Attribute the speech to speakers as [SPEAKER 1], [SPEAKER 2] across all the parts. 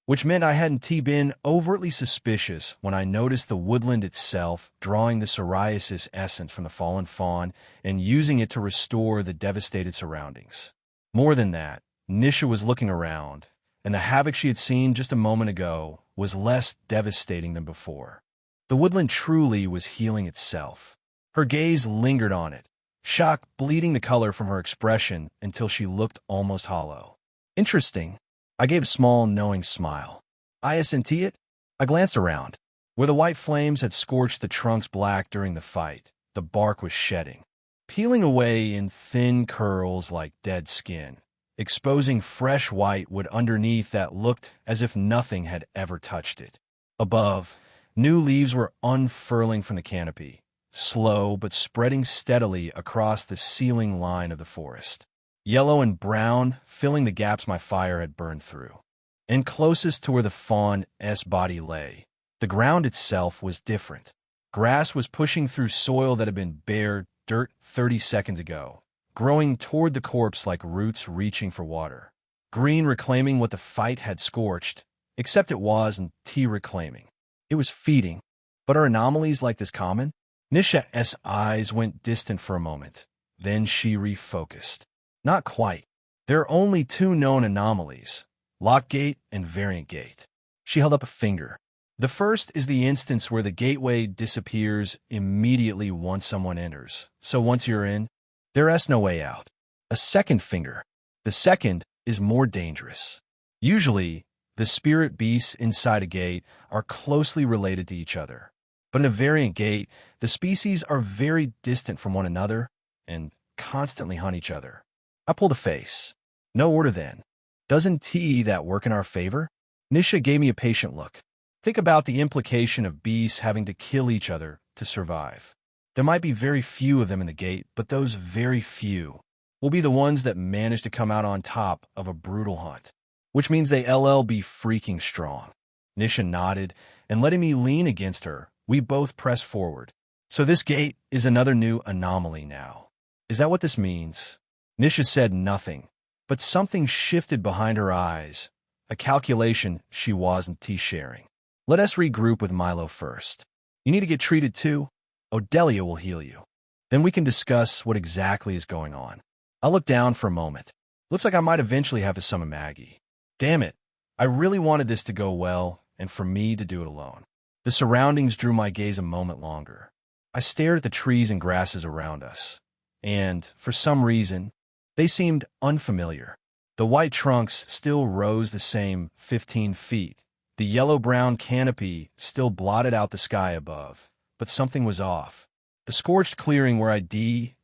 [SPEAKER 1] which meant I hadn't been overtly suspicious when I noticed the woodland itself drawing the psoriasis essence from the fallen fawn and using it to restore the devastated surroundings. More than that, Nisha was looking around, and the havoc she had seen just a moment ago was less devastating than before. The woodland truly was healing itself. Her gaze lingered on it, shock bleeding the color from her expression until she looked almost hollow. Interesting. I gave a small, knowing smile. Isn't it? I glanced around. Where the white flames had scorched the trunks black during the fight, the bark was shedding, peeling away in thin curls like dead skin, exposing fresh white wood underneath that looked as if nothing had ever touched it. Above, new leaves were unfurling from the canopy, slow but spreading steadily across the ceiling line of the forest. Yellow and brown filling the gaps my fire had burned through. And closest to where the fawn's body lay, the ground itself was different. Grass was pushing through soil that had been bare dirt 30 seconds ago, growing toward the corpse like roots reaching for water. Green reclaiming what the fight had scorched, except it wasn't reclaiming. It was feeding. But are anomalies like this common? Nisha's eyes went distant for a moment. Then she refocused. Not quite. There are only two known anomalies, lock gate and variant gate. She held up a finger. The first is the instance where the gateway disappears immediately once someone enters. So once you're in, there's no way out. A second finger. The second is more dangerous. Usually, the spirit beasts inside a gate are closely related to each other. But in a variant gate, the species are very distant from one another and constantly hunt each other. I pulled a face. No order then. Doesn't that work in our favor? Nisha gave me a patient look. Think about the implication of beasts having to kill each other to survive. There might be very few of them in the gate, but those very few will be the ones that manage to come out on top of a brutal hunt, which means they be freaking strong. Nisha nodded, and letting me lean against her, we both pressed forward. So this gate is another new anomaly now. Is that what this means? Nisha said nothing, but something shifted behind her eyes, a calculation she wasn't sharing. Let us regroup with Milo first. You need to get treated too. Odelia will heal you. Then we can discuss what exactly is going on. I looked down for a moment. Looks like I might eventually have to summon Maggie. Damn it. I really wanted this to go well and for me to do it alone. The surroundings drew my gaze a moment longer. I stared at the trees and grasses around us, and, for some reason, they seemed unfamiliar. The white trunks still rose the same 15 feet. The yellow-brown canopy still blotted out the sky above, but something was off. The scorched clearing where I'd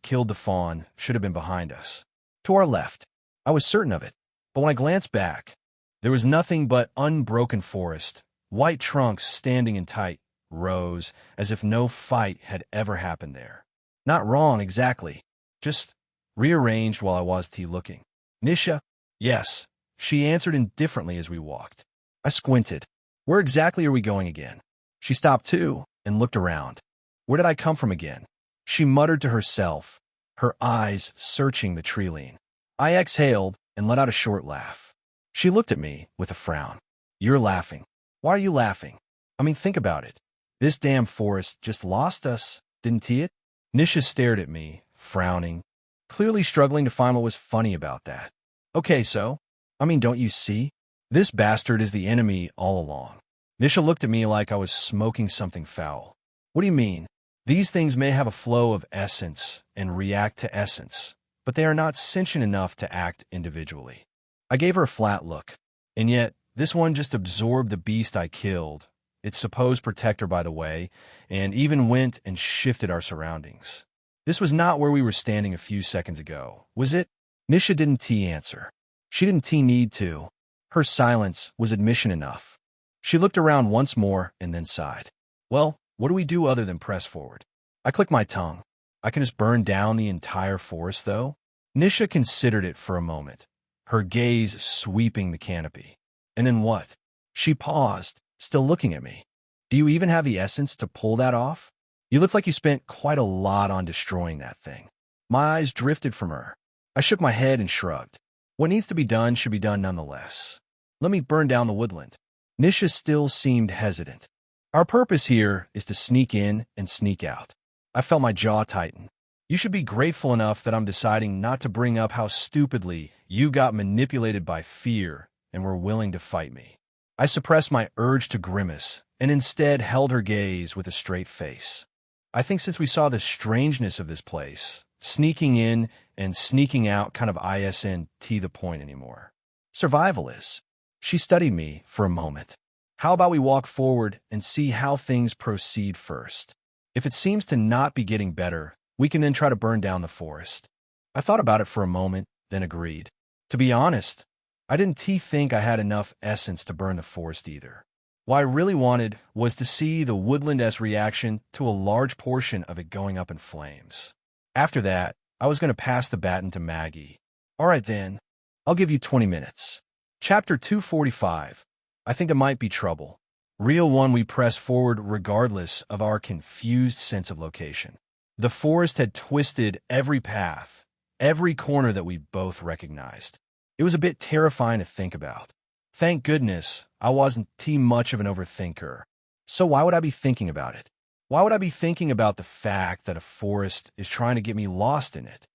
[SPEAKER 1] killed the fawn should have been behind us. To our left. I was certain of it, but when I glanced back, there was nothing but unbroken forest, white trunks standing in tight rows as if no fight had ever happened there. Not wrong exactly, just rearranged while I was looking. Nisha? Yes, she answered indifferently as we walked. I squinted. Where exactly are we going again? She stopped too and looked around. Where did I come from again? She muttered to herself, her eyes searching the tree line. I exhaled and let out a short laugh. She looked at me with a frown. You're laughing. Why are you laughing? I mean, think about it. This damn forest just lost us, didn't it? Nisha stared at me, frowning, clearly struggling to find what was funny about that. Okay, so, don't you see? This bastard is the enemy all along. Nisha looked at me like I was smoking something foul. What do you mean? These things may have a flow of essence and react to essence, but they are not sentient enough to act individually. I gave her a flat look, and yet this one just absorbed the beast I killed, its supposed protector by the way, and even went and shifted our surroundings. This was not where we were standing a few seconds ago, was it? Nisha didn't answer. She didn't need to. Her silence was admission enough. She looked around once more and then sighed. Well, what do we do other than press forward? I clicked my tongue. I can just burn down the entire forest, though? Nisha considered it for a moment, her gaze sweeping the canopy. And then what? She paused, still looking at me. Do you even have the essence to pull that off? You look like you spent quite a lot on destroying that thing. My eyes drifted from her. I shook my head and shrugged. What needs to be done should be done nonetheless. Let me burn down the woodland. Nisha still seemed hesitant. Our purpose here is to sneak in and sneak out. I felt my jaw tighten. You should be grateful enough that I'm deciding not to bring up how stupidly you got manipulated by fear and were willing to fight me. I suppressed my urge to grimace and instead held her gaze with a straight face. I think since we saw the strangeness of this place, sneaking in and sneaking out kind of isn't the point anymore. Survival is. She studied me for a moment. How about we walk forward and see how things proceed first? If it seems to not be getting better, we can then try to burn down the forest. I thought about it for a moment, then agreed. To be honest, I didn't think I had enough essence to burn the forest either. What I really wanted was to see the woodland-esque reaction to a large portion of it going up in flames. After that, I was going to pass the baton to Maggie. All right then, I'll give you 20 minutes. Chapter 245. I think it might be trouble. Reel 1. We pressed forward regardless of our confused sense of location. The forest had twisted every path, every corner that we both recognized. It was a bit terrifying to think about. Thank goodness I wasn't much of an overthinker. So why would I be thinking about it? Why would I be thinking about the fact that a forest is trying to get me lost in it?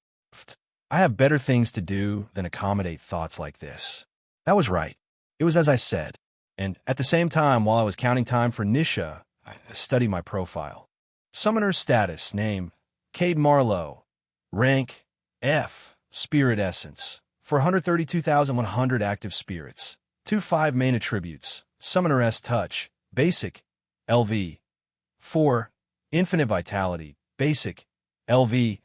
[SPEAKER 1] I have better things to do than accommodate thoughts like this. That was right. It was as I said. And at the same time, while I was counting time for Nisha, I studied my profile. Summoner status, name, Cade Marlowe. Rank, F, Spirit Essence. 432,100 active spirits. 2-5 main attributes. Summoner S Touch, Basic, LV. 4, Infinite Vitality, Basic, LV.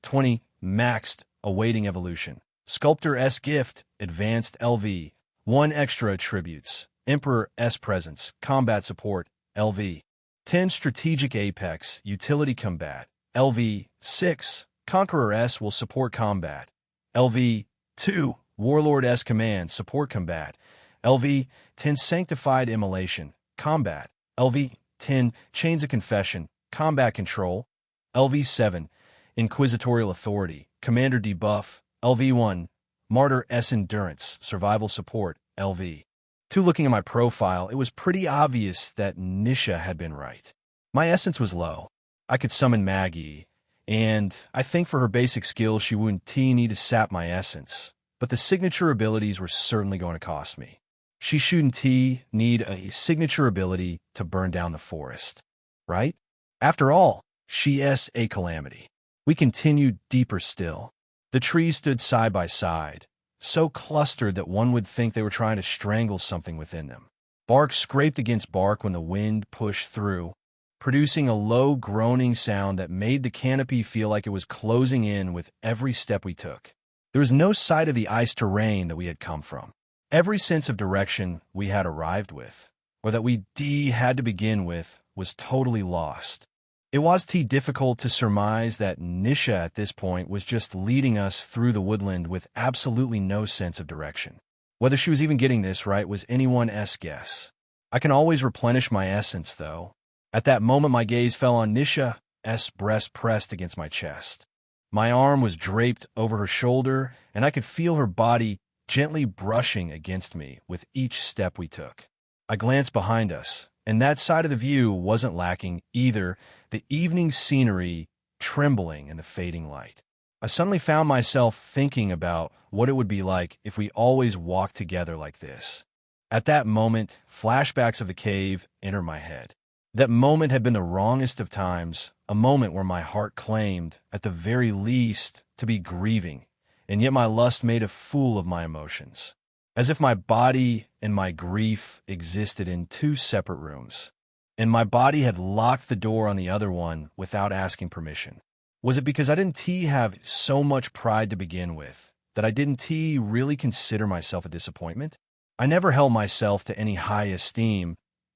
[SPEAKER 1] 20, Maxed, Awaiting Evolution. Sculptor S Gift, Advanced, LV. 1 extra attributes. Emperor S Presence, Combat Support, LV. 10 Strategic Apex, Utility Combat, LV. 6 Conqueror S will support combat, LV. 2 Warlord S Command, Support Combat, LV. 10 Sanctified Immolation, Combat, LV. 10 Chains of Confession, Combat Control, LV. 7 Inquisitorial Authority, Commander Debuff, LV. 1 Martyr S Endurance, Survival Support, LV. 2 Looking at my profile, it was pretty obvious that Nisha had been right. My essence was low. I could summon Maggie, and I think for her basic skills she wouldn't need to sap my essence, but the signature abilities were certainly going to cost me. She shouldn't need a signature ability to burn down the forest, right? After all, she is a calamity. We continued deeper still. The trees stood side by side, so clustered that one would think they were trying to strangle something within them. Bark scraped against bark when the wind pushed through, producing a low groaning sound that made the canopy feel like it was closing in with every step we took. There was no sight of the ice terrain that we had come from. Every sense of direction we had arrived with, or that we had to begin with, was totally lost. It was difficult to surmise that Nisha at this point was just leading us through the woodland with absolutely no sense of direction. Whether she was even getting this right was anyone's guess. I can always replenish my essence, though. At that moment, my gaze fell on Nisha's breast pressed against my chest. My arm was draped over her shoulder, and I could feel her body gently brushing against me with each step we took. I glanced behind us, and that side of the view wasn't lacking either, the evening scenery trembling in the fading light. I suddenly found myself thinking about what it would be like if we always walked together like this. At that moment, flashbacks of the cave entered my head. That moment had been the wrongest of times, a moment where my heart claimed, at the very least, to be grieving, and yet my lust made a fool of my emotions. As if my body and my grief existed in two separate rooms, and my body had locked the door on the other one without asking permission. Was it because I didn't have so much pride to begin with, that I didn't really consider myself a disappointment? I never held myself to any high esteem,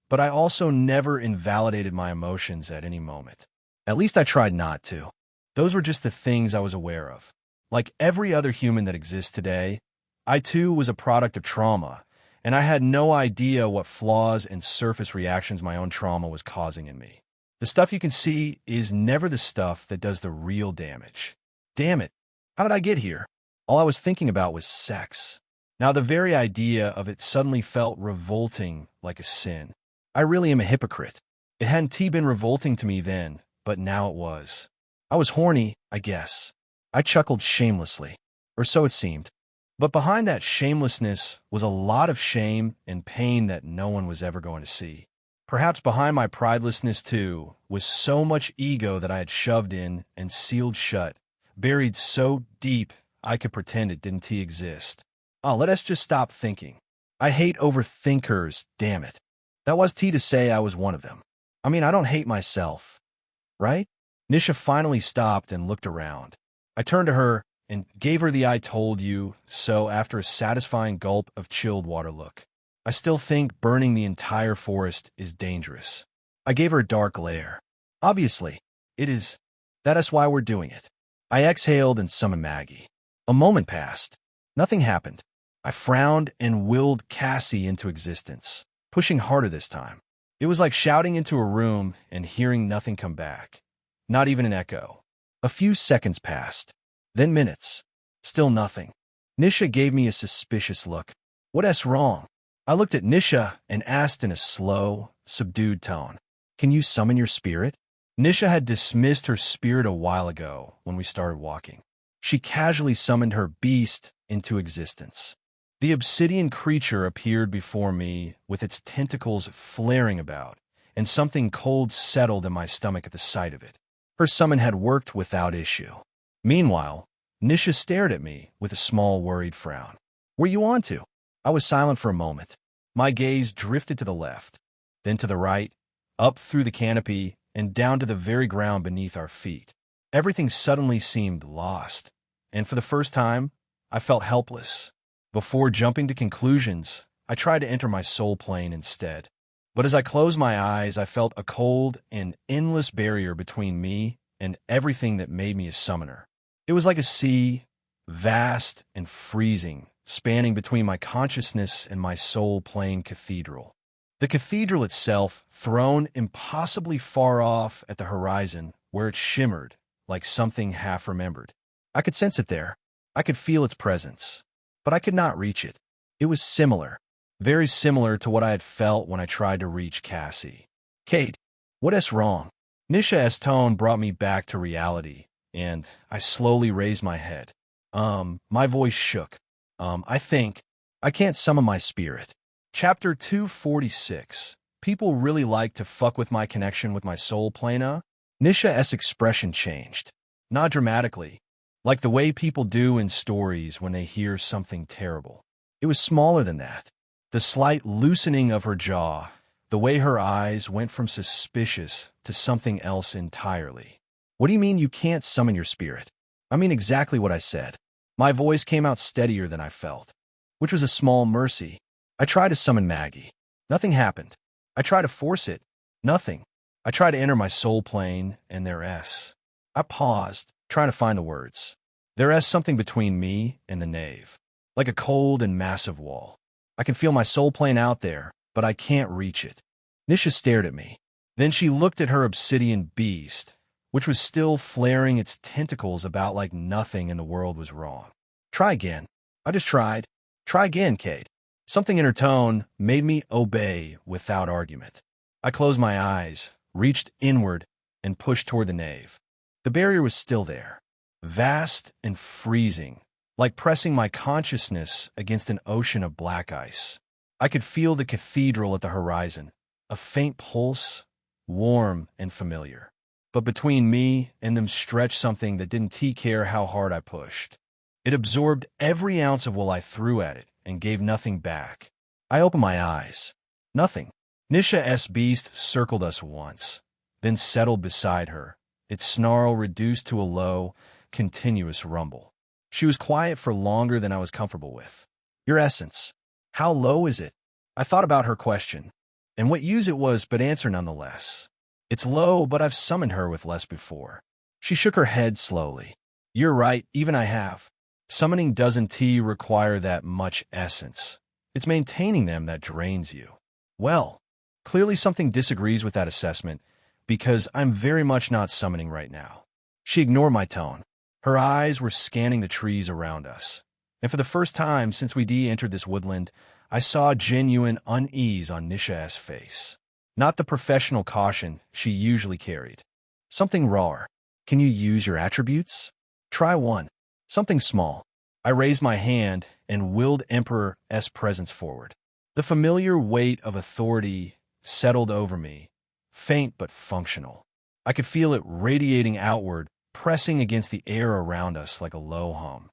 [SPEAKER 1] but I also never invalidated my emotions at any moment. At least I tried not to. Those were just the things I was aware of. Like every other human that exists today, I too was a product of trauma, and I had no idea what flaws and surface reactions my own trauma was causing in me. The stuff you can see is never the stuff that does the real damage. Damn it, how did I get here? All I was thinking about was sex. Now, the very idea of it suddenly felt revolting, like a sin. I really am a hypocrite. It hadn't been revolting to me then, but now it was. I was horny, I guess. I chuckled shamelessly, or so it seemed. But behind that shamelessness was a lot of shame and pain that no one was ever going to see. Perhaps behind my pridelessness, too, was so much ego that I had shoved in and sealed shut, buried so deep I could pretend it didn't exist. Oh, let us just stop thinking. I hate overthinkers, damn it. That was to say I was one of them. I mean, I don't hate myself, right? Nisha finally stopped and looked around. I turned to her and gave her the "I told you so" after a satisfying gulp of chilled water look. I still think burning the entire forest is dangerous. I gave her a dark glare. Obviously, it is. That is why we're doing it. I exhaled and summoned Maggie. A moment passed. Nothing happened. I frowned and willed Cassie into existence, pushing harder this time. It was like shouting into a room and hearing nothing come back. Not even an echo. A few seconds passed. Then minutes. Still nothing. Nisha gave me a suspicious look. What's wrong? I looked at Nisha and asked in a slow, subdued tone, "Can you summon your spirit?" Nisha had dismissed her spirit a while ago when we started walking. She casually summoned her beast into existence. The obsidian creature appeared before me with its tentacles flaring about, and something cold settled in my stomach at the sight of it. Her summon had worked without issue. Meanwhile, Nisha stared at me with a small, worried frown. "Were you on to?" I was silent for a moment. My gaze drifted to the left, then to the right, up through the canopy, and down to the very ground beneath our feet. Everything suddenly seemed lost, and for the first time, I felt helpless. Before jumping to conclusions, I tried to enter my soul plane instead. But as I closed my eyes, I felt a cold and endless barrier between me and everything that made me a summoner. It was like a sea, vast and freezing, spanning between my consciousness and my soul plane cathedral. The cathedral itself, thrown impossibly far off at the horizon, where it shimmered like something half-remembered. I could sense it there. I could feel its presence. But I could not reach it. It was similar, very similar to what I had felt when I tried to reach Cassie. "Kate, what's wrong?" Nisha's tone brought me back to reality, and I slowly raised my head. My voice shook. I can't summon my spirit." Chapter 246. People really like to fuck with my connection with my soul plane. Nisha's expression changed. Not dramatically, like the way people do in stories when they hear something terrible. It was smaller than that. The slight loosening of her jaw, the way her eyes went from suspicious to something else entirely. "What do you mean you can't summon your spirit?" "I mean exactly what I said." My voice came out steadier than I felt, which was a small mercy. I tried to summon Maggie. Nothing happened. I tried to force it. Nothing. I tried to enter my soul plane, and I paused, trying to find the words. There's something between me and the nave, like a cold and massive wall. I can feel my soul plane out there, but I can't reach it. Nisha stared at me. Then she looked at her obsidian beast, which was still flaring its tentacles about like nothing in the world was wrong. "Try again." I just tried. "Try again, Kate." Something in her tone made me obey without argument. I closed my eyes, reached inward, and pushed toward the nave. The barrier was still there, vast and freezing, like pressing my consciousness against an ocean of black ice. I could feel the cathedral at the horizon, a faint pulse, warm and familiar. But between me and them stretched something that didn't care how hard I pushed. It absorbed every ounce of will I threw at it and gave nothing back. I opened my eyes. Nothing. Nisha's beast circled us once, then settled beside her, its snarl reduced to a low, continuous rumble. She was quiet for longer than I was comfortable with. "Your essence. How low is it?" I thought about her question, and what use it was, but answer nonetheless. "It's low, but I've summoned her with less before." She shook her head slowly. "You're right, even I have. Summoning doesn't require that much essence. It's maintaining them that drains you." Well, clearly something disagrees with that assessment, because I'm very much not summoning right now. She ignored my tone. Her eyes were scanning the trees around us. And for the first time since we entered this woodland, I saw genuine unease on Nisha's face. Not the professional caution she usually carried. Something rawer. Can you use your attributes? Try one. Something small. I raised my hand and willed Emperor's presence forward. The familiar weight of authority settled over me, faint but functional. I could feel it radiating outward, pressing against the air around us like a low hum.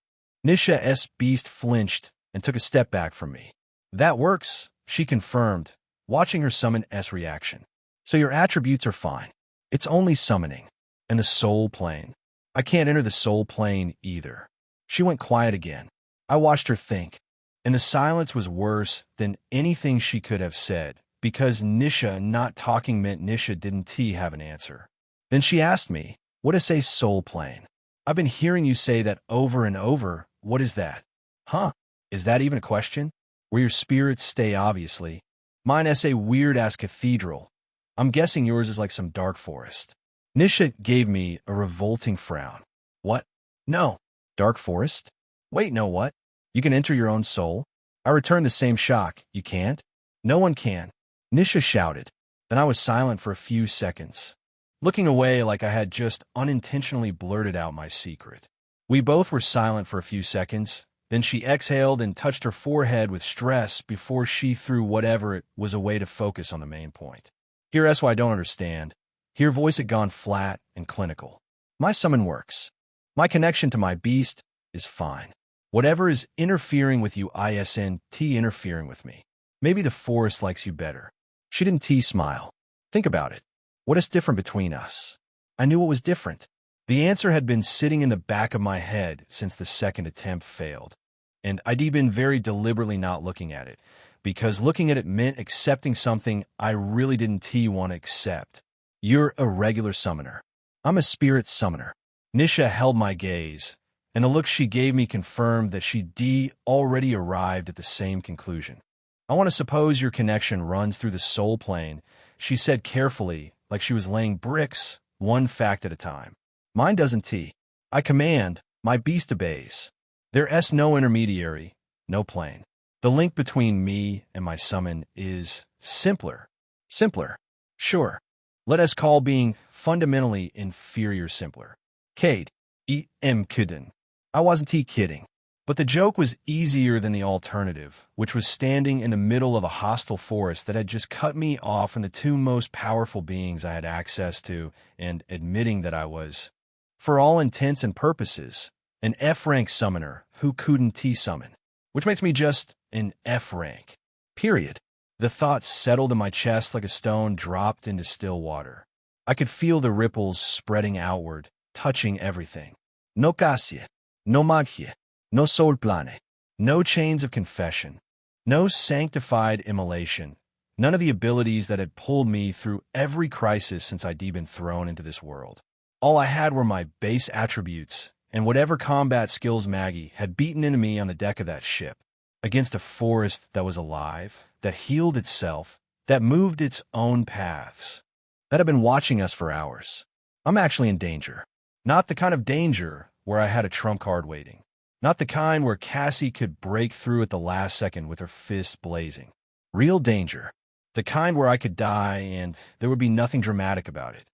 [SPEAKER 1] Nisha's beast flinched and took a step back from me. That works, she confirmed, watching her summon's reaction. So your attributes are fine. It's only summoning. And the soul plane. I can't enter the soul plane either. She went quiet again. I watched her think, and the silence was worse than anything she could have said, because Nisha not talking meant Nisha didn't have an answer. Then she asked me, what is a soul plane? I've been hearing you say that over and over. What is that? Huh? Is that even a question? Where your spirits stay, obviously. Mine is a weird-ass cathedral. I'm guessing yours is like some dark forest. Nisha gave me a revolting frown. What? No. Dark forest? Wait, no what? You can enter your own soul? I returned the same shock. You can't? No one can. Nisha shouted. Then I was silent for a few seconds, looking away like I had just unintentionally blurted out my secret. We both were silent for a few seconds. Then she exhaled and touched her forehead with stress before she threw whatever it was away to focus on the main point. Here's why I don't understand. Her voice had gone flat and clinical. My summon works. My connection to my beast is fine. Whatever is interfering with you isn't interfering with me. Maybe the forest likes you better. She didn't smile. Think about it. What is different between us? I knew what was different. The answer had been sitting in the back of my head since the second attempt failed. And I'd been very deliberately not looking at it, because looking at it meant accepting something I really didn't want to accept. You're a regular summoner. I'm a spirit summoner. Nisha held my gaze, and the look she gave me confirmed that she'd already arrived at the same conclusion. I want to suppose your connection runs through the soul plane, she said carefully, like she was laying bricks, one fact at a time. Mine doesn't. I command, my beast obeys. There's no intermediary, no plane. The link between me and my summon is simpler. Simpler. Sure. Let us call being fundamentally inferior simpler. Cade. Kidding. I wasn't kidding. But the joke was easier than the alternative, which was standing in the middle of a hostile forest that had just cut me off from the two most powerful beings I had access to, and admitting that I was, for all intents and purposes, an F-rank summoner who couldn't summon, which makes me just an F-rank. Period. The thought settled in my chest like a stone dropped into still water. I could feel the ripples spreading outward, touching everything. No cassia, no magia, no soul plane, no chains of confession, no sanctified immolation, none of the abilities that had pulled me through every crisis since I'd been thrown into this world. All I had were my base attributes and whatever combat skills Maggie had beaten into me on the deck of that ship, against a forest that was alive, that healed itself, that moved its own paths, that had been watching us for hours. I'm actually in danger. Not the kind of danger where I had a trump card waiting. Not the kind where Cassie could break through at the last second with her fists blazing. Real danger. The kind where I could die and there would be nothing dramatic about it.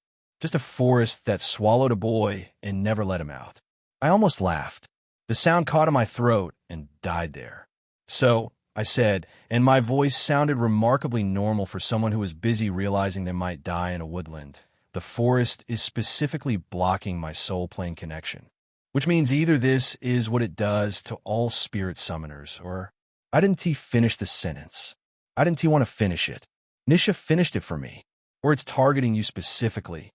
[SPEAKER 1] Just a forest that swallowed a boy and never let him out. I almost laughed. The sound caught in my throat and died there. So, I said, and my voice sounded remarkably normal for someone who was busy realizing they might die in a woodland. The forest is specifically blocking my soul plane connection. Which means either this is what it does to all spirit summoners, or I didn't finish the sentence. I didn't want to finish it. Nisha finished it for me. Or it's targeting you specifically.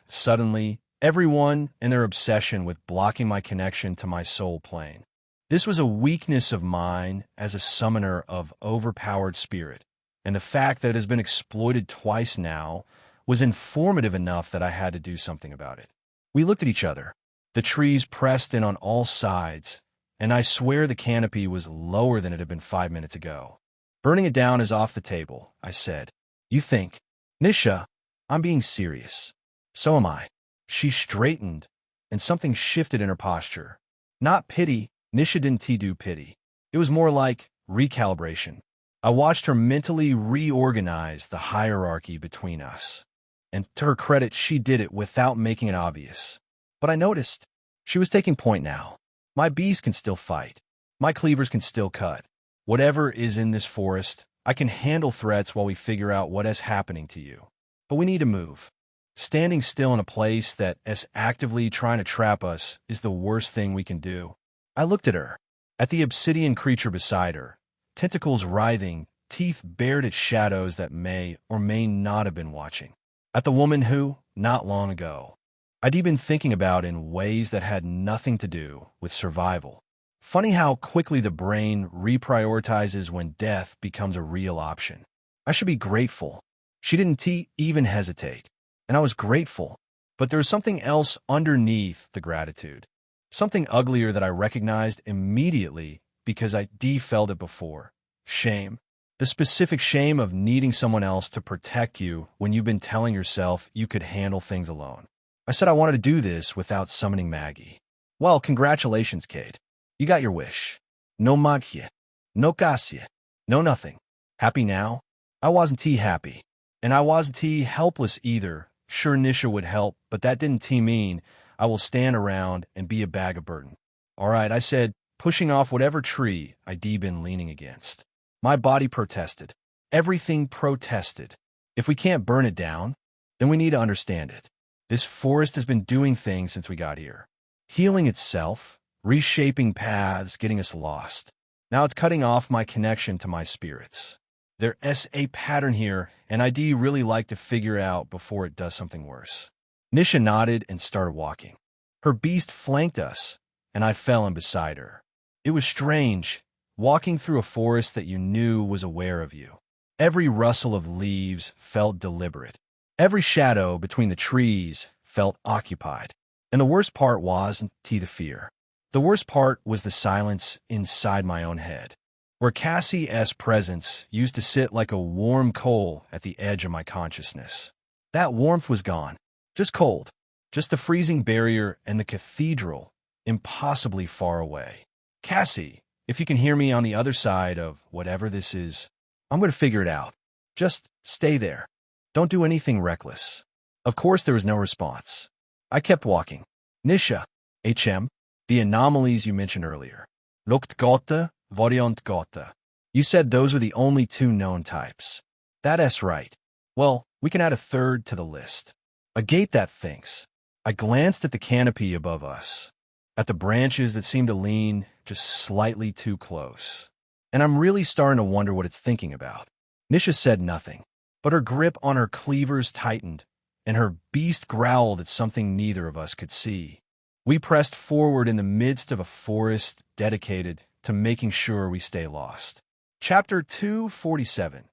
[SPEAKER 1] Suddenly, everyone and their obsession with blocking my connection to my soul plane. This was a weakness of mine as a summoner of overpowered spirit, and the fact that it has been exploited twice now was informative enough that I had to do something about it. We looked at each other. The trees pressed in on all sides, and I swear the canopy was lower than it had been 5 minutes ago. Burning it down is off the table, I said. You think? Nisha, I'm being serious. So am I. She straightened, and something shifted in her posture. Not pity, Nisha didn't do pity. It was more like recalibration. I watched her mentally reorganize the hierarchy between us. And to her credit, she did it without making it obvious. But I noticed she was taking point now. My bees can still fight. My cleavers can still cut. Whatever is in this forest, I can handle threats while we figure out what is happening to you. But we need to move. Standing still in a place that is actively trying to trap us is the worst thing we can do. I looked at her, at the obsidian creature beside her, tentacles writhing, teeth bared at shadows that may or may not have been watching. At the woman who, not long ago, I'd been thinking about in ways that had nothing to do with survival. Funny how quickly the brain reprioritizes when death becomes a real option. I should be grateful. She didn't even hesitate. And I was grateful. But there was something else underneath the gratitude. Something uglier that I recognized immediately because I felt it before. Shame. The specific shame of needing someone else to protect you when you've been telling yourself you could handle things alone. I said I wanted to do this without summoning Maggie. Well, congratulations, Kate. You got your wish. No magia. No cassia. No nothing. Happy now? I wasn't happy. And I wasn't helpless either. Sure, Nisha would help, but that didn't mean I will stand around and be a bag of burden. All right, I said, pushing off whatever tree I'd been leaning against. My body protested. Everything protested. If we can't burn it down, then we need to understand it. This forest has been doing things since we got here. Healing itself, reshaping paths, getting us lost. Now it's cutting off my connection to my spirits. There's a pattern here, and I'd really like to figure out before it does something worse. Nisha nodded and started walking. Her beast flanked us, and I fell in beside her. It was strange, walking through a forest that you knew was aware of you. Every rustle of leaves felt deliberate. Every shadow between the trees felt occupied. And the worst part wasn't the fear. The worst part was the silence inside my own head, where Cassie's presence used to sit like a warm coal at the edge of my consciousness. That warmth was gone. Just cold. Just the freezing barrier and the cathedral, impossibly far away. Cassie, if you can hear me on the other side of whatever this is, I'm going to figure it out. Just stay there. Don't do anything reckless. Of course, there was no response. I kept walking. Nisha, the anomalies you mentioned earlier. Luktgötter, Variantgötter. You said those are the only two known types. That's right. Well, we can add a third to the list. A gate that thinks. I glanced at the canopy above us, at the branches that seemed to lean just slightly too close. And I'm really starting to wonder what it's thinking about. Nisha said nothing, but her grip on her cleavers tightened, and her beast growled at something neither of us could see. We pressed forward in the midst of a forest dedicated to making sure we stay lost. Chapter 247.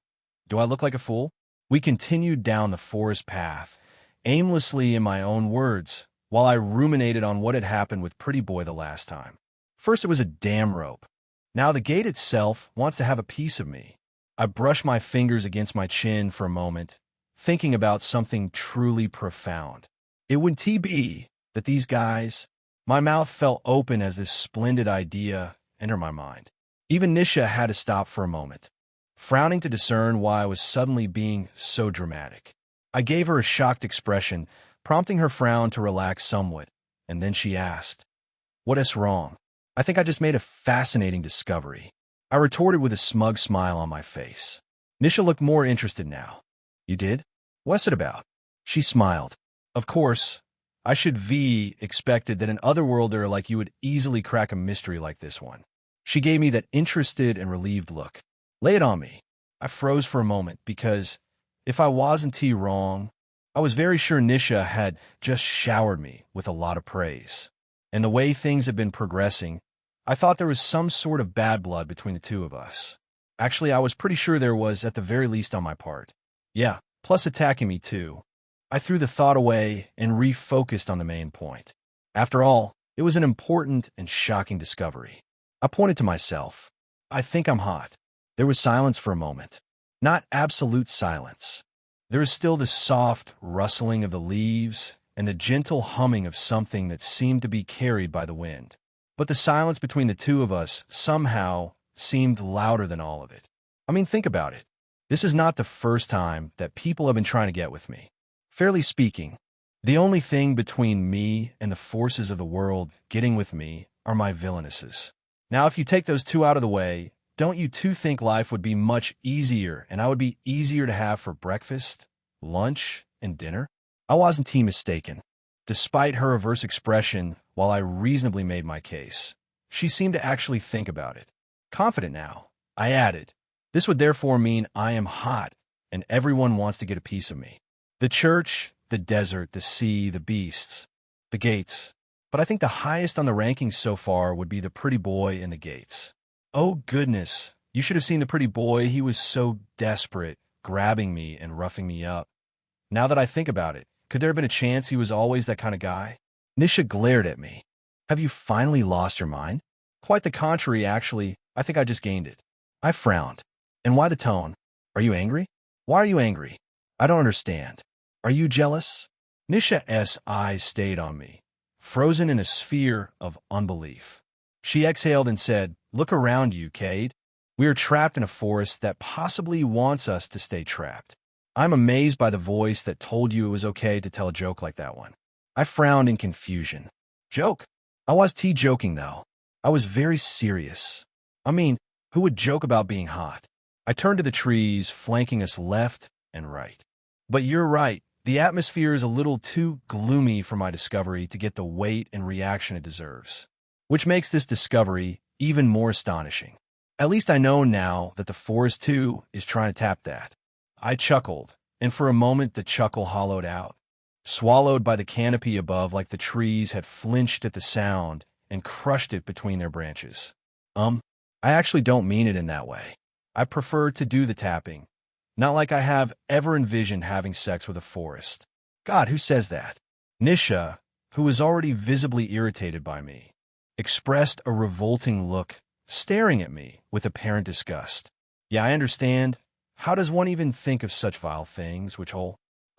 [SPEAKER 1] Do I look like a fool? We continued down the forest path, aimlessly in my own words, while I ruminated on what had happened with Pretty Boy the last time. First it was a damn rope. Now the gate itself wants to have a piece of me. I brushed my fingers against my chin for a moment, thinking about something truly profound. It would be that these guys... My mouth fell open as this splendid idea entered my mind. Even Nisha had to stop for a moment, frowning to discern why I was suddenly being so dramatic. I gave her a shocked expression, prompting her frown to relax somewhat, and then she asked, "What is wrong?" I think I just made a fascinating discovery. I retorted with a smug smile on my face. Nisha looked more interested now. "You did? What's it about?" She smiled. Of course, I should expected that an otherworlder like you would easily crack a mystery like this one. She gave me that interested and relieved look. "Lay it on me." I froze for a moment because, if I wasn't wrong, I was very sure Nisha had just showered me with a lot of praise. And the way things had been progressing, I thought there was some sort of bad blood between the two of us. Actually, I was pretty sure there was, at the very least on my part. Yeah, plus attacking me too. I threw the thought away and refocused on the main point. After all, it was an important and shocking discovery. I pointed to myself. I think I'm hot. There was silence for a moment. Not absolute silence. There was still the soft rustling of the leaves and the gentle humming of something that seemed to be carried by the wind. But the silence between the two of us somehow seemed louder than all of it. I mean, think about it. This is not the first time that people have been trying to get with me. Fairly speaking, the only thing between me and the forces of the world getting with me are my villainesses. Now, if you take those two out of the way, don't you two think life would be much easier and I would be easier to have for breakfast, lunch, and dinner? I wasn't mistaken. Despite her reverse expression, while I reasonably made my case, she seemed to actually think about it. Confident now, I added, this would therefore mean I am hot and everyone wants to get a piece of me. The church, the desert, the sea, the beasts, the gates. But I think the highest on the rankings so far would be the pretty boy in the gates. Oh goodness, you should have seen the pretty boy. He was so desperate, grabbing me and roughing me up. Now that I think about it, could there have been a chance he was always that kind of guy? Nisha glared at me. Have you finally lost your mind? Quite the contrary, actually. I think I just gained it. I frowned. And why the tone? Are you angry? Why are you angry? I don't understand. Are you jealous? Nisha's eyes stayed on me, frozen in a sphere of unbelief. She exhaled and said, look around you, Cade. We are trapped in a forest that possibly wants us to stay trapped. I'm amazed by the voice that told you it was okay to tell a joke like that one. I frowned in confusion. Joke? I was joking, though. I was very serious. I mean, who would joke about being hot? I turned to the trees, flanking us left and right. But you're right. The atmosphere is a little too gloomy for my discovery to get the weight and reaction it deserves, which makes this discovery even more astonishing. At least I know now that the forest, too, is trying to tap that. I chuckled, and for a moment the chuckle hollowed out, swallowed by the canopy above like the trees had flinched at the sound and crushed it between their branches. I actually don't mean it in that way. I prefer to do the tapping, not like I have ever envisioned having sex with a forest. God, who says that? Nisha, who was already visibly irritated by me, expressed a revolting look, staring at me with apparent disgust. Yeah, I understand. How does one even think of such vile things,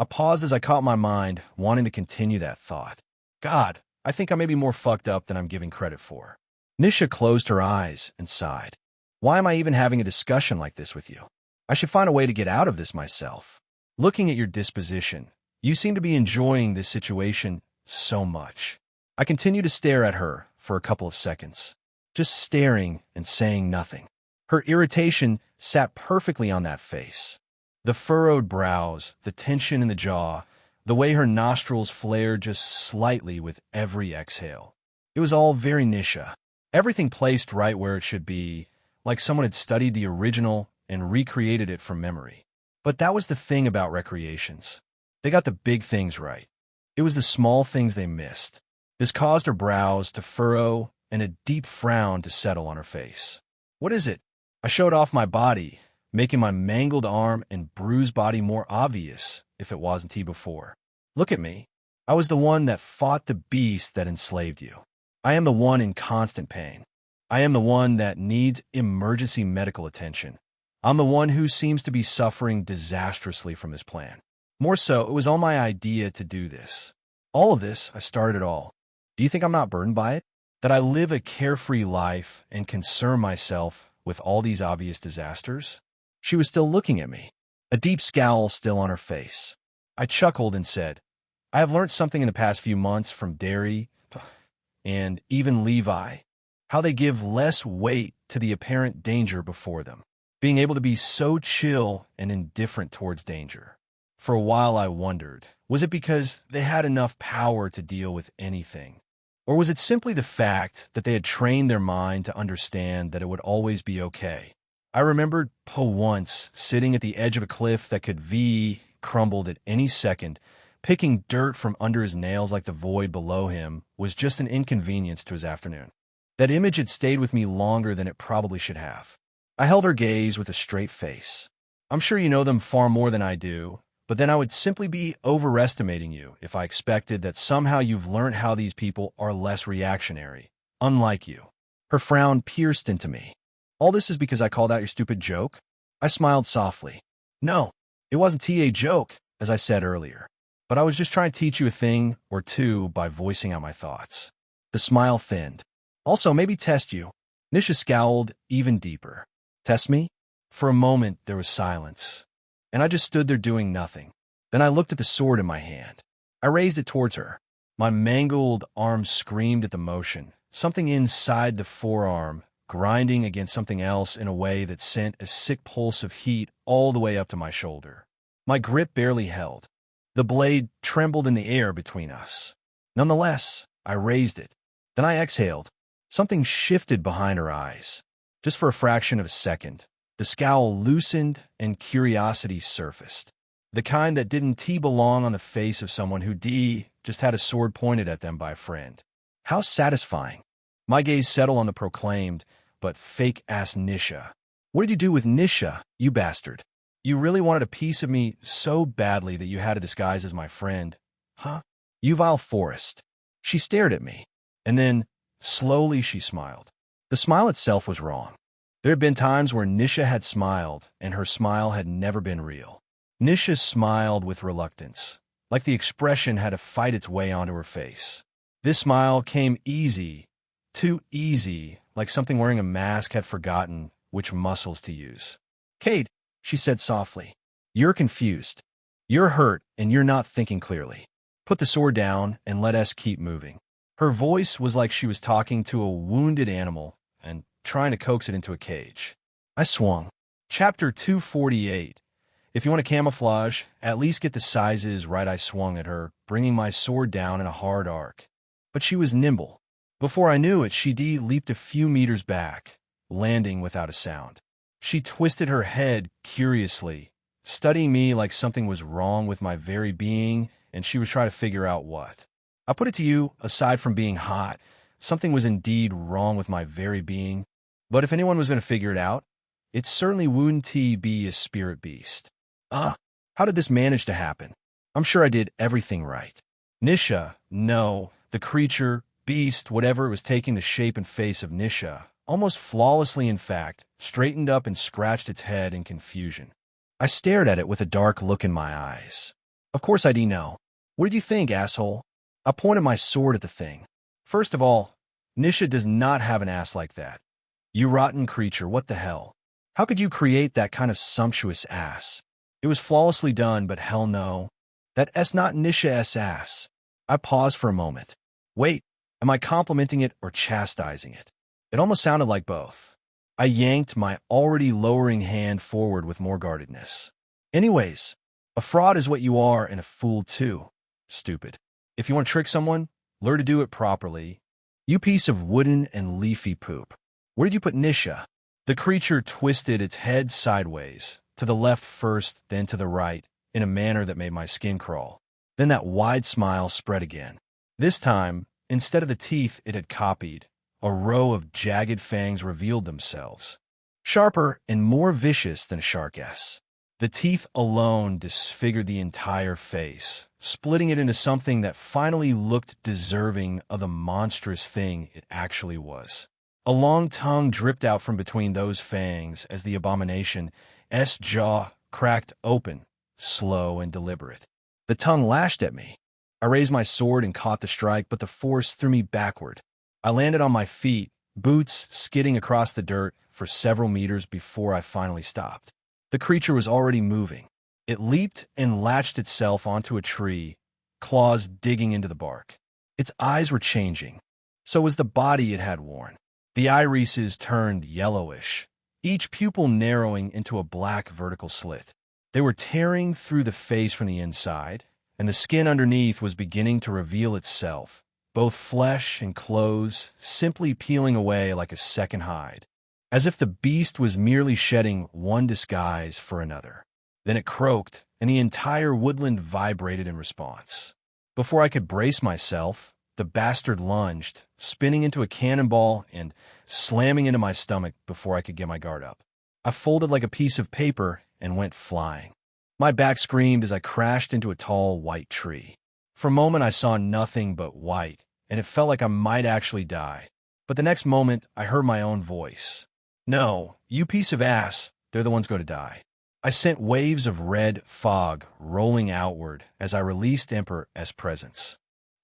[SPEAKER 1] I paused as I caught my mind, wanting to continue that thought. God, I think I may be more fucked up than I'm giving credit for. Nisha closed her eyes and sighed. Why am I even having a discussion like this with you? I should find a way to get out of this myself. Looking at your disposition, you seem to be enjoying this situation so much. I continued to stare at her for a couple of seconds, just staring and saying nothing. Her irritation sat perfectly on that face. The furrowed brows, the tension in the jaw, the way her nostrils flared just slightly with every exhale. It was all very Nisha. Everything placed right where it should be, like someone had studied the original and recreated it from memory. But that was the thing about recreations. They got the big things right. It was the small things they missed. This caused her brows to furrow and a deep frown to settle on her face. What is it? I showed off my body, making my mangled arm and bruised body more obvious if it wasn't he before. Look at me. I was the one that fought the beast that enslaved you. I am the one in constant pain. I am the one that needs emergency medical attention. I'm the one who seems to be suffering disastrously from this plan. More so, it was all my idea to do this. All of this, I started it all. Do you think I'm not burdened by it? That I live a carefree life and concern myself with all these obvious disasters? She was still looking at me, a deep scowl still on her face. I chuckled and said, I have learned something in the past few months from Derry and even Levi, how they give less weight to the apparent danger before them, being able to be so chill and indifferent towards danger. For a while I wondered, was it because they had enough power to deal with anything? Or was it simply the fact that they had trained their mind to understand that it would always be okay? I remembered Poe once sitting at the edge of a cliff that could crumbled at any second. Picking dirt from under his nails like the void below him was just an inconvenience to his afternoon. That image had stayed with me longer than it probably should have. I held her gaze with a straight face. I'm sure you know them far more than I do, but then I would simply be overestimating you if I expected that somehow you've learned how these people are less reactionary, unlike you. Her frown pierced into me. All this is because I called out your stupid joke? I smiled softly. No, it wasn't a joke, as I said earlier. But I was just trying to teach you a thing or two by voicing out my thoughts. The smile thinned. Also, maybe test you. Nisha scowled even deeper. Test me? For a moment, there was silence, and I just stood there doing nothing. Then I looked at the sword in my hand. I raised it towards her. My mangled arm screamed at the motion, something inside the forearm grinding against something else in a way that sent a sick pulse of heat all the way up to my shoulder. My grip barely held. The blade trembled in the air between us. Nonetheless, I raised it. Then I exhaled. Something shifted behind her eyes. Just for a fraction of a second, the scowl loosened and curiosity surfaced. The kind that didn't belong on the face of someone who just had a sword pointed at them by a friend. How satisfying. My gaze settled on the proclaimed, but fake-ass Nisha. What did you do with Nisha, you bastard? You really wanted a piece of me so badly that you had to disguise as my friend, huh? You vile forest. She stared at me, and then, slowly she smiled. The smile itself was wrong. There had been times where Nisha had smiled, and her smile had never been real. Nisha smiled with reluctance, like the expression had to fight its way onto her face. This smile came easy, too easy, like something wearing a mask had forgotten which muscles to use. Cade, she said softly, you're confused. You're hurt, and you're not thinking clearly. Put the sword down and let us keep moving. Her voice was like she was talking to a wounded animal and trying to coax it into a cage. I swung. Chapter 248. If you want to camouflage, at least get the sizes right. I swung at her, bringing my sword down in a hard arc. But she was nimble. Before I knew it, she leaped a few meters back, landing without a sound. She twisted her head curiously, studying me like something was wrong with my very being, and she was trying to figure out what. I put it to you, aside from being hot, something was indeed wrong with my very being. But if anyone was going to figure it out, it certainly wouldn't be a spirit beast. How did this manage to happen? I'm sure I did everything right. Nisha, no, the creature, beast, whatever it was taking the shape and face of Nisha, almost flawlessly in fact, straightened up and scratched its head in confusion. I stared at it with a dark look in my eyes. Of course I know. What did you think, asshole? I pointed my sword at the thing. First of all, Nisha does not have an ass like that. You rotten creature, what the hell? How could you create that kind of sumptuous ass? It was flawlessly done, but hell no. That's not Nisha's ass. I paused for a moment. Wait, am I complimenting it or chastising it? It almost sounded like both. I yanked my already lowering hand forward with more guardedness. Anyways, a fraud is what you are, and a fool too. Stupid. If you want to trick someone, learn to do it properly. You piece of wooden and leafy poop. Where did you put Nisha? The creature twisted its head sideways, to the left first, then to the right, in a manner that made my skin crawl. Then that wide smile spread again. This time, instead of the teeth it had copied, a row of jagged fangs revealed themselves, sharper and more vicious than a shark's. The teeth alone disfigured the entire face, splitting it into something that finally looked deserving of the monstrous thing it actually was. A long tongue dripped out from between those fangs as the abomination's jaw cracked open, slow and deliberate. The tongue lashed at me. I raised my sword and caught the strike, but the force threw me backward. I landed on my feet, boots skidding across the dirt for several meters before I finally stopped. The creature was already moving. It leaped and latched itself onto a tree, claws digging into the bark. Its eyes were changing. So was the body it had worn. The irises turned yellowish, each pupil narrowing into a black vertical slit. They were tearing through the face from the inside, and the skin underneath was beginning to reveal itself, both flesh and clothes simply peeling away like a second hide, as if the beast was merely shedding one disguise for another. Then it croaked, and the entire woodland vibrated in response. Before I could brace myself, the bastard lunged, spinning into a cannonball and slamming into my stomach before I could get my guard up. I folded like a piece of paper and went flying. My back screamed as I crashed into a tall white tree. For a moment I saw nothing but white, and it felt like I might actually die. But the next moment I heard my own voice. No, you piece of ass, they're the ones going to die. I sent waves of red fog rolling outward as I released Emperor's presence.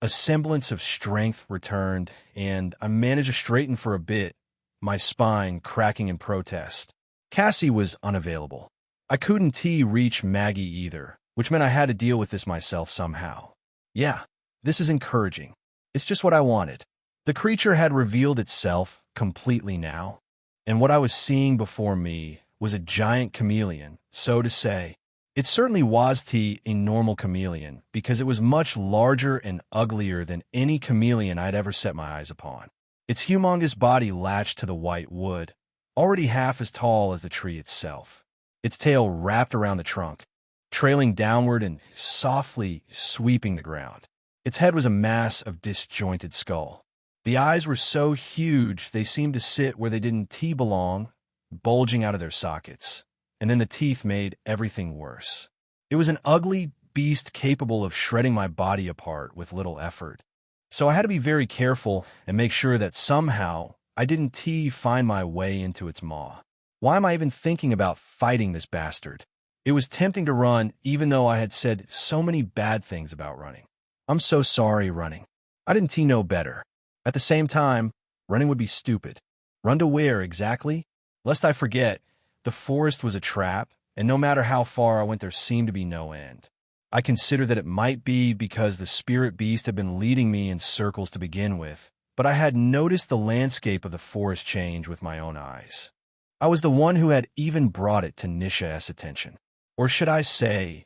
[SPEAKER 1] A semblance of strength returned, and I managed to straighten for a bit, my spine cracking in protest. Cassie was unavailable. I couldn't reach Maggie either, which meant I had to deal with this myself somehow. Yeah, this is encouraging. It's just what I wanted. The creature had revealed itself completely now, and what I was seeing before me was a giant chameleon, so to say. It certainly was a normal chameleon, because it was much larger and uglier than any chameleon I'd ever set my eyes upon. Its humongous body latched to the white wood, already half as tall as the tree itself. Its tail wrapped around the trunk, trailing downward and softly sweeping the ground. Its head was a mass of disjointed skull. The eyes were so huge they seemed to sit where they didn't belong, bulging out of their sockets. And then the teeth made everything worse. It was an ugly beast capable of shredding my body apart with little effort. So I had to be very careful and make sure that somehow I didn't find my way into its maw. Why am I even thinking about fighting this bastard? It was tempting to run, even though I had said so many bad things about running. I'm so sorry, running. I didn't know better. At the same time, running would be stupid. Run to where, exactly? Lest I forget, the forest was a trap, and no matter how far I went, there seemed to be no end. I considered that it might be because the spirit beast had been leading me in circles to begin with, but I had noticed the landscape of the forest change with my own eyes. I was the one who had even brought it to Nisha's attention. Or should I say,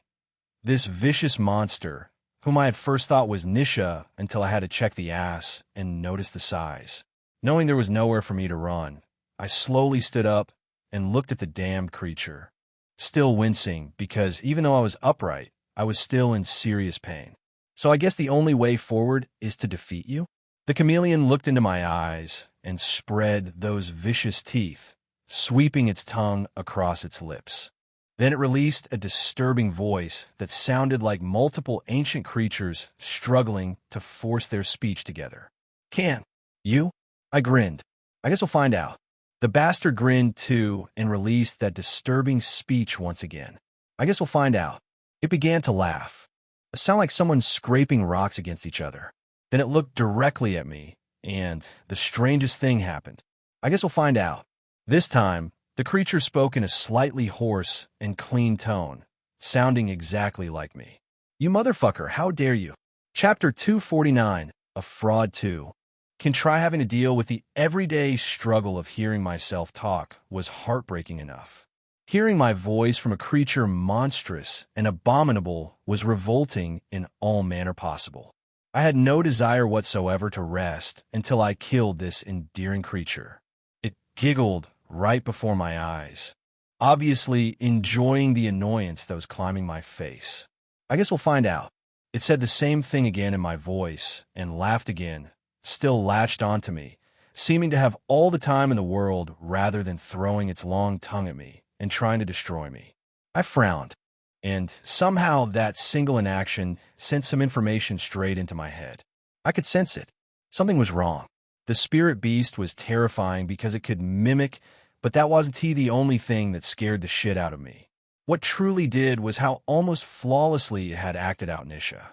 [SPEAKER 1] this vicious monster, whom I had first thought was Nisha until I had to check the ass and notice the size. Knowing there was nowhere for me to run, I slowly stood up and looked at the damned creature, still wincing because even though I was upright, I was still in serious pain. So I guess the only way forward is to defeat you? The chameleon looked into my eyes and spread those vicious teeth, sweeping its tongue across its lips. Then it released a disturbing voice that sounded like multiple ancient creatures struggling to force their speech together. Can you? I grinned. I guess we'll find out. The bastard grinned too and released that disturbing speech once again. I guess we'll find out. It began to laugh. It sounded like someone scraping rocks against each other. Then it looked directly at me, and the strangest thing happened. I guess we'll find out. This time, the creature spoke in a slightly hoarse and clean tone, sounding exactly like me. You motherfucker, how dare you? Chapter 249, A Fraud 2. Can try having to deal with the everyday struggle of hearing myself talk was heartbreaking enough. Hearing my voice from a creature monstrous and abominable was revolting in all manner possible. I had no desire whatsoever to rest until I killed this endearing creature. It giggled right before my eyes, obviously enjoying the annoyance that was climbing my face. I guess we'll find out. It said the same thing again in my voice and laughed again, still latched onto me, seeming to have all the time in the world rather than throwing its long tongue at me and trying to destroy me. I frowned, and somehow that single inaction sent some information straight into my head. I could sense it. Something was wrong. The spirit beast was terrifying because it could mimic, but that wasn't the only thing that scared the shit out of me. What truly did was how almost flawlessly it had acted out Nisha.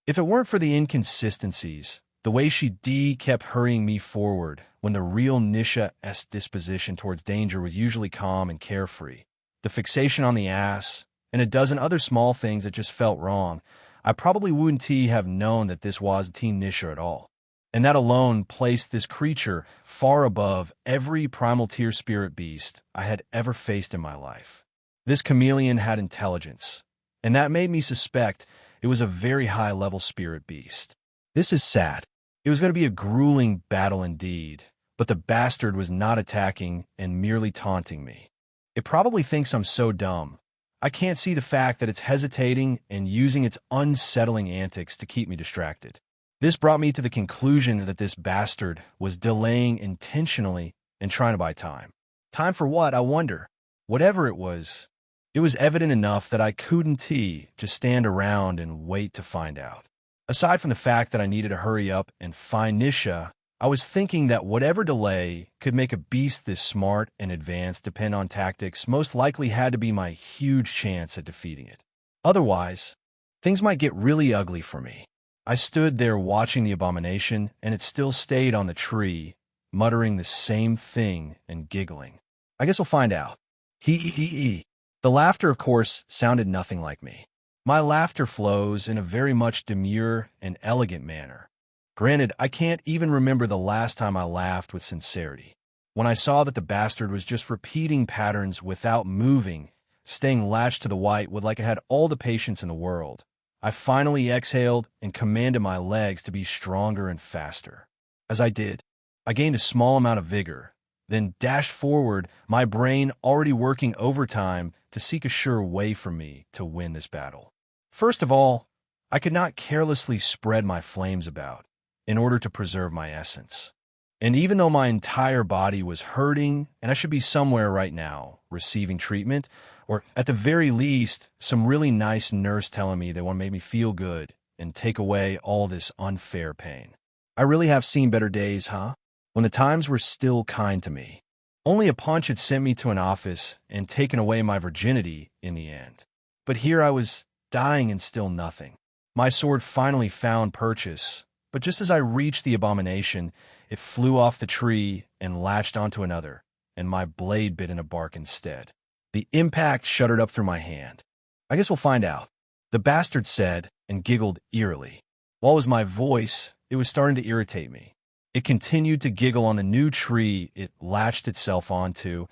[SPEAKER 1] If it weren't for the inconsistencies, the way she kept hurrying me forward when the real Nisha's disposition towards danger was usually calm and carefree, the fixation on the ass, and a dozen other small things that just felt wrong, I probably wouldn't have known that this was Team Nisha at all. And that alone placed this creature far above every primal tier spirit beast I had ever faced in my life. This chameleon had intelligence, and that made me suspect it was a very high-level spirit beast. This is sad. It was going to be a grueling battle indeed, but the bastard was not attacking and merely taunting me. It probably thinks I'm so dumb. I can't see the fact that it's hesitating and using its unsettling antics to keep me distracted. This brought me to the conclusion that this bastard was delaying intentionally and trying to buy time. Time for what, I wonder? Whatever it was evident enough that I couldn't just stand around and wait to find out. Aside from the fact that I needed to hurry up and find Nisha, I was thinking that whatever delay could make a beast this smart and advanced depend on tactics most likely had to be my huge chance at defeating it. Otherwise, things might get really ugly for me. I stood there watching the abomination, and it still stayed on the tree, muttering the same thing and giggling. I guess we'll find out. Hee. The laughter, of course, sounded nothing like me. My laughter flows in a very much demure and elegant manner. Granted, I can't even remember the last time I laughed with sincerity. When I saw that the bastard was just repeating patterns without moving, staying latched to the white would like I had all the patience in the world, I finally exhaled and commanded my legs to be stronger and faster. As I did, I gained a small amount of vigor, then dashed forward, my brain already working overtime to seek a sure way for me to win this battle. First of all, I could not carelessly spread my flames about in order to preserve my essence. And even though my entire body was hurting and I should be somewhere right now receiving treatment, or at the very least, some really nice nurse telling me they want to make me feel good and take away all this unfair pain. I really have seen better days, huh? When the times were still kind to me. Only a punch had sent me to an office and taken away my virginity in the end. But here I was dying and still nothing. My sword finally found purchase, but just as I reached the abomination, it flew off the tree and latched onto another, and my blade bit into bark instead. The impact shuddered up through my hand. I guess we'll find out. The bastard said and giggled eerily. While it was my voice, it was starting to irritate me. It continued to giggle on the new tree it latched itself onto,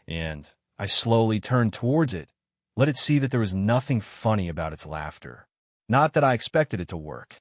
[SPEAKER 1] and I slowly turned towards it, let it see that there was nothing funny about its laughter. Not that I expected it to work.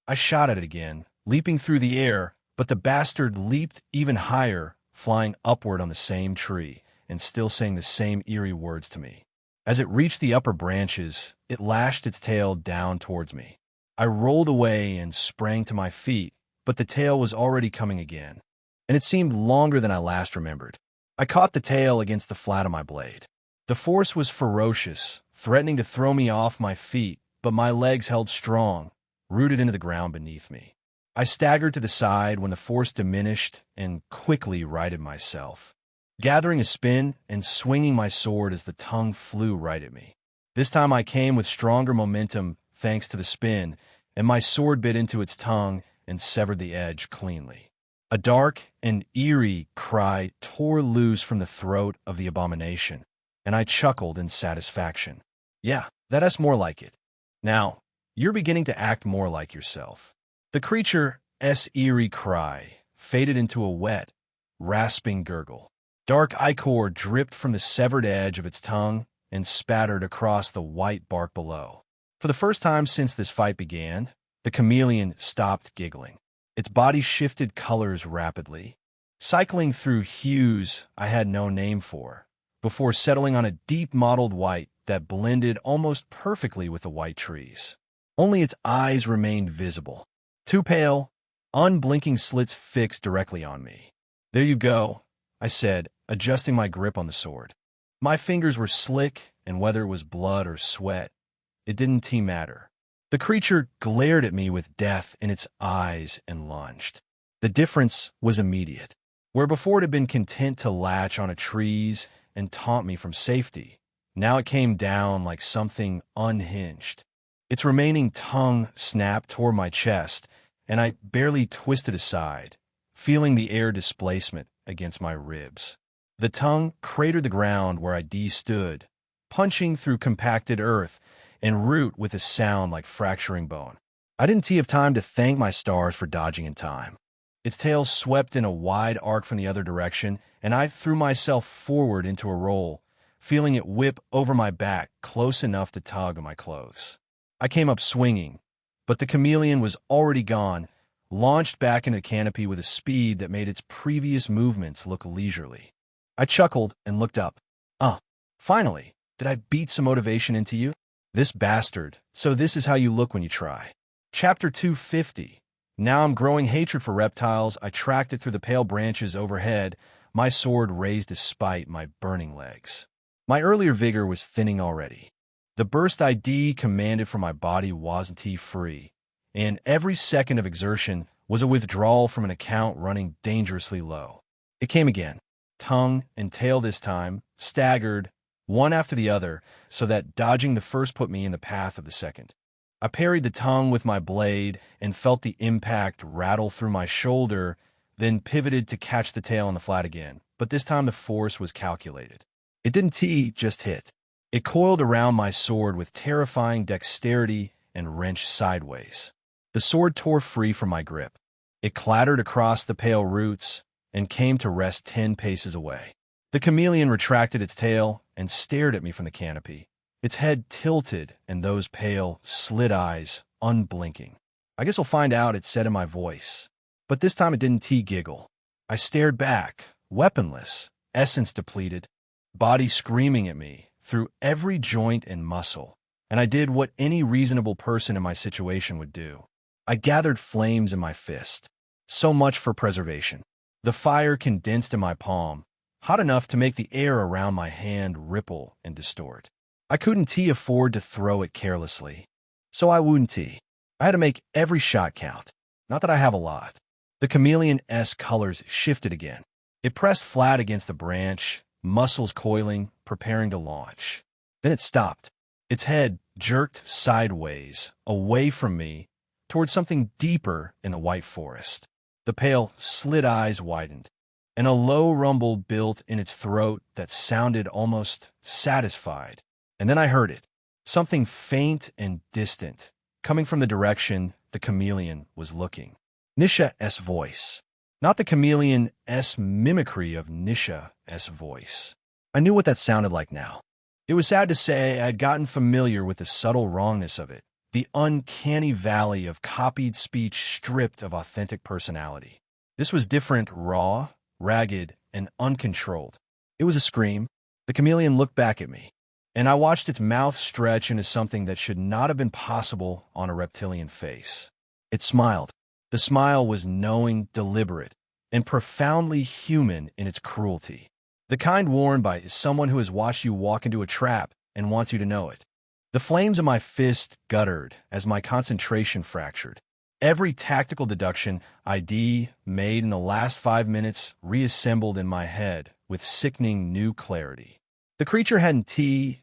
[SPEAKER 1] I shot at it again, leaping through the air, but the bastard leaped even higher, flying upward on the same tree, and still saying the same eerie words to me. As it reached the upper branches, it lashed its tail down towards me. I rolled away and sprang to my feet, but the tail was already coming again, and it seemed longer than I last remembered. I caught the tail against the flat of my blade. The force was ferocious, threatening to throw me off my feet, but my legs held strong, rooted into the ground beneath me. I staggered to the side when the force diminished and quickly righted myself, gathering a spin and swinging my sword as the tongue flew right at me. This time I came with stronger momentum thanks to the spin, and my sword bit into its tongue and severed the edge cleanly. A dark and eerie cry tore loose from the throat of the abomination, and I chuckled in satisfaction. Yeah, that's more like it. Now, you're beginning to act more like yourself. The creature's eerie cry faded into a wet, rasping gurgle. Dark ichor dripped from the severed edge of its tongue and spattered across the white bark below. For the first time since this fight began, the chameleon stopped giggling. Its body shifted colors rapidly, cycling through hues I had no name for, before settling on a deep mottled white that blended almost perfectly with the white trees. Only its eyes remained visible. Two pale, unblinking slits fixed directly on me. There you go, I said, adjusting my grip on the sword. My fingers were slick, and whether it was blood or sweat, it didn't matter. The creature glared at me with death in its eyes and lunged. The difference was immediate. Where before it had been content to latch onto trees and taunt me from safety, now it came down like something unhinged. Its remaining tongue snapped toward my chest, and I barely twisted aside, feeling the air displacement against my ribs. The tongue cratered the ground where I stood, punching through compacted earth and root with a sound like fracturing bone. I didn't have time to thank my stars for dodging in time. Its tail swept in a wide arc from the other direction, and I threw myself forward into a roll, feeling it whip over my back close enough to tug on my clothes. I came up swinging, but the chameleon was already gone, launched back into the canopy with a speed that made its previous movements look leisurely. I chuckled and looked up. Finally, did I beat some motivation into you? This bastard. So this is how you look when you try. Chapter 250. Now I'm growing hatred for reptiles. I tracked it through the pale branches overhead, my sword raised despite my burning legs. My earlier vigor was thinning already. The burst ID commanded from my body wasn't free, and every second of exertion was a withdrawal from an account running dangerously low. It came again, tongue and tail this time, staggered, one after the other, so that dodging the first put me in the path of the second. I parried the tongue with my blade and felt the impact rattle through my shoulder, then pivoted to catch the tail on the flat again. But this time the force was calculated. It didn't just hit. It coiled around my sword with terrifying dexterity and wrenched sideways. The sword tore free from my grip. It clattered across the pale roots and came to rest 10 paces away. The chameleon retracted its tail and stared at me from the canopy, its head tilted and those pale, slit eyes unblinking. "I guess we'll find out," it said in my voice. But this time it didn't giggle. I stared back, weaponless, essence depleted, body screaming at me through every joint and muscle, and I did what any reasonable person in my situation would do. I gathered flames in my fist. So much for preservation. The fire condensed in my palm, hot enough to make the air around my hand ripple and distort. I couldn't afford to throw it carelessly, so I wouldn't. I had to make every shot count. Not that I have a lot. The chameleon's colors shifted again. It pressed flat against the branch, muscles coiling, preparing to launch. Then it stopped. Its head jerked sideways, away from me, towards something deeper in the white forest. The pale, slit eyes widened, and a low rumble built in its throat that sounded almost satisfied. And then I heard it, something faint and distant, coming from the direction the chameleon was looking. Nisha's voice. Not the chameleon's mimicry of Nisha's voice. I knew what that sounded like now. It was sad to say I'd gotten familiar with the subtle wrongness of it, the uncanny valley of copied speech stripped of authentic personality. This was different, raw, ragged, and uncontrolled. It was a scream. The chameleon looked back at me, and I watched its mouth stretch into something that should not have been possible on a reptilian face. It smiled. The smile was knowing, deliberate, and profoundly human in its cruelty. The kind worn by someone who has watched you walk into a trap and wants you to know it. The flames in my fist guttered as my concentration fractured. Every tactical deduction I'd made in the last 5 minutes reassembled in my head with sickening new clarity. The creature hadn't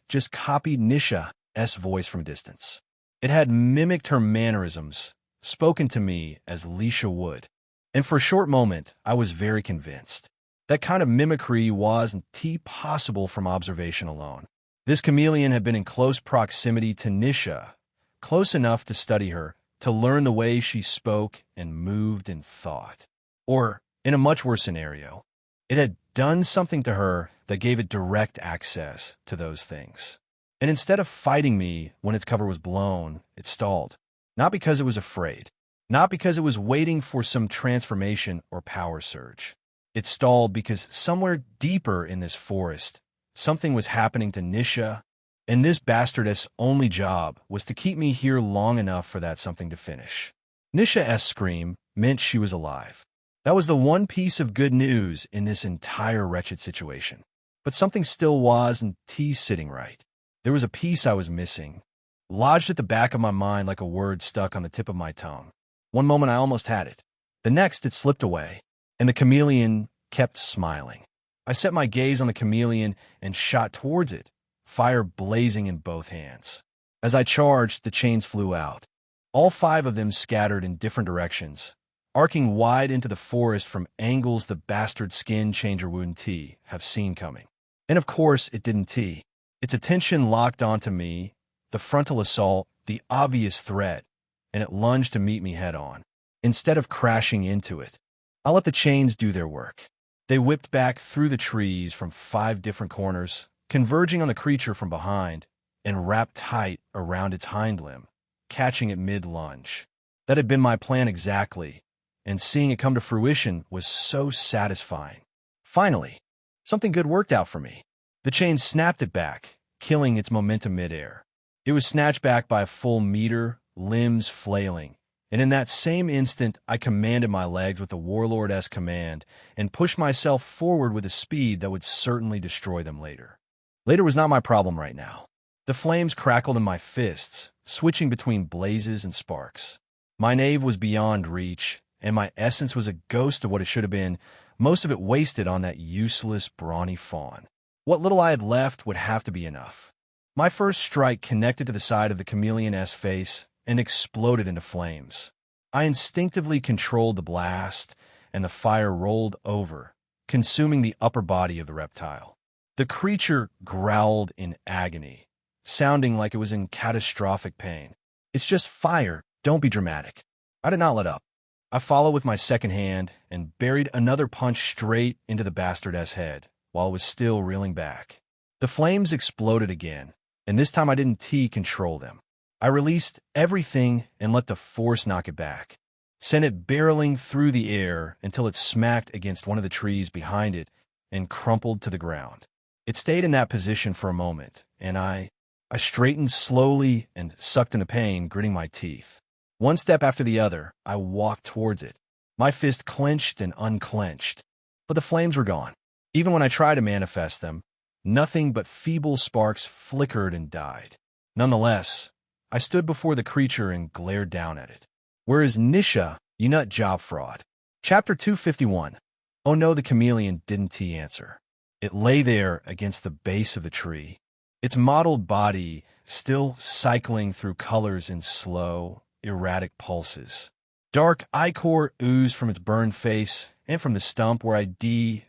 [SPEAKER 1] just copied Nisha's voice from a distance. It had mimicked her mannerisms, spoken to me as Leisha would. And for a short moment, I was very convinced. That kind of mimicry wasn't possible from observation alone. This chameleon had been in close proximity to Nisha, close enough to study her, to learn the way she spoke and moved and thought. Or, in a much worse scenario, it had done something to her that gave it direct access to those things. And instead of fighting me when its cover was blown, it stalled. Not because it was afraid. Not because it was waiting for some transformation or power surge. It stalled because somewhere deeper in this forest, something was happening to Nisha, and this bastardess' only job was to keep me here long enough for that something to finish. Nisha's scream meant she was alive. That was the one piece of good news in this entire wretched situation. But something still wasn't sitting right. There was a piece I was missing, lodged at the back of my mind like a word stuck on the tip of my tongue. One moment I almost had it. The next it slipped away, and the chameleon kept smiling. I set my gaze on the chameleon and shot towards it, fire blazing in both hands. As I charged, the chains flew out. All 5 of them scattered in different directions, arcing wide into the forest from angles the bastard skin changer wouldn't have seen coming. And of course, it didn't. Its attention locked onto me, the frontal assault, the obvious threat, and it lunged to meet me head-on. Instead of crashing into it, I let the chains do their work. They whipped back through the trees from 5 different corners, converging on the creature from behind, and wrapped tight around its hind limb, catching it mid-lunge. That had been my plan exactly, and seeing it come to fruition was so satisfying. Finally, something good worked out for me. The chain snapped it back, killing its momentum midair. It was snatched back by a full meter, limbs flailing, and in that same instant I commanded my legs with the warlord-esque command and pushed myself forward with a speed that would certainly destroy them later. Later was not my problem right now. The flames crackled in my fists, switching between blazes and sparks. My nave was beyond reach, and my essence was a ghost of what it should have been, most of it wasted on that useless, brawny fawn. What little I had left would have to be enough. My first strike connected to the side of the chameleon's face, and exploded into flames. I instinctively controlled the blast, and the fire rolled over, consuming the upper body of the reptile. The creature growled in agony, sounding like it was in catastrophic pain. "It's just fire. Don't be dramatic." I did not let up. I followed with my second hand and buried another punch straight into the bastard's head while it was still reeling back. The flames exploded again, and this time I didn't control them. I released everything and let the force knock it back. Sent it barreling through the air until it smacked against one of the trees behind it and crumpled to the ground. It stayed in that position for a moment, and I straightened slowly and sucked in the pain, gritting my teeth. One step after the other, I walked towards it. My fist clenched and unclenched, but the flames were gone. Even when I tried to manifest them, nothing but feeble sparks flickered and died. Nonetheless, I stood before the creature and glared down at it. "Where is Nisha, you nut job fraud?" Chapter 251. Oh no, the chameleon didn't answer. It lay there against the base of the tree, its mottled body still cycling through colors in slow, erratic pulses. Dark ichor oozed from its burned face and from the stump where I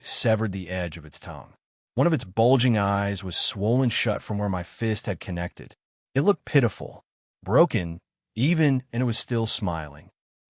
[SPEAKER 1] severed the edge of its tongue. One of its bulging eyes was swollen shut from where my fist had connected. It looked pitiful, broken, even, and it was still smiling.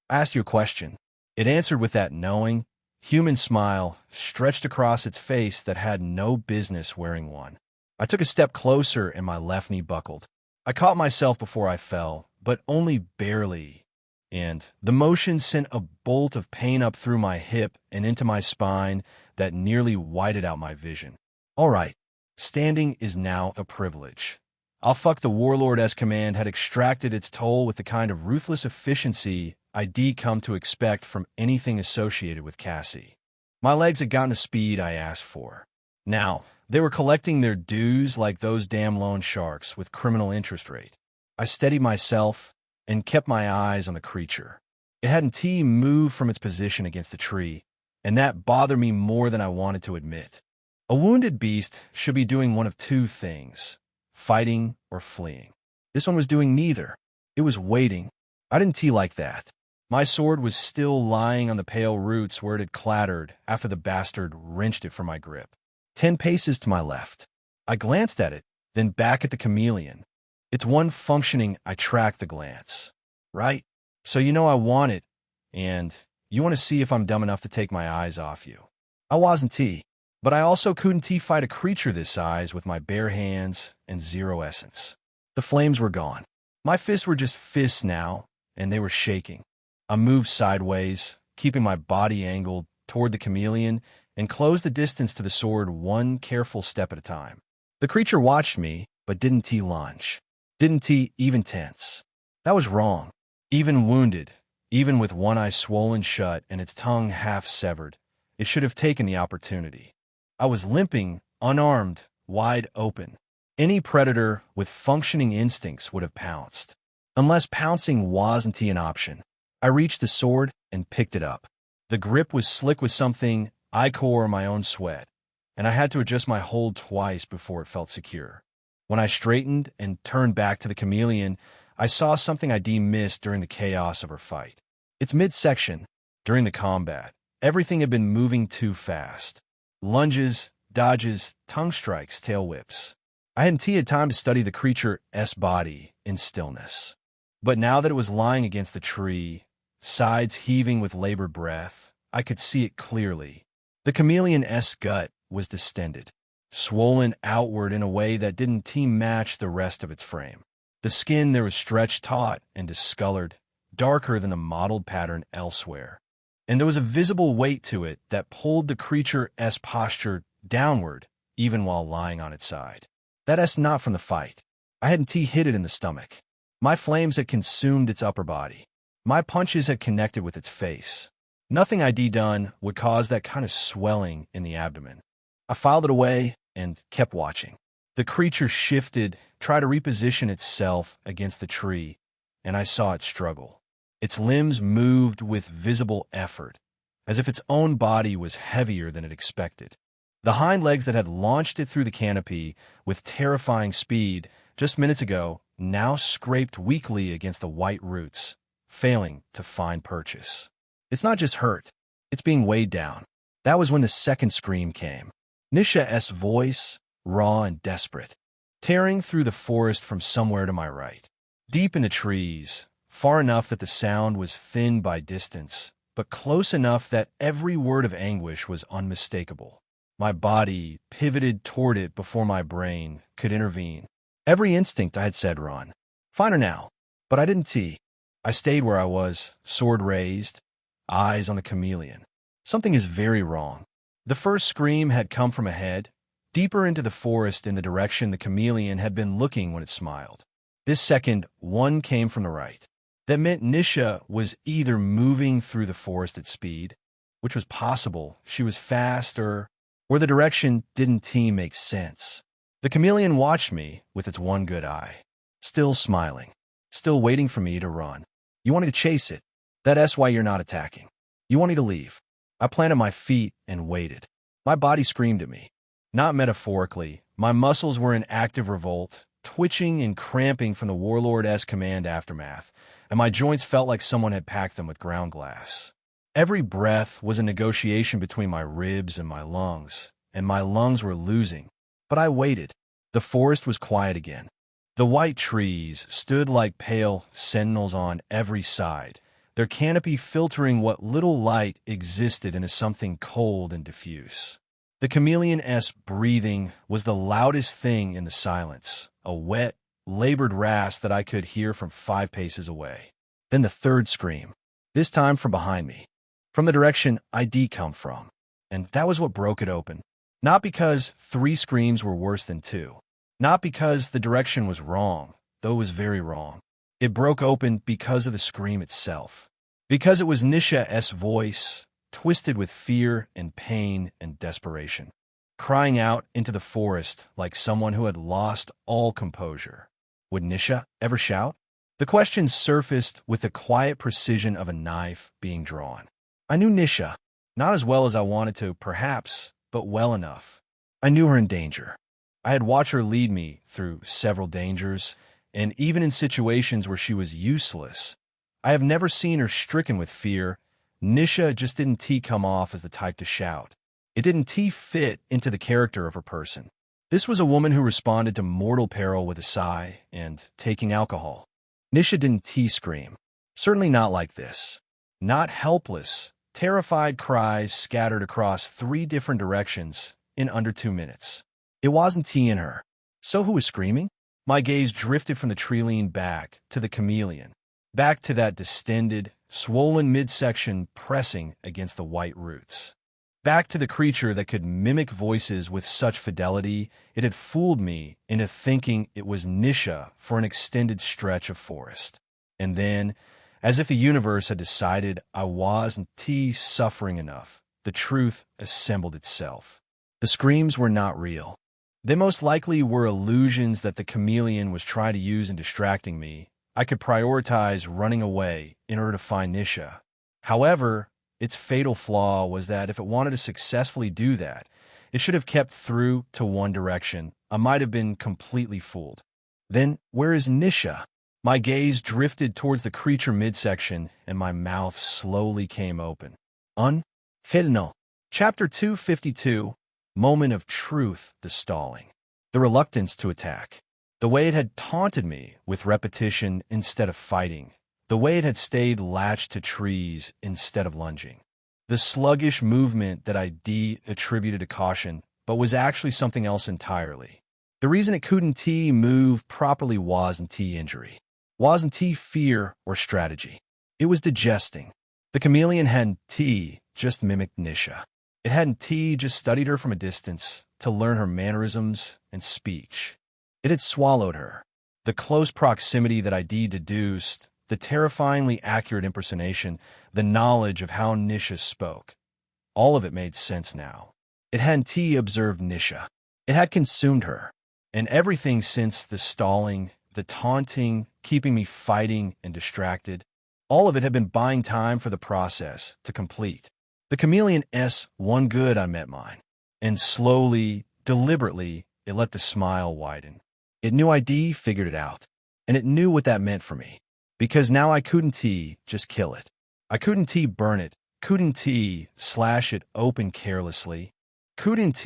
[SPEAKER 1] "I asked you a question." It answered with that knowing, human smile stretched across its face that had no business wearing one. I took a step closer and my left knee buckled. I caught myself before I fell, but only barely, and the motion sent a bolt of pain up through my hip and into my spine that nearly whited out my vision. All right, standing is now a privilege. I'll fuck the warlord as command had extracted its toll with the kind of ruthless efficiency I'd come to expect from anything associated with Cassie. My legs had gotten the speed I asked for. Now, they were collecting their dues like those damn loan sharks with criminal interest rate. I steadied myself and kept my eyes on the creature. It hadn't moved from its position against the tree, and that bothered me more than I wanted to admit. A wounded beast should be doing one of two things: fighting or fleeing. This one was doing neither. It was waiting. I didn't like that. My sword was still lying on the pale roots where it had clattered after the bastard wrenched it from my grip. 10 paces to my left. I glanced at it, then back at the chameleon. It's one functioning. I tracked the glance. Right? So you know I want it, and you want to see if I'm dumb enough to take my eyes off you. I wasn't but I also couldn't fight a creature this size with my bare hands and zero essence. The flames were gone. My fists were just fists now, and they were shaking. I moved sideways, keeping my body angled toward the chameleon, and closed the distance to the sword one careful step at a time. The creature watched me, but didn't lunge. Didn't even tense. That was wrong. Even wounded, even with one eye swollen shut and its tongue half severed, it should have taken the opportunity. I was limping, unarmed, wide open. Any predator with functioning instincts would have pounced. Unless pouncing wasn't an option, I reached the sword and picked it up. The grip was slick with something ichor or my own sweat, and I had to adjust my hold twice before it felt secure. When I straightened and turned back to the chameleon, I saw something I missed during the chaos of our fight. Its midsection, during the combat, everything had been moving too fast. Lunges, dodges, tongue strikes, tail whips. I hadn't had time to study the creature's body in stillness. But now that it was lying against the tree, sides heaving with labored breath, I could see it clearly. The chameleon's gut was distended, swollen outward in a way that didn't match the rest of its frame. The skin there was stretched taut and discolored, darker than the mottled pattern elsewhere. And there was a visible weight to it that pulled the creature's posture downward, even while lying on its side. That's not from the fight. I hadn't hit it in the stomach. My flames had consumed its upper body. My punches had connected with its face. Nothing I'd done would cause that kind of swelling in the abdomen. I filed it away and kept watching. The creature shifted, tried to reposition itself against the tree, and I saw it struggle. Its limbs moved with visible effort, as if its own body was heavier than it expected. The hind legs that had launched it through the canopy with terrifying speed just minutes ago now scraped weakly against the white roots, failing to find purchase. It's not just hurt, it's being weighed down. That was when the second scream came. Nisha's voice, raw and desperate, tearing through the forest from somewhere to my right. Deep in the trees, far enough that the sound was thinned by distance, but close enough that every word of anguish was unmistakable. My body pivoted toward it before my brain could intervene. Every instinct I had said run. Find her now. But I didn't tee. I stayed where I was, sword raised, eyes on the chameleon. Something is very wrong. The first scream had come from ahead, deeper into the forest in the direction the chameleon had been looking when it smiled. This second one came from the right. That meant Nisha was either moving through the forest at speed, which was possible, she was fast, or the direction didn't make sense. The chameleon watched me with its one good eye, still smiling, still waiting for me to run. You wanted to chase it. That's why you're not attacking. You wanted to leave. I planted my feet and waited. My body screamed at me. Not metaphorically, my muscles were in active revolt, twitching and cramping from the warlord's command aftermath, and my joints felt like someone had packed them with ground glass. Every breath was a negotiation between my ribs and my lungs were losing. But I waited. The forest was quiet again. The white trees stood like pale sentinels on every side, their canopy filtering what little light existed into something cold and diffuse. The chameleon's breathing was the loudest thing in the silence, a wet, labored rasp that I could hear from 5 paces away. Then the third scream, this time from behind me, from the direction I'd come from. And that was what broke it open. Not because 3 screams were worse than 2. Not because the direction was wrong, though it was very wrong. It broke open because of the scream itself. Because it was Nisha's voice, twisted with fear and pain and desperation, crying out into the forest like someone who had lost all composure. Would Nisha ever shout? The question surfaced with the quiet precision of a knife being drawn. I knew Nisha, not as well as I wanted to, perhaps, but well enough. I knew her in danger. I had watched her lead me through several dangers, and even in situations where she was useless. I have never seen her stricken with fear. Nisha just didn't come off as the type to shout. It didn't fit into the character of her person. This was a woman who responded to mortal peril with a sigh and taking alcohol. Nisha didn't scream. Certainly not like this. Not helpless, terrified cries scattered across 3 different directions in under 2 minutes. It wasn't in her. So who was screaming? My gaze drifted from the tree back to the chameleon, back to that distended, swollen midsection pressing against the white roots. Back to the creature that could mimic voices with such fidelity, it had fooled me into thinking it was Nisha for an extended stretch of forest. And then, as if the universe had decided I wasn't suffering enough, the truth assembled itself. The screams were not real. They most likely were illusions that the chameleon was trying to use in distracting me. I could prioritize running away in order to find Nisha. However, its fatal flaw was that if it wanted to successfully do that, it should have kept through to one direction. I might have been completely fooled. Then, where is Nisha? My gaze drifted towards the creature midsection, and my mouth slowly came open. Unfidno. Chapter 252. Moment of truth, the stalling. The reluctance to attack. The way it had taunted me with repetition instead of fighting. The way it had stayed latched to trees instead of lunging. The sluggish movement that I attributed to caution, but was actually something else entirely. The reason it couldn't move properly wasn't injury. Wasn't fear or strategy. It was digesting. The chameleon hadn't just mimicked Nisha. It hadn't just studied her from a distance to learn her mannerisms and speech. It had swallowed her. The close proximity that I deduced, the terrifyingly accurate impersonation, the knowledge of how Nisha spoke. All of it made sense now. It hadn't observed Nisha. It had consumed her. And everything since the stalling, the taunting, keeping me fighting and distracted, all of it had been buying time for the process to complete. The chameleon's one good I met mine. And slowly, deliberately, it let the smile widen. It knew I'd figured it out. and it knew what that meant for me. Because now I couldn't just kill it. I couldn't burn it, couldn't slash it open carelessly, couldn't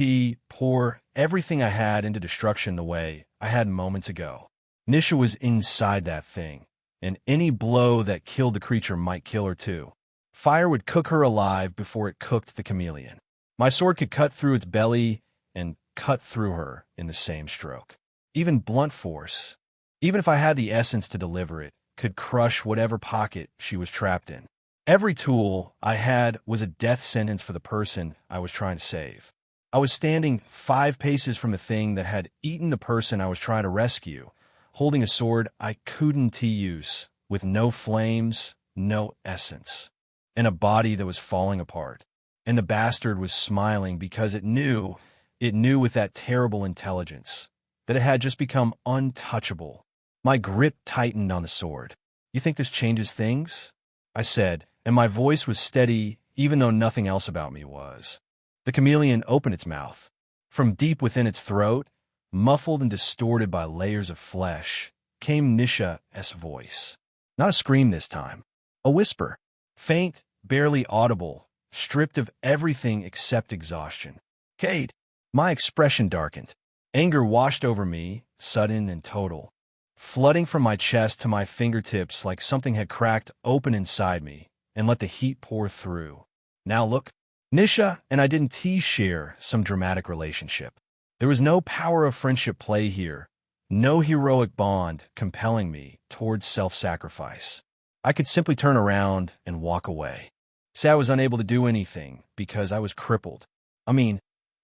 [SPEAKER 1] pour everything I had into destruction the way I had moments ago. Nisha was inside that thing, and any blow that killed the creature might kill her too. Fire would cook her alive before it cooked the chameleon. My sword could cut through its belly and cut through her in the same stroke. Even blunt force, even if I had the essence to deliver it, could crush whatever pocket she was trapped in. Every tool I had was a death sentence for the person I was trying to save. I was standing 5 paces from the thing that had eaten the person I was trying to rescue, holding a sword I couldn't use, with no flames, no essence, and a body that was falling apart. And the bastard was smiling because it knew with that terrible intelligence that it had just become untouchable. My grip tightened on the sword. "You think this changes things?" I said, and my voice was steady even though nothing else about me was. The chameleon opened its mouth. From deep within its throat, muffled and distorted by layers of flesh, came Nisha's voice. Not a scream this time. A whisper. Faint, barely audible, stripped of everything except exhaustion. "Cade." My expression darkened. Anger washed over me, sudden and total, flooding from my chest to my fingertips like something had cracked open inside me and let the heat pour through. "Now look." Nisha and I didn't share some dramatic relationship. There was no power of friendship play here, no heroic bond compelling me towards self-sacrifice. I could simply turn around and walk away. Say I was unable to do anything because I was crippled. I mean,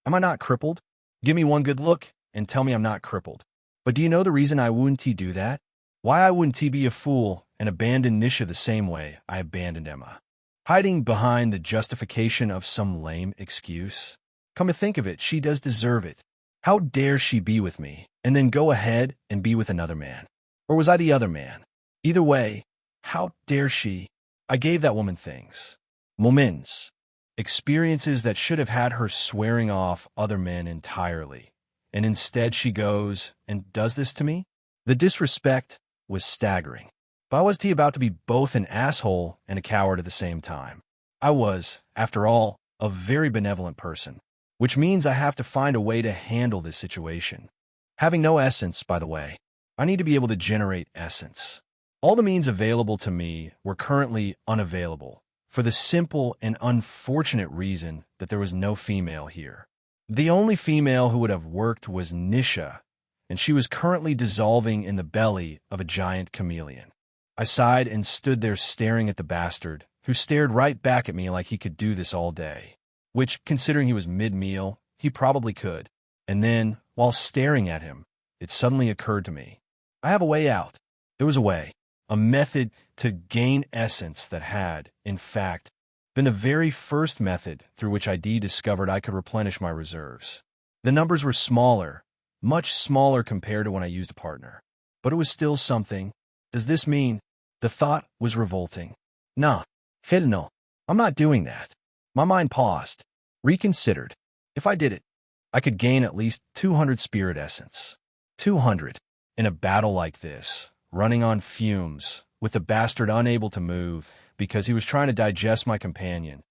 [SPEAKER 1] am I not crippled? Give me one good look and tell me I'm not crippled. But do you know the reason I wouldn't do that? Why I wouldn't be a fool and abandon Nisha the same way I abandoned Emma? Hiding behind the justification of some lame excuse? Come to think of it, she does deserve it. How dare she be with me and then go ahead and be with another man? Or was I the other man? Either way, how dare she? I gave that woman things. Moments. Experiences that should have had her swearing off other men entirely. And instead she goes and does this to me? The disrespect was staggering. But was he about to be both an asshole and a coward at the same time? I was, after all, a very benevolent person, which means I have to find a way to handle this situation. Having no essence, by the way, I need to be able to generate essence. All the means available to me were currently unavailable, for the simple and unfortunate reason that there was no female here. The only female who would have worked was Nisha, and she was currently dissolving in the belly of a giant chameleon. I sighed and stood there staring at the bastard, who stared right back at me like he could do this all day. Which, considering he was mid-meal, he probably could. And then, while staring at him, it suddenly occurred to me. I have a way out. There was a way. A method to gain essence that had, in fact, been the very first method through which I discovered I could replenish my reserves. The numbers were smaller, much smaller compared to when I used a partner. But it was still something. Does this mean? The thought was revolting. Nah, hell no. I'm not doing that. My mind paused, reconsidered. If I did it, I could gain at least 200 spirit essence. 200. In a battle like this, running on fumes, with the bastard unable to move because he was trying to digest my companion.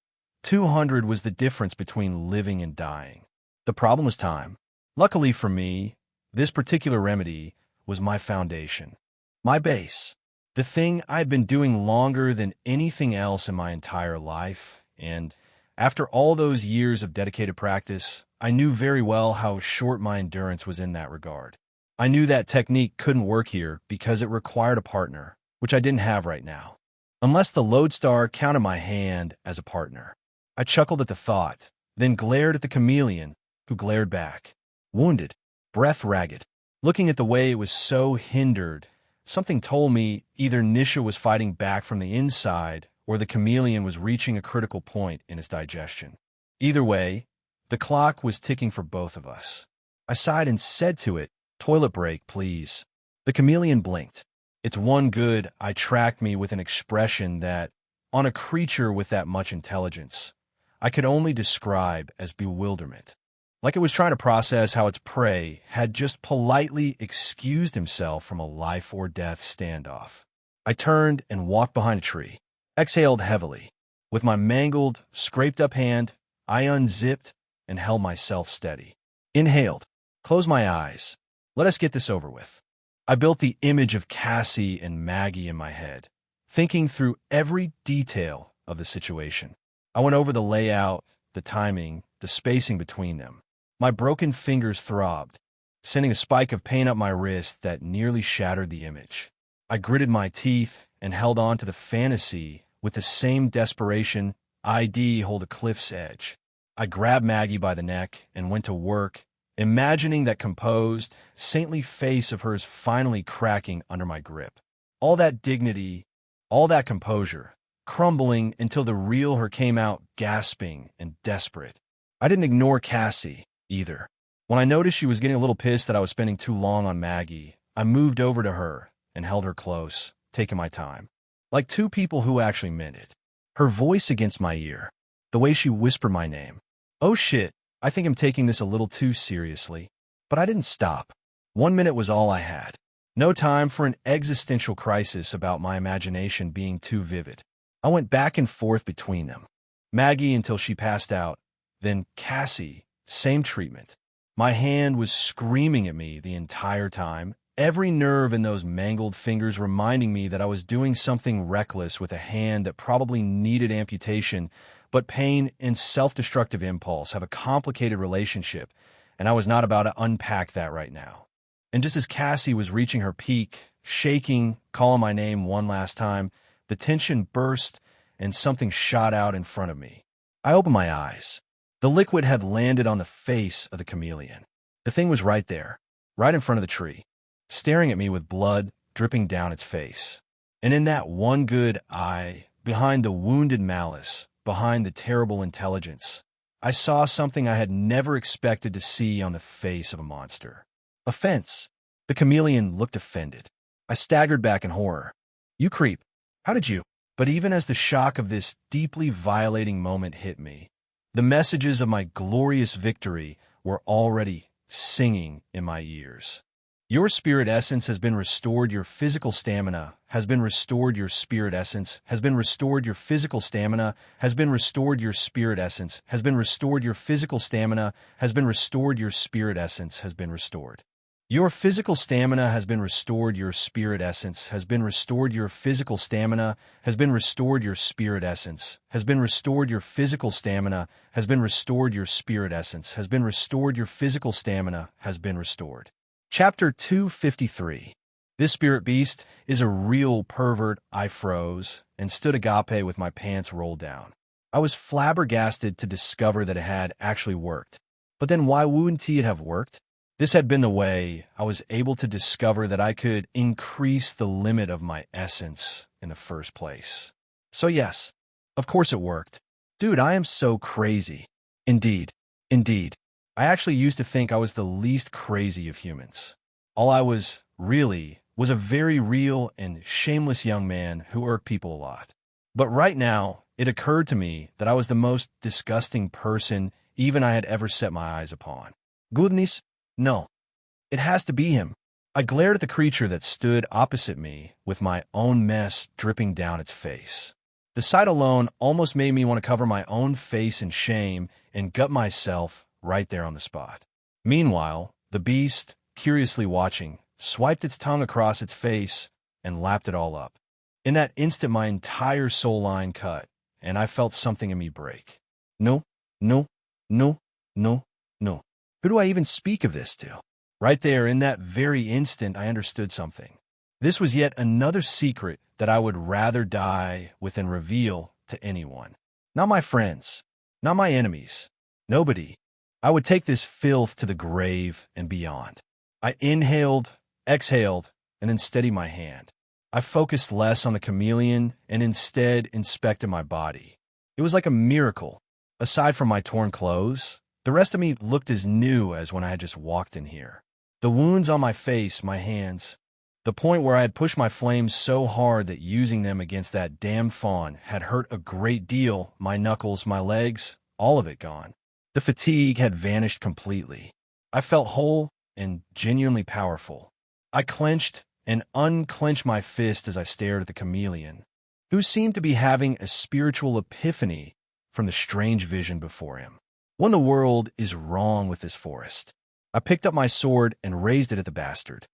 [SPEAKER 1] 200 was the difference between living and dying. The problem was time. Luckily for me, this particular remedy was my foundation. My base. The thing I'd been doing longer than anything else in my entire life, and after all those years of dedicated practice, I knew very well how short my endurance was in that regard. I knew that technique couldn't work here because it required a partner, which I didn't have right now. Unless the lodestar counted my hand as a partner. I chuckled at the thought, then glared at the chameleon, who glared back. Wounded, breath ragged. Looking at the way it was so hindered, something told me either Nisha was fighting back from the inside or the chameleon was reaching a critical point in its digestion. Either way, the clock was ticking for both of us. I sighed and said to it, "Toilet break, please." The chameleon blinked. Its one good eye tracked me with an expression that, on a creature with that much intelligence, I could only describe as bewilderment. like it was trying to process how its prey had just politely excused himself from a life-or-death standoff. I turned and walked behind a tree, exhaled heavily. With my mangled, scraped-up hand, I unzipped and held myself steady. Inhaled, closed my eyes. Let us get this over with. I built the image of Cassie and Maggie in my head, thinking through every detail of the situation. I went over the layout, the timing, the spacing between them. My broken fingers throbbed, sending a spike of pain up my wrist that nearly shattered the image. I gritted my teeth and held on to the fantasy with the same desperation I'd hold a cliff's edge. I grabbed Maggie by the neck and went to work, imagining that composed, saintly face of hers finally cracking under my grip. All that dignity, all that composure, crumbling until the real her came out gasping and desperate. I didn't ignore Cassie, either. When I noticed she was getting a little pissed that I was spending too long on Maggie, I moved over to her and held her close, taking my time. Like two people who actually meant it. Her voice against my ear, the way she whispered my name. Oh shit, I think I'm taking this a little too seriously. But I didn't stop. 1 minute was all I had. No time for an existential crisis about my imagination being too vivid. I went back and forth between them. Maggie until she passed out, then Cassie, same treatment. My hand was screaming at me the entire time, every nerve in those mangled fingers reminding me that I was doing something reckless with a hand that probably needed amputation, but pain and self-destructive impulse have a complicated relationship, and I was not about to unpack that right now. And just as Cassie was reaching her peak, shaking, calling my name one last time, the tension burst and something shot out in front of me. I opened my eyes. The liquid had landed on the face of the chameleon. The thing was right there, right in front of the tree, staring at me with blood dripping down its face. And in that one good eye, behind the wounded malice, behind the terrible intelligence, I saw something I had never expected to see on the face of a monster. Offense. The chameleon looked offended. I staggered back in horror. You creep. How did you? But even as the shock of this deeply violating moment hit me, the messages of my glorious victory were already singing in my ears. Your spirit essence has been restored, your physical stamina has been restored, your spirit essence has been restored, your physical stamina has been restored, your spirit essence has been restored, your physical stamina has been restored, your spirit essence has been restored. Your physical stamina has been restored, your spirit essence has been restored, your physical stamina has been restored, your spirit essence has been restored, your physical stamina has been restored, your spirit essence has been restored, your physical stamina has been restored. Chapter 253. This spirit beast is a real pervert. I froze and stood agape with my pants rolled down. I was flabbergasted to discover that it had actually worked. But then why wouldn't it have worked? This had been the way I was able to discover that I could increase the limit of my essence in the first place. So yes, of course it worked. Dude, I am so crazy. Indeed. I actually used to think I was the least crazy of humans. All I was, really, was a very real and shameless young man who irked people a lot. But right now, it occurred to me that I was the most disgusting person even I had ever set my eyes upon. Goodness? No. It has to be him. I glared at the creature that stood opposite me with my own mess dripping down its face. The sight alone almost made me want to cover my own face in shame and gut myself right there on the spot. Meanwhile, the beast, curiously watching, swiped its tongue across its face and lapped it all up. In that instant, my entire soul line cut, and I felt something in me break. No. Who do I even speak of this to? Right there, in that very instant, I understood something. This was yet another secret that I would rather die with than reveal to anyone. Not my friends, not my enemies, nobody. I would take this filth to the grave and beyond. I inhaled, exhaled, and then steadied my hand. I focused less on the chameleon and instead inspected my body. It was like a miracle. Aside from my torn clothes, the rest of me looked as new as when I had just walked in here. The wounds on my face, my hands, the point where I had pushed my flames so hard that using them against that damned fawn had hurt a great deal, my knuckles, my legs, all of it gone. The fatigue had vanished completely. I felt whole and genuinely powerful. I clenched and unclenched my fist as I stared at the chameleon, who seemed to be having a spiritual epiphany from the strange vision before him. What in the world is wrong with this forest? I picked up my sword and raised it at the bastard.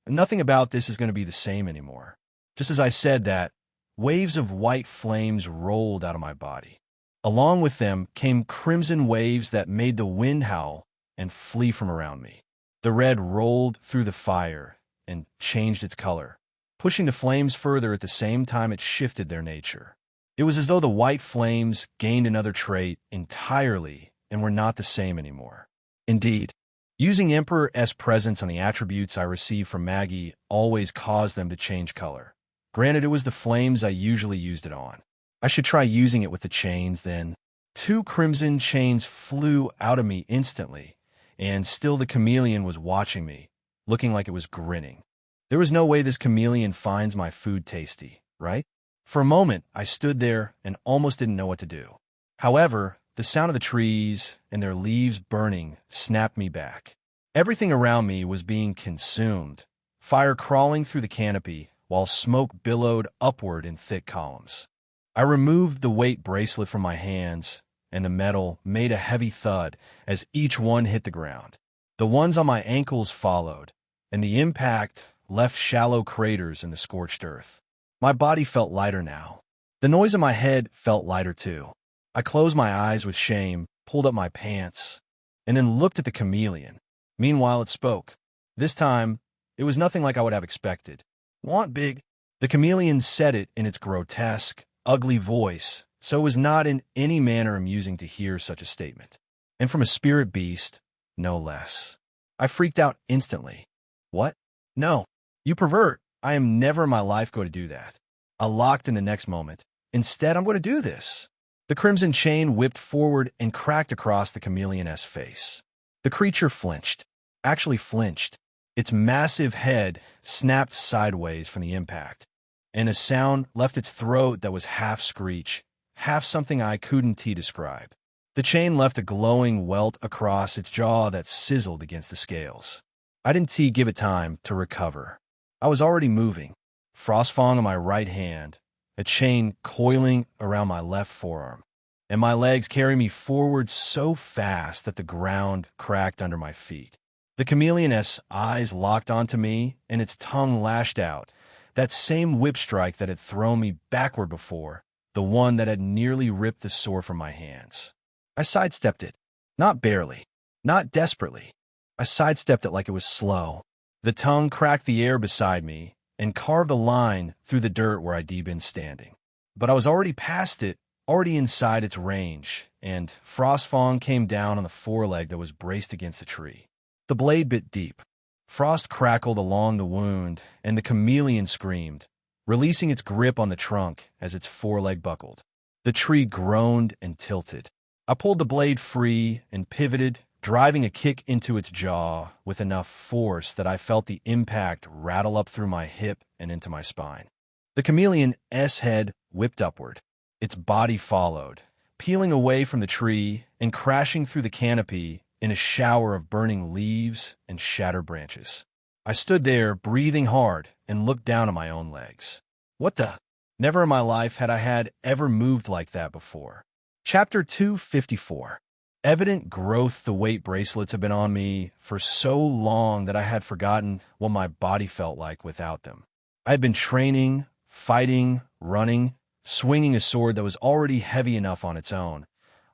[SPEAKER 1] Nothing about this is going to be the same anymore. Just as I said that, waves of white flames rolled out of my body. Along with them came crimson waves that made the wind howl and flee from around me. The red rolled through the fire and changed its color, pushing the flames further at the same time it shifted their nature. It was as though the white flames gained another trait entirely and were not the same anymore. Indeed, using Emperor S presence on the attributes I received from Maggie always caused them to change color. Granted, it was the flames I usually used it on. I should try using it with the chains then. 2 crimson chains flew out of me instantly, and still the chameleon was watching me, looking like it was grinning. There was no way this chameleon finds my food tasty, right? For a moment, I stood there and almost didn't know what to do. However, the sound of the trees and their leaves burning snapped me back. Everything around me was being consumed, fire crawling through the canopy while smoke billowed upward in thick columns. I removed the weight bracelet from my hands, and the metal made a heavy thud as each one hit the ground. The ones on my ankles followed, and the impact left shallow craters in the scorched earth. My body felt lighter now. The noise in my head felt lighter too. I closed my eyes with shame, pulled up my pants, and then looked at the chameleon. Meanwhile, it spoke. This time, it was nothing like I would have expected. "Want big?" The chameleon said it in its grotesque, ugly voice, so it was not in any manner amusing to hear such a statement. And from a spirit beast, no less. I freaked out instantly. "What? No. You pervert. I am never in my life going to do that." I locked in the next moment. "Instead, I'm going to do this." The crimson chain whipped forward and cracked across the chameleon's face. The creature flinched. Actually flinched. Its massive head snapped sideways from the impact, and a sound left its throat that was half screech, half something I couldn't describe. The chain left a glowing welt across its jaw that sizzled against the scales. I didn't give it time to recover. I was already moving, Frostfang on my right hand, a chain coiling around my left forearm, and my legs carried me forward so fast that the ground cracked under my feet. The chameleon's eyes locked onto me, and its tongue lashed out, that same whip strike that had thrown me backward before, the one that had nearly ripped the sword from my hands. I sidestepped it. Not barely. Not desperately. I sidestepped it like it was slow. The tongue cracked the air beside me and carved a line through the dirt where I'd been standing. But I was already past it, already inside its range, and Frostfang came down on the foreleg that was braced against the tree. The blade bit deep. Frost crackled along the wound, and the chameleon screamed, releasing its grip on the trunk as its foreleg buckled. The tree groaned and tilted. I pulled the blade free and pivoted, driving a kick into its jaw with enough force that I felt the impact rattle up through my hip and into my spine. The chameleon's head whipped upward. Its body followed, peeling away from the tree and crashing through the canopy in a shower of burning leaves and shattered branches. I stood there, breathing hard, and looked down at my own legs. What the? Never in my life had I ever moved like that before. Chapter 254. Evident growth. The weight bracelets had been on me for so long that I had forgotten what my body felt like without them. I had been training, fighting, running, swinging a sword that was already heavy enough on its own,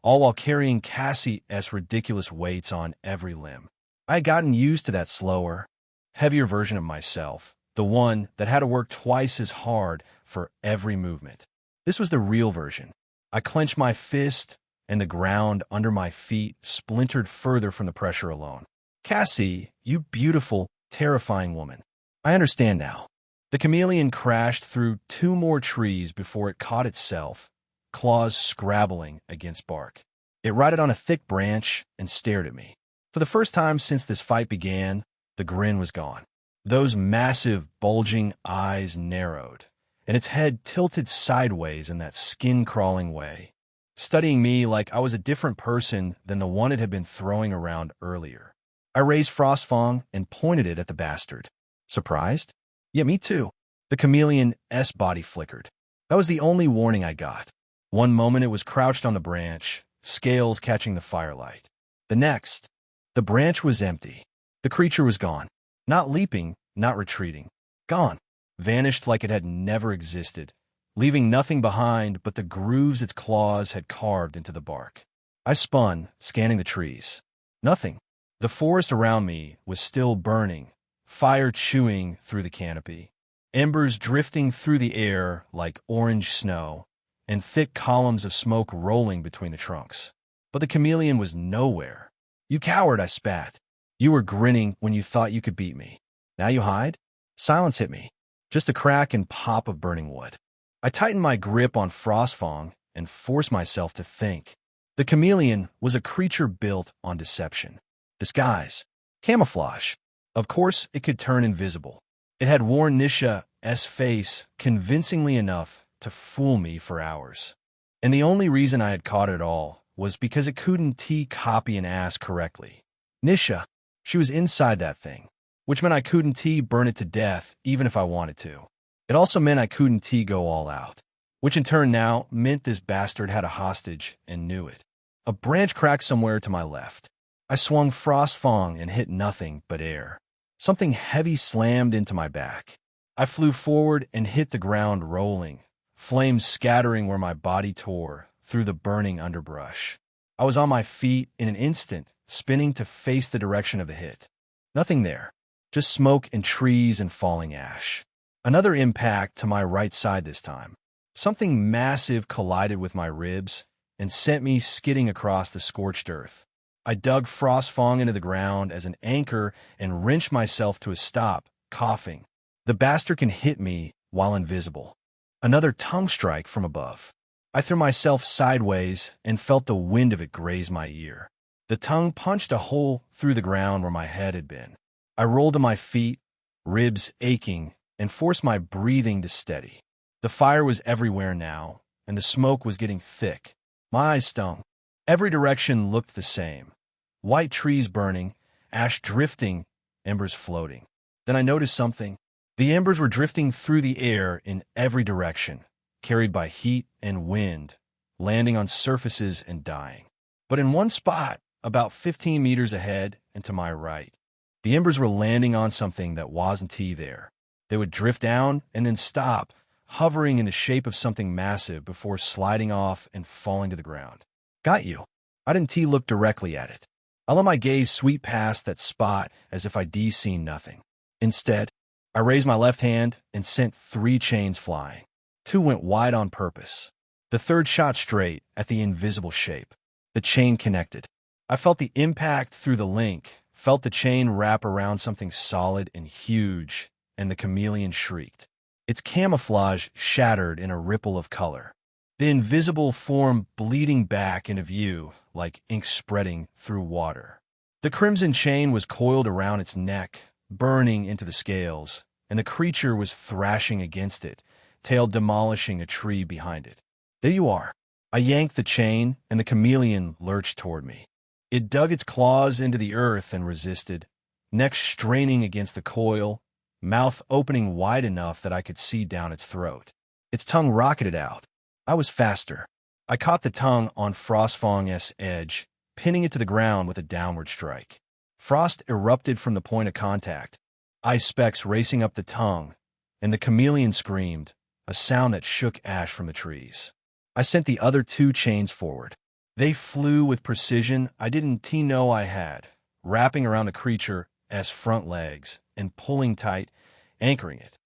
[SPEAKER 1] all while carrying Cassie's ridiculous weights on every limb. I had gotten used to that slower, heavier version of myself, the one that had to work twice as hard for every movement. This was the real version. I clenched my fist, and the ground under my feet splintered further from the pressure alone. "Cassie, you beautiful, terrifying woman. I understand now." The chameleon crashed through 2 more trees before it caught itself, claws scrabbling against bark. It righted on a thick branch and stared at me. For the first time since this fight began, the grin was gone. Those massive, bulging eyes narrowed, and its head tilted sideways in that skin-crawling way. studying me like I was a different person than the one it had been throwing around earlier. I raised Frostfang and pointed it at the bastard. Surprised? Yeah, me too. The chameleon's body flickered. That was the only warning I got. One moment it was crouched on the branch, scales catching the firelight. The next, the branch was empty. The creature was gone. Not leaping, not retreating. Gone. Vanished like it had never existed, leaving nothing behind but the grooves its claws had carved into the bark. I spun, scanning the trees. Nothing. The forest around me was still burning, fire chewing through the canopy, embers drifting through the air like orange snow, and thick columns of smoke rolling between the trunks. But the chameleon was nowhere. You coward, I spat. You were grinning when you thought you could beat me. Now you hide? Silence hit me. Just a crack and pop of burning wood. I tightened my grip on Frostfang and forced myself to think. The chameleon was a creature built on deception. Disguise. Camouflage. Of course, it could turn invisible. It had worn Nisha's face convincingly enough to fool me for hours. And the only reason I had caught it all was because it couldn't copy an ass correctly. Nisha, she was inside that thing, which meant I couldn't burn it to death even if I wanted to. It also meant I couldn't go all out, which in turn now meant this bastard had a hostage and knew it. A branch cracked somewhere to my left. I swung Frostfang and hit nothing but air. Something heavy slammed into my back. I flew forward and hit the ground rolling, flames scattering where my body tore through the burning underbrush. I was on my feet in an instant, spinning to face the direction of the hit. Nothing there, just smoke and trees and falling ash. Another impact to my right side this time. Something massive collided with my ribs and sent me skidding across the scorched earth. I dug Frostfang into the ground as an anchor and wrenched myself to a stop, coughing. The bastard can hit me while invisible. Another tongue strike from above. I threw myself sideways and felt the wind of it graze my ear. The tongue punched a hole through the ground where my head had been. I rolled to my feet, ribs aching, and forced my breathing to steady. The fire was everywhere now, and the smoke was getting thick. My eyes stung. Every direction looked the same. White trees burning, ash drifting, embers floating. Then I noticed something. The embers were drifting through the air in every direction, carried by heat and wind, landing on surfaces and dying. But in one spot, about 15 meters ahead and to my right, the embers were landing on something that wasn't there. They would drift down and then stop, hovering in the shape of something massive before sliding off and falling to the ground. Got you. I didn't look directly at it. I let my gaze sweep past that spot as if I'd seen nothing. Instead, I raised my left hand and sent 3 chains flying. 2 went wide on purpose. The third shot straight at the invisible shape. The chain connected. I felt the impact through the link, felt the chain wrap around something solid and huge, and the chameleon shrieked. Its camouflage shattered in a ripple of color. The invisible form bleeding back into view like ink spreading through water. The crimson chain was coiled around its neck, burning into the scales, and the creature was thrashing against it, tail demolishing a tree behind it. There you are. I yanked the chain, and the chameleon lurched toward me. It dug its claws into the earth and resisted, neck straining against the coil, mouth opening wide enough that I could see down its throat. Its tongue rocketed out. I was faster. I caught the tongue on Frostfang's edge, pinning it to the ground with a downward strike. Frost erupted from the point of contact, ice specks racing up the tongue, and the chameleon screamed, a sound that shook ash from the trees. I sent the other 2 chains forward. They flew with precision I didn't know I had, wrapping around the creature's front legs and pulling tight, anchoring it.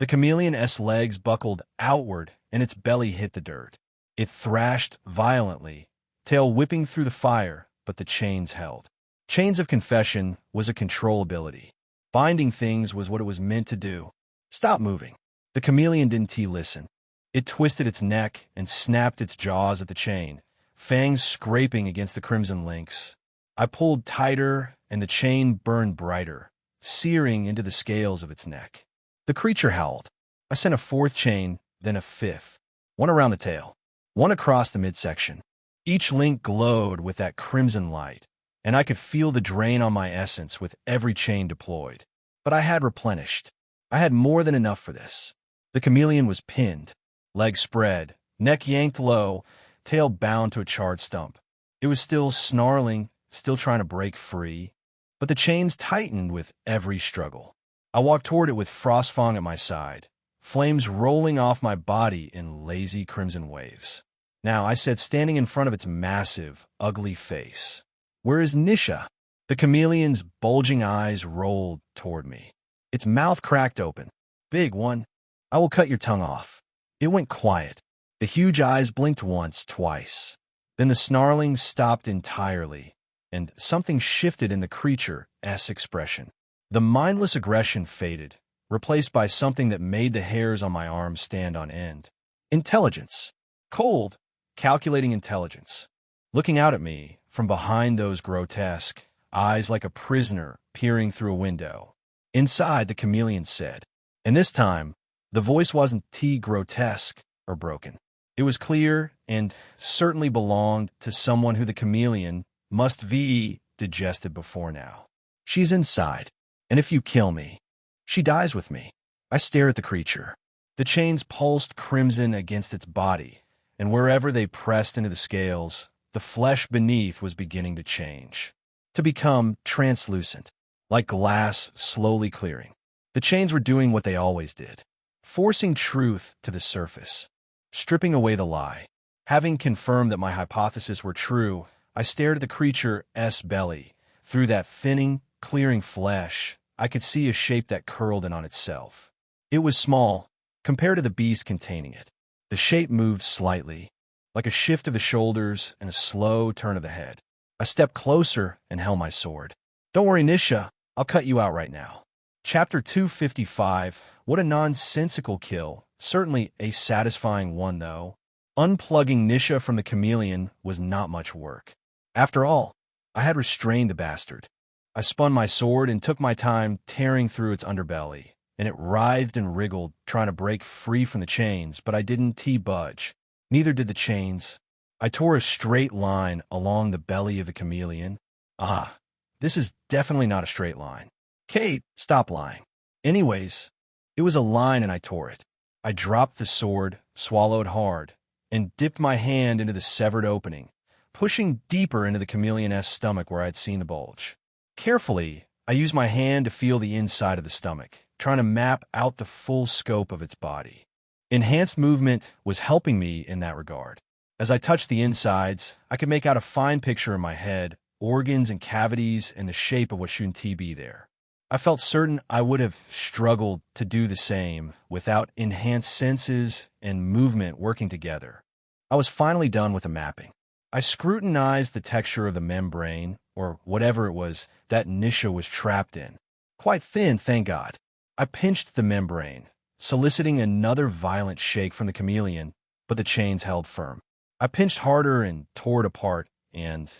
[SPEAKER 1] The chameleon's legs buckled outward and its belly hit the dirt. It thrashed violently, tail whipping through the fire, but the chains held. Chains of confession was a control ability. Binding things was what it was meant to do. Stop moving. The chameleon didn't listen. It twisted its neck and snapped its jaws at the chain, fangs scraping against the crimson links. I pulled tighter, and the chain burned brighter, searing into the scales of its neck. The creature howled. I sent a 4th chain, then a 5th. One around the tail, one across the midsection. Each link glowed with that crimson light, and I could feel the drain on my essence with every chain deployed. But I had replenished. I had more than enough for this. The chameleon was pinned, legs spread, neck yanked low, tail bound to a charred stump. It was still snarling, still trying to break free, but the chains tightened with every struggle. I walked toward it with Frostfang at my side, flames rolling off my body in lazy crimson waves. Now, I said, standing in front of its massive, ugly face, "Where is Nisha?" The chameleon's bulging eyes rolled toward me. Its mouth cracked open. "Big one, I will cut your tongue off." It went quiet. The huge eyes blinked once, twice. Then the snarling stopped entirely, and something shifted in the creature's expression. The mindless aggression faded, replaced by something that made the hairs on my arms stand on end. Intelligence. Cold, calculating intelligence. Looking out at me from behind those grotesque eyes like a prisoner peering through a window. Inside, the chameleon said, and this time, the voice wasn't grotesque or broken. It was clear and certainly belonged to someone who the chameleon must be digested before now. "She's inside, and if you kill me, she dies with me." I stared at the creature. The chains pulsed crimson against its body, and wherever they pressed into the scales, the flesh beneath was beginning to change, to become translucent, like glass slowly clearing. The chains were doing what they always did, forcing truth to the surface, stripping away the lie. Having confirmed that my hypotheses were true, I stared at the creature's belly. Through that thinning, clearing flesh, I could see a shape that curled in on itself. It was small, compared to the beast containing it. The shape moved slightly, like a shift of the shoulders and a slow turn of the head. I stepped closer and held my sword. "Don't worry, Nisha, I'll cut you out right now." Chapter 255. What a nonsensical kill. Certainly a satisfying one, though. Unplugging Nisha from the chameleon was not much work. After all, I had restrained the bastard. I spun my sword and took my time tearing through its underbelly, and it writhed and wriggled, trying to break free from the chains, but I didn't budge. Neither did the chains. I tore a straight line along the belly of the chameleon. Ah, this is definitely not a straight line. Kate, stop lying. Anyways, it was a line and I tore it. I dropped the sword, swallowed hard, and dipped my hand into the severed opening, pushing deeper into the chameleon's stomach where I had seen the bulge. Carefully, I used my hand to feel the inside of the stomach, trying to map out the full scope of its body. Enhanced movement was helping me in that regard. As I touched the insides, I could make out a fine picture in my head, organs and cavities and the shape of what shouldn't be there. I felt certain I would have struggled to do the same without enhanced senses and movement working together. I was finally done with the mapping. I scrutinized the texture of the membrane, or whatever it was that Nisha was trapped in. Quite thin, thank God. I pinched the membrane, soliciting another violent shake from the chameleon, but the chains held firm. I pinched harder and tore it apart, and,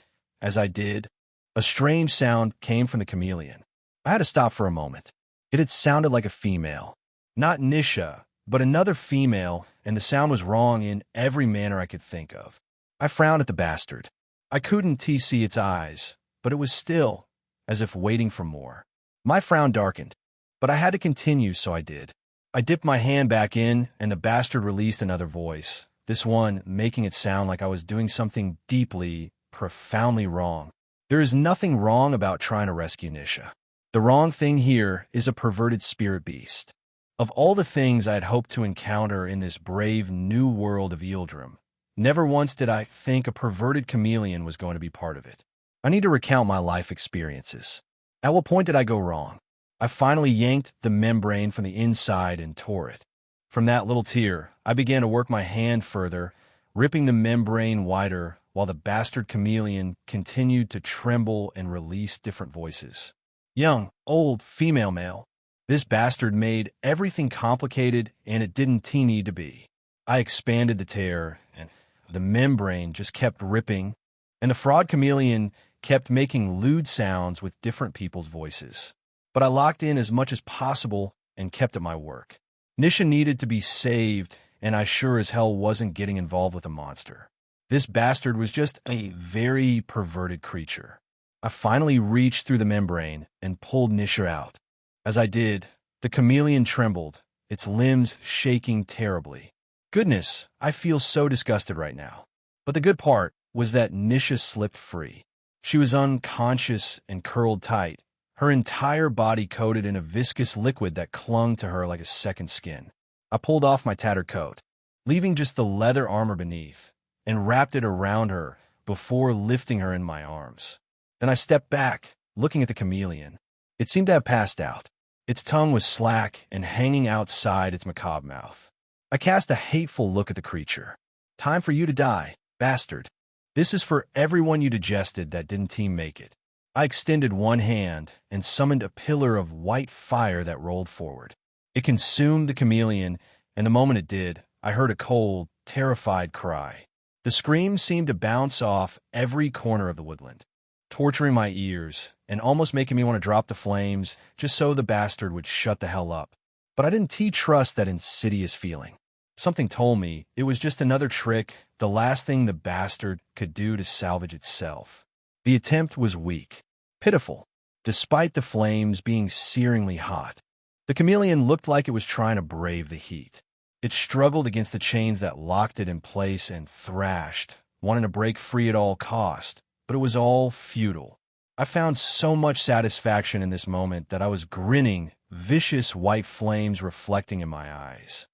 [SPEAKER 1] as I did, a strange sound came from the chameleon. I had to stop for a moment. It had sounded like a female. Not Nisha, but another female, and the sound was wrong in every manner I could think of. I frowned at the bastard. I couldn't see its eyes, but it was still, as if waiting for more. My frown darkened, but I had to continue, so I did. I dipped my hand back in, and the bastard released another voice, this one making it sound like I was doing something deeply, profoundly wrong. There is nothing wrong about trying to rescue Nisha. The wrong thing here is a perverted spirit beast. Of all the things I had hoped to encounter in this brave new world of Yildirim, never once did I think a perverted chameleon was going to be part of it. I need to recount my life experiences. At what point did I go wrong? I finally yanked the membrane from the inside and tore it. From that little tear, I began to work my hand further, ripping the membrane wider while the bastard chameleon continued to tremble and release different voices. Young, old, female, male. This bastard made everything complicated, and it didn't need to be. I expanded the tear, and the membrane just kept ripping, and the fraud chameleon kept making lewd sounds with different people's voices. But I locked in as much as possible and kept at my work. Nisha needed to be saved, and I sure as hell wasn't getting involved with a monster. This bastard was just a very perverted creature. I finally reached through the membrane and pulled Nisha out. As I did, the chameleon trembled, its limbs shaking terribly. Goodness, I feel so disgusted right now. But the good part was that Nisha slipped free. She was unconscious and curled tight, her entire body coated in a viscous liquid that clung to her like a second skin. I pulled off my tattered coat, leaving just the leather armor beneath, and wrapped it around her before lifting her in my arms. Then I stepped back, looking at the chameleon. It seemed to have passed out. Its tongue was slack and hanging outside its macabre mouth. I cast a hateful look at the creature. Time for you to die, bastard. This is for everyone you digested that didn't team make it. I extended one hand and summoned a pillar of white fire that rolled forward. It consumed the chameleon, and the moment it did, I heard a cold, terrified cry. The scream seemed to bounce off every corner of the woodland, torturing my ears and almost making me want to drop the flames just so the bastard would shut the hell up. But I didn't trust that insidious feeling. Something told me it was just another trick, the last thing the bastard could do to salvage itself. The attempt was weak, pitiful, despite the flames being searingly hot. The chameleon looked like it was trying to brave the heat. It struggled against the chains that locked it in place and thrashed, wanting to break free at all cost, but it was all futile. I found so much satisfaction in this moment that I was grinning, vicious white flames reflecting in my eyes.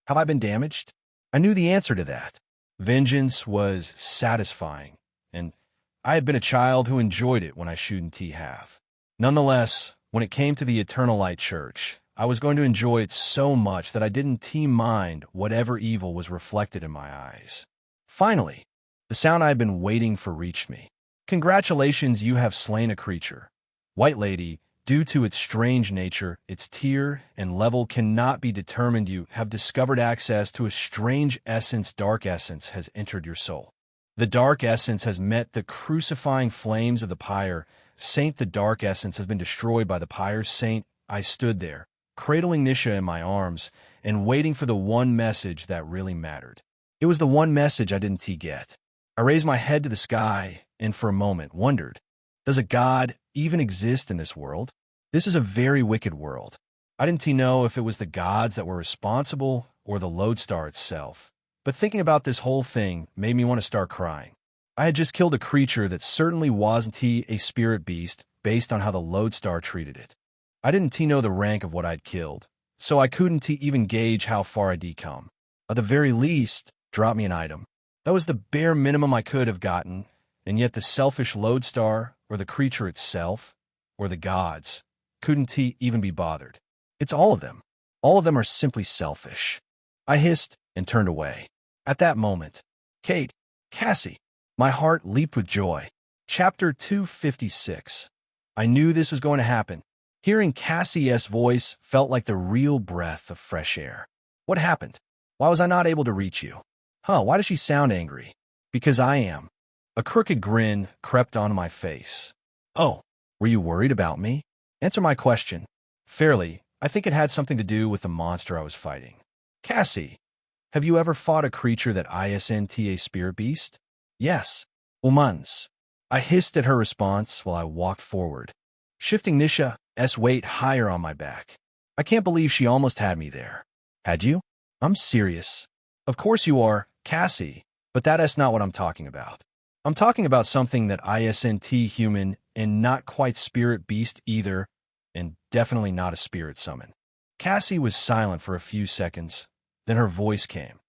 [SPEAKER 1] Have I been damaged? I knew the answer to that. Vengeance was satisfying, and I had been a child who enjoyed it when I shouldn't have. Nonetheless, when it came to the Eternal Light Church, I was going to enjoy it so much that I didn't mind whatever evil was reflected in my eyes. Finally, the sound I had been waiting for reached me. Congratulations, you have slain a creature. White Lady, due to its strange nature, its tier and level cannot be determined. You have discovered access to a strange essence. Dark essence has entered your soul. The dark essence has met the crucifying flames of the pyre. Saint, the dark essence has been destroyed by the pyre. Saint, I stood there, cradling Nisha in my arms and waiting for the one message that really mattered. It was the one message I didn't get. I raised my head to the sky and for a moment wondered, does a god even exist in this world? This is a very wicked world. I didn't know if it was the gods that were responsible or the lodestar itself. But thinking about this whole thing made me want to start crying. I had just killed a creature that certainly wasn't a spirit beast based on how the lodestar treated it. I didn't know the rank of what I'd killed, so I couldn't even gauge how far I'd come. At the very least, drop me an item. That was the bare minimum I could have gotten, and yet the selfish lodestar, or the creature itself, or the gods, couldn't even be bothered. It's all of them. All of them are simply selfish. I hissed and turned away. At that moment, Kate, Cassie, my heart leaped with joy. Chapter 256. I knew this was going to happen. Hearing Cassie's voice felt like the real breath of fresh air. What happened? Why was I not able to reach you? Why does she sound angry? Because I am. A crooked grin crept onto my face. Oh, were you worried about me? Answer my question. Fairly, I think it had something to do with the monster I was fighting. Cassie, have you ever fought a creature that isn't a spirit beast? Yes. Umans. I hissed at her response while I walked forward, shifting Nisha's weight higher on my back. I can't believe she almost had me there. Had you? I'm serious. Of course you are, Cassie, but that's not what I'm talking about. I'm talking about something that isn't human and not quite spirit beast either, and definitely not a spirit summon. Cassie was silent for a few seconds, then her voice came.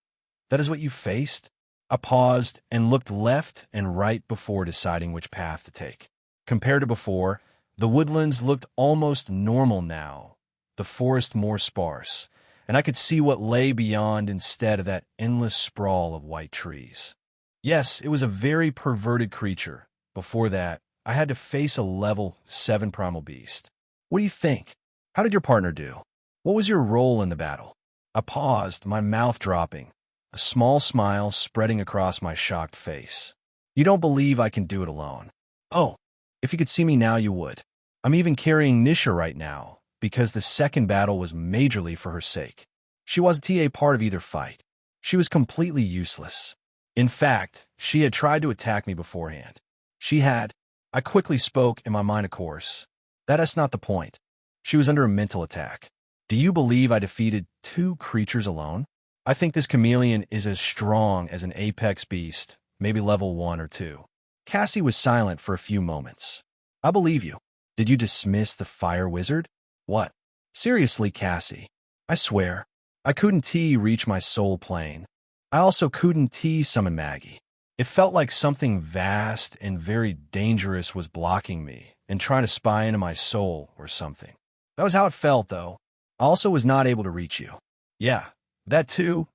[SPEAKER 1] That is what you faced? I paused and looked left and right before deciding which path to take. Compared to before, the woodlands looked almost normal now, the forest more sparse, and I could see what lay beyond instead of that endless sprawl of white trees. Yes, it was a very perverted creature. Before that, I had to face a level 7 primal beast. What do you think? How did your partner do? What was your role in the battle? I paused, my mouth dropping, a small smile spreading across my shocked face. You don't believe I can do it alone. Oh, if you could see me now, you would. I'm even carrying Nisha right now, because the second battle was majorly for her sake. She wasn't a part of either fight. She was completely useless. In fact, she had tried to attack me beforehand. She had. I quickly spoke in my mind, of course. That's not the point. She was under a mental attack. Do you believe I defeated 2 creatures alone? I think this chameleon is as strong as an apex beast, maybe level 1 or 2. Cassie was silent for a few moments. I believe you. Did you dismiss the fire wizard? What? Seriously, Cassie. I swear. I couldn't reach my soul plane. I also couldn't summon Maggie. It felt like something vast and very dangerous was blocking me and trying to spy into my soul or something. That was how it felt, though. I also was not able to reach you. Yeah, that too.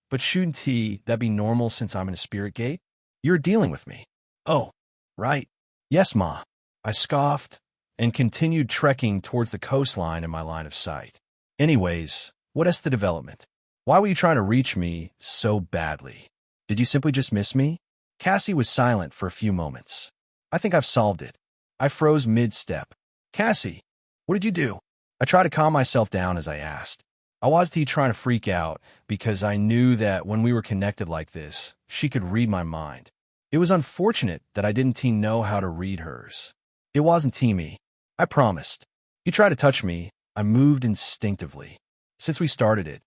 [SPEAKER 1] But shouldn't that be normal since I'm in a spirit gate? You're dealing with me. Oh, right. Yes, Ma. I scoffed and continued trekking towards the coastline in my line of sight. Anyways, what is the development? Why were you trying to reach me so badly? Did you simply just miss me? Cassie was silent for a few moments. I think I've solved it. I froze mid-step. Cassie, what did you do? I tried to calm myself down as I asked. I wasn't trying to freak out because I knew that when we were connected like this, she could read my mind. It was unfortunate that I didn't know how to read hers. It wasn't me. I promised. You tried to touch me. I moved instinctively. Since we started it,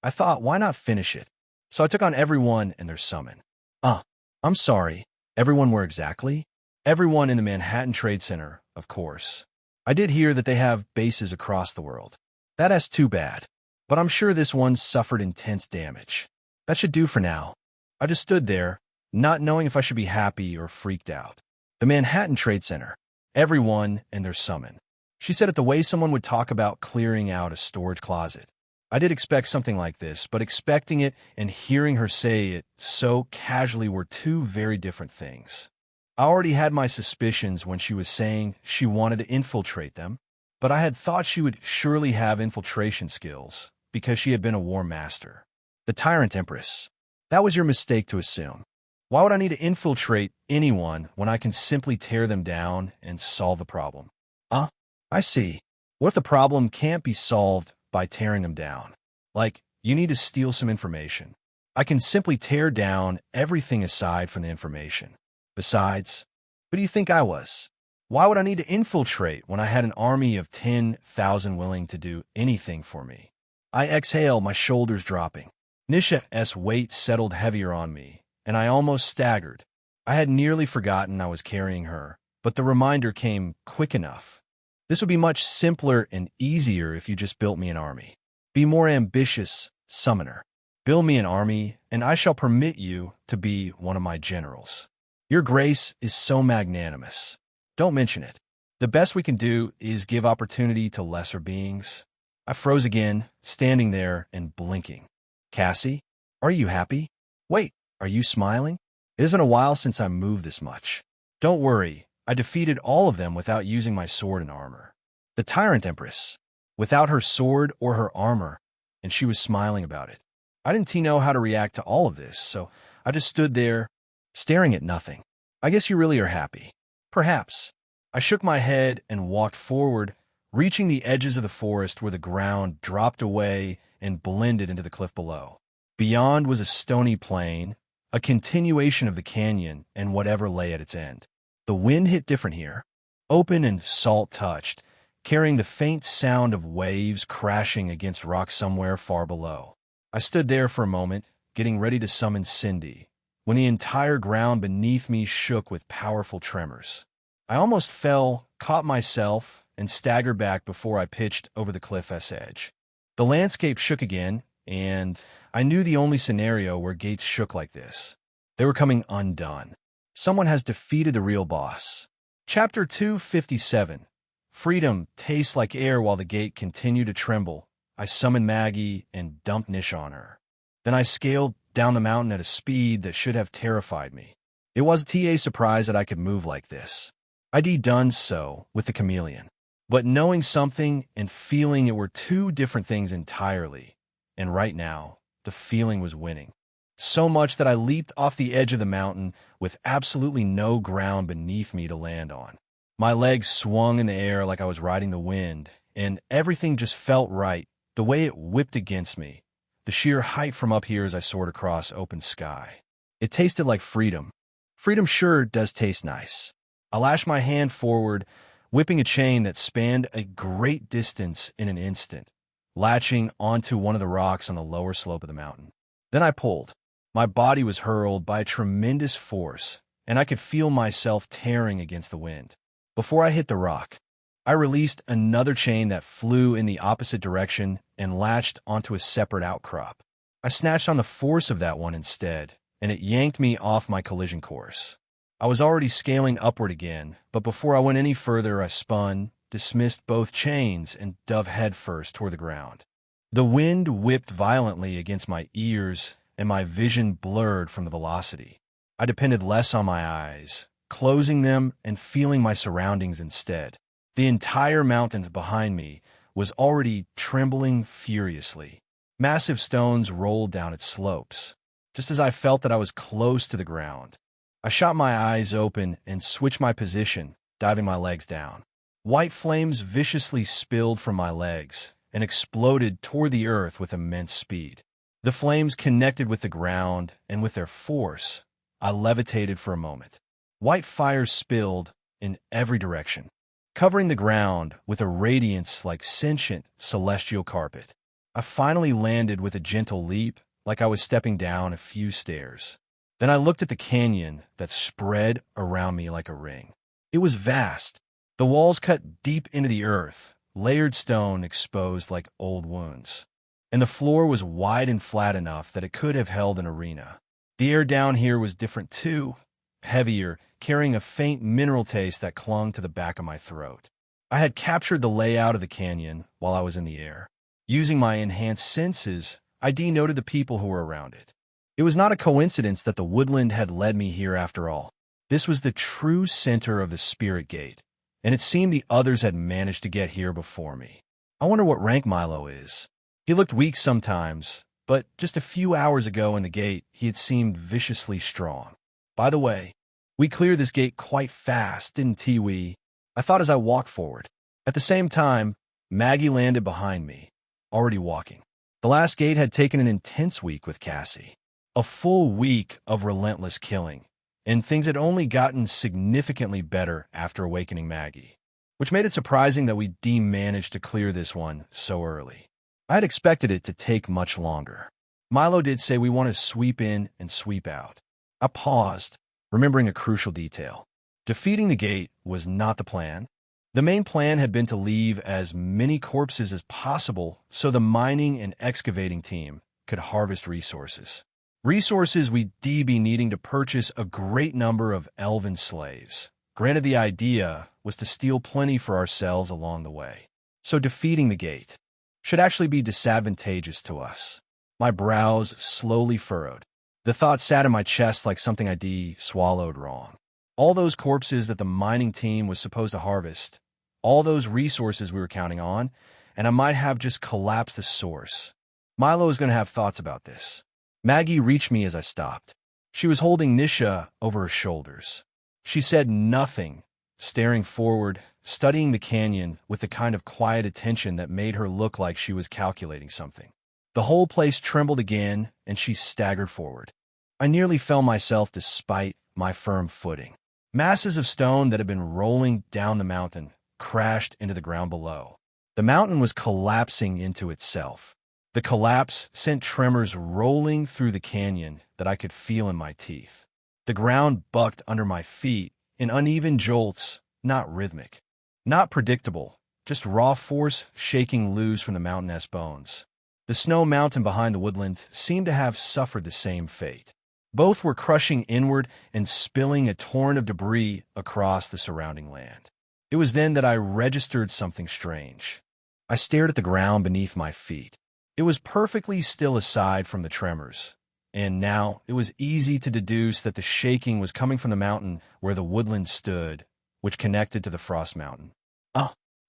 [SPEAKER 1] I thought, why not finish it? So I took on everyone and their summon. I'm sorry. Everyone where exactly? Everyone in the Manhattan Trade Center, of course. I did hear that they have bases across the world. That's too bad. But I'm sure this one suffered intense damage. That should do for now. I just stood there, not knowing if I should be happy or freaked out. The Manhattan Trade Center. Everyone and their summon. She said it the way someone would talk about clearing out a storage closet. I did expect something like this, but expecting it and hearing her say it so casually were 2 very different things. I already had my suspicions when she was saying she wanted to infiltrate them, but I had thought she would surely have infiltration skills because she had been a war master. The Tyrant Empress. That was your mistake to assume. Why would I need to infiltrate anyone when I can simply tear them down and solve the problem? I see. What if the problem can't be solved by tearing them down? Like, you need to steal some information. I can simply tear down everything aside from the information. Besides, who do you think I was? Why would I need to infiltrate when I had an army of 10,000 willing to do anything for me? I exhale, my shoulders dropping. Nisha's weight settled heavier on me, and I almost staggered. I had nearly forgotten I was carrying her, but the reminder came quick enough. This would be much simpler and easier if you just built me an army. Be more ambitious, summoner. Build me an army, and I shall permit you to be one of my generals. Your grace is so magnanimous. Don't mention it. The best we can do is give opportunity to lesser beings. I froze again, standing there and blinking. Cassie, are you happy? Wait, are you smiling? It has been a while since I moved this much. Don't worry. I defeated all of them without using my sword and armor. The Tyrant Empress, without her sword or her armor, and she was smiling about it. I didn't know how to react to all of this, so I just stood there, staring at nothing. I guess you really are happy. Perhaps. I shook my head and walked forward, reaching the edges of the forest where the ground dropped away and blended into the cliff below. Beyond was a stony plain, a continuation of the canyon and whatever lay at its end. The wind hit different here, open and salt-touched, carrying the faint sound of waves crashing against rock somewhere far below. I stood there for a moment, getting ready to summon Cindy, when the entire ground beneath me shook with powerful tremors. I almost fell, caught myself, and staggered back before I pitched over the cliff's edge. The landscape shook again, and I knew the only scenario where gates shook like this. They were coming undone. Someone has defeated the real boss. Chapter 257. Freedom tastes like air. While the gate continued to tremble, I summoned Maggie and dumped Nish on her. Then I scaled down the mountain at a speed that should have terrified me. It wasn't a surprise that I could move like this. I'd done so with the chameleon. But knowing something and feeling it were 2 different things entirely. And right now, the feeling was winning. So much that I leaped off the edge of the mountain with absolutely no ground beneath me to land on. My legs swung in the air like I was riding the wind, and everything just felt right, the way it whipped against me, the sheer height from up here as I soared across open sky. It tasted like freedom. Freedom sure does taste nice. I lashed my hand forward, whipping a chain that spanned a great distance in an instant, latching onto one of the rocks on the lower slope of the mountain. Then I pulled. My body was hurled by a tremendous force, and I could feel myself tearing against the wind. Before I hit the rock, I released another chain that flew in the opposite direction and latched onto a separate outcrop. I snatched on the force of that one instead, and it yanked me off my collision course. I was already scaling upward again, but before I went any further, I spun, dismissed both chains, and dove headfirst toward the ground. The wind whipped violently against my ears, and my vision blurred from the velocity. I depended less on my eyes, closing them and feeling my surroundings instead. The entire mountain behind me was already trembling furiously. Massive stones rolled down its slopes, just as I felt that I was close to the ground. I shot my eyes open and switched my position, diving my legs down. White flames viciously spilled from my legs and exploded toward the earth with immense speed. The flames connected with the ground, and with their force, I levitated for a moment. White fire spilled in every direction, covering the ground with a radiance like sentient celestial carpet. I finally landed with a gentle leap, like I was stepping down a few stairs. Then I looked at the canyon that spread around me like a ring. It was vast. The walls cut deep into the earth, layered stone exposed like old wounds. And the floor was wide and flat enough that it could have held an arena. The air down here was different too, heavier, carrying a faint mineral taste that clung to the back of my throat. I had captured the layout of the canyon while I was in the air. Using my enhanced senses, I denoted the people who were around it. It was not a coincidence that the woodland had led me here after all. This was the true center of the Spirit Gate, and it seemed the others had managed to get here before me. I wonder what rank Milo is. He looked weak sometimes, but just a few hours ago in the gate, he had seemed viciously strong. By the way, we cleared this gate quite fast, didn't we? I thought as I walked forward. At the same time, Maggie landed behind me, already walking. The last gate had taken an intense week with Cassie. A full week of relentless killing, and things had only gotten significantly better after awakening Maggie, which made it surprising that we managed to clear this one so early. I had expected it to take much longer. Milo did say we want to sweep in and sweep out. I paused, remembering a crucial detail. Defeating the gate was not the plan. The main plan had been to leave as many corpses as possible so the mining and excavating team could harvest resources. Resources we'd be needing to purchase a great number of elven slaves. Granted, the idea was to steal plenty for ourselves along the way. So defeating the gate should actually be disadvantageous to us. My brows slowly furrowed. The thought sat in my chest like something I'd swallowed wrong. All those corpses that the mining team was supposed to harvest, all those resources we were counting on, and I might have just collapsed the source. Milo is going to have thoughts about this. Maggie reached me as I stopped. She was holding Nisha over her shoulders. She said nothing, staring forward, studying the canyon with the kind of quiet attention that made her look like she was calculating something. The whole place trembled again, and she staggered forward. I nearly fell myself despite my firm footing. Masses of stone that had been rolling down the mountain crashed into the ground below. The mountain was collapsing into itself. The collapse sent tremors rolling through the canyon that I could feel in my teeth. The ground bucked under my feet in uneven jolts, not rhythmic, not predictable, just raw force shaking loose from the mountainous bones. The snow mountain behind the woodland seemed to have suffered the same fate. Both were crushing inward and spilling a torrent of debris across the surrounding land. It was then that I registered something strange. I stared at the ground beneath my feet. It was perfectly still aside from the tremors, and now it was easy to deduce that the shaking was coming from the mountain where the woodland stood, which connected to the Frost Mountain.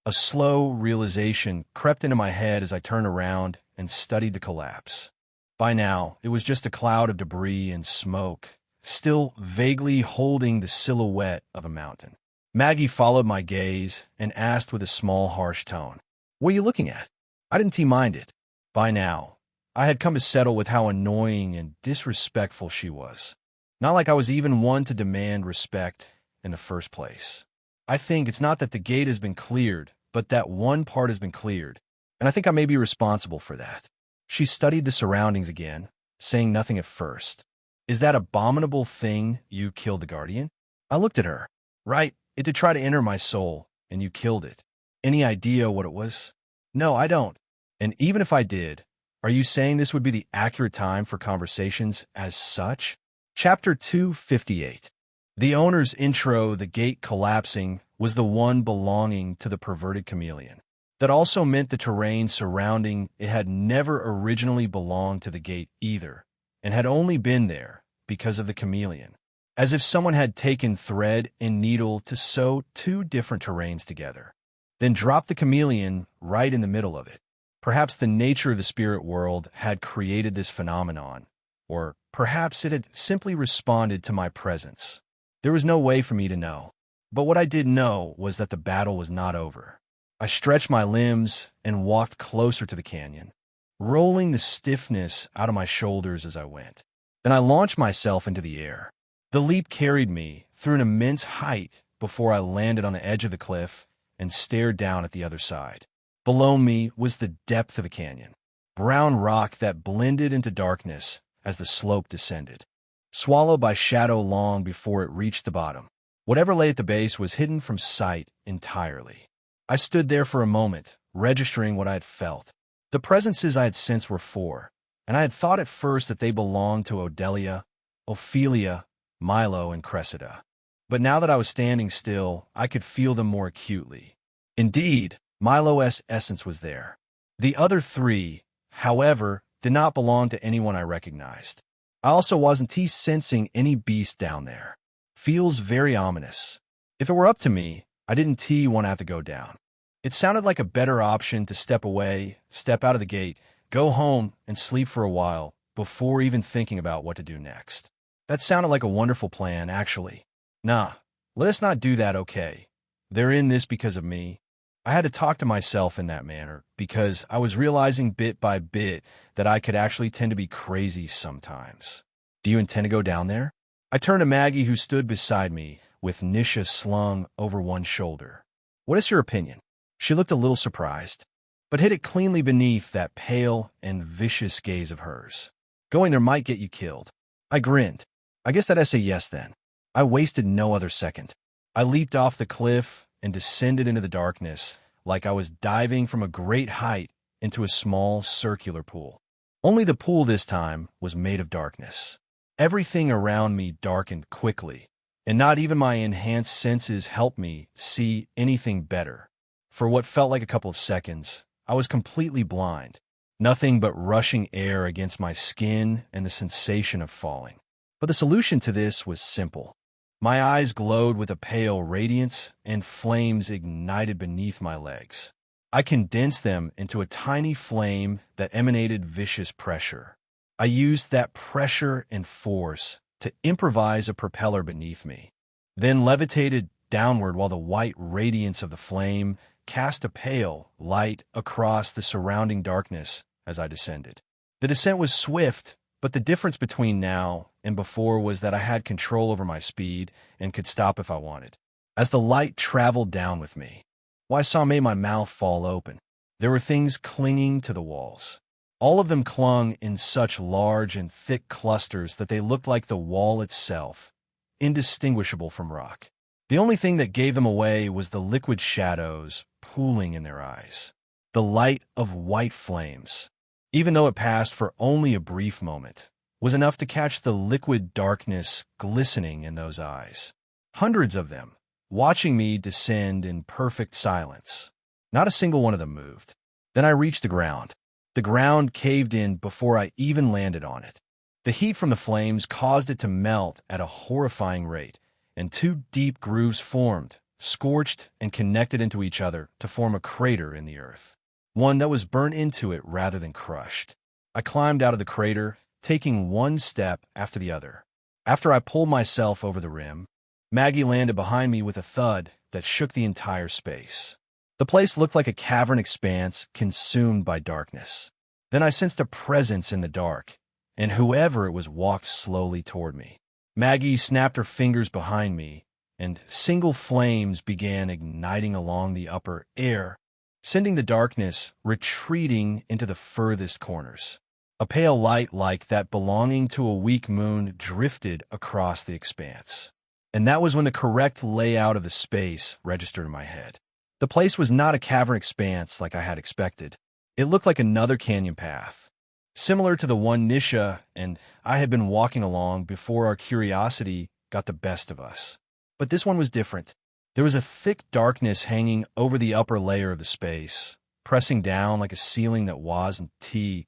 [SPEAKER 1] A slow realization crept into my head as I turned around and studied the collapse. By now, it was just a cloud of debris and smoke, still vaguely holding the silhouette of a mountain. Maggie followed my gaze and asked with a small, harsh tone, "What are you looking at?" I didn't mind it. By now, I had come to settle with how annoying and disrespectful she was. Not like I was even one to demand respect in the first place. I think it's not that the gate has been cleared, but that one part has been cleared, and I think I may be responsible for that. She studied the surroundings again, saying nothing at first. Is that abominable thing you killed the guardian? I looked at her. Right, it did try to enter my soul, and you killed it. Any idea what it was? No, I don't. And even if I did, are you saying this would be the accurate time for conversations as such? Chapter 258. The owner's intro, the gate collapsing, was the one belonging to the perverted chameleon. That also meant the terrain surrounding it had never originally belonged to the gate either, and had only been there because of the chameleon. As if someone had taken thread and needle to sew two different terrains together, then dropped the chameleon right in the middle of it. Perhaps the nature of the spirit world had created this phenomenon, or perhaps it had simply responded to my presence. There was no way for me to know. But what I did know was that the battle was not over. I stretched my limbs and walked closer to the canyon, rolling the stiffness out of my shoulders as I went. Then I launched myself into the air. The leap carried me through an immense height before I landed on the edge of the cliff and stared down at the other side. Below me was the depth of the canyon, brown rock that blended into darkness as the slope descended, swallowed by shadow long before it reached the bottom. Whatever lay at the base was hidden from sight entirely. I stood there for a moment, registering what I had felt. The presences I had sensed were four, and I had thought at first that they belonged to Odelia, Ophelia, Milo, and Cressida. But now that I was standing still, I could feel them more acutely. Indeed, Milo's essence was there. The other three, however, did not belong to anyone I recognized. I also wasn't sensing any beast down there. Feels very ominous. If it were up to me, I didn't want to have to go down. It sounded like a better option to step away, step out of the gate, go home, and sleep for a while before even thinking about what to do next. That sounded like a wonderful plan, actually. Nah, let us not do that, okay? They're in this because of me. I had to talk to myself in that manner because I was realizing bit by bit that I could actually tend to be crazy sometimes. Do you intend to go down there? I turned to Maggie, who stood beside me with Nisha slung over one shoulder. What is your opinion? She looked a little surprised, but hid it cleanly beneath that pale and vicious gaze of hers. Going there might get you killed. I grinned. I guess that'd say yes then. I wasted no other second. I leaped off the cliff and descended into the darkness like I was diving from a great height into a small circular pool. Only the pool this time was made of darkness. Everything around me darkened quickly, and not even my enhanced senses helped me see anything better. For what felt like a couple of seconds, I was completely blind, nothing but rushing air against my skin and the sensation of falling. But the solution to this was simple. My eyes glowed with a pale radiance, and flames ignited beneath my legs. I condensed them into a tiny flame that emanated vicious pressure. I used that pressure and force to improvise a propeller beneath me, then levitated downward while the white radiance of the flame cast a pale light across the surrounding darkness as I descended. The descent was swift, but the difference between now and before was that I had control over my speed and could stop if I wanted. As the light traveled down with me, I saw my mouth fall open. There were things clinging to the walls. All of them clung in such large and thick clusters that they looked like the wall itself, indistinguishable from rock. The only thing that gave them away was the liquid shadows pooling in their eyes, the light of white flames, even though it passed for only a brief moment, was enough to catch the liquid darkness glistening in those eyes. Hundreds of them, watching me descend in perfect silence. Not a single one of them moved. Then I reached the ground. The ground caved in before I even landed on it. The heat from the flames caused it to melt at a horrifying rate, and two deep grooves formed, scorched and connected into each other to form a crater in the earth, one that was burnt into it rather than crushed. I climbed out of the crater, taking one step after the other. After I pulled myself over the rim, Maggie landed behind me with a thud that shook the entire space. The place looked like a cavern expanse consumed by darkness. Then I sensed a presence in the dark, and whoever it was walked slowly toward me. Maggie snapped her fingers behind me, and single flames began igniting along the upper air, sending the darkness retreating into the furthest corners. A pale light like that belonging to a weak moon drifted across the expanse. And that was when the correct layout of the space registered in my head. The place was not a cavern expanse like I had expected. It looked like another canyon path, similar to the one Nisha and I had been walking along before our curiosity got the best of us. But this one was different. There was a thick darkness hanging over the upper layer of the space, pressing down like a ceiling that wasn't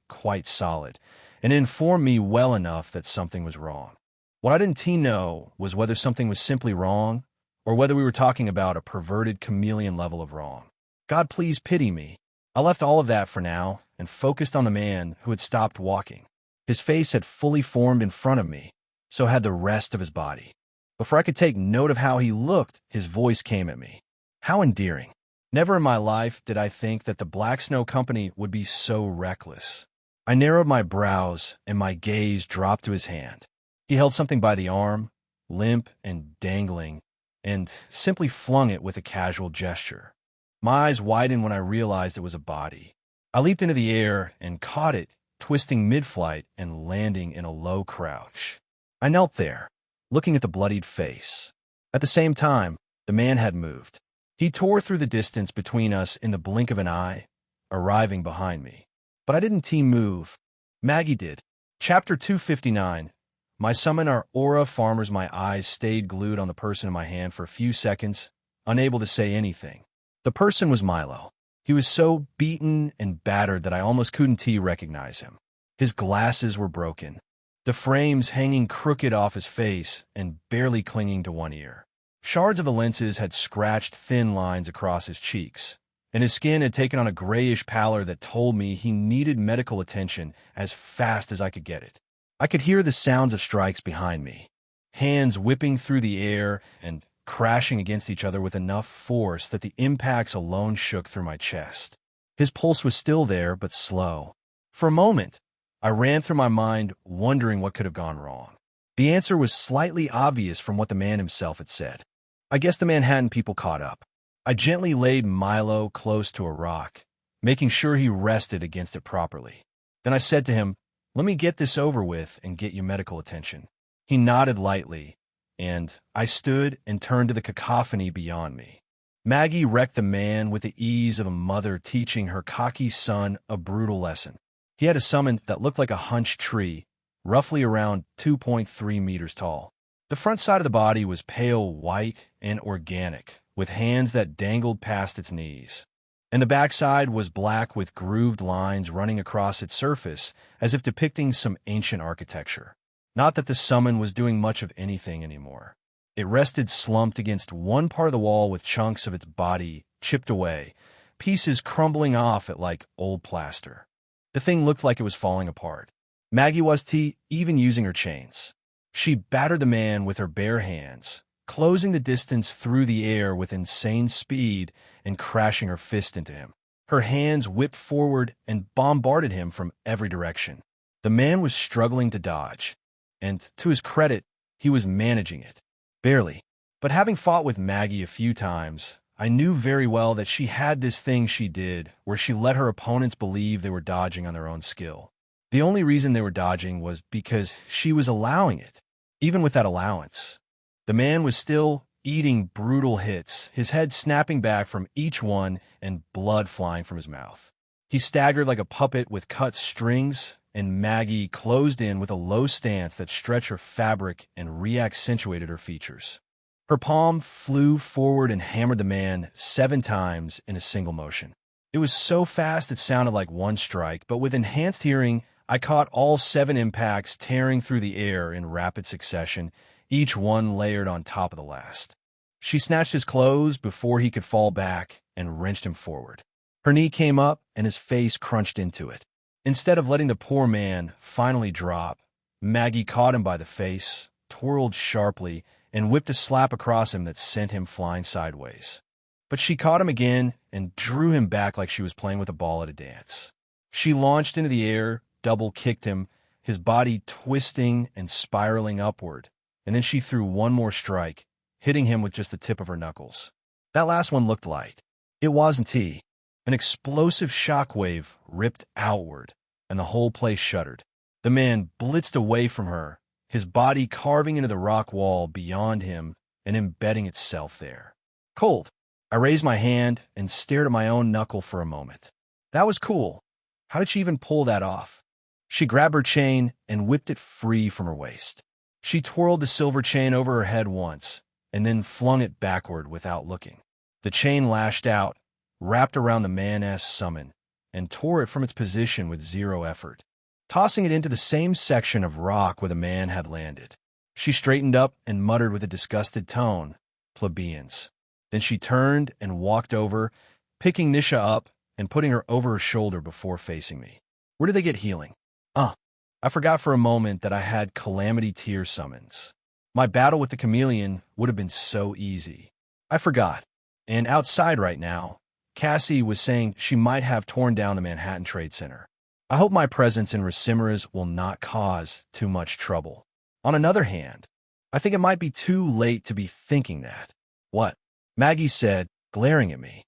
[SPEAKER 1] quite solid, and it informed me well enough that something was wrong. What I didn't know was whether something was simply wrong, or whether we were talking about a perverted chameleon level of wrong. God, please pity me. I left all of that for now and focused on the man who had stopped walking. His face had fully formed in front of me, so had the rest of his body. Before I could take note of how he looked, his voice came at me. How endearing. Never in my life did I think that the Black Snow Company would be so reckless. I narrowed my brows and my gaze dropped to his hand. He held something by the arm, limp and dangling, and simply flung it with a casual gesture. My eyes widened when I realized it was a body. I leaped into the air and caught it, twisting mid-flight and landing in a low crouch. I knelt there, looking at the bloodied face. At the same time, the man had moved. He tore through the distance between us in the blink of an eye, arriving behind me. But I didn't move. Maggie did. Chapter 259. My summon our aura farmers. My eyes stayed glued on the person in my hand for a few seconds, unable to say anything. The person was Milo. He was so beaten and battered that I almost couldn't recognize him. His glasses were broken, the frames hanging crooked off his face and barely clinging to one ear. Shards of the lenses had scratched thin lines across his cheeks, and his skin had taken on a grayish pallor that told me he needed medical attention as fast as I could get it. I could hear the sounds of strikes behind me, hands whipping through the air and crashing against each other with enough force that the impacts alone shook through my chest. His pulse was still there, but slow. For a moment, I ran through my mind, wondering what could have gone wrong. The answer was slightly obvious from what the man himself had said. I guess the Manhattan people caught up. I gently laid Milo close to a rock, making sure he rested against it properly. Then I said to him, "Let me get this over with and get you medical attention." He nodded lightly, and I stood and turned to the cacophony beyond me. Maggie wrecked the man with the ease of a mother teaching her cocky son a brutal lesson. He had a summon that looked like a hunched tree, roughly around 2.3 meters tall. The front side of the body was pale white and organic, with hands that dangled past its knees. And the backside was black with grooved lines running across its surface, as if depicting some ancient architecture. Not that the summon was doing much of anything anymore. It rested slumped against one part of the wall with chunks of its body chipped away, pieces crumbling off it like old plaster. The thing looked like it was falling apart. Maggie was even using her chains. She battered the man with her bare hands, closing the distance through the air with insane speed and crashing her fist into him. Her hands whipped forward and bombarded him from every direction. The man was struggling to dodge, and to his credit, he was managing it. Barely. But having fought with Maggie a few times, I knew very well that she had this thing she did where she let her opponents believe they were dodging on their own skill. The only reason they were dodging was because she was allowing it. Even with that allowance, the man was still eating brutal hits, his head snapping back from each one and blood flying from his mouth. He staggered like a puppet with cut strings, and Maggie closed in with a low stance that stretched her fabric and re-accentuated her features. Her palm flew forward and hammered the man 7 times in a single motion. It was so fast it sounded like one strike, but with enhanced hearing, I caught all 7 impacts tearing through the air in rapid succession, each one layered on top of the last. She snatched his clothes before he could fall back and wrenched him forward. Her knee came up and his face crunched into it. Instead of letting the poor man finally drop, Maggie caught him by the face, twirled sharply, and whipped a slap across him that sent him flying sideways. But she caught him again and drew him back like she was playing with a ball at a dance. She launched into the air, double-kicked him, his body twisting and spiraling upward, and then she threw one more strike, hitting him with just the tip of her knuckles. That last one looked light. It wasn't he. An explosive shockwave ripped outward, and the whole place shuddered. The man blitzed away from her, his body carving into the rock wall beyond him and embedding itself there. Cold. I raised my hand and stared at my own knuckle for a moment. That was cool. How did she even pull that off? She grabbed her chain and whipped it free from her waist. She twirled the silver chain over her head once, and then flung it backward without looking. The chain lashed out, wrapped around the man-s summon, and tore it from its position with zero effort, tossing it into the same section of rock where the man had landed. She straightened up and muttered with a disgusted tone, "Plebeians." Then she turned and walked over, picking Nisha up and putting her over her shoulder before facing me. Where did they get healing? I forgot for a moment that I had Calamity Tear summons. My battle with the chameleon would have been so easy. I forgot. And outside right now, Cassie was saying she might have torn down the Manhattan Trade Center. I hope my presence in Racimera's will not cause too much trouble. On another hand, I think it might be too late to be thinking that. What? Maggie said, glaring at me.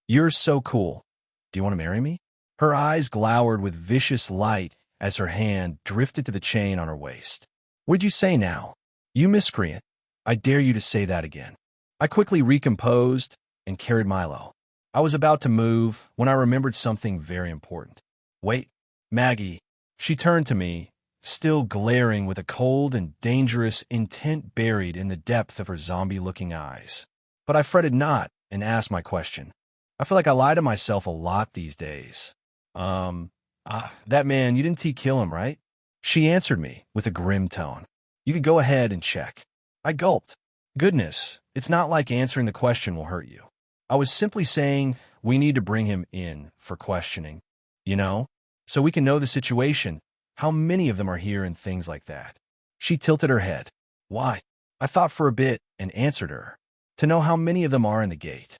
[SPEAKER 1] You're so cool. Do you want to marry me? Her eyes glowered with vicious light as her hand drifted to the chain on her waist. What'd you say now? You miscreant. I dare you to say that again. I quickly recomposed and carried Milo. I was about to move when I remembered something very important. Wait, Maggie. She turned to me, still glaring with a cold and dangerous intent buried in the depth of her zombie-looking eyes. But I fretted not and asked my question. I feel like I lie to myself a lot these days. That man, you didn't kill him, right? She answered me with a grim tone. You could go ahead and check. I gulped. Goodness, it's not like answering the question will hurt you. I was simply saying we need to bring him in for questioning, so we can know the situation, how many of them are here and things like that. She tilted her head. Why? I thought for a bit and answered her. To know how many of them are in the gate.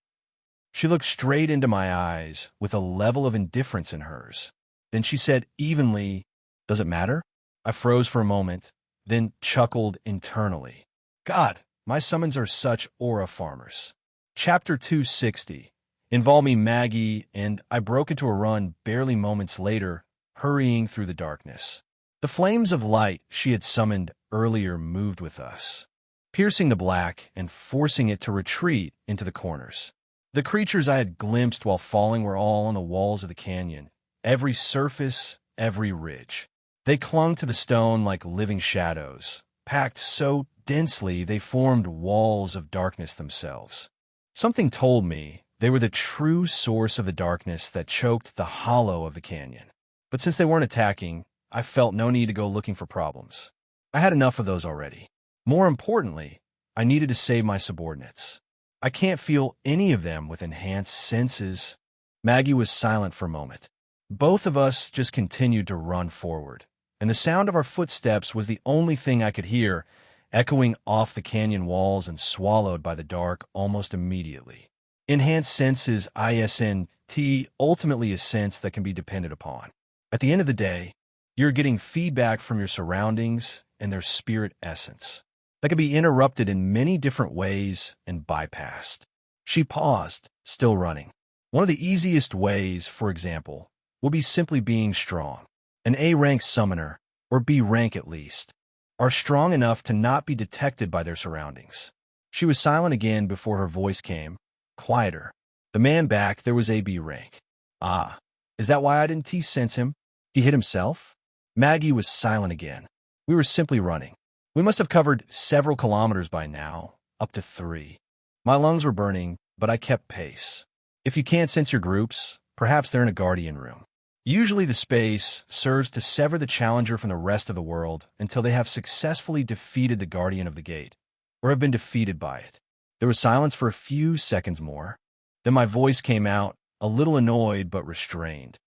[SPEAKER 1] She looked straight into my eyes with a level of indifference in hers. Then she said evenly, Does it matter? I froze for a moment, then chuckled internally. God, my summons are such aura farmers. Chapter 260 involved me Maggie, and I broke into a run barely moments later, hurrying through the darkness. The flames of light she had summoned earlier moved with us, piercing the black and forcing it to retreat into the corners. The creatures I had glimpsed while falling were all on the walls of the canyon, every surface, every ridge. They clung to the stone like living shadows, packed so densely they formed walls of darkness themselves. Something told me they were the true source of the darkness that choked the hollow of the canyon. But since they weren't attacking, I felt no need to go looking for problems. I had enough of those already. More importantly, I needed to save my subordinates. I can't feel any of them with enhanced senses. Maggie was silent for a moment. Both of us just continued to run forward, and the sound of our footsteps was the only thing I could hear, echoing off the canyon walls and swallowed by the dark almost immediately. Enhanced senses, ISNT, ultimately a sense that can be depended upon. At the end of the day, you're getting feedback from your surroundings and their spirit essence that can be interrupted in many different ways and bypassed. She paused, still running. One of the easiest ways, for example, would be simply being strong. An A-rank summoner, or B-rank at least, are strong enough to not be detected by their surroundings. She was silent again before her voice came, quieter. The man back there was A-B rank. Ah, is that why I didn't sense him? He hit himself? Maggie was silent again. We were simply running. We must have covered several kilometers by now, up to 3. My lungs were burning, but I kept pace. If you can't sense your groups, perhaps they're in a guardian room. Usually the space serves to sever the challenger from the rest of the world until they have successfully defeated the guardian of the gate, or have been defeated by it. There was silence for a few seconds more. Then my voice came out, a little annoyed but restrained.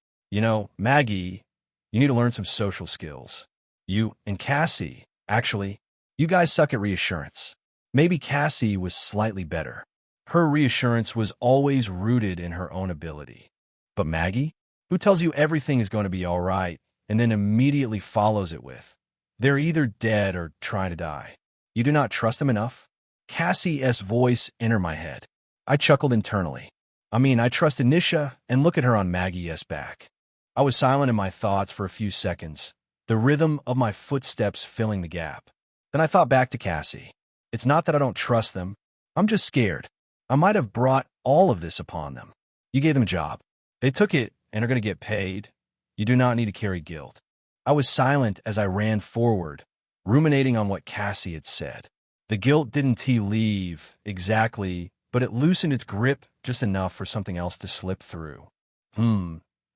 [SPEAKER 1] Maggie, you need to learn some social skills. You and Cassie, actually, you guys suck at reassurance. Maybe Cassie was slightly better. Her reassurance was always rooted in her own ability. But Maggie, who tells you everything is going to be all right and then immediately follows it with, They're either dead or trying to die. You do not trust them enough? Cassie's voice entered my head. I chuckled internally. I trusted Nisha, and look at her on Maggie's back. I was silent in my thoughts for a few seconds, the rhythm of my footsteps filling the gap. Then I thought back to Cassie. It's not that I don't trust them. I'm just scared. I might have brought all of this upon them. You gave them a job. They took it and are going to get paid. You do not need to carry guilt. I was silent as I ran forward, ruminating on what Cassie had said. The guilt didn't leave exactly, but it loosened its grip just enough for something else to slip through.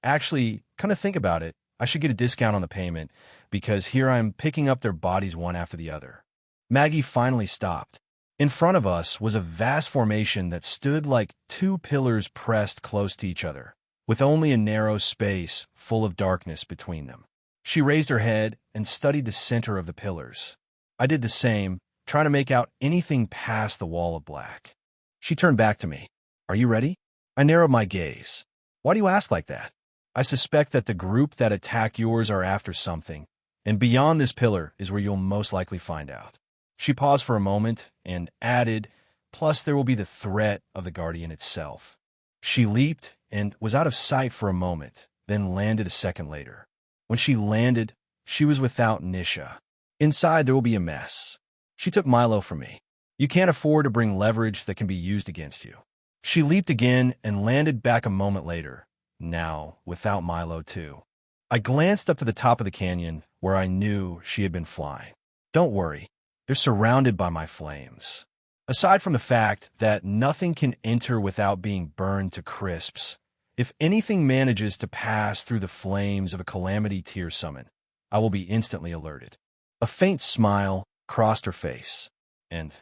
[SPEAKER 1] Actually, come to think about it, I should get a discount on the payment, because here I'm picking up their bodies one after the other. Maggie finally stopped. In front of us was a vast formation that stood like two pillars pressed close to each other, with only a narrow space full of darkness between them. She raised her head and studied the center of the pillars. I did the same, trying to make out anything past the wall of black. She turned back to me. Are you ready? I narrowed my gaze. Why do you ask like that? I suspect that the group that attacked yours are after something, and beyond this pillar is where you'll most likely find out. She paused for a moment and added, plus there will be the threat of the Guardian itself. She leaped and was out of sight for a moment, then landed a second later. When she landed, she was without Nisha. Inside there will be a mess. She took Milo from me. You can't afford to bring leverage that can be used against you. She leaped again and landed back a moment later, now without Milo too. I glanced up to the top of the canyon where I knew she had been flying. Don't worry, they're surrounded by my flames. Aside from the fact that nothing can enter without being burned to crisps, if anything manages to pass through the flames of a Calamity Tier summon, I will be instantly alerted. A faint smile crossed her face, and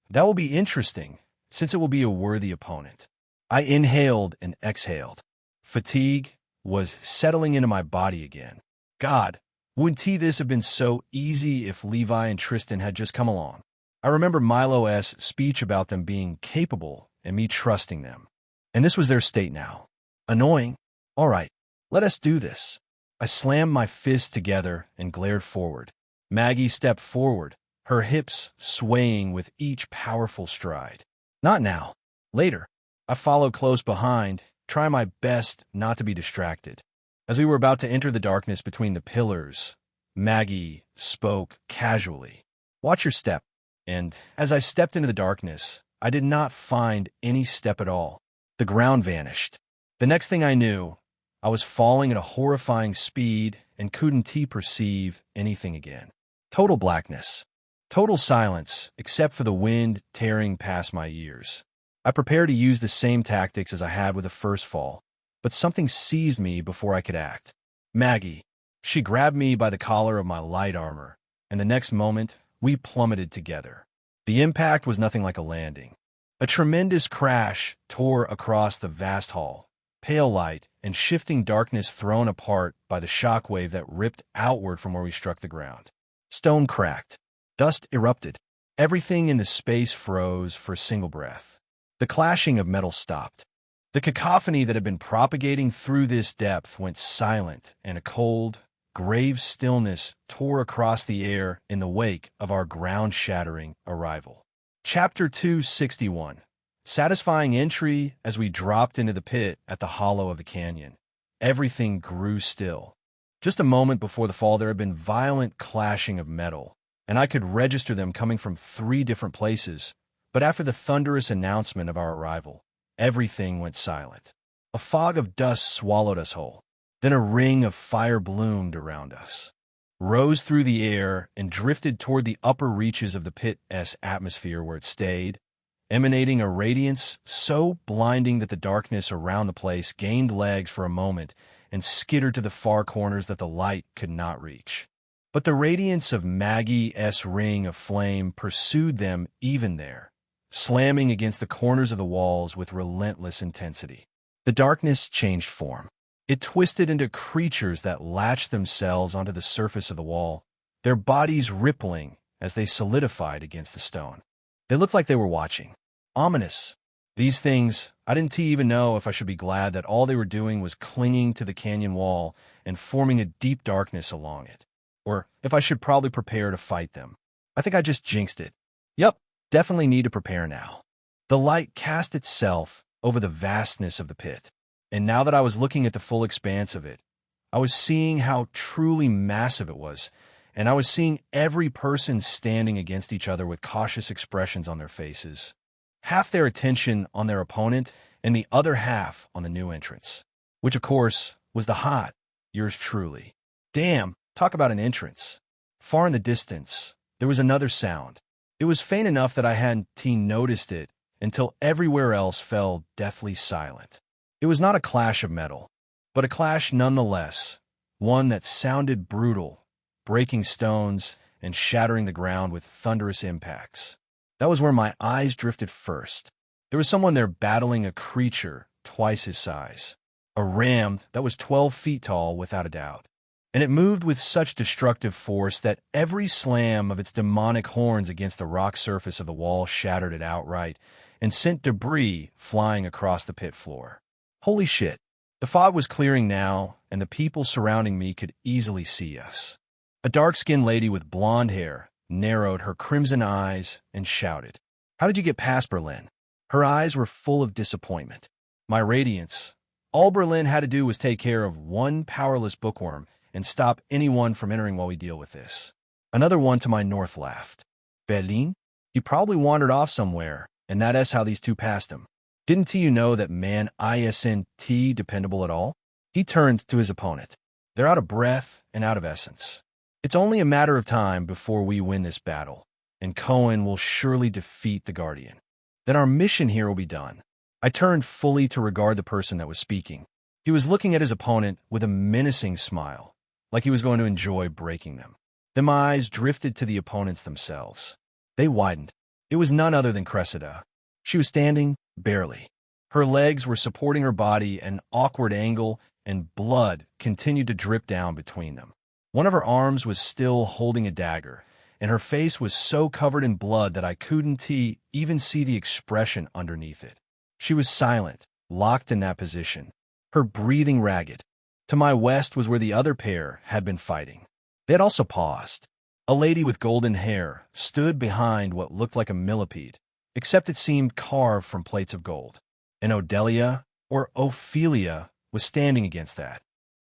[SPEAKER 1] that will be interesting, since it will be a worthy opponent. I inhaled and exhaled. Fatigue was settling into my body again. God, wouldn't this have been so easy if Levi and Tristan had just come along? I remember Milo's speech about them being capable and me trusting them. And this was their state now. Annoying. All right, let us do this. I slammed my fists together and glared forward. Maggie stepped forward, her hips swaying with each powerful stride. Not now. Later. I followed close behind, trying my best not to be distracted. As we were about to enter the darkness between the pillars, Maggie spoke casually. Watch your step. And as I stepped into the darkness, I did not find any step at all. The ground vanished. The next thing I knew, I was falling at a horrifying speed and couldn't perceive anything again. Total blackness. Total silence, except for the wind tearing past my ears. I prepared to use the same tactics as I had with the first fall, but something seized me before I could act. Maggie. She grabbed me by the collar of my light armor, and the next moment, we plummeted together. The impact was nothing like a landing. A tremendous crash tore across the vast hall, pale light and shifting darkness thrown apart by the shockwave that ripped outward from where we struck the ground. Stone cracked. Dust erupted. Everything in the space froze for a single breath. The clashing of metal stopped. The cacophony that had been propagating through this depth went silent, and a cold, grave stillness tore across the air in the wake of our ground-shattering arrival. Chapter 261. Satisfying entry as we dropped into the pit at the hollow of the canyon. Everything grew still. Just a moment before the fall, there had been violent clashing of metal, and I could register them coming from 3 different places, but after the thunderous announcement of our arrival, everything went silent. A fog of dust swallowed us whole. Then a ring of fire bloomed around us, rose through the air, and drifted toward the upper reaches of the pit's atmosphere where it stayed, emanating a radiance so blinding that the darkness around the place gained legs for a moment and skittered to the far corners that the light could not reach. But the radiance of Maggie's ring of flame pursued them even there, slamming against the corners of the walls with relentless intensity. The darkness changed form. It twisted into creatures that latched themselves onto the surface of the wall, their bodies rippling as they solidified against the stone. They looked like they were watching. Ominous. These things, I didn't even know if I should be glad that all they were doing was clinging to the canyon wall and forming a deep darkness along it. or if I should probably prepare to fight them. I think I just jinxed it. Yup, definitely need to prepare now. The light cast itself over the vastness of the pit, and now that I was looking at the full expanse of it, I was seeing how truly massive it was, and I was seeing every person standing against each other with cautious expressions on their faces, half their attention on their opponent and the other half on the new entrance, which of course was the hot, yours truly. Damn, talk about an entrance. Far in the distance, there was another sound. It was faint enough that I hadn't noticed it until everywhere else fell deathly silent. It was not a clash of metal, but a clash nonetheless, one that sounded brutal, breaking stones and shattering the ground with thunderous impacts. That was where my eyes drifted first. There was someone there battling a creature twice his size, a ram that was 12 feet tall without a doubt. And it moved with such destructive force that every slam of its demonic horns against the rock surface of the wall shattered it outright and sent debris flying across the pit floor. Holy shit. The fog was clearing now, and the people surrounding me could easily see us. A dark-skinned lady with blonde hair narrowed her crimson eyes and shouted, "How did you get past Berlin?" Her eyes were full of disappointment. My radiance. All Berlin had to do was take care of one powerless bookworm and stop anyone from entering while we deal with this. Another one to my north laughed. Berlin? He probably wandered off somewhere, and that's how these two passed him. Didn't you know that man isn't dependable at all? He turned to his opponent. They're out of breath and out of essence. It's only a matter of time before we win this battle, and Cohen will surely defeat the Guardian. Then our mission here will be done. I turned fully to regard the person that was speaking. He was looking at his opponent with a menacing smile, like he was going to enjoy breaking them. Then my eyes drifted to the opponents themselves. They widened. It was none other than Cressida. She was standing, barely. Her legs were supporting her body at an awkward angle, and blood continued to drip down between them. One of her arms was still holding a dagger, and her face was so covered in blood that I couldn't even see the expression underneath it. She was silent, locked in that position, her breathing ragged. To my west was where the other pair had been fighting. They had also paused. A lady with golden hair stood behind what looked like a millipede, except it seemed carved from plates of gold. And Odelia, or Ophelia, was standing against that.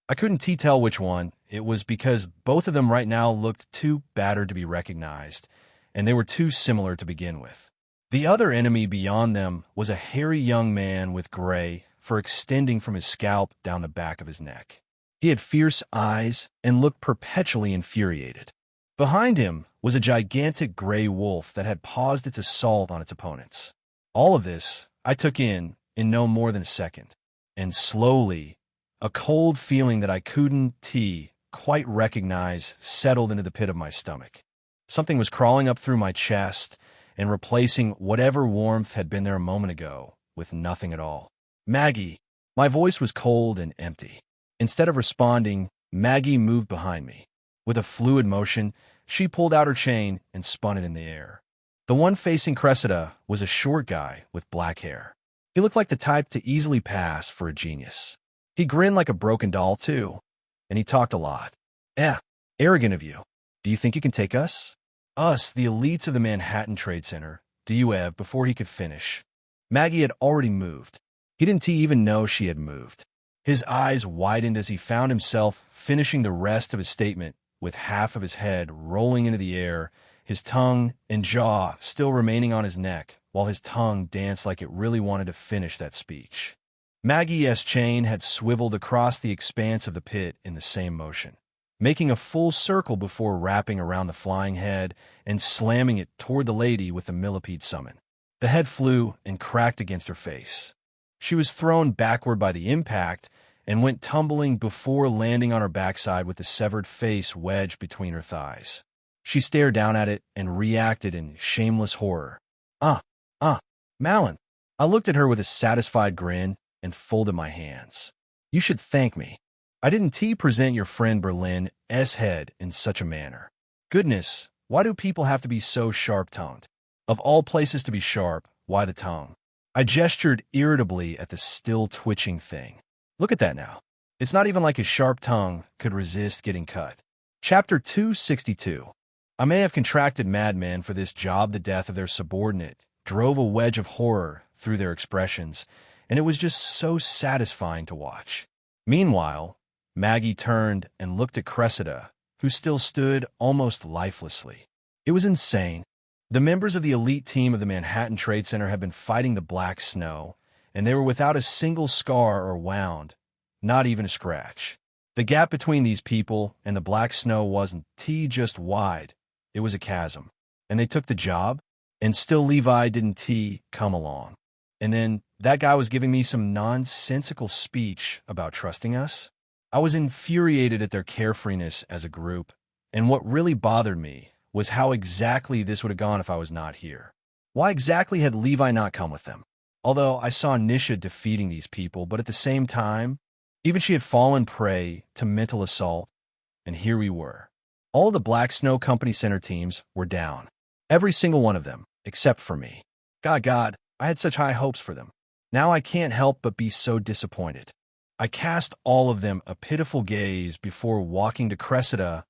[SPEAKER 1] I couldn't tell which one. It was because both of them right now looked too battered to be recognized, and they were too similar to begin with. The other enemy beyond them was a hairy young man with gray fur extending from his scalp down the back of his neck. He had fierce eyes and looked perpetually infuriated. Behind him was a gigantic gray wolf that had paused its assault on its opponents. All of this I took in no more than a second, and slowly, a cold feeling that I couldn't quite recognize settled into the pit of my stomach. Something was crawling up through my chest and replacing whatever warmth had been there a moment ago with nothing at all. Maggie! My voice was cold and empty. Instead of responding, Maggie moved behind me. With a fluid motion, she pulled out her chain and spun it in the air. The one facing Cressida was a short guy with black hair. He looked like the type to easily pass for a genius. He grinned like a broken doll, too, and he talked a lot. Arrogant of you. Do you think you can take us? Us, the elites of the Manhattan Trade Center, DUEV, before he could finish. Maggie had already moved. He didn't even know she had moved. His eyes widened as he found himself finishing the rest of his statement with half of his head rolling into the air, his tongue and jaw still remaining on his neck, while his tongue danced like it really wanted to finish that speech. Maggie's chain had swiveled across the expanse of the pit in the same motion, making a full circle before wrapping around the flying head and slamming it toward the lady with the millipede summon. The head flew and cracked against her face. She was thrown backward by the impact and went tumbling before landing on her backside with the severed face wedged between her thighs. She stared down at it and reacted in shameless horror. Malin. I looked at her with a satisfied grin and folded my hands. You should thank me. I didn't present your friend Berlin's head in such a manner. Goodness, why do people have to be so sharp-tongued? Of all places to be sharp, why the tongue? I gestured irritably at the still twitching thing. Look at that now. It's not even like his sharp tongue could resist getting cut. Chapter 262. I may have contracted madmen for this job. The death of their subordinate drove a wedge of horror through their expressions, and it was just so satisfying to watch. Meanwhile, Maggie turned and looked at Cressida, who still stood almost lifelessly. It was insane. The members of the elite team of the Manhattan Trade Center had been fighting the black snow, and they were without a single scar or wound, not even a scratch. The gap between these people and the black snow wasn't just wide, it was a chasm. And they took the job, and still Levi didn't come along. And then that guy was giving me some nonsensical speech about trusting us. I was infuriated at their carefreeness as a group, and what really bothered me was how exactly this would have gone if I was not here. Why exactly had Levi not come with them? Although I saw Nisha defeating these people, but at the same time, even she had fallen prey to mental assault, and here we were. All the Black Snow Company Center teams were down. Every single one of them, except for me. God, I had such high hopes for them. Now I can't help but be so disappointed. I cast all of them a pitiful gaze before walking to Cressida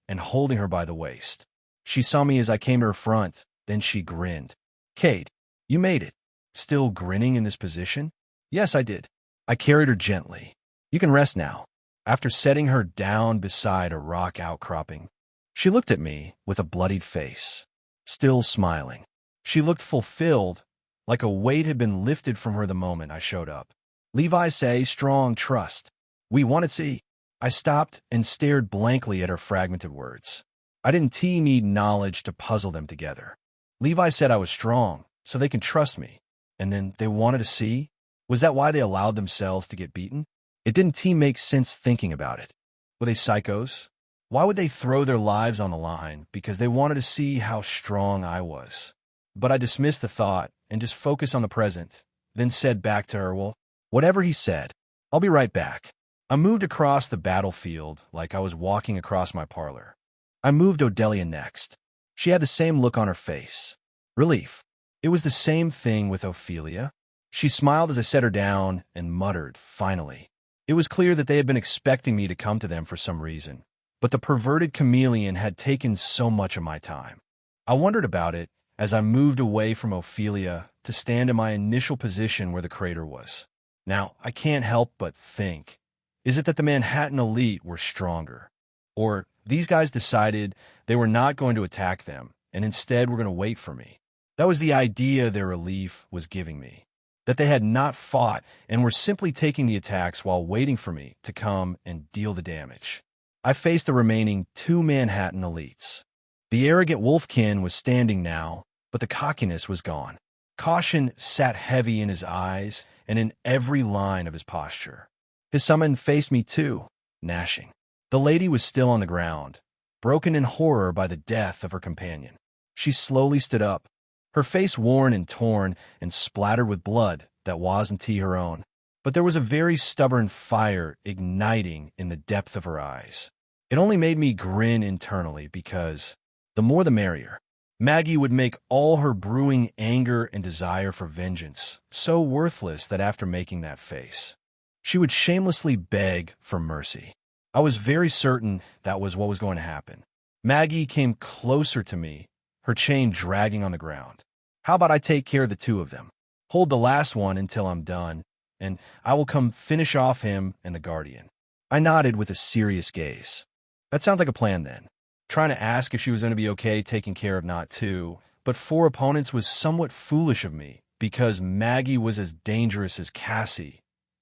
[SPEAKER 1] and holding her by the waist. She saw me as I came to her front, then she grinned. "Kate, you made it." Still grinning in this position? Yes, I did. I carried her gently. "You can rest now." After setting her down beside a rock outcropping, she looked at me with a bloodied face, still smiling. She looked fulfilled, like a weight had been lifted from her the moment I showed up. "Levi say strong trust. We want to see." I stopped and stared blankly at her fragmented words. I didn't need knowledge to puzzle them together. Levi said I was strong, so they can trust me. And then they wanted to see? Was that why they allowed themselves to get beaten? It didn't make sense thinking about it. Were they psychos? Why would they throw their lives on the line because they wanted to see how strong I was? But I dismissed the thought and just focused on the present, then said back to her, "Well, whatever he said, I'll be right back." I moved across the battlefield like I was walking across my parlor. I moved Odelia next. She had the same look on her face. Relief. It was the same thing with Ophelia. She smiled as I set her down and muttered, finally. It was clear that they had been expecting me to come to them for some reason, but the perverted chameleon had taken so much of my time. I wondered about it as I moved away from Ophelia to stand in my initial position where the crater was. Now, I can't help but think, is it that the Manhattan elite were stronger? Or these guys decided they were not going to attack them and instead were going to wait for me? That was the idea their relief was giving me. That they had not fought and were simply taking the attacks while waiting for me to come and deal the damage. I faced the remaining 2 Manhattan elites. The arrogant Wolfkin was standing now, but the cockiness was gone. Caution sat heavy in his eyes and in every line of his posture. His summon faced me too, gnashing. The lady was still on the ground, broken in horror by the death of her companion. She slowly stood up, her face worn and torn and splattered with blood that wasn't her own. But there was a very stubborn fire igniting in the depth of her eyes. It only made me grin internally because the more the merrier. Maggie would make all her brewing anger and desire for vengeance so worthless that after making that face, she would shamelessly beg for mercy. I was very certain that was what was going to happen. Maggie came closer to me, her chain dragging on the ground. "How about I take care of the 2 of them? Hold the last one until I'm done, and I will come finish off him and the Guardian." I nodded with a serious gaze. That sounds like a plan then. Trying to ask if she was going to be okay taking care of not 2, but 4 opponents was somewhat foolish of me because Maggie was as dangerous as Cassie.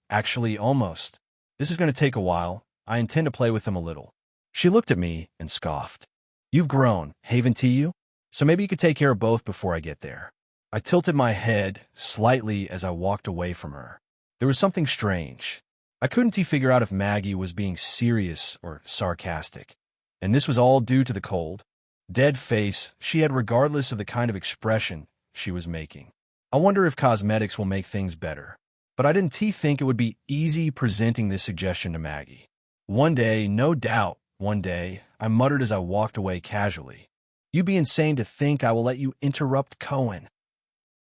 [SPEAKER 1] Actually, almost. This is going to take a while. I intend to play with them a little. She looked at me and scoffed. "You've grown, haven't you? So maybe you could take care of both before I get there." I tilted my head slightly as I walked away from her. There was something strange. I couldn't figure out if Maggie was being serious or sarcastic. And this was all due to the cold, dead face she had regardless of the kind of expression she was making. I wonder if cosmetics will make things better. But I didn't think it would be easy presenting this suggestion to Maggie. One day, no doubt, one day, I muttered as I walked away casually. "You'd be insane to think I will let you interrupt Cohen."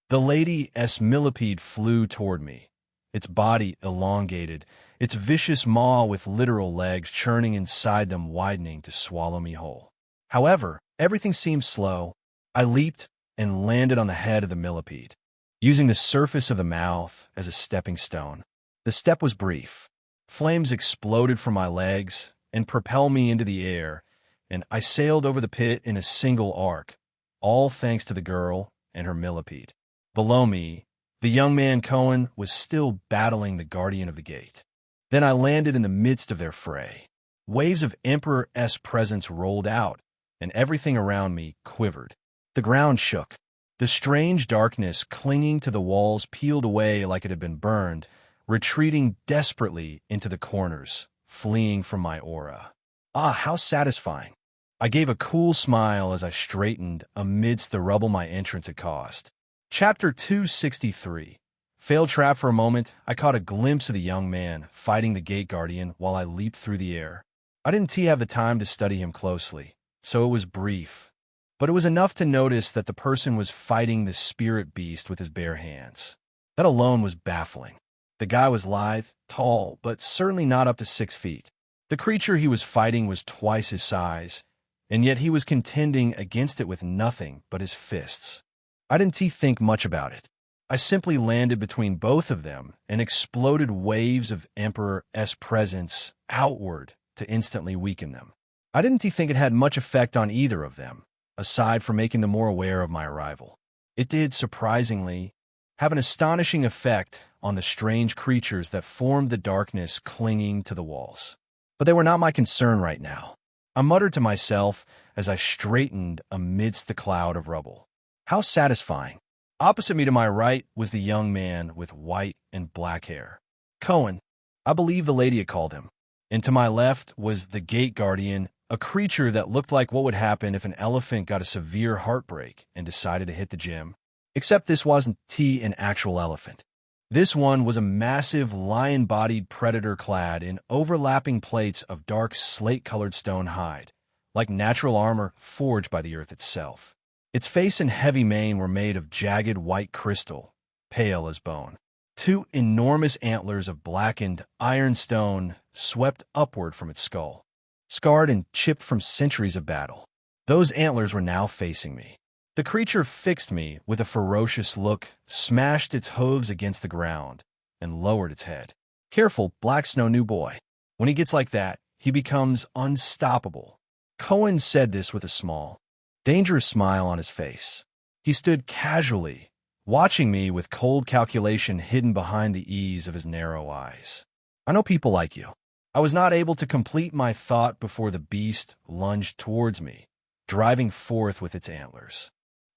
[SPEAKER 1] The Lady S. Millipede flew toward me, its body elongated, its vicious maw with literal legs churning inside them widening to swallow me whole. However, everything seemed slow. I leaped and landed on the head of the millipede, using the surface of the mouth as a stepping stone. The step was brief. Flames exploded from my legs and propelled me into the air, and I sailed over the pit in a single arc, all thanks to the girl and her millipede. Below me, the young man Cohen was still battling the guardian of the gate. Then I landed in the midst of their fray. Waves of Emperor-S presence rolled out, and everything around me quivered. The ground shook. The strange darkness clinging to the walls peeled away like it had been burned, retreating desperately into the corners, fleeing from my aura. Ah, how satisfying! I gave a cool smile as I straightened amidst the rubble my entrance had caused. Chapter 263. Failed trap. For a moment, I caught a glimpse of the young man fighting the gate guardian while I leaped through the air. I didn't have the time to study him closely, so it was brief. But it was enough to notice that the person was fighting the spirit beast with his bare hands. That alone was baffling. The guy was lithe, tall, but certainly not up to 6 feet. The creature he was fighting was twice his size, and yet he was contending against it with nothing but his fists. I didn't think much about it. I simply landed between both of them and exploded waves of Emperor-S presence outward to instantly weaken them. I didn't think it had much effect on either of them, aside from making them more aware of my arrival. It did, surprisingly, have an astonishing effect on the strange creatures that formed the darkness clinging to the walls. But they were not my concern right now. I muttered to myself as I straightened amidst the cloud of rubble. How satisfying. Opposite me to my right was the young man with white and black hair. Cohen, I believe the lady had called him. And to my left was the gate guardian, a creature that looked like what would happen if an elephant got a severe heartbreak and decided to hit the gym. Except this wasn't an actual elephant. This one was a massive lion-bodied predator clad in overlapping plates of dark slate-colored stone hide, like natural armor forged by the earth itself. Its face and heavy mane were made of jagged white crystal, pale as bone. 2 enormous antlers of blackened ironstone swept upward from its skull, scarred and chipped from centuries of battle. Those antlers were now facing me. The creature fixed me with a ferocious look, smashed its hooves against the ground, and lowered its head. Careful, Black Snow new boy. When he gets like that, he becomes unstoppable. Cohen said this with a small, dangerous smile on his face. He stood casually, watching me with cold calculation hidden behind the ease of his narrow eyes. I know people like you. I was not able to complete my thought before the beast lunged towards me, driving forth with its antlers.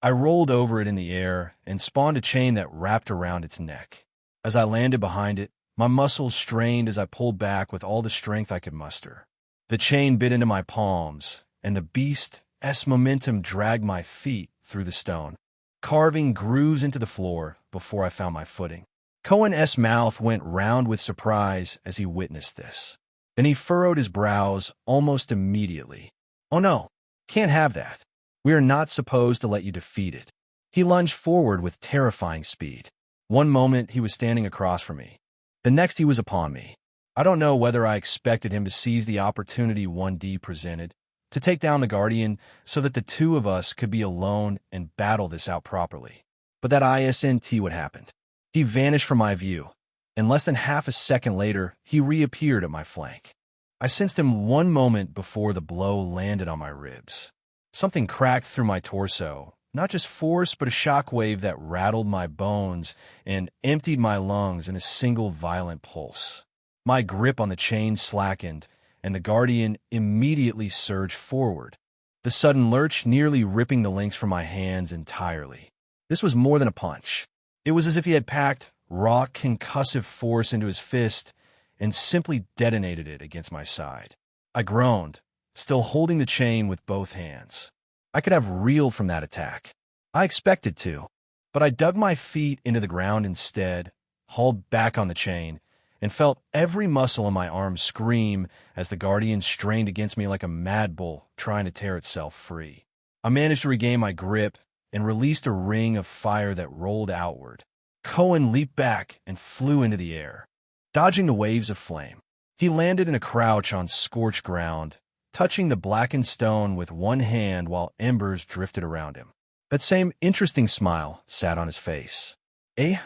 [SPEAKER 1] I rolled over it in the air and spawned a chain that wrapped around its neck. As I landed behind it, my muscles strained as I pulled back with all the strength I could muster. The chain bit into my palms, and the beast's momentum dragged my feet through the stone, carving grooves into the floor before I found my footing. Cohen's mouth went round with surprise as he witnessed this. Then he furrowed his brows almost immediately. Oh no, can't have that. We are not supposed to let you defeat it. He lunged forward with terrifying speed. One moment he was standing across from me. The next he was upon me. I don't know whether I expected him to seize the opportunity 1D presented, to take down the Guardian so that the two of us could be alone and battle this out properly. But that isn't what happened. He vanished from my view, and less than half a second later, he reappeared at my flank. I sensed him one moment before the blow landed on my ribs. Something cracked through my torso, not just force, but a shockwave that rattled my bones and emptied my lungs in a single violent pulse. My grip on the chain slackened, and the Guardian immediately surged forward, the sudden lurch nearly ripping the links from my hands entirely. This was more than a punch. It was as if he had packed raw concussive force into his fist and simply detonated it against my side. I groaned, still holding the chain with both hands. I could have reeled from that attack. I expected to, but I dug my feet into the ground instead, hauled back on the chain, and felt every muscle in my arm scream as the Guardian strained against me like a mad bull trying to tear itself free. I managed to regain my grip and released a ring of fire that rolled outward, Cohen leaped back and flew into the air, dodging the waves of flame. He landed in a crouch on scorched ground, touching the blackened stone with one hand while embers drifted around him. That same interesting smile sat on his face. "Eh?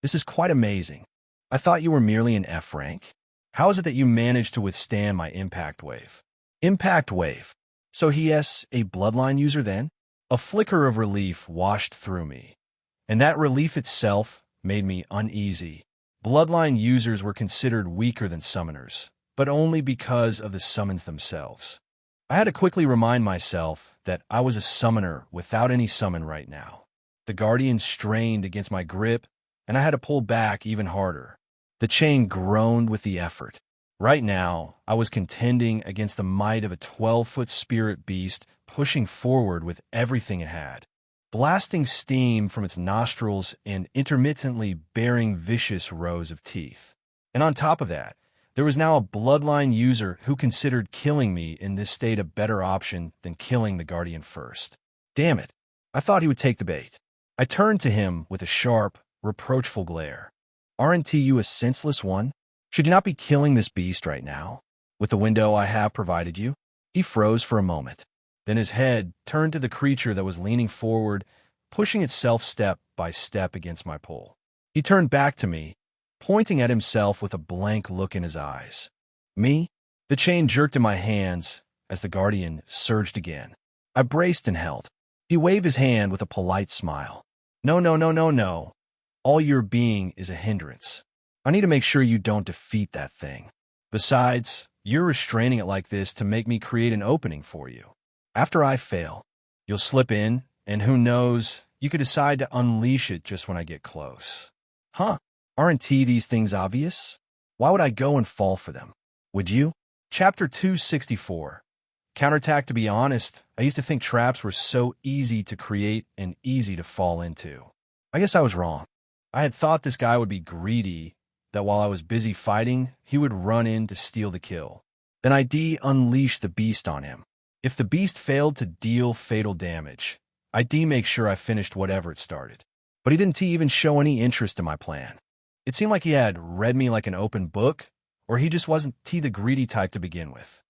[SPEAKER 1] This is quite amazing. I thought you were merely an F rank. How is it that you managed to withstand my impact wave?" Impact wave. So he is a bloodline user then? A flicker of relief washed through me, and that relief itself made me uneasy. Bloodline users were considered weaker than summoners, but only because of the summons themselves. I had to quickly remind myself that I was a summoner without any summon right now. The Guardian strained against my grip, and I had to pull back even harder. The chain groaned with the effort. Right now, I was contending against the might of a 12-foot spirit beast pushing forward with everything it had, blasting steam from its nostrils and intermittently baring vicious rows of teeth. And on top of that, there was now a bloodline user who considered killing me in this state a better option than killing the Guardian first. Damn it, I thought he would take the bait. I turned to him with a sharp, reproachful glare. "Aren't you a senseless one? Should you not be killing this beast right now, with the window I have provided you?" He froze for a moment. Then his head turned to the creature that was leaning forward, pushing itself step by step against my pull. He turned back to me, pointing at himself with a blank look in his eyes. Me? The chain jerked in my hands as the Guardian surged again. I braced and held. He waved his hand with a polite smile. "No, no, no, no, no. All your being is a hindrance. I need to make sure you don't defeat that thing. Besides, you're restraining it like this to make me create an opening for you. After I fail, you'll slip in, and who knows, you could decide to unleash it just when I get close." Huh? Aren't these things obvious? Why would I go and fall for them? Would you? Chapter 264. Counterattack. To be honest, I used to think traps were so easy to create and easy to fall into. I guess I was wrong. I had thought this guy would be greedy, that while I was busy fighting, he would run in to steal the kill. Then I'd unleash the beast on him. If the beast failed to deal fatal damage, I'd make sure I finished whatever it started. But he didn't even show any interest in my plan. It seemed like he had read me like an open book, or he just wasn't the greedy type to begin with.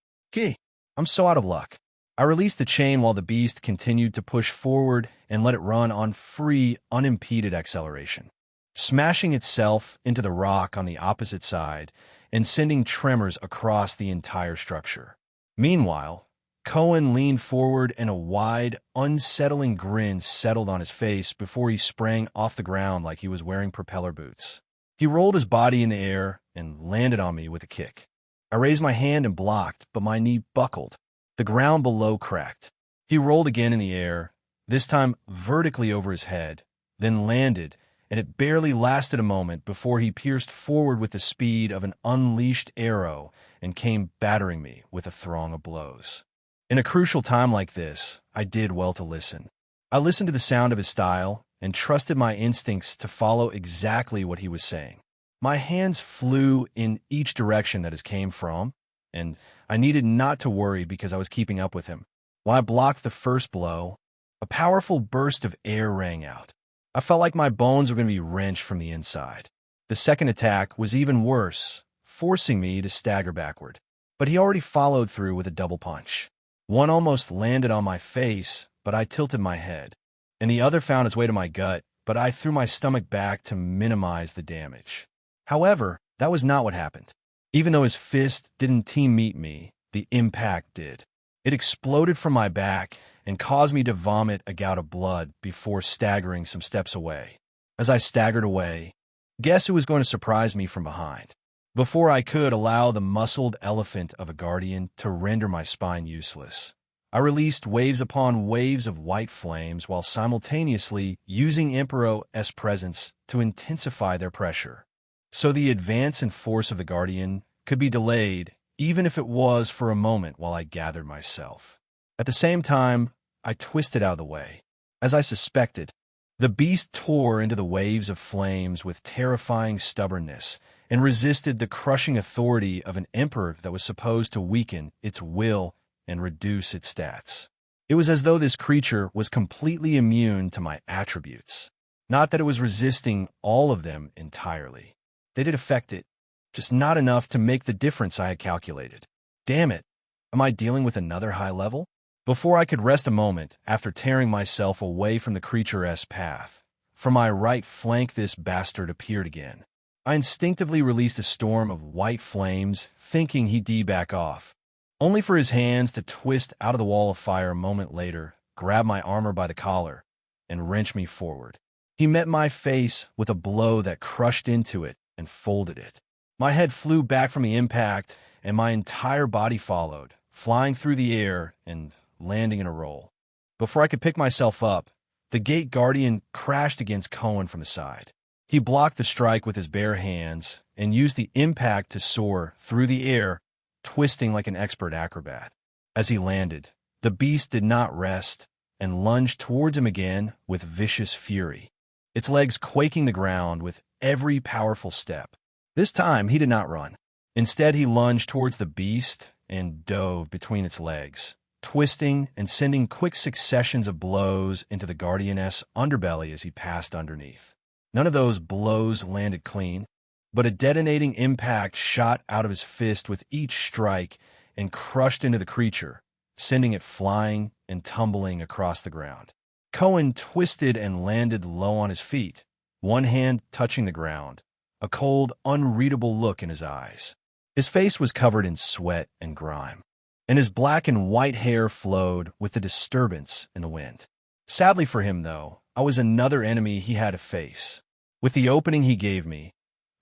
[SPEAKER 1] I'm so out of luck. I released the chain while the beast continued to push forward and let it run on free, unimpeded acceleration, smashing itself into the rock on the opposite side and sending tremors across the entire structure. Meanwhile, Cohen leaned forward and a wide, unsettling grin settled on his face before he sprang off the ground like he was wearing propeller boots. He rolled his body in the air and landed on me with a kick. I raised my hand and blocked, but my knee buckled. The ground below cracked. He rolled again in the air, this time vertically over his head, then landed, and it barely lasted a moment before he pierced forward with the speed of an unleashed arrow and came battering me with a throng of blows. In a crucial time like this, I did well to listen. I listened to the sound of his style and trusted my instincts to follow exactly what he was saying. My hands flew in each direction that it came from, and I needed not to worry because I was keeping up with him. While I blocked the first blow, a powerful burst of air rang out. I felt like my bones were going to be wrenched from the inside. The second attack was even worse, forcing me to stagger backward. But he already followed through with a double punch. One almost landed on my face, but I tilted my head, and the other found its way to my gut, but I threw my stomach back to minimize the damage. However, that was not what happened. Even though his fist didn't meet me, the impact did. It exploded from my back and caused me to vomit a gout of blood before staggering some steps away. As I staggered away, guess who was going to surprise me from behind? Before I could allow the muscled elephant of a Guardian to render my spine useless, I released waves upon waves of white flames while simultaneously using Emperor's presence to intensify their pressure. So the advance and force of the Guardian could be delayed, even if it was for a moment while I gathered myself. At the same time, I twisted out of the way. As I suspected, the beast tore into the waves of flames with terrifying stubbornness and resisted the crushing authority of an emperor that was supposed to weaken its will and reduce its stats. It was as though this creature was completely immune to my attributes. Not that it was resisting all of them entirely. They did affect it, just not enough to make the difference I had calculated. Damn it, am I dealing with another high level? Before I could rest a moment, after tearing myself away from the creature's path, from my right flank this bastard appeared again. I instinctively released a storm of white flames, thinking he'd back off, only for his hands to twist out of the wall of fire a moment later, grab my armor by the collar, and wrench me forward. He met my face with a blow that crushed into it and folded it. My head flew back from the impact, and my entire body followed, flying through the air and landing in a roll. Before I could pick myself up, the Gate Guardian crashed against Cohen from the side. He blocked the strike with his bare hands and used the impact to soar through the air, twisting like an expert acrobat. As he landed, the beast did not rest and lunged towards him again with vicious fury, its legs quaking the ground with every powerful step. This time, he did not run. Instead, he lunged towards the beast and dove between its legs, twisting and sending quick successions of blows into the Guardian's underbelly as he passed underneath. None of those blows landed clean, but a detonating impact shot out of his fist with each strike and crushed into the creature, sending it flying and tumbling across the ground. Cohen twisted and landed low on his feet, one hand touching the ground, a cold, unreadable look in his eyes. His face was covered in sweat and grime, and his black and white hair flowed with the disturbance in the wind. Sadly for him, though, I was another enemy he had to face. With the opening he gave me,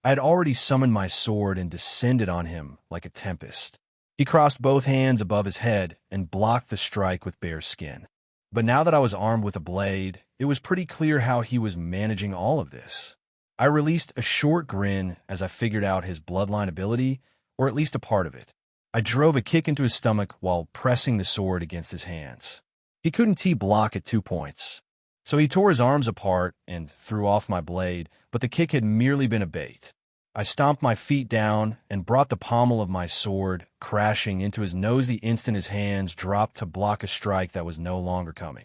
[SPEAKER 1] I had already summoned my sword and descended on him like a tempest. He crossed both hands above his head and blocked the strike with bare skin. But now that I was armed with a blade, it was pretty clear how he was managing all of this. I released a short grin as I figured out his bloodline ability, or at least a part of it. I drove a kick into his stomach while pressing the sword against his hands. He couldn't T-block at 2 points, so he tore his arms apart and threw off my blade, but the kick had merely been a bait. I stomped my feet down and brought the pommel of my sword crashing into his nose the instant his hands dropped to block a strike that was no longer coming.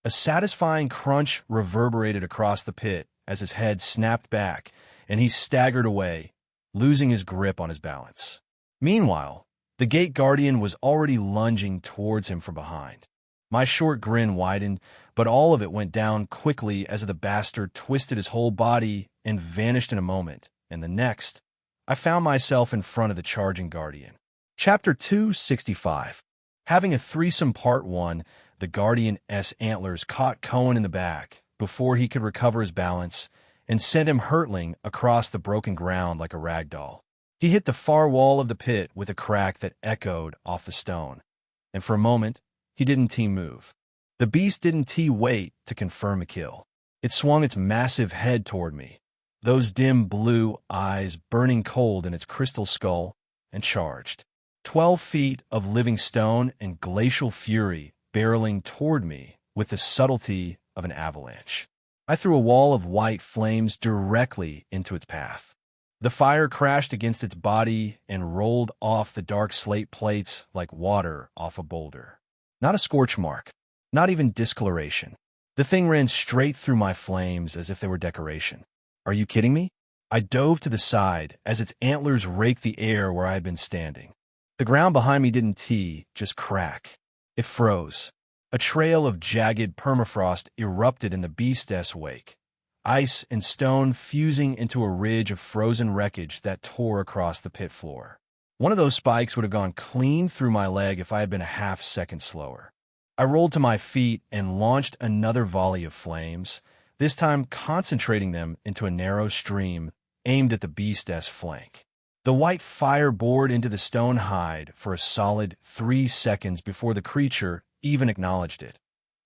[SPEAKER 1] A satisfying crunch reverberated across the pit as his head snapped back and he staggered away, losing his grip on his balance. Meanwhile, the Gate Guardian was already lunging towards him from behind. My short grin widened, but all of it went down quickly as the bastard twisted his whole body and vanished in a moment, and the next, I found myself in front of the charging Guardian. Chapter 265. Having a threesome Part 1, the Guardian's antlers caught Cohen in the back before he could recover his balance and sent him hurtling across the broken ground like a rag doll. He hit the far wall of the pit with a crack that echoed off the stone, and for a moment, he didn't T-move. The beast didn't T-wait to confirm a kill. It swung its massive head toward me, those dim blue eyes burning cold in its crystal skull, and charged. 12 feet of living stone and glacial fury barreling toward me with the subtlety of an avalanche. I threw a wall of white flames directly into its path. The fire crashed against its body and rolled off the dark slate plates like water off a boulder. Not a scorch mark, not even discoloration. The thing ran straight through my flames as if they were decoration. Are you kidding me? I dove to the side as its antlers raked the air where I had been standing. The ground behind me didn't just crack. It froze. A trail of jagged permafrost erupted in the beast's wake, ice and stone fusing into a ridge of frozen wreckage that tore across the pit floor. One of those spikes would have gone clean through my leg if I had been a half-second slower. I rolled to my feet and launched another volley of flames, this time concentrating them into a narrow stream aimed at the beast's flank. The white fire bored into the stone hide for a solid 3 seconds before the creature even acknowledged it.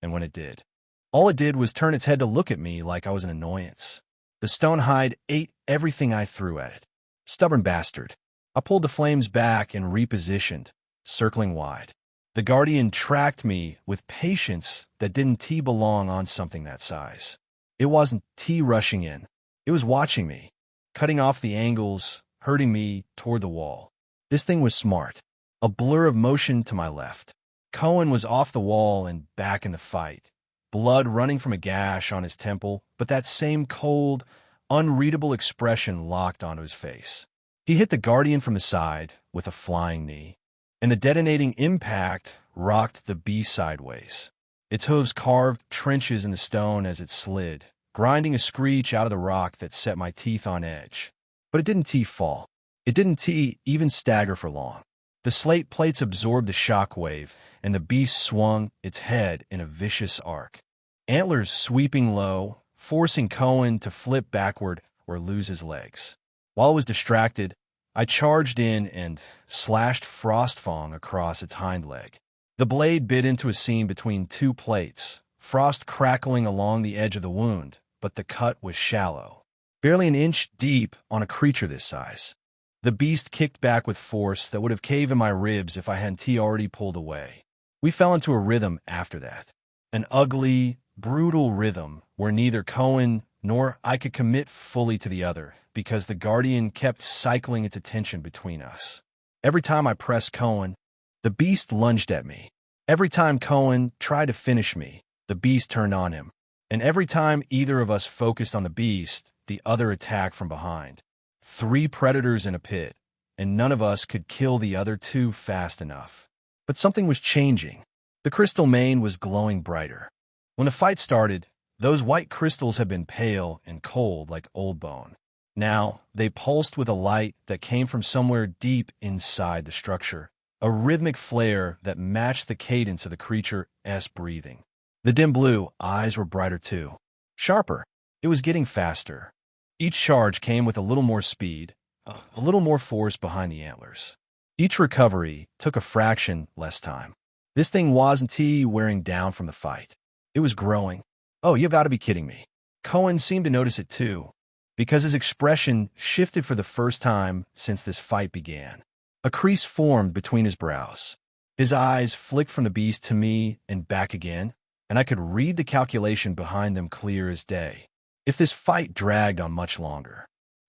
[SPEAKER 1] And when it did, all it did was turn its head to look at me like I was an annoyance. The stone hide ate everything I threw at it. Stubborn bastard. I pulled the flames back and repositioned, circling wide. The Guardian tracked me with patience that didn't belong on something that size. It wasn't rushing in. It was watching me, cutting off the angles, herding me toward the wall. This thing was smart. A blur of motion to my left. Cohen was off the wall and back in the fight, blood running from a gash on his temple, but that same cold, unreadable expression locked onto his face. He hit the Guardian from the side with a flying knee, and the detonating impact rocked the beast sideways. Its hooves carved trenches in the stone as it slid, grinding a screech out of the rock that set my teeth on edge. But it didn't fall. It didn't even stagger for long. The slate plates absorbed the shockwave, and the beast swung its head in a vicious arc, antlers sweeping low, forcing Cohen to flip backward or lose his legs. While I was distracted, I charged in and slashed Frostfang across its hind leg. The blade bit into a seam between two plates, frost crackling along the edge of the wound, but the cut was shallow, barely an inch deep on a creature this size. The beast kicked back with force that would have caved in my ribs if I hadn't already pulled away. We fell into a rhythm after that, an ugly, brutal rhythm where neither Cohen nor I could commit fully to the other because the Guardian kept cycling its attention between us. Every time I pressed Cohen, the beast lunged at me. Every time Cohen tried to finish me, the beast turned on him. And every time either of us focused on the beast, the other attacked from behind. 3 predators in a pit, and none of us could kill the other 2 fast enough. But something was changing. The crystal mane was glowing brighter. When the fight started, those white crystals had been pale and cold like old bone. Now, they pulsed with a light that came from somewhere deep inside the structure, a rhythmic flare that matched the cadence of the creature's breathing. The dim blue eyes were brighter too, sharper. It was getting faster. Each charge came with a little more speed, a little more force behind the antlers. Each recovery took a fraction less time. This thing wasn't wearing down from the fight. It was growing. Oh, you've got to be kidding me. Cohen seemed to notice it too, because his expression shifted for the first time since this fight began. A crease formed between his brows. His eyes flicked from the beast to me and back again, and I could read the calculation behind them clear as day. If this fight dragged on much longer,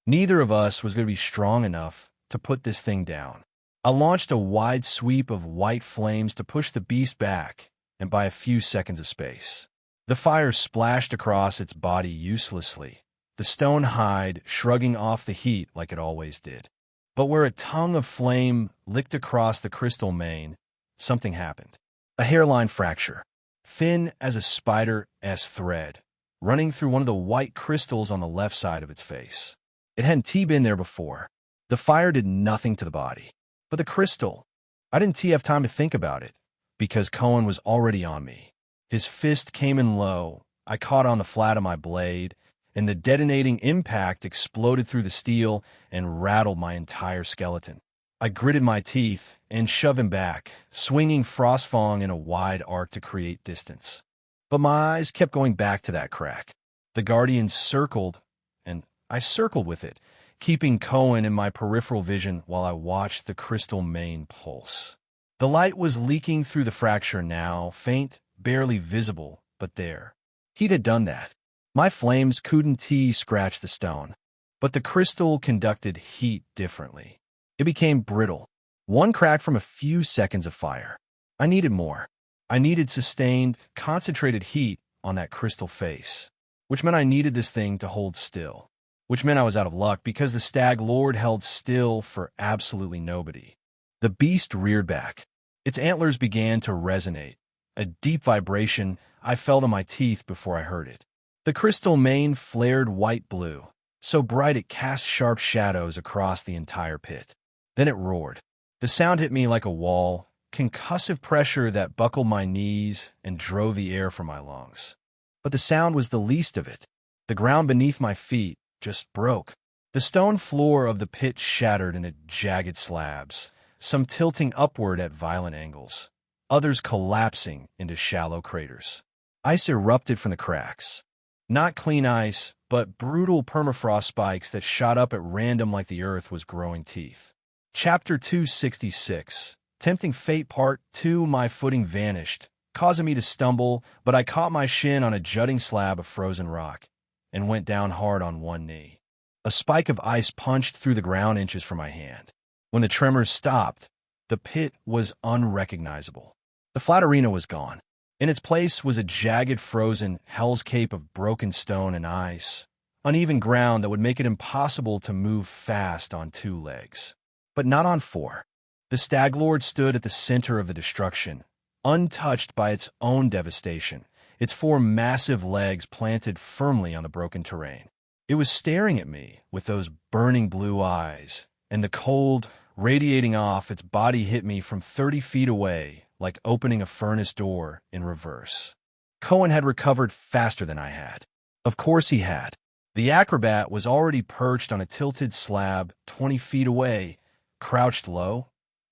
[SPEAKER 1] neither of us was going to be strong enough to put this thing down. I launched a wide sweep of white flames to push the beast back and by a few seconds of space. The fire splashed across its body uselessly, the stone hide shrugging off the heat like it always did. But where a tongue of flame licked across the crystal mane, something happened. A hairline fracture, thin as a spider's thread, running through one of the white crystals on the left side of its face. It hadn't been there before. The fire did nothing to the body. But the crystal, I didn't have time to think about it, because Cohen was already on me. His fist came in low. I caught on the flat of my blade, and the detonating impact exploded through the steel and rattled my entire skeleton. I gritted my teeth and shoved him back, swinging Frostfang in a wide arc to create distance. But my eyes kept going back to that crack. The Guardian circled, and I circled with it, keeping Cohen in my peripheral vision while I watched the crystal mane pulse. The light was leaking through the fracture now, faint, barely visible, but there. He'd had done that. My flames couldn't scratch the stone, but the crystal conducted heat differently. It became brittle. One crack from a few seconds of fire. I needed more. I needed sustained, concentrated heat on that crystal face, which meant I needed this thing to hold still, which meant I was out of luck because the Stag Lord held still for absolutely nobody. The beast reared back. Its antlers began to resonate, a deep vibration I felt in my teeth before I heard it. The crystal mane flared white-blue, so bright it cast sharp shadows across the entire pit. Then it roared. The sound hit me like a wall, concussive pressure that buckled my knees and drove the air from my lungs. But the sound was the least of it. The ground beneath my feet just broke. The stone floor of the pit shattered into jagged slabs, some tilting upward at violent angles, others collapsing into shallow craters. Ice erupted from the cracks. Not clean ice, but brutal permafrost spikes that shot up at random like the earth was growing teeth. Chapter 266. Tempting Fate Part 2. My footing vanished, causing me to stumble, but I caught my shin on a jutting slab of frozen rock and went down hard on one knee. A spike of ice punched through the ground inches from my hand. When the tremors stopped, the pit was unrecognizable. The flat arena was gone. In its place was a jagged, frozen hell's cape of broken stone and ice, uneven ground that would make it impossible to move fast on 2 legs. But not on 4. The Staglord stood at the center of the destruction, untouched by its own devastation, its 4 massive legs planted firmly on the broken terrain. It was staring at me with those burning blue eyes, and the cold radiating off its body hit me from 30 feet away like opening a furnace door in reverse. Cohen had recovered faster than I had. Of course he had. The acrobat was already perched on a tilted slab 20 feet away, crouched low,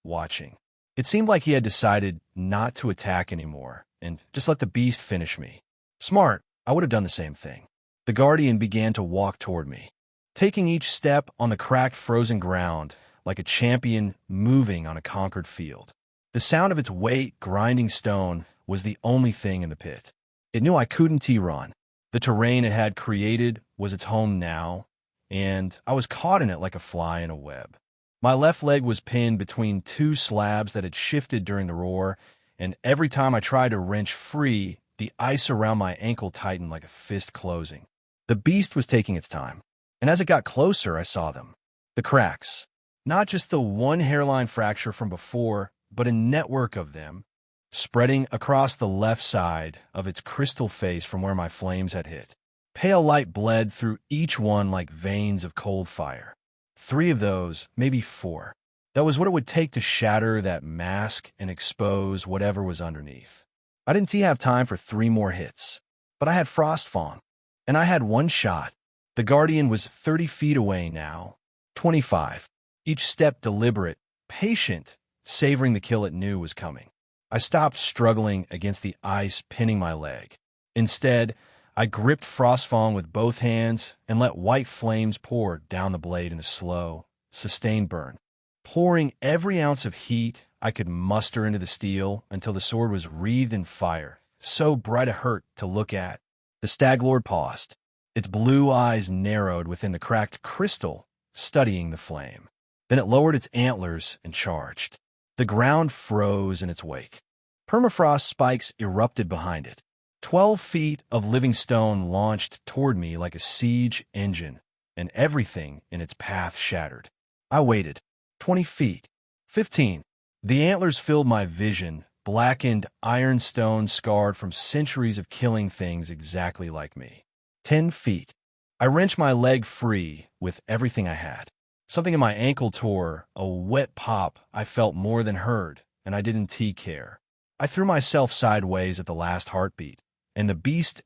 [SPEAKER 1] watching. It seemed like he had decided not to attack anymore and just let the beast finish me. Smart, I would have done the same thing. The Guardian began to walk toward me, taking each step on the cracked, frozen ground like a champion moving on a conquered field. The sound of its weight grinding stone was the only thing in the pit. It knew I couldn't run. The terrain it had created was its home now, and I was caught in it like a fly in a web. My left leg was pinned between 2 slabs that had shifted during the roar, and every time I tried to wrench free, the ice around my ankle tightened like a fist closing. The beast was taking its time, and as it got closer, I saw them. The cracks. Not just the one hairline fracture from before, but a network of them, spreading across the left side of its crystal face from where my flames had hit. Pale light bled through each one like veins of cold fire. 3 of those, maybe 4. That was what it would take to shatter that mask and expose whatever was underneath. I didn't have time for 3 more hits, but I had Frostfang, and I had 1 shot. The Guardian was 30 feet away now, 25. Each step deliberate, patient, savoring the kill it knew was coming. I stopped struggling against the ice pinning my leg. Instead, I gripped Frostfang with both hands and let white flames pour down the blade in a slow, sustained burn, pouring every ounce of heat I could muster into the steel until the sword was wreathed in fire, so bright it hurt to look at. The Staglord paused. Its blue eyes narrowed within the cracked crystal, studying the flame. Then it lowered its antlers and charged. The ground froze in its wake. Permafrost spikes erupted behind it. 12 feet of living stone launched toward me like a siege engine, and everything in its path shattered. I waited. 20 feet. 15. The antlers filled my vision, blackened ironstone scarred from centuries of killing things exactly like me. 10 feet. I wrenched my leg free with everything I had. Something in my ankle tore, a wet pop I felt more than heard, and I didn't care. I threw myself sideways at the last heartbeat, and the beast's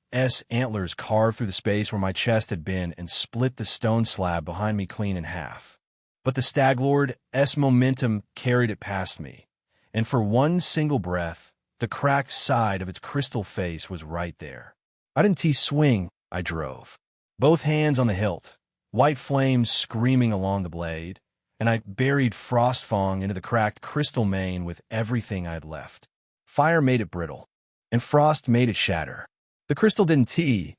[SPEAKER 1] antlers carved through the space where my chest had been and split the stone slab behind me clean in half. But the Staglord's momentum carried it past me, and for one single breath, the cracked side of its crystal face was right there. I didn't swing, I drove. Both hands on the hilt, white flames screaming along the blade, and I buried Frostfang into the cracked crystal main with everything I had left. Fire made it brittle, and frost made it shatter. The crystal didn't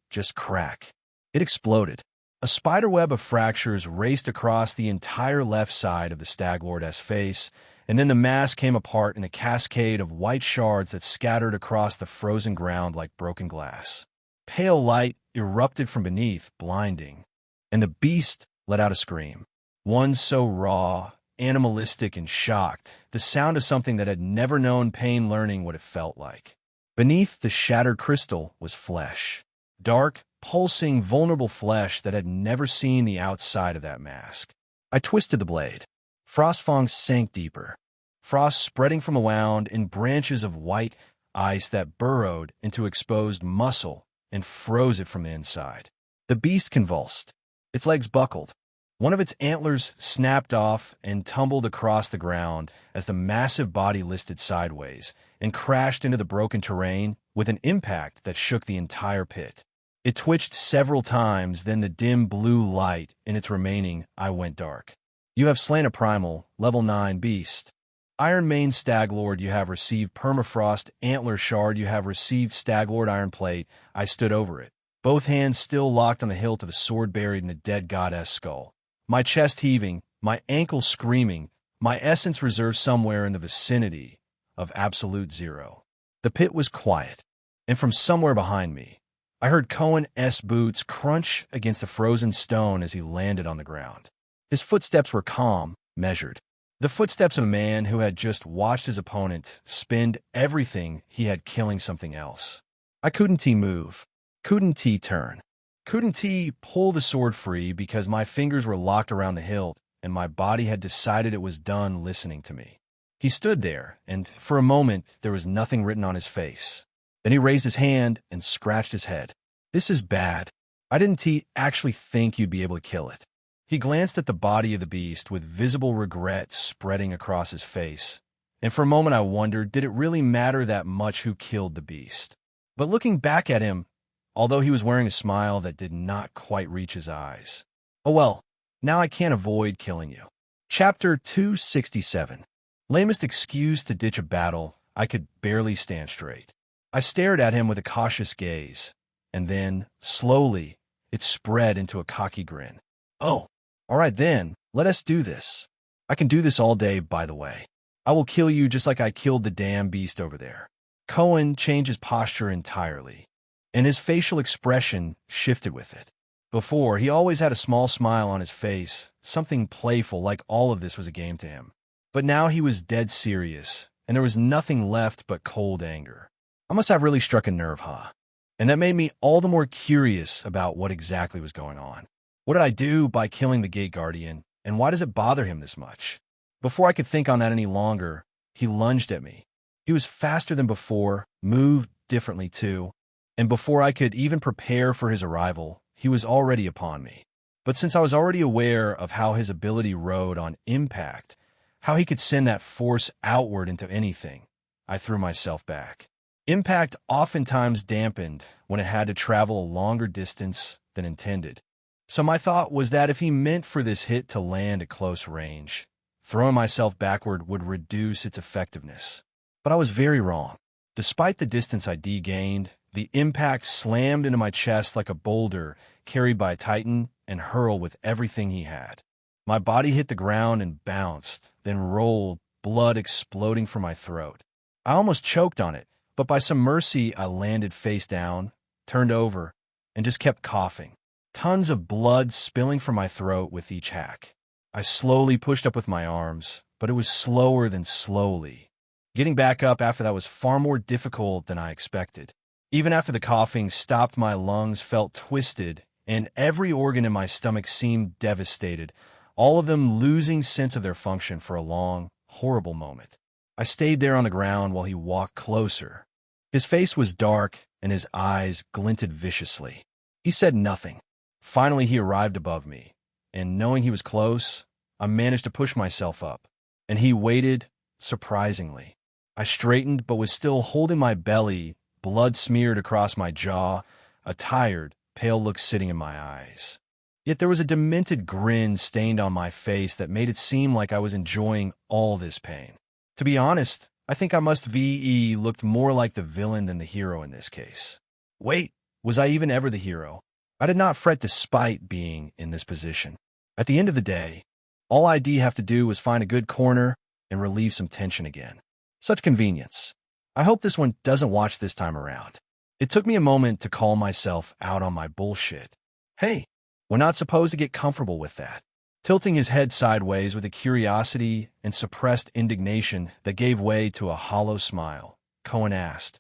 [SPEAKER 1] just crack. It exploded. A spiderweb of fractures raced across the entire left side of the Staglord's face, and then the mask came apart in a cascade of white shards that scattered across the frozen ground like broken glass. Pale light erupted from beneath, blinding, and the beast let out a scream. One so raw, animalistic, and shocked, the sound of something that had never known pain learning what it felt like. Beneath the shattered crystal was flesh. Dark, pulsing, vulnerable flesh that had never seen the outside of that mask. I twisted the blade. Frostfang sank deeper, frost spreading from a wound in branches of white ice that burrowed into exposed muscle and froze it from the inside. The beast convulsed. Its legs buckled. One of its antlers snapped off and tumbled across the ground as the massive body listed sideways and crashed into the broken terrain with an impact that shook the entire pit. It twitched several times, then the dim blue light in its remaining eye went dark. You have slain a primal, level 9 beast. Iron Mane Staglord, you have received Permafrost Antler Shard, you have received Staglord Iron Plate. I stood over it, both hands still locked on the hilt of a sword buried in a dead goddess skull. My chest heaving, my ankle screaming, my essence reserved somewhere in the vicinity of absolute zero. The pit was quiet. and from somewhere behind me, I heard Cohen's boots crunch against the frozen stone as he landed on the ground. His footsteps were calm, measured. The footsteps of a man who had just watched his opponent spend everything he had killing something else. I couldn't move. Couldn't turn. Couldn't pull the sword free because my fingers were locked around the hilt and my body had decided it was done listening to me. He stood there, and for a moment there was nothing written on his face. Then he raised his hand and scratched his head. This is bad. I didn't actually think you'd be able to kill it. He glanced at the body of the beast with visible regret spreading across his face, and for a moment I wondered, did it really matter that much who killed the beast? But looking back at him, although he was wearing a smile that did not quite reach his eyes. Oh well, now I can't avoid killing you. Chapter 267. Lamest excuse to ditch a battle, I could barely stand straight. I stared at him with a cautious gaze, and then, slowly, it spread into a cocky grin. Oh, all right then, let us do this. I can do this all day, by the way. I will kill you just like I killed the damn beast over there. Cohen changed his posture entirely, and his facial expression shifted with it. Before, he always had a small smile on his face, something playful like all of this was a game to him. But now he was dead serious, and there was nothing left but cold anger. I must have really struck a nerve, huh? And that made me all the more curious about what exactly was going on. What did I do by killing the Gate Guardian, and why does it bother him this much? Before I could think on that any longer, he lunged at me. He was faster than before, moved differently too, and before I could even prepare for his arrival, he was already upon me. But since I was already aware of how his ability rode on impact, how he could send that force outward into anything, I threw myself back. Impact oftentimes dampened when it had to travel a longer distance than intended. So my thought was that if he meant for this hit to land at close range, throwing myself backward would reduce its effectiveness. But I was very wrong. Despite the distance I gained, the impact slammed into my chest like a boulder carried by a titan and hurled with everything he had. My body hit the ground and bounced, then rolled, blood exploding from my throat. I almost choked on it, but by some mercy I landed face down, turned over, and just kept coughing. Tons of blood spilling from my throat with each hack. I slowly pushed up with my arms, but it was slower than slowly. Getting back up after that was far more difficult than I expected. Even after the coughing stopped, my lungs felt twisted, and every organ in my stomach seemed devastated, all of them losing sense of their function for a long, horrible moment. I stayed there on the ground while he walked closer. His face was dark, and his eyes glinted viciously. He said nothing. Finally, he arrived above me, and knowing he was close, I managed to push myself up, and he waited, surprisingly. I straightened, but was still holding my belly, blood smeared across my jaw, a tired, pale look sitting in my eyes. Yet there was a demented grin stained on my face that made it seem like I was enjoying all this pain. To be honest, I think I must have looked more like the villain than the hero in this case. Wait, was I even ever the hero? I did not fret despite being in this position. At the end of the day, all I'd have to do was find a good corner and relieve some tension again. Such convenience. I hope this one doesn't watch this time around. It took me a moment to call myself out on my bullshit. Hey, we're not supposed to get comfortable with that. Tilting his head sideways with a curiosity and suppressed indignation that gave way to a hollow smile, Cohen asked,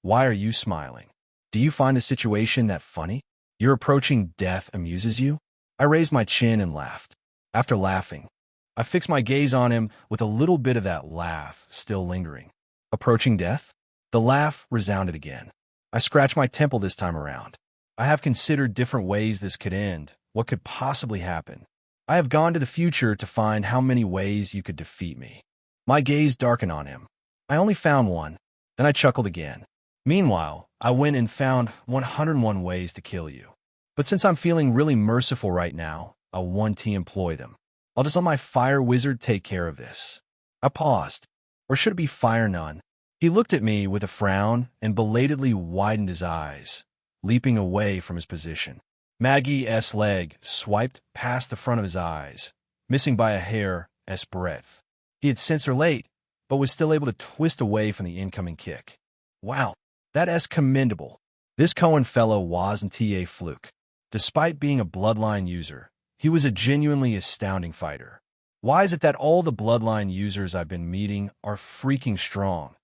[SPEAKER 1] "Why are you smiling? Do you find the situation that funny? Your approaching death amuses you?" I raised my chin and laughed. After laughing, I fixed my gaze on him with a little bit of that laugh still lingering. Approaching death? The laugh resounded again. I scratched my temple this time around. I have considered different ways this could end, what could possibly happen. I have gone to the future to find how many ways you could defeat me. My gaze darkened on him. I only found one. Then I chuckled again. Meanwhile, I went and found 101 ways to kill you. But since I'm feeling really merciful right now, I'll employ them. I'll just let my fire wizard take care of this. I paused. Or should it be fire none? He looked at me with a frown and belatedly widened his eyes, leaping away from his position. Maggie's leg swiped past the front of his eyes, missing by a hair's breadth. He had sensed her late, but was still able to twist away from the incoming kick. Wow, That is commendable. This Cohen fellow wasn't a fluke. Despite being a bloodline user, he was a genuinely astounding fighter. Why is it that all the bloodline users I've been meeting are freaking strong?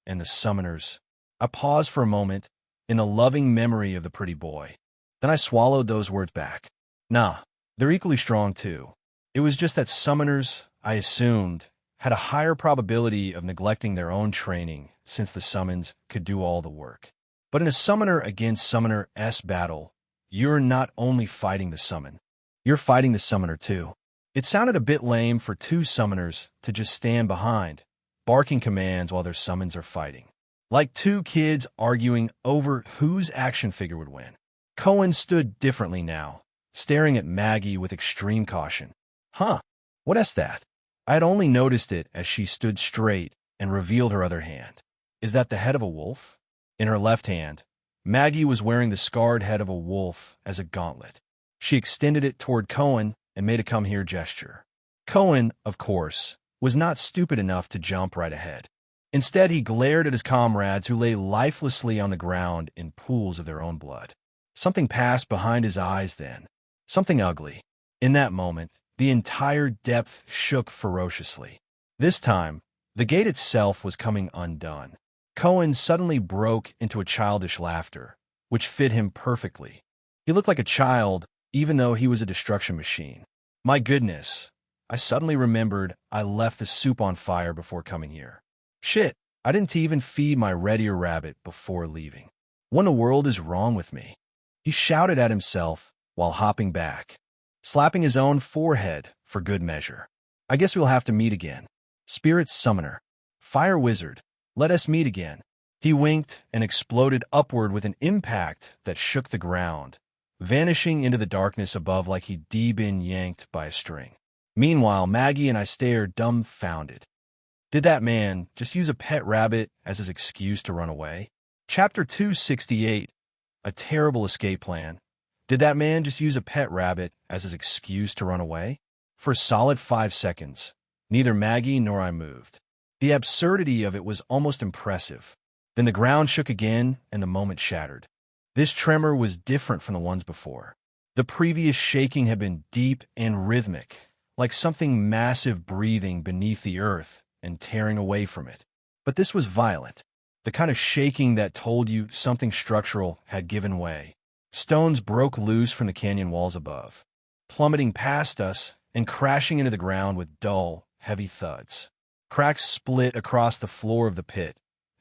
[SPEAKER 1] And the summoners? I paused for a moment in the loving memory of the pretty boy. Then I swallowed those words back. Nah, they're equally strong too. It was just that summoners, I assumed, had a higher probability of neglecting their own training since the summons could do all the work. But in a summoner against summoner S battle, you're not only fighting the summon, you're fighting the summoner too. It sounded a bit lame for two summoners to just stand behind, barking commands while their summons are fighting. Like two kids arguing over whose action figure would win. Cohen stood differently now, staring at Maggie with extreme caution. Huh, what is that? I had only noticed it as she stood straight and revealed her other hand. Is that the head of a wolf? In her left hand, Maggie was wearing the scarred head of a wolf as a gauntlet. She extended it toward Cohen and made a come here gesture. Cohen, of course, was not stupid enough to jump right ahead. Instead, he glared at his comrades who lay lifelessly on the ground in pools of their own blood. Something passed behind his eyes then. Something ugly. In that moment, the entire depth shook ferociously. This time, the gate itself was coming undone. Cohen suddenly broke into a childish laughter, which fit him perfectly. He looked like a child, even though he was a destruction machine. My goodness, I suddenly remembered I left the soup on fire before coming here. Shit, I didn't even feed my red ear rabbit before leaving. What in the world is wrong with me? He shouted at himself while hopping back, slapping his own forehead for good measure. I guess we'll have to meet again. Spirit Summoner. Fire Wizard. Let us meet again. He winked and exploded upward with an impact that shook the ground, vanishing into the darkness above like he'd been yanked by a string. Meanwhile, Maggie and I stared dumbfounded. Did that man just use a pet rabbit as his excuse to run away? Chapter 268. A terrible escape plan. Did that man just use a pet rabbit as his excuse to run away? For a solid 5 seconds, neither Maggie nor I moved. The absurdity of it was almost impressive. Then the ground shook again and the moment shattered. This tremor was different from the ones before. The previous shaking had been deep and rhythmic, like something massive breathing beneath the earth and tearing away from it. But this was violent, the kind of shaking that told you something structural had given way. Stones broke loose from the canyon walls above, plummeting past us and crashing into the ground with dull, heavy thuds. Cracks split across the floor of the pit,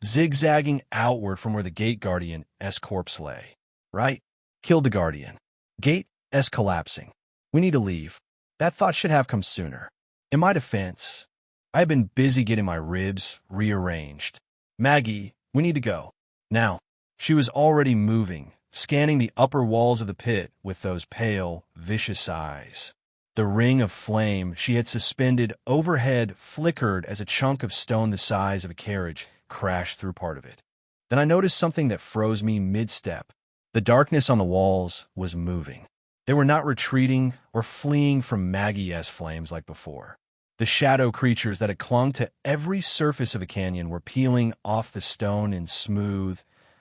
[SPEAKER 1] zigzagging outward from where the Gate Guardian's corpse lay. Right? Killed the Guardian. Gate collapsing. We need to leave. That thought should have come sooner. In my defense, I had been busy getting my ribs rearranged. Maggie, we need to go. Now. She was already moving, scanning the upper walls of the pit with those pale, vicious eyes. The ring of flame she had suspended overhead flickered as a chunk of stone the size of a carriage crashed through part of it. Then I noticed something that froze me mid-step. The darkness on the walls was moving. They were not retreating or fleeing from Maggie's flames like before. The shadow creatures that had clung to every surface of the canyon were peeling off the stone in smooth,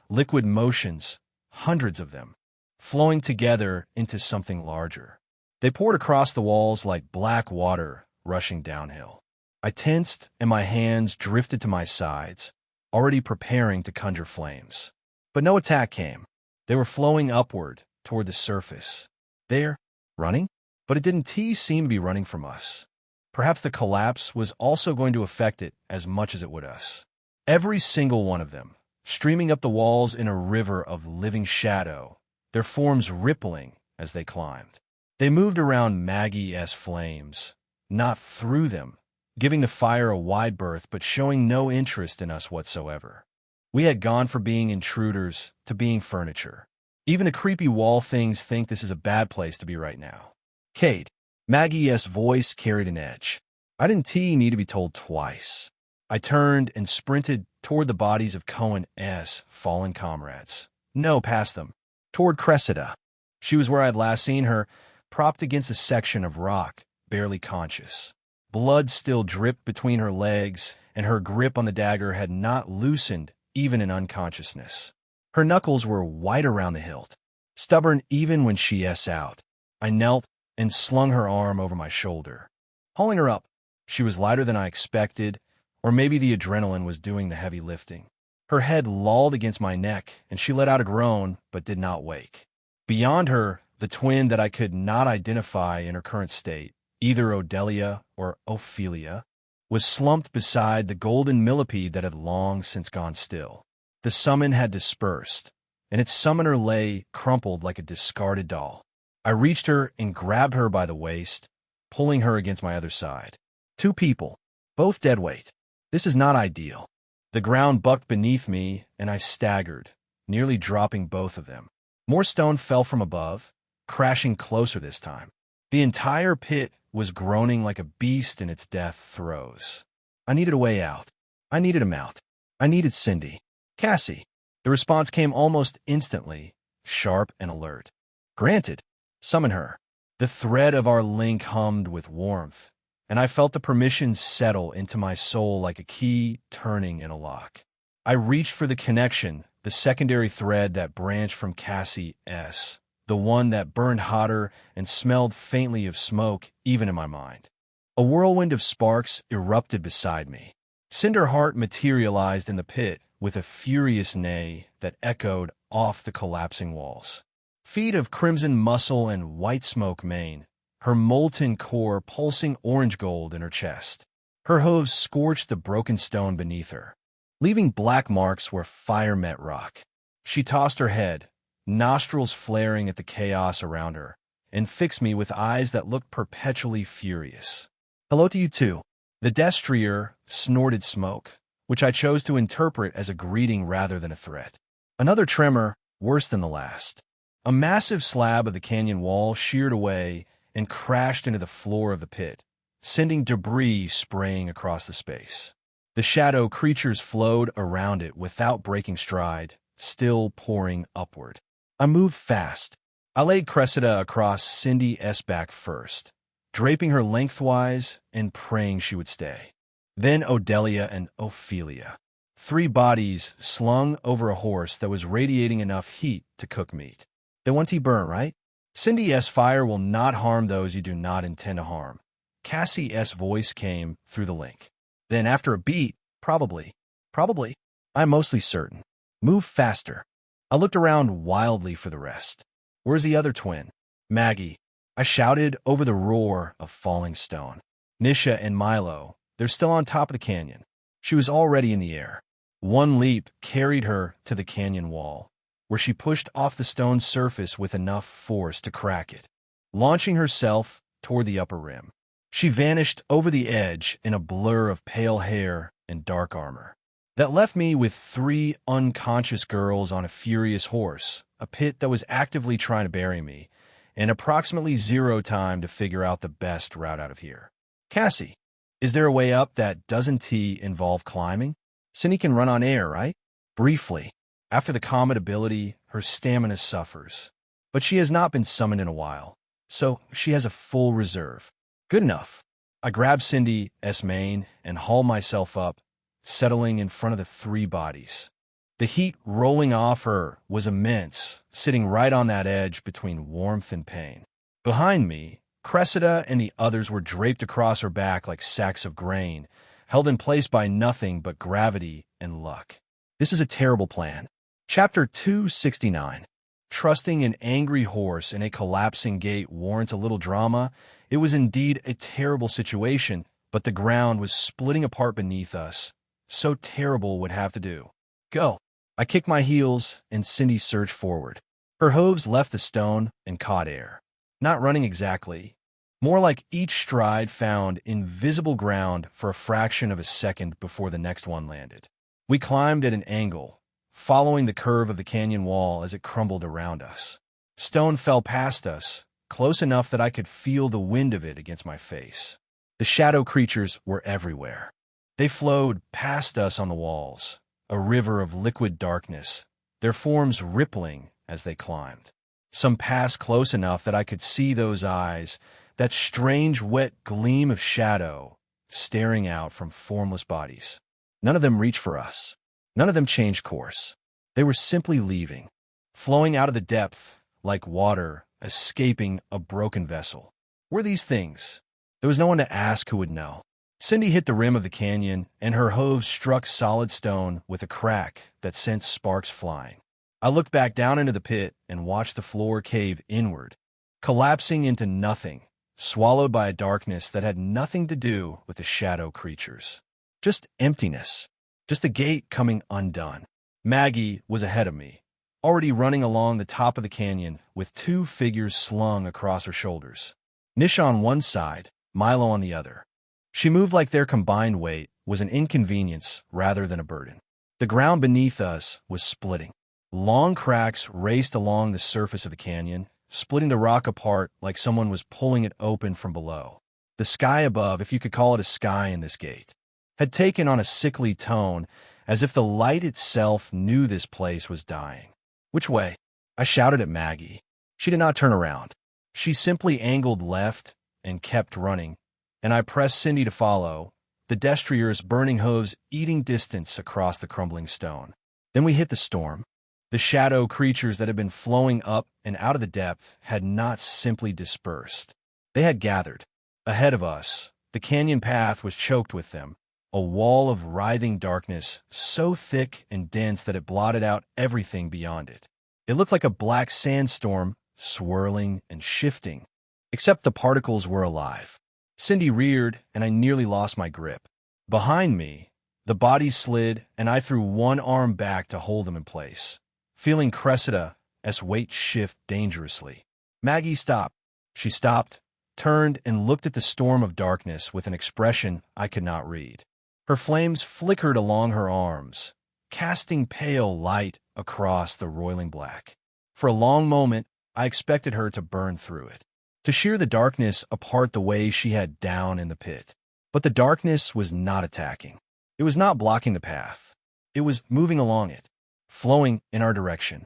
[SPEAKER 1] liquid motions, hundreds of them, flowing together into something larger. They poured across the walls like black water rushing downhill. I tensed and my hands drifted to my sides, already preparing to conjure flames. But no attack came. They were flowing upward toward the surface. There, running? But it didn't seem to be running from us. Perhaps the collapse was also going to affect it as much as it would us. Every single one of them, streaming up the walls in a river of living shadow, their forms rippling as they climbed. They moved around Maggie's flames, not through them, giving the fire a wide berth but showing no interest in us whatsoever. We had gone from being intruders to being furniture. Even the creepy wall things think this is a bad place to be right now. Kate, Maggie's voice carried an edge. I didn't need to be told twice. I turned and sprinted toward the bodies of Cohen's fallen comrades. No, past them. Toward Cressida. She was where I had last seen her, propped against a section of rock, barely conscious. Blood still dripped between her legs, and her grip on the dagger had not loosened even in unconsciousness. Her knuckles were white around the hilt, stubborn even when she out. I knelt and slung her arm over my shoulder. Hauling her up, she was lighter than I expected, or maybe the adrenaline was doing the heavy lifting. Her head lolled against my neck, and she let out a groan, but did not wake. Beyond her, the twin that I could not identify in her current state, either Odelia or Ophelia, was slumped beside the golden millipede that had long since gone still. The summon had dispersed, and its summoner lay crumpled like a discarded doll. I reached her and grabbed her by the waist, pulling her against my other side. 2 people, both dead weight. This is not ideal. The ground bucked beneath me, and I staggered, nearly dropping both of them. More stone fell from above, crashing closer this time. The entire pit was groaning like a beast in its death throes. I needed a way out. I needed a mount. I needed Cindy. Cassie. The response came almost instantly, sharp and alert. Granted. Summon her. The thread of our link hummed with warmth, and I felt the permission settle into my soul like a key turning in a lock. I reached for the connection, the secondary thread that branched from Cassie's, the one that burned hotter and smelled faintly of smoke even in my mind. A whirlwind of sparks erupted beside me. Cinderheart materialized in the pit with a furious neigh that echoed off the collapsing walls. Feet of crimson muscle and white smoke mane, her molten core pulsing orange gold in her chest. Her hooves scorched the broken stone beneath her, leaving black marks where fire met rock. She tossed her head, nostrils flaring at the chaos around her, and fixed me with eyes that looked perpetually furious. Hello to you too. The destrier snorted smoke, which I chose to interpret as a greeting rather than a threat. Another tremor, worse than the last. A massive slab of the canyon wall sheared away and crashed into the floor of the pit, sending debris spraying across the space. The shadow creatures flowed around it without breaking stride, still pouring upward. I moved fast. I laid Cressida across Cindy's back first, draping her lengthwise and praying she would stay. Then Odelia and Ophelia. 3 bodies slung over a horse that was radiating enough heat to cook meat. They want to burn, right? Cindy's fire will not harm those you do not intend to harm. Cassie's voice came through the link. Then after a beat, probably, I'm mostly certain. Move faster. I looked around wildly for the rest. Where's the other twin? Maggie. I shouted over the roar of falling stone. Nisha and Milo, they're still on top of the canyon. She was already in the air. One leap carried her to the canyon wall, where she pushed off the stone surface with enough force to crack it, launching herself toward the upper rim. She vanished over the edge in a blur of pale hair and dark armor. That left me with 3 unconscious girls on a furious horse, a pit that was actively trying to bury me, and approximately 0 time to figure out the best route out of here. Cassie, is there a way up that doesn't involve climbing? Cindy can run on air, right? Briefly. After the comet ability, her stamina suffers. But she has not been summoned in a while, so she has a full reserve. Good enough. I grabbed Cindy's mane and hauled myself up, settling in front of the 3 bodies. The heat rolling off her was immense, sitting right on that edge between warmth and pain. Behind me, Cressida and the others were draped across her back like sacks of grain, held in place by nothing but gravity and luck. This is a terrible plan. Chapter 269. Trusting an angry horse in a collapsing gate warrants a little drama. It was indeed a terrible situation, but the ground was splitting apart beneath us. So terrible would have to do. Go. I kicked my heels, and Cindy surged forward. Her hooves left the stone and caught air. Not running exactly. More like each stride found invisible ground for a fraction of a second before the next one landed. We climbed at an angle, following the curve of the canyon wall as it crumbled around us. Stone fell past us, close enough that I could feel the wind of it against my face. The shadow creatures were everywhere. They flowed past us on the walls, a river of liquid darkness, their forms rippling as they climbed. Some passed close enough that I could see those eyes, that strange wet gleam of shadow, staring out from formless bodies. None of them reached for us. None of them changed course. They were simply leaving, flowing out of the depth like water escaping a broken vessel. Were these things? There was no one to ask who would know. Cindy hit the rim of the canyon, and her hooves struck solid stone with a crack that sent sparks flying. I looked back down into the pit and watched the floor cave inward, collapsing into nothing, swallowed by a darkness that had nothing to do with the shadow creatures. Just emptiness. Just the gate coming undone. Maggie was ahead of me, already running along the top of the canyon with two figures slung across her shoulders. Nisha on one side, Milo on the other. She moved like their combined weight was an inconvenience rather than a burden. The ground beneath us was splitting. Long cracks raced along the surface of the canyon, splitting the rock apart like someone was pulling it open from below. The sky above, if you could call it a sky in this gate, had taken on a sickly tone, as if the light itself knew this place was dying. Which way? I shouted at Maggie. She did not turn around. She simply angled left and kept running, and I pressed Cindy to follow, the destrier's burning hooves eating distance across the crumbling stone. Then we hit the storm. The shadow creatures that had been flowing up and out of the depth had not simply dispersed. They had gathered. Ahead of us, the canyon path was choked with them, a wall of writhing darkness so thick and dense that it blotted out everything beyond it. It looked like a black sandstorm, swirling and shifting, except the particles were alive. Cindy reared, and I nearly lost my grip. Behind me, the bodies slid, and I threw one arm back to hold them in place, feeling Cressida's weight shift dangerously. Maggie stopped. She stopped, turned, and looked at the storm of darkness with an expression I could not read. Her flames flickered along her arms, casting pale light across the roiling black. For a long moment, I expected her to burn through it, to shear the darkness apart the way she had down in the pit. But the darkness was not attacking. It was not blocking the path. It was moving along it, flowing in our direction.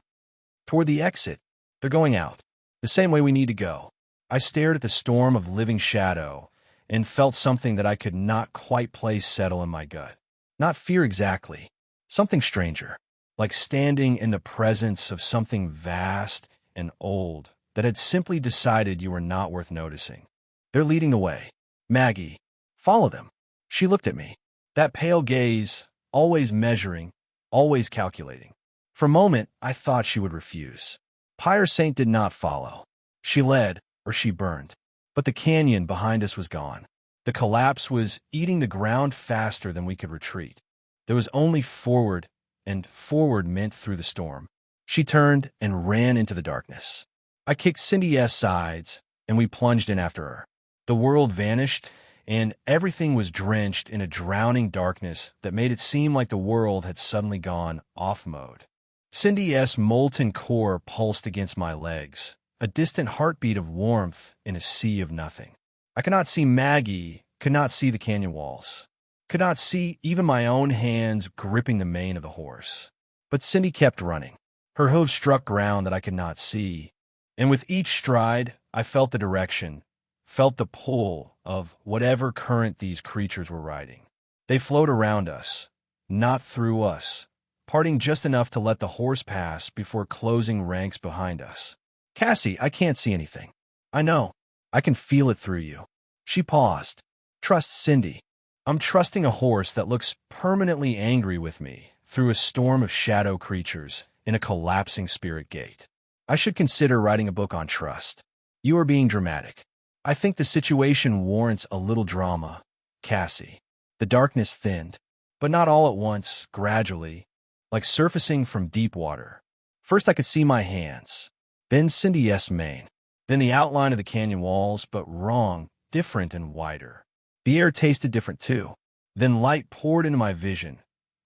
[SPEAKER 1] Toward the exit. They're going out, the same way we need to go. I stared at the storm of living shadow and felt something that I could not quite place settle in my gut. Not fear exactly, something stranger, like standing in the presence of something vast and old that had simply decided you were not worth noticing. They're leading the way. Maggie, follow them. She looked at me. That pale gaze, always measuring, always calculating. For a moment, I thought she would refuse. Pyre Saint did not follow. She led, or she burned. But the canyon behind us was gone. The collapse was eating the ground faster than we could retreat. There was only forward, and forward meant through the storm. She turned and ran into the darkness. I kicked Cindy's sides, and we plunged in after her. The world vanished, and everything was drenched in a drowning darkness that made it seem like the world had suddenly gone off mode. Cindy's molten core pulsed against my legs, a distant heartbeat of warmth in a sea of nothing. I could not see Maggie, could not see the canyon walls, could not see even my own hands gripping the mane of the horse. But Cindy kept running. Her hooves struck ground that I could not see, and with each stride, I felt the direction, felt the pull of whatever current these creatures were riding. They flowed around us, not through us, parting just enough to let the horse pass before closing ranks behind us. Cassie, I can't see anything. I know. I can feel it through you. She paused. Trust Cindy. I'm trusting a horse that looks permanently angry with me through a storm of shadow creatures in a collapsing spirit gate. I should consider writing a book on trust. You are being dramatic. I think the situation warrants a little drama, Cassie. The darkness thinned, but not all at once, gradually, like surfacing from deep water. First I could see my hands, then Cindy's mane, then the outline of the canyon walls, but wrong, different and wider. The air tasted different too. Then light poured into my vision,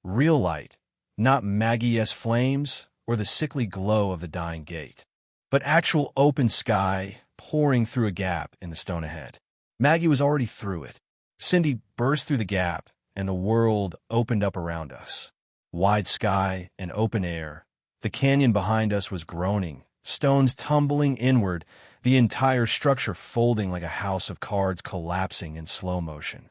[SPEAKER 1] real light, not Maggie's flames or the sickly glow of the dying gate, but actual open sky pouring through a gap in the stone ahead. Maggie was already through it. Cindy burst through the gap, and the world opened up around us. Wide sky and open air. The canyon behind us was groaning, stones tumbling inward, the entire structure folding like a house of cards collapsing in slow motion.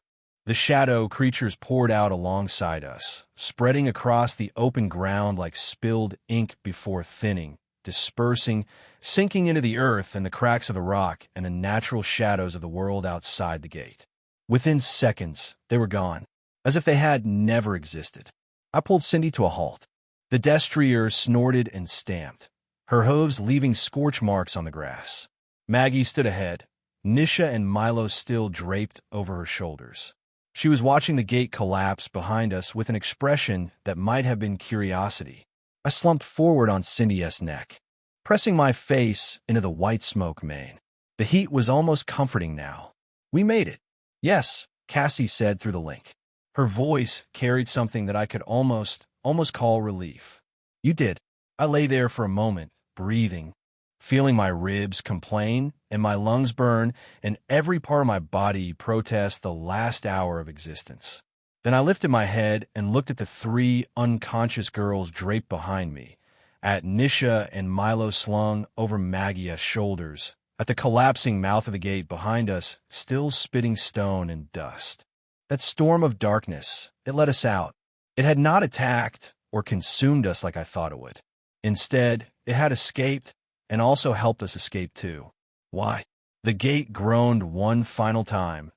[SPEAKER 1] The shadow creatures poured out alongside us, spreading across the open ground like spilled ink before thinning, dispersing, sinking into the earth and the cracks of the rock and the natural shadows of the world outside the gate. Within seconds, they were gone, as if they had never existed. I pulled Cindy to a halt. The destrier snorted and stamped, her hooves leaving scorch marks on the grass. Maggie stood ahead, Nisha and Milo still draped over her shoulders. She was watching the gate collapse behind us with an expression that might have been curiosity. I slumped forward on Cindy's neck, pressing my face into the white smoke mane. The heat was almost comforting now. We made it. Yes, Cassie said through the link. Her voice carried something that I could almost call relief. You did. I lay there for a moment, breathing, feeling my ribs complain and my lungs burn and every part of my body protest the last hour of existence. Then I lifted my head and looked at the three unconscious girls draped behind me, at Nisha and Milo slung over Maggie's shoulders, at the collapsing mouth of the gate behind us, still spitting stone and dust. That storm of darkness, it let us out. It had not attacked or consumed us like I thought it would. Instead, it had escaped and also helped us escape too. Why? The gate groaned one final time,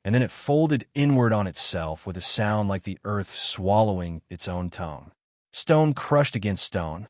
[SPEAKER 1] and then it folded inward on itself with a sound like the earth swallowing its own tongue. Stone crushed against stone.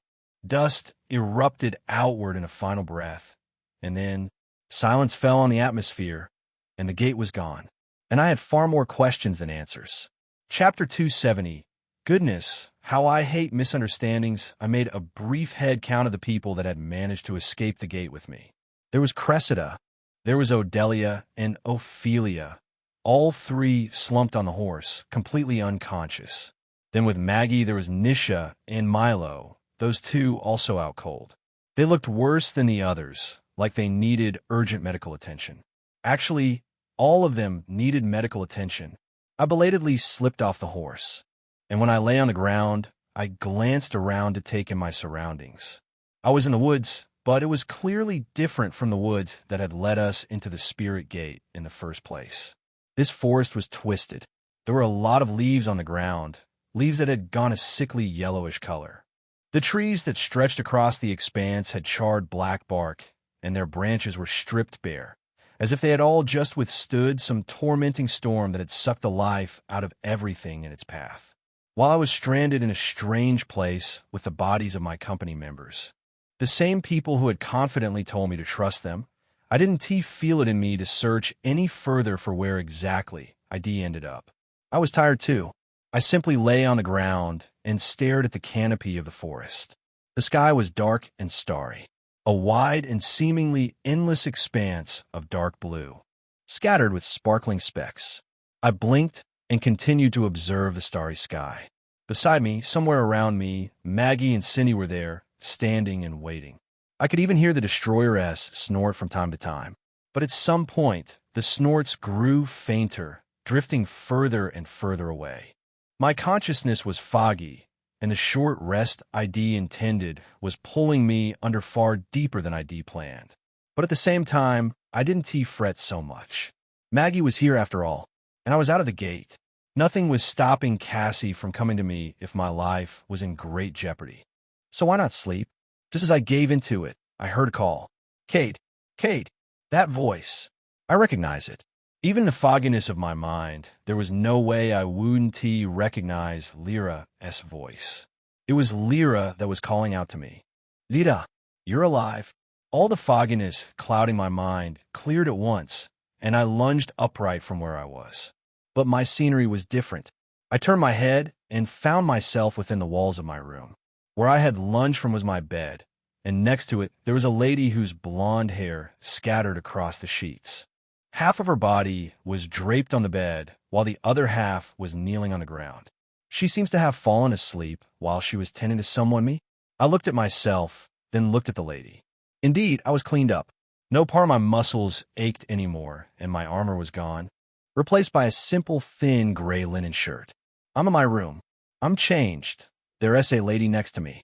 [SPEAKER 1] Dust erupted outward in a final breath, and then silence fell on the atmosphere, and the gate was gone. And I had far more questions than answers. Chapter 270. Goodness, how I hate misunderstandings. I made a brief head count of the people that had managed to escape the gate with me. There was Cressida, there was Odelia, and Ophelia. All three slumped on the horse, completely unconscious. Then with Maggie, there was Nisha and Milo, those two also out cold. They looked worse than the others, like they needed urgent medical attention. Actually, all of them needed medical attention. I belatedly slipped off the horse, and when I lay on the ground, I glanced around to take in my surroundings. I was in the woods, but it was clearly different from the woods that had led us into the Spirit Gate in the first place. This forest was twisted. There were a lot of leaves on the ground, leaves that had gone a sickly yellowish color. The trees that stretched across the expanse had charred black bark, and their branches were stripped bare, as if they had all just withstood some tormenting storm that had sucked the life out of everything in its path. While I was stranded in a strange place with the bodies of my company members, the same people who had confidently told me to trust them, I didn't feel it in me to search any further for where exactly ID ended up. I was tired too. I simply lay on the ground and stared at the canopy of the forest. The sky was dark and starry, a wide and seemingly endless expanse of dark blue, scattered with sparkling specks. I blinked and continued to observe the starry sky. Beside me, somewhere around me, Maggie and Cindy were there, standing and waiting. I could even hear the Destroyer-S snort from time to time. But at some point, the snorts grew fainter, drifting further and further away. My consciousness was foggy, and the short rest ID intended was pulling me under far deeper than ID planned. But at the same time, I didn't fret so much. Maggie was here after all, and I was out of the gate. Nothing was stopping Cassie from coming to me if my life was in great jeopardy. So why not sleep? Just as I gave into it, I heard a call. Kate, Kate, that voice. I recognize it. Even in the fogginess of my mind, there was no way I wouldn't recognize Lyra's voice. It was Lyra that was calling out to me. Lita, you're alive. All the fogginess clouding my mind cleared at once, and I lunged upright from where I was. But my scenery was different. I turned my head and found myself within the walls of my room. Where I had lunged from was my bed, and next to it there was a lady whose blonde hair scattered across the sheets. Half of her body was draped on the bed, while the other half was kneeling on the ground. She seems to have fallen asleep while she was tending to someone. I looked at myself, then looked at the lady. Indeed, I was cleaned up. No part of my muscles ached anymore, and my armor was gone, replaced by a simple, thin gray linen shirt. I'm in my room. I'm changed. There's a lady next to me.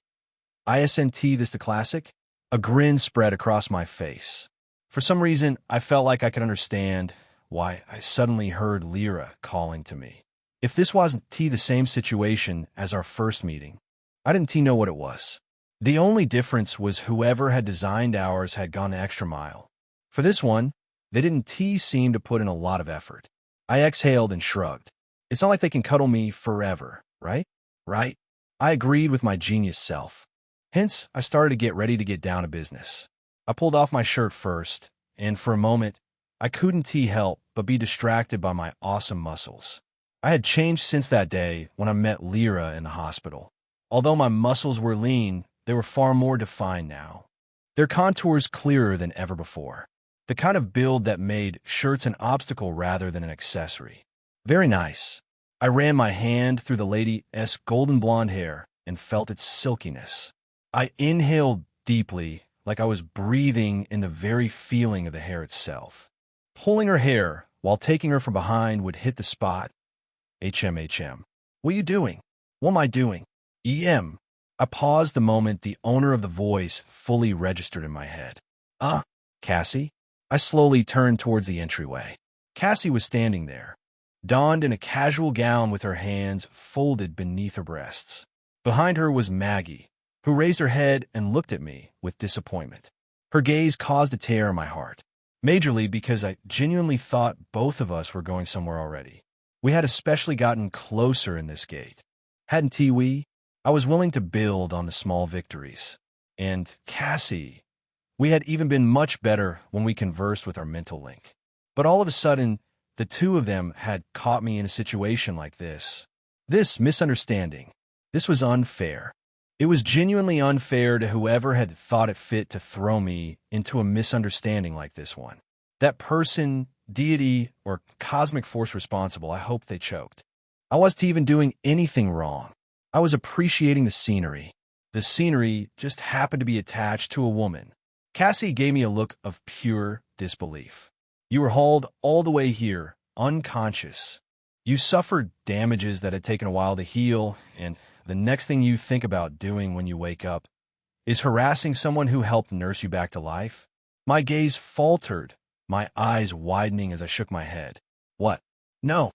[SPEAKER 1] ISNT this the classic? A grin spread across my face. For some reason, I felt like I could understand why I suddenly heard Lyra calling to me. If this wasn't the same situation as our first meeting, I didn't know what it was. The only difference was whoever had designed ours had gone the extra mile. For this one, they didn't seem to put in a lot of effort. I exhaled and shrugged. It's not like they can cuddle me forever, right? Right? I agreed with my genius self. Hence, I started to get ready to get down to business. I pulled off my shirt first, and for a moment, I couldn't help but be distracted by my awesome muscles. I had changed since that day when I met Lyra in the hospital. Although my muscles were lean, they were far more defined now. Their contours clearer than ever before. The kind of build that made shirts an obstacle rather than an accessory. Very nice. I ran my hand through the lady's golden blonde hair and felt its silkiness. I inhaled deeply, like I was breathing in the very feeling of the hair itself. Pulling her hair while taking her from behind would hit the spot. HM. What are you doing? What am I doing? EM. I paused the moment the owner of the voice fully registered in my head. Cassie? I slowly turned towards the entryway. Cassie was standing there, donned in a casual gown with her hands folded beneath her breasts. Behind her was Maggie, who raised her head and looked at me with disappointment. Her gaze caused a tear in my heart, majorly because I genuinely thought both of us were going somewhere already. We had especially gotten closer in this gate. Hadn't we? I was willing to build on the small victories. And Cassie, we had even been much better when we conversed with our mental link. But all of a sudden, the two of them had caught me in a situation like this. This misunderstanding. This was unfair. It was genuinely unfair to whoever had thought it fit to throw me into a misunderstanding like this one. That person, deity, or cosmic force responsible, I hope they choked. I wasn't even doing anything wrong. I was appreciating the scenery. The scenery just happened to be attached to a woman. Cassie gave me a look of pure disbelief. You were hauled all the way here, unconscious. You suffered damages that had taken a while to heal, and the next thing you think about doing when you wake up is harassing someone who helped nurse you back to life? My gaze faltered, my eyes widening as I shook my head. What? No.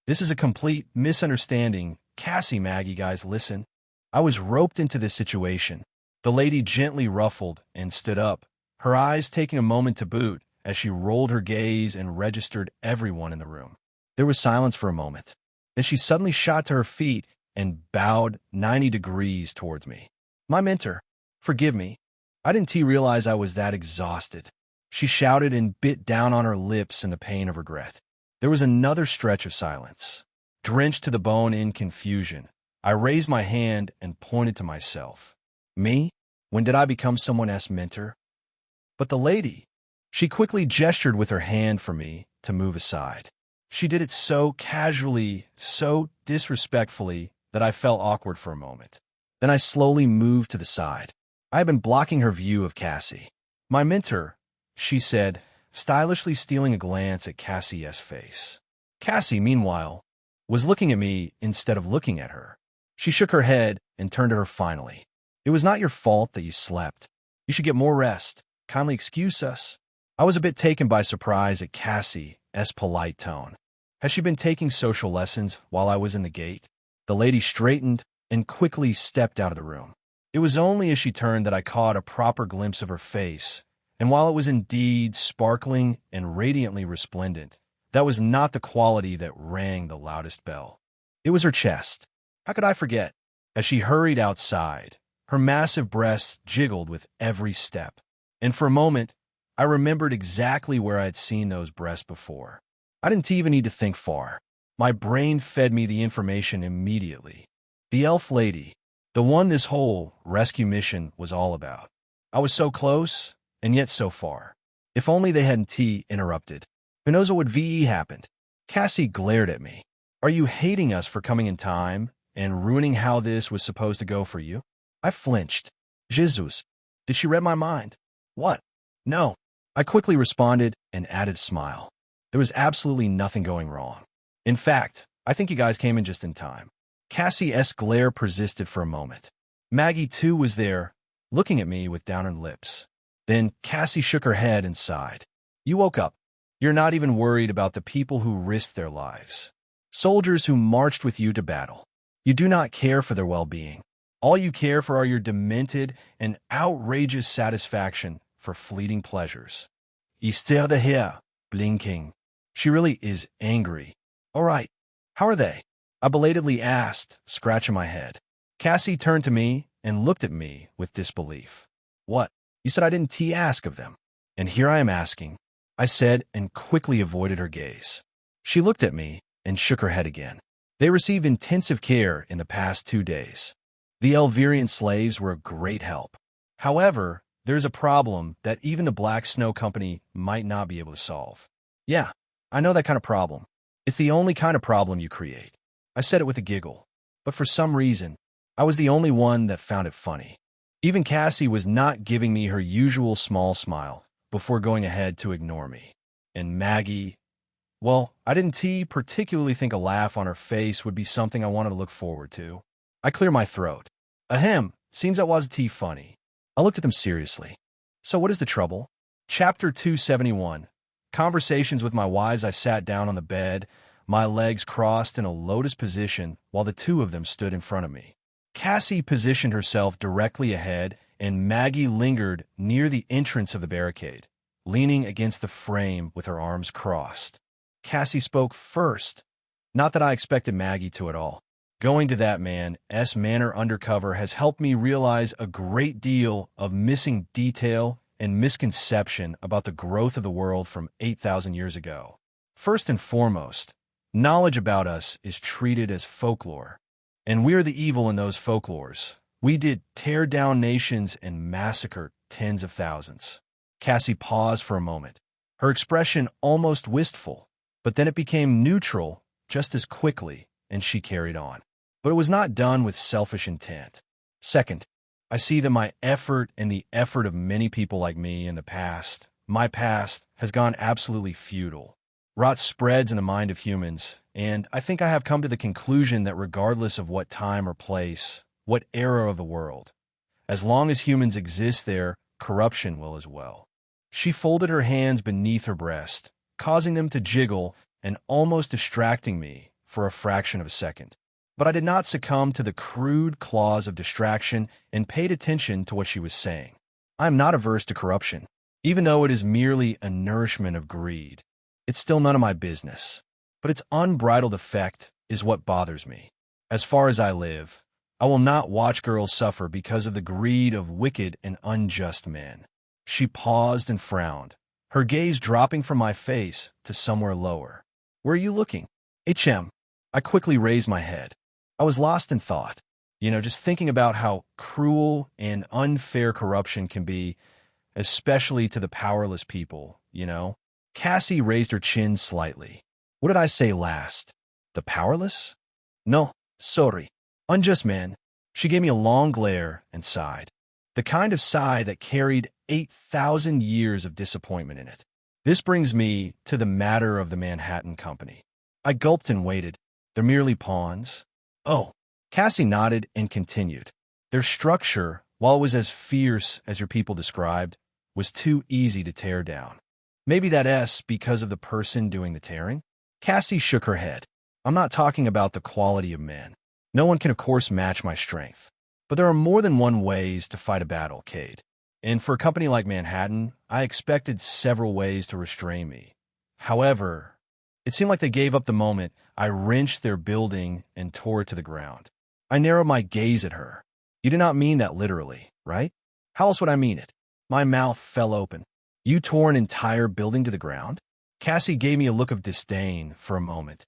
[SPEAKER 1] This is a complete misunderstanding. Cassie, Maggie, guys, listen. I was roped into this situation. The lady gently ruffled and stood up, her eyes taking a moment to boot as she rolled her gaze and registered everyone in the room. There was silence for a moment. Then she suddenly shot to her feet and bowed 90 degrees towards me. My mentor, forgive me. I didn't realize I was that exhausted. She shouted and bit down on her lips in the pain of regret. There was another stretch of silence. Drenched to the bone in confusion, I raised my hand and pointed to myself. Me? When did I become someone else's mentor? But the lady, she quickly gestured with her hand for me to move aside. She did it so casually, so disrespectfully, that I felt awkward for a moment. Then I slowly moved to the side. I had been blocking her view of Cassie. My mentor, she said, stylishly stealing a glance at Cassie's face. Cassie, meanwhile, was looking at me instead of looking at her. She shook her head and turned to her finally. It was not your fault that you slept. You should get more rest. Kindly excuse us. I was a bit taken by surprise at Cassie's polite tone. Has she been taking social lessons while I was in the gate? The lady straightened and quickly stepped out of the room. It was only as she turned that I caught a proper glimpse of her face, and while it was indeed sparkling and radiantly resplendent, that was not the quality that rang the loudest bell. It was her chest. How could I forget? As she hurried outside, her massive breasts jiggled with every step, and for a moment, I remembered exactly where I had seen those breasts before. I didn't even need to think far. My brain fed me the information immediately. The elf lady, the one this whole rescue mission was all about. I was so close, and yet so far. If only they hadn't interrupted. Who knows what would happened? Cassie glared at me. Are you hating us for coming in time and ruining how this was supposed to go for you? I flinched. Jesus. Did she read my mind? What? No. I quickly responded and added a smile. There was absolutely nothing going wrong. In fact, I think you guys came in just in time. Cassie's glare persisted for a moment. Maggie, too, was there, looking at me with downer lips. Then Cassie shook her head and sighed. You woke up. You're not even worried about the people who risked their lives. Soldiers who marched with you to battle. You do not care for their well-being. All you care for are your demented and outrageous satisfaction for fleeting pleasures. Esther de here, blinking. She really is angry. All right, how are they? I belatedly asked, scratching my head. Cassie turned to me and looked at me with disbelief. What? You said I didn't ask of them. And here I am asking, I said and quickly avoided her gaze. She looked at me and shook her head again. They received intensive care in the past 2 days. The Elvirian slaves were a great help. However, there's a problem that even the Black Snow Company might not be able to solve. Yeah, I know that kind of problem. It's the only kind of problem you create. I said it with a giggle, but for some reason, I was the only one that found it funny. Even Cassie was not giving me her usual small smile before going ahead to ignore me. And Maggie, well, I didn't particularly think a laugh on her face would be something I wanted to look forward to. I cleared my throat. Ahem, seems that was funny. I looked at them seriously. So what is the trouble? Chapter 271. Conversations with my wives. I sat down on the bed, my legs crossed in a lotus position while the two of them stood in front of me. Cassie positioned herself directly ahead, and Maggie lingered near the entrance of the barricade, leaning against the frame with her arms crossed. Cassie spoke first. Not that I expected Maggie to at all. Going to that man's manor undercover has helped me realize a great deal of missing detail and misconception about the growth of the world from 8,000 years ago. First and foremost, knowledge about us is treated as folklore, and we're the evil in those folklores. We did tear down nations and massacre tens of thousands. Cassie paused for a moment, her expression almost wistful, but then it became neutral just as quickly, and she carried on. But it was not done with selfish intent. Second, I see that my effort and the effort of many people like me in the past, my past, has gone absolutely futile. Rot spreads in the mind of humans, and I think I have come to the conclusion that regardless of what time or place, what era of the world, as long as humans exist there, corruption will as well. She folded her hands beneath her breast, causing them to jiggle and almost distracting me for a fraction of a second. But I did not succumb to the crude claws of distraction and paid attention to what she was saying. I am not averse to corruption, even though it is merely a nourishment of greed. It's still none of my business, but its unbridled effect is what bothers me. As far as I live, I will not watch girls suffer because of the greed of wicked and unjust men. She paused and frowned, her gaze dropping from my face to somewhere lower. Where are you looking? HM. I quickly raised my head. I was lost in thought, just thinking about how cruel and unfair corruption can be, especially to the powerless people, Cassie raised her chin slightly. What did I say last? The powerless? No, sorry. Unjust man. She gave me a long glare and sighed. The kind of sigh that carried 8,000 years of disappointment in it. This brings me to the matter of the Manhattan Company. I gulped and waited. They're merely pawns. Oh, Cassie nodded and continued. Their structure, while it was as fierce as your people described, was too easy to tear down. Maybe that's because of the person doing the tearing? Cassie shook her head. I'm not talking about the quality of men. No one can, of course, match my strength. But there are more than one ways to fight a battle, Cade. And for a company like Manhattan, I expected several ways to restrain me. However, it seemed like they gave up the moment I wrenched their building and tore it to the ground. I narrowed my gaze at her. You do not mean that literally, right? How else would I mean it? My mouth fell open. You tore an entire building to the ground? Cassie gave me a look of disdain for a moment,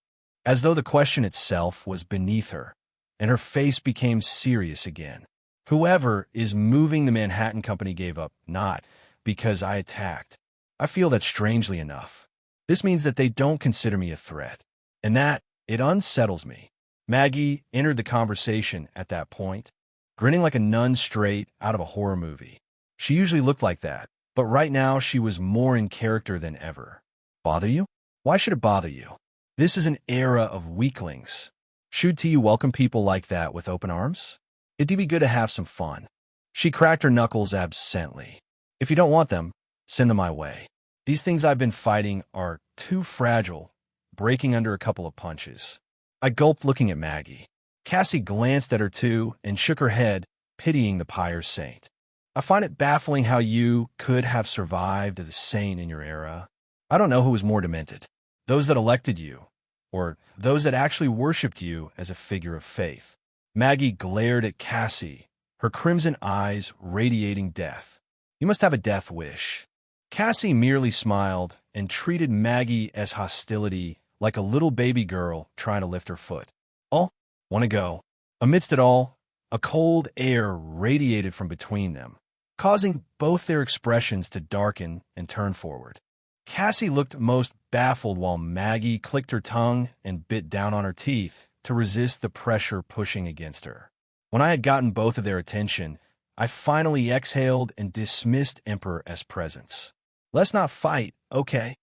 [SPEAKER 1] as though the question itself was beneath her, and her face became serious again. Whoever is moving the Manhattan Company gave up, not because I attacked. I feel that strangely enough, this means that they don't consider me a threat, and that it unsettles me. Maggie entered the conversation at that point, grinning like a nun straight out of a horror movie. She usually looked like that, but right now she was more in character than ever. Bother you? Why should it bother you? This is an era of weaklings. Should you welcome people like that with open arms? It'd be good to have some fun. She cracked her knuckles absently. If you don't want them, send them my way. These things I've been fighting are too fragile, breaking under a couple of punches. I gulped, looking at Maggie. Cassie glanced at her too and shook her head, pitying the pious saint. I find it baffling how you could have survived as a saint in your era. I don't know who was more demented, those that elected you, or those that actually worshipped you as a figure of faith. Maggie glared at Cassie, her crimson eyes radiating death. You must have a death wish. Cassie merely smiled and treated Maggie as hostility, like a little baby girl trying to lift her foot. Oh, want to go. Amidst it all, a cold air radiated from between them, causing both their expressions to darken and turn forward. Cassie looked most baffled while Maggie clicked her tongue and bit down on her teeth to resist the pressure pushing against her. When I had gotten both of their attention, I finally exhaled and dismissed Emperor as presence. Let's not fight, okay?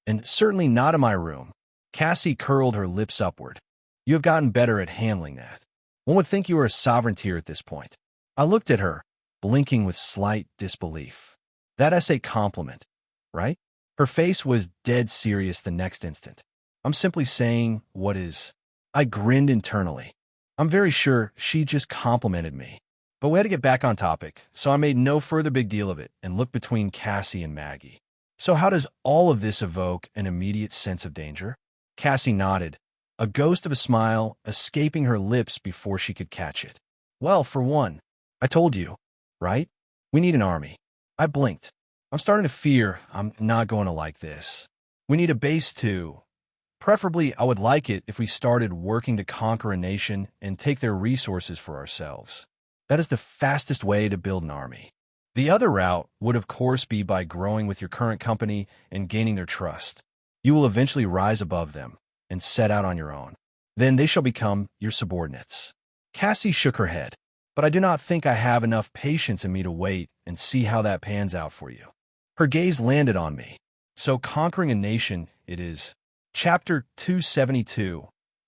[SPEAKER 1] And certainly not in my room. Cassie curled her lips upward. You have gotten better at handling that. One would think you were a sovereignteer at this point. I looked at her, blinking with slight disbelief. That's a compliment, right? Her face was dead serious the next instant. I'm simply saying what is. I grinned internally. I'm very sure she just complimented me. But we had to get back on topic, so I made no further big deal of it and looked between Cassie and Maggie. So how does all of this evoke an immediate sense of danger? Cassie nodded, a ghost of a smile escaping her lips before she could catch it. Well, for one, I told you, right? We need an army. I blinked. I'm starting to fear I'm not going to like this. We need a base too. Preferably, I would like it if we started working to conquer a nation and take their resources for ourselves. That is the fastest way to build an army. The other route would, of course, be by growing with your current company and gaining their trust. You will eventually rise above them and set out on your own. Then they shall become your subordinates. Cassie shook her head, but I do not think I have enough patience in me to wait and see how that pans out for you. Her gaze landed on me. So conquering a nation it is. Chapter 272.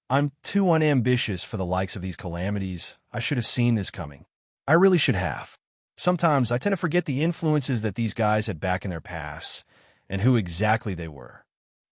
[SPEAKER 1] I'm too unambitious for the likes of these calamities. I should have seen this coming. I really should have. Sometimes I tend to forget the influences that these guys had back in their past and who exactly they were.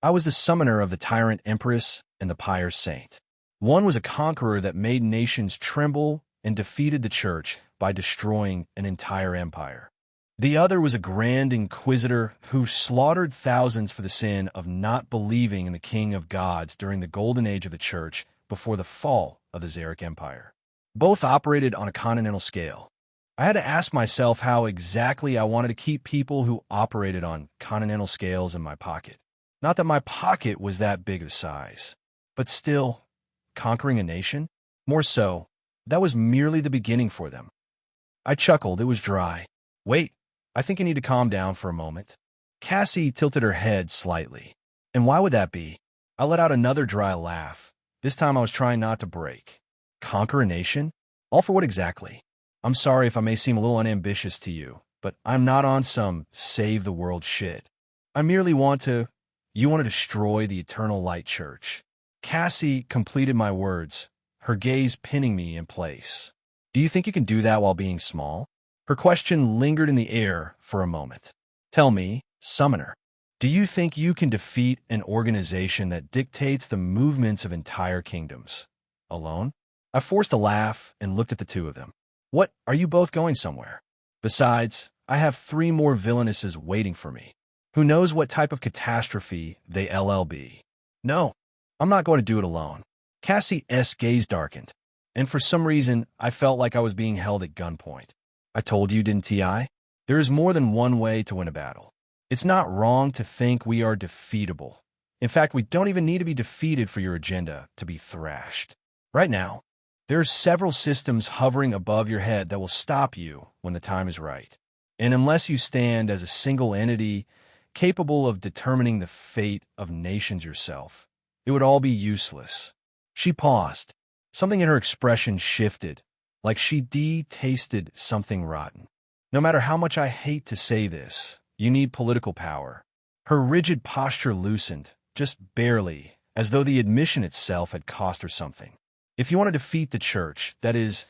[SPEAKER 1] I was the summoner of the tyrant empress and the pious saint. One was a conqueror that made nations tremble and defeated the church by destroying an entire empire. The other was a grand inquisitor who slaughtered thousands for the sin of not believing in the king of gods during the golden age of the church before the fall of the Xeric Empire. Both operated on a continental scale. I had to ask myself how exactly I wanted to keep people who operated on continental scales in my pocket. Not that my pocket was that big of size, but still, conquering a nation? More so, that was merely the beginning for them. I chuckled. It was dry. Wait, I think you need to calm down for a moment. Cassie tilted her head slightly. And why would that be? I let out another dry laugh. This time I was trying not to break. Conquer a nation? All for what exactly? I'm sorry if I may seem a little unambitious to you, but I'm not on some save the world shit. I merely want to... You want to destroy the Eternal Light Church. Cassie completed my words, her gaze pinning me in place. Do you think you can do that while being small? Her question lingered in the air for a moment. Tell me, Summoner, do you think you can defeat an organization that dictates the movements of entire kingdoms? Alone? I forced a laugh and looked at the two of them. What, are you both going somewhere? Besides, I have 3 more villainesses waiting for me. Who knows what type of catastrophe they LLB? No, I'm not going to do it alone. Cassie's gaze darkened, and for some reason, I felt like I was being held at gunpoint. I told you, didn't I? There is more than one way to win a battle. It's not wrong to think we are defeatable. In fact, we don't even need to be defeated for your agenda to be thrashed. Right now, there are several systems hovering above your head that will stop you when the time is right. And unless you stand as a single entity capable of determining the fate of nations yourself, it would all be useless. She paused. Something in her expression shifted, like she tasted something rotten. No matter how much I hate to say this, you need political power. Her rigid posture loosened, just barely, as though the admission itself had cost her something. If you want to defeat the church, that is,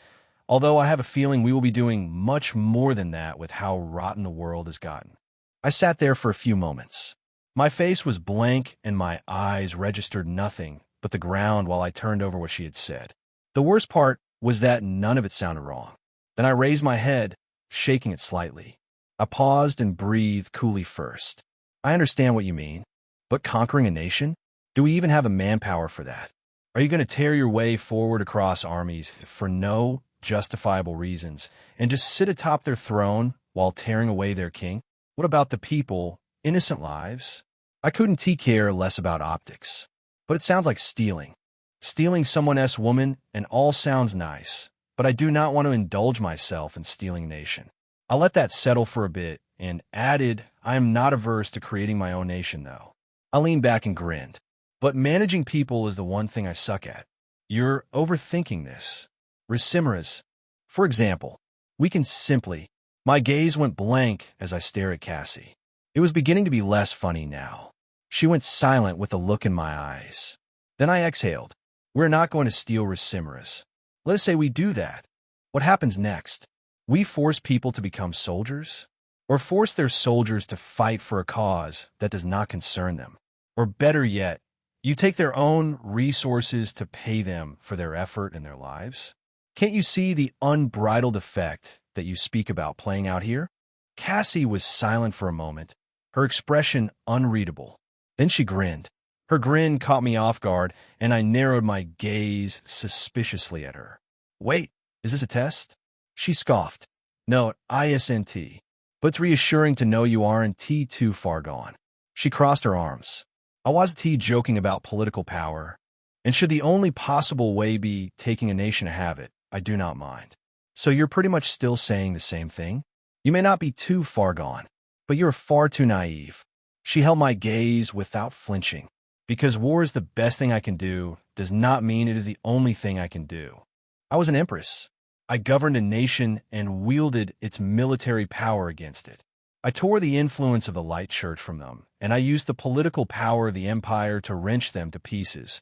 [SPEAKER 1] although I have a feeling we will be doing much more than that with how rotten the world has gotten. I sat there for a few moments. My face was blank and my eyes registered nothing but the ground while I turned over what she had said. The worst part was that none of it sounded wrong. Then I raised my head, shaking it slightly. I paused and breathed coolly first. I understand what you mean, but conquering a nation? Do we even have the manpower for that? Are you going to tear your way forward across armies for no justifiable reasons and just sit atop their throne while tearing away their king? What about the people, innocent lives? I couldn't care less about optics, but it sounds like stealing. Stealing someone else's woman and all sounds nice, but I do not want to indulge myself in stealing a nation. I let that settle for a bit and added, I am not averse to creating my own nation, though. I leaned back and grinned. But managing people is the one thing I suck at. You're overthinking this. Ricimeras. For example, we can simply... My gaze went blank as I stared at Cassie. It was beginning to be less funny now. She went silent with a look in my eyes. Then I exhaled. We're not going to steal Ricimeras. Let us say we do that. What happens next? We force people to become soldiers? Or force their soldiers to fight for a cause that does not concern them? Or better yet, you take their own resources to pay them for their effort and their lives? Can't you see the unbridled effect that you speak about playing out here? Cassie was silent for a moment, her expression unreadable. Then she grinned. Her grin caught me off guard, and I narrowed my gaze suspiciously at her. Wait, is this a test? She scoffed. No, ISNT. But it's reassuring to know you aren't too far gone. She crossed her arms. I wasn't joking about political power, and should the only possible way be taking a nation to have it, I do not mind. So you're pretty much still saying the same thing? You may not be too far gone, but you're far too naive. She held my gaze without flinching. Because war is the best thing I can do does not mean it is the only thing I can do. I was an empress. I governed a nation and wielded its military power against it. I tore the influence of the light church from them, and I used the political power of the empire to wrench them to pieces,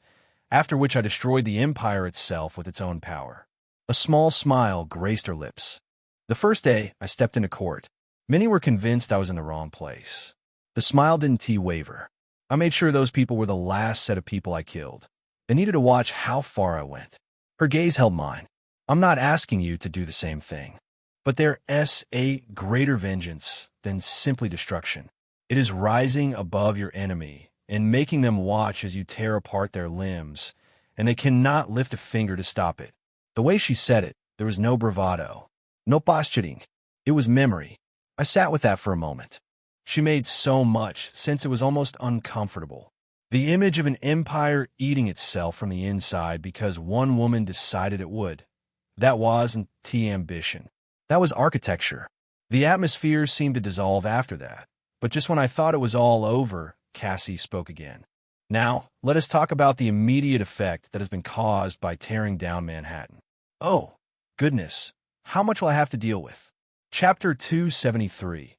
[SPEAKER 1] after which I destroyed the empire itself with its own power. A small smile graced her lips. The first day I stepped into court, many were convinced I was in the wrong place. The smile didn't waver. I made sure those people were the last set of people I killed. They needed to watch how far I went. Her gaze held mine. I'm not asking you to do the same thing. But there is a greater vengeance than simply destruction. It is rising above your enemy and making them watch as you tear apart their limbs, and they cannot lift a finger to stop it. The way she said it, there was no bravado, no posturing. It was memory. I sat with that for a moment. She made so much sense it was almost uncomfortable. The image of an empire eating itself from the inside because one woman decided it would. That wasn't ambition. That was architecture. The atmosphere seemed to dissolve after that. But just when I thought it was all over, Cassie spoke again. Now, let us talk about the immediate effect that has been caused by tearing down Manhattan. Oh, goodness. How much will I have to deal with? Chapter 273.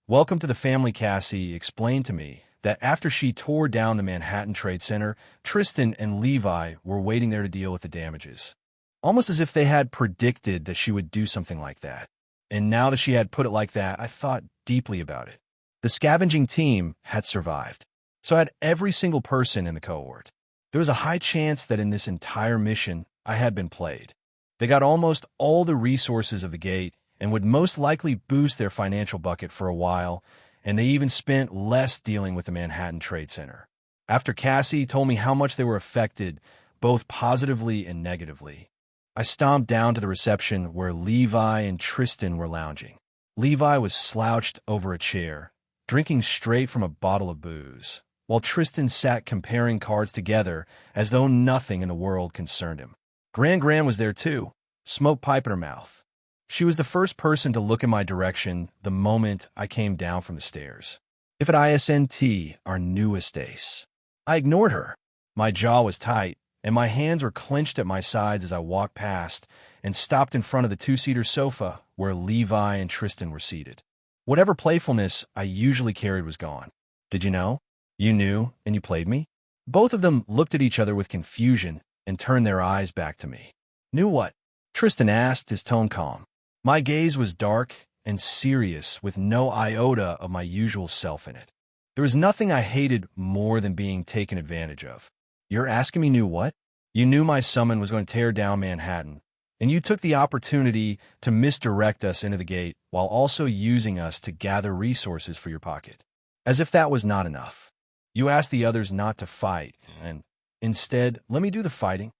[SPEAKER 1] Welcome to the family. Cassie explained to me that after she tore down the Manhattan Trade Center, Tristan and Levi were waiting there to deal with the damages. Almost as if they had predicted that she would do something like that. And now that she had put it like that, I thought deeply about it. The scavenging team had survived. So I had every single person in the cohort. There was a high chance that in this entire mission, I had been played. They got almost all the resources of the gate and would most likely boost their financial bucket for a while, and they even spent less dealing with the Manhattan Trade Center. After Cassie told me how much they were affected, both positively and negatively, I stomped down to the reception where Levi and Tristan were lounging. Levi was slouched over a chair, drinking straight from a bottle of booze, while Tristan sat comparing cards together as though nothing in the world concerned him. Gran was there too, smoke pipe in her mouth. She was the first person to look in my direction the moment I came down from the stairs. If at ISNT, our newest ace. I ignored her. My jaw was tight, and my hands were clenched at my sides as I walked past and stopped in front of the two-seater sofa where Levi and Tristan were seated. Whatever playfulness I usually carried was gone. Did you know? You knew, and you played me? Both of them looked at each other with confusion and turned their eyes back to me. Knew what? Tristan asked, his tone calm. My gaze was dark, and serious with no iota of my usual self in it. There was nothing I hated more than being taken advantage of. You're asking me knew what? You knew my summon was going to tear down Manhattan, and you took the opportunity to misdirect us into the gate while also using us to gather resources for your pocket. As if that was not enough. You asked the others not to fight, and instead, let me do the fighting.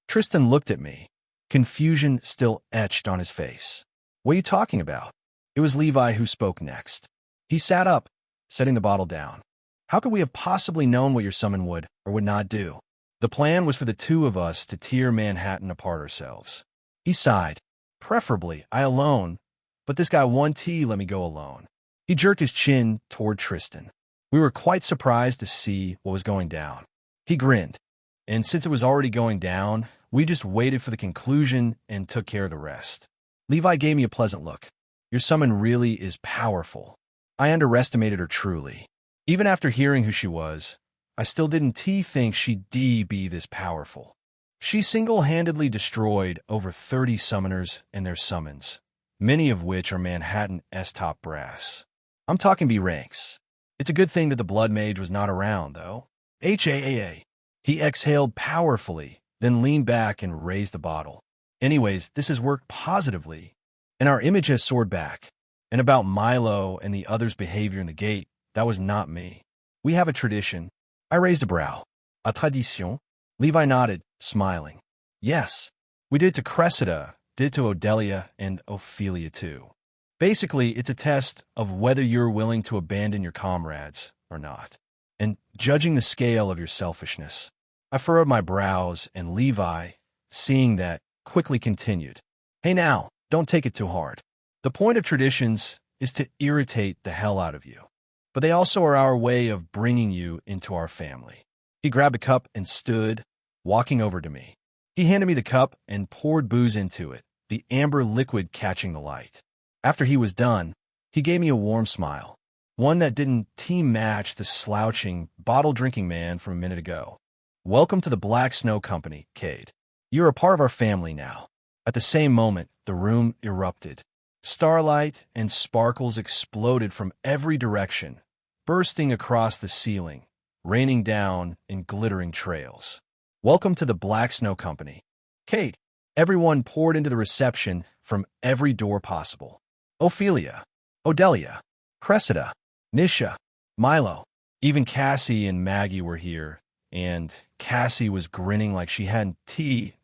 [SPEAKER 1] Tristan looked at me, confusion still etched on his face. What are you talking about? It was Levi who spoke next. He sat up, setting the bottle down. How could we have possibly known what your summon would or would not do? The plan was for the two of us to tear Manhattan apart ourselves. He sighed. Preferably, I alone, but this guy 1T let me go alone. He jerked his chin toward Tristan. We were quite surprised to see what was going down. He grinned, and since it was already going down, we just waited for the conclusion and took care of the rest. Levi gave me a pleasant look. Your summon really is powerful. I underestimated her truly. Even after hearing who she was, I still didn't think she'd be this powerful. She single-handedly destroyed over 30 summoners and their summons, many of which are Manhattan's top brass. I'm talking B ranks. It's a good thing that the Blood Mage was not around, though. HAAA. He exhaled powerfully, then leaned back and raised the bottle. Anyways, this has worked positively, and our image has soared back. And about Milo and the others' behavior in the gate, that was not me. We have a tradition. I raised a brow. A tradition? Levi nodded, smiling. Yes, we did it to Cressida, did it to Odelia, and Ophelia too. Basically, it's a test of whether you're willing to abandon your comrades or not, and judging the scale of your selfishness. I furrowed my brows, and Levi, seeing that, quickly continued. Hey now, don't take it too hard. The point of traditions is to irritate the hell out of you, but they also are our way of bringing you into our family. He grabbed a cup and stood, walking over to me. He handed me the cup and poured booze into it, the amber liquid catching the light. After he was done, he gave me a warm smile, one that didn't match the slouching, bottle-drinking man from a minute ago. Welcome to the Black Snow Company, Cade. You're a part of our family now. At the same moment, the room erupted. Starlight and sparkles exploded from every direction, bursting across the ceiling, raining down in glittering trails. Welcome to the Black Snow Company. Cade. Everyone poured into the reception from every door possible. Ophelia, Odelia, Cressida, Nisha, Milo. Even Cassie and Maggie were here, and Cassie was grinning like she hadn't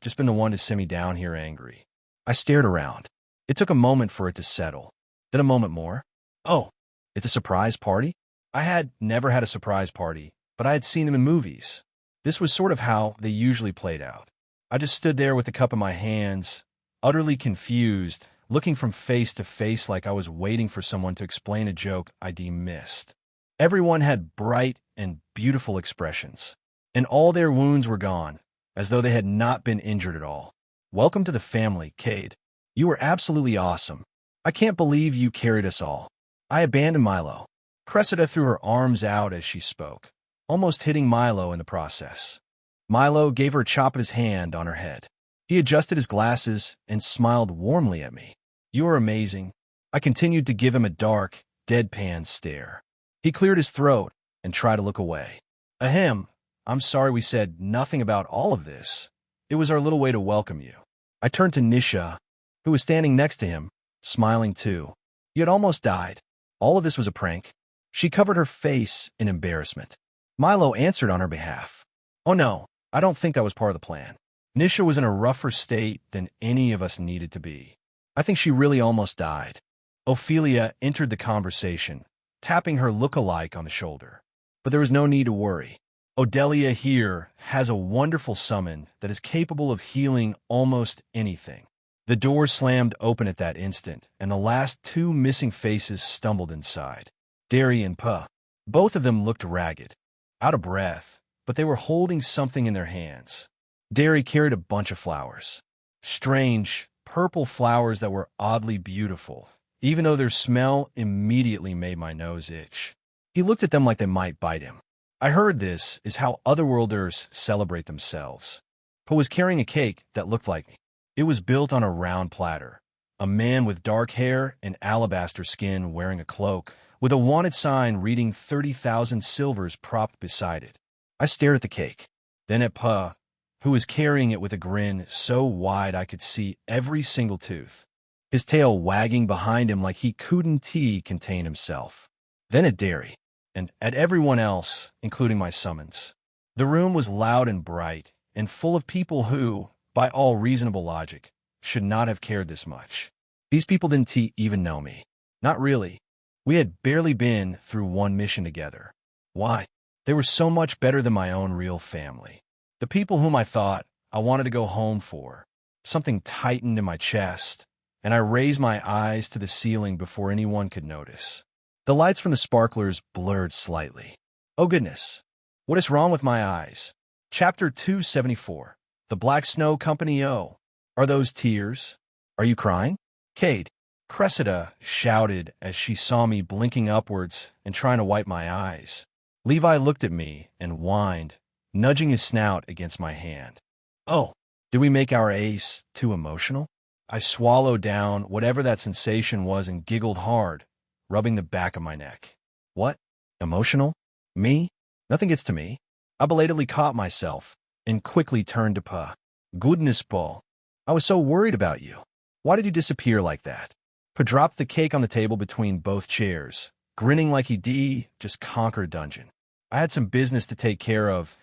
[SPEAKER 1] just been the one to send me down here angry. I stared around. It took a moment for it to settle. Then a moment more. Oh, it's a surprise party? I had never had a surprise party, but I had seen them in movies. This was sort of how they usually played out. I just stood there with the cup in my hands, utterly confused, looking from face to face like I was waiting for someone to explain a joke I'd missed. Everyone had bright and beautiful expressions, and all their wounds were gone, as though they had not been injured at all. Welcome to the family, Cade. You were absolutely awesome. I can't believe you carried us all. I abandoned Milo. Cressida threw her arms out as she spoke, almost hitting Milo in the process. Milo gave her a chop of his hand on her head. He adjusted his glasses and smiled warmly at me. You are amazing. I continued to give him a dark, deadpan stare. He cleared his throat and tried to look away. Ahem, I'm sorry we said nothing about all of this. It was our little way to welcome you. I turned to Nisha, who was standing next to him, smiling too. You had almost died. All of this was a prank. She covered her face in embarrassment. Milo answered on her behalf. Oh no, I don't think that was part of the plan. Nisha was in a rougher state than any of us needed to be. I think she really almost died. Ophelia entered the conversation, tapping her look-alike on the shoulder. But there was no need to worry. Odelia here has a wonderful summon that is capable of healing almost anything. The door slammed open at that instant, and the last two missing faces stumbled inside. Derry and Puh. Both of them looked ragged, out of breath, but they were holding something in their hands. Derry carried a bunch of flowers. Strange, purple flowers that were oddly beautiful, even though their smell immediately made my nose itch. He looked at them like they might bite him. I heard this is how otherworlders celebrate themselves. Puh was carrying a cake that looked like me. It was built on a round platter, A man with dark hair and alabaster skin wearing a cloak, with a wanted sign reading 30,000 silvers propped beside it. I stared at the cake, then at Pa, who was carrying it with a grin so wide I could see every single tooth, his tail wagging behind him like he couldn't contain himself. Then at Derry, and at everyone else, including my summons. The room was loud and bright, and full of people who, by all reasonable logic, should not have cared this much. These people didn't even know me. Not really. We had barely been through one mission together. Why? They were so much better than my own real family. The people whom I thought I wanted to go home for. Something tightened in my chest, and I raised my eyes to the ceiling before anyone could notice. The lights from the sparklers blurred slightly. Oh goodness. What is wrong with my eyes? Chapter 274. The Black Snow Company. Oh, are those tears? Are you crying? Cade, Cressida shouted as she saw me blinking upwards and trying to wipe my eyes. Levi looked at me and whined, nudging his snout against my hand. Oh, did we make our ace too emotional? I swallowed down whatever that sensation was and giggled hard, rubbing the back of my neck. What? Emotional? Me? Nothing gets to me. I belatedly caught myself and quickly turned to Pa. Goodness, Paul. I was so worried about you. Why did you disappear like that? Pa dropped the cake on the table between both chairs, grinning like he'd just conquered a dungeon. I had some business to take care of,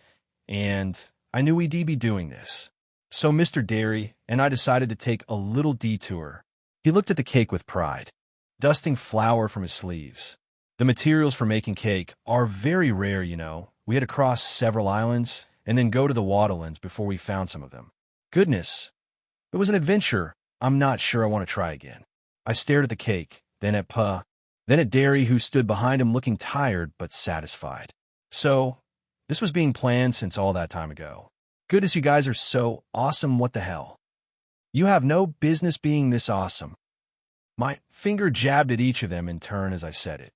[SPEAKER 1] and I knew we'd be doing this. So Mr. Derry and I decided to take a little detour. He looked at the cake with pride, dusting flour from his sleeves. The materials for making cake are very rare, you know. We had to cross several islands and then go to the Waterlands before we found some of them. Goodness, it was an adventure I'm not sure I want to try again. I stared at the cake, then at Pa, then at Derry, who stood behind him looking tired but satisfied. So, this was being planned since all that time ago. Goodness, you guys are so awesome, what the hell? You have no business being this awesome. My finger jabbed at each of them in turn as I said it,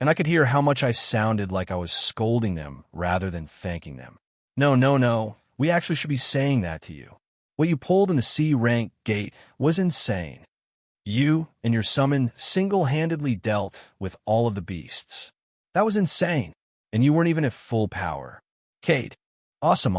[SPEAKER 1] and I could hear how much I sounded like I was scolding them rather than thanking them. No, we actually should be saying that to you. What you pulled in the C-rank gate was insane. You and your summon single-handedly dealt with all of the beasts. That was insane, and you weren't even at full power. Cade, awesome.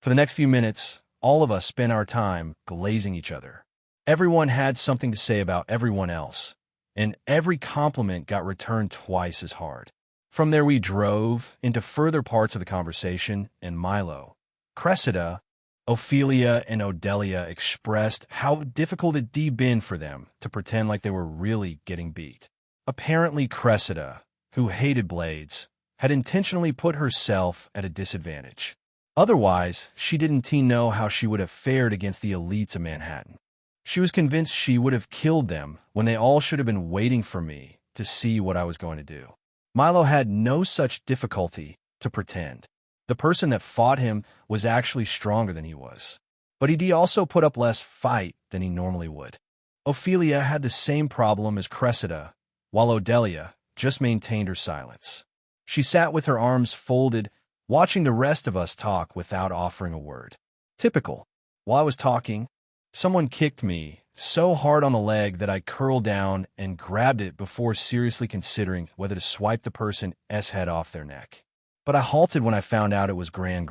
[SPEAKER 1] For the next few minutes, all of us spent our time glazing each other. Everyone had something to say about everyone else, and every compliment got returned twice as hard. From there we drove into further parts of the conversation, and Milo, Cressida, Ophelia, and Odelia expressed how difficult it'd been for them to pretend like they were really getting beat. Apparently Cressida, who hated blades, had intentionally put herself at a disadvantage. Otherwise, she didn't know how she would have fared against the elites of Manhattan. She was convinced she would have killed them when they all should have been waiting for me to see what I was going to do. Milo had no such difficulty to pretend. The person that fought him was actually stronger than he was. But he'd also put up less fight than he normally would. Ophelia had the same problem as Cressida, while Odelia just maintained her silence. She sat with her arms folded, watching the rest of us talk without offering a word. Typical. While I was talking, someone kicked me so hard on the leg that I curled down and grabbed it before seriously considering whether to swipe the person's head off their neck. But I halted when I found out it was Gran.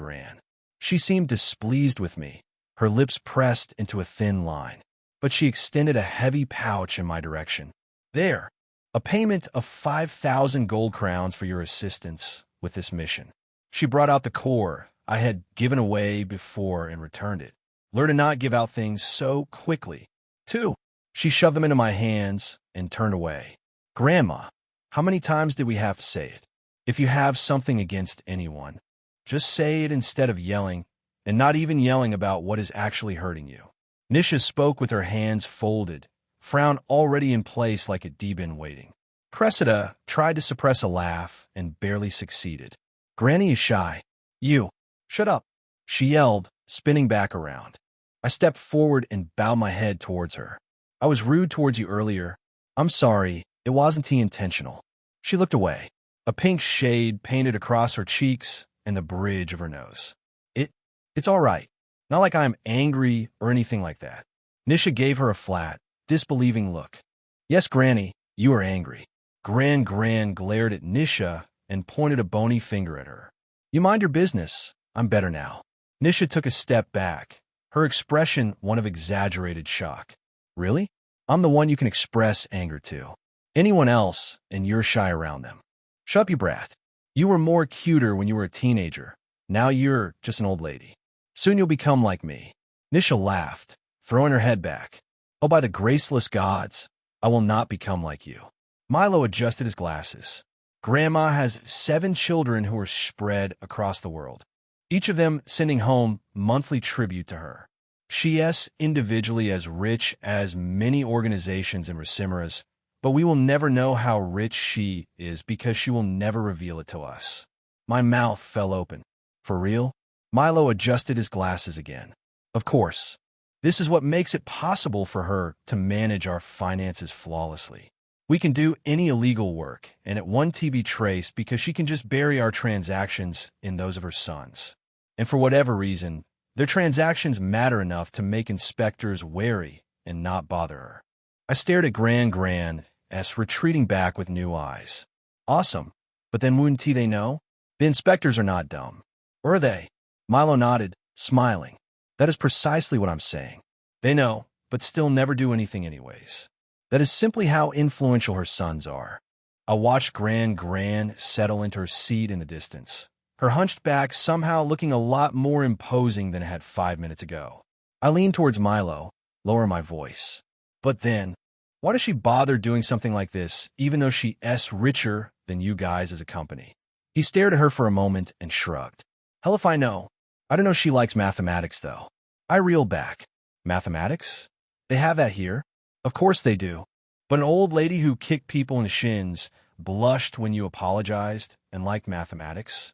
[SPEAKER 1] She seemed displeased with me, her lips pressed into a thin line, but she extended a heavy pouch in my direction. There, a payment of 5,000 gold crowns for your assistance with this mission. She brought out the core I had given away before and returned it. Learn to not give out things so quickly. 2. She shoved them into my hands and turned away. Grandma, how many times did we have to say it? If you have something against anyone, just say it instead of yelling, and not even yelling about what is actually hurting you. Nisha spoke with her hands folded, frown already in place like it'd been waiting. Cressida tried to suppress a laugh and barely succeeded. Granny is shy. You, shut up, she yelled, spinning back around. I stepped forward and bowed my head towards her. I was rude towards you earlier. I'm sorry, it wasn't intentional. She looked away. A pink shade painted across her cheeks and the bridge of her nose. It's all right. Not like I'm angry or anything like that. Nisha gave her a flat, disbelieving look. Yes, Granny, you are angry. Gran glared at Nisha and pointed a bony finger at her. You mind your business. I'm better now. Nisha took a step back, her expression one of exaggerated shock. Really? I'm the one you can express anger to. Anyone else, and you're shy around them. Shut up, you brat. You were more cuter when you were a teenager. Now you're just an old lady. Soon you'll become like me. Nisha laughed, throwing her head back. Oh, by the graceless gods, I will not become like you. Milo adjusted his glasses. Grandma has 7 children who are spread across the world, each of them sending home monthly tribute to her. She is individually as rich as many organizations in Racimera's, but we will never know how rich she is because she will never reveal it to us. My mouth fell open. For real? Milo adjusted his glasses again. Of course. This is what makes it possible for her to manage our finances flawlessly. We can do any illegal work, and it won't be traced because she can just bury our transactions in those of her sons. And for whatever reason, their transactions matter enough to make inspectors wary and not bother her. I stared at Gran as retreating back with new eyes. Awesome. But then wouldn't they know? The inspectors are not dumb. Or are they? Milo nodded, smiling. That is precisely what I'm saying. They know, but still never do anything anyways. That is simply how influential her sons are. I watched Gran settle into her seat in the distance, her hunched back somehow looking a lot more imposing than it had 5 minutes ago. I leaned towards Milo, lower my voice. But then, why does she bother doing something like this, even though she is richer than you guys as a company? He stared at her for a moment and shrugged. Hell if I know. I don't know she likes mathematics, though. I reeled back. Mathematics? They have that here. Of course they do. But an old lady who kicked people in the shins, blushed when you apologized, and liked mathematics?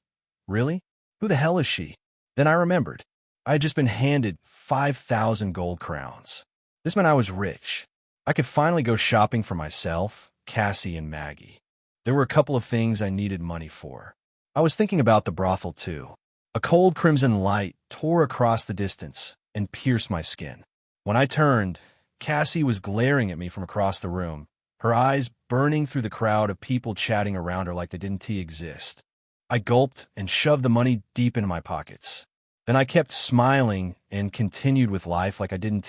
[SPEAKER 1] Really? Who the hell is she? Then I remembered. I had just been handed 5,000 gold crowns. This meant I was rich. I could finally go shopping for myself, Cassie, and Maggie. There were a couple of things I needed money for. I was thinking about the brothel, too. A cold crimson light tore across the distance and pierced my skin. When I turned, Cassie was glaring at me from across the room, her eyes burning through the crowd of people chatting around her like they didn't exist. I gulped and shoved the money deep into my pockets. Then I kept smiling and continued with life like I didn't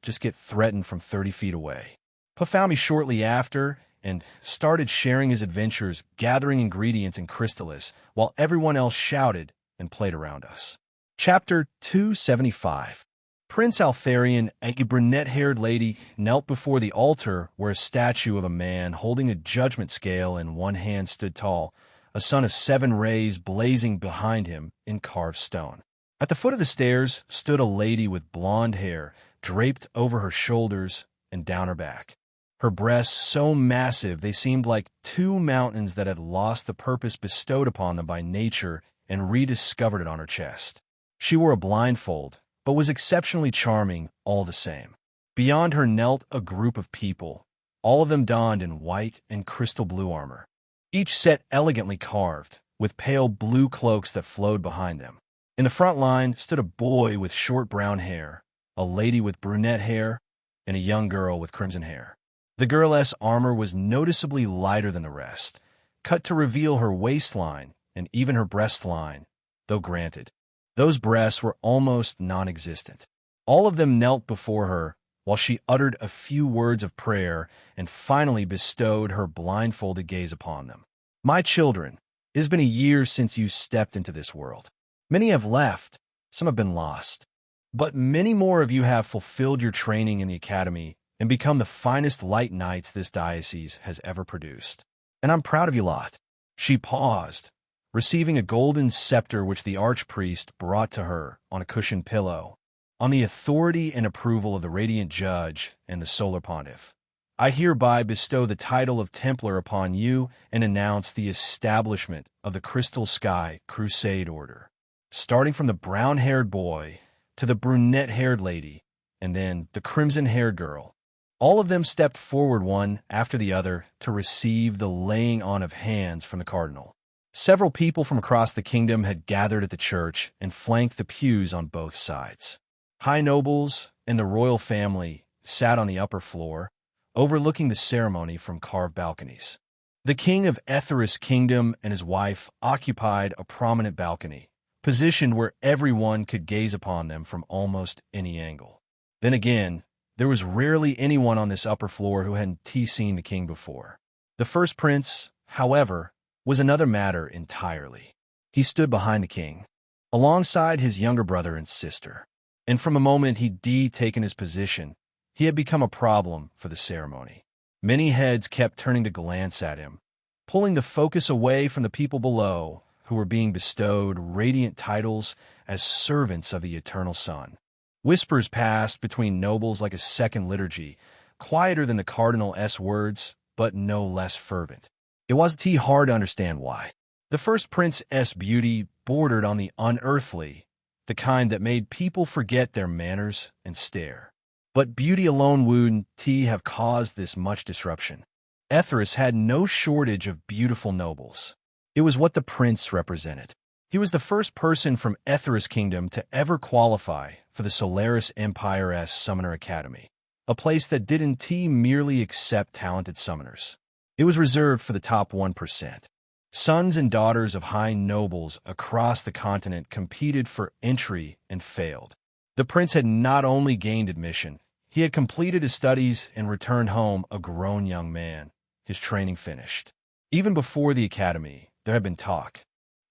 [SPEAKER 1] just get threatened from 30 feet away. Puff found me shortly after and started sharing his adventures gathering ingredients in Crystalis while everyone else shouted and played around us. Chapter 275. Prince Altharion, a brunette-haired lady, knelt before the altar where a statue of a man holding a judgment scale in one hand stood tall, a sun of 7 rays blazing behind him in carved stone. At the foot of the stairs stood a lady with blonde hair draped over her shoulders and down her back. Her breasts so massive they seemed like 2 mountains that had lost the purpose bestowed upon them by nature and rediscovered it on her chest. She wore a blindfold, but was exceptionally charming all the same. Beyond her knelt a group of people, all of them donned in white and crystal blue armor, each set elegantly carved, with pale blue cloaks that flowed behind them. In the front line stood a boy with short brown hair, a lady with brunette hair, and a young girl with crimson hair. The girl's armor was noticeably lighter than the rest, cut to reveal her waistline and even her breastline, though granted, those breasts were almost non-existent. All of them knelt before her while she uttered a few words of prayer and finally bestowed her blindfolded gaze upon them. My children, it has been a year since you stepped into this world. Many have left, some have been lost, but many more of you have fulfilled your training in the academy and become the finest light knights this diocese has ever produced. And I'm proud of you lot. She paused, receiving a golden scepter which the archpriest brought to her on a cushioned pillow. On the authority and approval of the Radiant Judge and the Solar Pontiff, I hereby bestow the title of Templar upon you and announce the establishment of the Crystal Sky Crusade Order, starting from the brown-haired boy to the brunette-haired lady, and then the crimson-haired girl. All of them stepped forward one after the other to receive the laying on of hands from the cardinal. Several people from across the kingdom had gathered at the church and flanked the pews on both sides. High nobles and the royal family sat on the upper floor, overlooking the ceremony from carved balconies. The king of Etheirys' kingdom and his wife occupied a prominent balcony, positioned where everyone could gaze upon them from almost any angle. Then again, there was rarely anyone on this upper floor who hadn't seen the king before. The first prince, however, was another matter entirely. He stood behind the king, alongside his younger brother and sister, and from the moment he'd taken his position, he had become a problem for the ceremony. Many heads kept turning to glance at him, pulling the focus away from the people below who were being bestowed radiant titles as servants of the eternal sun. Whispers passed between nobles like a second liturgy, quieter than the cardinal's words, but no less fervent. It wasn't hard to understand why. The first prince's beauty bordered on the unearthly, the kind that made people forget their manners and stare. But beauty alone wouldn't have caused this much disruption. Etheirys had no shortage of beautiful nobles. It was what the prince represented. He was the first person from Etheirys' kingdom to ever qualify for the Solaris Empire's Summoner Academy, a place that didn't merely accept talented summoners. It was reserved for the top 1%. Sons and daughters of high nobles across the continent competed for entry and failed. The prince had not only gained admission, he had completed his studies and returned home a grown young man, his training finished. Even before the academy, there had been talk.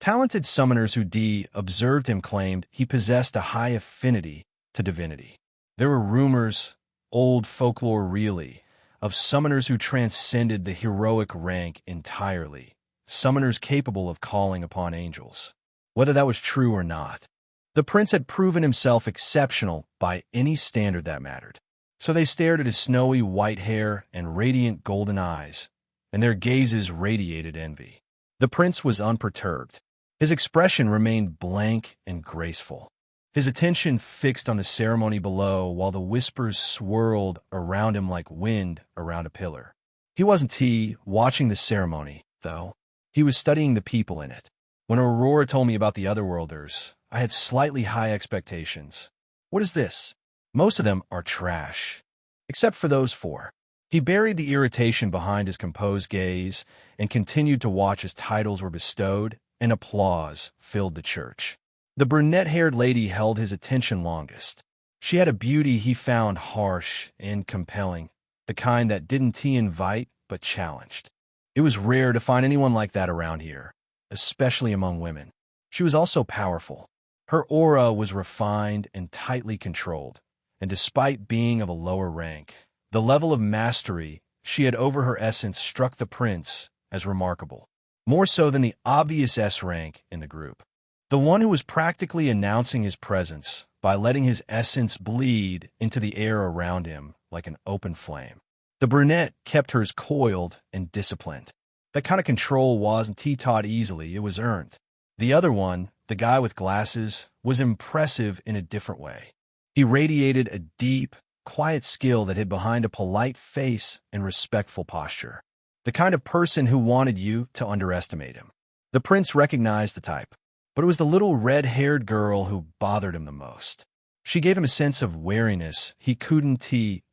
[SPEAKER 1] Talented summoners who observed him claimed he possessed a high affinity to divinity. There were rumors, old folklore really, of summoners who transcended the heroic rank entirely, summoners capable of calling upon angels. Whether that was true or not, the prince had proven himself exceptional by any standard that mattered. So they stared at his snowy white hair and radiant golden eyes, and their gazes radiated envy. The prince was unperturbed. His expression remained blank and graceful, his attention fixed on the ceremony below while the whispers swirled around him like wind around a pillar. He wasn't watching the ceremony, though. He was studying the people in it. When Aurora told me about the Otherworlders, I had slightly high expectations. What is this? Most of them are trash, except for those 4. He buried the irritation behind his composed gaze and continued to watch as titles were bestowed and applause filled the church. The brunette-haired lady held his attention longest. She had a beauty he found harsh and compelling, the kind that didn't invite but challenged. It was rare to find anyone like that around here, especially among women. She was also powerful. Her aura was refined and tightly controlled, and despite being of a lower rank, the level of mastery she had over her essence struck the prince as remarkable, more so than the obvious S rank in the group. The one who was practically announcing his presence by letting his essence bleed into the air around him like an open flame. The brunette kept hers coiled and disciplined. That kind of control wasn't taught easily, it was earned. The other one, the guy with glasses, was impressive in a different way. He radiated a deep, quiet skill that hid behind a polite face and respectful posture. The kind of person who wanted you to underestimate him. The prince recognized the type, but it was the little red-haired girl who bothered him the most. She gave him a sense of wariness he couldn't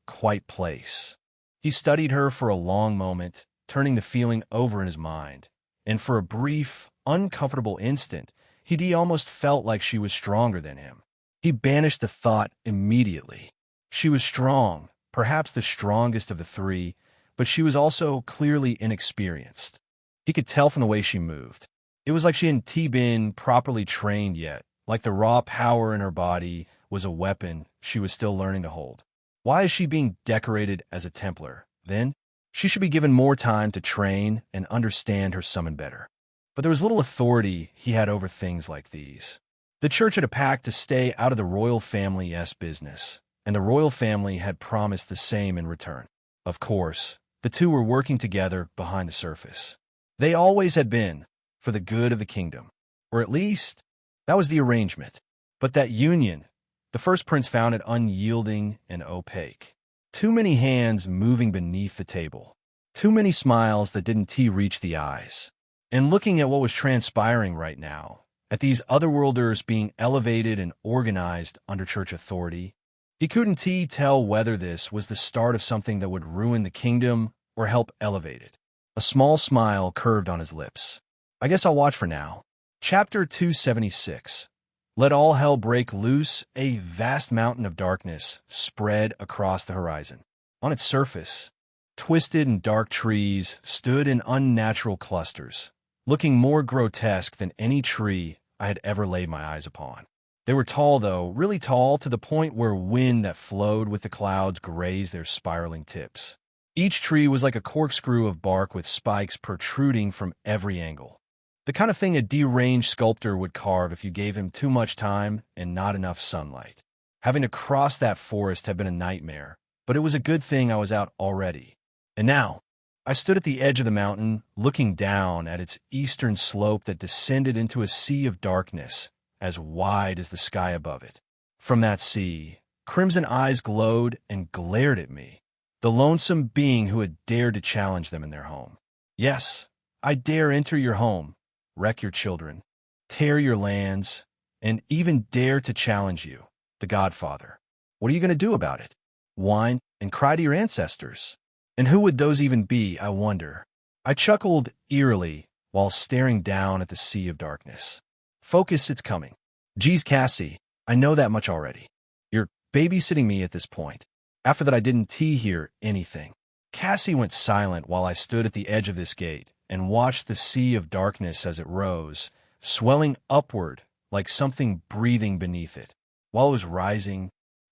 [SPEAKER 1] quite place. He studied her for a long moment, turning the feeling over in his mind, and for a brief, uncomfortable instant, he almost felt like she was stronger than him. He banished the thought immediately. She was strong, perhaps the strongest of the 3, but she was also clearly inexperienced. He could tell from the way she moved. It was like she hadn't been properly trained yet, like the raw power in her body was a weapon she was still learning to hold. Why is she being decorated as a Templar, then? She should be given more time to train and understand her summon better. But there was little authority he had over things like these. The church had a pact to stay out of the royal family's business, and the royal family had promised the same in return. Of course, the two were working together behind the surface. They always had been, for the good of the kingdom. Or at least, that was the arrangement. But that union, the first prince found it unyielding and opaque. Too many hands moving beneath the table. Too many smiles that didn't reach the eyes. And looking at what was transpiring right now, at these otherworlders being elevated and organized under church authority, He couldn't tell whether this was the start of something that would ruin the kingdom or help elevate it. A small smile curved on his lips. I guess I'll watch for now. Chapter 276. Let all hell break loose. A vast mountain of darkness spread across the horizon. On its surface, twisted and dark trees stood in unnatural clusters, looking more grotesque than any tree I had ever laid my eyes upon. They were tall, though, really tall, to the point where wind that flowed with the clouds grazed their spiraling tips. Each tree was like a corkscrew of bark with spikes protruding from every angle. The kind of thing a deranged sculptor would carve if you gave him too much time and not enough sunlight. Having to cross that forest had been a nightmare, but it was a good thing I was out already. And now, I stood at the edge of the mountain, looking down at its eastern slope that descended into a sea of darkness, as wide as the sky above it. From that sea, crimson eyes glowed and glared at me, the lonesome being who had dared to challenge them in their home. Yes, I dare enter your home, wreck your children, tear your lands, and even dare to challenge you, the Godfather. What are you going to do about it? Whine and cry to your ancestors? And who would those even be, I wonder? I chuckled eerily while staring down at the sea of darkness. Focus, it's coming. Geez, Cassie, I know that much already. You're babysitting me at this point. After that, I didn't hear anything. Cassie went silent while I stood at the edge of this gate and watched the sea of darkness as it rose, swelling upward like something breathing beneath it. While it was rising,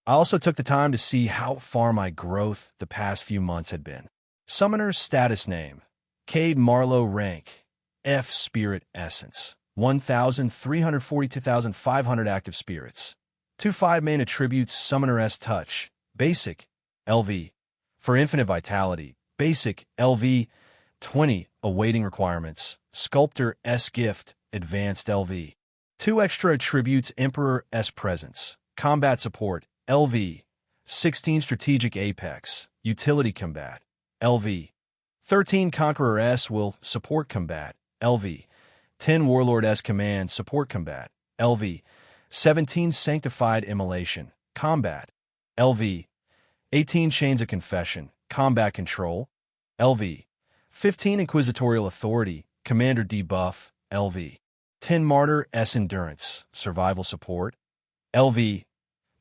[SPEAKER 1] I also took the time to see how far my growth the past few months had been. Summoner status name: Cade Marlowe. Rank: F Spirit Essence. 1,342,500 active spirits. 2-5 main attributes: Summoner S Touch, Basic, LV. For Infinite Vitality, Basic, LV. 20. Awaiting requirements: Sculptor S Gift, Advanced, LV. 2 extra attributes: Emperor S Presence, Combat Support, LV. 16 Strategic Apex, Utility Combat, LV. 13 Conqueror S Will, Support Combat, LV. 10 Warlord S Command, Support Combat, LV. 17 Sanctified Immolation, Combat, LV. 18 Chains of Confession, Combat Control, LV. 15 Inquisitorial Authority, Commander Debuff, LV. 10 Martyr S Endurance, Survival Support, LV.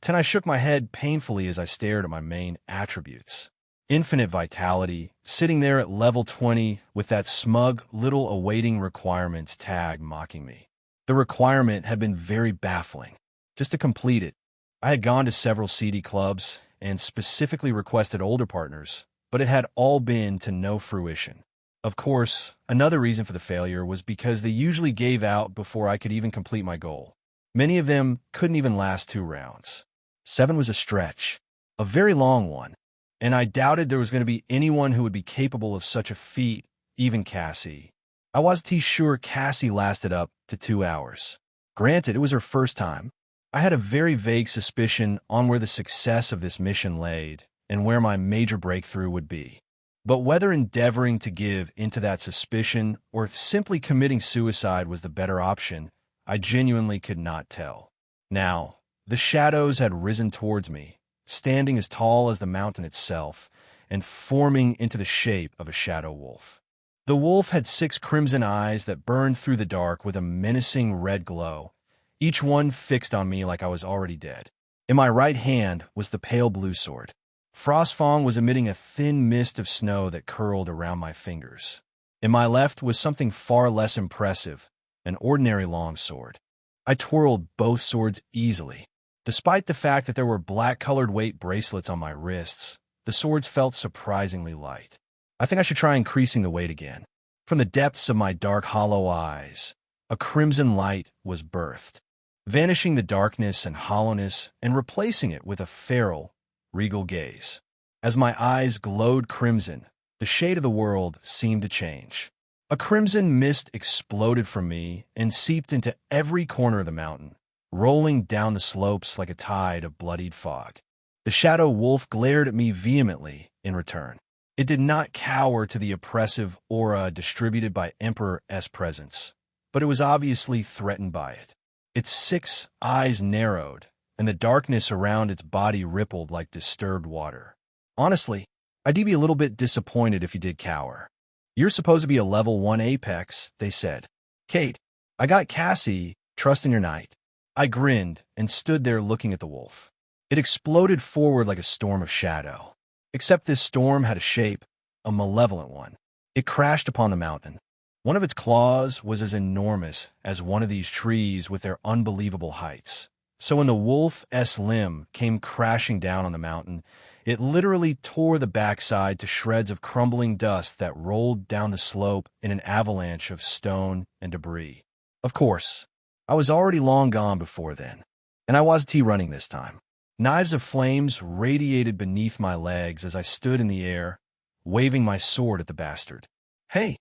[SPEAKER 1] 10 I shook my head painfully as I stared at my main attributes. Infinite Vitality, sitting there at level 20 with that smug little awaiting requirements tag mocking me. The requirement had been very baffling. Just to complete it, I had gone to several CD clubs and specifically requested older partners, but it had all been to no fruition. Of course, another reason for the failure was because they usually gave out before I could even complete my goal. Many of them couldn't even last 2 rounds. 7 was a stretch, a very long one, and I doubted there was going to be anyone who would be capable of such a feat, even Cassie. I wasn't sure Cassie lasted up to 2 hours. Granted, it was her first time. I had a very vague suspicion on where the success of this mission laid and where my major breakthrough would be. But whether endeavoring to give into that suspicion or if simply committing suicide was the better option, I genuinely could not tell. Now, the shadows had risen towards me, standing as tall as the mountain itself and forming into the shape of a shadow wolf. The wolf had 6 crimson eyes that burned through the dark with a menacing red glow, each one fixed on me like I was already dead. In my right hand was the pale blue sword. Frostfang was emitting a thin mist of snow that curled around my fingers. In my left was something far less impressive, an ordinary longsword. I twirled both swords easily. Despite the fact that there were black-colored weight bracelets on my wrists, the swords felt surprisingly light. I think I should try increasing the weight again. From the depths of my dark, hollow eyes, a crimson light was birthed, vanishing the darkness and hollowness and replacing it with a feral, regal gaze. As my eyes glowed crimson, the shade of the world seemed to change. A crimson mist exploded from me and seeped into every corner of the mountain, rolling down the slopes like a tide of bloodied fog. The shadow wolf glared at me vehemently in return. It did not cower to the oppressive aura distributed by Emperor S Presence, but it was obviously threatened by it. Its 6 eyes narrowed, and the darkness around its body rippled like disturbed water. Honestly, I'd be a little bit disappointed if you did cower. You're supposed to be a level 1 apex, they said. Kate, I got Cassie, trust in your knight. I grinned and stood there looking at the wolf. It exploded forward like a storm of shadow. Except this storm had a shape, a malevolent one. It crashed upon the mountain. One of its claws was as enormous as one of these trees with their unbelievable heights. So when the wolf's limb came crashing down on the mountain, it literally tore the backside to shreds of crumbling dust that rolled down the slope in an avalanche of stone and debris. Of course, I was already long gone before then, and I wasn't running this time. Knives of flames radiated beneath my legs as I stood in the air, waving my sword at the bastard. Hey,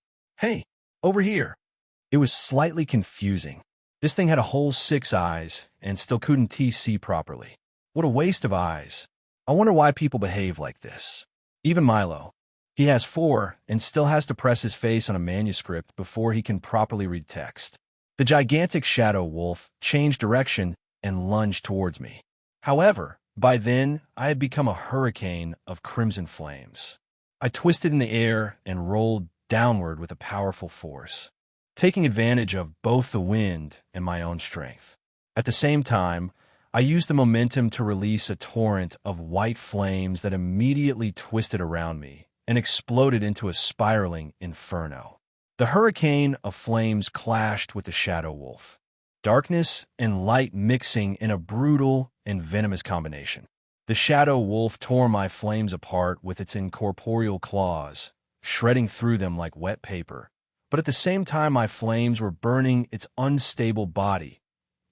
[SPEAKER 1] over here. It was slightly confusing. This thing had a whole 6 eyes and still couldn't see properly. What a waste of eyes. I wonder why people behave like this. Even Milo. He has 4 and still has to press his face on a manuscript before he can properly read text. The gigantic shadow wolf changed direction and lunged towards me. However, by then, I had become a hurricane of crimson flames. I twisted in the air and rolled downward with a powerful force, taking advantage of both the wind and my own strength. At the same time, I used the momentum to release a torrent of white flames that immediately twisted around me and exploded into a spiraling inferno. The hurricane of flames clashed with the shadow wolf, darkness and light mixing in a brutal and venomous combination. The shadow wolf tore my flames apart with its incorporeal claws, shredding through them like wet paper. But at the same time, my flames were burning its unstable body,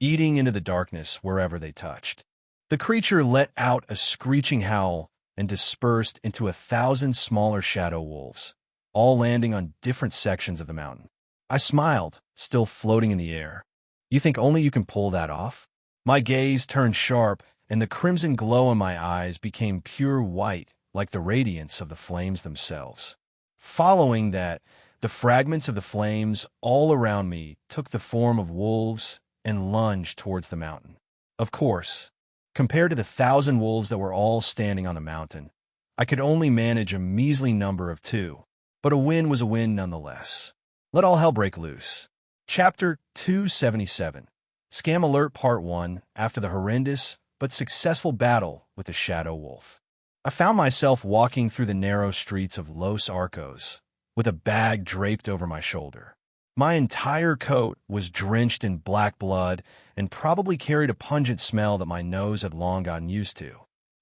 [SPEAKER 1] eating into the darkness wherever they touched. The creature let out a screeching howl and dispersed into 1,000 smaller shadow wolves, all landing on different sections of the mountain. I smiled, still floating in the air. You think only you can pull that off? My gaze turned sharp, and the crimson glow in my eyes became pure white, like the radiance of the flames themselves. Following that, the fragments of the flames all around me took the form of wolves and lunged towards the mountain. Of course, compared to the 1,000 wolves that were all standing on the mountain, I could only manage a measly number of 2, but a win was a win nonetheless. Let all hell break loose. Chapter 277. Scam Alert Part 1. After the horrendous but successful battle with the Shadow Wolf, I found myself walking through the narrow streets of Los Arcos with a bag draped over my shoulder. My entire coat was drenched in black blood and probably carried a pungent smell that my nose had long gotten used to.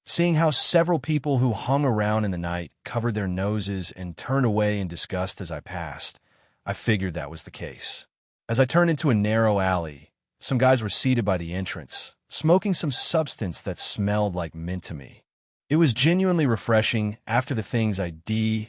[SPEAKER 1] Seeing how several people who hung around in the night covered their noses and turned away in disgust as I passed, I figured that was the case. As I turned into a narrow alley, some guys were seated by the entrance, smoking some substance that smelled like mint to me. It was genuinely refreshing after the things I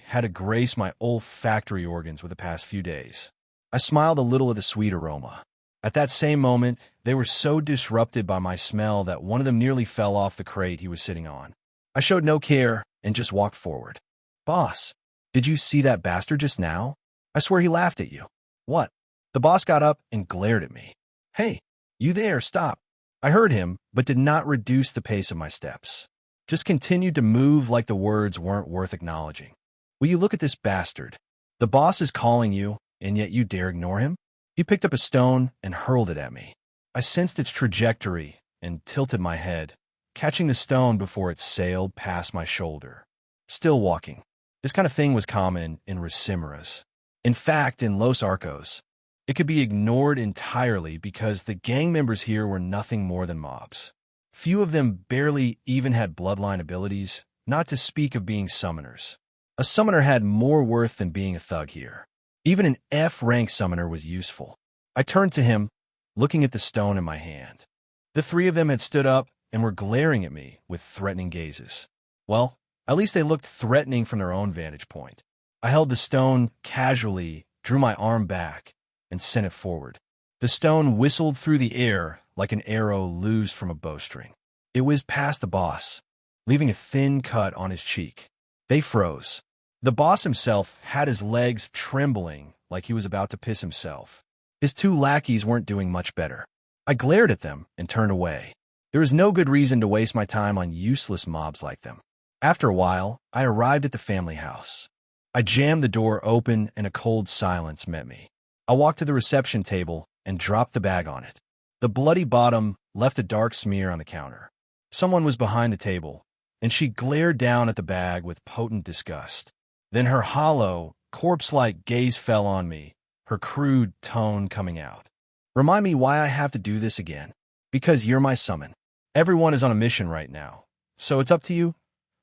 [SPEAKER 1] had to grace my olfactory organs with the past few days. I smiled a little at the sweet aroma. At that same moment, they were so disrupted by my smell that one of them nearly fell off the crate he was sitting on. I showed no care and just walked forward. Boss, did you see that bastard just now? I swear he laughed at you. What? The boss got up and glared at me. Hey, you there, stop. I heard him, but did not reduce the pace of my steps. Just continued to move like the words weren't worth acknowledging. Will you look at this bastard? The boss is calling you, and yet you dare ignore him? He picked up a stone and hurled it at me. I sensed its trajectory and tilted my head, catching the stone before it sailed past my shoulder. Still walking. This kind of thing was common in Ricimeras. In fact, in Los Arcos, it could be ignored entirely because the gang members here were nothing more than mobs. Few of them barely even had bloodline abilities, not to speak of being summoners. A summoner had more worth than being a thug here. Even an F-rank summoner was useful. I turned to him, looking at the stone in my hand. The 3 of them had stood up and were glaring at me with threatening gazes. Well, at least they looked threatening from their own vantage point. I held the stone casually, drew my arm back, and sent it forward. The stone whistled through the air like an arrow loosed from a bowstring. It whizzed past the boss, leaving a thin cut on his cheek. They froze. The boss himself had his legs trembling like he was about to piss himself. His 2 lackeys weren't doing much better. I glared at them and turned away. There was no good reason to waste my time on useless mobs like them. After a while, I arrived at the family house. I jammed the door open and a cold silence met me. I walked to the reception table and dropped the bag on it. The bloody bottom left a dark smear on the counter. Someone was behind the table, and she glared down at the bag with potent disgust. Then her hollow, corpse-like gaze fell on me, her crude tone coming out. Remind me why I have to do this again. Because you're my summon. Everyone is on a mission right now, so it's up to you,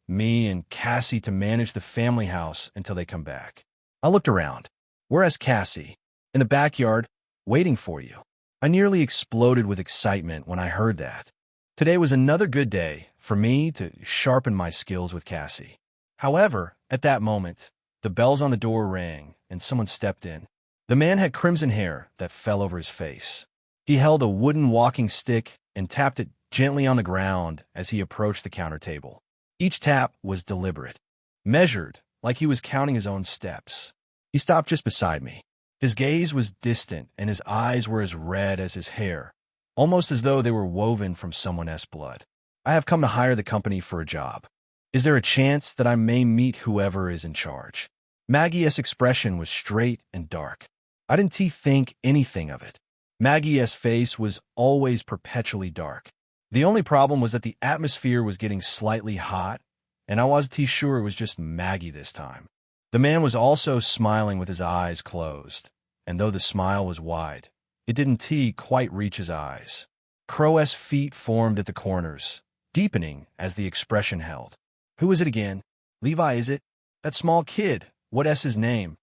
[SPEAKER 1] me and Cassie, to manage the family house until they come back. I looked around. Where's Cassie? In the backyard, waiting for you. I nearly exploded with excitement when I heard that. Today was another good day for me to sharpen my skills with Cassie. However, at that moment, the bells on the door rang and someone stepped in. The man had crimson hair that fell over his face. He held a wooden walking stick and tapped it gently on the ground as he approached the counter table. Each tap was deliberate, measured like he was counting his own steps. He stopped just beside me. His gaze was distant and his eyes were as red as his hair, almost as though they were woven from someone's blood. I have come to hire the company for a job. Is there a chance that I may meet whoever is in charge? Maggie's expression was straight and dark. I didn't think anything of it. Maggie's face was always perpetually dark. The only problem was that the atmosphere was getting slightly hot, and I wasn't sure it was just Maggie this time. The man was also smiling with his eyes closed, and though the smile was wide, it didn't quite reach his eyes. Crow's feet formed at the corners, deepening as the expression held. Who is it again? Levi, is it? That small kid. What's his name?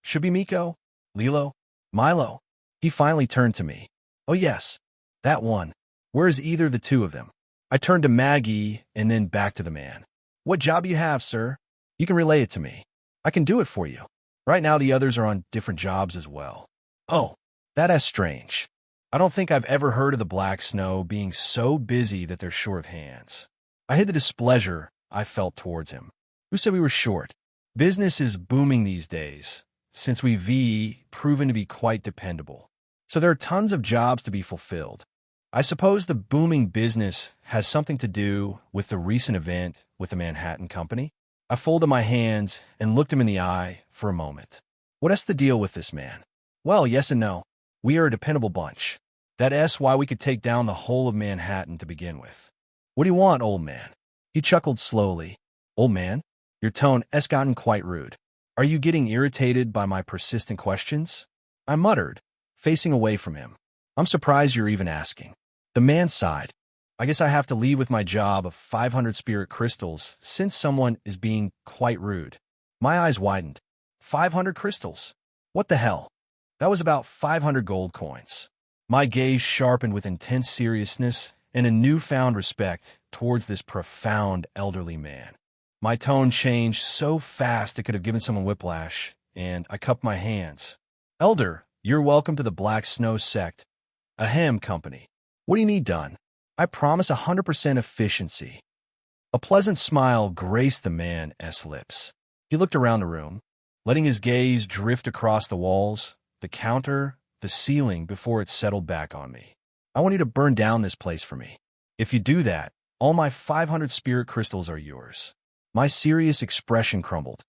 [SPEAKER 1] Should be Miko? Lilo? Milo? He finally turned to me. Oh yes, that one. Where's either the two of them? I turned to Maggie and then back to the man. What job you have, sir? You can relay it to me. I can do it for you. Right now the others are on different jobs as well. Oh, that's strange. I don't think I've ever heard of the Black Snow being so busy that they're short of hands. I hid the displeasure I felt towards him. Who said we were short? Business is booming these days, since we've proven to be quite dependable. So there are tons of jobs to be fulfilled. I suppose the booming business has something to do with the recent event with the Manhattan Company. I folded my hands and looked him in the eye for a moment. What's the deal with this man? Well, yes and no. We are a dependable bunch. That's why we could take down the whole of Manhattan to begin with. What do you want, old man? He chuckled slowly. Old man, your tone has gotten quite rude. Are you getting irritated by my persistent questions? I muttered, facing away from him. I'm surprised you're even asking. The man sighed. I guess I have to leave with my job of 500 spirit crystals since someone is being quite rude. My eyes widened. 500 crystals? What the hell? That was about 500 gold coins. My gaze sharpened with intense seriousness and a newfound respect towards this profound elderly man. My tone changed so fast it could have given someone whiplash, and I cupped my hands. Elder, you're welcome to the Black Snow sect. Ahem, company. What do you need done? I promise 100% efficiency. A pleasant smile graced the man's lips. He looked around the room, letting his gaze drift across the walls, the counter, the ceiling before it settled back on me. I want you to burn down this place for me. If you do that, all my 500 spirit crystals are yours. My serious expression crumbled.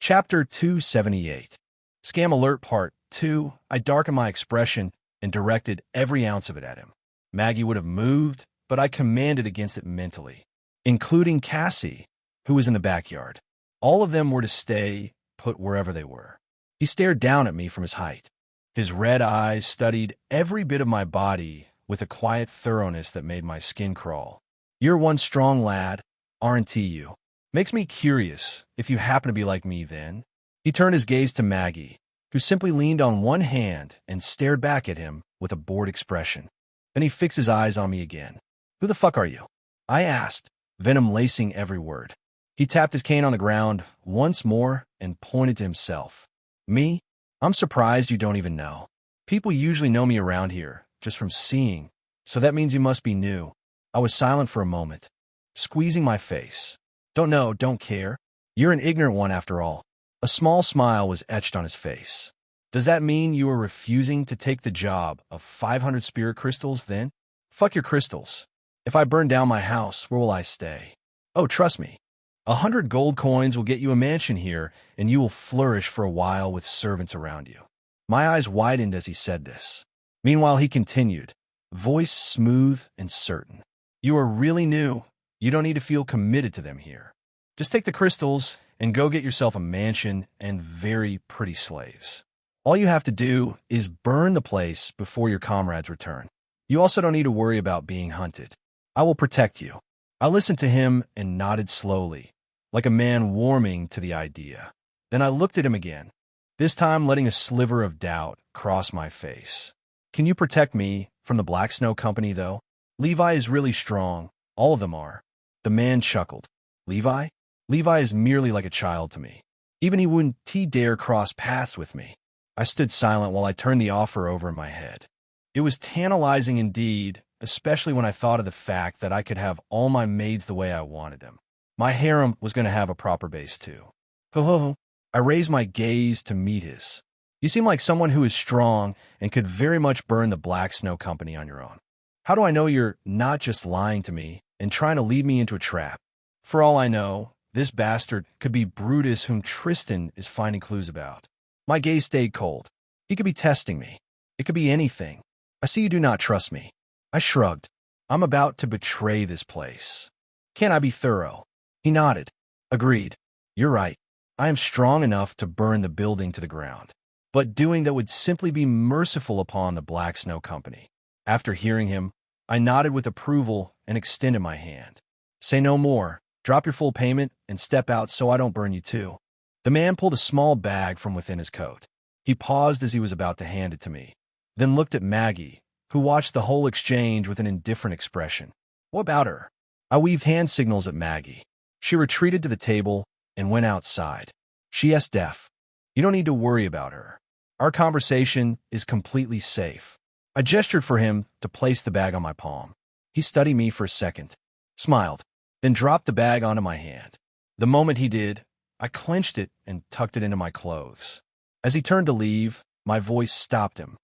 [SPEAKER 1] Chapter 278. Scam Alert Part 2. I darkened my expression and directed every ounce of it at him. Maggie would have moved, but I commanded against it mentally, including Cassie, who was in the backyard. All of them were to stay put wherever they were. He stared down at me from his height. His red eyes studied every bit of my body with a quiet thoroughness that made my skin crawl. You're one strong lad, aren't you? Makes me curious if you happen to be like me then. He turned his gaze to Maggie, who simply leaned on one hand and stared back at him with a bored expression. Then he fixed his eyes on me again. Who the fuck are you? I asked, venom lacing every word. He tapped his cane on the ground once more and pointed to himself. Me? I'm surprised you don't even know. People usually know me around here, just from seeing, so that means you must be new. I was silent for a moment, squeezing my face. Don't know, don't care. You're an ignorant one after all. A small smile was etched on his face. Does that mean you are refusing to take the job of 500 spirit crystals then? Fuck your crystals. If I burn down my house, where will I stay? Oh, trust me. 100 gold coins will get you a mansion here, and you will flourish for a while with servants around you. My eyes widened as he said this. Meanwhile, he continued, voice smooth and certain. You are really new. You don't need to feel committed to them here. Just take the crystals and go get yourself a mansion and very pretty slaves. All you have to do is burn the place before your comrades return. You also don't need to worry about being hunted. I will protect you. I listened to him and nodded slowly, like a man warming to the idea. Then I looked at him again, this time letting a sliver of doubt cross my face. Can you protect me from the Black Snow Company, though? Levi is really strong. All of them are. The man chuckled. Levi? Levi is merely like a child to me. Even he wouldn't dare cross paths with me. I stood silent while I turned the offer over in my head. It was tantalizing indeed, especially when I thought of the fact that I could have all my maids the way I wanted them. My harem was going to have a proper base too. Ho ho ho. I raised my gaze to meet his. You seem like someone who is strong and could very much burn the Black Snow Company on your own. How do I know you're not just lying to me and trying to lead me into a trap? For all I know, this bastard could be Brutus, whom Tristan is finding clues about. My gaze stayed cold. He could be testing me. It could be anything. I see you do not trust me. I shrugged. I'm about to betray this place. Can't I be thorough? He nodded. Agreed. You're right. I am strong enough to burn the building to the ground, but doing that would simply be merciful upon the Black Snow Company. After hearing him, I nodded with approval and extended my hand. Say no more. Drop your full payment and step out so I don't burn you too. The man pulled a small bag from within his coat. He paused as he was about to hand it to me, then looked at Maggie, who watched the whole exchange with an indifferent expression. What about her? I weaved hand signals at Maggie. She retreated to the table and went outside. She asked Def, you don't need to worry about her. Our conversation is completely safe. I gestured for him to place the bag on my palm. He studied me for a second, smiled, then dropped the bag onto my hand. The moment he did, I clenched it and tucked it into my clothes. As he turned to leave, my voice stopped him.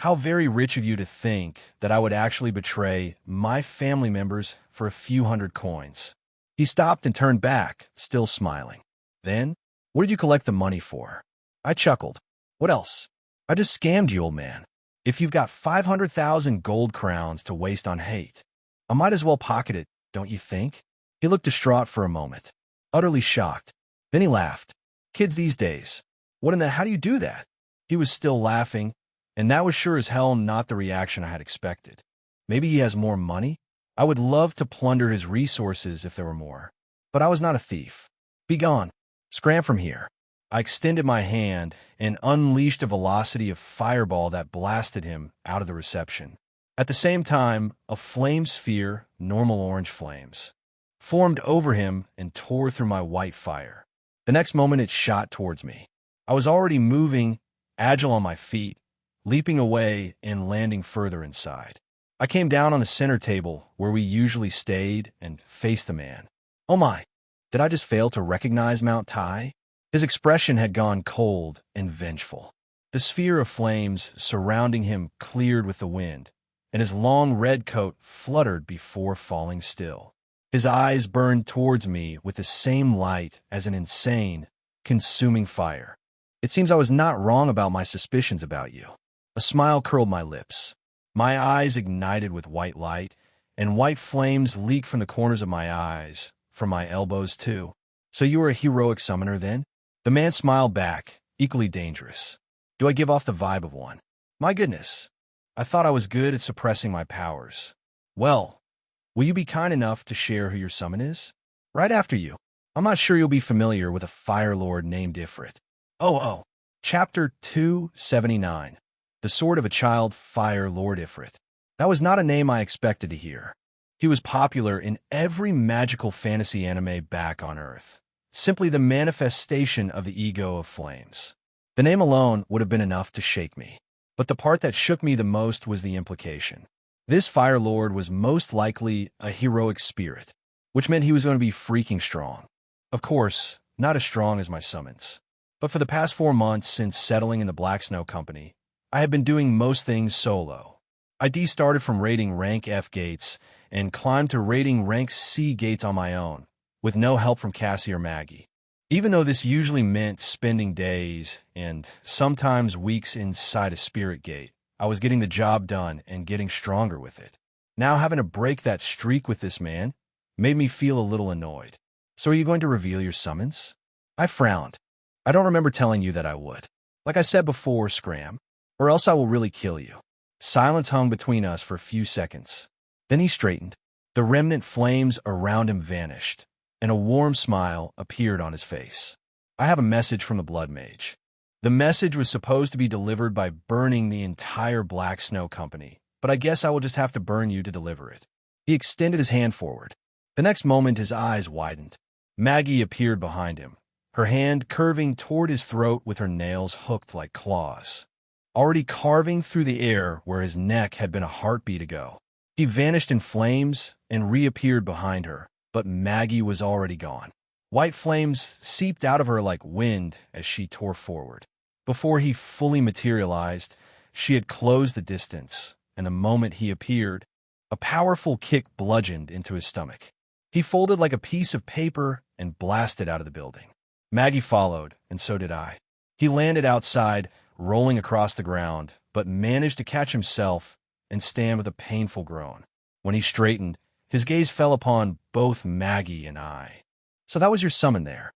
[SPEAKER 1] How very rich of you to think that I would actually betray my family members for a few hundred coins. He stopped and turned back, still smiling. Then, what did you collect the money for? I chuckled. What else? I just scammed you, old man. If you've got 500,000 gold crowns to waste on hate, I might as well pocket it, don't you think? He looked distraught for a moment, utterly shocked. Then he laughed. Kids these days. How do you do that? He was still laughing, and that was sure as hell not the reaction I had expected. Maybe he has more money? I would love to plunder his resources if there were more. But I was not a thief. Be gone. Scram from here. I extended my hand and unleashed a velocity of fireball that blasted him out of the reception. At the same time, a flame sphere, normal orange flames, formed over him and tore through my white fire. The next moment it shot towards me. I was already moving, agile on my feet, leaping away and landing further inside. I came down on the center table where we usually stayed and faced the man. Oh my, did I just fail to recognize Mount Tai? His expression had gone cold and vengeful. The sphere of flames surrounding him cleared with the wind, and his long red coat fluttered before falling still. His eyes burned towards me with the same light as an insane, consuming fire. It seems I was not wrong about my suspicions about you. A smile curled my lips. My eyes ignited with white light, and white flames leaked from the corners of my eyes, from my elbows too. So you were a heroic summoner then? The man smiled back, equally dangerous. Do I give off the vibe of one? My goodness. I thought I was good at suppressing my powers. Well, will you be kind enough to share who your summon is? Right after you. I'm not sure you'll be familiar with a Fire Lord named Ifrit. Oh. Chapter 279. The Sword of a Child Fire Lord Ifrit. That was not a name I expected to hear. He was popular in every magical fantasy anime back on Earth. Simply the manifestation of the ego of flames. The name alone would have been enough to shake me. But the part that shook me the most was the implication. This Fire Lord was most likely a heroic spirit, which meant he was going to be freaking strong. Of course, not as strong as my summons. But for the past 4 months since settling in the Black Snow Company, I had been doing most things solo. I started from raiding rank F gates and climbed to rating rank C gates on my own, with no help from Cassie or Maggie. Even though this usually meant spending days and sometimes weeks inside a spirit gate, I was getting the job done and getting stronger with it. Now having to break that streak with this man made me feel a little annoyed. So are you going to reveal your summons? I frowned. I don't remember telling you that I would. Like I said before, Scram, or else I will really kill you. Silence hung between us for a few seconds. Then he straightened. The remnant flames around him vanished, and a warm smile appeared on his face. I have a message from the Blood Mage. The message was supposed to be delivered by burning the entire Black Snow Company, but I guess I will just have to burn you to deliver it. He extended his hand forward. The next moment his eyes widened. Maggie appeared behind him, her hand curving toward his throat with her nails hooked like claws, already carving through the air where his neck had been a heartbeat ago. He vanished in flames and reappeared behind her, but Maggie was already gone. White flames seeped out of her like wind as she tore forward. Before he fully materialized, she had closed the distance, and the moment he appeared, a powerful kick bludgeoned into his stomach. He folded like a piece of paper and blasted out of the building. Maggie followed, and so did I. He landed outside, rolling across the ground, but managed to catch himself and stand with a painful groan. When he straightened, his gaze fell upon both Maggie and I. So that was your summon there.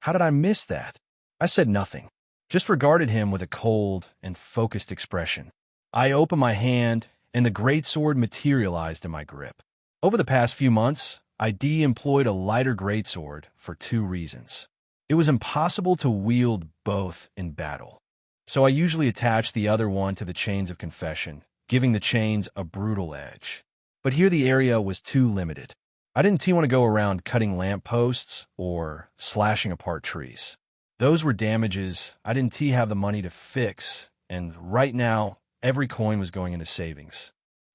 [SPEAKER 1] How did I miss that? I said nothing, just regarded him with a cold and focused expression. I opened my hand, and the greatsword materialized in my grip. Over the past few months, I employed a lighter greatsword for 2 reasons. It was impossible to wield both in battle, so I usually attached the other one to the chains of confession, giving the chains a brutal edge. But here the area was too limited. I didn't want to go around cutting lampposts or slashing apart trees. Those were damages I didn't have the money to fix, and right now, every coin was going into savings.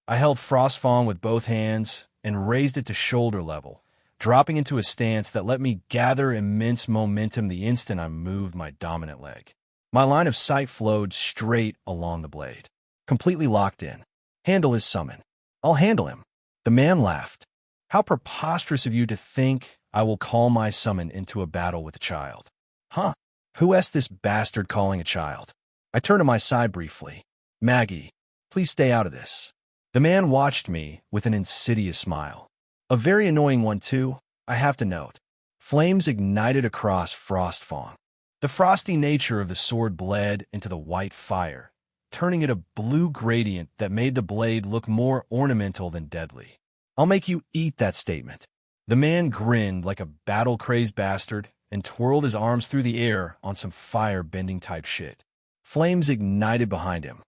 [SPEAKER 1] I held Frostfawn with both hands and raised it to shoulder level, dropping into a stance that let me gather immense momentum the instant I moved my dominant leg. My line of sight flowed straight along the blade, completely locked in. Handle his summon. I'll handle him. The man laughed. How preposterous of you to think I will call my summon into a battle with a child. Huh? Who asked this bastard calling a child? I turned to my side briefly. Maggie, please stay out of this. The man watched me with an insidious smile. A very annoying one, too, I have to note. Flames ignited across Frostfawn. The frosty nature of the sword bled into the white fire, turning it a blue gradient that made the blade look more ornamental than deadly. I'll make you eat that statement. The man grinned like a battle-crazed bastard and twirled his arms through the air on some fire-bending type shit. Flames ignited behind him.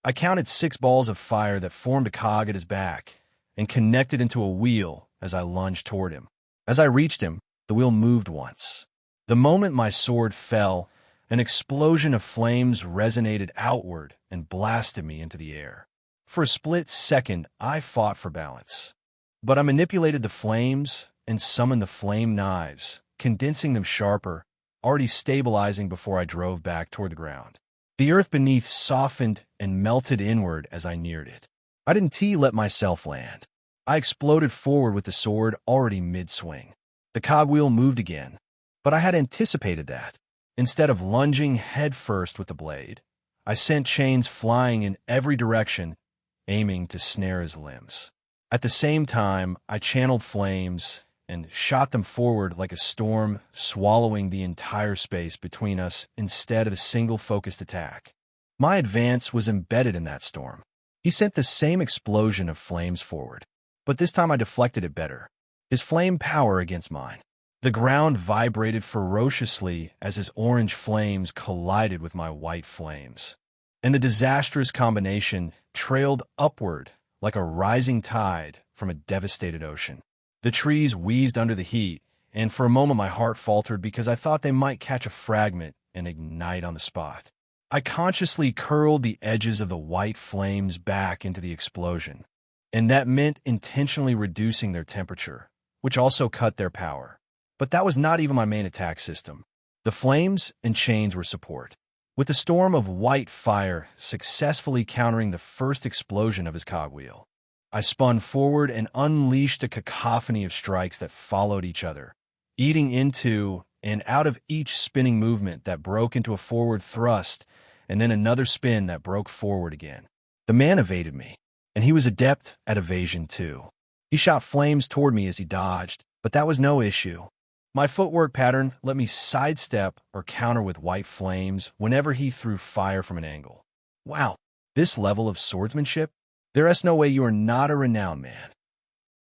[SPEAKER 1] I counted 6 balls of fire that formed a cog at his back and connected into a wheel as I lunged toward him. As I reached him, the wheel moved once. The moment my sword fell, an explosion of flames resonated outward and blasted me into the air. For a split second, I fought for balance. But I manipulated the flames and summoned the flame knives, condensing them sharper, already stabilizing before I drove back toward the ground. The earth beneath softened and melted inward as I neared it. I didn't let myself land. I exploded forward with the sword already mid-swing. The cogwheel moved again, but I had anticipated that. Instead of lunging headfirst with the blade, I sent chains flying in every direction, aiming to snare his limbs. At the same time, I channeled flames and shot them forward like a storm, swallowing the entire space between us instead of a single focused attack. My advance was embedded in that storm. He sent the same explosion of flames forward, but this time I deflected it better. His flame power against mine. The ground vibrated ferociously as his orange flames collided with my white flames, and the disastrous combination trailed upward like a rising tide from a devastated ocean. The trees wheezed under the heat, and for a moment my heart faltered because I thought they might catch a fragment and ignite on the spot. I consciously curled the edges of the white flames back into the explosion, and that meant intentionally reducing their temperature, which also cut their power. But that was not even my main attack system. The flames and chains were support, with the storm of white fire successfully countering the first explosion of his cogwheel. I spun forward and unleashed a cacophony of strikes that followed each other, eating into and out of each spinning movement that broke into a forward thrust and then another spin that broke forward again. The man evaded me, and he was adept at evasion too. He shot flames toward me as he dodged, but that was no issue. My footwork pattern let me sidestep or counter with white flames whenever he threw fire from an angle. Wow, this level of swordsmanship? There is no way you are not a renowned man.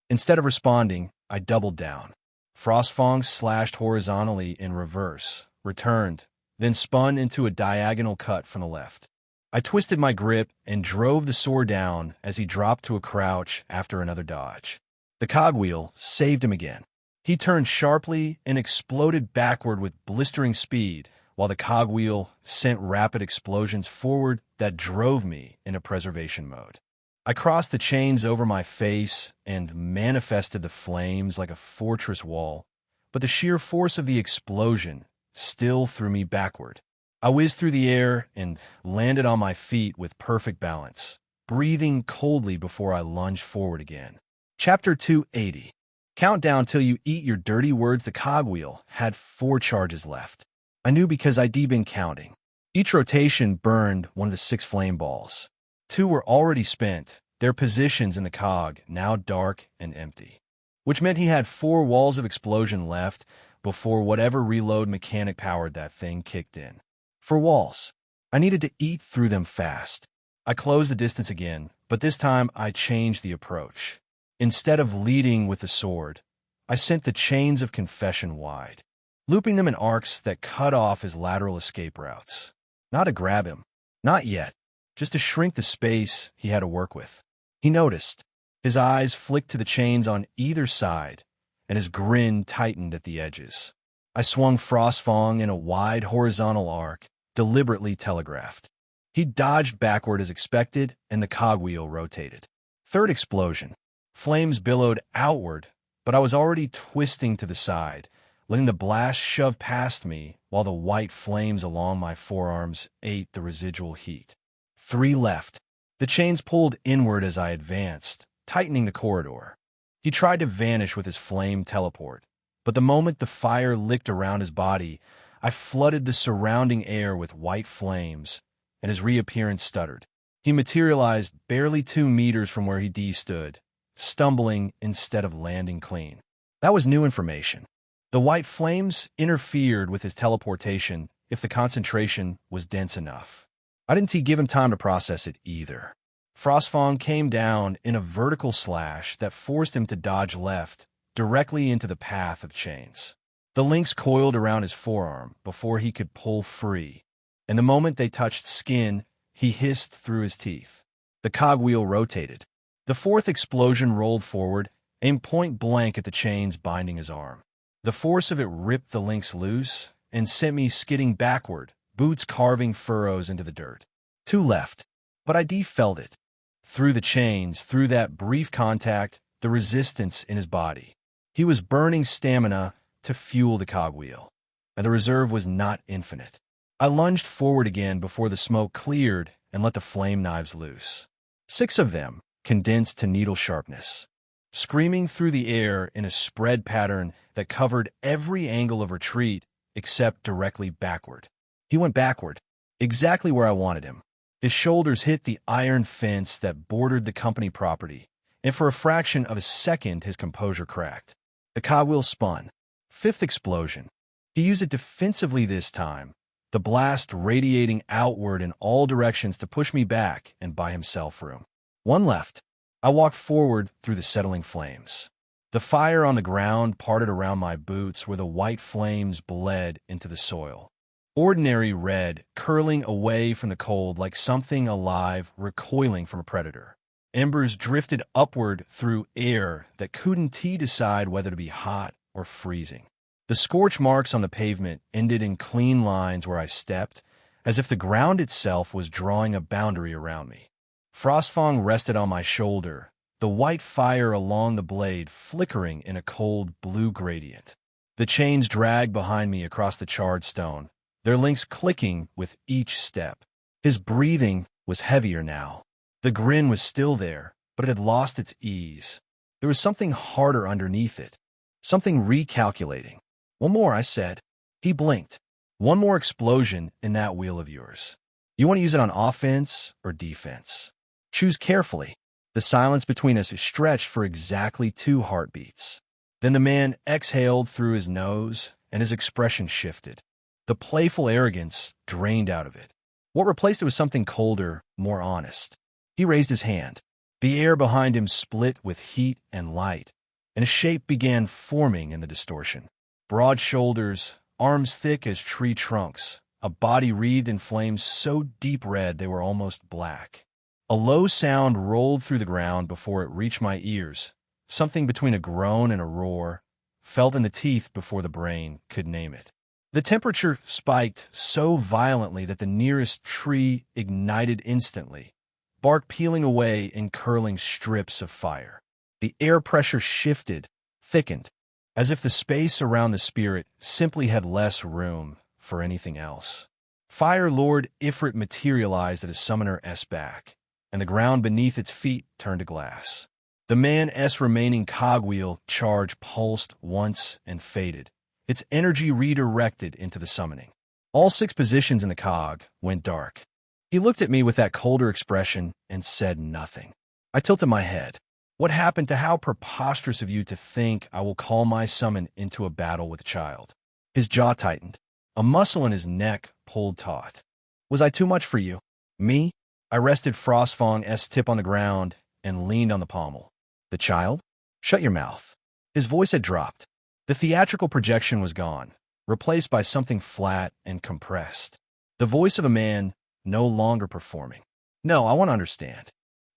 [SPEAKER 1] Instead of responding, I doubled down. Frostfang slashed horizontally in reverse, returned, then spun into a diagonal cut from the left. I twisted my grip and drove the sword down as he dropped to a crouch after another dodge. The cogwheel saved him again. He turned sharply and exploded backward with blistering speed, while the cogwheel sent rapid explosions forward that drove me into preservation mode. I crossed the chains over my face and manifested the flames like a fortress wall, but the sheer force of the explosion still threw me backward. I whizzed through the air and landed on my feet with perfect balance, breathing coldly before I lunged forward again. Chapter 280. Count down till you eat your dirty words. The cogwheel had 4 charges left. I knew because I'd been counting. Each rotation burned one of the 6 flame balls. 2 were already spent, their positions in the cog now dark and empty, which meant he had 4 walls of explosion left before whatever reload mechanic powered that thing kicked in. 4 walls. I needed to eat through them fast. I closed the distance again, but this time I changed the approach. Instead of leading with the sword, I sent the chains of confession wide, looping them in arcs that cut off his lateral escape routes. Not to grab him, not yet, just to shrink the space he had to work with. He noticed. His eyes flicked to the chains on either side, and his grin tightened at the edges. I swung Frostfang in a wide horizontal arc, deliberately telegraphed. He dodged backward as expected, and the cogwheel rotated. Third explosion. Flames billowed outward, but I was already twisting to the side, letting the blast shove past me while the white flames along my forearms ate the residual heat. 3 left. The chains pulled inward as I advanced, tightening the corridor. He tried to vanish with his flame teleport, but the moment the fire licked around his body, I flooded the surrounding air with white flames, and his reappearance stuttered. He materialized barely 2 meters from where he stood, stumbling instead of landing clean. That was new information. The white flames interfered with his teleportation if the concentration was dense enough. I didn't give him time to process it either. Frostfang came down in a vertical slash that forced him to dodge left, directly into the path of chains. The links coiled around his forearm before he could pull free, and the moment they touched skin, he hissed through his teeth. The cogwheel rotated. The 4th explosion rolled forward, aimed point blank at the chains binding his arm. The force of it ripped the links loose and sent me skidding backward, boots carving furrows into the dirt. 2 left, but I felt it. Through the chains, through that brief contact, the resistance in his body. He was burning stamina to fuel the cogwheel, and the reserve was not infinite. I lunged forward again before the smoke cleared and let the flame knives loose. 6 of them, condensed to needle sharpness, screaming through the air in a spread pattern that covered every angle of retreat except directly backward. He went backward, exactly where I wanted him. His shoulders hit the iron fence that bordered the company property, and for a fraction of a second his composure cracked. The cogwheel spun. 5th explosion. He used it defensively this time, the blast radiating outward in all directions to push me back and buy himself room. 1 left. I walked forward through the settling flames. The fire on the ground parted around my boots where the white flames bled into the soil. Ordinary red, curling away from the cold like something alive recoiling from a predator. Embers drifted upward through air that couldn't decide whether to be hot or freezing. The scorch marks on the pavement ended in clean lines where I stepped, as if the ground itself was drawing a boundary around me. Frostfang rested on my shoulder, the white fire along the blade flickering in a cold blue gradient. The chains dragged behind me across the charred stone, their links clicking with each step. His breathing was heavier now. The grin was still there, but it had lost its ease. There was something harder underneath it, something recalculating. "One more," I said. He blinked. "One more explosion in that wheel of yours. You want to use it on offense or defense? Choose carefully." The silence between us stretched for exactly 2 heartbeats. Then the man exhaled through his nose, and his expression shifted. The playful arrogance drained out of it. What replaced it was something colder, more honest. He raised his hand. The air behind him split with heat and light, and a shape began forming in the distortion. Broad shoulders, arms thick as tree trunks, a body wreathed in flames so deep red they were almost black. A low sound rolled through the ground before it reached my ears, something between a groan and a roar, felt in the teeth before the brain could name it. The temperature spiked so violently that the nearest tree ignited instantly, bark peeling away in curling strips of fire. The air pressure shifted, thickened, as if the space around the spirit simply had less room for anything else. Fire Lord Ifrit materialized at his summoner's back, and the ground beneath its feet turned to glass. The man's remaining cogwheel charge pulsed once and faded, its energy redirected into the summoning. All 6 positions in the cog went dark. He looked at me with that colder expression and said nothing. I tilted my head. "What happened to how preposterous of you to think I will call my summon into a battle with a child?" His jaw tightened. A muscle in his neck pulled taut. "Was I too much for you?" "Me?" I rested Frostfang's tip on the ground and leaned on the pommel. "The child? Shut your mouth." His voice had dropped. The theatrical projection was gone, replaced by something flat and compressed. The voice of a man no longer performing. "No, I want to understand."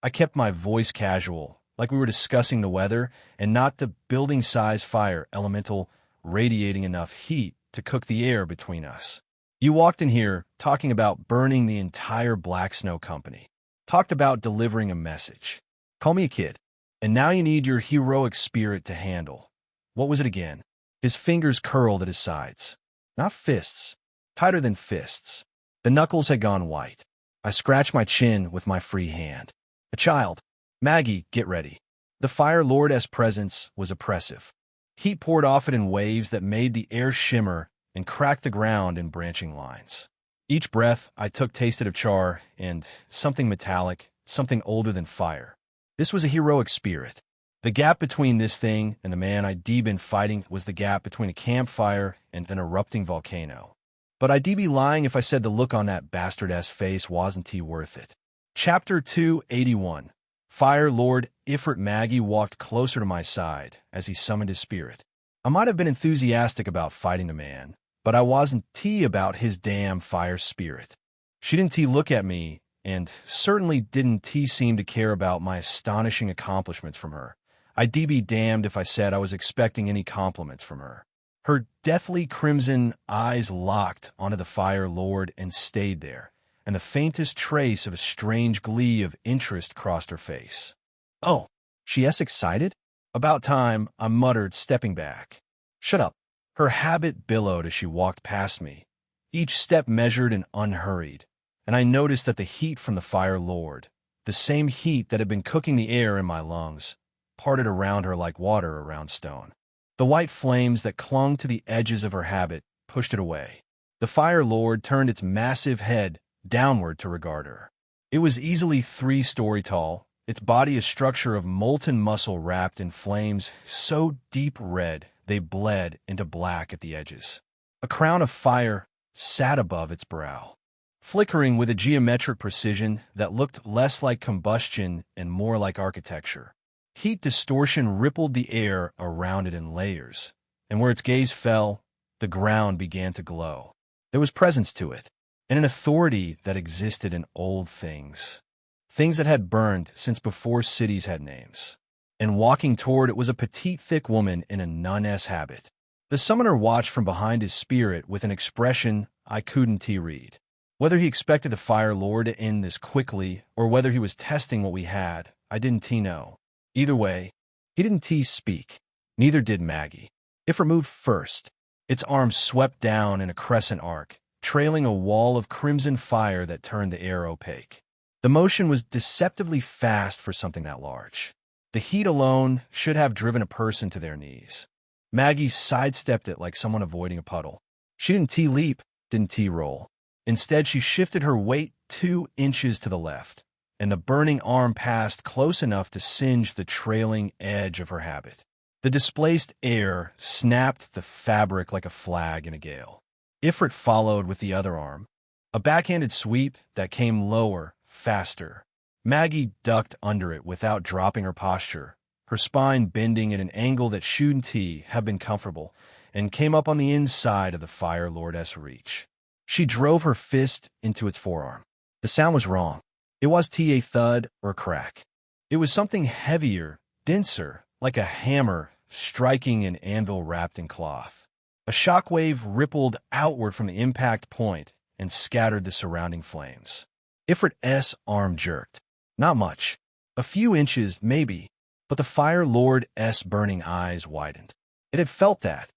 [SPEAKER 1] I kept my voice casual, like we were discussing the weather and not the building-size fire elemental radiating enough heat to cook the air between us. "You walked in here talking about burning the entire Black Snow Company. Talked about delivering a message. Call me a kid. And now you need your heroic spirit to handle. What was it again?" His fingers curled at his sides. Not fists. Tighter than fists. The knuckles had gone white. I scratched my chin with my free hand. "A child. Maggie, get ready." The Fire Lord's presence was oppressive. Heat poured off it in waves that made the air shimmer and cracked the ground in branching lines. Each breath I took tasted of char and something metallic, something older than fire. This was a heroic spirit. The gap between this thing and the man I'd been fighting was the gap between a campfire and an erupting volcano. But I'd be lying if I said the look on that bastard-ass face wasn't worth it. Chapter 281. Fire Lord Ifrit Maggie walked closer to my side as he summoned his spirit. I might have been enthusiastic about fighting the man, but I wasn't about his damn fire spirit. She didn't look at me, and certainly didn't seem to care about my astonishing accomplishments from her. I'd be damned if I said I was expecting any compliments from her. Her deathly crimson eyes locked onto the Fire Lord and stayed there, and the faintest trace of a strange glee of interest crossed her face. "Oh, she's excited?" "About time," I muttered, stepping back. "Shut up." Her habit billowed as she walked past me, each step measured and unhurried, and I noticed that the heat from the Fire Lord, the same heat that had been cooking the air in my lungs, parted around her like water around stone. The white flames that clung to the edges of her habit pushed it away. The Fire Lord turned its massive head downward to regard her. It was easily 3-story tall, its body a structure of molten muscle wrapped in flames so deep red they bled into black at the edges. A crown of fire sat above its brow, flickering with a geometric precision that looked less like combustion and more like architecture. Heat distortion rippled the air around it in layers, and where its gaze fell, the ground began to glow. There was presence to it, and an authority that existed in old things. Things that had burned since before cities had names. And walking toward it was a petite, thick woman in a nun's habit. The summoner watched from behind his spirit with an expression I couldn't read. Whether he expected the Fire Lord to end this quickly, or whether he was testing what we had, I didn't know. Either way, he didn't speak. Neither did Maggie. If removed first, its arms swept down in a crescent arc, trailing a wall of crimson fire that turned the air opaque. The motion was deceptively fast for something that large. The heat alone should have driven a person to their knees. Maggie sidestepped it like someone avoiding a puddle. She didn't T-leap, didn't T-roll. Instead, she shifted her weight 2 inches to the left, and the burning arm passed close enough to singe the trailing edge of her habit. The displaced air snapped the fabric like a flag in a gale. Ifrit followed with the other arm, a backhanded sweep that came lower, faster. Maggie ducked under it without dropping her posture, her spine bending at an angle that shouldn't have been comfortable, and came up on the inside of the Fire Lordess' reach. She drove her fist into its forearm. The sound was wrong. It wasn't a thud or a crack. It was something heavier, denser, like a hammer striking an anvil wrapped in cloth. A shockwave rippled outward from the impact point and scattered the surrounding flames. Ifrit's arm jerked. Not much. A few inches, maybe, but the Fire Lord's burning eyes widened. It had felt that.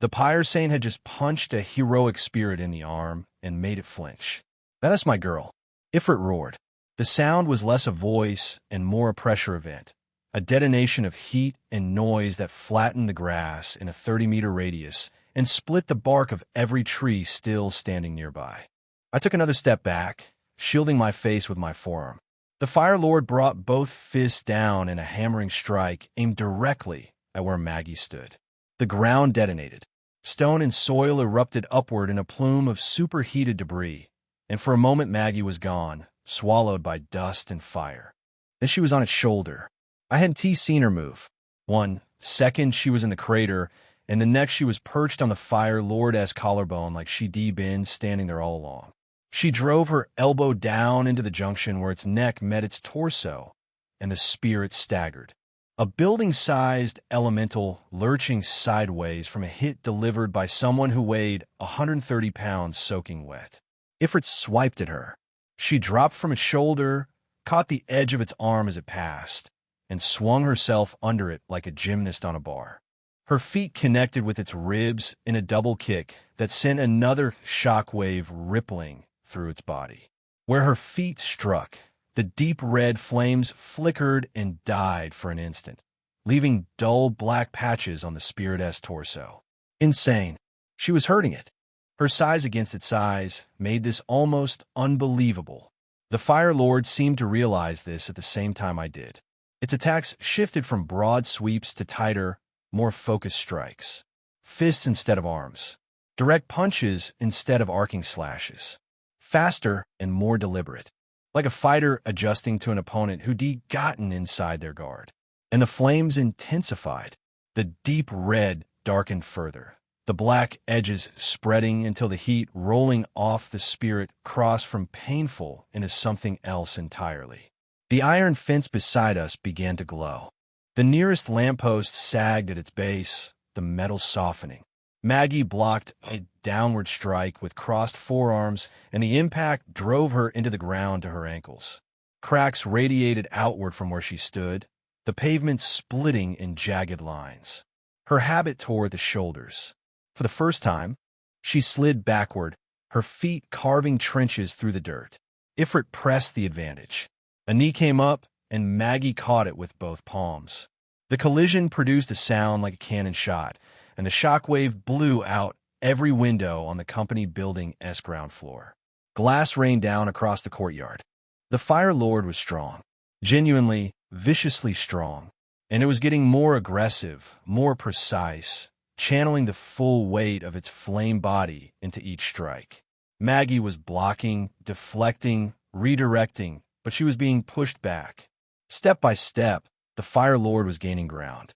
[SPEAKER 1] The Pyre Saint had just punched a heroic spirit in the arm and made it flinch. "That is my girl," Ifrit roared. The sound was less a voice and more a pressure event, a detonation of heat and noise that flattened the grass in a 30-meter radius and split the bark of every tree still standing nearby. I took another step back, shielding my face with my forearm. The Fire Lord brought both fists down in a hammering strike aimed directly at where Maggie stood. The ground detonated. Stone and soil erupted upward in a plume of superheated debris, and for a moment Maggie was gone, swallowed by dust and fire. Then she was on its shoulder. I hadn't seen her move. 1 second she was in the crater, and the next she was perched on the Fire Lord's collarbone like she'd been standing there all along. She drove her elbow down into the junction where its neck met its torso, and the spirit staggered. A building-sized elemental lurching sideways from a hit delivered by someone who weighed 130 pounds soaking wet. Ifrit swiped at her. She dropped from its shoulder, caught the edge of its arm as it passed, and swung herself under it like a gymnast on a bar. Her feet connected with its ribs in a double kick that sent another shockwave rippling through its body. Where her feet struck, the deep red flames flickered and died for an instant, leaving dull black patches on the spirit's torso. Insane. She was hurting it. Her size against its size made this almost unbelievable. The Fire Lord seemed to realize this at the same time I did. Its attacks shifted from broad sweeps to tighter, more focused strikes. Fists instead of arms. Direct punches instead of arcing slashes. Faster and more deliberate. Like a fighter adjusting to an opponent who'd gotten inside their guard. And the flames intensified. The deep red darkened further, the black edges spreading until the heat rolling off the spirit crossed from painful into something else entirely. The iron fence beside us began to glow. The nearest lamppost sagged at its base, the metal softening. Maggie blocked a downward strike with crossed forearms, and the impact drove her into the ground to her ankles. Cracks radiated outward from where she stood, the pavement splitting in jagged lines. Her habit tore at the shoulders. For the first time, she slid backward, her feet carving trenches through the dirt. Ifrit pressed the advantage. A knee came up, and Maggie caught it with both palms. The collision produced a sound like a cannon shot, and the shockwave blew out every window on the company building's ground floor. Glass rained down across the courtyard. The Fire Lord was strong, genuinely, viciously strong, and it was getting more aggressive, more precise, channeling the full weight of its flame body into each strike. Maggie was blocking, deflecting, redirecting, but she was being pushed back. Step by step, the Fire Lord was gaining ground,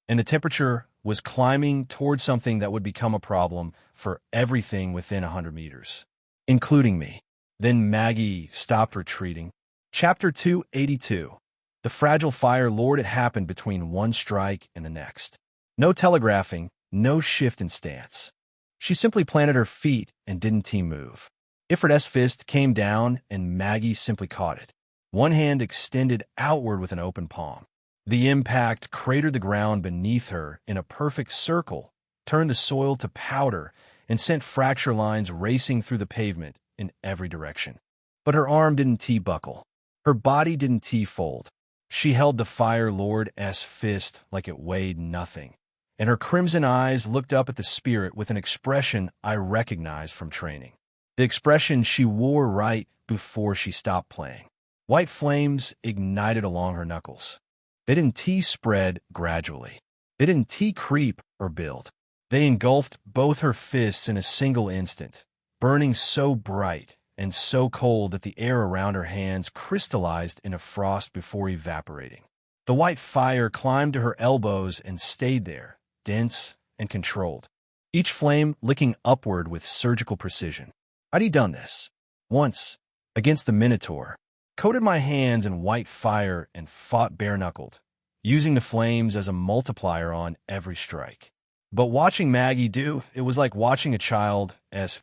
[SPEAKER 1] and the temperature was climbing toward something that would become a problem for everything within 100 meters, including me. Then Maggie stopped retreating. Chapter 282. The fragile Fire Lord. It happened between one strike and the next. No telegraphing, no shift in stance. She simply planted her feet and didn't move. Ifrit's fist came down and Maggie simply caught it. One hand extended outward with an open palm. The impact cratered the ground beneath her in a perfect circle, turned the soil to powder, and sent fracture lines racing through the pavement in every direction. But her arm didn't buckle. Her body didn't T-fold. She held the Fire Lord's fist like it weighed nothing, and her crimson eyes looked up at the spirit with an expression I recognized from training. The expression she wore right before she stopped playing. White flames ignited along her knuckles. They didn't T-spread gradually. They didn't T-creep or build. They engulfed both her fists in a single instant, burning so bright and so cold that the air around her hands crystallized in a frost before evaporating. The white fire climbed to her elbows and stayed there, dense and controlled, each flame licking upward with surgical precision. I'd done this once, against the Minotaur, coated my hands in white fire and fought bare-knuckled, using the flames as a multiplier on every strike. But watching Maggie do, it was like watching a child's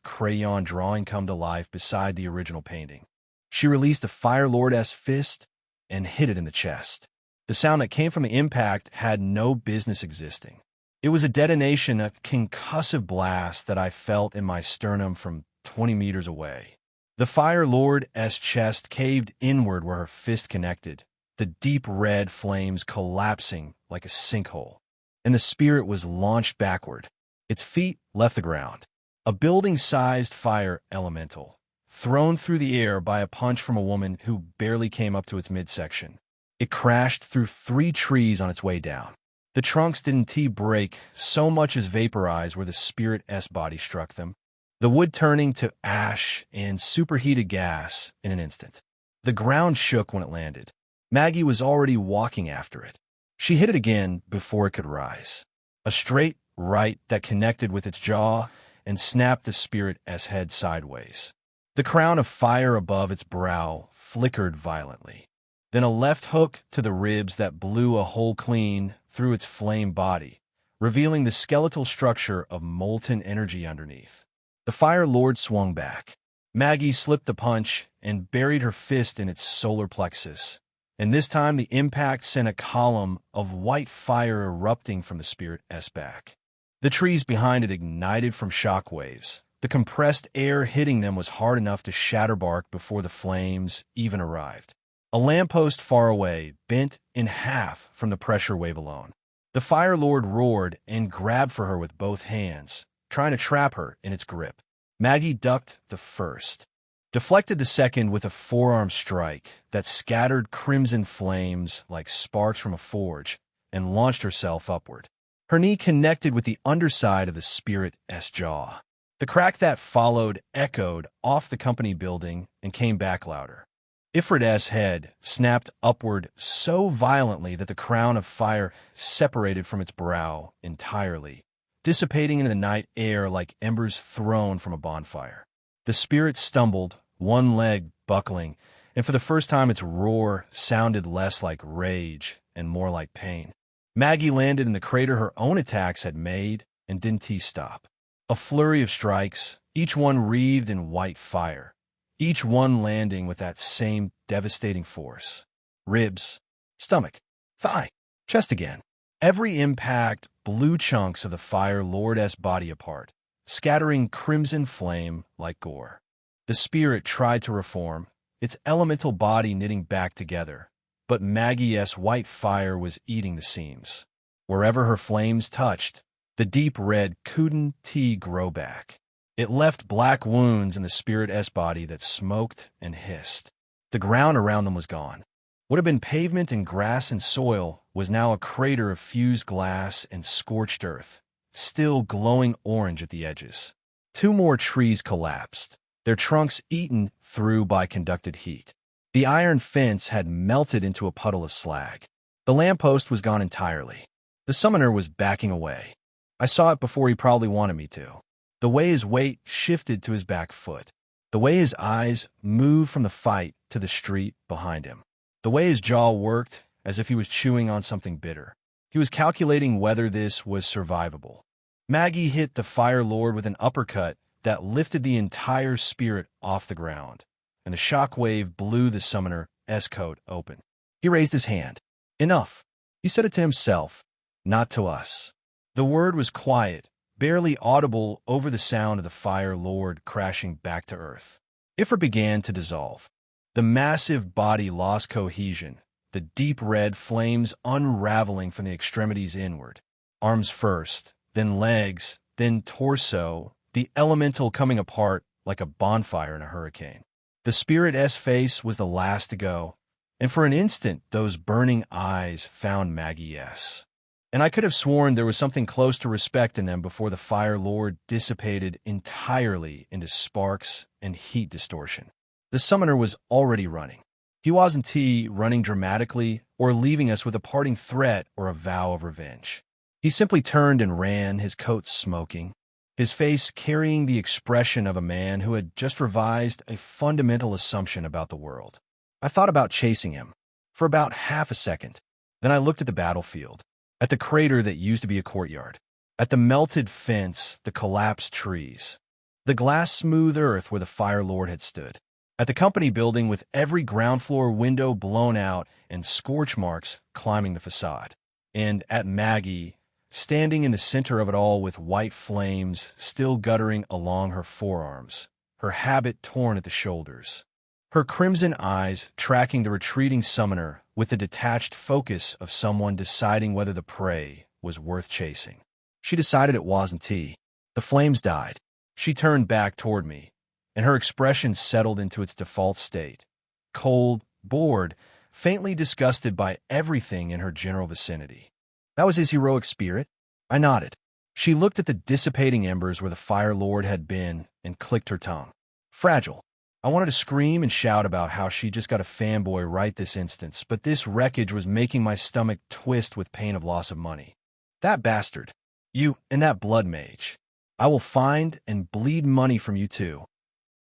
[SPEAKER 1] crayon drawing come to life beside the original painting. She released the Fire Lord's fist and hit it in the chest. The sound that came from the impact had no business existing. It was a detonation, a concussive blast that I felt in my sternum from 20 meters away. The Fire Lord's chest caved inward where her fist connected, the deep red flames collapsing like a sinkhole, and the spirit was launched backward. Its feet left the ground. A building-sized fire elemental, thrown through the air by a punch from a woman who barely came up to its midsection. It crashed through 3 trees on its way down. The trunks didn't T-break so much as vaporize where the spirit's body struck them, the wood turning to ash and superheated gas in an instant. The ground shook when it landed. Maggie was already walking after it. She hit it again before it could rise. A straight right that connected with its jaw and snapped the spirit's head sideways. The crown of fire above its brow flickered violently. Then a left hook to the ribs that blew a hole clean through its flame body, revealing the skeletal structure of molten energy underneath. The Fire Lord swung back. Maggie slipped the punch and buried her fist in its solar plexus, and this time the impact sent a column of white fire erupting from the spirit's back. The trees behind it ignited from shock waves. The compressed air hitting them was hard enough to shatter bark before the flames even arrived. A lamppost far away bent in half from the pressure wave alone. The Fire Lord roared and grabbed for her with both hands, trying to trap her in its grip. Maggie ducked the first, deflected the second with a forearm strike that scattered crimson flames like sparks from a forge, and launched herself upward. Her knee connected with the underside of the spirit's jaw. The crack that followed echoed off the company building and came back louder. Ifrit's head snapped upward so violently that the crown of fire separated from its brow entirely, dissipating into the night air like embers thrown from a bonfire. The spirit stumbled, one leg buckling, and for the first time its roar sounded less like rage and more like pain. Maggie landed in the crater her own attacks had made and didn't T-stop. A flurry of strikes, each one wreathed in white fire, each one landing with that same devastating force. Ribs, stomach, thigh, chest again. Every impact blew chunks of the Fire Lord's body apart, scattering crimson flame like gore. The spirit tried to reform, its elemental body knitting back together, but Maggie's white fire was eating the seams. Wherever her flames touched, the deep red couldn't grow back. It left black wounds in the spirit's body that smoked and hissed. The ground around them was gone. What had been pavement and grass and soil was now a crater of fused glass and scorched earth, still glowing orange at the edges. 2 more trees collapsed, their trunks eaten through by conducted heat. The iron fence had melted into a puddle of slag. The lamppost was gone entirely. The summoner was backing away. I saw it before he probably wanted me to. The way his weight shifted to his back foot. The way his eyes moved from the fight to the street behind him. The way his jaw worked as if he was chewing on something bitter. He was calculating whether this was survivable. Maggie hit the Fire Lord with an uppercut that lifted the entire spirit off the ground, and the shockwave blew the summoner's coat open. He raised his hand. Enough. He said it to himself, not to us. The word was quiet, barely audible over the sound of the Fire Lord crashing back to earth. Ifrit began to dissolve. The massive body lost cohesion, the deep red flames unraveling from the extremities inward. Arms first, then legs, then torso, the elemental coming apart like a bonfire in a hurricane. The Spirit-S face was the last to go, and for an instant those burning eyes found Maggie S. And I could have sworn there was something close to respect in them before the Fire Lord dissipated entirely into sparks and heat distortion. The summoner was already running. He wasn't running dramatically or leaving us with a parting threat or a vow of revenge. He simply turned and ran, his coat smoking, his face carrying the expression of a man who had just revised a fundamental assumption about the world. I thought about chasing him for about half a second. Then I looked at the battlefield, at the crater that used to be a courtyard, at the melted fence, the collapsed trees, the glass-smooth earth where the Fire Lord had stood, at the company building with every ground floor window blown out and scorch marks climbing the facade, and at Maggie, standing in the center of it all with white flames still guttering along her forearms, her habit torn at the shoulders, her crimson eyes tracking the retreating summoner with the detached focus of someone deciding whether the prey was worth chasing. She decided it wasn't. The flames died. She turned back toward me, and her expression settled into its default state. Cold, bored, faintly disgusted by everything in her general vicinity. That was his heroic spirit? I nodded. She looked at the dissipating embers where the Fire Lord had been and clicked her tongue. Fragile. I wanted to scream and shout about how she just got a fanboy right this instance, but this wreckage was making my stomach twist with pain of loss of money. That bastard. You and that blood mage. I will find and bleed money from you too.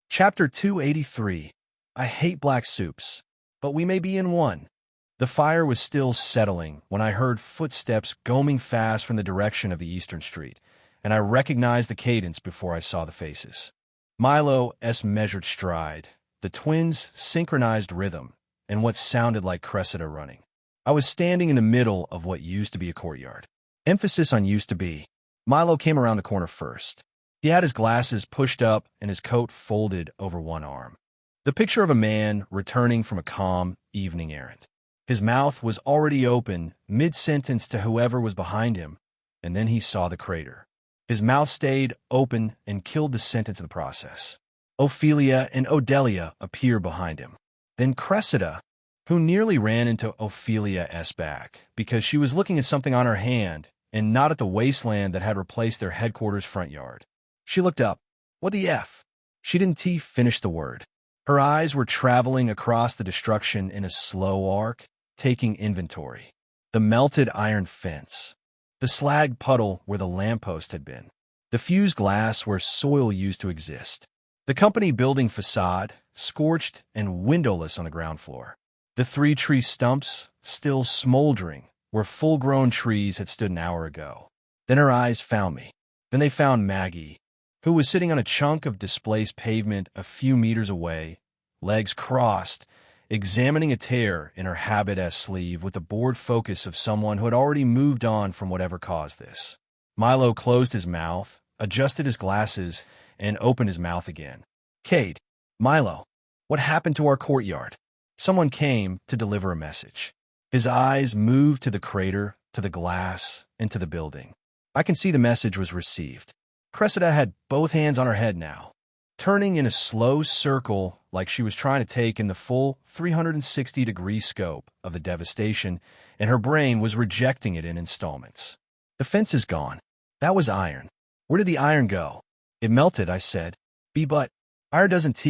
[SPEAKER 1] Chapter 283. I hate black soups, but we may be in one. The fire was still settling when I heard footsteps going fast from the direction of the eastern street, and I recognized the cadence before I saw the faces. Milo S. measured stride, the twins' synchronized rhythm, and what sounded like Cressida running. I was standing in the middle of what used to be a courtyard. Emphasis on used to be. Milo came around the corner first. He had his glasses pushed up and his coat folded over one arm. The picture of a man returning from a calm evening errand. His mouth was already open, mid-sentence to whoever was behind him, and then he saw the crater. His mouth stayed open and killed the sentence in the process. Ophelia and Odelia appear behind him. Then Cressida, who nearly ran into Ophelia's back because she was looking at something on her hand and not at the wasteland that had replaced their headquarters' front yard. She looked up. What the F? She didn't finish the word. Her eyes were traveling across the destruction in a slow arc, taking inventory. The melted iron fence. The slag puddle where the lamppost had been. The fused glass where soil used to exist. The company building facade, scorched and windowless on the ground floor. The 3 tree stumps, still smoldering, where full-grown trees had stood an hour ago. Then her eyes found me. Then they found Maggie, who was sitting on a chunk of displaced pavement a few meters away, legs crossed, examining a tear in her habit-S sleeve with the bored focus of someone who had already moved on from whatever caused this. Milo closed his mouth, adjusted his glasses, and opened his mouth again. Cade, Milo, what happened to our courtyard? Someone came to deliver a message. His eyes moved to the crater, to the glass, and to the building. I can see the message was received. Cressida had both hands on her head now, turning in a slow circle like she was trying to take in the full 360-degree scope of the devastation, and her brain was rejecting it in installments. The fence is gone. That was iron. Where did the iron go? It melted, I said. But iron doesn't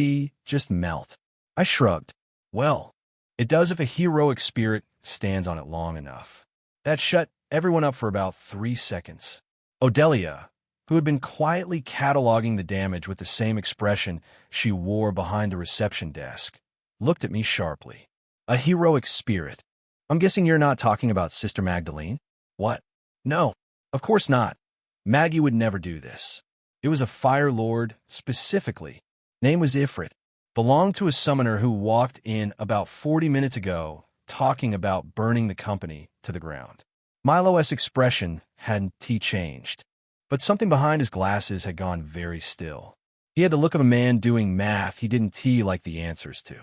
[SPEAKER 1] just melt. I shrugged. Well, it does if a heroic spirit stands on it long enough. That shut everyone up for about 3 seconds. Odelia, who had been quietly cataloging the damage with the same expression she wore behind the reception desk, looked at me sharply. A heroic spirit. I'm guessing you're not talking about Sister Magdalene? What? No, of course not. Maggie would never do this. It was a Fire Lord, specifically. Name was Ifrit. Belonged to a summoner who walked in about 40 minutes ago, talking about burning the company to the ground. Milo's expression hadn't changed, but something behind his glasses had gone very still. He had the look of a man doing math he didn't like the answers to.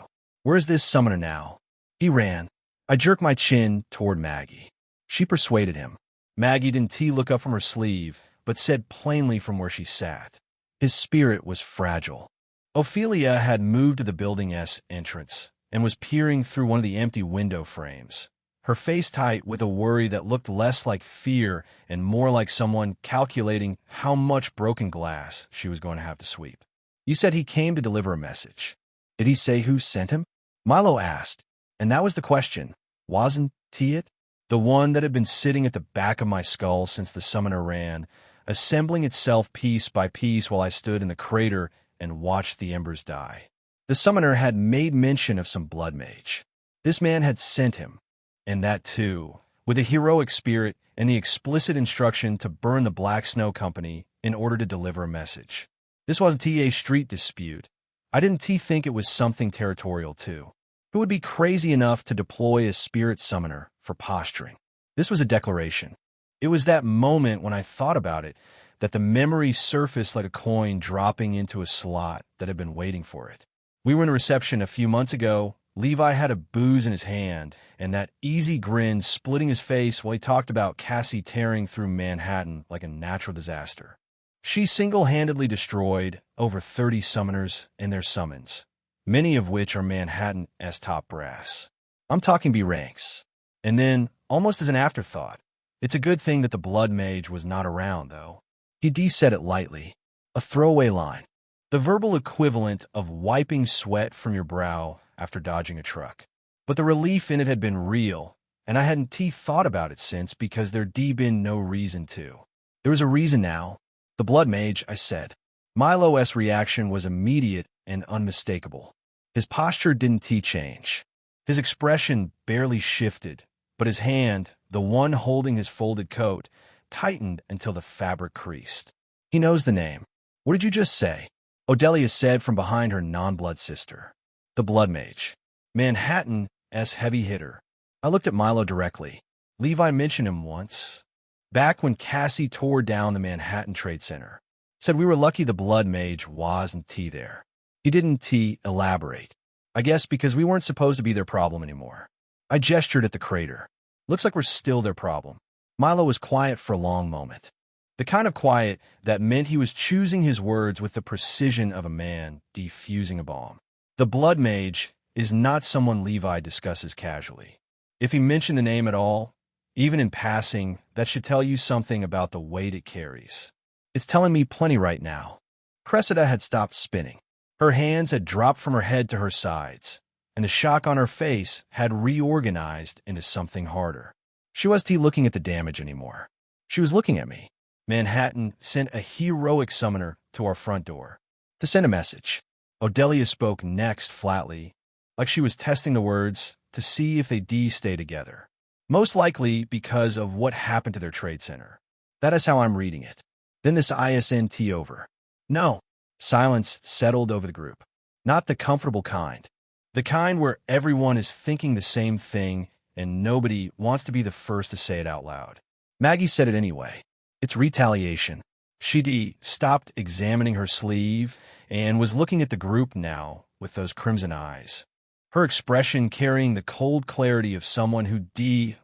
[SPEAKER 1] Where's this summoner now? He ran. I jerked my chin toward Maggie. She persuaded him. Maggie didn't look up from her sleeve, but said plainly from where she sat. His spirit was fragile. Ophelia had moved to the Building S entrance and was peering through one of the empty window frames, her face tight with a worry that looked less like fear and more like someone calculating how much broken glass she was going to have to sweep. You said he came to deliver a message. Did he say who sent him? Milo asked, and that was the question. Wasn't he it? The one that had been sitting at the back of my skull since the summoner ran, assembling itself piece by piece while I stood in the crater and watched the embers die. The summoner had made mention of some blood mage. This man had sent him, and that too, with a heroic spirit and the explicit instruction to burn the Black Snow Company in order to deliver a message. This wasn't a street dispute. I didn't think it was something territorial too. Who would be crazy enough to deploy a spirit summoner for posturing? This was a declaration. It was that moment when I thought about it that the memory surfaced like a coin dropping into a slot that had been waiting for it. We were in a reception a few months ago. Levi had a booze in his hand, and that easy grin splitting his face while he talked about Cassie tearing through Manhattan like a natural disaster. She single-handedly destroyed over 30 summoners and their summons, many of which are Manhattan's top brass. I'm talking B ranks. And then, almost as an afterthought, it's a good thing that the Blood Mage was not around, though. He said it lightly, a throwaway line, the verbal equivalent of wiping sweat from your brow after dodging a truck. But the relief in it had been real, and I hadn't thought about it since because there'd been no reason to. There was a reason now. The Blood Mage, I said. Milo's reaction was immediate and unmistakable. His posture didn't change. His expression barely shifted, but his hand, the one holding his folded coat, tightened until the fabric creased. He knows the name. What did you just say? Odelia said from behind her non-blood sister. The Blood Mage. Manhattan's heavy hitter. I looked at Milo directly. Levi mentioned him once. Back when Cassie tore down the Manhattan Trade Center. Said we were lucky the Blood Mage wasn't there. He didn't elaborate. I guess because we weren't supposed to be their problem anymore. I gestured at the crater. Looks like we're still their problem. Milo was quiet for a long moment. The kind of quiet that meant he was choosing his words with the precision of a man defusing a bomb. The Blood Mage is not someone Levi discusses casually. If he mentioned the name at all, even in passing, that should tell you something about the weight it carries. It's telling me plenty right now. Cressida had stopped spinning. Her hands had dropped from her head to her sides, and the shock on her face had reorganized into something harder. She wasn't looking at the damage anymore. She was looking at me. Manhattan sent a heroic summoner to our front door to send a message. Odelia spoke next flatly, like she was testing the words to see if they stay together. Most likely because of what happened to their trade center. That is how I'm reading it. Then this ISNT over. No. Silence settled over the group. Not the comfortable kind. The kind where everyone is thinking the same thing and nobody wants to be the first to say it out loud. Maggie said it anyway. It's retaliation. She stopped examining her sleeve and was looking at the group now with those crimson eyes. Her expression carrying the cold clarity of someone who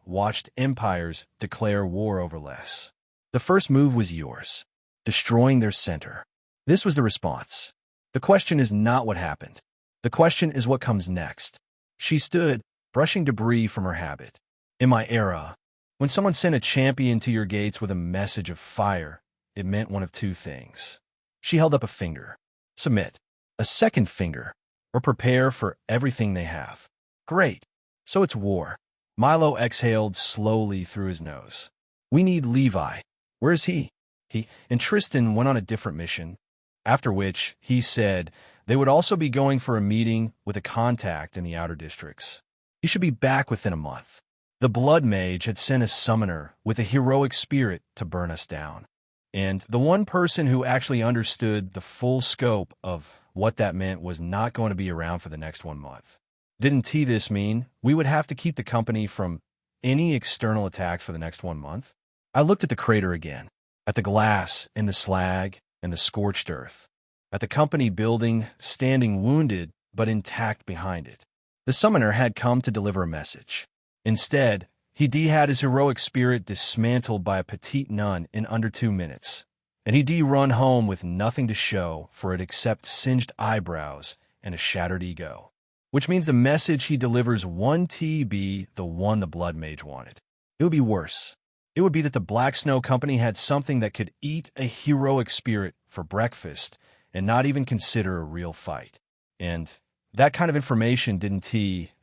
[SPEAKER 1] watched empires declare war over less. The first move was yours, destroying their center. This was the response. The question is not what happened. The question is what comes next. She stood, brushing debris from her habit. In my era, when someone sent a champion to your gates with a message of fire, it meant one of two things. She held up a finger. Submit. A second finger. Or prepare for everything they have. Great. So it's war. Milo exhaled slowly through his nose. We need Levi. Where is he? He and Tristan went on a different mission, after which, he said, they would also be going for a meeting with a contact in the outer districts. He should be back within a month. The Blood Mage had sent a summoner with a heroic spirit to burn us down. And the one person who actually understood the full scope of what that meant was not going to be around for the next 1 month. Didn't this mean we would have to keep the company from any external attacks for the next 1 month? I looked at the crater again, at the glass and the slag and the scorched earth, at the company building standing wounded but intact behind it. The summoner had come to deliver a message. Instead, he had his heroic spirit dismantled by a petite nun in under 2 minutes, and he run home with nothing to show for it except singed eyebrows and a shattered ego. Which means the message he delivers won't be the one the Blood Mage wanted. It would be worse. It would be that the Black Snow Company had something that could eat a heroic spirit for breakfast and not even consider a real fight. And that kind of information didn't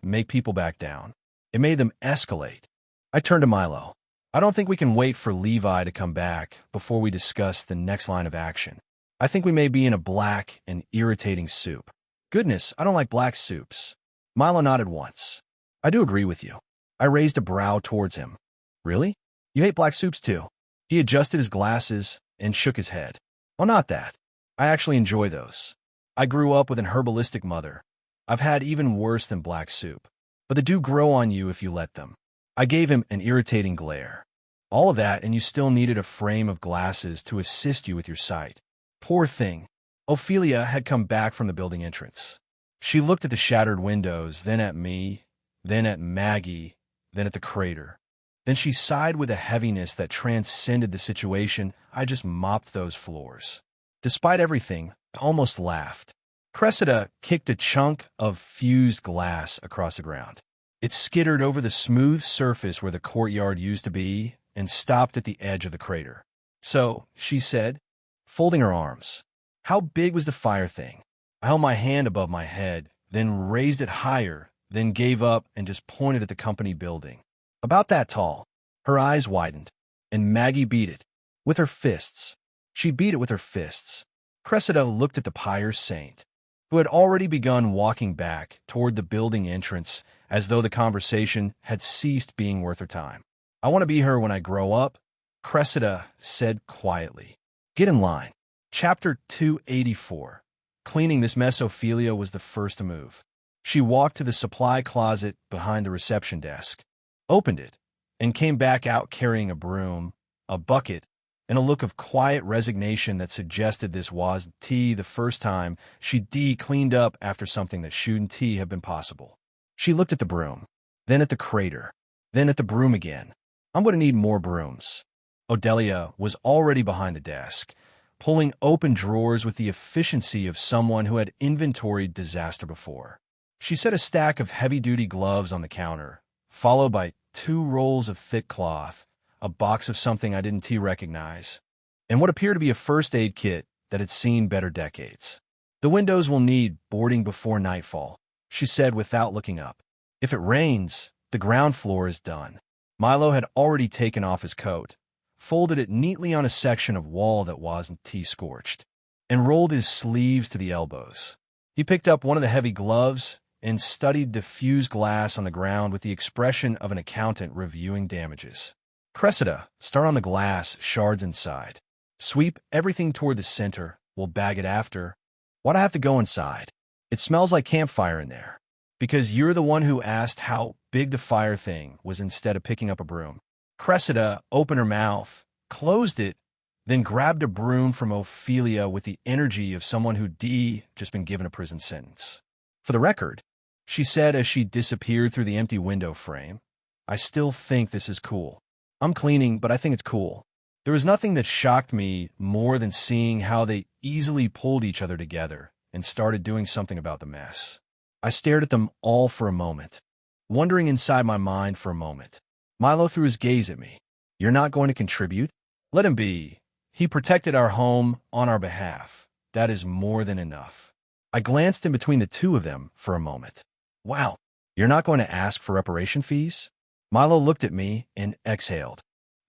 [SPEAKER 1] make people back down. It made them escalate. I turned to Milo. I don't think we can wait for Levi to come back before we discuss the next line of action. I think we may be in a black and irritating soup. Goodness, I don't like black soups. Milo nodded once. I do agree with you. I raised a brow towards him. Really? You hate black soups too? He adjusted his glasses and shook his head. Well, not that. I actually enjoy those. I grew up with an herbalistic mother. I've had even worse than black soup. But they do grow on you if you let them. I gave him an irritating glare. All of that, and you still needed a frame of glasses to assist you with your sight. Poor thing. Ophelia had come back from the building entrance. She looked at the shattered windows, then at me, then at Maggie, then at the crater. Then she sighed with a heaviness that transcended the situation. I just mopped those floors. Despite everything, I almost laughed. Cressida kicked a chunk of fused glass across the ground. It skittered over the smooth surface where the courtyard used to be and stopped at the edge of the crater. So, she said, folding her arms. How big was the fire thing? I held my hand above my head, then raised it higher, then gave up and just pointed at the company building. About that tall. Her eyes widened, and Maggie beat it with her fists. She beat it with her fists. Cressida looked at the pious saint, who had already begun walking back toward the building entrance as though the conversation had ceased being worth her time. I want to be her when I grow up, Cressida said quietly. Get in line. Chapter 284. Cleaning this mess. Ophelia was the first to move. She walked to the supply closet behind the reception desk, opened it, and came back out carrying a broom, a bucket, and a look of quiet resignation that suggested this was the first time she cleaned up after something that shouldn't have been possible. She looked at the broom, then at the crater, then at the broom again. I'm going to need more brooms. Odelia was already behind the desk, pulling open drawers with the efficiency of someone who had inventoried disaster before. She set a stack of heavy-duty gloves on the counter, followed by 2 rolls of thick cloth, a box of something I didn't recognize, and what appeared to be a first aid kit that had seen better decades. The windows will need boarding before nightfall, she said without looking up. If it rains, the ground floor is done. Milo had already taken off his coat, folded it neatly on a section of wall that wasn't scorched, and rolled his sleeves to the elbows. He picked up one of the heavy gloves and studied the fused glass on the ground with the expression of an accountant reviewing damages. Cressida, start on the glass shards inside. Sweep everything toward the center. We'll bag it after. Why'd I have to go inside? It smells like campfire in there. Because you're the one who asked how big the fire thing was instead of picking up a broom. Cressida opened her mouth, closed it, then grabbed a broom from Ophelia with the energy of someone who'd just been given a prison sentence. For the record, she said as she disappeared through the empty window frame, I still think this is cool. I'm cleaning, but I think it's cool. There was nothing that shocked me more than seeing how they easily pulled each other together and started doing something about the mess. I stared at them all for a moment, wondering inside my mind for a moment. Milo threw his gaze at me. You're not going to contribute? Let him be. He protected our home on our behalf. That is more than enough. I glanced in between the two of them for a moment. Wow, you're not going to ask for reparation fees? Milo looked at me and exhaled.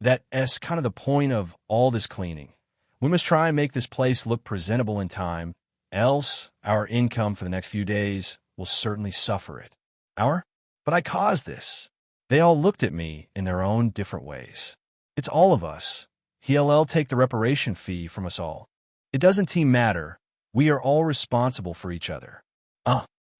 [SPEAKER 1] That's kind of the point of all this cleaning. We must try and make this place look presentable in time, else our income for the next few days will certainly suffer it. But I caused this. They all looked at me in their own different ways. It's all of us. He'll take the reparation fee from us all. It doesn't matter. We are all responsible for each other.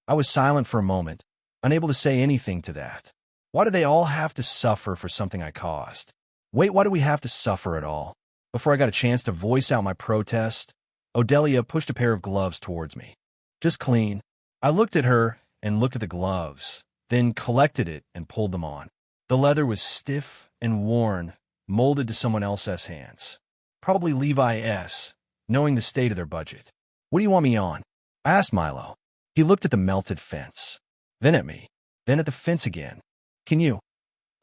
[SPEAKER 1] I was silent for a moment, unable to say anything to that. Why do they all have to suffer for something I caused? Wait, why do we have to suffer at all? Before I got a chance to voice out my protest, Odelia pushed a pair of gloves towards me. Just clean. I looked at her, and looked at the gloves, then collected it and pulled them on. The leather was stiff and worn, molded to someone else's hands. Probably Levi S., knowing the state of their budget. "What do you want me on?" I asked Milo. He looked at the melted fence, then at me, then at the fence again. "Can you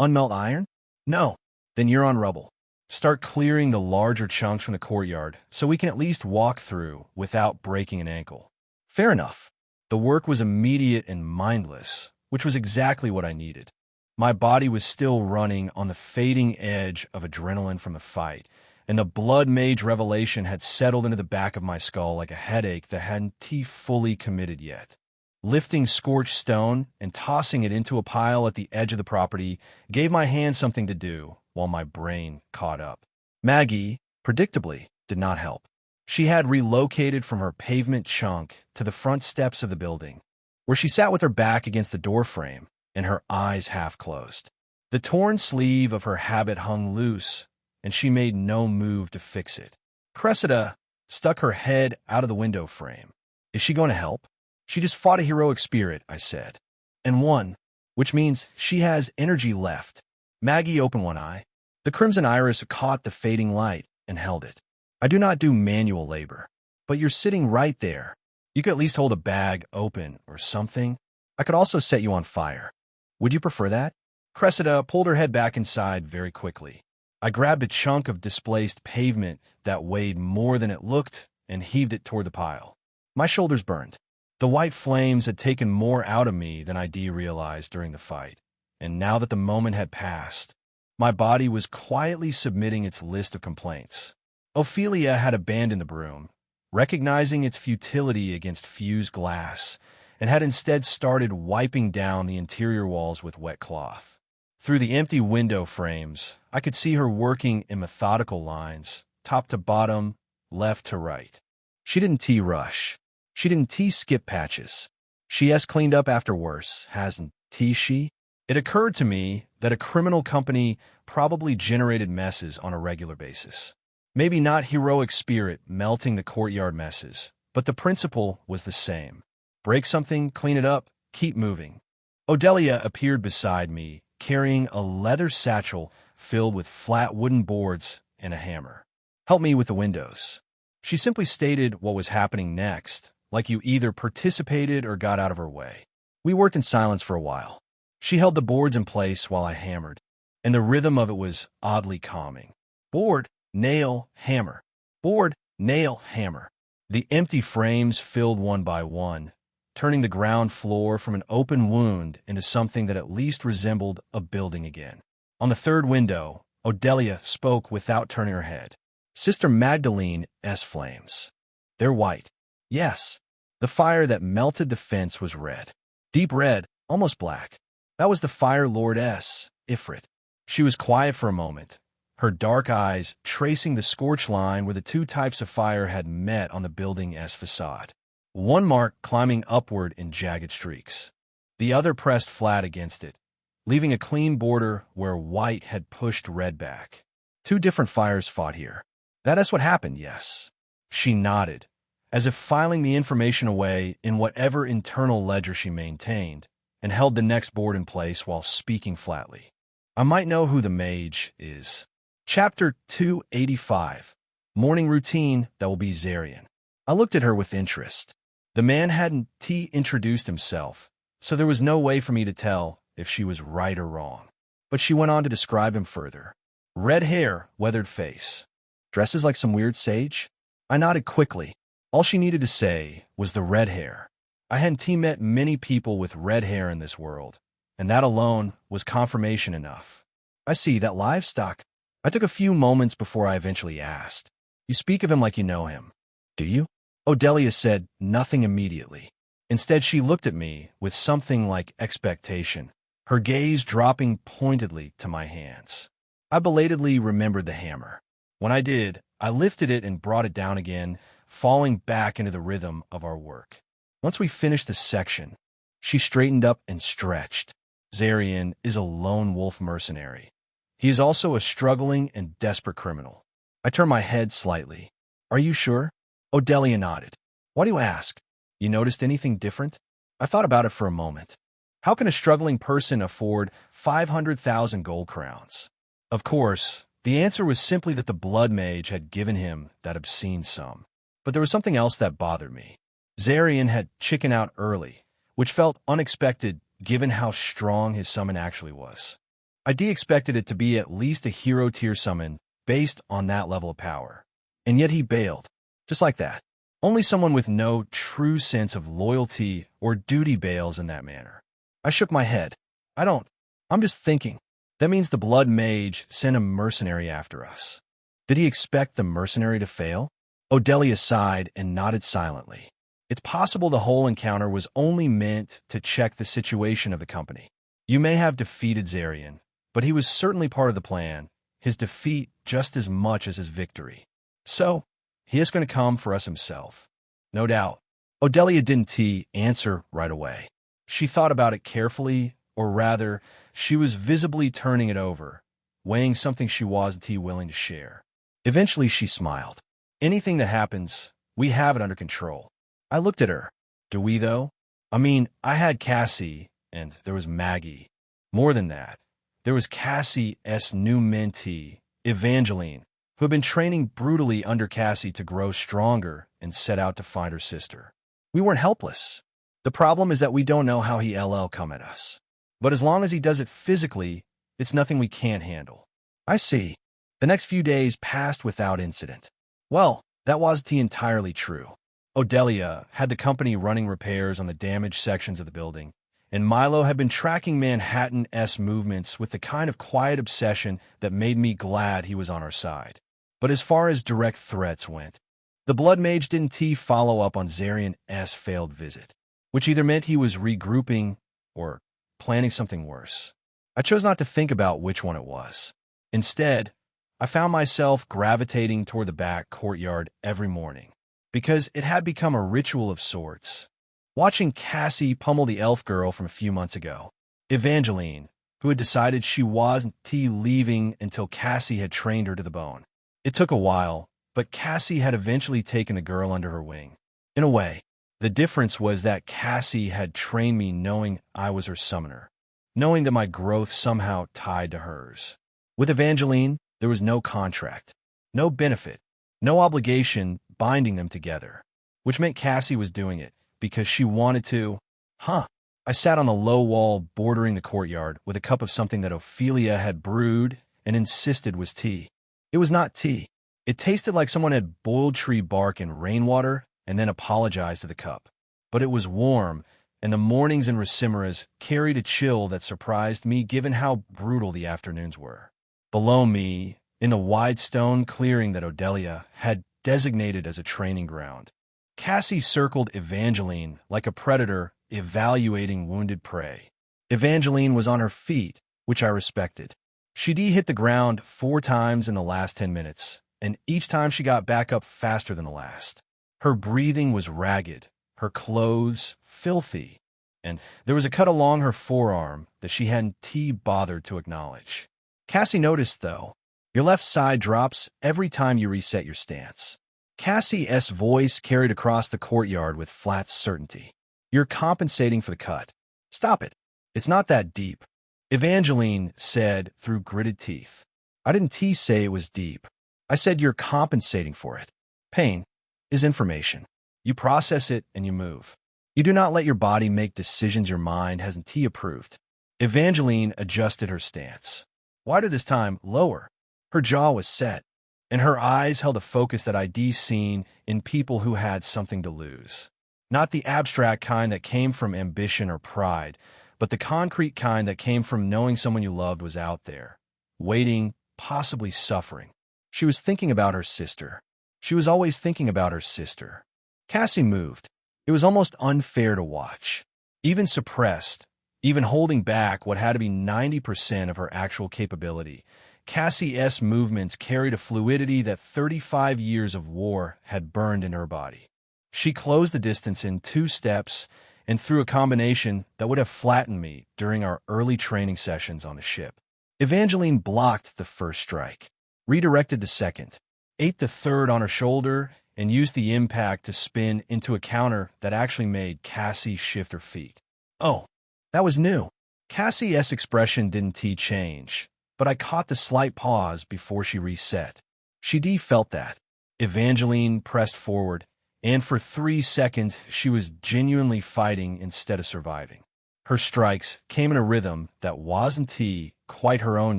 [SPEAKER 1] unmelt iron?" "No." "Then you're on rubble. Start clearing the larger chunks from the courtyard so we can at least walk through without breaking an ankle." Fair enough. The work was immediate and mindless, which was exactly what I needed. My body was still running on the fading edge of adrenaline from the fight, and the Blood Mage revelation had settled into the back of my skull like a headache that hadn't fully committed yet. Lifting scorched stone and tossing it into a pile at the edge of the property gave my hand something to do while my brain caught up. Maggie, predictably, did not help. She had relocated from her pavement chunk to the front steps of the building, where she sat with her back against the doorframe and her eyes half closed. The torn sleeve of her habit hung loose, and she made no move to fix it. Cressida stuck her head out of the window frame. "Is she going to help?" "She just fought a heroic spirit," I said, "and won, which means she has energy left." Maggie opened one eye. The crimson iris caught the fading light and held it. "I do not do manual labor, but you're sitting right there. You could at least hold a bag open or something. I could also set you on fire. Would you prefer that?" Cressida pulled her head back inside very quickly. I grabbed a chunk of displaced pavement that weighed more than it looked and heaved it toward the pile. My shoulders burned. The white flames had taken more out of me than I realized during the fight, and now that the moment had passed, my body was quietly submitting its list of complaints. Ophelia had abandoned the broom, recognizing its futility against fused glass, and had instead started wiping down the interior walls with wet cloth. Through the empty window frames, I could see her working in methodical lines, top to bottom, left to right. She didn't rush. She didn't skip patches. She has cleaned up after worse, hasn't she? It occurred to me that a criminal company probably generated messes on a regular basis. Maybe not heroic spirit melting the courtyard messes, but the principle was the same. Break something, clean it up, keep moving. Odelia appeared beside me, carrying a leather satchel filled with flat wooden boards and a hammer. "Help me with the windows." She simply stated what was happening next, like you either participated or got out of her way. We worked in silence for a while. She held the boards in place while I hammered, and the rhythm of it was oddly calming. Board, nail, hammer. Board, nail, hammer. The empty frames filled one by one, turning the ground floor from an open wound into something that at least resembled a building again. On the third window, Odelia spoke without turning her head. "Sister Magdalene S. flames. They're white. Yes. The fire that melted the fence was red. Deep red, almost black. That was the Fire Lord S. Ifrit." She was quiet for a moment, her dark eyes tracing the scorch line where the two types of fire had met on the building's facade. One mark climbing upward in jagged streaks. The other pressed flat against it, leaving a clean border where white had pushed red back. Two different fires fought here. That is what happened, yes. She nodded, as if filing the information away in whatever internal ledger she maintained, and held the next board in place while speaking flatly. "I might know who the mage is." Chapter 285. Morning routine that will be Zarian. I looked at her with interest. The man hadn't introduced himself, so there was no way for me to tell if she was right or wrong. But she went on to describe him further. Red hair, weathered face. Dresses like some weird sage? I nodded quickly. All she needed to say was the red hair. I hadn't met many people with red hair in this world, and that alone was confirmation enough. "I see that livestock." I took a few moments before I eventually asked. "You speak of him like you know him. Do you?" Odelia said nothing immediately. Instead, she looked at me with something like expectation, her gaze dropping pointedly to my hands. I belatedly remembered the hammer. When I did, I lifted it and brought it down again, falling back into the rhythm of our work. Once we finished the section, she straightened up and stretched. Zarian is a lone wolf mercenary. He is also a struggling and desperate criminal. I turned my head slightly. "Are you sure?" Odelia nodded. "Why do you ask? You noticed anything different?" I thought about it for a moment. How can a struggling person afford 500,000 gold crowns? Of course, the answer was simply that the blood mage had given him that obscene sum. But there was something else that bothered me. Zarian had chickened out early, which felt unexpected given how strong his summon actually was. I expected it to be at least a hero-tier summon based on that level of power. And yet he bailed, just like that. Only someone with no true sense of loyalty or duty bails in that manner. I shook my head. I'm just thinking. That means the blood mage sent a mercenary after us. Did he expect the mercenary to fail? Odelia sighed and nodded silently. It's possible the whole encounter was only meant to check the situation of the company. You may have defeated Zarian, but he was certainly part of the plan, his defeat just as much as his victory. So, he is going to come for us himself. No doubt. Odelia didn't answer right away. She thought about it carefully, or rather, she was visibly turning it over, weighing something she wasn't willing to share. Eventually, she smiled. Anything that happens, we have it under control. I looked at her. Do we, though? I mean, I had Cassie, and there was Maggie. More than that, there was Cassie's new mentee, Evangeline, who had been training brutally under Cassie to grow stronger and set out to find her sister. We weren't helpless. The problem is that we don't know how he'll come at us. But as long as he does it physically, it's nothing we can't handle. I see. The next few days passed without incident. Well, that wasn't entirely true. Odelia had the company running repairs on the damaged sections of the building, and Milo had been tracking Manhattan's movements with the kind of quiet obsession that made me glad he was on our side. But as far as direct threats went, the Blood Mage didn't follow up on Zarian's failed visit, which either meant he was regrouping or planning something worse. I chose not to think about which one it was. Instead, I found myself gravitating toward the back courtyard every morning, because it had become a ritual of sorts. Watching Cassie pummel the elf girl from a few months ago, Evangeline, who had decided she wasn't leaving until Cassie had trained her to the bone. It took a while, but Cassie had eventually taken the girl under her wing. In a way, the difference was that Cassie had trained me knowing I was her summoner, knowing that my growth somehow tied to hers. With Evangeline, there was no contract, no benefit, no obligation binding them together, which meant Cassie was doing it because she wanted to. I sat on the low wall bordering the courtyard with a cup of something that Ophelia had brewed and insisted was tea. It was not tea. It tasted like someone had boiled tree bark in rainwater and then apologized to the cup. But it was warm, and the mornings in Ricimeras carried a chill that surprised me given how brutal the afternoons were. Below me, in the wide stone clearing that Odelia had designated as a training ground, Cassie circled Evangeline like a predator evaluating wounded prey. Evangeline was on her feet, which I respected. She'd hit the ground 4 times in the last 10 minutes, and each time she got back up faster than the last. Her breathing was ragged, her clothes filthy, and there was a cut along her forearm that she hadn't bothered to acknowledge. Cassie noticed, though, your left side drops every time you reset your stance. Cassie's voice carried across the courtyard with flat certainty. You're compensating for the cut. Stop it. It's not that deep. Evangeline said through gritted teeth. I didn't say it was deep. I said you're compensating for it. Pain is information. You process it and you move. You do not let your body make decisions your mind hasn't approved. Evangeline adjusted her stance. Wider this time, lower. Her jaw was set, and her eyes held a focus that I'd seen in people who had something to lose. Not the abstract kind that came from ambition or pride, but the concrete kind that came from knowing someone you loved was out there, waiting, possibly suffering. She was thinking about her sister. She was always thinking about her sister. Cassie moved. It was almost unfair to watch. Even suppressed, even holding back what had to be 90% of her actual capability, Cassie's movements carried a fluidity that 35 years of war had burned in her body. She closed the distance in 2 steps and threw a combination that would have flattened me during our early training sessions on the ship. Evangeline blocked the first strike, redirected the second, ate the third on her shoulder, and used the impact to spin into a counter that actually made Cassie shift her feet. Oh, that was new. Cassie's expression didn't change, but I caught the slight pause before she reset. She felt that. Evangeline pressed forward, and for 3 seconds she was genuinely fighting instead of surviving. Her strikes came in a rhythm that wasn't quite her own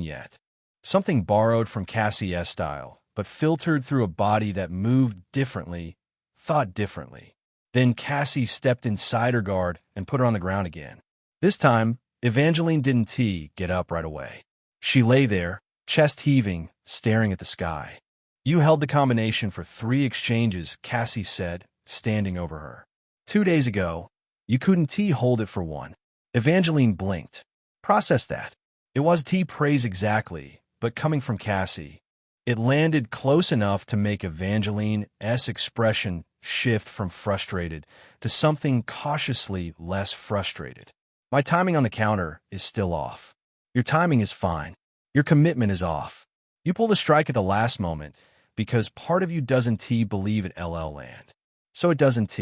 [SPEAKER 1] yet. Something borrowed from Cassie's style, but filtered through a body that moved differently, thought differently. Then Cassie stepped inside her guard and put her on the ground again. This time, Evangeline didn't get up right away. She lay there, chest heaving, staring at the sky. You held the combination for 3 exchanges, Cassie said, standing over her. 2 days ago, you couldn't hold it for 1. Evangeline blinked. Process that. It was praise exactly, but coming from Cassie, it landed close enough to make Evangeline's expression shift from frustrated to something cautiously less frustrated. My timing on the counter is still off. Your timing is fine. Your commitment is off. You pulled a strike at the last moment because part of you doesn't believe at LL Land. So it doesn't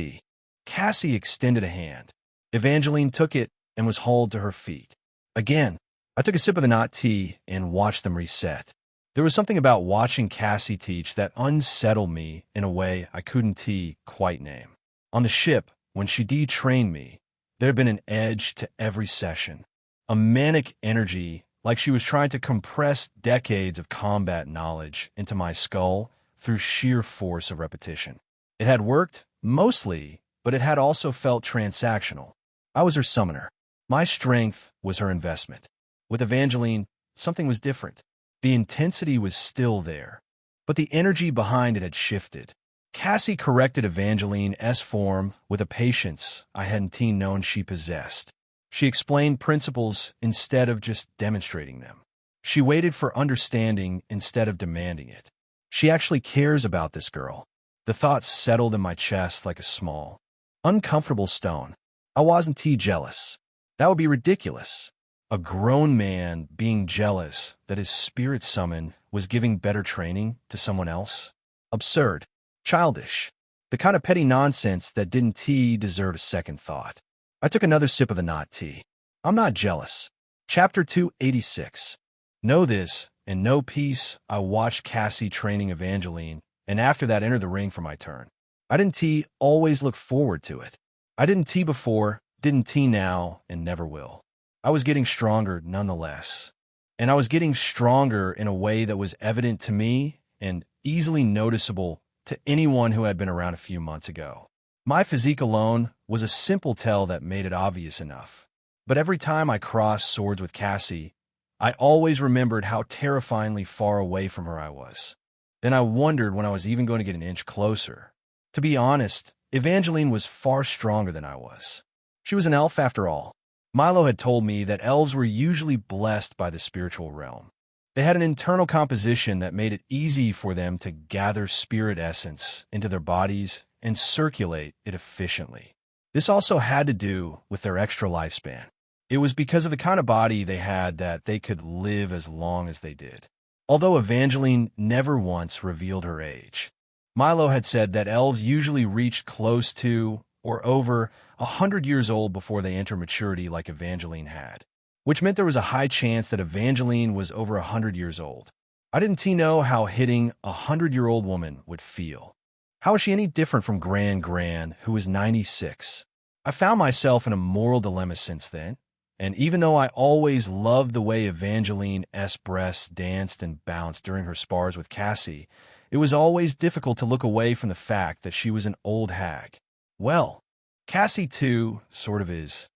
[SPEAKER 1] Cassie extended a hand. Evangeline took it and was hauled to her feet. Again, I took a sip of the not and watched them reset. There was something about watching Cassie teach that unsettled me in a way I couldn't quite name. On the ship, when she trained me, there had been an edge to every session. A manic energy, like she was trying to compress decades of combat knowledge into my skull through sheer force of repetition. It had worked, mostly, but it had also felt transactional. I was her summoner. My strength was her investment. With Evangeline, something was different. The intensity was still there, but the energy behind it had shifted. Cassie corrected Evangeline's form with a patience I hadn't known she possessed. She explained principles instead of just demonstrating them. She waited for understanding instead of demanding it. She actually cares about this girl. The thought settled in my chest like a small, uncomfortable stone. I wasn't jealous. That would be ridiculous. A grown man being jealous that his spirit summon was giving better training to someone else? Absurd. Childish. The kind of petty nonsense that didn't deserve a second thought. I took another sip of the not I'm not jealous. Chapter 286. Know this, and know peace. I watched Cassie training Evangeline, and after that entered the ring for my turn. I didn't always look forward to it. I didn't before, didn't now, and never will. I was getting stronger nonetheless. And I was getting stronger in a way that was evident to me and easily noticeable to anyone who had been around a few months ago. My physique alone was a simple tell that made it obvious enough. But every time I crossed swords with Cassie, I always remembered how terrifyingly far away from her I was. Then I wondered when I was even going to get an inch closer. To be honest, Evangeline was far stronger than I was. She was an elf after all. Milo had told me that elves were usually blessed by the spiritual realm. They had an internal composition that made it easy for them to gather spirit essence into their bodies and circulate it efficiently. This also had to do with their extra lifespan. It was because of the kind of body they had that they could live as long as they did. Although Evangeline never once revealed her age. Milo had said that elves usually reached close to or over 100 years old before they enter maturity like Evangeline had, which meant there was a high chance that Evangeline was over 100 years old. I didn't know how hitting a 100-year-old woman would feel. How was she any different from Gran, who was 96? I found myself in a moral dilemma since then, and even though I always loved the way Evangeline's breasts danced and bounced during her spars with Cassie, it was always difficult to look away from the fact that she was an old hag. Well, Cassie too sort of is.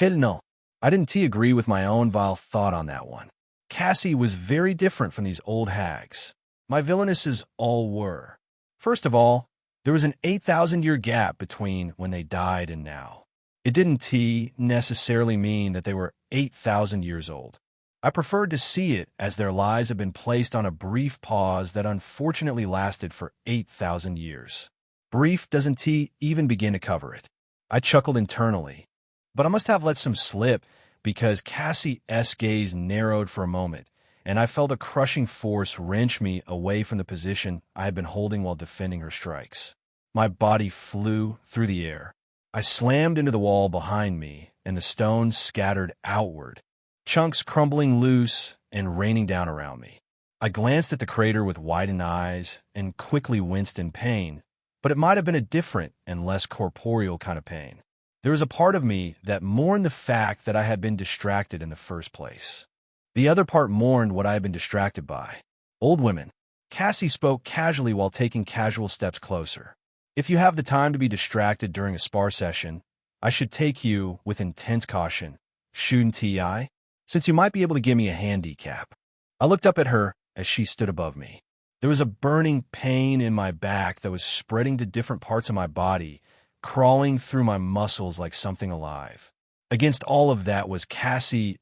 [SPEAKER 1] No, I didn't agree with my own vile thought on that one. Cassie was very different from these old hags. My villainesses all were. First of all, there was an 8,000-year gap between when they died and now. It didn't necessarily mean that they were 8,000 years old. I preferred to see it as their lives had been placed on a brief pause that unfortunately lasted for 8,000 years. Brief doesn't even begin to cover it. I chuckled internally. But I must have let some slip because Cassie's gaze narrowed for a moment, and I felt a crushing force wrench me away from the position I had been holding while defending her strikes. My body flew through the air. I slammed into the wall behind me, and the stones scattered outward, chunks crumbling loose and raining down around me. I glanced at the crater with widened eyes and quickly winced in pain, but it might have been a different and less corporeal kind of pain. There was a part of me that mourned the fact that I had been distracted in the first place. The other part mourned what I had been distracted by. Old women. Cassie spoke casually while taking casual steps closer. If you have the time to be distracted during a spar session, I should take you with intense caution, shouldn't I? Since you might be able to give me a handicap. I looked up at her as she stood above me. There was a burning pain in my back that was spreading to different parts of my body, crawling through my muscles like something alive. Against all of that was Cassie's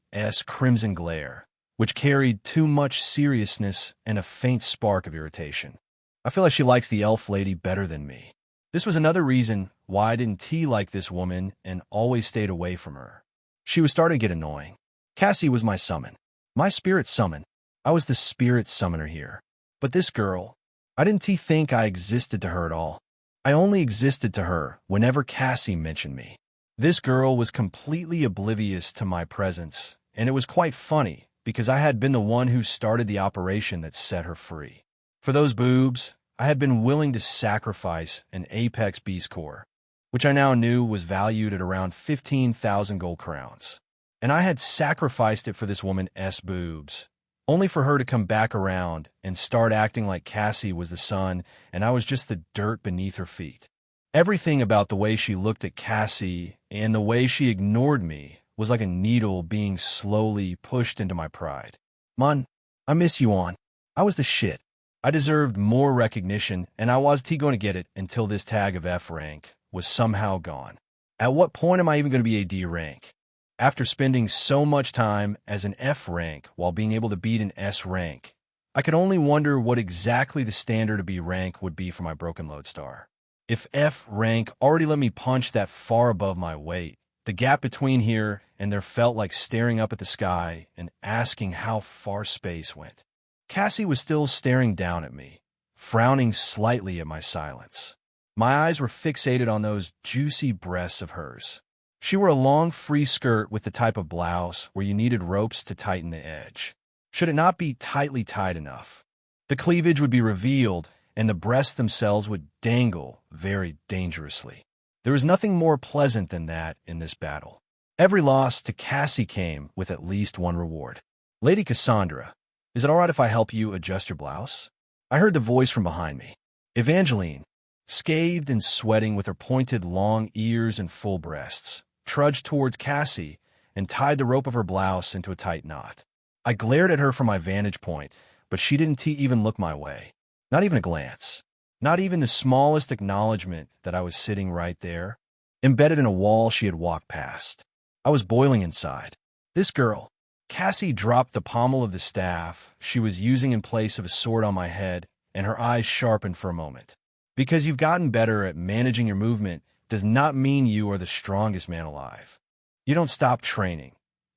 [SPEAKER 1] crimson glare, which carried too much seriousness and a faint spark of irritation. I feel like she likes the elf lady better than me. This was another reason why I didn't like this woman and always stayed away from her. She was starting to get annoying. Cassie was my summon. My spirit summon. I was the spirit summoner here. But this girl, I didn't think I existed to her at all. I only existed to her whenever Cassie mentioned me. This girl was completely oblivious to my presence, and it was quite funny because I had been the one who started the operation that set her free. For those boobs, I had been willing to sacrifice an Apex Beast Core, which I now knew was valued at around 15,000 gold crowns. And I had sacrificed it for this woman's boobs, only for her to come back around and start acting like Cassie was the sun and I was just the dirt beneath her feet. Everything about the way she looked at Cassie and the way she ignored me was like a needle being slowly pushed into my pride. Mun, I miss you on. I was the shit. I deserved more recognition, and I wasn't going to get it until this tag of F rank was somehow gone. At what point am I even going to be a D rank? After spending so much time as an F rank while being able to beat an S rank, I could only wonder what exactly the standard to B rank would be for my broken lodestar. If F rank already let me punch that far above my weight, the gap between here and there felt like staring up at the sky and asking how far space went. Cassie was still staring down at me, frowning slightly at my silence. My eyes were fixated on those juicy breasts of hers. She wore a long, free skirt with the type of blouse where you needed ropes to tighten the edge. Should it not be tightly tied enough, the cleavage would be revealed and the breasts themselves would dangle very dangerously. There was nothing more pleasant than that in this battle. Every loss to Cassie came with at least one reward. Lady Cassandra, is it all right if I help you adjust your blouse? I heard the voice from behind me. Evangeline, scathed and sweating with her pointed long ears and full breasts, trudged towards Cassie and tied the rope of her blouse into a tight knot. I glared at her from my vantage point, but she didn't even look my way. Not even a glance. Not even the smallest acknowledgement that I was sitting right there, embedded in a wall she had walked past. I was boiling inside. This girl. Cassie dropped the pommel of the staff she was using in place of a sword on my head, and her eyes sharpened for a moment. Because you've gotten better at managing your movement does not mean you are the strongest man alive. You don't stop training.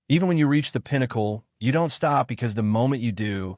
[SPEAKER 1] Even when you reach the pinnacle, you don't stop because the moment you do,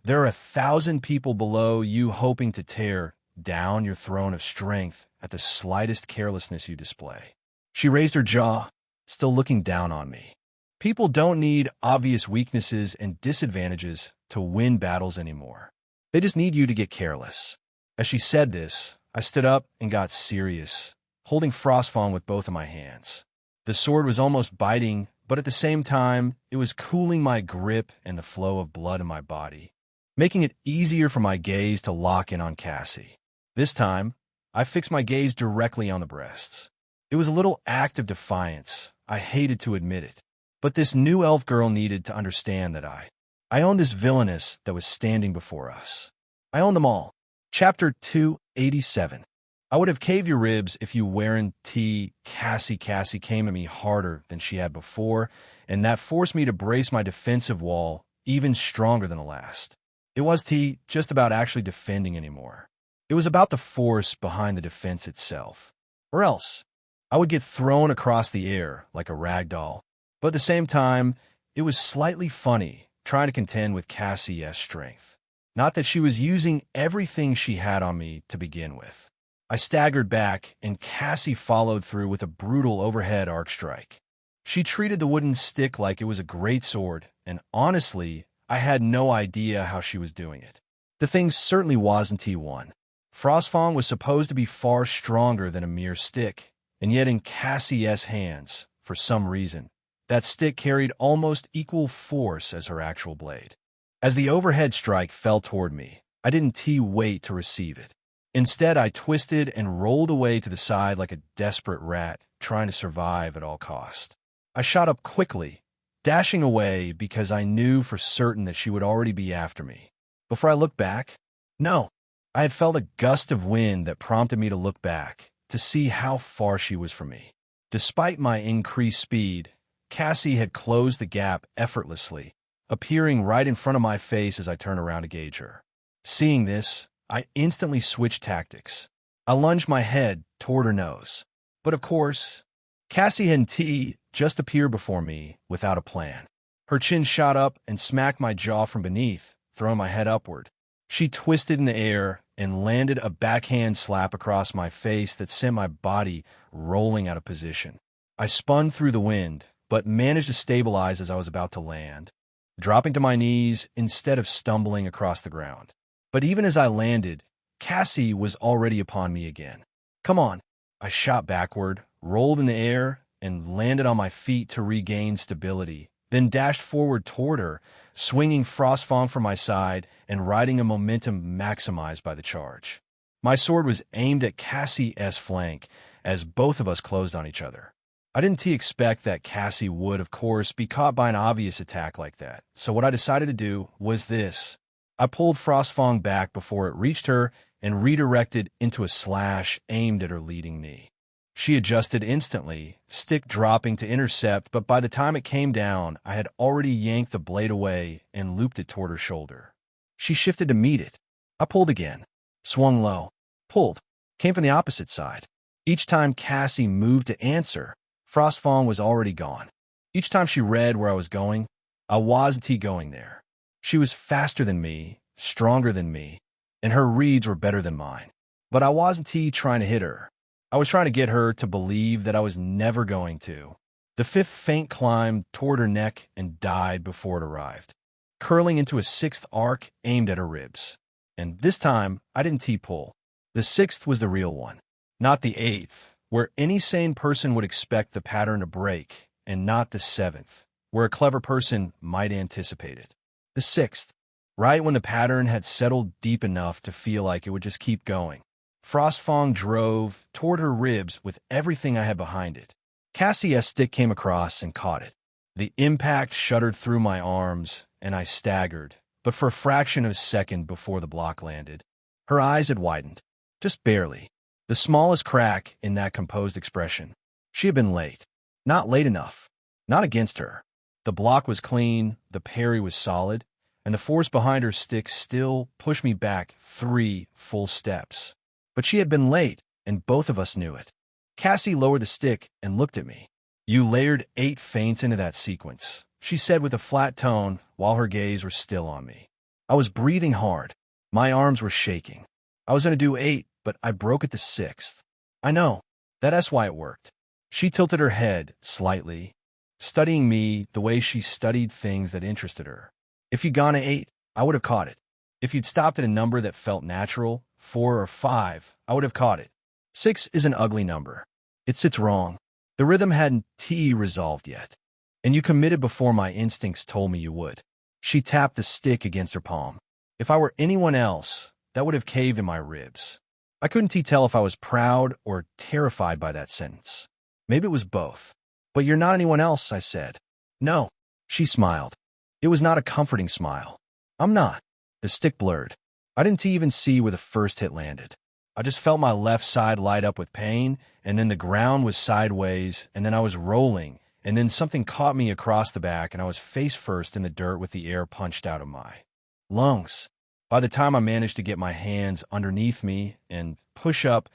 [SPEAKER 1] there are 1,000 people below you hoping to tear down your throne of strength at the slightest carelessness you display. She raised her jaw, still looking down on me. People don't need obvious weaknesses and disadvantages to win battles anymore. They just need you to get careless. As she said this, I stood up and got serious, holding Frostfawn with both of my hands. The sword was almost biting, but at the same time, it was cooling my grip and the flow of blood in my body, making it easier for my gaze to lock in on Cassie. This time, I fixed my gaze directly on the breasts. It was a little act of defiance. I hated to admit it. But this new elf girl needed to understand that I owned this villainess that was standing before us. I owned them all. Chapter 287. I would have caved your ribs if you weren't Cassie came at me harder than she had before, and that forced me to brace my defensive wall even stronger than the last. It was just about actually defending anymore. It was about the force behind the defense itself. Or else, I would get thrown across the air like a rag doll. But at the same time, it was slightly funny trying to contend with Cassie's strength. Not that she was using everything she had on me to begin with. I staggered back, and Cassie followed through with a brutal overhead arc strike. She treated the wooden stick like it was a great sword, and honestly, I had no idea how she was doing it. The thing certainly wasn't T1. Frostfang was supposed to be far stronger than a mere stick, and yet in Cassie's hands, for some reason, that stick carried almost equal force as her actual blade. As the overhead strike fell toward me, I didn't wait to receive it. Instead, I twisted and rolled away to the side like a desperate rat, trying to survive at all cost. I shot up quickly, dashing away because I knew for certain that she would already be after me. Before I looked back, no, I had felt a gust of wind that prompted me to look back, to see how far she was from me. Despite my increased speed, Cassie had closed the gap effortlessly, appearing right in front of my face as I turned around to gauge her. Seeing this, I instantly switched tactics. I lunged my head toward her nose. But of course, Cassie had just appeared before me without a plan. Her chin shot up and smacked my jaw from beneath, throwing my head upward. She twisted in the air and landed a backhand slap across my face that sent my body rolling out of position. I spun through the wind, but managed to stabilize as I was about to land, dropping to my knees instead of stumbling across the ground. But even as I landed, Cassie was already upon me again. Come on! I shot backward, rolled in the air, and landed on my feet to regain stability, then dashed forward toward her, swinging Frostfang from my side and riding a momentum maximized by the charge. My sword was aimed at Cassie's flank as both of us closed on each other. I didn't expect that Cassie would, of course, be caught by an obvious attack like that, so what I decided to do was this. I pulled Frostfang back before it reached her and redirected into a slash aimed at her leading knee. She adjusted instantly, stick dropping to intercept, but by the time it came down, I had already yanked the blade away and looped it toward her shoulder. She shifted to meet it. I pulled again, swung low, pulled, came from the opposite side. Each time Cassie moved to answer, Frostfang was already gone. Each time she read where I was going, I wasn't going there. She was faster than me, stronger than me, and her reads were better than mine. But I wasn't trying to hit her. I was trying to get her to believe that I was never going to. The fifth feint climbed toward her neck and died before it arrived, curling into a sixth arc aimed at her ribs. And this time, I didn't pull. The sixth was the real one, not the eighth, where any sane person would expect the pattern to break, and not the seventh, where a clever person might anticipate it. The sixth, right when the pattern had settled deep enough to feel like it would just keep going. Frostfang drove toward her ribs with everything I had behind it. Cassie's stick came across and caught it. The impact shuddered through my arms, and I staggered, but for a fraction of a second before the block landed. Her eyes had widened, just barely, the smallest crack in that composed expression. She had been late. Not late enough. Not against her. The block was clean, the parry was solid, and the force behind her stick still pushed me back 3 full steps. But she had been late, and both of us knew it. Cassie lowered the stick and looked at me. "You layered 8 feints into that sequence," she said with a flat tone while her gaze was still on me. I was breathing hard. My arms were shaking. I was going to do 8, but I broke at the 6th. I know. That's why it worked. She tilted her head slightly, studying me the way she studied things that interested her. If you'd gone to 8, I would have caught it. If you'd stopped at a number that felt natural, 4 or 5, I would have caught it. 6 is an ugly number. It sits wrong. The rhythm hadn't resolved yet. And you committed before my instincts told me you would. She tapped the stick against her palm. If I were anyone else, that would have caved in my ribs. I couldn't tell if I was proud or terrified by that sentence. Maybe it was both. "But you're not anyone else," I said. "No." She smiled. It was not a comforting smile. "I'm not." The stick blurred. I didn't even see where the first hit landed. I just felt my left side light up with pain, and then the ground was sideways, and then I was rolling, and then something caught me across the back, and I was face first in the dirt with the air punched out of my lungs. By the time I managed to get my hands underneath me and push up,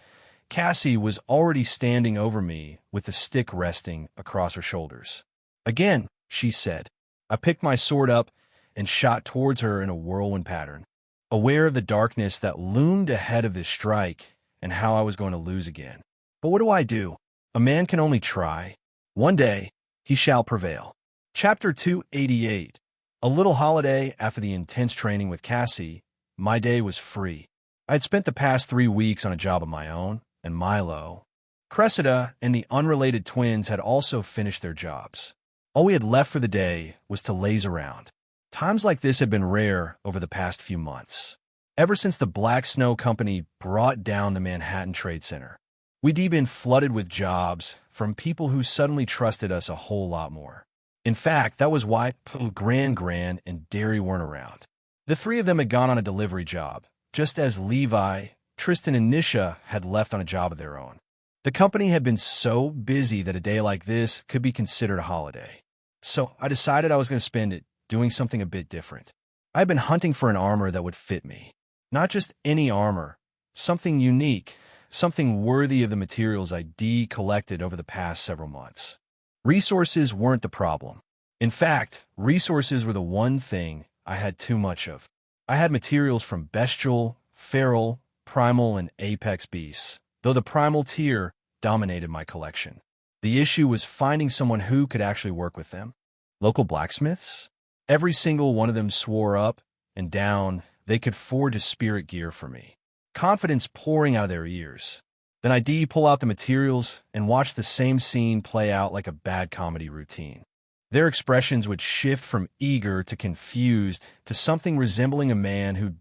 [SPEAKER 1] Cassie was already standing over me with the stick resting across her shoulders. "Again," she said. I picked my sword up and shot towards her in a whirlwind pattern, aware of the darkness that loomed ahead of this strike and how I was going to lose again. But what do? A man can only try. One day, he shall prevail. Chapter 288. A little holiday after the intense training with Cassie, my day was free. I had spent the past 3 weeks on a job of my own, and Milo, Cressida, and the unrelated twins had also finished their jobs. All we had left for the day was to laze around. Times like this had been rare over the past few months. Ever since the Black Snow Company brought down the Manhattan Trade Center, we'd been flooded with jobs from people who suddenly trusted us a whole lot more. In fact, that was why Gran and Derry weren't around. The 3 of them had gone on a delivery job, just as Levi, Tristan, and Nisha had left on a job of their own. The company had been so busy that a day like this could be considered a holiday. So I decided I was going to spend it doing something a bit different. I had been hunting for an armor that would fit me. Not just any armor, something unique, something worthy of the materials I collected over the past several months. Resources weren't the problem. In fact, resources were the one thing I had too much of. I had materials from bestial, feral, primal, and apex beasts, though the primal tier dominated my collection. The issue was finding someone who could actually work with them. Local blacksmiths? Every single one of them swore up and down they could forge a spirit gear for me. Confidence pouring out of their ears. Then I'd pull out the materials and watch the same scene play out like a bad comedy routine. Their expressions would shift from eager to confused to something resembling a man who'd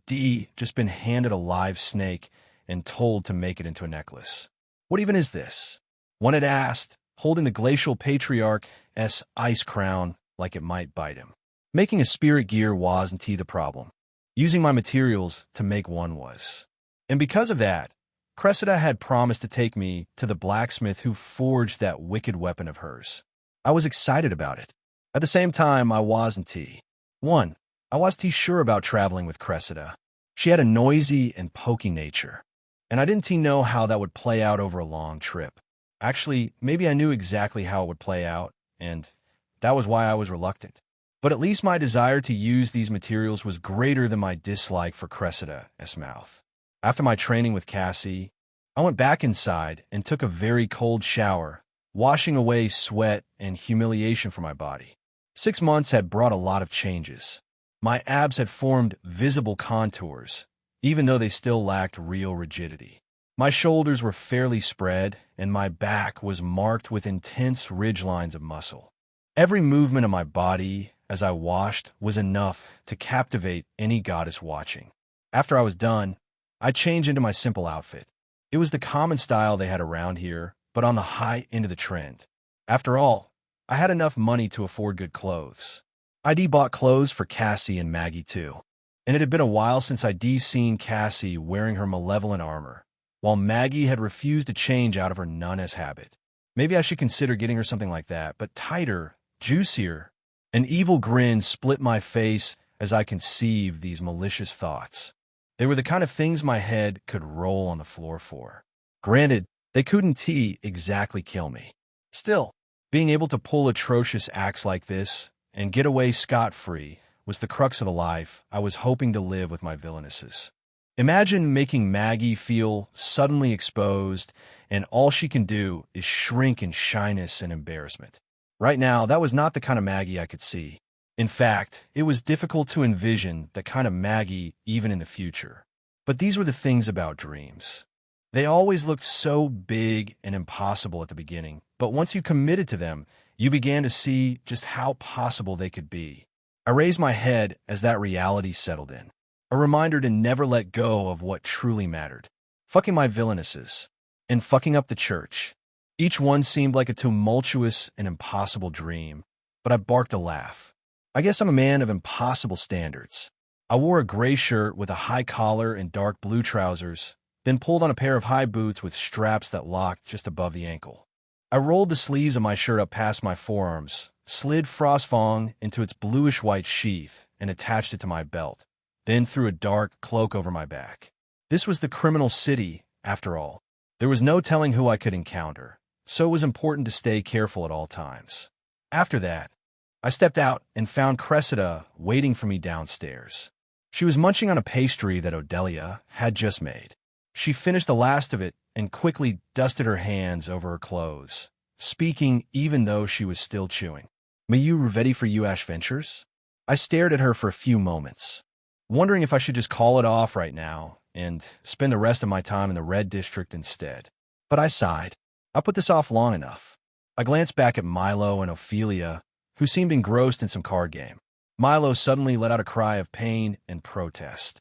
[SPEAKER 1] just been handed a live snake and told to make it into a necklace. What even is this? One had asked, holding the glacial patriarch's ice crown like it might bite him. Making a spirit gear wasn't the problem. Using my materials to make one was. And because of that, Cressida had promised to take me to the blacksmith who forged that wicked weapon of hers. I was excited about it. At the same time, I wasn't. One, I wasn't sure about traveling with Cressida. She had a noisy and poky nature, and I didn't know how that would play out over a long trip. Actually, maybe I knew exactly how it would play out, and that was why I was reluctant. But at least my desire to use these materials was greater than my dislike for Cressida's mouth. After my training with Cassie, I went back inside and took a very cold shower, washing away sweat and humiliation from my body. 6 months had brought a lot of changes. My abs had formed visible contours, even though they still lacked real rigidity. My shoulders were fairly spread, and my back was marked with intense ridgelines of muscle. Every movement of my body as I washed was enough to captivate any goddess watching. After I was done, I changed into my simple outfit. It was the common style they had around here, but on the high end of the trend. After all, I had enough money to afford good clothes. I'd bought clothes for Cassie and Maggie too, and it had been a while since I'd seen Cassie wearing her malevolent armor, while Maggie had refused to change out of her nunna's habit. Maybe I should consider getting her something like that, but tighter, juicier. An evil grin split my face as I conceived these malicious thoughts. They were the kind of things my head could roll on the floor for. Granted, they couldn't exactly kill me. Still, being able to pull atrocious acts like this and get away scot-free was the crux of the life I was hoping to live with my villainesses. Imagine making Maggie feel suddenly exposed, and all she can do is shrink in shyness and embarrassment. Right now, that was not the kind of Maggie I could see. In fact, it was difficult to envision the kind of Maggie even in the future. But these were the things about dreams. They always looked so big and impossible at the beginning, but once you committed to them, you began to see just how possible they could be. I raised my head as that reality settled in, a reminder to never let go of what truly mattered. Fucking my villainesses, and fucking up the church. Each one seemed like a tumultuous and impossible dream, but I barked a laugh. I guess I'm a man of impossible standards. I wore a gray shirt with a high collar and dark blue trousers, then pulled on a pair of high boots with straps that locked just above the ankle. I rolled the sleeves of my shirt up past my forearms, slid Frostfang into its bluish-white sheath, and attached it to my belt, then threw a dark cloak over my back. This was the criminal city, after all. There was no telling who I could encounter, so it was important to stay careful at all times. After that, I stepped out and found Cressida waiting for me downstairs. She was munching on a pastry that Odelia had just made. She finished the last of it and quickly dusted her hands over her clothes, speaking even though she was still chewing. "May you ready for you Ash Ventures?" I stared at her for a few moments, wondering if I should just call it off right now and spend the rest of my time in the Red District instead. But I sighed. I put this off long enough. I glanced back at Milo and Ophelia, who seemed engrossed in some card game. Milo suddenly let out a cry of pain and protest.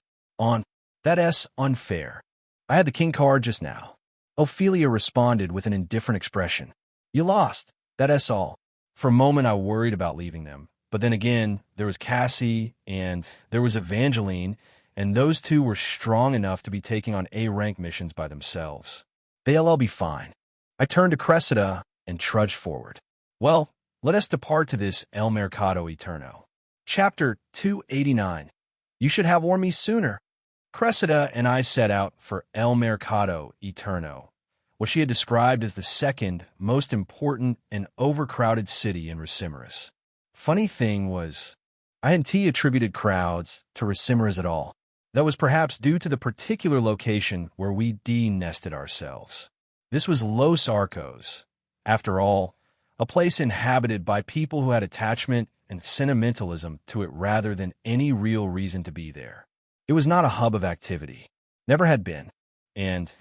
[SPEAKER 1] That's unfair. I had the king card just now." Ophelia responded with an indifferent expression. "You lost. That's all." For a moment I worried about leaving them, but then again, there was Cassie and there was Evangeline, and those two were strong enough to be taking on A-rank missions by themselves. They'll all be fine. I turned to Cressida and trudged forward. Well, let us depart to this El Mercado Eterno. Chapter 289. You should have warned me sooner. Cressida and I set out for El Mercado Eterno, what she had described as the second most important and overcrowded city in Ricimeris. Funny thing was, I hadn't attributed crowds to Ricimeris at all. That was perhaps due to the particular location where we de-nested ourselves. This was Los Arcos. After all, a place inhabited by people who had attachment and sentimentalism to it rather than any real reason to be there. It was not a hub of activity. Never had been. And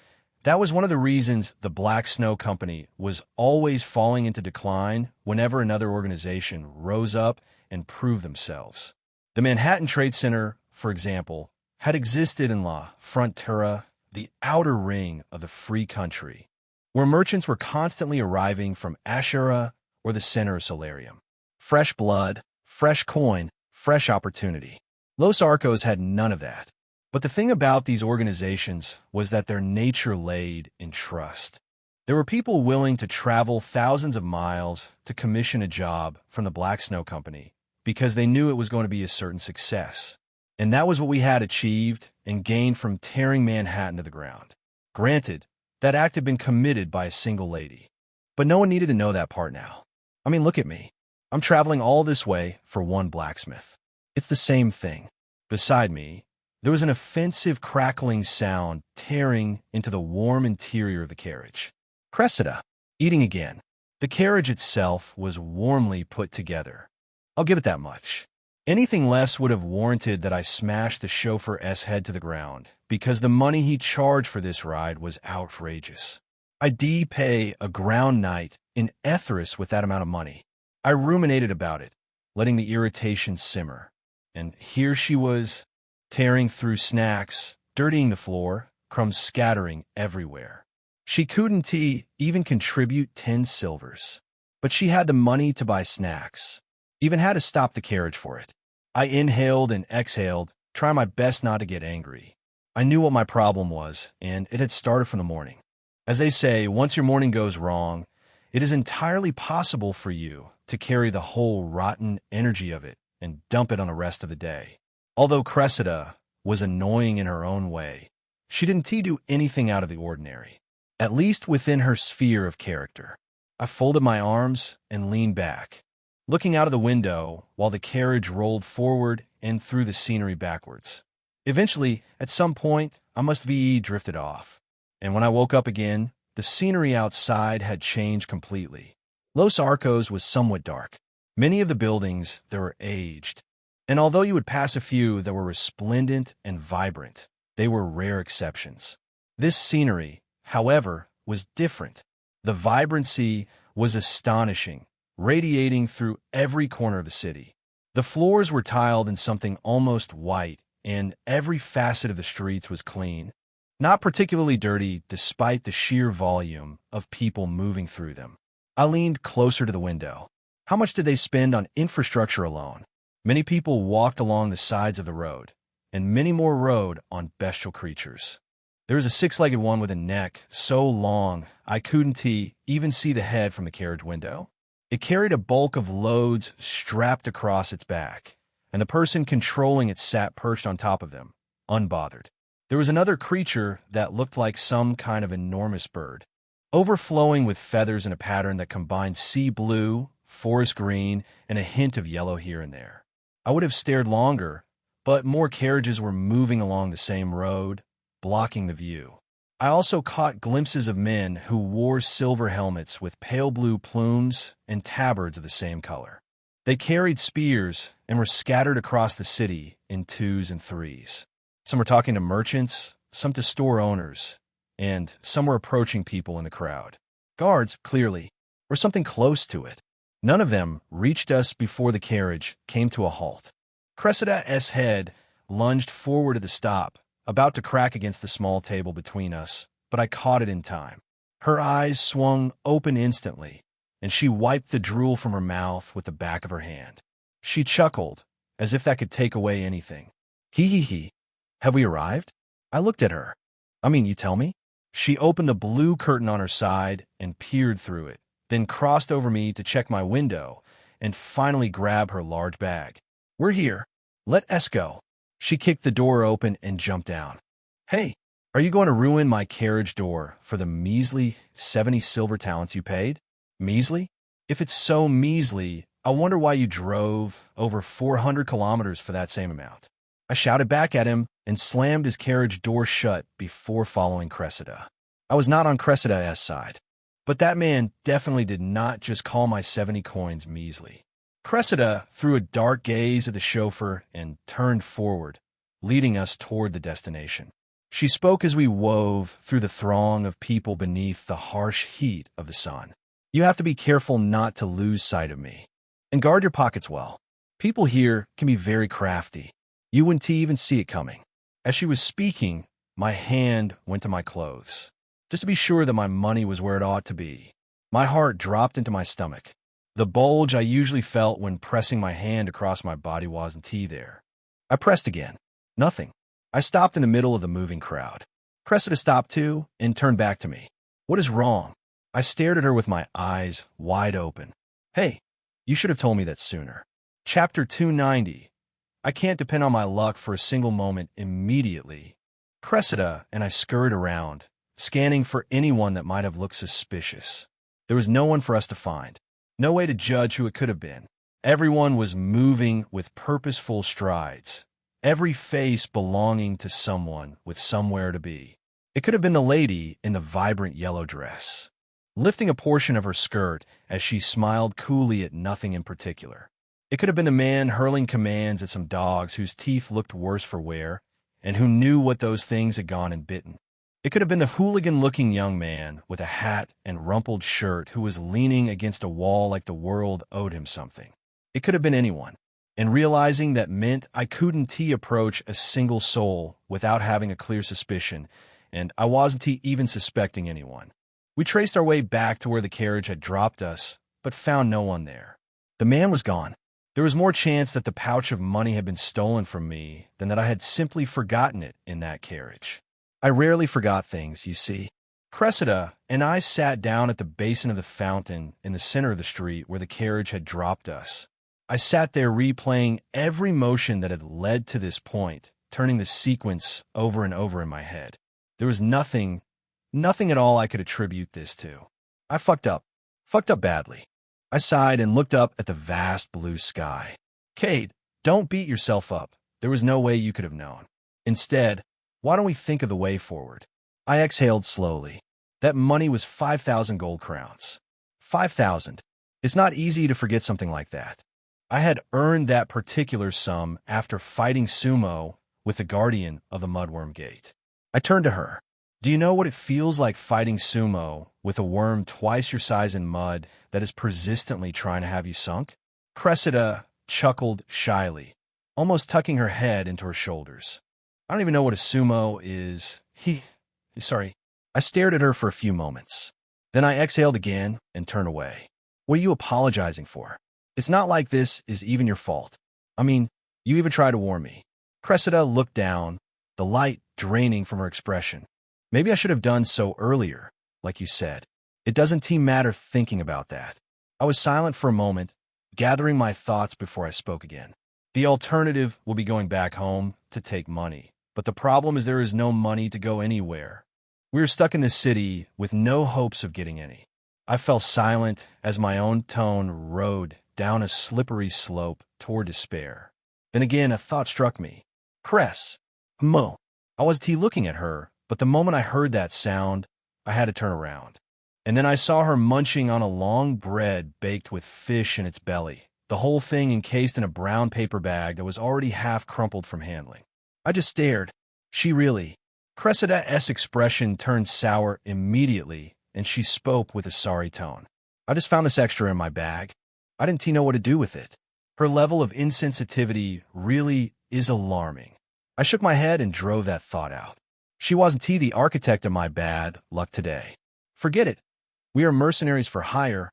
[SPEAKER 1] that was one of the reasons the Black Snow Company was always falling into decline whenever another organization rose up and proved themselves. The Manhattan Trade Center, for example, had existed in La Frontera, the outer ring of the free country, where merchants were constantly arriving from Ashura or the center of Solarium. Fresh blood, fresh coin, fresh opportunity. Los Arcos had none of that. But the thing about these organizations was that their nature laid in trust. There were people willing to travel thousands of miles to commission a job from the Black Snow Company because they knew it was going to be a certain success. And that was what we had achieved and gained from tearing Manhattan to the ground. Granted, that act had been committed by a single lady. But no one needed to know that part now. I mean, look at me. I'm traveling all this way for one blacksmith. It's the same thing. Beside me, there was an offensive crackling sound tearing into the warm interior of the carriage. Cressida, eating again. The carriage itself was warmly put together. I'll give it that much. Anything less would have warranted that I smash the chauffeur's head to the ground, because the money he charged for this ride was outrageous. I'd pay a ground knight in Ethris with that amount of money. I ruminated about it, letting the irritation simmer. And here she was, tearing through snacks, dirtying the floor, crumbs scattering everywhere. She couldn't even contribute 10 silvers. But she had the money to buy snacks. Even had to stop the carriage for it. I inhaled and exhaled, trying my best not to get angry. I knew what my problem was, and it had started from the morning. As they say, once your morning goes wrong, it is entirely possible for you to carry the whole rotten energy of it and dump it on the rest of the day. Although Cressida was annoying in her own way, she didn't do anything out of the ordinary, at least within her sphere of character. I folded my arms and leaned back, looking out of the window while the carriage rolled forward and through the scenery backwards. Eventually, at some point, I must be drifted off. And when I woke up again, the scenery outside had changed completely. Los Arcos was somewhat dark. Many of the buildings there were aged, and although you would pass a few that were resplendent and vibrant, they were rare exceptions. This scenery, however, was different. The vibrancy was astonishing, radiating through every corner of the city. The floors were tiled in something almost white, and every facet of the streets was clean, not particularly dirty despite the sheer volume of people moving through them. I leaned closer to the window. How much did they spend on infrastructure alone? Many people walked along the sides of the road, and many more rode on bestial creatures. There was a six-legged one with a neck so long I couldn't even see the head from the carriage window. It carried a bulk of loads strapped across its back, and the person controlling it sat perched on top of them, unbothered. There was another creature that looked like some kind of enormous bird, overflowing with feathers in a pattern that combined sea blue, forest green, and a hint of yellow here and there. I would have stared longer, but more carriages were moving along the same road, blocking the view. I also caught glimpses of men who wore silver helmets with pale blue plumes and tabards of the same color. They carried spears and were scattered across the city in twos and threes. Some were talking to merchants, some to store owners, and some were approaching people in the crowd. Guards, clearly, or something close to it. None of them reached us before the carriage came to a halt. Cressida's head lunged forward at the stop, about to crack against the small table between us, but I caught it in time. Her eyes swung open instantly, and she wiped the drool from her mouth with the back of her hand. She chuckled, as if that could take away anything. Hee. Have we arrived? I looked at her. You tell me? She opened the blue curtain on her side and peered through it, then crossed over me to check my window and finally grab her large bag. We're here. Let us go. She kicked the door open and jumped down. Hey, are you going to ruin my carriage door for the measly 70 silver talents you paid? Measly? If it's so measly, I wonder why you drove over 400 kilometers for that same amount. I shouted back at him and slammed his carriage door shut before following Cressida. I was not on Cressida's side, but that man definitely did not just call my 70 coins measly. Cressida threw a dark gaze at the chauffeur and turned forward, leading us toward the destination. She spoke as we wove through the throng of people beneath the harsh heat of the sun. You have to be careful not to lose sight of me. And guard your pockets well. People here can be very crafty. You wouldn't even see it coming. As she was speaking, my hand went to my clothes, just to be sure that my money was where it ought to be. My heart dropped into my stomach. The bulge I usually felt when pressing my hand across my body wasn't there. I pressed again. Nothing. I stopped in the middle of the moving crowd. Cressida stopped too and turned back to me. What is wrong? I stared at her with my eyes wide open. Hey, you should have told me that sooner. Chapter 290. I can't depend on my luck for a single moment immediately. Cressida and I scurried around, scanning for anyone that might have looked suspicious. There was no one for us to find. No way to judge who it could have been. Everyone was moving with purposeful strides, every face belonging to someone with somewhere to be. It could have been the lady in the vibrant yellow dress, lifting a portion of her skirt as she smiled coolly at nothing in particular. It could have been the man hurling commands at some dogs whose teeth looked worse for wear and who knew what those things had gone and bitten. It could have been the hooligan-looking young man with a hat and rumpled shirt who was leaning against a wall like the world owed him something. It could have been anyone, and realizing that meant I couldn't approach a single soul without having a clear suspicion, and I wasn't even suspecting anyone. We traced our way back to where the carriage had dropped us, but found no one there. The man was gone. There was more chance that the pouch of money had been stolen from me than that I had simply forgotten it in that carriage. I rarely forgot things, you see. Cressida and I sat down at the basin of the fountain in the center of the street where the carriage had dropped us. I sat there replaying every motion that had led to this point, turning the sequence over and over in my head. There was nothing at all I could attribute this to. I fucked up badly. I sighed and looked up at the vast blue sky. Kate, don't beat yourself up. There was no way you could have known. Instead, why don't we think of the way forward? I exhaled slowly. That money was 5,000 gold crowns. 5,000. It's not easy to forget something like that. I had earned that particular sum after fighting sumo with the guardian of the Mudworm Gate. I turned to her. Do you know what it feels like fighting sumo with a worm twice your size in mud that is persistently trying to have you sunk? Cressida chuckled shyly, almost tucking her head into her shoulders. I don't even know what a sumo is. Sorry. I stared at her for a few moments. Then I exhaled again and turned away. What are you apologizing for? It's not like this is even your fault. You even tried to warn me. Cressida looked down, the light draining from her expression. Maybe I should have done so earlier, like you said. It doesn't matter thinking about that. I was silent for a moment, gathering my thoughts before I spoke again. The alternative will be going back home to take money. But the problem is there is no money to go anywhere. We were stuck in this city with no hopes of getting any. I fell silent as my own tone rode down a slippery slope toward despair. Then again a thought struck me. Cress. Mo. I wasn't looking at her, But the moment I heard that sound, I had to turn around. And then I saw her munching on a long bread baked with fish in its belly, the whole thing encased in a brown paper bag that was already half crumpled from handling. I just stared. She really. Cressida's expression turned sour immediately, and she spoke with a sorry tone. I just found this extra in my bag. I didn't know what to do with it. Her level of insensitivity really is alarming. I shook my head and drove that thought out. She wasn't the architect of my bad luck today. Forget it. We are mercenaries for hire,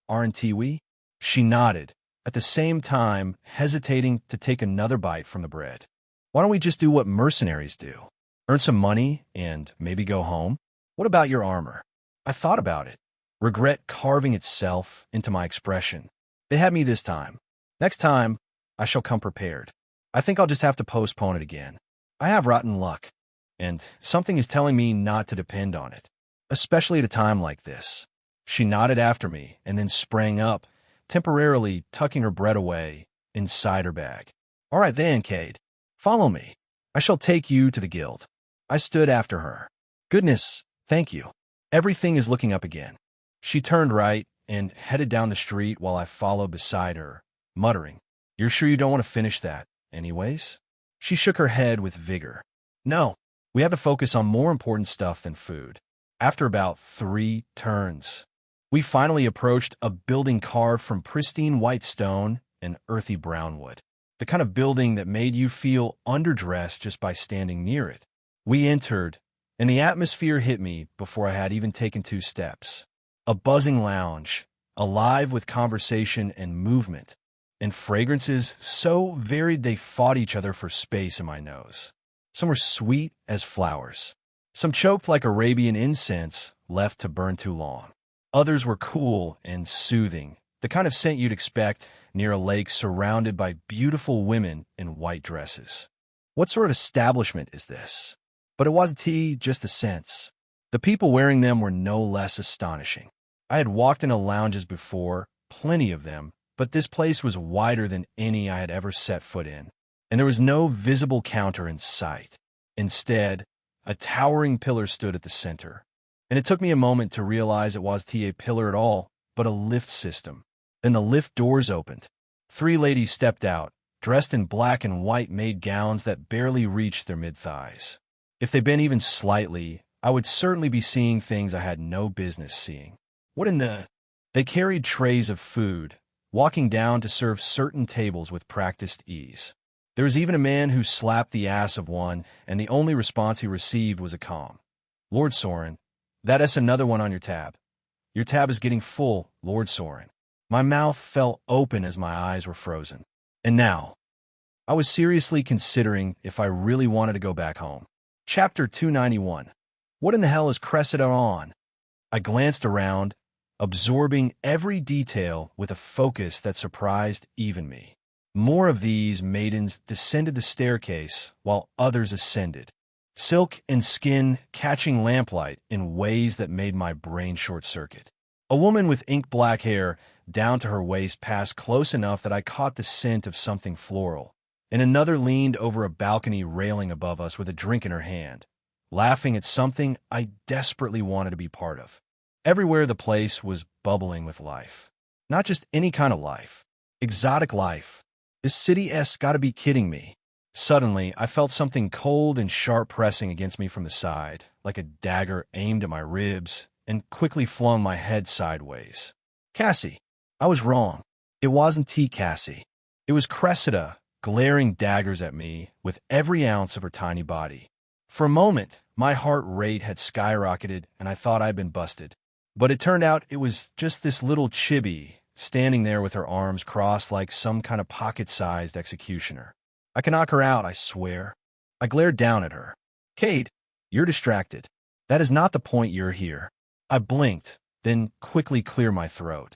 [SPEAKER 1] aren't we? She nodded, at the same time hesitating to take another bite from the bread. Why don't we just do what mercenaries do? Earn some money and maybe go home? What about your armor? I thought about it. Regret carving itself into my expression. They had me this time. Next time, I shall come prepared. I think I'll just have to postpone it again. I have rotten luck, and something is telling me not to depend on it, especially at a time like this. She nodded after me and then sprang up, temporarily tucking her bread away inside her bag. All right then, Cade. Follow me. I shall take you to the guild. I stood after her. Goodness, thank you. Everything is looking up again. She turned right and headed down the street while I followed beside her, muttering, You're sure you don't want to finish that, anyways? She shook her head with vigor. No, we have to focus on more important stuff than food. After about 3 turns, we finally approached a building carved from pristine white stone and earthy brown wood. The kind of building that made you feel underdressed just by standing near it. We entered, and the atmosphere hit me before I had even taken 2 steps. A buzzing lounge, alive with conversation and movement, and fragrances so varied they fought each other for space in my nose. Some were sweet as flowers. Some choked like Arabian incense left to burn too long. Others were cool and soothing, the kind of scent you'd expect near a lake surrounded by beautiful women in white dresses. What sort of establishment is this? But it wasn't just the scents. The people wearing them were no less astonishing. I had walked into lounges before, plenty of them, but this place was wider than any I had ever set foot in, and there was no visible counter in sight. Instead, a towering pillar stood at the center, and it took me a moment to realize it wasn't a pillar at all, but a lift system. Then the lift doors opened. 3 ladies stepped out, dressed in black and white maid gowns that barely reached their mid-thighs. If they'd been even slightly, I would certainly be seeing things I had no business seeing. What in the... They carried trays of food, walking down to serve certain tables with practiced ease. There was even a man who slapped the ass of one, and the only response he received was a calm. Lord Soren, that's another one on your tab. Your tab is getting full, Lord Soren. My mouth fell open as my eyes were frozen. And now, I was seriously considering if I really wanted to go back home. Chapter 291. What in the hell is Cressida on? I glanced around, absorbing every detail with a focus that surprised even me. More of these maidens descended the staircase while others ascended, silk and skin catching lamplight in ways that made my brain short-circuit. A woman with ink-black hair down to her waist passed close enough that I caught the scent of something floral, and another leaned over a balcony railing above us with a drink in her hand, laughing at something I desperately wanted to be part of. Everywhere the place was bubbling with life. Not just any kind of life. Exotic life. This city's gotta be kidding me. Suddenly, I felt something cold and sharp pressing against me from the side, like a dagger aimed at my ribs, and quickly flung my head sideways. Cassie. I was wrong. It wasn't Cassie. It was Cressida, glaring daggers at me with every ounce of her tiny body. For a moment, my heart rate had skyrocketed, and I thought I'd been busted. But it turned out it was just this little chibi, standing there with her arms crossed like some kind of pocket-sized executioner. I can knock her out, I swear. I glared down at her. Cade, you're distracted. That is not the point you're here. I blinked, then quickly cleared my throat.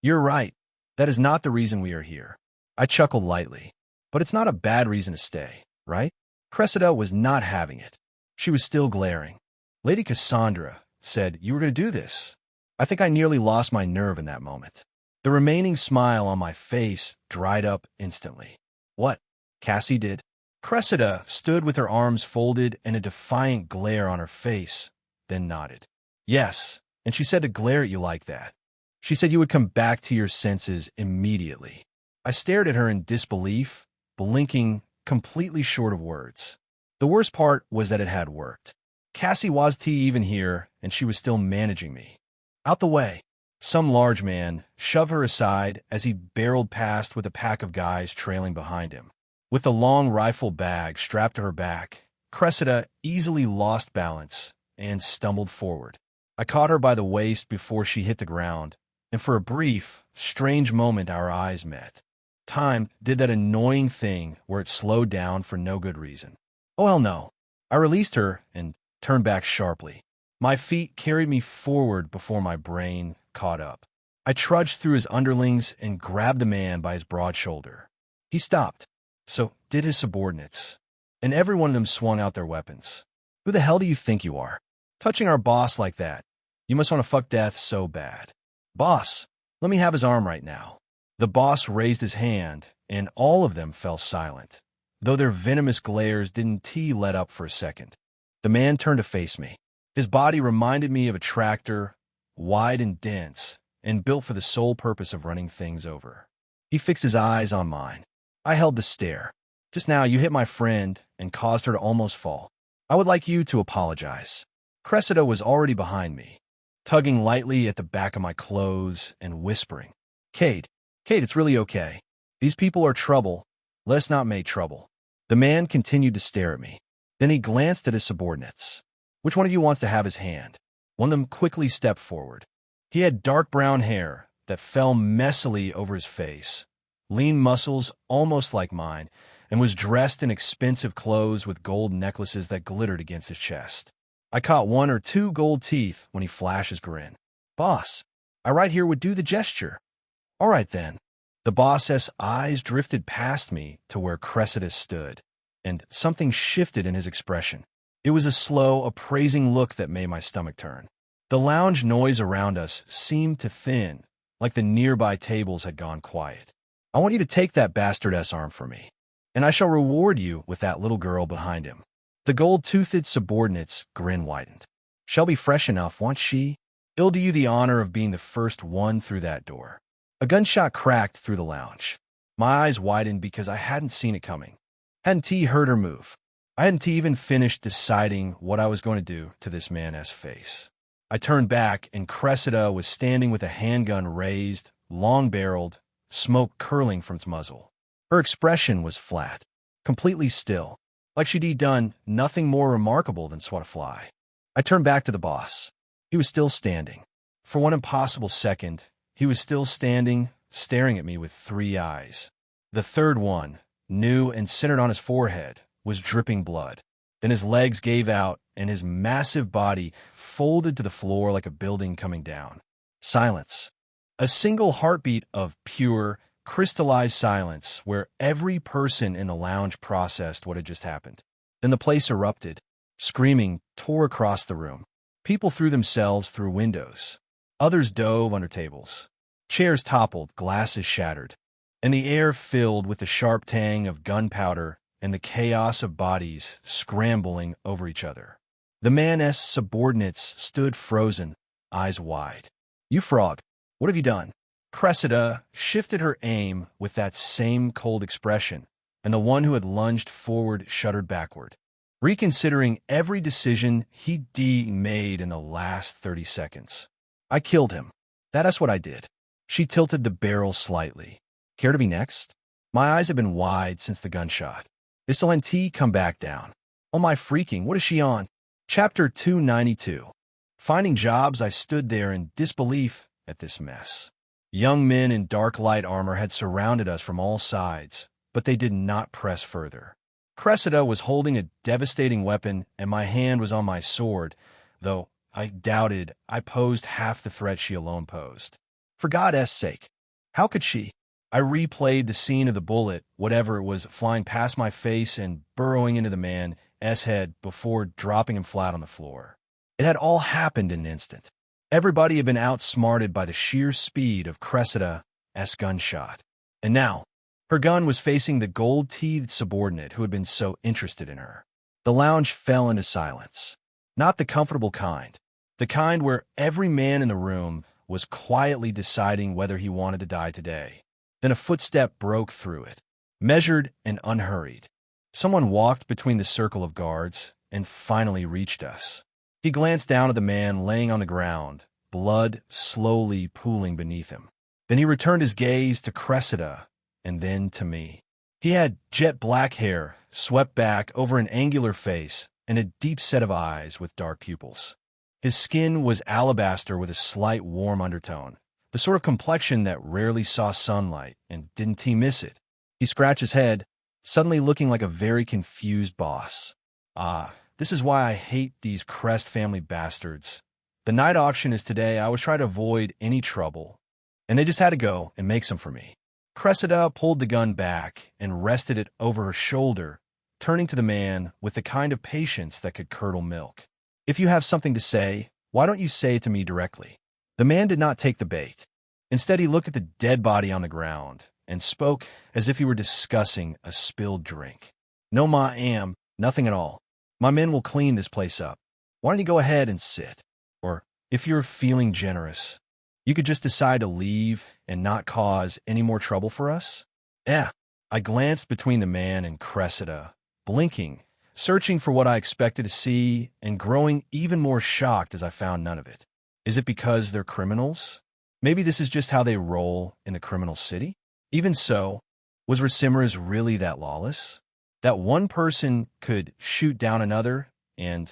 [SPEAKER 1] You're right. That is not the reason we are here. I chuckled lightly. But it's not a bad reason to stay, right? Cressida was not having it. She was still glaring. Lady Cassandra said you were going to do this. I think I nearly lost my nerve in that moment. The remaining smile on my face dried up instantly. What? Cassie did? Cressida stood with her arms folded and a defiant glare on her face, then nodded. Yes, and she said to glare at you like that. She said you would come back to your senses immediately. I stared at her in disbelief, blinking, completely short of words. The worst part was that it had worked. Cassie was even here, and she was still managing me. Out the way. Some large man shoved her aside as he barreled past with a pack of guys trailing behind him. With the long rifle bag strapped to her back, Cressida easily lost balance and stumbled forward. I caught her by the waist before she hit the ground, and for a brief, strange moment our eyes met. Time did that annoying thing where it slowed down for no good reason. Oh hell no. I released her and turned back sharply. My feet carried me forward before my brain caught up. I trudged through his underlings and grabbed the man by his broad shoulder. He stopped. So did his subordinates. And every one of them swung out their weapons. Who the hell do you think you are? Touching our boss like that. You must want to fuck death so bad. Boss, let me have his arm right now. The boss raised his hand, and all of them fell silent, though their venomous glares didn't let up for a second. The man turned to face me. His body reminded me of a tractor, wide and dense, and built for the sole purpose of running things over. He fixed his eyes on mine. I held the stare. Just now you hit my friend and caused her to almost fall. I would like you to apologize. Cressida was already behind me, tugging lightly at the back of my clothes and whispering, Kate, it's really okay. These people are trouble. Let's not make trouble. The man continued to stare at me. Then he glanced at his subordinates. Which one of you wants to have his hand? One of them quickly stepped forward. He had dark brown hair that fell messily over his face, lean muscles almost like mine, and was dressed in expensive clothes with gold necklaces that glittered against his chest. I caught 1 or 2 gold teeth when he flashed his grin. Boss, I right here would do the gesture. All right then. The boss's eyes drifted past me to where Cressida stood, and something shifted in his expression. It was a slow, appraising look that made my stomach turn. The lounge noise around us seemed to thin, like the nearby tables had gone quiet. I want you to take that bastardess arm from me, and I shall reward you with that little girl behind him. The gold-toothed subordinate's grin widened. Shall be fresh enough, won't she? I'll do you the honor of being the first one through that door. A gunshot cracked through the lounge. My eyes widened because I hadn't seen it coming. Hadn't heard her move. I hadn't even finished deciding what I was going to do to this man's face. I turned back, and Cressida was standing with a handgun raised, long-barreled, smoke curling from its muzzle. Her expression was flat, completely still, like she'd done nothing more remarkable than swat a fly. I turned back to the boss. He was still standing. For one impossible second, he was still standing, staring at me with 3 eyes. The third one, new and centered on his forehead, was dripping blood. Then his legs gave out, and his massive body folded to the floor like a building coming down. Silence. A single heartbeat of pure, crystallized silence where every person in the lounge processed what had just happened. Then the place erupted. Screaming tore across the room. People threw themselves through windows. Others dove under tables. Chairs toppled, glasses shattered, and the air filled with the sharp tang of gunpowder and the chaos of bodies scrambling over each other. The man's subordinates stood frozen, eyes wide. You frog, what have you done? Cressida shifted her aim with that same cold expression, and the one who had lunged forward shuddered backward, reconsidering every decision he'd made in the last 30 seconds. I killed him. That's what I did. She tilted the barrel slightly. Care to be next? My eyes have been wide since the gunshot. Is Salenti come back down? Oh my freaking, what is she on? Chapter 292. Finding jobs, I stood there in disbelief at this mess. Young men in dark light armor had surrounded us from all sides, but they did not press further. Cressida was holding a devastating weapon, and my hand was on my sword, though I doubted I posed half the threat she alone posed. For God's sake, how could she? I replayed the scene of the bullet, whatever it was, flying past my face and burrowing into the man's head before dropping him flat on the floor. It had all happened in an instant. Everybody had been outsmarted by the sheer speed of Cressida's gunshot. And now, Her gun was facing the gold-teethed subordinate who had been so interested in her. The lounge fell into silence. Not the comfortable kind. The kind where every man in the room was quietly deciding whether he wanted to die today. Then a footstep broke through it, measured and unhurried. Someone walked between the circle of guards and finally reached us. He glanced down at the man laying on the ground, blood slowly pooling beneath him. Then he returned his gaze to Cressida and then to me. He had jet black hair, swept back over an angular face, and a deep set of eyes with dark pupils. His skin was alabaster with a slight warm undertone, the sort of complexion that rarely saw sunlight, and didn't he miss it? He scratched his head, suddenly looking like a very confused boss. Ah, this is why I hate these Crest family bastards. The night auction is today. I was trying to avoid any trouble, and they just had to go and make some for me. Cressida pulled the gun back and rested it over her shoulder, turning to the man with the kind of patience that could curdle milk. If you have something to say, why don't you say it to me directly? The man did not take the bait. Instead, he looked at the dead body on the ground and spoke as if he were discussing a spilled drink. No, ma am, nothing at all. My men will clean this place up. Why don't you go ahead and sit? Or, if you're feeling generous, you could just decide to leave and not cause any more trouble for us? Yeah. I glanced between the man and Cressida, blinking, searching for what I expected to see, and growing even more shocked as I found none of it. Is it because they're criminals? Maybe this is just how they roll in the criminal city? Even so, was Ricimeres really that lawless? That one person could shoot down another, and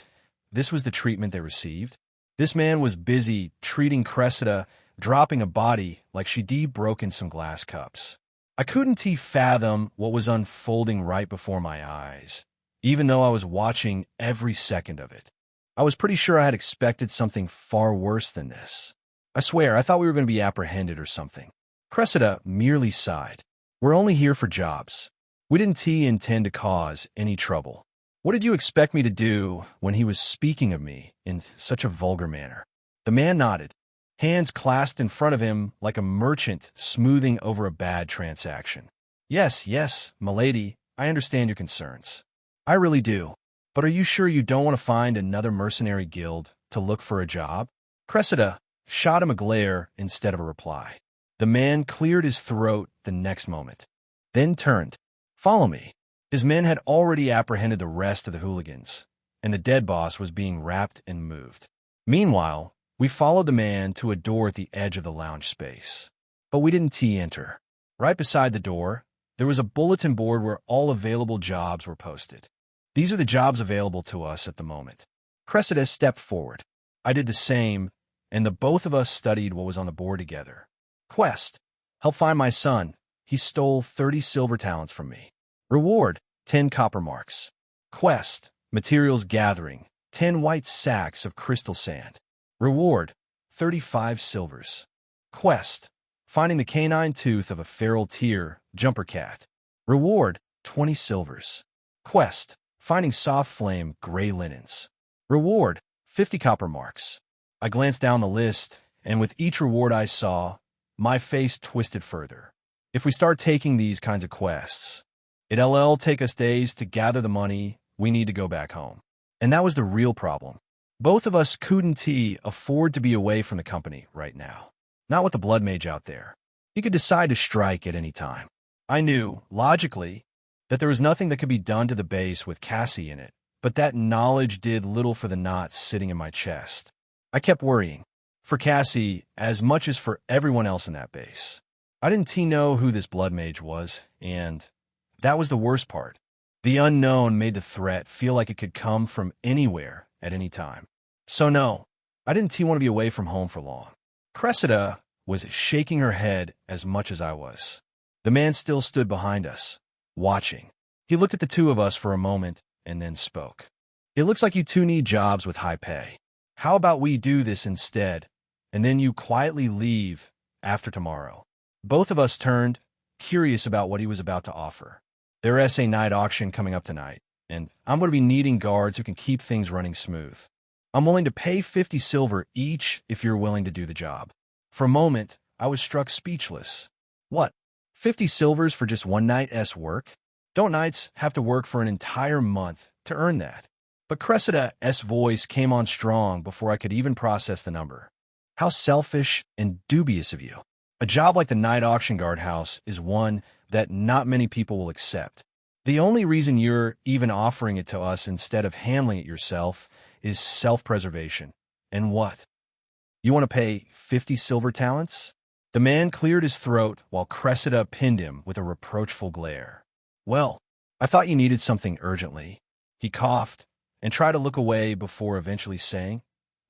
[SPEAKER 1] this was the treatment they received? This man was busy treating Cressida, dropping a body like she'd broken some glass cups. I couldn't fathom what was unfolding right before my eyes, even though I was watching every second of it. I was pretty sure I had expected something far worse than this. I swear, I thought we were going to be apprehended or something. Cressida merely sighed. We're only here for jobs. We didn't intend to cause any trouble. What did you expect me to do when he was speaking of me in such a vulgar manner? The man nodded, hands clasped in front of him like a merchant smoothing over a bad transaction. Yes, milady, I understand your concerns. I really do. But are you sure you don't want to find another mercenary guild to look for a job? Cressida shot him a glare instead of a reply. The man cleared his throat the next moment, then turned. Follow me. His men had already apprehended the rest of the hooligans, and the dead boss was being wrapped and moved. Meanwhile, we followed the man to a door at the edge of the lounge space. But we didn't enter. Right beside the door, there was a bulletin board where all available jobs were posted. These are the jobs available to us at the moment. Cressida stepped forward. I did the same, and the both of us studied what was on the board together. Quest: help find my son. He stole 30 silver talents from me. Reward: 10 copper marks. Quest: materials gathering, 10 white sacks of crystal sand. Reward: 35 silvers. Quest: finding the canine tooth of a feral tear, jumper cat. Reward: 20 silvers. Quest: finding soft flame, gray linens. Reward: 50 copper marks. I glanced down the list, and with each reward I saw, my face twisted further. If we start taking these kinds of quests, it'll take us days to gather the money we need to go back home. And that was the real problem. Both of us couldn't afford to be away from the company right now. Not with the blood mage out there. He could decide to strike at any time. I knew, logically, that there was nothing that could be done to the base with Cassie in it, but that knowledge did little for the knots sitting in my chest. I kept worrying, for Cassie as much as for everyone else in that base. I didn't know who this blood mage was, and that was the worst part. The unknown made the threat feel like it could come from anywhere at any time. So no, I didn't want to be away from home for long. Cressida was shaking her head as much as I was. The man still stood behind us, watching. He looked at the two of us for a moment and then spoke. It looks like you two need jobs with high pay. How about we do this instead, and then you quietly leave after tomorrow? Both of us turned, curious about what he was about to offer. There is a night auction coming up tonight, and I'm going to be needing guards who can keep things running smooth. I'm willing to pay 50 silver each if you're willing to do the job. For a moment, I was struck speechless. What? 50 silvers for just one night's work? Don't knights have to work for an entire month to earn that? But Cressida's voice came on strong before I could even process the number. How selfish and dubious of you. A job like the night auction guard house is one that not many people will accept. The only reason you're even offering it to us instead of handling it yourself is self-preservation. And what? You want to pay 50 silver talents? The man cleared his throat while Cressida pinned him with a reproachful glare. Well, I thought you needed something urgently. He coughed and tried to look away before eventually saying,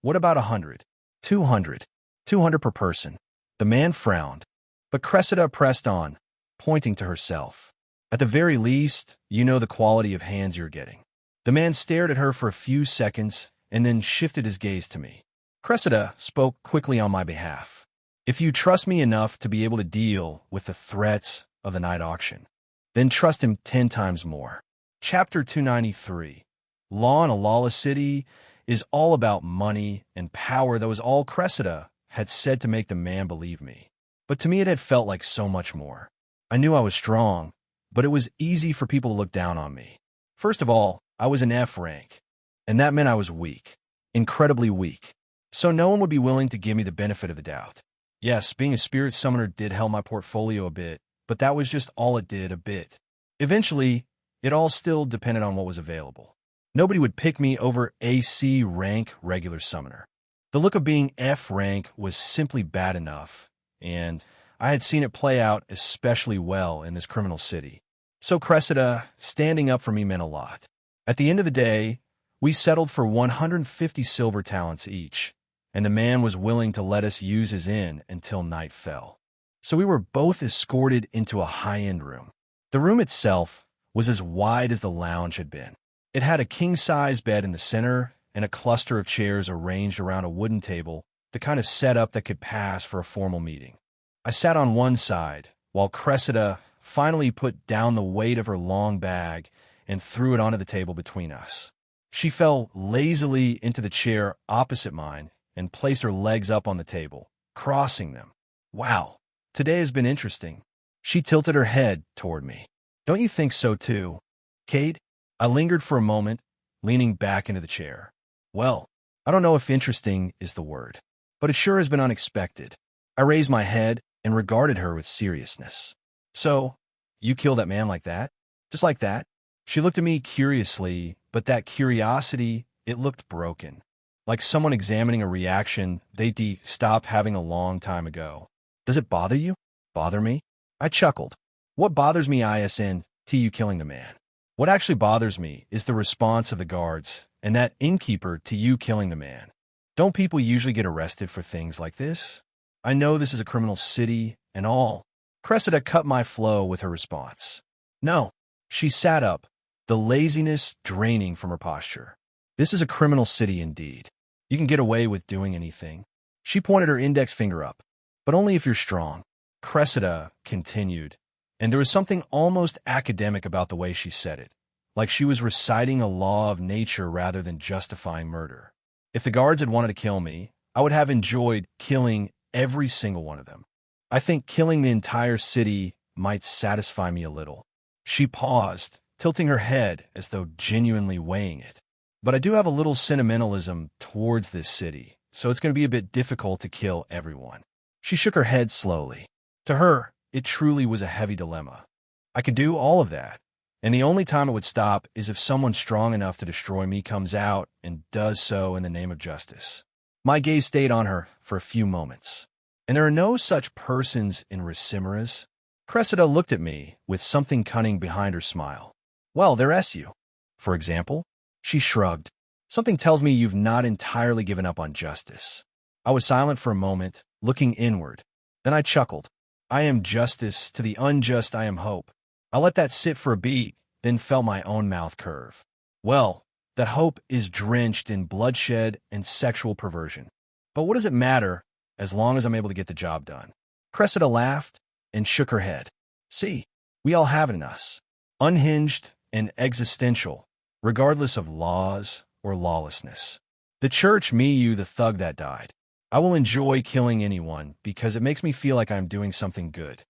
[SPEAKER 1] What about 100? 200. 200 per person. The man frowned, but Cressida pressed on, pointing to herself. At the very least, you know the quality of hands you're getting. The man stared at her for a few seconds and then shifted his gaze to me. Cressida spoke quickly on my behalf. If you trust me enough to be able to deal with the threats of the night auction, then trust him 10 times more. Chapter 293. Law in a Lawless City is all about money and power. That was all Cressida had said to make the man believe me. But to me it had felt like so much more. I knew I was strong, but it was easy for people to look down on me. First of all, I was an F rank, and that meant I was weak. Incredibly weak. So no one would be willing to give me the benefit of the doubt. Yes, being a spirit summoner did help my portfolio a bit, but that was just all it did, a bit. Eventually, it all still depended on what was available. Nobody would pick me over a C rank regular summoner. The look of being F rank was simply bad enough, and I had seen it play out especially well in this criminal city. So Cressida standing up for me meant a lot. At the end of the day, we settled for 150 silver talents each, and the man was willing to let us use his inn until night fell. So we were both escorted into a high-end room. The room itself was as wide as the lounge had been. It had a king-size bed in the center and a cluster of chairs arranged around a wooden table, the kind of setup that could pass for a formal meeting. I sat on one side, while Cressida finally put down the weight of her long bag and threw it onto the table between us. She fell lazily into the chair opposite mine and placed her legs up on the table, crossing them. Wow, today has been interesting. She tilted her head toward me. Don't you think so too, Kate? I lingered for a moment, leaning back into the chair. Well, I don't know if interesting is the word, but it sure has been unexpected. I raised my head and regarded her with seriousness. So, you killed that man like that? Just like that? She looked at me curiously, but that curiosity, it looked broken. Like someone examining a reaction they'd stopped having a long time ago. Does it bother you? Bother me? I chuckled. What bothers me isn't you killing the man. What actually bothers me is the response of the guards and that innkeeper to you killing the man. Don't people usually get arrested for things like this? I know this is a criminal city and all. Cressida cut my flow with her response. No. She sat up, the laziness draining from her posture. This is a criminal city indeed. You can get away with doing anything. She pointed her index finger up. But only if you're strong. Cressida continued, and there was something almost academic about the way she said it, like she was reciting a law of nature rather than justifying murder. If the guards had wanted to kill me, I would have enjoyed killing every single one of them. I think killing the entire city might satisfy me a little. She paused, tilting her head as though genuinely weighing it. But I do have a little sentimentalism towards this city, so it's going to be a bit difficult to kill everyone. She shook her head slowly. To her, it truly was a heavy dilemma. I could do all of that, and the only time it would stop is if someone strong enough to destroy me comes out and does so in the name of justice. My gaze stayed on her for a few moments. And there are no such persons in Ricimeris. Cressida looked at me with something cunning behind her smile. Well, there's you. For example, she shrugged. Something tells me you've not entirely given up on justice. I was silent for a moment, looking inward. Then I chuckled. I am justice, to the unjust I am hope. I let that sit for a beat, then felt my own mouth curve. Well, that hope is drenched in bloodshed and sexual perversion. But what does it matter as long as I'm able to get the job done? Cressida laughed and shook her head. See, we all have it in us. Unhinged and existential, regardless of laws or lawlessness. The church, me, you, the thug that died. I will enjoy killing anyone because it makes me feel like I'm doing something good.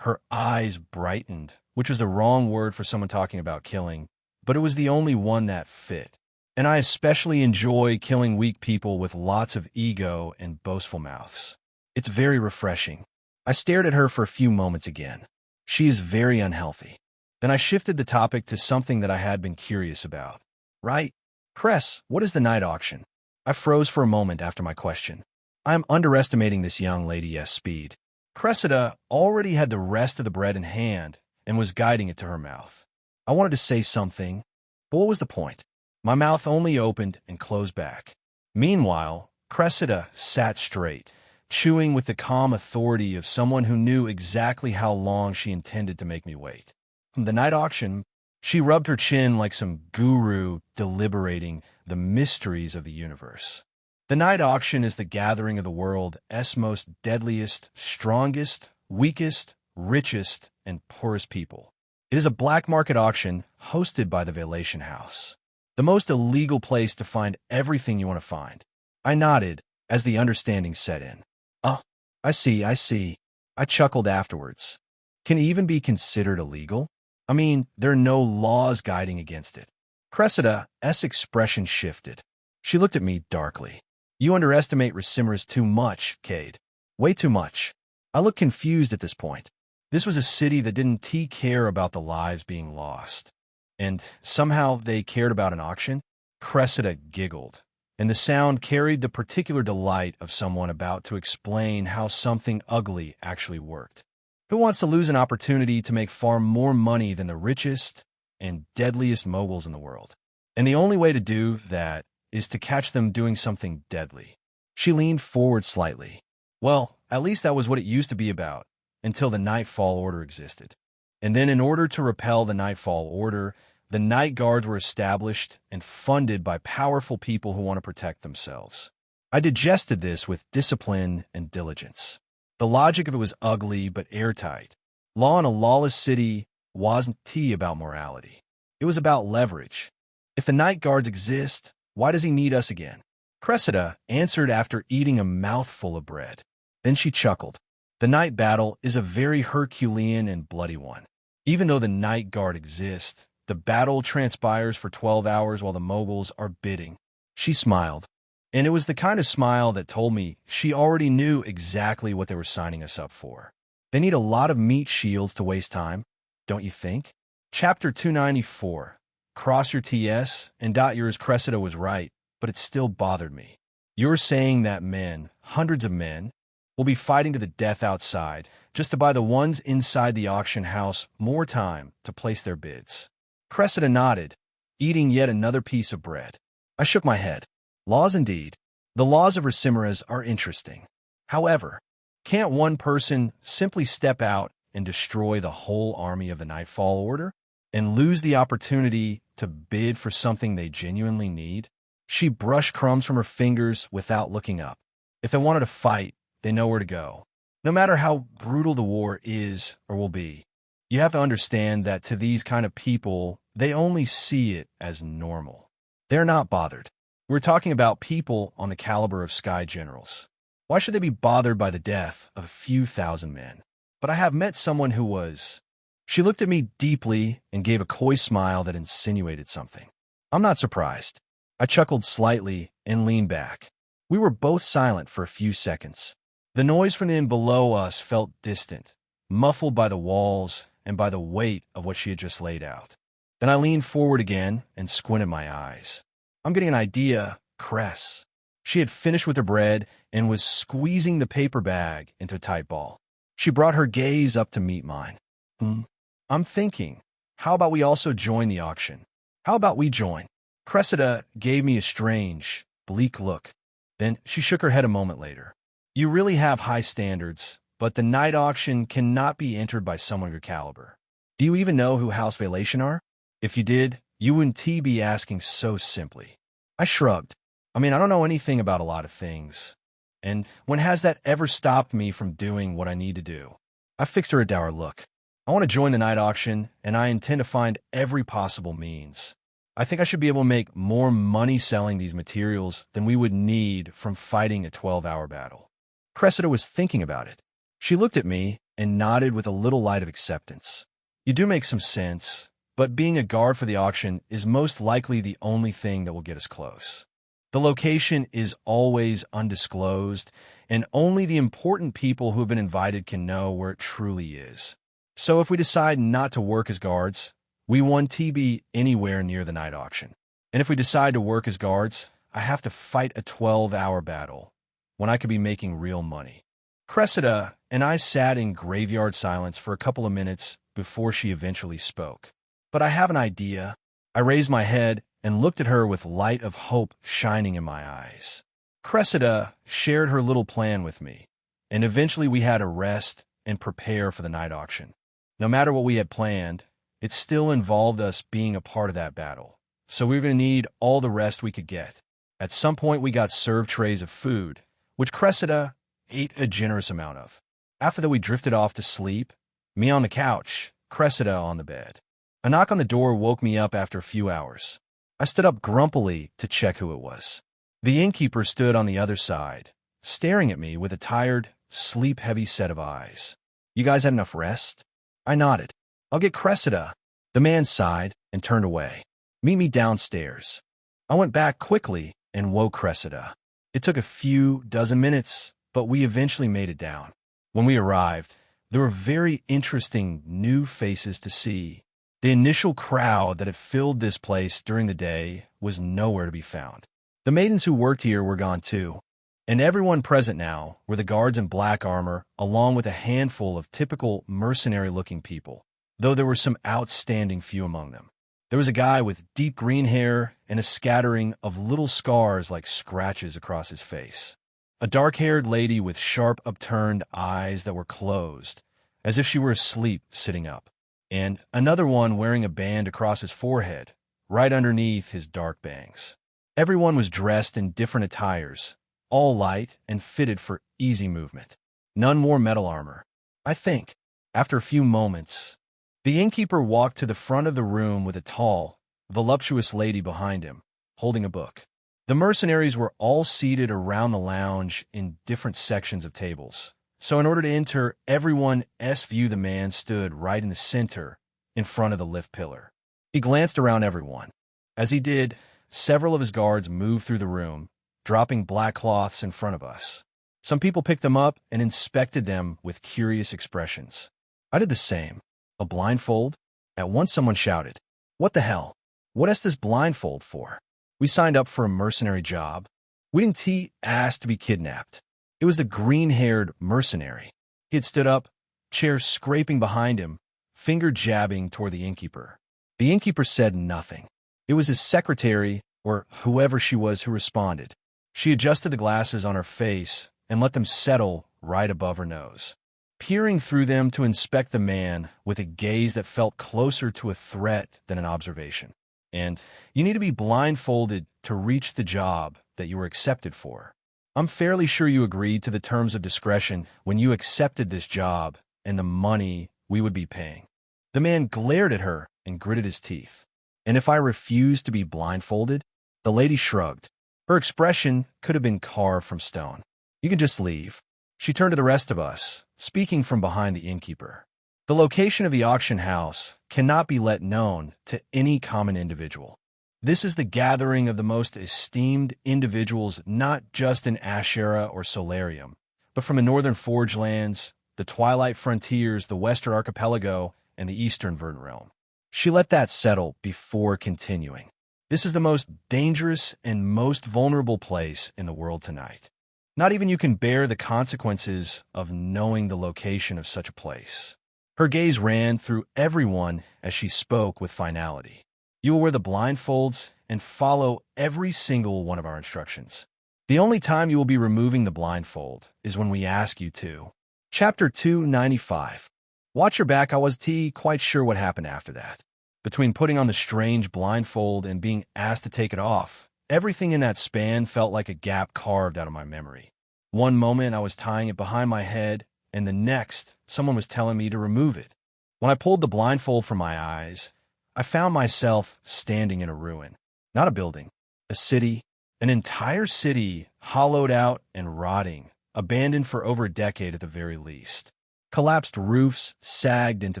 [SPEAKER 1] Her eyes brightened, which was the wrong word for someone talking about killing, but it was the only one that fit. And I especially enjoy killing weak people with lots of ego and boastful mouths. It's very refreshing. I stared at her for a few moments again. She is very unhealthy. Then I shifted the topic to something that I had been curious about. Right? Cress, what is the night auction? I froze for a moment after my question. I am underestimating this young lady's speed. Cressida already had the rest of the bread in hand and was guiding it to her mouth. I wanted to say something, but what was the point? My mouth only opened and closed back. Meanwhile, Cressida sat straight, chewing with the calm authority of someone who knew exactly how long she intended to make me wait. The night auction, she rubbed her chin like some guru deliberating the mysteries of the universe. The night auction is the gathering of the world's most deadliest, strongest, weakest, richest, and poorest people. It is a black market auction hosted by the Velation House, the most illegal place to find everything you want to find. I nodded as the understanding set in. Oh, I see. I chuckled afterwards. Can it even be considered illegal? I mean, there are no laws guiding against it. Cressida's expression shifted. She looked at me darkly. You underestimate Ricimeris too much, Cade. Way too much. I looked confused at this point. This was a city that didn't care about the lives being lost. And somehow they cared about an auction? Cressida giggled, and the sound carried the particular delight of someone about to explain how something ugly actually worked. Who wants to lose an opportunity to make far more money than the richest and deadliest moguls in the world? And the only way to do that is to catch them doing something deadly. She leaned forward slightly. Well, at least that was what it used to be about, until the Nightfall Order existed. And then in order to repel the Nightfall Order, the Night Guards were established and funded by powerful people who want to protect themselves. I digested this with discipline and diligence. The logic of it was ugly but airtight. Law in a lawless city wasn't about morality. It was about leverage. If the Night Guards exist, why does he need us again? Cressida answered after eating a mouthful of bread. Then she chuckled. The night battle is a very Herculean and bloody one. Even though the Night Guard exists, the battle transpires for 12 hours while the moguls are bidding. She smiled, and it was the kind of smile that told me she already knew exactly what they were signing us up for. They need a lot of meat shields to waste time, don't you think? Chapter 294. Cross your T's and dot yours. Cressida was right, but it still bothered me. You're saying that men, hundreds of men, will be fighting to the death outside just to buy the ones inside the auction house more time to place their bids. Cressida nodded, eating yet another piece of bread. I shook my head. Laws indeed. The laws of Ricimeris are interesting. However, can't one person simply step out and destroy the whole army of the Nightfall Order and lose the opportunity to bid for something they genuinely need? She brushed crumbs from her fingers without looking up. If they wanted to fight, they know where to go. No matter how brutal the war is or will be, you have to understand that to these kind of people, they only see it as normal. They're not bothered. We're talking about people on the caliber of Sky Generals. Why should they be bothered by the death of a few thousand men? But I have met someone who was. She looked at me deeply and gave a coy smile that insinuated something. I'm not surprised. I chuckled slightly and leaned back. We were both silent for a few seconds. The noise from the inn below us felt distant, muffled by the walls and by the weight of what she had just laid out. Then I leaned forward again and squinted my eyes. I'm getting an idea, Cress. She had finished with her bread and was squeezing the paper bag into a tight ball. She brought her gaze up to meet mine. I'm thinking, how about we also join the auction? How about we join? Cressida gave me a strange, bleak look. Then she shook her head a moment later. You really have high standards, but the night auction cannot be entered by someone of your caliber. Do you even know who House Velation are? If you did, you wouldn't be asking so simply. I shrugged. I don't know anything about a lot of things. And when has that ever stopped me from doing what I need to do? I fixed her a dour look. I want to join the night auction, and I intend to find every possible means. I think I should be able to make more money selling these materials than we would need from fighting a 12-hour battle. Cressida was thinking about it. She looked at me and nodded with a little light of acceptance. You do make some sense, but being a guard for the auction is most likely the only thing that will get us close. The location is always undisclosed, and only the important people who have been invited can know where it truly is. So if we decide not to work as guards, we won't be anywhere near the night auction. And if we decide to work as guards, I have to fight a 12-hour battle when I could be making real money. Cressida and I sat in graveyard silence for a couple of minutes before she eventually spoke. But I have an idea. I raised my head and looked at her with light of hope shining in my eyes. Cressida shared her little plan with me, and eventually we had to rest and prepare for the night auction. No matter what we had planned, it still involved us being a part of that battle, so we were going to need all the rest we could get. At some point, we got served trays of food, which Cressida ate a generous amount of. After that, we drifted off to sleep, me on the couch, Cressida on the bed. A knock on the door woke me up after a few hours. I stood up grumpily to check who it was. The innkeeper stood on the other side, staring at me with a tired, sleep-heavy set of eyes. "You guys had enough rest?" I nodded. "I'll get Cressida." The man sighed and turned away. "Meet me downstairs." I went back quickly and woke Cressida. It took a few dozen minutes, but we eventually made it down. When we arrived, there were very interesting new faces to see. The initial crowd that had filled this place during the day was nowhere to be found. The maidens who worked here were gone too, and everyone present now were the guards in black armor, along with a handful of typical mercenary-looking people, though there were some outstanding few among them. There was a guy with deep green hair and a scattering of little scars like scratches across his face. A dark-haired lady with sharp, upturned eyes that were closed, as if she were asleep sitting up. And another one wearing a band across his forehead, right underneath his dark bangs. Everyone was dressed in different attires, all light and fitted for easy movement. None wore metal armor. I think, after a few moments, the innkeeper walked to the front of the room with a tall, voluptuous lady behind him, holding a book. The mercenaries were all seated around the lounge in different sections of tables. So in order to enter everyone's view, the man stood right in the center, in front of the lift pillar. He glanced around everyone. As he did, several of his guards moved through the room, dropping black cloths in front of us. Some people picked them up and inspected them with curious expressions. I did the same. A blindfold? At once someone shouted, "What the hell? What is this blindfold for? We signed up for a mercenary job. We didn't ask to be kidnapped." It was the green-haired mercenary. He had stood up, chair scraping behind him, finger jabbing toward the innkeeper. The innkeeper said nothing. It was his secretary, or whoever she was, who responded. She adjusted the glasses on her face and let them settle right above her nose, peering through them to inspect the man with a gaze that felt closer to a threat than an observation. And you need to be blindfolded to reach the job that you were accepted for. I'm fairly sure you agreed to the terms of discretion when you accepted this job and the money we would be paying. The man glared at her and gritted his teeth. And if I refused to be blindfolded? The lady shrugged. Her expression could have been carved from stone. "You can just leave." She turned to the rest of us, speaking from behind the innkeeper. "The location of the auction house cannot be let known to any common individual. This is the gathering of the most esteemed individuals, not just in Ashera or Solarium, but from the northern Forge Lands, the Twilight Frontiers, the Western Archipelago, and the Eastern Verdant Realm." She let that settle before continuing. "This is the most dangerous and most vulnerable place in the world tonight. Not even you can bear the consequences of knowing the location of such a place." Her gaze ran through everyone as she spoke with finality. "You will wear the blindfolds and follow every single one of our instructions. The only time you will be removing the blindfold is when we ask you to." Chapter 295. Watch your back. I was quite sure what happened after that. Between putting on the strange blindfold and being asked to take it off, everything in that span felt like a gap carved out of my memory. One moment I was tying it behind my head, and the next someone was telling me to remove it. When I pulled the blindfold from my eyes, I found myself standing in a ruin. Not a building, a city, an entire city hollowed out and rotting, abandoned for over a decade at the very least. Collapsed roofs sagged into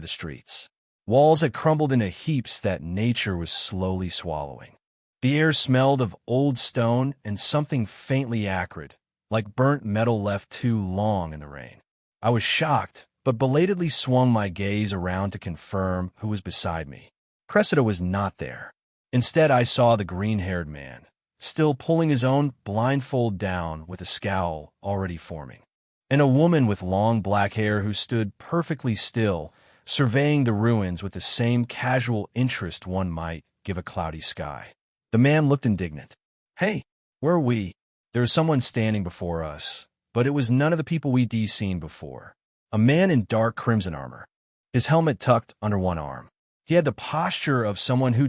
[SPEAKER 1] the streets. Walls had crumbled into heaps that nature was slowly swallowing. The air smelled of old stone and something faintly acrid, like burnt metal left too long in the rain. I was shocked, but belatedly swung my gaze around to confirm who was beside me. Cressida was not there. Instead, I saw the green-haired man, still pulling his own blindfold down with a scowl already forming, and a woman with long black hair who stood perfectly still, surveying the ruins with the same casual interest one might give a cloudy sky. The man looked indignant. "Hey, where are we?" There was someone standing before us, but it was none of the people we'd seen before. A man in dark crimson armor, his helmet tucked under one arm. He had the posture of someone who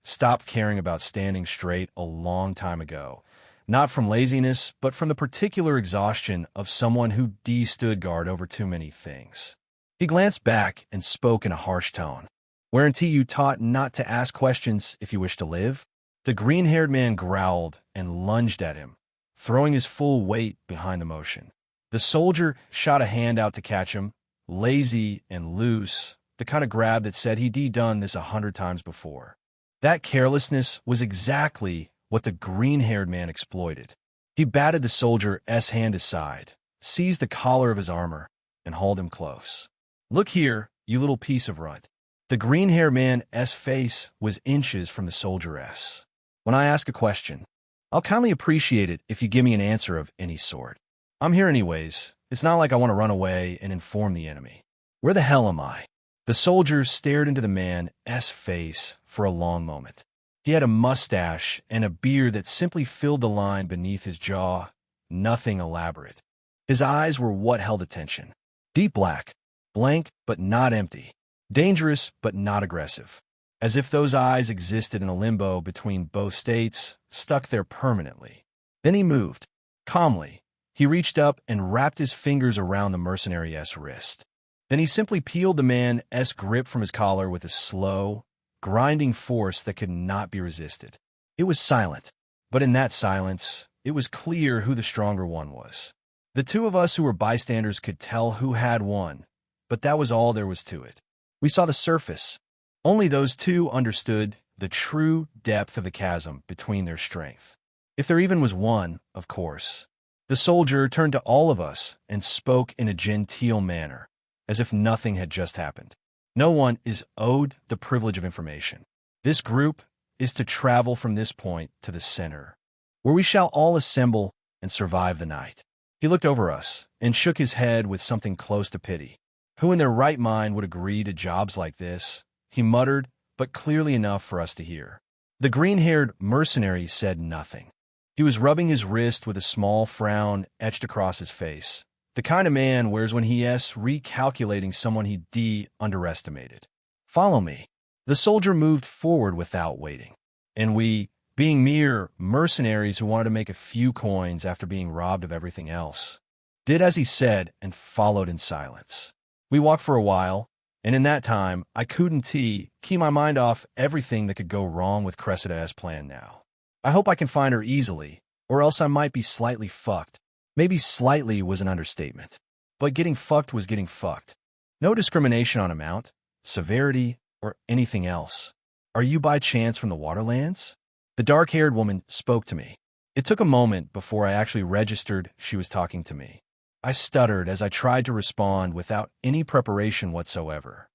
[SPEAKER 1] stopped caring about standing straight a long time ago, not from laziness, but from the particular exhaustion of someone who stood guard over too many things. He glanced back and spoke in a harsh tone. "Weren't you taught not to ask questions if you wish to live?" The green-haired man growled and lunged at him, throwing his full weight behind the motion. The soldier shot a hand out to catch him, lazy and loose, the kind of grab that said he'd done this 100 times before. That carelessness was exactly what the green-haired man exploited. He batted the soldier's hand aside, seized the collar of his armor, and hauled him close. "Look here, you little piece of runt." The green-haired man's face was inches from the soldier's. "When I ask a question, I'll kindly appreciate it if you give me an answer of any sort. I'm here anyways. It's not like I want to run away and inform the enemy. Where the hell am I?" The soldier stared into the man's face for a long moment. He had a mustache and a beard that simply filled the line beneath his jaw, nothing elaborate. His eyes were what held attention. Deep black, blank but not empty, dangerous but not aggressive. As if those eyes existed in a limbo between both states, stuck there permanently. Then he moved. Calmly, he reached up and wrapped his fingers around the mercenary's wrist. Then he simply peeled the man's grip from his collar with a slow, grinding force that could not be resisted. It was silent, but in that silence, it was clear who the stronger one was. The two of us who were bystanders could tell who had won, but that was all there was to it. We saw the surface. Only those two understood the true depth of the chasm between their strength. If there even was one, of course. The soldier turned to all of us and spoke in a genteel manner, as if nothing had just happened. "No one is owed the privilege of information. This group is to travel from this point to the center, where we shall all assemble and survive the night." He looked over us and shook his head with something close to pity. Who in their right mind would agree to jobs like this? He muttered, but clearly enough for us to hear. The green-haired mercenary said nothing. He was rubbing his wrist with a small frown etched across his face, the kind of man wears when he's recalculating someone he underestimated. "Follow me." The soldier moved forward without waiting, and we, being mere mercenaries who wanted to make a few coins after being robbed of everything else, did as he said and followed in silence. We walked for a while, and in that time, I couldn't keep my mind off everything that could go wrong with Cressida's plan now. I hope I can find her easily, or else I might be slightly fucked. Maybe slightly was an understatement. But getting fucked was getting fucked. No discrimination on amount, severity, or anything else. "Are you by chance from the Waterlands?" The dark-haired woman spoke to me. It took a moment before I actually registered she was talking to me. I stuttered as I tried to respond without any preparation whatsoever.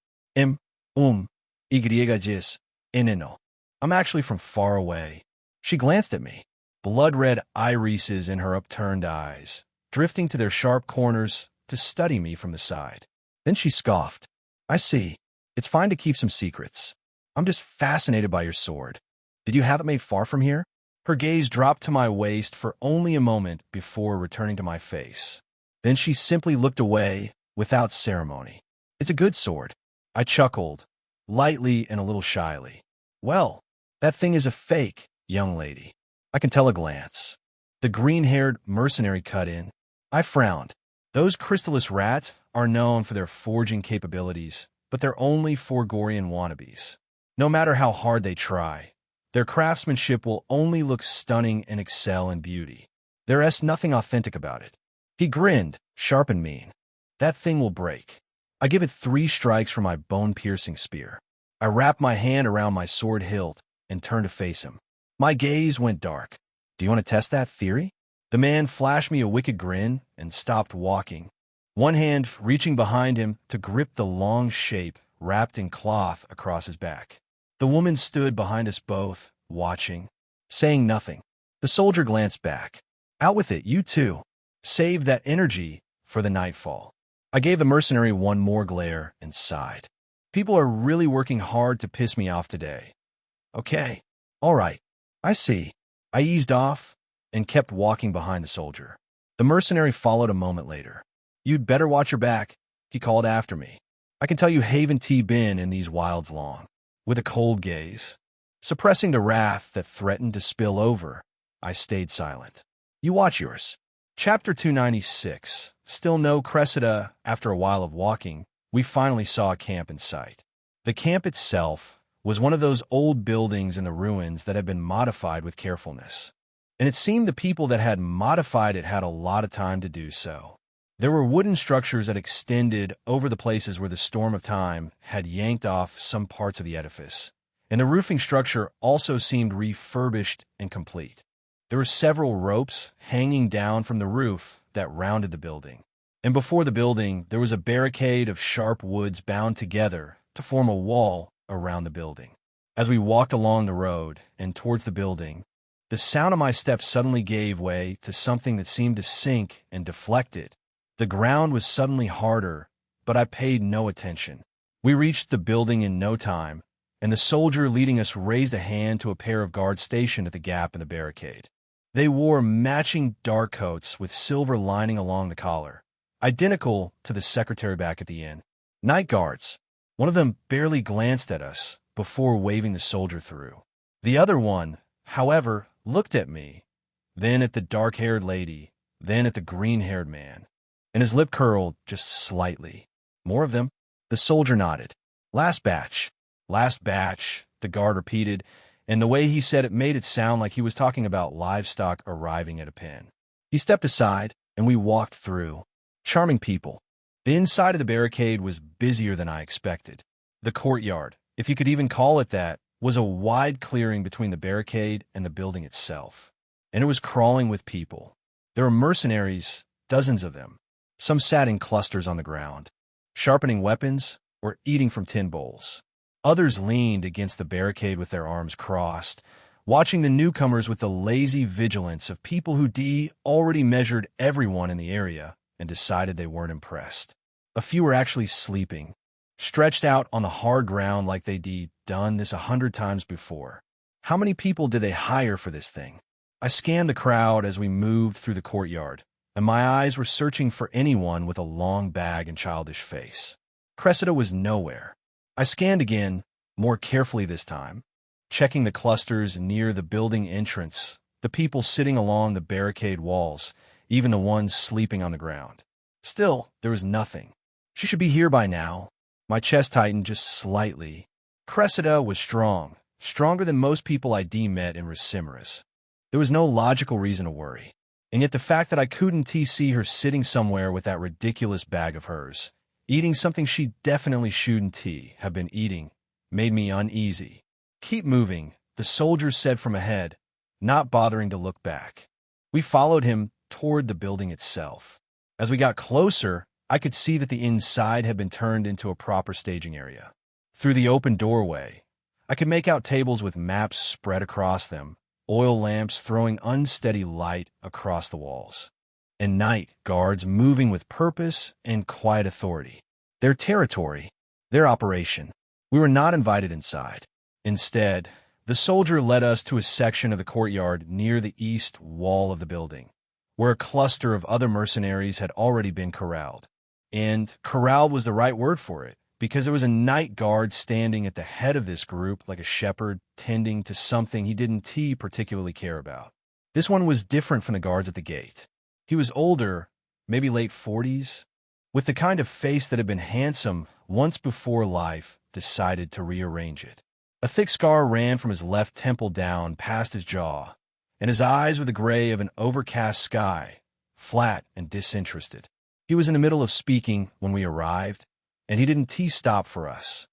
[SPEAKER 1] Eneno. I'm actually from far away." She glanced at me, blood-red irises in her upturned eyes, drifting to their sharp corners to study me from the side. Then she scoffed. "I see. It's fine to keep some secrets. I'm just fascinated by your sword. Did you have it made far from here?" Her gaze dropped to my waist for only a moment before returning to my face. Then she simply looked away without ceremony. "It's a good sword." I chuckled, lightly and a little shyly. "Well, that thing is a fake, young lady. I can tell a glance." The green-haired mercenary cut in. I frowned. Those Crystallis rats are known for their forging capabilities, but they're only Forgorian wannabes. No matter how hard they try, their craftsmanship will only look stunning and excel in beauty. There's nothing authentic about it. He grinned, sharp and mean. That thing will break. I give it 3 strikes for my bone-piercing spear. I wrap my hand around my sword hilt and turn to face him. My gaze went dark. Do you want to test that theory? The man flashed me a wicked grin and stopped walking, one hand reaching behind him to grip the long shape wrapped in cloth across his back. The woman stood behind us both, watching, saying nothing. The soldier glanced back. Out with it, you too. Save that energy for the nightfall. I gave the mercenary one more glare and sighed. People are really working hard to piss me off today. Okay. All right. I see. I eased off and kept walking behind the soldier. The mercenary followed a moment later. You'd better watch your back, he called after me. I can tell you haven't been in these wilds long. With a cold gaze, suppressing the wrath that threatened to spill over, I stayed silent. You watch yours. Chapter 296. Still no Cressida. After a while of walking, we finally saw a camp in sight. The camp itself was one of those old buildings in the ruins that had been modified with carefulness. And it seemed the people that had modified it had a lot of time to do so. There were wooden structures that extended over the places where the storm of time had yanked off some parts of the edifice, and the roofing structure also seemed refurbished and complete. There were several ropes hanging down from the roof that rounded the building, and before the building there was a barricade of sharp woods bound together to form a wall around the building. As we walked along the road and towards the building, the sound of my steps suddenly gave way to something that seemed to sink and deflected. The ground was suddenly harder, but I paid no attention. We reached the building in no time, and the soldier leading us raised a hand to a pair of guards stationed at the gap in the barricade. They wore matching dark coats with silver lining along the collar, identical to the secretary back at the inn. Night guards. One of them barely glanced at us before waving the soldier through. The other one, however, looked at me, then at the dark-haired lady, then at the green-haired man, and his lip curled just slightly. More of them? The soldier nodded. Last batch, the guard repeated, and the way he said it made it sound like he was talking about livestock arriving at a pen. He stepped aside, and we walked through. Charming people. The inside of the barricade was busier than I expected. The courtyard, if you could even call it that, was a wide clearing between the barricade and the building itself, and it was crawling with people. There were mercenaries, dozens of them. Some sat in clusters on the ground, sharpening weapons or eating from tin bowls. Others leaned against the barricade with their arms crossed, watching the newcomers with the lazy vigilance of people who already measured everyone in the area and decided they weren't impressed. A few were actually sleeping, stretched out on the hard ground like they'd done this 100 times before. How many people did they hire for this thing? I scanned the crowd as we moved through the courtyard, and my eyes were searching for anyone with a long bag and childish face. Cressida was nowhere. I scanned again, more carefully this time, checking the clusters near the building entrance, the people sitting along the barricade walls, even the ones sleeping on the ground. Still, there was nothing. She should be here by now. My chest tightened just slightly. Cressida was strong, stronger than most people I'd met in Ricimerus. There was no logical reason to worry. And yet the fact that I couldn't see her sitting somewhere with that ridiculous bag of hers, eating something she definitely shouldn't have been eating, made me uneasy. Keep moving, the soldier said from ahead, not bothering to look back. We followed him toward the building itself. As we got closer, I could see that the inside had been turned into a proper staging area. Through the open doorway, I could make out tables with maps spread across them, oil lamps throwing unsteady light across the walls, and night guards moving with purpose and quiet authority. Their territory, their operation. We were not invited inside. Instead, the soldier led us to a section of the courtyard near the east wall of the building, where a cluster of other mercenaries had already been corralled. And corralled was the right word for it, because there was a night guard standing at the head of this group like a shepherd tending to something he didn't particularly care about. This one was different from the guards at the gate. He was older, maybe late 40s, with the kind of face that had been handsome once before life decided to rearrange it. A thick scar ran from his left temple down past his jaw, and his eyes were the gray of an overcast sky, flat and disinterested. He was in the middle of speaking when we arrived, and he didn't T-stop for us.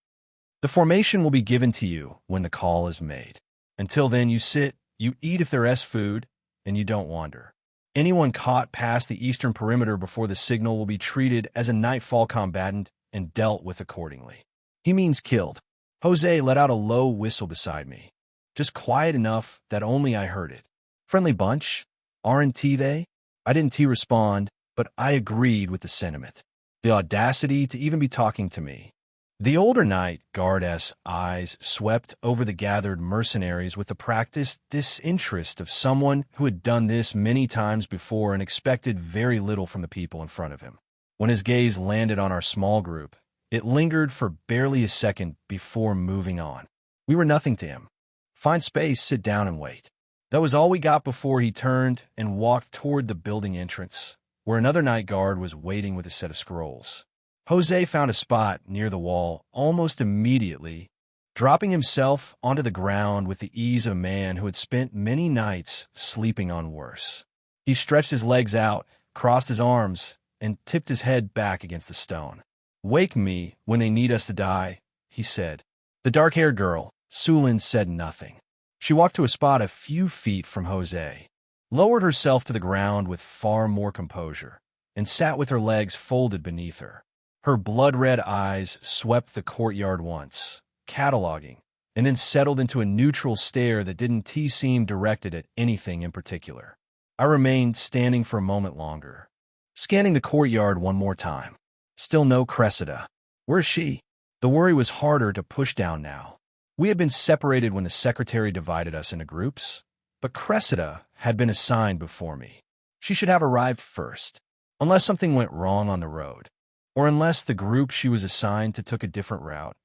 [SPEAKER 1] The formation will be given to you when the call is made. Until then, you sit, you eat if there is food, and you don't wander. Anyone caught past the eastern perimeter before the signal will be treated as a nightfall combatant and dealt with accordingly. He means killed. Jose let out a low whistle beside me, just quiet enough that only I heard it. Friendly bunch? Aren't they? I didn't respond, but I agreed with the sentiment. The audacity to even be talking to me. The older night guard's eyes swept over the gathered mercenaries with the practiced disinterest of someone who had done this many times before and expected very little from the people in front of him. When his gaze landed on our small group, it lingered for barely a second before moving on. We were nothing to him. Find space, sit down, and wait. That was all we got before he turned and walked toward the building entrance, where another night guard was waiting with a set of scrolls. Jose found a spot near the wall almost immediately, dropping himself onto the ground with the ease of a man who had spent many nights sleeping on worse. He stretched his legs out, crossed his arms, and tipped his head back against the stone. "Wake me when they need us to die," he said. The dark-haired girl, Sulin, said nothing. She walked to a spot a few feet from Jose, lowered herself to the ground with far more composure, and sat with her legs folded beneath her. Her blood-red eyes swept the courtyard once, cataloging, and then settled into a neutral stare that didn't seem directed at anything in particular. I remained standing for a moment longer, scanning the courtyard one more time. Still no Cressida. Where's she? The worry was harder to push down now. We had been separated when the secretary divided us into groups, but Cressida had been assigned before me. She should have arrived first, unless something went wrong on the road, or unless the group she was assigned to took a different route,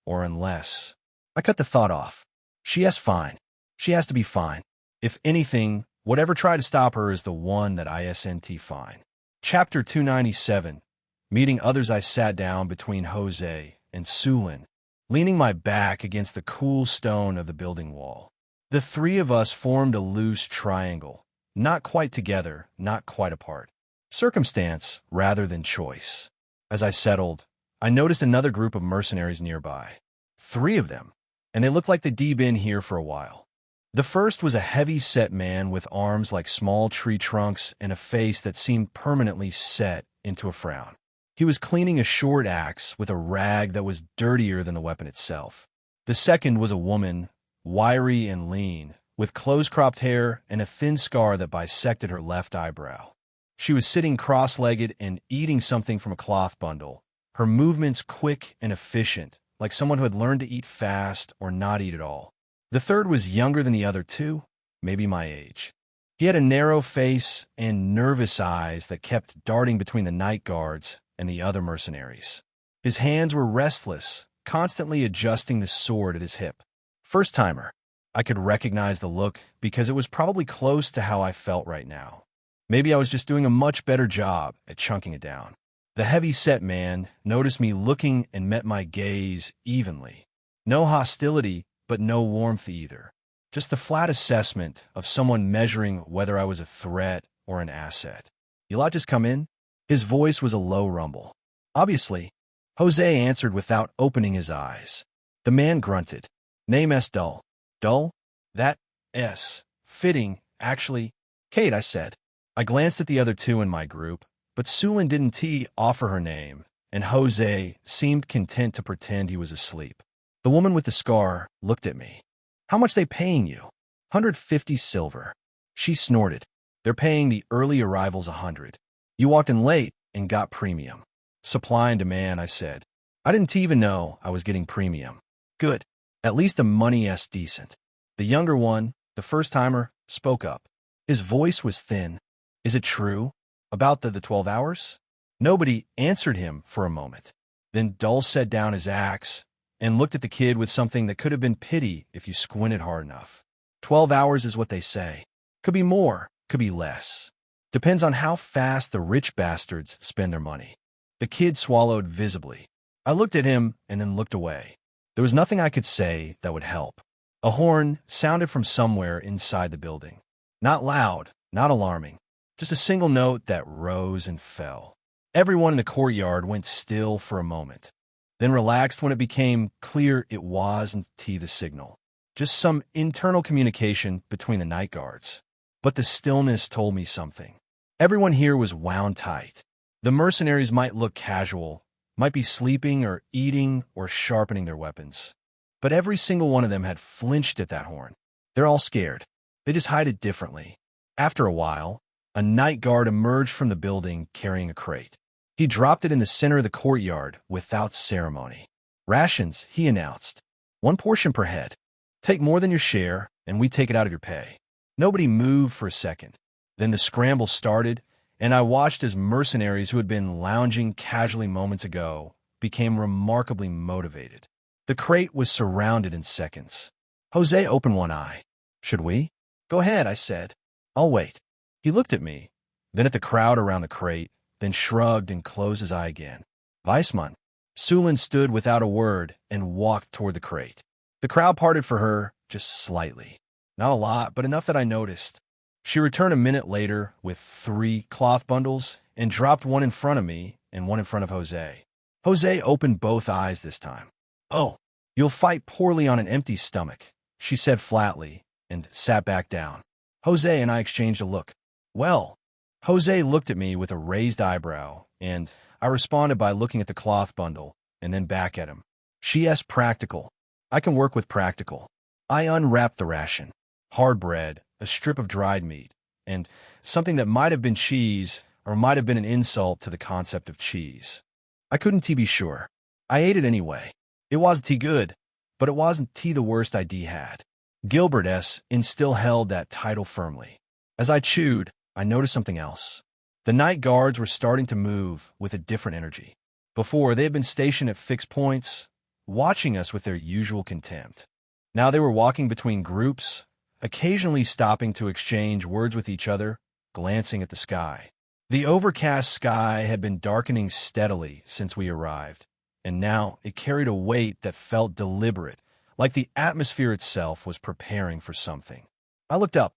[SPEAKER 1] or unless... I cut the thought off. She is fine. She has to be fine. If anything, whatever tried to stop her is the one that isn't fine. Chapter 297. Meeting others, I sat down between Jose and Sulin, leaning my back against the cool stone of the building wall. The three of us formed a loose triangle, not quite together, not quite apart. Circumstance rather than choice. As I settled, I noticed another group of mercenaries nearby. 3 of them, and they looked like they'd been here for a while. The first was a heavy-set man with arms like small tree trunks and a face that seemed permanently set into a frown. He was cleaning a short axe with a rag that was dirtier than the weapon itself. The second was a woman, wiry and lean, with close-cropped hair and a thin scar that bisected her left eyebrow. She was sitting cross-legged and eating something from a cloth bundle, her movements quick and efficient, like someone who had learned to eat fast or not eat at all. The third was younger than the other 2, maybe my age. He had a narrow face and nervous eyes that kept darting between the night guards and the other mercenaries. His hands were restless, constantly adjusting the sword at his hip. First-timer. I could recognize the look because it was probably close to how I felt right now. Maybe I was just doing a much better job at chunking it down. The heavy-set man noticed me looking and met my gaze evenly. No hostility, but no warmth either. Just the flat assessment of someone measuring whether I was a threat or an asset. "You lot just come in?" His voice was a low rumble. "Obviously." Jose answered without opening his eyes. The man grunted. "Name S. Dull." "Dull? That S. Fitting, actually." "Kate," I said. I glanced at the other 2 in my group, but Sulin didn't offer her name, and Jose seemed content to pretend he was asleep. The woman with the scar looked at me. "How much they paying you?" "150 silver." She snorted. "They're paying the early arrivals 100. You walked in late and got premium." "Supply and demand," I said. I didn't even know I was getting premium. "Good. At least the money is decent." The younger one, the first-timer, spoke up. His voice was thin. "Is it true? About the 12 hours?" Nobody answered him for a moment. Then Dull set down his axe and looked at the kid with something that could have been pity if you squinted hard enough. 12 hours is what they say. Could be more, could be less. Depends on how fast the rich bastards spend their money. The kid swallowed visibly. I looked at him and then looked away. There was nothing I could say that would help. A horn sounded from somewhere inside the building. Not loud, not alarming, just a single note that rose and fell. Everyone in the courtyard went still for a moment, then relaxed when it became clear it wasn't the signal. Just some internal communication between the night guards. But the stillness told me something. Everyone here was wound tight. The mercenaries might look casual, might be sleeping or eating or sharpening their weapons. But every single one of them had flinched at that horn. They're all scared. They just hide it differently. After a while, a night guard emerged from the building carrying a crate. He dropped it in the center of the courtyard without ceremony. "Rations," he announced. "1 portion per head. Take more than your share, and we take it out of your pay." Nobody moved for a second. Then the scramble started, and I watched as mercenaries who had been lounging casually moments ago became remarkably motivated. The crate was surrounded in seconds. Jose opened one eye. "Should we?" "Go ahead," I said. "I'll wait." He looked at me, then at the crowd around the crate, then shrugged and closed his eye again. "Weissmann." Sulin stood without a word and walked toward the crate. The crowd parted for her, just slightly. Not a lot, but enough that I noticed. She returned a minute later with 3 cloth bundles and dropped one in front of me and one in front of Jose. Jose opened both eyes this time. "Oh, you'll fight poorly on an empty stomach," she said flatly, and sat back down. Jose and I exchanged a look. "Well," Jose looked at me with a raised eyebrow, and I responded by looking at the cloth bundle and then back at him. "She's practical. I can work with practical." I unwrapped the ration. Hard bread, a strip of dried meat, and something that might have been cheese or might have been an insult to the concept of cheese. I couldn't be sure. I ate it anyway. It wasn't good, but it wasn't the worst I'd had. Gilbert S. still held that title firmly. As I chewed, I noticed something else. The night guards were starting to move with a different energy. Before, they had been stationed at fixed points, watching us with their usual contempt. Now they were walking between groups, occasionally stopping to exchange words with each other, glancing at the sky. The overcast sky had been darkening steadily since we arrived, and now it carried a weight that felt deliberate, like the atmosphere itself was preparing for something. I looked up.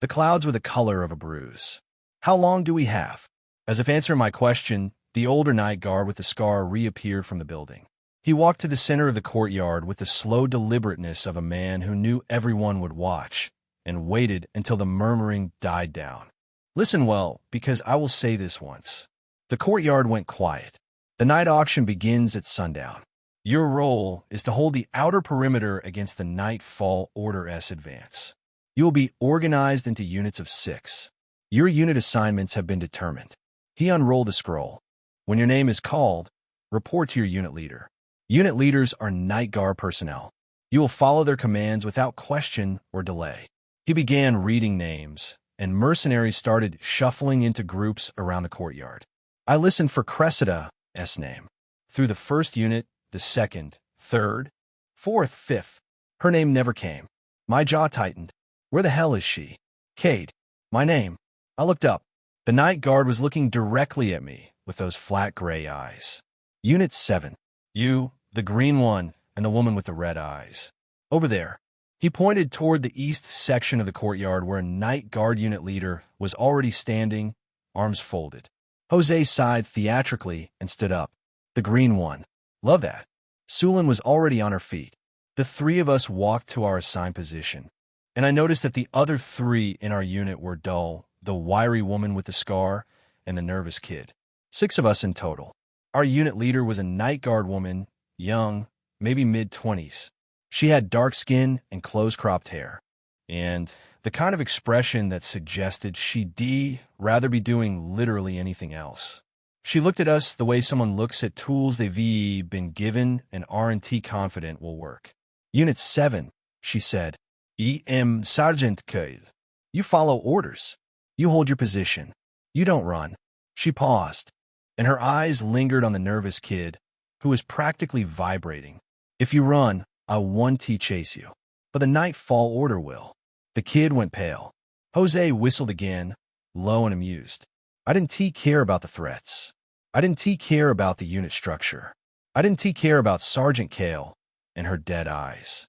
[SPEAKER 1] The clouds were the color of a bruise. "How long do we have?" As if answering my question, the older night guard with the scar reappeared from the building. He walked to the center of the courtyard with the slow deliberateness of a man who knew everyone would watch, and waited until the murmuring died down. Listen well, because I will say this once. The courtyard went quiet. The night auction begins at sundown. Your role is to hold the outer perimeter against the Nightfall Order S advance. You will be organized into units of 6. Your unit assignments have been determined. He unrolled a scroll. When your name is called, report to your unit leader. Unit leaders are Night Guard personnel. You will follow their commands without question or delay. He began reading names, and mercenaries started shuffling into groups around the courtyard. I listened for Cressida's name. Through the first unit, the second, third, fourth, fifth. Her name never came. My jaw tightened. Where the hell is she? Cade. My name. I looked up. The night guard was looking directly at me with those flat gray eyes. Unit 7. You, the green one, and the woman with the red eyes. Over there. He pointed toward the east section of the courtyard where a night guard unit leader was already standing, arms folded. Jose sighed theatrically and stood up. The green one. Love that. Sulin was already on her feet. The 3 of us walked to our assigned position, and I noticed that the other 3 in our unit were dull, the wiry woman with the scar, and the nervous kid. 6 of us in total. Our unit leader was a night guard woman, young, maybe mid-20s. She had dark skin and close-cropped hair, and the kind of expression that suggested she'd rather be doing literally anything else. She looked at us the way someone looks at tools they've been given and aren't confident will work. Unit 7, she said. Sergeant Cade. You follow orders. You hold your position. You don't run. She paused, and her eyes lingered on the nervous kid, who was practically vibrating. If you run, I won't chase you. But the Nightfall Order will. The kid went pale. Jose whistled again, low and amused. I didn't care about the threats. I didn't care about the unit structure. I didn't care about Sergeant Kale and her dead eyes.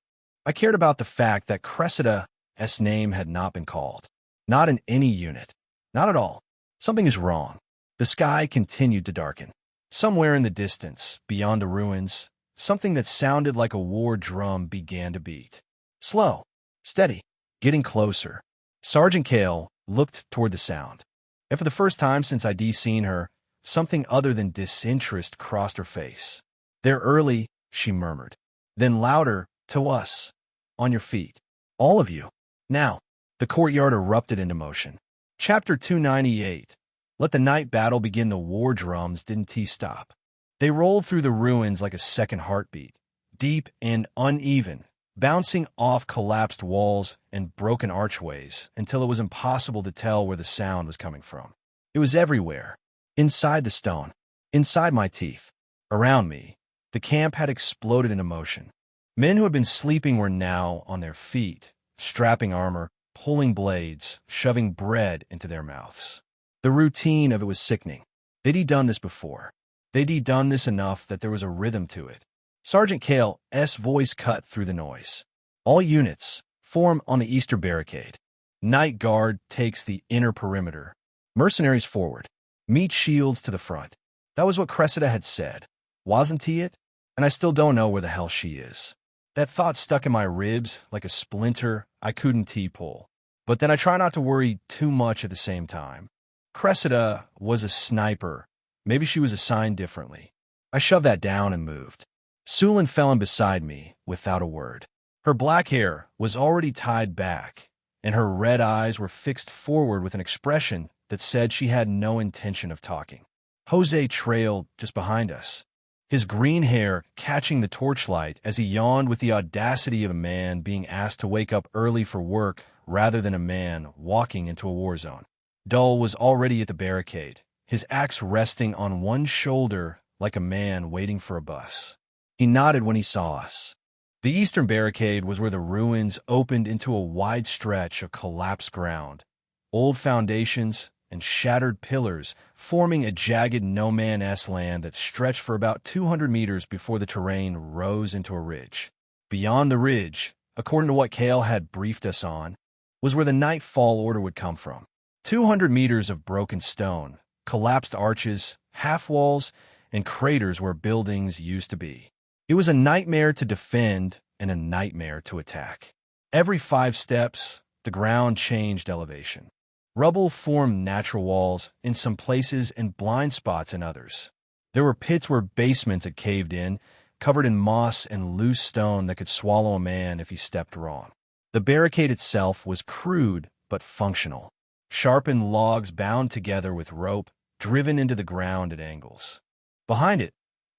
[SPEAKER 1] I cared about the fact that Cressida's name had not been called. Not in any unit. Not at all. Something is wrong. The sky continued to darken. Somewhere in the distance, beyond the ruins, something that sounded like a war drum began to beat. Slow, steady, getting closer. Sergeant Kale looked toward the sound. And for the first time since I'd seen her, something other than disinterest crossed her face. "They're early," she murmured. Then louder, "To us. On your feet. All of you. Now." The courtyard erupted into motion. Chapter 298. Let the night battle begin. The war drums didn't stop. They rolled through the ruins like a second heartbeat, deep and uneven, bouncing off collapsed walls and broken archways until it was impossible to tell where the sound was coming from. It was everywhere. Inside the stone. Inside my teeth. Around me. The camp had exploded into motion. Men who had been sleeping were now on their feet, strapping armor, pulling blades, shoving bread into their mouths. The routine of it was sickening. They'd done this before. They'd done this enough that there was a rhythm to it. Sergeant Kale's voice cut through the noise. "All units, form on the eastern barricade. Night Guard takes the inner perimeter. Mercenaries forward. Meet shields to the front." That was what Cressida had said. Wasn't he it? And I still don't know where the hell she is. That thought stuck in my ribs like a splinter I couldn't pull. But then I try not to worry too much at the same time. Cressida was a sniper. Maybe she was assigned differently. I shoved that down and moved. Sulin fell in beside me without a word. Her black hair was already tied back, and her red eyes were fixed forward with an expression that said she had no intention of talking. Jose trailed just behind us, his green hair catching the torchlight as he yawned with the audacity of a man being asked to wake up early for work rather than a man walking into a war zone. Dull was already at the barricade, his axe resting on one shoulder like a man waiting for a bus. He nodded when he saw us. The eastern barricade was where the ruins opened into a wide stretch of collapsed ground, old foundations and shattered pillars forming a jagged no-man's land that stretched for about 200 meters before the terrain rose into a ridge. Beyond the ridge, according to what Kale had briefed us on, was where the nightfall order would come from. 200 meters of broken stone, collapsed arches, half-walls, and craters where buildings used to be. It was a nightmare to defend and a nightmare to attack. Every 5 steps, the ground changed elevation. Rubble formed natural walls in some places and blind spots in others. There were pits where basements had caved in, covered in moss and loose stone that could swallow a man if he stepped wrong. The barricade itself was crude but functional. Sharpened logs bound together with rope, driven into the ground at angles. Behind it,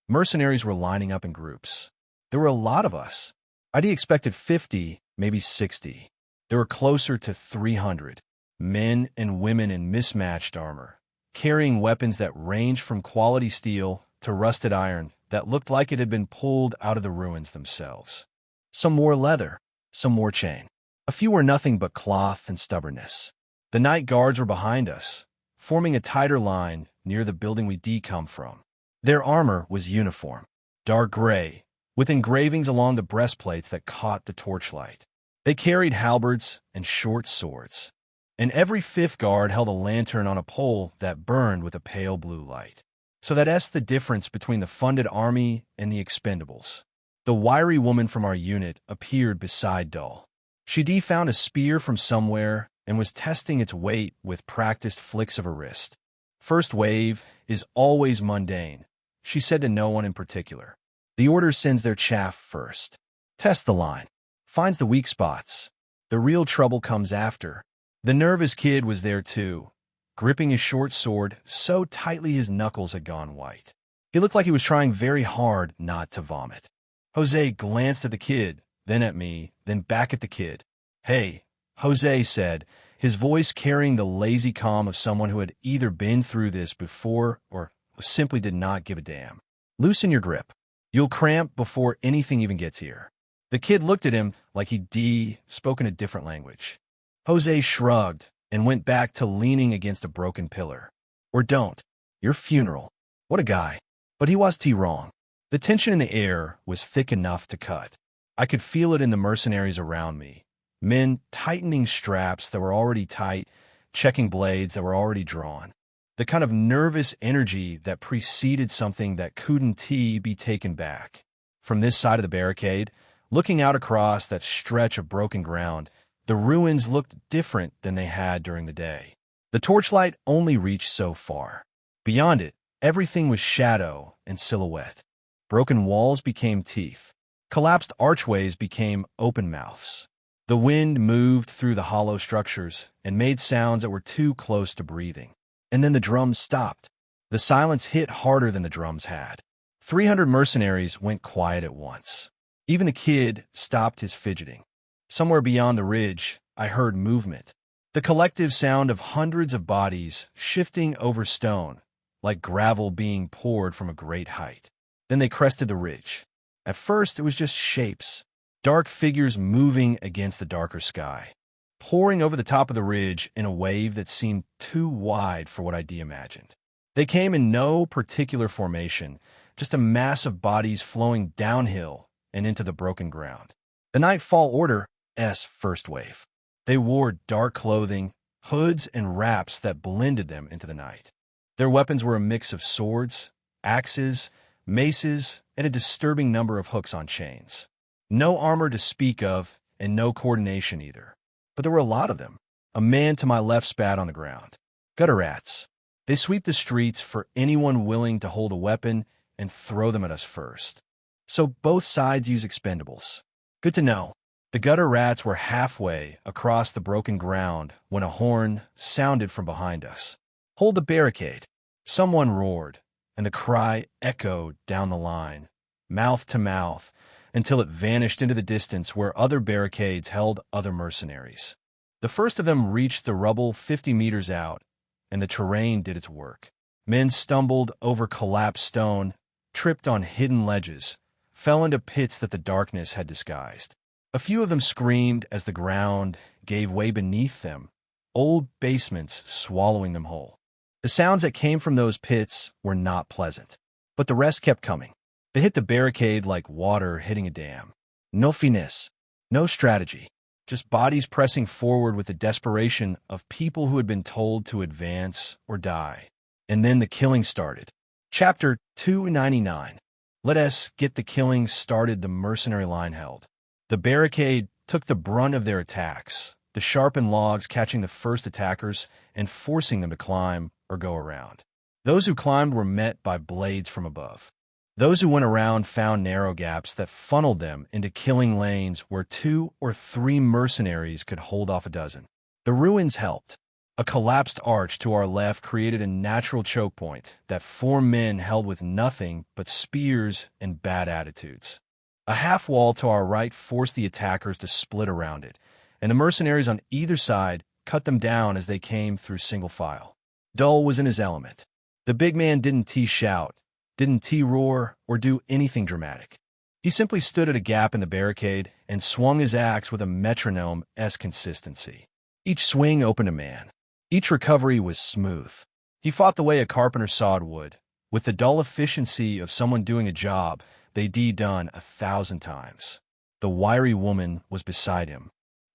[SPEAKER 1] mercenaries were lining up in groups. There were a lot of us. I'd expected 50, maybe 60. There were closer to 300. Men and women in mismatched armor, carrying weapons that ranged from quality steel to rusted iron that looked like it had been pulled out of the ruins themselves. Some wore leather, some wore chain. A few were nothing but cloth and stubbornness. The night guards were behind us, forming a tighter line near the building we'd come from. Their armor was uniform, dark gray, with engravings along the breastplates that caught the torchlight. They carried halberds and short swords, and every 5th guard held a lantern on a pole that burned with a pale blue light. So that's the difference between the funded army and the expendables. The wiry woman from our unit appeared beside Dull. She'd found a spear from somewhere and was testing its weight with practiced flicks of her wrist. "First wave is always mundane," she said to no one in particular. "The order sends their chaff first. Tests the line. Finds the weak spots. The real trouble comes after." The nervous kid was there too, gripping his short sword so tightly his knuckles had gone white. He looked like he was trying very hard not to vomit. Jose glanced at the kid, then at me, then back at the kid. "Hey," Jose said, his voice carrying the lazy calm of someone who had either been through this before or simply did not give a damn. "Loosen your grip. You'll cramp before anything even gets here." The kid looked at him like he'd spoken a different language. Jose shrugged and went back to leaning against a broken pillar. "Or don't. Your funeral." What a guy. But he was wrong. The tension in the air was thick enough to cut. I could feel it in the mercenaries around me. Men tightening straps that were already tight, checking blades that were already drawn. the kind of nervous energy that preceded something that couldn't be taken back. From this side of the barricade, looking out across that stretch of broken ground, the ruins looked different than they had during the day. The torchlight only reached so far. Beyond it, everything was shadow and silhouette. Broken walls became teeth. Collapsed archways became open mouths. The wind moved through the hollow structures and made sounds that were too close to breathing. And then the drums stopped. The silence hit harder than the drums had. 300 mercenaries went quiet at once. Even the kid stopped his fidgeting. Somewhere beyond the ridge, I heard movement. The collective sound of hundreds of bodies shifting over stone, like gravel being poured from a great height. Then they crested the ridge. At first, it was just shapes. Dark figures moving against the darker sky, pouring over the top of the ridge in a wave that seemed too wide for what I'd imagined. They came in no particular formation, just a mass of bodies flowing downhill and into the broken ground. The Nightfall Order's first wave. They wore dark clothing, hoods, and wraps that blended them into the night. Their weapons were a mix of swords, axes, maces, and a disturbing number of hooks on chains. No armor to speak of, and no coordination either. But there were a lot of them. A man to my left spat on the ground. Gutter rats. They sweep the streets for anyone willing to hold a weapon and throw them at us first. So both sides use expendables. Good to know. The gutter rats were halfway across the broken ground when a horn sounded from behind us. Hold the barricade. Someone roared, and the cry echoed down the line, mouth to mouth, until it vanished into the distance where other barricades held other mercenaries. The first of them reached the rubble 50 meters out, and the terrain did its work. Men stumbled over collapsed stone, tripped on hidden ledges, fell into pits that the darkness had disguised. A few of them screamed as the ground gave way beneath them, old basements swallowing them whole. The sounds that came from those pits were not pleasant, but the rest kept coming. They hit the barricade like water hitting a dam. No finesse, no strategy, just bodies pressing forward with the desperation of people who had been told to advance or die. And then the killing started. Chapter 299. Let us get the killing started. The mercenary line held. The barricade took the brunt of their attacks, the sharpened logs catching the first attackers and forcing them to climb or go around. Those who climbed were met by blades from above. Those who went around found narrow gaps that funneled them into killing lanes where 2 or 3 mercenaries could hold off a dozen. The ruins helped. A collapsed arch to our left created a natural choke point that 4 men held with nothing but spears and bad attitudes. A half wall to our right forced the attackers to split around it, and the mercenaries on either side cut them down as they came through single file. Dull was in his element. The big man didn't shout, didn't roar, or do anything dramatic. He simply stood at a gap in the barricade and swung his axe with a metronome-esque consistency. Each swing opened a man. Each recovery was smooth. He fought the way a carpenter sawed wood, with the dull efficiency of someone doing a job they'd done 1,000 times. The wiry woman was beside him,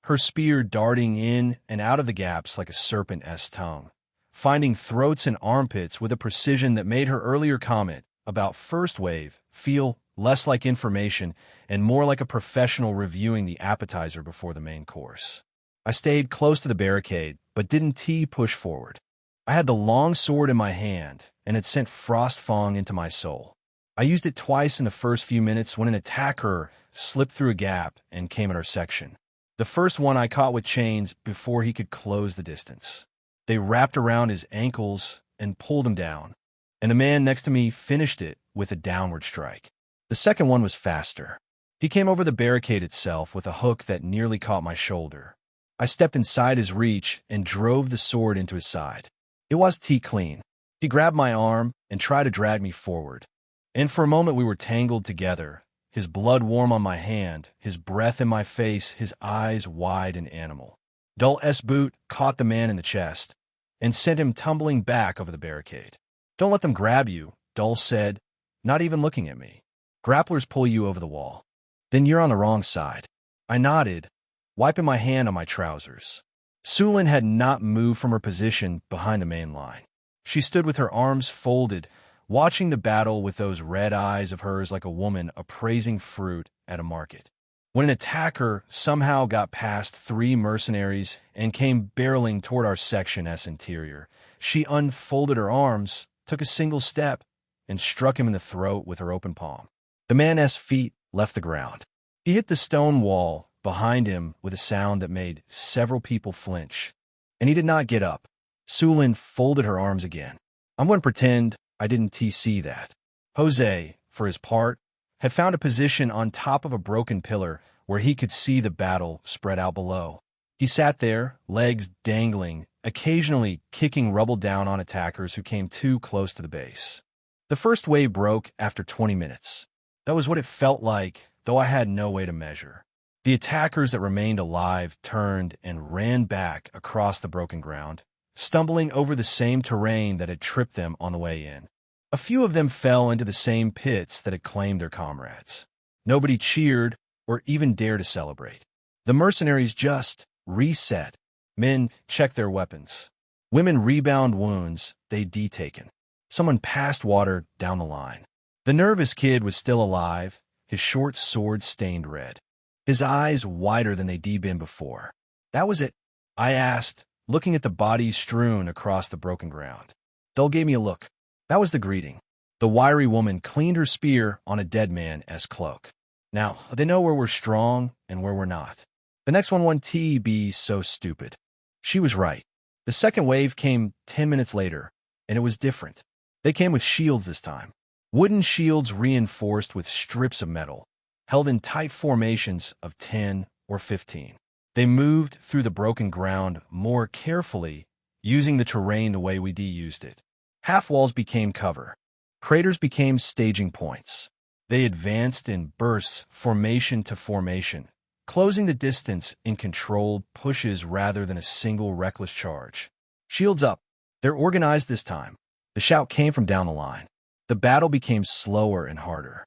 [SPEAKER 1] her spear darting in and out of the gaps like a serpent's tongue, finding throats and armpits with a precision that made her earlier comment about First Wave feel less like information and more like a professional reviewing the appetizer before the main course. I stayed close to the barricade, but didn't push forward. I had the long sword in my hand, and it sent frost fang into my soul. I used it twice in the first few minutes when an attacker slipped through a gap and came at our section. The first one I caught with chains before he could close the distance. They wrapped around his ankles and pulled him down, and the man next to me finished it with a downward strike. The second one was faster. He came over the barricade itself with a hook that nearly caught my shoulder. I stepped inside his reach and drove the sword into his side. It was clean. He grabbed my arm and tried to drag me forward. And for a moment we were tangled together, his blood warm on my hand, his breath in my face, his eyes wide and animal. Dull's boot caught the man in the chest and sent him tumbling back over the barricade. "Don't let them grab you," Dull said, not even looking at me. "Grapplers pull you over the wall. Then you're on the wrong side." I nodded, wiping my hand on my trousers. Sulin had not moved from her position behind the main line. She stood with her arms folded, watching the battle with those red eyes of hers like a woman appraising fruit at a market. When an attacker somehow got past 3 mercenaries and came barreling toward our Section S interior, she unfolded her arms, took a single step, and struck him in the throat with her open palm. The man's feet left the ground. He hit the stone wall behind him with a sound that made several people flinch, and he did not get up. Sulin folded her arms again. I'm going to pretend I didn't see that. Jose, for his part, had found a position on top of a broken pillar where he could see the battle spread out below. He sat there, legs dangling, occasionally kicking rubble down on attackers who came too close to the base. The first wave broke after 20 minutes. That was what it felt like, though I had no way to measure. The attackers that remained alive turned and ran back across the broken ground, stumbling over the same terrain that had tripped them on the way in. A few of them fell into the same pits that had claimed their comrades. Nobody cheered or even dared to celebrate. The mercenaries just reset. Men checked their weapons. Women rebound wounds they'd taken. Someone passed water down the line. The nervous kid was still alive, his short sword stained red, his eyes wider than they'd been before. That was it, I asked, looking at the bodies strewn across the broken ground. They'll gave me a look. That was the greeting. The wiry woman cleaned her spear on a dead man as cloak. Now, they know where we're strong and where we're not. The next one won't be so stupid. She was right. The second wave came 10 minutes later, and it was different. They came with shields this time. Wooden shields reinforced with strips of metal, held in tight formations of 10 or 15. They moved through the broken ground more carefully, using the terrain the way we used it. Half walls became cover. Craters became staging points. They advanced in bursts, formation to formation, closing the distance in controlled pushes rather than a single reckless charge. Shields up. They're organized this time. The shout came from down the line. The battle became slower and harder.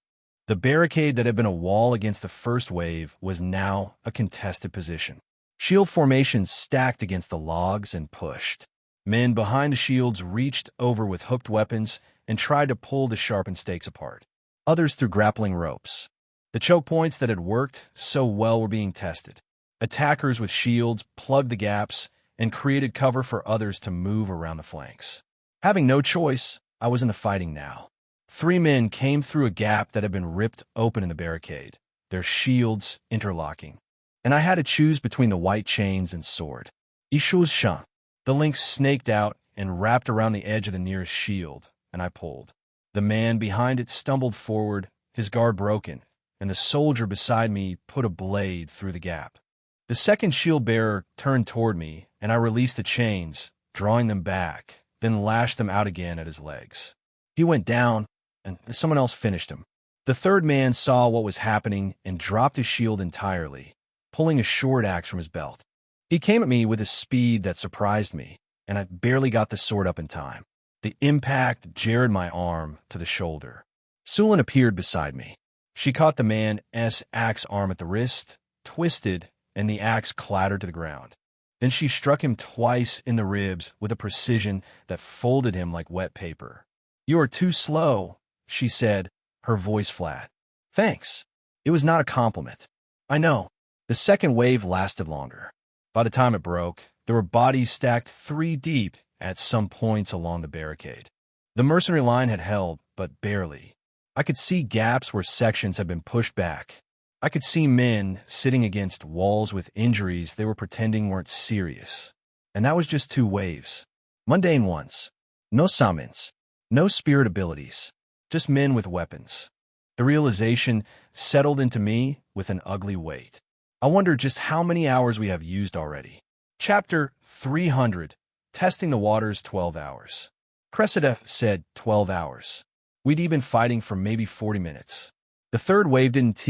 [SPEAKER 1] The barricade that had been a wall against the first wave was now a contested position. Shield formations stacked against the logs and pushed. Men behind the shields reached over with hooked weapons and tried to pull the sharpened stakes apart. Others threw grappling ropes. The choke points that had worked so well were being tested. Attackers with shields plugged the gaps and created cover for others to move around the flanks. Having no choice, I was in the fighting now. 3 men came through a gap that had been ripped open in the barricade, their shields interlocking. And I had to choose between the white chains and sword. Ishu's Shan. The link snaked out and wrapped around the edge of the nearest shield, and I pulled. The man behind it stumbled forward, his guard broken, and the soldier beside me put a blade through the gap. The second shield bearer turned toward me, and I released the chains, drawing them back, then lashed them out again at his legs. He went down, and someone else finished him. The third man saw what was happening and dropped his shield entirely, pulling a short axe from his belt. He came at me with a speed that surprised me, and I barely got the sword up in time. The impact jarred my arm to the shoulder. Sulin appeared beside me. She caught the man's axe arm at the wrist, twisted, and the axe clattered to the ground. Then she struck him twice in the ribs with a precision that folded him like wet paper. "You are too slow," she said, her voice flat. "Thanks." It was not a compliment. I know. The second wave lasted longer. By the time it broke, there were bodies stacked 3 deep at some points along the barricade. The mercenary line had held, but barely. I could see gaps where sections had been pushed back. I could see men sitting against walls with injuries they were pretending weren't serious. And that was just 2 waves. Mundane ones. No summons. No spirit abilities. Just men with weapons. The realization settled into me with an ugly weight. I wonder just how many hours we have used already. Chapter 300. Testing the waters 12 hours. Cressida said 12 hours. We'd been fighting for maybe 40 minutes. The third wave didn't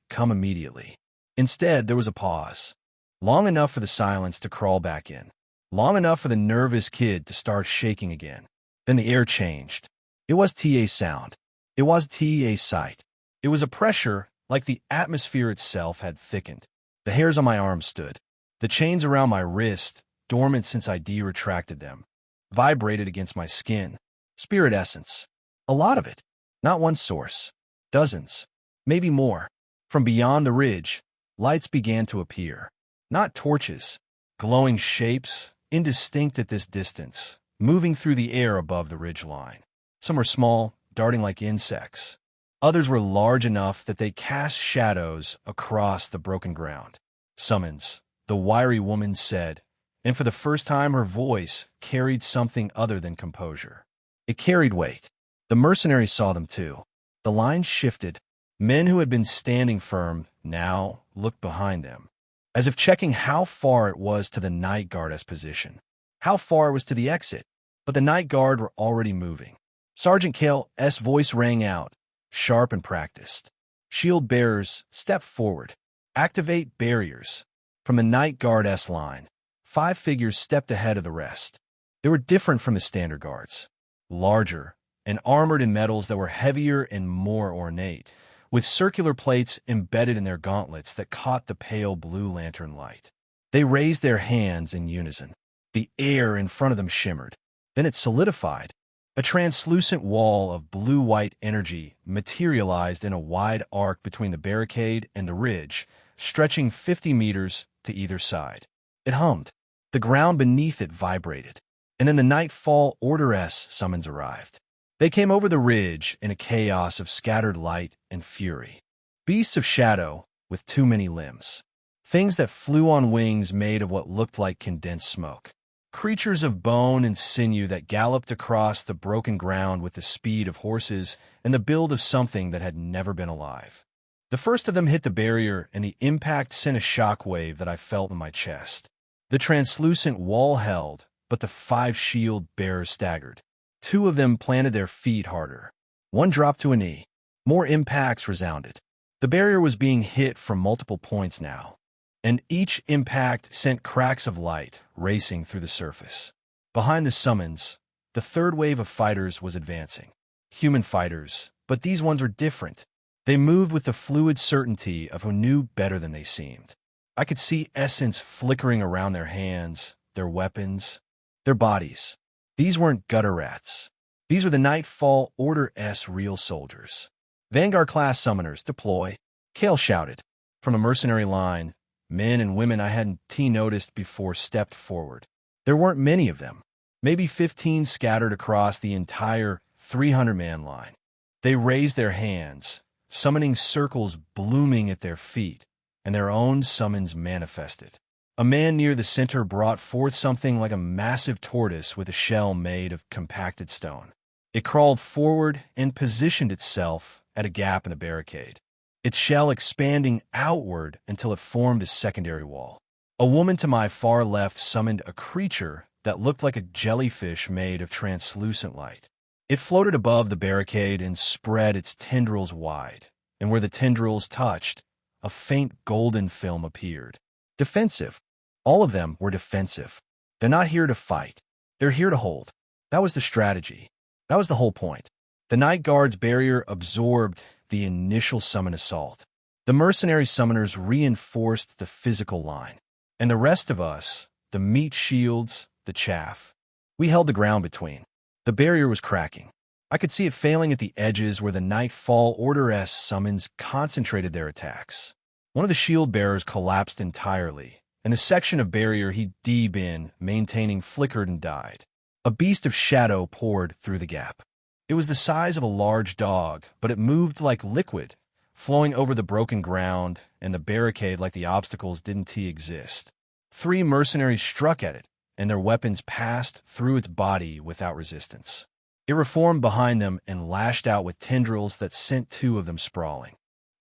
[SPEAKER 1] come immediately. Instead, there was a pause. Long enough for the silence to crawl back in. Long enough for the nervous kid to start shaking again. Then the air changed. It was TA sound. It was TA sight. It was a pressure like the atmosphere itself had thickened. The hairs on my arms stood. The chains around my wrist, dormant since I'd retracted them. vibrated against my skin. Spirit essence. A lot of it. Not one source. Dozens. Maybe more. From beyond the ridge, lights began to appear. Not torches. Glowing shapes, indistinct at this distance, moving through the air above the ridge line. Some were small, darting like insects. Others were large enough that they cast shadows across the broken ground. Summons, the wiry woman said, and for the first time her voice carried something other than composure. It carried weight. The mercenaries saw them too. The line shifted. Men who had been standing firm now looked behind them, as if checking how far it was to the night guard's position, how far it was to the exit. But the night guard were already moving. Sergeant Kale's voice rang out, sharp and practiced. Shield bearers, step forward. Activate barriers. From the night guard's line, 5 figures stepped ahead of the rest. They were different from the standard guards. Larger, and armored in metals that were heavier and more ornate, with circular plates embedded in their gauntlets that caught the pale blue lantern light. They raised their hands in unison. The air in front of them shimmered. Then it solidified. A translucent wall of blue-white energy materialized in a wide arc between the barricade and the ridge, stretching 50 meters to either side. It hummed. The ground beneath it vibrated. And in the nightfall, Order-S summons arrived. They came over the ridge in a chaos of scattered light and fury. Beasts of shadow with too many limbs. Things that flew on wings made of what looked like condensed smoke. Creatures of bone and sinew that galloped across the broken ground with the speed of horses and the build of something that had never been alive. The first of them hit the barrier, and the impact sent a shockwave that I felt in my chest. The translucent wall held, but the 5 shield bearers staggered. 2 of them planted their feet harder. 1 dropped to a knee. More impacts resounded. The barrier was being hit from multiple points now, and each impact sent cracks of light racing through the surface. Behind the summons, the third wave of fighters was advancing. Human fighters, but these ones were different. They moved with the fluid certainty of who knew better than they seemed. I could see essence flickering around their hands, their weapons, their bodies. These weren't gutter rats. These were the Nightfall Order-S real soldiers. Vanguard-class summoners, deploy. Kale shouted. From a mercenary line, men and women I hadn't noticed before stepped forward. There weren't many of them, maybe 15 scattered across the entire 300-man line. They raised their hands, summoning circles blooming at their feet, and their own summons manifested. A man near the center brought forth something like a massive tortoise with a shell made of compacted stone. It crawled forward and positioned itself at a gap in the barricade, its shell expanding outward until it formed a secondary wall. A woman to my far left summoned a creature that looked like a jellyfish made of translucent light. It floated above the barricade and spread its tendrils wide, and where the tendrils touched, a faint golden film appeared. Defensive. All of them were defensive. They're not here to fight. They're here to hold. That was the strategy. That was the whole point. The Night Guard's barrier absorbed the initial summon assault. The mercenary summoners reinforced the physical line. And the rest of us, the meat shields, the chaff, we held the ground between. The barrier was cracking. I could see it failing at the edges where the Nightfall Order-S summons concentrated their attacks. One of the shield bearers collapsed entirely, and the section of barrier he'd been maintaining flickered and died. A beast of shadow poured through the gap. It was the size of a large dog, but it moved like liquid, flowing over the broken ground and the barricade like the obstacles didn't exist. 3 mercenaries struck at it, and their weapons passed through its body without resistance. It reformed behind them and lashed out with tendrils that sent 2 of them sprawling.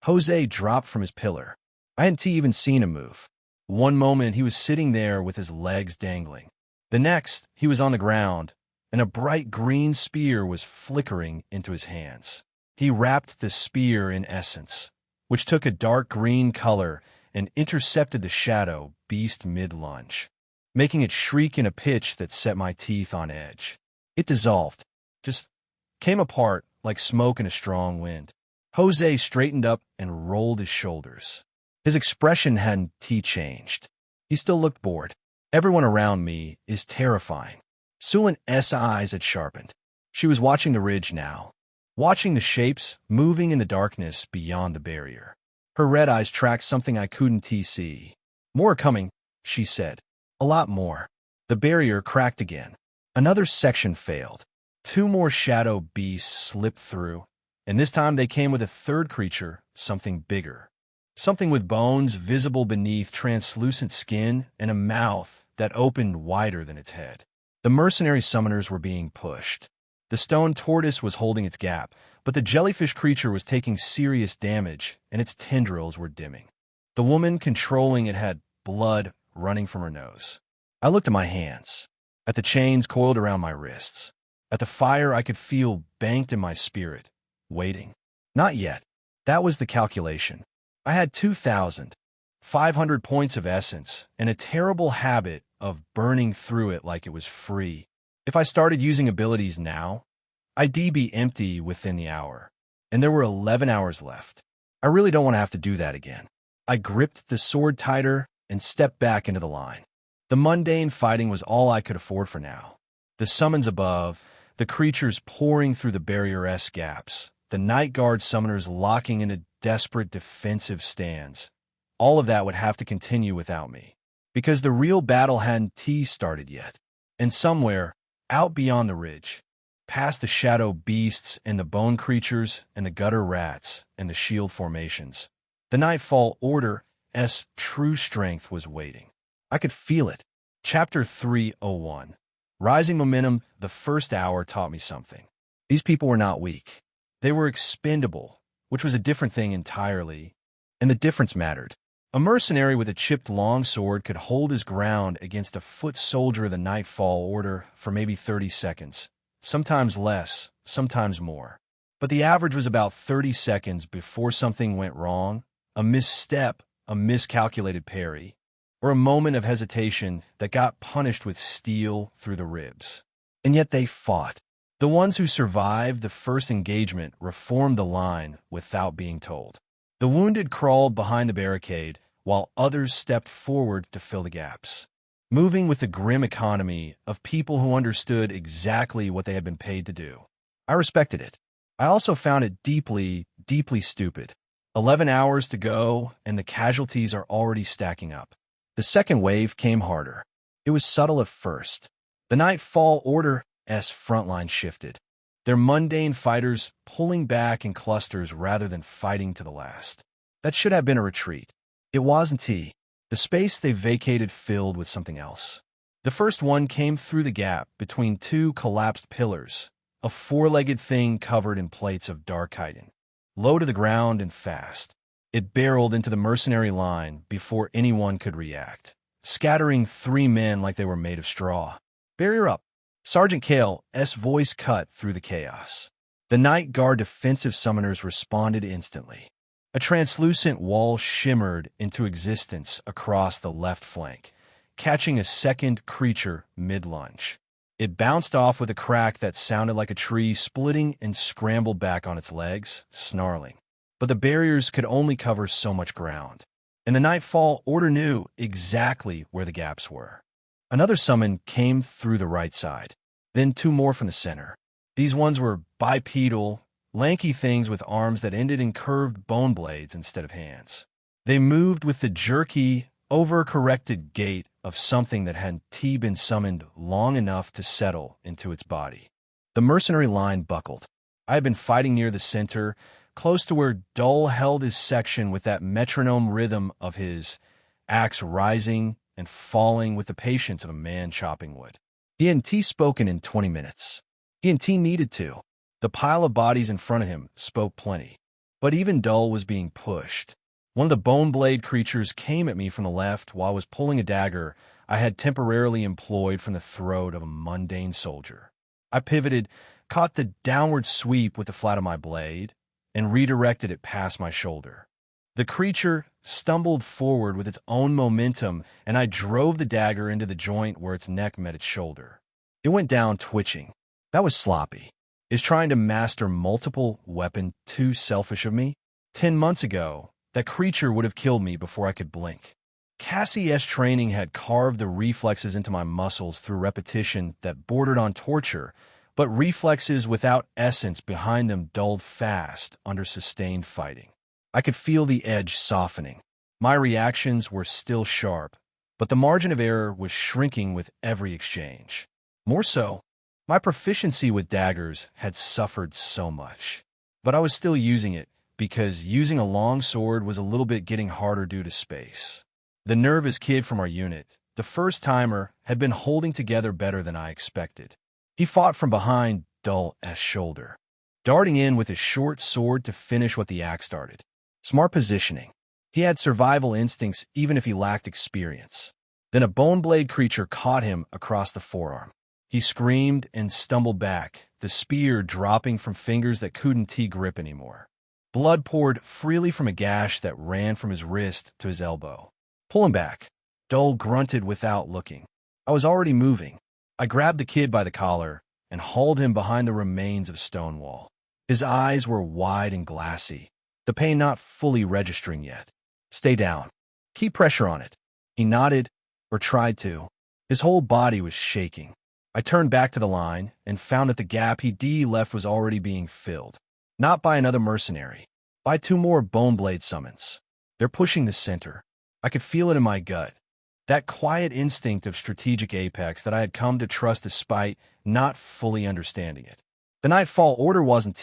[SPEAKER 1] Jose dropped from his pillar. I hadn't even seen him move. One moment he was sitting there with his legs dangling. The next, he was on the ground, and a bright green spear was flickering into his hands. He wrapped the spear in essence, which took a dark green color and intercepted the shadow beast mid-lunge, making it shriek in a pitch that set my teeth on edge. It dissolved, just came apart like smoke in a strong wind. Jose straightened up and rolled his shoulders. His expression hadn't changed. He still looked bored. Everyone around me is terrifying. Sulin's eyes had sharpened. She was watching the ridge now, watching the shapes moving in the darkness beyond the barrier. Her red eyes tracked something I couldn't see. "More coming," she said. "A lot more." The barrier cracked again. Another section failed. Two more shadow beasts slipped through, and this time they came with a third creature, something bigger. Something with bones visible beneath translucent skin and a mouth that opened wider than its head. The mercenary summoners were being pushed. The stone tortoise was holding its gap, but the jellyfish creature was taking serious damage, and its tendrils were dimming. The woman controlling it had blood running from her nose. I looked at my hands, at the chains coiled around my wrists, at the fire I could feel banked in my spirit, waiting. Not yet. That was the calculation. I had 2,500 points of essence and a terrible habit of burning through it like it was free. If I started using abilities now, I'd be empty within the hour, and there were 11 hours left. I really don't want to have to do that again. I gripped the sword tighter and stepped back into the line. The mundane fighting was all I could afford for now. The summons above, the creatures pouring through the barrier-esque gaps, the night guard summoners locking into desperate defensive stands. All of that would have to continue without me, because the real battle hadn't started yet. And somewhere, out beyond the ridge, past the shadow beasts and the bone creatures and the gutter rats and the shield formations, the Nightfall Order's true strength was waiting. I could feel it. Chapter 301. Rising Momentum. The first hour taught me something. These people were not weak. They were expendable, which was a different thing entirely, and the difference mattered. A mercenary with a chipped longsword could hold his ground against a foot soldier of the Nightfall Order for maybe 30 seconds, sometimes less, sometimes more. But the average was about 30 seconds before something went wrong, a misstep, a miscalculated parry, or a moment of hesitation that got punished with steel through the ribs. And yet they fought. The ones who survived the first engagement reformed the line without being told. The wounded crawled behind the barricade, while others stepped forward to fill the gaps, moving with the grim economy of people who understood exactly what they had been paid to do. I respected it. I also found it deeply, deeply stupid. 11 hours to go, and the casualties are already stacking up. The second wave came harder. It was subtle at first. The Nightfall Order's frontline shifted, their mundane fighters pulling back in clusters rather than fighting to the last. That should have been a retreat. It wasn't. The space they vacated filled with something else. The first one came through the gap between two collapsed pillars, a four-legged thing covered in plates of dark chitin, low to the ground and fast. It barreled into the mercenary line before anyone could react, scattering 3 men like they were made of straw. "Barrier up!" Sergeant Kale's voice cut through the chaos. The Night Guard defensive summoners responded instantly. A translucent wall shimmered into existence across the left flank, catching a second creature mid-lunge. It bounced off with a crack that sounded like a tree splitting and scrambled back on its legs, snarling. But the barriers could only cover so much ground, and the Nightfall Order knew exactly where the gaps were. Another summon came through the right side, then 2 more from the center. These ones were bipedal, lanky things with arms that ended in curved bone blades instead of hands. They moved with the jerky, overcorrected gait of something that hadn't been summoned long enough to settle into its body. The mercenary line buckled. I had been fighting near the center, close to where Dull held his section with that metronome rhythm of his axe rising and falling with the patience of a man chopping wood. He hadn't spoken in 20 minutes. He needed to. The pile of bodies in front of him spoke plenty. But even Dull was being pushed. One of the bone blade creatures came at me from the left while I was pulling a dagger I had temporarily employed from the throat of a mundane soldier. I pivoted, caught the downward sweep with the flat of my blade, and redirected it past my shoulder. The creature stumbled forward with its own momentum, and I drove the dagger into the joint where its neck met its shoulder. It went down twitching. That was sloppy. Is trying to master multiple weapons too selfish of me? 10 months ago, that creature would have killed me before I could blink. Cassie's training had carved the reflexes into my muscles through repetition that bordered on torture, but reflexes without essence behind them dulled fast under sustained fighting. I could feel the edge softening. My reactions were still sharp, but the margin of error was shrinking with every exchange. More so, my proficiency with daggers had suffered so much. But I was still using it, because using a long sword was a little bit getting harder due to space. The nervous kid from our unit, the first-timer, had been holding together better than I expected. He fought from behind Dull's shoulder, darting in with his short sword to finish what the axe started. Smart positioning. He had survival instincts even if he lacked experience. Then a bone-blade creature caught him across the forearm. He screamed and stumbled back, the spear dropping from fingers that couldn't grip anymore. Blood poured freely from a gash that ran from his wrist to his elbow. "Pull him back." Dull grunted without looking. I was already moving. I grabbed the kid by the collar and hauled him behind the remains of Stonewall. His eyes were wide and glassy, the pain not fully registering yet. "Stay down. Keep pressure on it." He nodded, or tried to. His whole body was shaking. I turned back to the line and found that the gap he'd left was already being filled. Not by another mercenary, by 2 more Boneblade summons. They're pushing the center. I could feel it in my gut. That quiet instinct of strategic apex that I had come to trust despite not fully understanding it. The Nightfall Order wasn't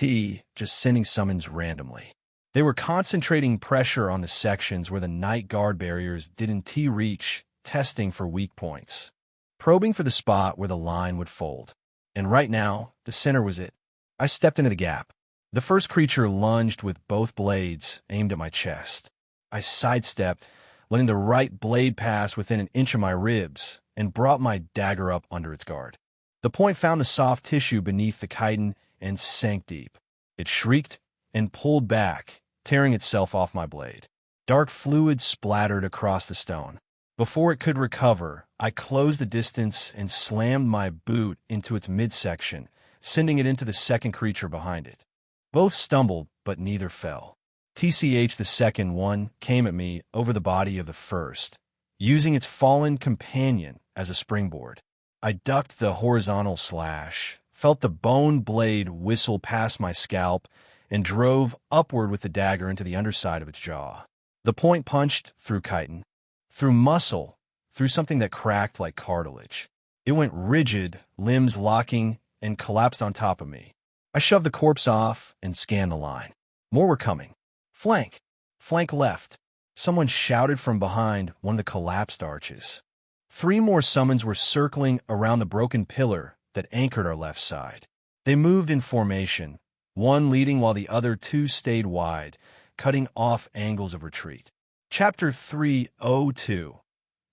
[SPEAKER 1] just sending summons randomly. They were concentrating pressure on the sections where the Night Guard barriers didn't reach, testing for weak points. Probing for the spot where the line would fold. And right now, the center was it. I stepped into the gap. The first creature lunged with both blades aimed at my chest. I sidestepped, letting the right blade pass within an inch of my ribs, and brought my dagger up under its guard. The point found the soft tissue beneath the chitin and sank deep. It shrieked and pulled back, tearing itself off my blade. Dark fluid splattered across the stone. Before it could recover, I closed the distance and slammed my boot into its midsection, sending it into the second creature behind it. Both stumbled, but neither fell. The second one came at me over the body of the first, using its fallen companion as a springboard. I ducked the horizontal slash, felt the bone blade whistle past my scalp, and drove upward with the dagger into the underside of its jaw. The point punched through chitin, through muscle, through something that cracked like cartilage. It went rigid, limbs locking, and collapsed on top of me. I shoved the corpse off and scanned the line. More were coming. Flank! Flank left. Someone shouted from behind one of the collapsed arches. 3 more summons were circling around the broken pillar that anchored our left side. They moved in formation, one leading while the other 2 stayed wide, cutting off angles of retreat. Chapter 302.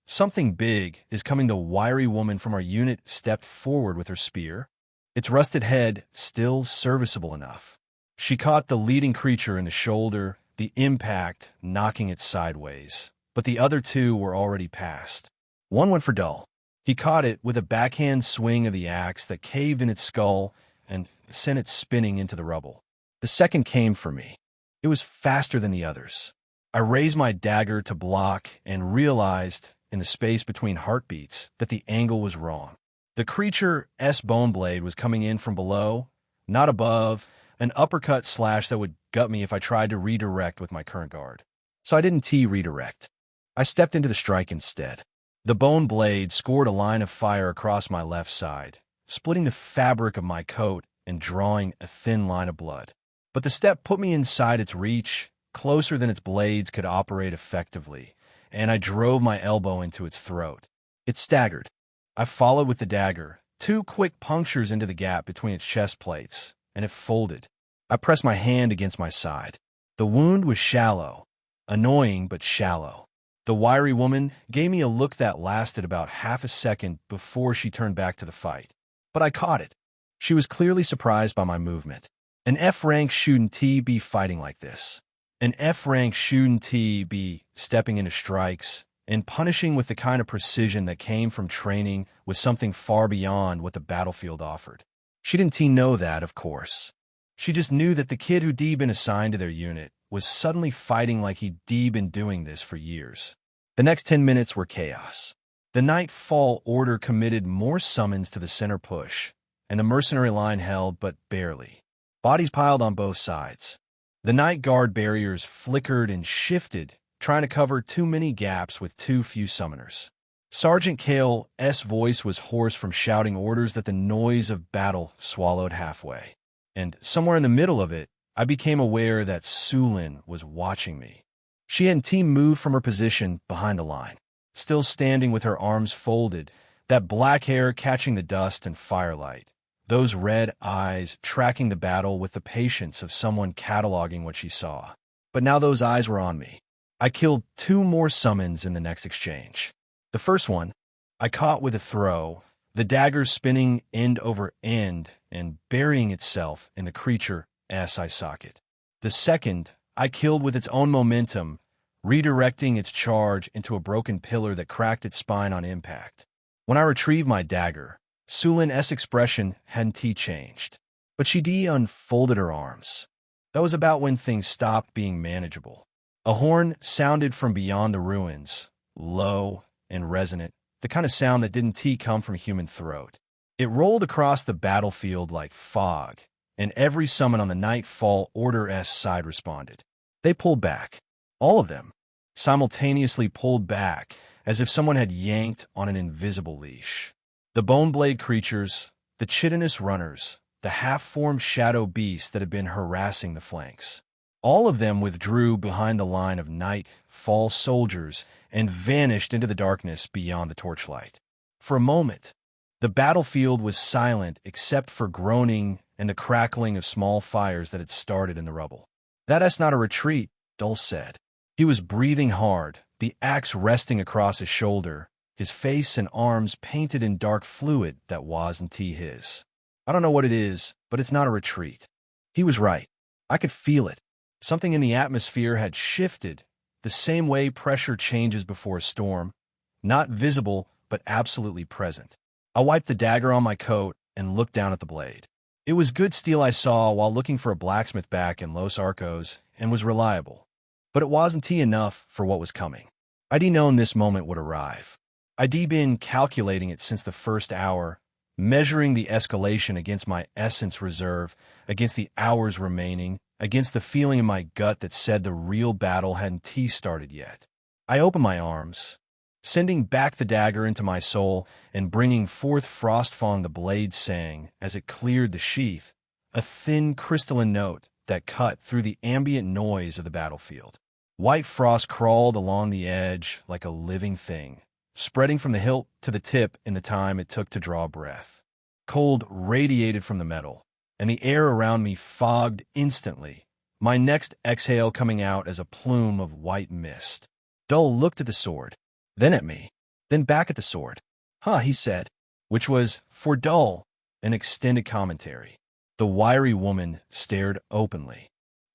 [SPEAKER 1] Something big is coming. The wiry woman from our unit stepped forward with her spear, its rusted head still serviceable enough. She caught the leading creature in the shoulder, the impact knocking it sideways, but the other 2 were already past. One went for Dull. He caught it with a backhand swing of the axe that caved in its skull and sent it spinning into the rubble. The second came for me. It was faster than the others. I raised my dagger to block and realized, in the space between heartbeats, that the angle was wrong. The creature's Boneblade was coming in from below, not above, an uppercut slash that would gut me if I tried to redirect with my current guard. So I didn't redirect. I stepped into the strike instead. The Boneblade scored a line of fire across my left side, splitting the fabric of my coat and drawing a thin line of blood. But the step put me inside its reach, closer than its blades could operate effectively, and I drove my elbow into its throat. It staggered. I followed with the dagger, 2 quick punctures into the gap between its chest plates, and it folded. I pressed my hand against my side. The wound was shallow, annoying but shallow. The wiry woman gave me a look that lasted about half a second before she turned back to the fight. But I caught it. She was clearly surprised by my movement. An F-rank shouldn't be fighting like this. An F-rank shouldn't be stepping into strikes and punishing with the kind of precision that came from training with something far beyond what the battlefield offered. She didn't know that, of course. She just knew that the kid who'd been assigned to their unit was suddenly fighting like he'd been doing this for years. The next 10 minutes were chaos. The Nightfall Order committed more summons to the center push, and the mercenary line held but barely. Bodies piled on both sides. The Night Guard barriers flickered and shifted, trying to cover too many gaps with too few summoners. Sergeant Kale's voice was hoarse from shouting orders that the noise of battle swallowed halfway. And somewhere in the middle of it, I became aware that Sulin was watching me. She hadn't moved from her position behind the line, still standing with her arms folded, that black hair catching the dust and firelight, those red eyes tracking the battle with the patience of someone cataloging what she saw. But now those eyes were on me. I killed 2 more summons in the next exchange. The first one, I caught with a throw, the dagger spinning end over end and burying itself in the creature's eye socket. The second, I killed with its own momentum, redirecting its charge into a broken pillar that cracked its spine on impact. When I retrieved my dagger, Sulin's expression hadn't changed, but she unfolded her arms. That was about when things stopped being manageable. A horn sounded from beyond the ruins, low and resonant, the kind of sound that didn't come from a human throat. It rolled across the battlefield like fog, and every summon on the Nightfall Order's side responded. They pulled back. All of them simultaneously pulled back, as if someone had yanked on an invisible leash. The Boneblade creatures, the chitinous runners, the half-formed shadow beasts that had been harassing the flanks. All of them withdrew behind the line of Nightfall soldiers and vanished into the darkness beyond the torchlight. For a moment, the battlefield was silent except for groaning and the crackling of small fires that had started in the rubble. "That's not a retreat," Dulce said. He was breathing hard, the axe resting across his shoulder, his face and arms painted in dark fluid that wasn't his. "I don't know what it is, but it's not a retreat." He was right. I could feel it. Something in the atmosphere had shifted, the same way pressure changes before a storm, not visible but absolutely present. I wiped the dagger on my coat and looked down at the blade. It was good steel I saw while looking for a blacksmith back in Los Arcos and was reliable. But it wasn't enough for what was coming. I'd known this moment would arrive. I'd been calculating it since the first hour, measuring the escalation against my essence reserve, against the hours remaining, against the feeling in my gut that said the real battle hadn't started yet. I opened my arms, sending back the dagger into my soul and bringing forth Frostfang. The blade sang, as it cleared the sheath, a thin crystalline note that cut through the ambient noise of the battlefield. White frost crawled along the edge like a living thing, spreading from the hilt to the tip in the time it took to draw breath. Cold radiated from the metal, and the air around me fogged instantly, my next exhale coming out as a plume of white mist. Dull looked at the sword, then at me, then back at the sword. "Huh," he said, which was, for Dull, an extended commentary. The wiry woman stared openly.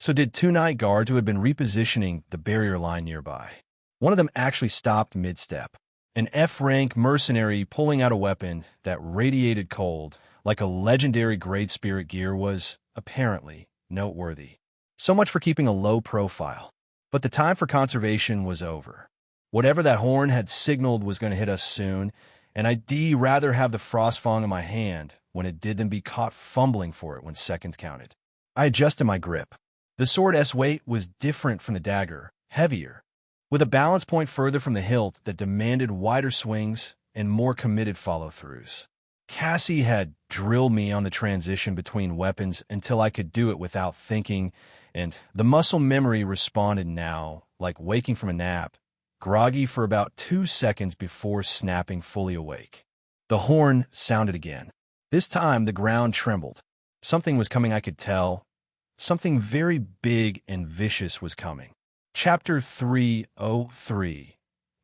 [SPEAKER 1] So did 2 night guards who had been repositioning the barrier line nearby. One of them actually stopped mid-step. An F-rank mercenary pulling out a weapon that radiated cold, like a legendary Great Spirit gear, was, apparently, noteworthy. So much for keeping a low profile. But the time for conservation was over. Whatever that horn had signaled was going to hit us soon, and I'd rather have the Frostfang in my hand when it did than be caught fumbling for it when seconds counted. I adjusted my grip. The sword's weight was different from the dagger, heavier, with a balance point further from the hilt that demanded wider swings and more committed follow-throughs. Cassie had drilled me on the transition between weapons until I could do it without thinking, and the muscle memory responded now, like waking from a nap, groggy for about 2 seconds before snapping fully awake. The horn sounded again. This time the ground trembled. Something was coming, I could tell. Something very big and vicious was coming. Chapter 303.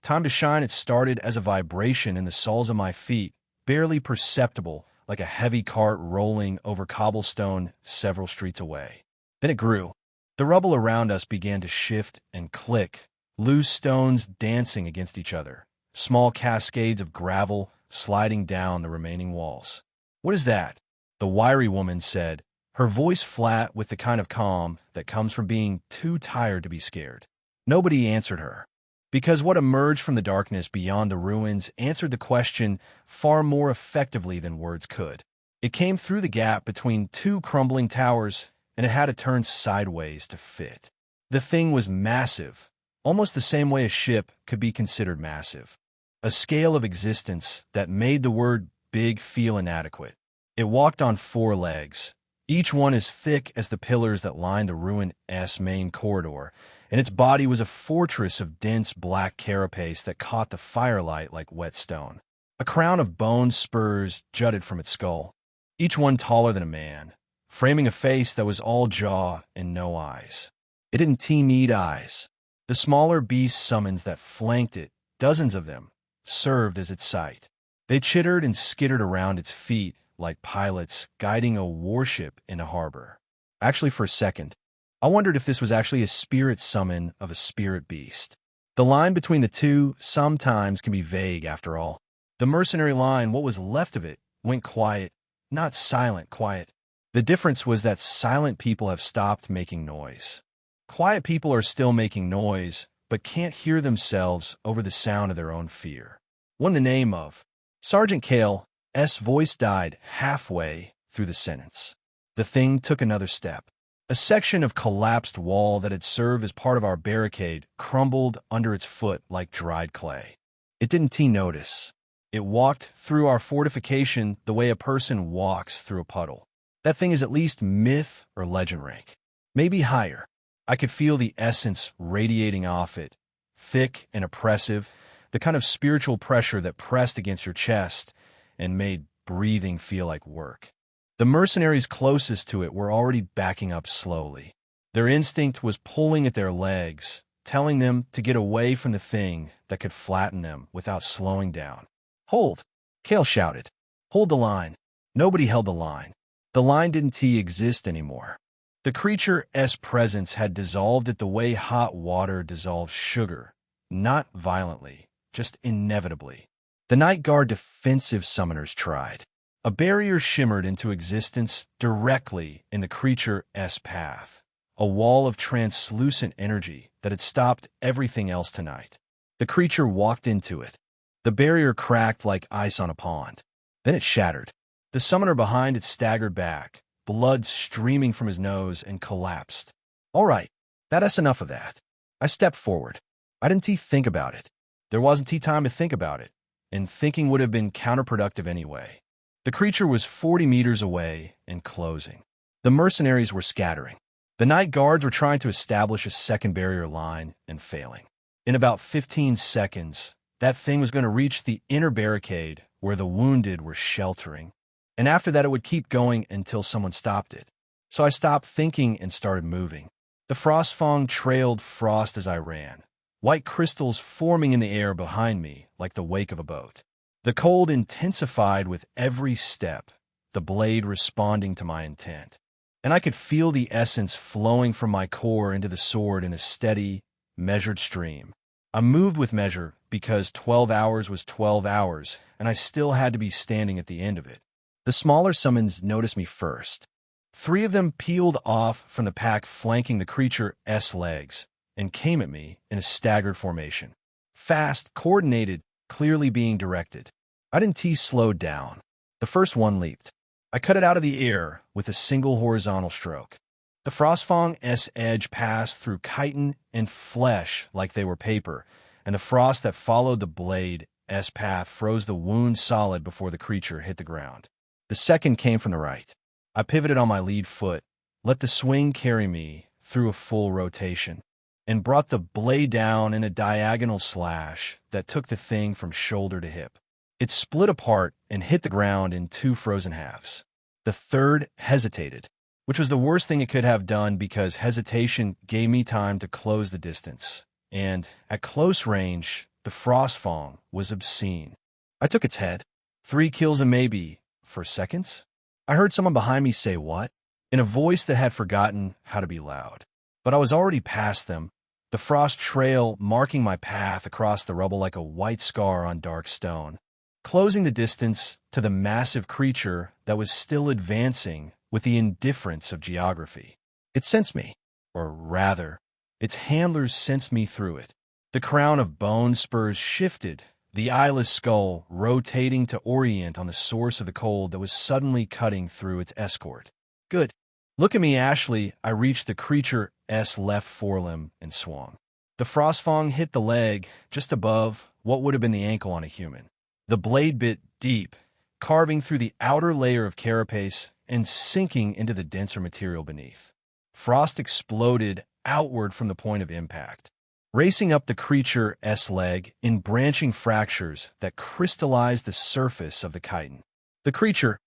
[SPEAKER 1] Time to Shine. It started as a vibration in the soles of my feet, barely perceptible, like a heavy cart rolling over cobblestone several streets away. Then it grew. The rubble around us began to shift and click, loose stones dancing against each other, small cascades of gravel sliding down the remaining walls. "What is that?" the wiry woman said, her voice flat with the kind of calm that comes from being too tired to be scared. Nobody answered her. Because what emerged from the darkness beyond the ruins answered the question far more effectively than words could. It came through the gap between two crumbling towers, and it had to turn sideways to fit. The thing was massive, almost the same way a ship could be considered massive. A scale of existence that made the word big feel inadequate. It walked on four legs, each one as thick as the pillars that lined the ruin's main corridor, and its body was a fortress of dense black carapace that caught the firelight like whetstone. A crown of bone spurs jutted from its skull, each one taller than a man, framing a face that was all jaw and no eyes. It didn't need eyes. The smaller beast summons that flanked it, dozens of them, served as its sight. They chittered and skittered around its feet like pilots guiding a warship in a harbor. Actually, for a second, I wondered if this was actually a spirit summon of a spirit beast. The line between the two sometimes can be vague after all. The mercenary line, what was left of it, went quiet, not silent quiet. The difference was that silent people have stopped making noise. Quiet people are still making noise, but can't hear themselves over the sound of their own fear. What in the name of? Sergeant Kale's voice died halfway through the sentence. The thing took another step. A section of collapsed wall that had served as part of our barricade crumbled under its foot like dried clay. It didn't notice. It walked through our fortification the way a person walks through a puddle. That thing is at least myth or legend rank. Maybe higher. I could feel the essence radiating off it, thick and oppressive, the kind of spiritual pressure that pressed against your chest and made breathing feel like work. The mercenaries closest to it were already backing up slowly. Their instinct was pulling at their legs, telling them to get away from the thing that could flatten them without slowing down. "Hold!" Kale shouted. "Hold the line." Nobody held the line. The line didn't exist anymore. The creature's presence had dissolved it the way hot water dissolves sugar, not violently, just inevitably. The Night Guard defensive summoners tried. A barrier shimmered into existence directly in the creature's path, a wall of translucent energy that had stopped everything else tonight. The creature walked into it. The barrier cracked like ice on a pond. Then it shattered. The summoner behind it staggered back, blood streaming from his nose, and collapsed. All right, that's enough of that. I stepped forward. I didn't think about it. There wasn't time to think about it, and thinking would have been counterproductive anyway. The creature was 40 meters away and closing. The mercenaries were scattering. The Night Guards were trying to establish a second barrier line and failing. In about 15 seconds, that thing was going to reach the inner barricade where the wounded were sheltering. And after that, it would keep going until someone stopped it. So I stopped thinking and started moving. The Frostfang trailed frost as I ran, white crystals forming in the air behind me like the wake of a boat. The cold intensified with every step, the blade responding to my intent. And I could feel the essence flowing from my core into the sword in a steady, measured stream. I moved with measure because 12 hours was 12 hours, and I still had to be standing at the end of it. The smaller summons noticed me first. 3 of them peeled off from the pack flanking the creature's legs and came at me in a staggered formation. Fast, coordinated, clearly being directed. I didn't slow down. The first one leaped. I cut it out of the air with a single horizontal stroke. The Frostfang's edge passed through chitin and flesh like they were paper, and the frost that followed the blade's path froze the wound solid before the creature hit the ground. The second came from the right. I pivoted on my lead foot, let the swing carry me through a full rotation, and brought the blade down in a diagonal slash that took the thing from shoulder to hip. It split apart and hit the ground in 2 frozen halves. The third hesitated, which was the worst thing it could have done because hesitation gave me time to close the distance. And at close range, the Frostfang was obscene. I took its head. 3 kills and maybe, for seconds, I heard someone behind me say what? In a voice that had forgotten how to be loud. But I was already past them, the frost trail marking my path across the rubble like a white scar on dark stone, closing the distance to the massive creature that was still advancing with the indifference of geography. It sensed me, or rather, its handlers sensed me through it. The crown of bone spurs shifted, the eyeless skull rotating to orient on the source of the cold that was suddenly cutting through its escort. Good. Look at me, Ashley. I reached the creature's left forelimb and swung. The frostfang hit the leg just above what would have been the ankle on a human. The blade bit deep, carving through the outer layer of carapace and sinking into the denser material beneath. Frost exploded outward from the point of impact, racing up the creature's leg in branching fractures that crystallized the surface of the chitin. The creature's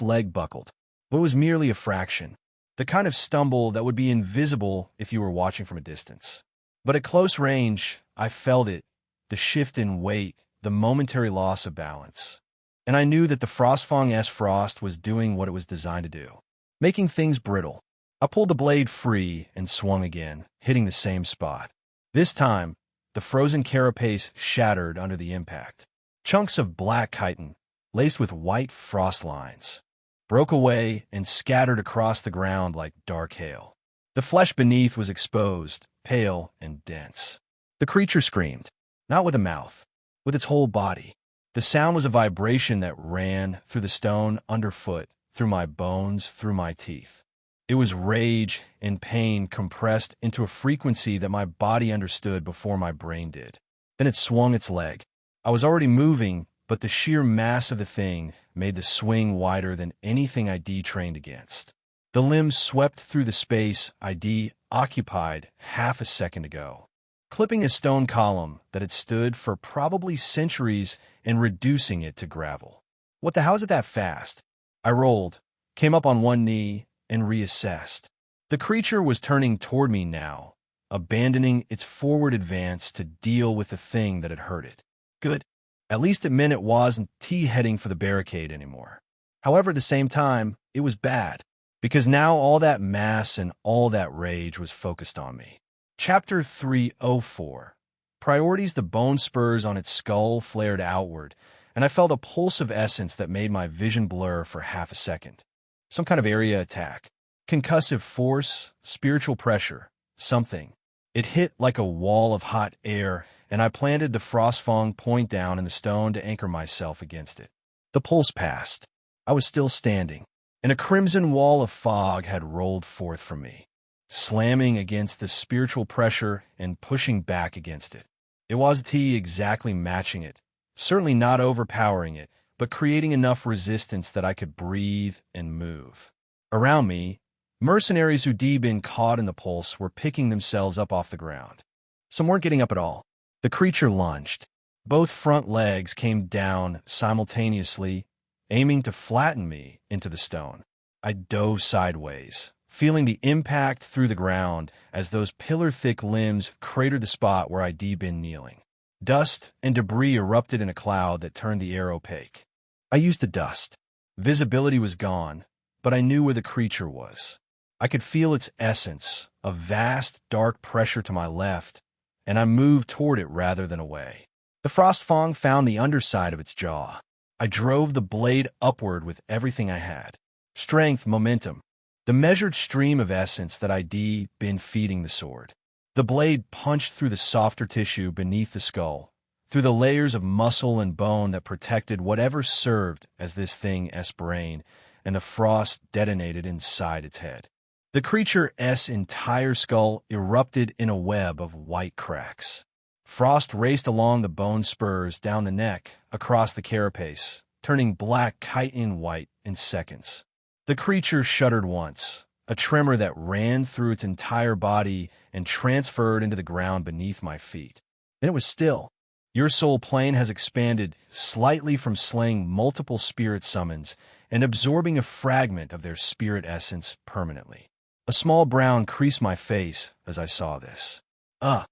[SPEAKER 1] leg buckled, but it was merely a fraction, the kind of stumble that would be invisible if you were watching from a distance. But at close range, I felt it, the shift in weight, the momentary loss of balance. And I knew that the frostfang's frost was doing what it was designed to do, making things brittle. I pulled the blade free and swung again, hitting the same spot. This time, the frozen carapace shattered under the impact. Chunks of black chitin, laced with white frost lines, broke away and scattered across the ground like dark hail. The flesh beneath was exposed, pale and dense. The creature screamed, not with a mouth, with its whole body. The sound was a vibration that ran through the stone underfoot, through my bones, through my teeth. It was rage and pain compressed into a frequency that my body understood before my brain did. Then it swung its leg. I was already moving, but the sheer mass of the thing made the swing wider than anything I'd trained against. The limb swept through the space I'd occupied half a second ago, clipping a stone column that had stood for probably centuries and reducing it to gravel. What the hell is it that fast? I rolled, came up on one knee, and reassessed. The creature was turning toward me now, abandoning its forward advance to deal with the thing that had hurt it. Good. At least it meant it wasn't heading for the barricade anymore. However, at the same time, it was bad, because now all that mass and all that rage was focused on me. Chapter 304. Priorities. The bone spurs on its skull flared outward, and I felt a pulse of essence that made my vision blur for half a second. Some kind of area attack. Concussive force, spiritual pressure, something. It hit like a wall of hot air, and I planted the frostfang point down in the stone to anchor myself against it. The pulse passed. I was still standing, and a crimson wall of fog had rolled forth from me, slamming against the spiritual pressure and pushing back against it. It was exactly matching it, certainly not overpowering it, but creating enough resistance that I could breathe and move. Around me, mercenaries who'd been caught in the pulse were picking themselves up off the ground. Some weren't getting up at all. The creature lunged. Both front legs came down simultaneously, aiming to flatten me into the stone. I dove sideways, feeling the impact through the ground as those pillar-thick limbs cratered the spot where I'd been kneeling. Dust and debris erupted in a cloud that turned the air opaque. I used the dust. Visibility was gone, but I knew where the creature was. I could feel its essence, a vast, dark pressure to my left, and I moved toward it rather than away. The frostfang found the underside of its jaw. I drove the blade upward with everything I had. Strength, momentum, the measured stream of essence that I'd been feeding the sword. The blade punched through the softer tissue beneath the skull, through the layers of muscle and bone that protected whatever served as this thing's brain, and the frost detonated inside its head. The creature's entire skull erupted in a web of white cracks. Frost raced along the bone spurs down the neck, across the carapace, turning black chitin white in seconds. The creature shuddered once, a tremor that ran through its entire body and transferred into the ground beneath my feet. Then it was still. Your soul plane has expanded slightly from slaying multiple spirit summons and absorbing a fragment of their spirit essence permanently. A small frown creased my face as I saw this. I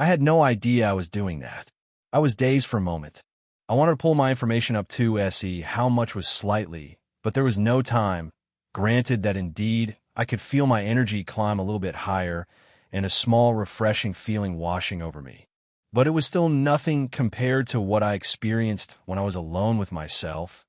[SPEAKER 1] had no idea I was doing that. I was dazed for a moment. I wanted to pull my information up to see how much was slightly, but there was no time. Granted that indeed, I could feel my energy climb a little bit higher and a small refreshing feeling washing over me. But it was still nothing compared to what I experienced when I was alone with myself,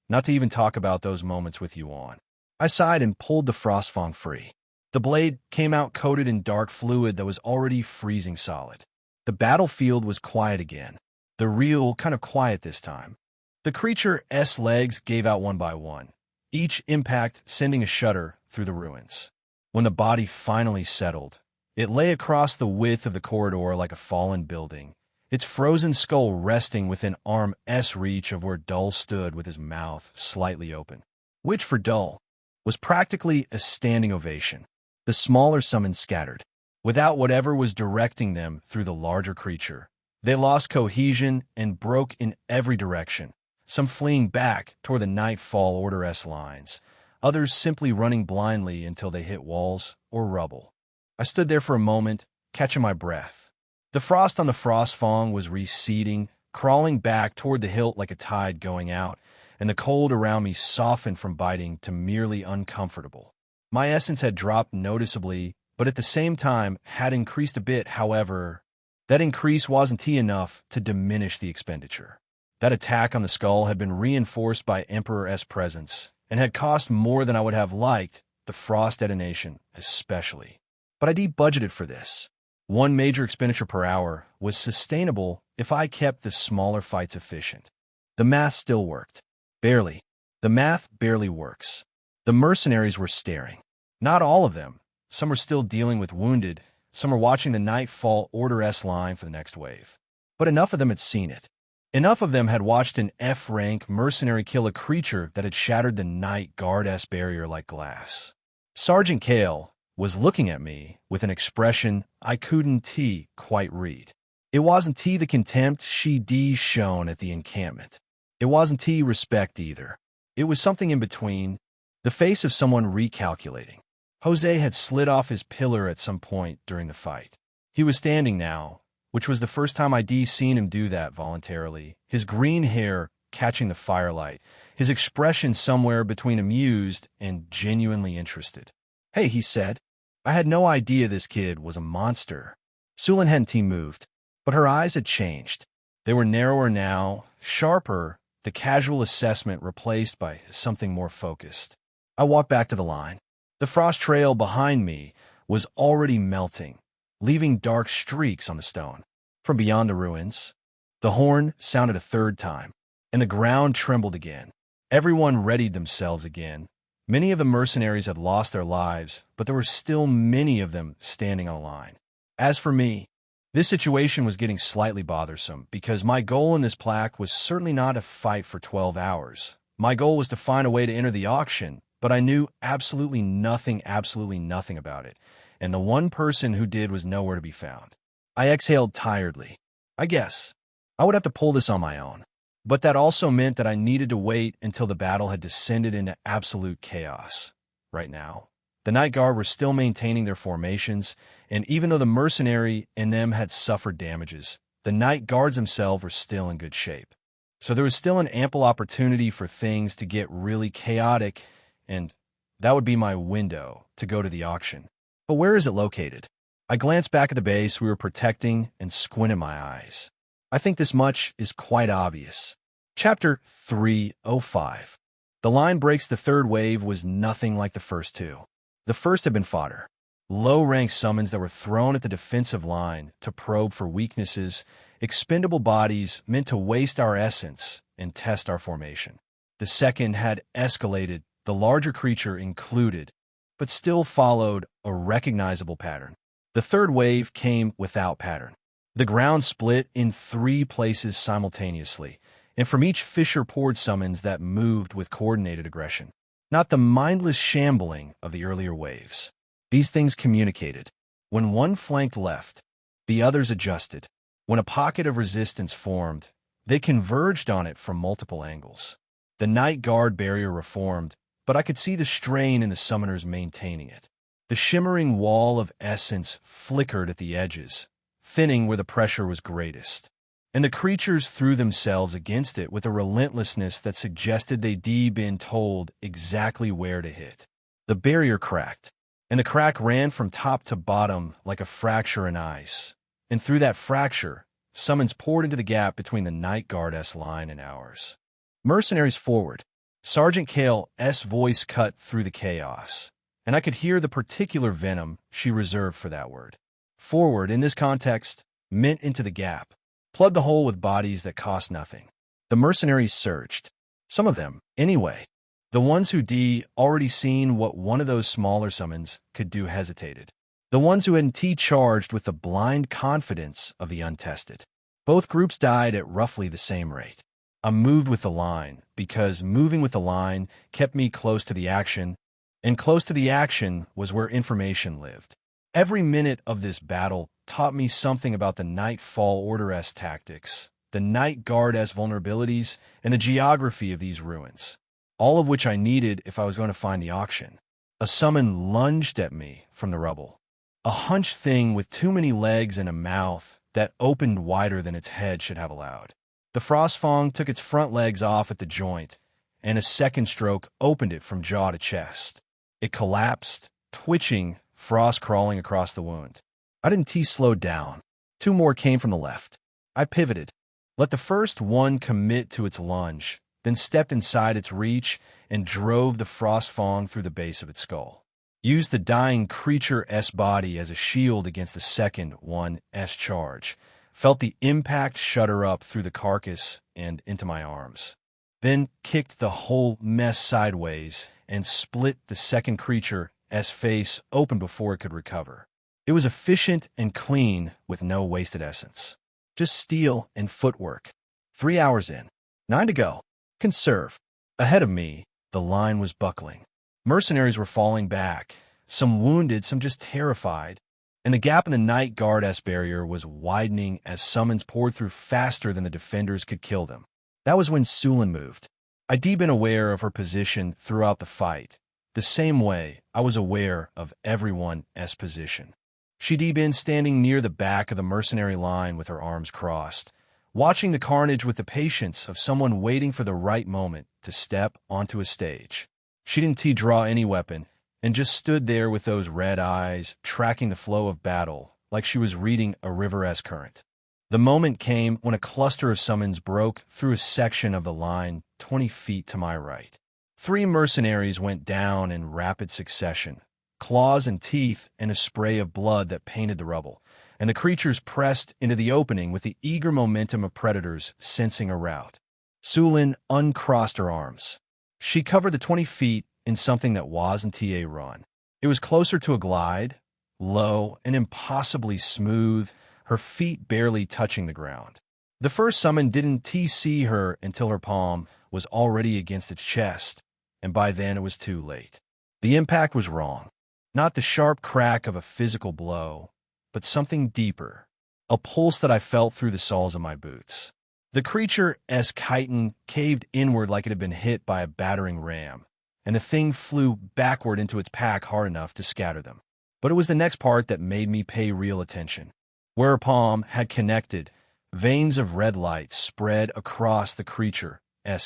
[SPEAKER 1] not to even talk about those moments with you on. I sighed and pulled the frostfang free. The blade came out coated in dark fluid that was already freezing solid. The battlefield was quiet again. The real kind of quiet this time. The creature's legs gave out one by one, each impact sending a shudder through the ruins. When the body finally settled, it lay across the width of the corridor like a fallen building, its frozen skull resting within arm's reach of where Dull stood with his mouth slightly open, which for Dull was practically a standing ovation. The smaller summons scattered, without whatever was directing them through the larger creature. They lost cohesion and broke in every direction, some fleeing back toward the Nightfall Order's lines, others simply running blindly until they hit walls or rubble. I stood there for a moment, catching my breath. The frost on the Frostfang was receding, crawling back toward the hilt like a tide going out, and the cold around me softened from biting to merely uncomfortable. My essence had dropped noticeably, but at the same time had increased a bit. However, that increase wasn't enough to diminish the expenditure. That attack on the skull had been reinforced by Emperor's presence, and had cost more than I would have liked, the frost detonation especially. But I budgeted for this. One major expenditure per hour was sustainable if I kept the smaller fights efficient. The math still worked. Barely. The math barely works. The mercenaries were staring. Not all of them. Some were still dealing with wounded. Some were watching the Nightfall Order's line for the next wave. But enough of them had seen it. Enough of them had watched an F-rank mercenary kill a creature that had shattered the Night Guard's barrier like glass. Sergeant Kale was looking at me with an expression I couldn't quite read. It wasn't the contempt she'd shown at the encampment. It wasn't respect either. It was something in between, the face of someone recalculating. Jose had slid off his pillar at some point during the fight. He was standing now, which was the first time I'd seen him do that voluntarily, his green hair catching the firelight, his expression somewhere between amused and genuinely interested. "Hey," he said. I had no idea this kid was a monster. Sulin hadn't moved, but her eyes had changed. They were narrower now, sharper, the casual assessment replaced by something more focused. I walked back to the line. The frost trail behind me was already melting, leaving dark streaks on the stone. From beyond the ruins, the horn sounded a third time, and the ground trembled again. Everyone readied themselves again. Many of the mercenaries had lost their lives, but there were still many of them standing on a line. As for me, this situation was getting slightly bothersome, because my goal in this plaque was certainly not a fight for 12 hours. My goal was to find a way to enter the auction, but I knew absolutely nothing about it, and the one person who did was nowhere to be found. I exhaled tiredly. I guess I would have to pull this on my own. But that also meant that I needed to wait until the battle had descended into absolute chaos. Right now, the Night Guard were still maintaining their formations, and even though the mercenary in them had suffered damages, the Night Guards themselves were still in good shape. So there was still an ample opportunity for things to get really chaotic, and that would be my window to go to the auction. But where is it located? I glanced back at the base we were protecting and squinted my eyes. I think this much is quite obvious. Chapter 305. The line breaks. The third wave was nothing like the first two. The first had been fodder. Low-ranked summons that were thrown at the defensive line to probe for weaknesses, expendable bodies meant to waste our essence and test our formation. The second had escalated, the larger creature included, but still followed a recognizable pattern. The third wave came without pattern. The ground split in 3 places simultaneously, and from each fissure poured summons that moved with coordinated aggression. Not the mindless shambling of the earlier waves. These things communicated. When one flanked left, the others adjusted. When a pocket of resistance formed, they converged on it from multiple angles. The Night Guard barrier reformed, but I could see the strain in the summoners maintaining it. The shimmering wall of essence flickered at the edges, thinning where the pressure was greatest, and the creatures threw themselves against it with a relentlessness that suggested they'd been told exactly where to hit. The barrier cracked, and the crack ran from top to bottom like a fracture in ice, and through that fracture, summons poured into the gap between the Night Guard's line and ours. Mercenaries forward. Sergeant Kale's voice cut through the chaos, and I could hear the particular venom she reserved for that word. Forward, in this context, mint into the gap, plugged the hole with bodies that cost nothing. The mercenaries surged. Some of them, anyway. The ones who'd already seen what one of those smaller summons could do hesitated. The ones who hadn't charged with the blind confidence of the untested. Both groups died at roughly the same rate. I moved with the line, because moving with the line kept me close to the action, and close to the action was where information lived. Every minute of this battle taught me something about the Nightfall Order-esque tactics, the Night Guard-esque vulnerabilities, and the geography of these ruins, all of which I needed if I was going to find the auction. A summon lunged at me from the rubble. A hunched thing with too many legs and a mouth that opened wider than its head should have allowed. The Frostfang took its front legs off at the joint, and a second stroke opened it from jaw to chest. It collapsed, twitching, frost crawling across the wound. I didn't slow down. Two more came from the left. I pivoted, let the first one commit to its lunge, then stepped inside its reach and drove the Frostfang through the base of its skull. Used the dying creature's body as a shield against the second one's charge. Felt the impact shudder up through the carcass and into my arms. Then kicked the whole mess sideways and split the second creature's face open before it could recover. It was efficient and clean with no wasted essence. Just steel and footwork. 3 hours in. 9 to go. Conserve. Ahead of me, the line was buckling. Mercenaries were falling back, some wounded, some just terrified, and the gap in the Night Guard-esque barrier was widening as summons poured through faster than the defenders could kill them. That was when Sulin moved. I'd been aware of her position throughout the fight, the same way I was aware of everyone's position. She'd been standing near the back of the mercenary line with her arms crossed, watching the carnage with the patience of someone waiting for the right moment to step onto a stage. She didn't draw any weapon, and just stood there with those red eyes, tracking the flow of battle, like she was reading a river-esque current. The moment came when a cluster of summons broke through a section of the line 20 feet to my right. 3 mercenaries went down in rapid succession, claws and teeth and a spray of blood that painted the rubble, and the creatures pressed into the opening with the eager momentum of predators sensing a rout. Sulin uncrossed her arms. She covered the 20 feet in something that wasn't a run. It was closer to a glide, low and impossibly smooth, her feet barely touching the ground. The first summon didn't see her until her palm was already against its chest, and by then it was too late. The impact was wrong. Not the sharp crack of a physical blow, but something deeper, a pulse that I felt through the soles of my boots. The creature's chitin caved inward like it had been hit by a battering ram, and the thing flew backward into its pack hard enough to scatter them. But it was the next part that made me pay real attention. Where her palm had connected, veins of red light spread across the creature's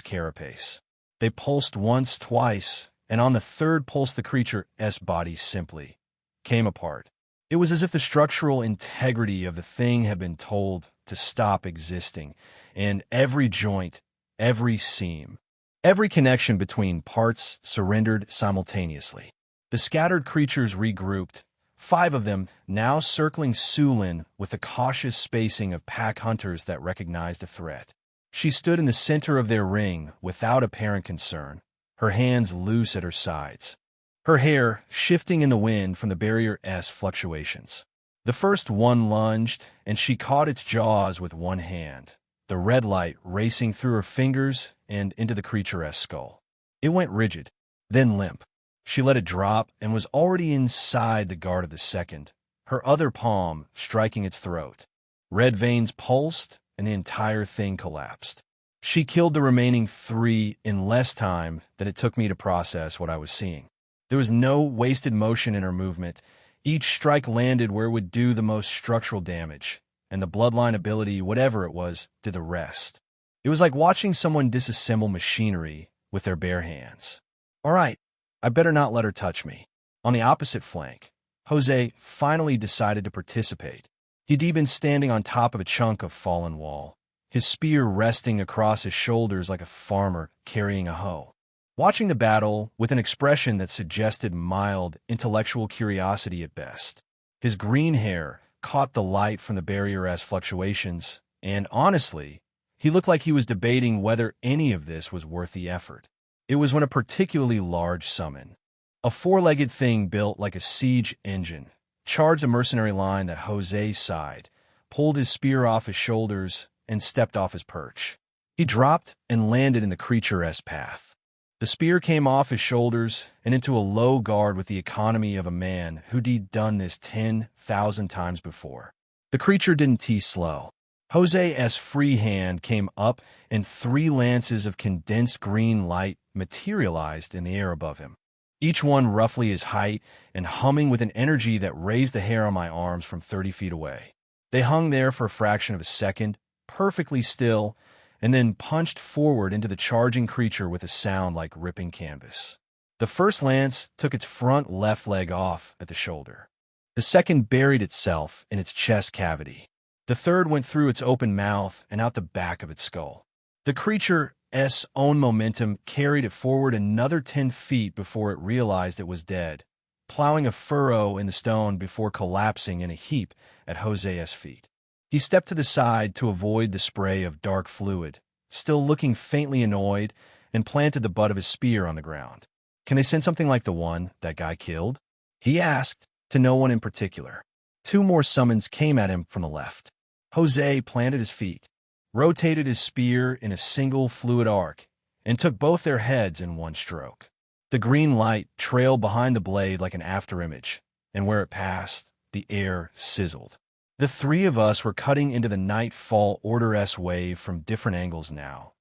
[SPEAKER 1] carapace. They pulsed once, twice, and on the third pulse the creature's body simply came apart. It was as if the structural integrity of the thing had been told to stop existing, and every joint, every seam, every connection between parts surrendered simultaneously. The scattered creatures regrouped, 5 of them now circling Sulin with the cautious spacing of pack hunters that recognized a threat. She stood in the center of their ring without apparent concern, her hands loose at her sides, her hair shifting in the wind from the barrier's fluctuations. The first one lunged, and she caught its jaws with one hand, the red light racing through her fingers and into the creature's skull. It went rigid, then limp. She let it drop and was already inside the guard of the second, her other palm striking its throat. Red veins pulsed, and the entire thing collapsed. She killed the remaining 3 in less time than it took me to process what I was seeing. There was no wasted motion in her movement. Each strike landed where it would do the most structural damage, and the bloodline ability, whatever it was, did the rest. It was like watching someone disassemble machinery with their bare hands. All right, I better not let her touch me. On the opposite flank, Jose finally decided to participate. He'd been standing on top of a chunk of fallen wall, his spear resting across his shoulders like a farmer carrying a hoe. Watching the battle with an expression that suggested mild intellectual curiosity at best. His green hair, caught the light from the barrier-esque fluctuations, and honestly, he looked like he was debating whether any of this was worth the effort. It was when a particularly large summon, a four-legged thing built like a siege engine, charged a mercenary line that Jose sighed, pulled his spear off his shoulders, and stepped off his perch. He dropped and landed in the creature's path. The spear came off his shoulders and into a low guard with the economy of a man who'd done this 10,000 times before. The creature didn't tee slow. Jose's free hand came up and 3 lances of condensed green light materialized in the air above him, each one roughly his height and humming with an energy that raised the hair on my arms from 30 feet away. They hung there for a fraction of a second, perfectly still, and then punched forward into the charging creature with a sound like ripping canvas. The first lance took its front left leg off at the shoulder. The second buried itself in its chest cavity. The third went through its open mouth and out the back of its skull. The creature's own momentum carried it forward another 10 feet before it realized it was dead, plowing a furrow in the stone before collapsing in a heap at Jose's feet. He stepped to the side to avoid the spray of dark fluid, still looking faintly annoyed, and planted the butt of his spear on the ground. "Can they send something like the one that guy killed?" he asked, to no one in particular. 2 more summons came at him from the left. Jose planted his feet, rotated his spear in a single fluid arc, and took both their heads in one stroke. The green light trailed behind the blade like an afterimage, and where it passed, the air sizzled. The 3 of us were cutting into the Nightfall Order-S wave from different angles now,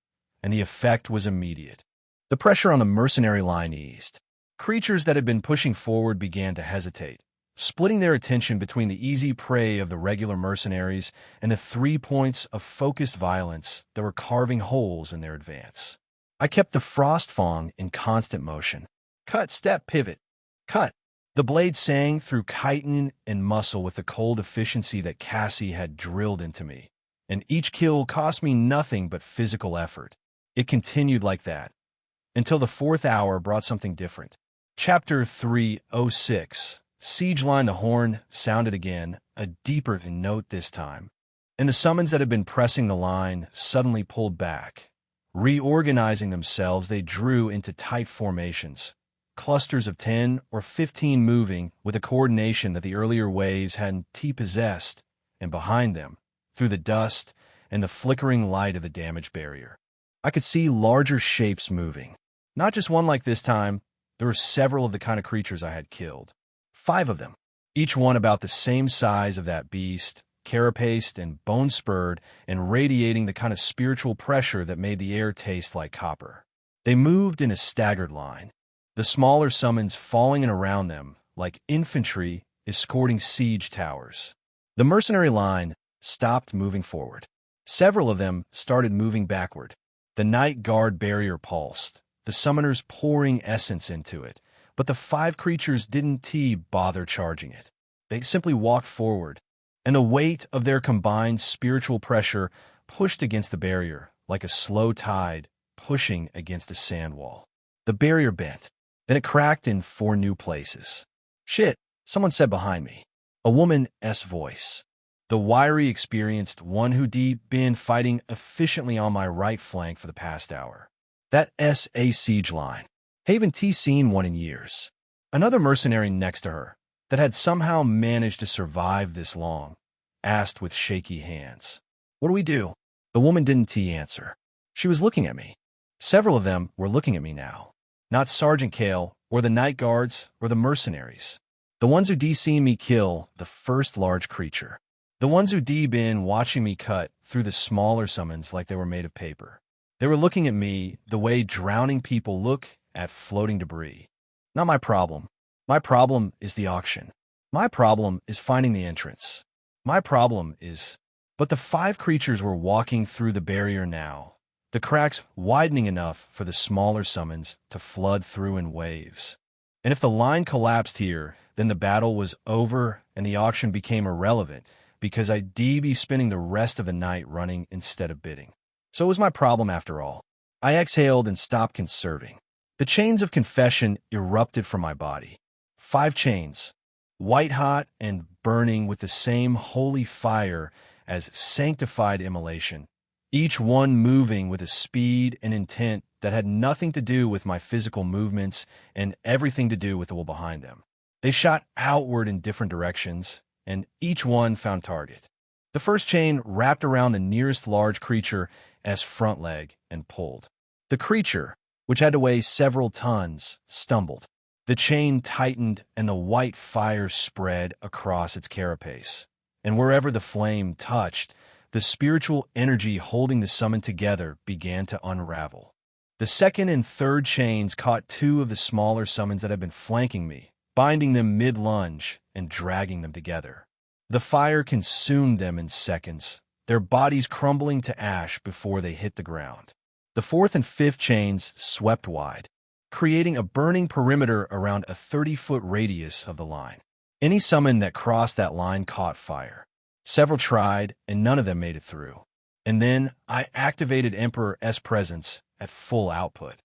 [SPEAKER 1] and the effect was immediate. The pressure on the mercenary line eased. Creatures that had been pushing forward began to hesitate, splitting their attention between the easy prey of the regular mercenaries and the 3 points of focused violence that were carving holes in their advance. I kept the Frostfang in constant motion. Cut, step, pivot. Cut. The blade sang through chitin and muscle with the cold efficiency that Cassie had drilled into me, and each kill cost me nothing but physical effort. It continued like that, until the 4th hour brought something different. Chapter 306. Siege Line. The horn sounded again, a deeper note this time, and the summons that had been pressing the line suddenly pulled back. Reorganizing themselves, they drew into tight formations, clusters of 10 or 15 moving with a coordination that the earlier waves hadn't possessed, and behind them, through the dust and the flickering light of the damaged barrier, I could see larger shapes moving. Not just one like this time, there were several of the kind of creatures I had killed. 5 of them, each one about the same size of that beast, carapaced and bone-spurred and radiating the kind of spiritual pressure that made the air taste like copper. They moved in a staggered line, the smaller summons falling in around them like infantry escorting siege towers. The mercenary line stopped moving forward. Several of them started moving backward. The night guard barrier pulsed, the summoners pouring essence into it, but the 5 creatures didn't bother charging it. They simply walked forward, and the weight of their combined spiritual pressure pushed against the barrier like a slow tide pushing against a sand wall. The barrier bent. Then it cracked in 4 new places. "Shit," someone said behind me. A woman's voice. The wiry, experienced one who'd been fighting efficiently on my right flank for the past hour. That's a siege line. Haven't seen one in years. Another mercenary next to her, that had somehow managed to survive this long, asked with shaky hands. "What do we do?" The woman didn't answer. She was looking at me. Several of them were looking at me now. Not Sergeant Kale, or the night guards, or the mercenaries. The ones who'd seen me kill the first large creature. The ones who'd been watching me cut through the smaller summons like they were made of paper. They were looking at me the way drowning people look at floating debris. Not my problem. My problem is the auction. My problem is finding the entrance. My problem is... But the 5 creatures were walking through the barrier now, the cracks widening enough for the smaller summons to flood through in waves. And if the line collapsed here, then the battle was over and the auction became irrelevant because I'd be spending the rest of the night running instead of bidding. So it was my problem after all. I exhaled and stopped conserving. The chains of confession erupted from my body. 5 chains. white-hot and burning with the same holy fire as sanctified immolation, each one moving with a speed and intent that had nothing to do with my physical movements and everything to do with the will behind them. They shot outward in different directions, and each one found target. The first chain wrapped around the nearest large creature's front leg and pulled. The creature, which had to weigh several tons, stumbled. The chain tightened and the white fire spread across its carapace. And wherever the flame touched, the spiritual energy holding the summon together began to unravel. The second and third chains caught two of the smaller summons that had been flanking me, binding them mid-lunge and dragging them together. The fire consumed them in seconds, their bodies crumbling to ash before they hit the ground. The fourth and fifth chains swept wide, creating a burning perimeter around a 30-foot radius of the line. Any summon that crossed that line caught fire. Several tried, and none of them made it through. And then I activated Emperor's presence at full output.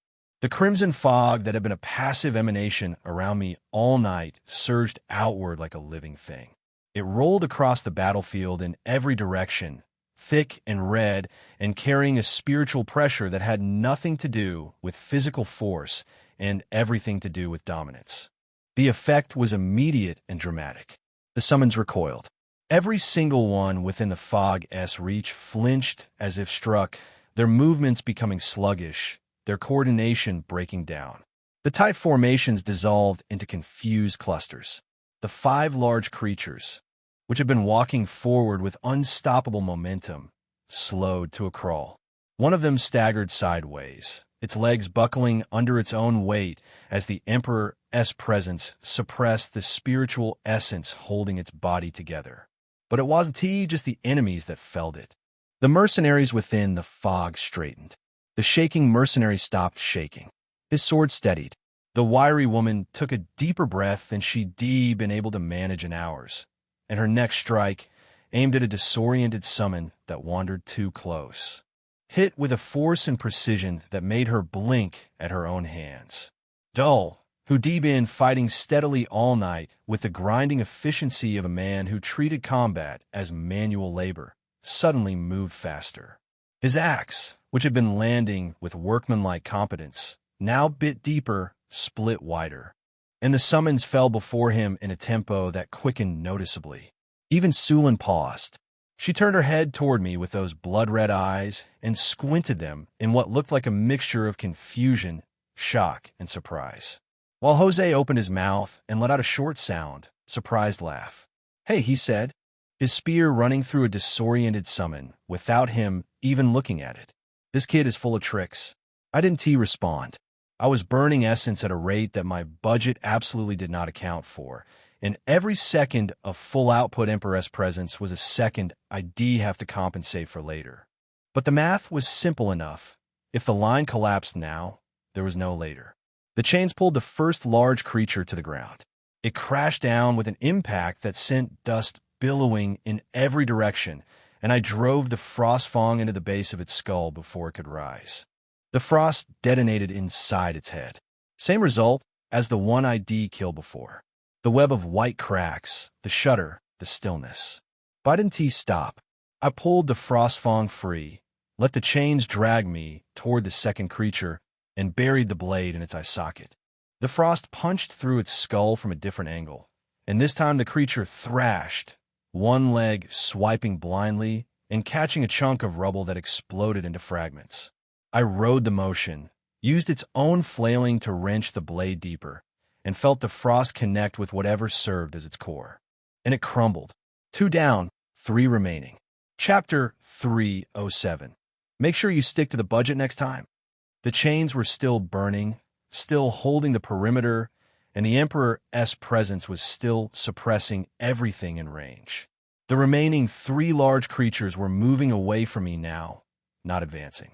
[SPEAKER 1] The crimson fog that had been a passive emanation around me all night surged outward like a living thing. It rolled across the battlefield in every direction, thick and red, and carrying a spiritual pressure that had nothing to do with physical force and everything to do with dominance. The effect was immediate and dramatic. The summons recoiled. Every single one within the fog's reach flinched as if struck, their movements becoming sluggish, their coordination breaking down. The tight formations dissolved into confused clusters. The 5 large creatures, which had been walking forward with unstoppable momentum, slowed to a crawl. One of them staggered sideways, its legs buckling under its own weight as the Emperor's presence suppressed the spiritual essence holding its body together. But it wasn't just the enemies that felt it. The mercenaries within the fog straightened. The shaking mercenary stopped shaking. His sword steadied. The wiry woman took a deeper breath than she'd been able to manage in hours, and her next strike aimed at a disoriented summon that wandered too close. Hit with a force and precision that made her blink at her own hands. Dull, who'd been fighting steadily all night with the grinding efficiency of a man who treated combat as manual labor, suddenly moved faster. His axe, which had been landing with workmanlike competence, now bit deeper, split wider, and the summons fell before him in a tempo that quickened noticeably. Even Sulin paused. She turned her head toward me with those blood-red eyes and squinted them in what looked like a mixture of confusion, shock, and surprise. While Jose opened his mouth and let out a short sound, surprised laugh. "Hey," he said, his spear running through a disoriented summon without him even looking at it. "This kid is full of tricks." I didn't respond. I was burning essence at a rate that my budget absolutely did not account for, and every second of full output Emperor's presence was a second I'd have to compensate for later. But the math was simple enough. If the line collapsed now, there was no later. The chains pulled the first large creature to the ground. It crashed down with an impact that sent dust billowing in every direction, and I drove the frost fong into the base of its skull before it could rise. The frost detonated inside its head. Same result as the one I'd killed before. The web of white cracks, the shudder, the stillness. But I didn't stop. I pulled the frost fong free, let the chains drag me toward the second creature, and buried the blade in its eye socket. The frost punched through its skull from a different angle, and this time the creature thrashed, one leg swiping blindly and catching a chunk of rubble that exploded into fragments. I rode the motion, used its own flailing to wrench the blade deeper, and felt the frost connect with whatever served as its core. And it crumbled. 2 down, 3 remaining. Chapter 307. Make sure you stick to the budget next time. The chains were still burning, still holding the perimeter, and the Emperor's presence was still suppressing everything in range. The remaining 3 large creatures were moving away from me now, not advancing.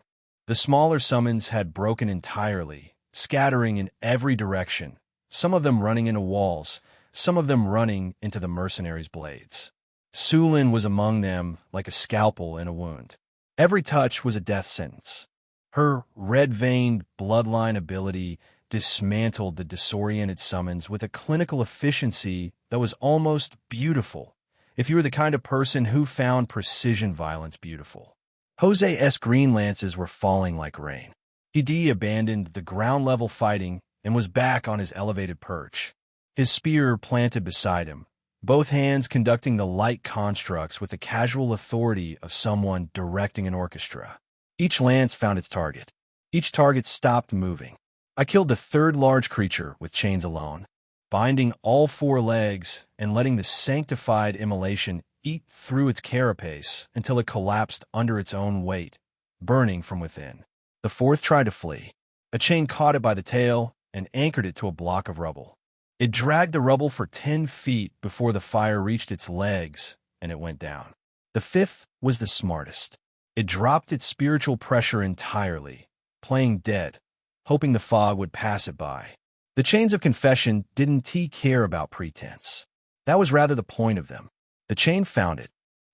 [SPEAKER 1] The smaller summons had broken entirely, scattering in every direction, some of them running into walls, some of them running into the mercenaries' blades. Sulin was among them like a scalpel in a wound. Every touch was a death sentence. Her red-veined bloodline ability dismantled the disoriented summons with a clinical efficiency that was almost beautiful, if you were the kind of person who found precision violence beautiful. Jose's green lances were falling like rain. He abandoned the ground-level fighting and was back on his elevated perch, his spear planted beside him, both hands conducting the light constructs with the casual authority of someone directing an orchestra. Each lance found its target. Each target stopped moving. I killed the third large creature with chains alone, binding all four legs and letting the sanctified immolation eat through its carapace until it collapsed under its own weight, burning from within. The fourth tried to flee. A chain caught it by the tail and anchored it to a block of rubble. It dragged the rubble for 10 feet before the fire reached its legs and it went down. The fifth was the smartest. It dropped its spiritual pressure entirely, playing dead, hoping the fog would pass it by. The chains of confession didn't care about pretense. That was rather the point of them. The chain found it,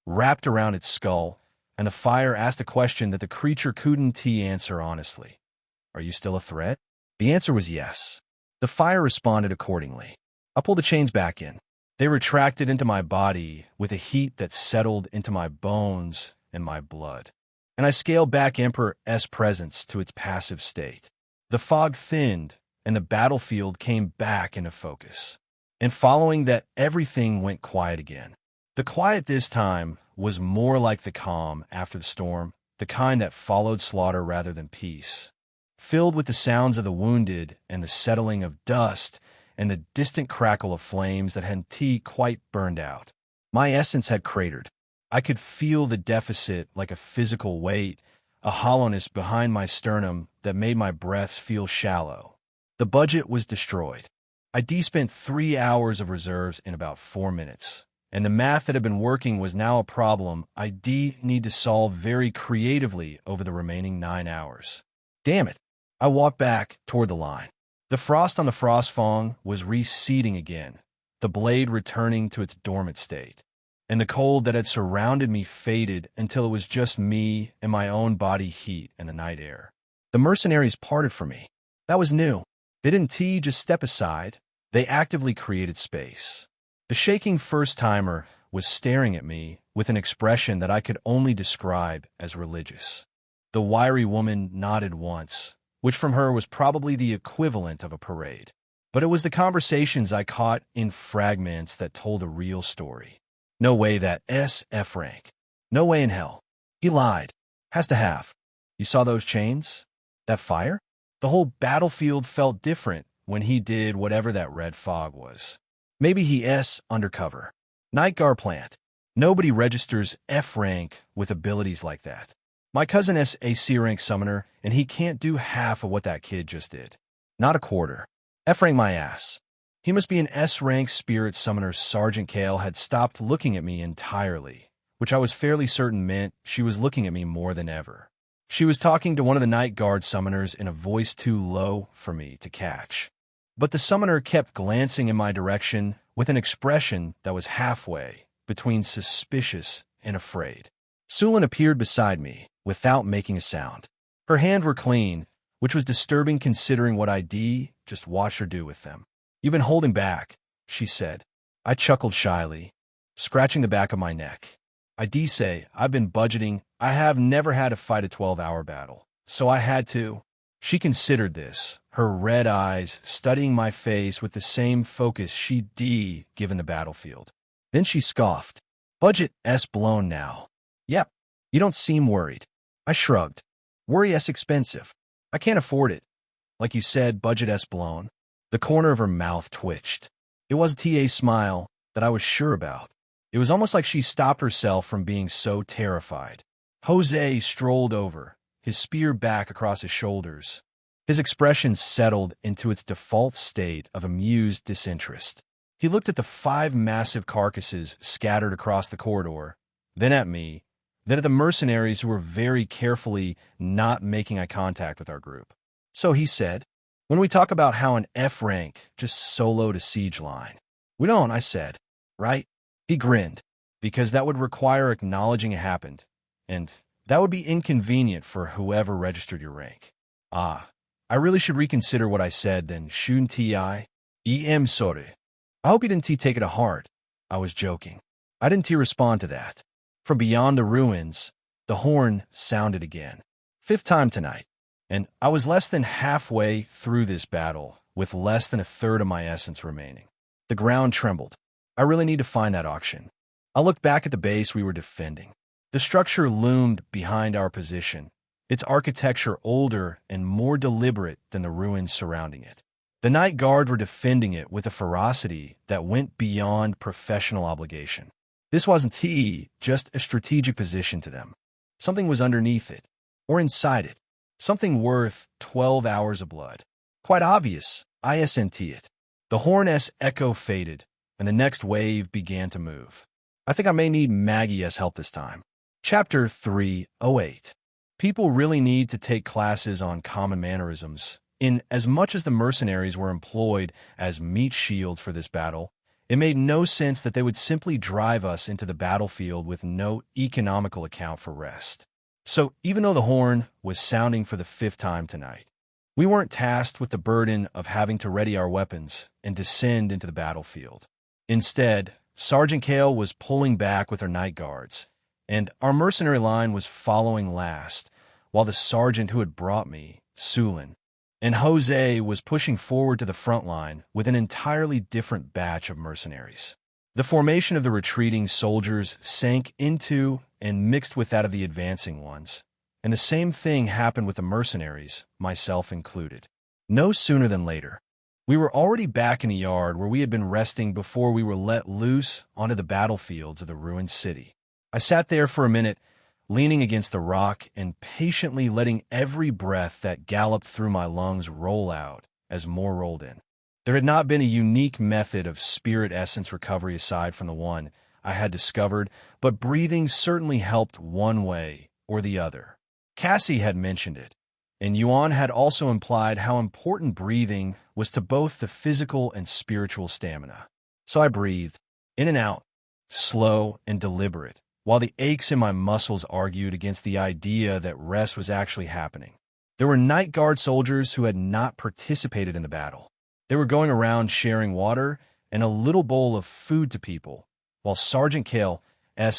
[SPEAKER 1] wrapped around its skull, and the fire asked a question that the creature couldn't answer honestly. Are you still a threat? The answer was yes. The fire responded accordingly. I pulled the chains back in. They retracted into my body with a heat that settled into my bones and my blood. And I scaled back Emperor's presence to its passive state. The fog thinned, and the battlefield came back into focus. And following that, everything went quiet again. The quiet this time was more like the calm after the storm, the kind that followed slaughter rather than peace, filled with the sounds of the wounded and the settling of dust and the distant crackle of flames that hadn't quite burned out. My essence had cratered. I could feel the deficit like a physical weight, a hollowness behind my sternum that made my breaths feel shallow. The budget was destroyed. I spent 3 hours of reserves in about 4 minutes, and the math that had been working was now a problem I need to solve very creatively over the remaining 9 hours. Damn it. I walked back toward the line. The frost on the Frostfang was receding again, the blade returning to its dormant state, and the cold that had surrounded me faded until it was just me and my own body heat and the night air. The mercenaries parted from me. That was new. They didn't just step aside. They actively created space. The shaking first-timer was staring at me with an expression that I could only describe as religious. The wiry woman nodded once, which from her was probably the equivalent of a parade. But it was the conversations I caught in fragments that told a real story. No way that SF rank. No way in hell. He lied. Has to have. You saw those chains? That fire? The whole battlefield felt different when he did whatever that red fog was. Maybe he undercover. Nightguard plant. Nobody registers F rank with abilities like that. My cousin is a C rank summoner, and he can't do half of what that kid just did. Not a quarter. F rank my ass. He must be an S rank spirit summoner. Sergeant Kale had stopped looking at me entirely, which I was fairly certain meant she was looking at me more than ever. She was talking to one of the night guard summoners in a voice too low for me to catch. But the summoner kept glancing in my direction with an expression that was halfway between suspicious and afraid. Sulin appeared beside me without making a sound. Her hands were clean, which was disturbing considering what I just watched her do with them. You've been holding back, she said. I chuckled shyly, scratching the back of my neck. I say, I've been budgeting. I have never had to fight a 12-hour battle, so I had to. She considered this, her red eyes studying my face with the same focus she'd given the battlefield. Then she scoffed. Budget blown now. Yep, you don't seem worried. I shrugged. Worry expensive. I can't afford it. Like you said, budget blown. The corner of her mouth twitched. It was a smile that I was sure about. It was almost like she stopped herself from being so terrified. Jose strolled over, his spear back across his shoulders. His expression settled into its default state of amused disinterest. He looked at the 5 massive carcasses scattered across the corridor, then at me, then at the mercenaries who were very carefully not making eye contact with our group. So he said, when we talk about how an F rank just soloed a siege line. We don't, I said, right? He grinned, because that would require acknowledging it happened, and that would be inconvenient for whoever registered your rank. I really should reconsider what I said then, shouldn't I? Sorry. I hope you didn't take it to heart. I was joking. I didn't respond to that. From beyond the ruins, the horn sounded again. Fifth time tonight. And I was less than halfway through this battle, with less than a third of my essence remaining. The ground trembled. I really need to find that auction. I looked back at the base we were defending. The structure loomed behind our position, its architecture older and more deliberate than the ruins surrounding it. The Night Guard were defending it with a ferocity that went beyond professional obligation. This wasn't just a strategic position to them. Something was underneath it, or inside it. Something worth 12 hours of blood. Quite obvious, ISNT it. The horn's echo faded, and the next wave began to move. I think I may need Maggie's help this time. Chapter 308. People really need to take classes on common mannerisms. In as much as the mercenaries were employed as meat shields for this battle, it made no sense that they would simply drive us into the battlefield with no economical account for rest. So even though the horn was sounding for the fifth time tonight, we weren't tasked with the burden of having to ready our weapons and descend into the battlefield. Instead, Sergeant Kale was pulling back with her night guards, and our mercenary line was following last, while the sergeant who had brought me, Sulin, and Jose was pushing forward to the front line with an entirely different batch of mercenaries. The formation of the retreating soldiers sank into and mixed with that of the advancing ones, and the same thing happened with the mercenaries, myself included. No sooner than later. We were already back in a yard where we had been resting before we were let loose onto the battlefields of the ruined city. I sat there for a minute, leaning against the rock and patiently letting every breath that galloped through my lungs roll out as more rolled in. There had not been a unique method of spirit essence recovery aside from the one I had discovered, but breathing certainly helped one way or the other. Cassie had mentioned it, and Yuan had also implied how important breathing was to both the physical and spiritual stamina. So I breathed, in and out, slow and deliberate, while the aches in my muscles argued against the idea that rest was actually happening. There were Night Guard soldiers who had not participated in the battle. They were going around sharing water and a little bowl of food to people, while Sergeant Kale's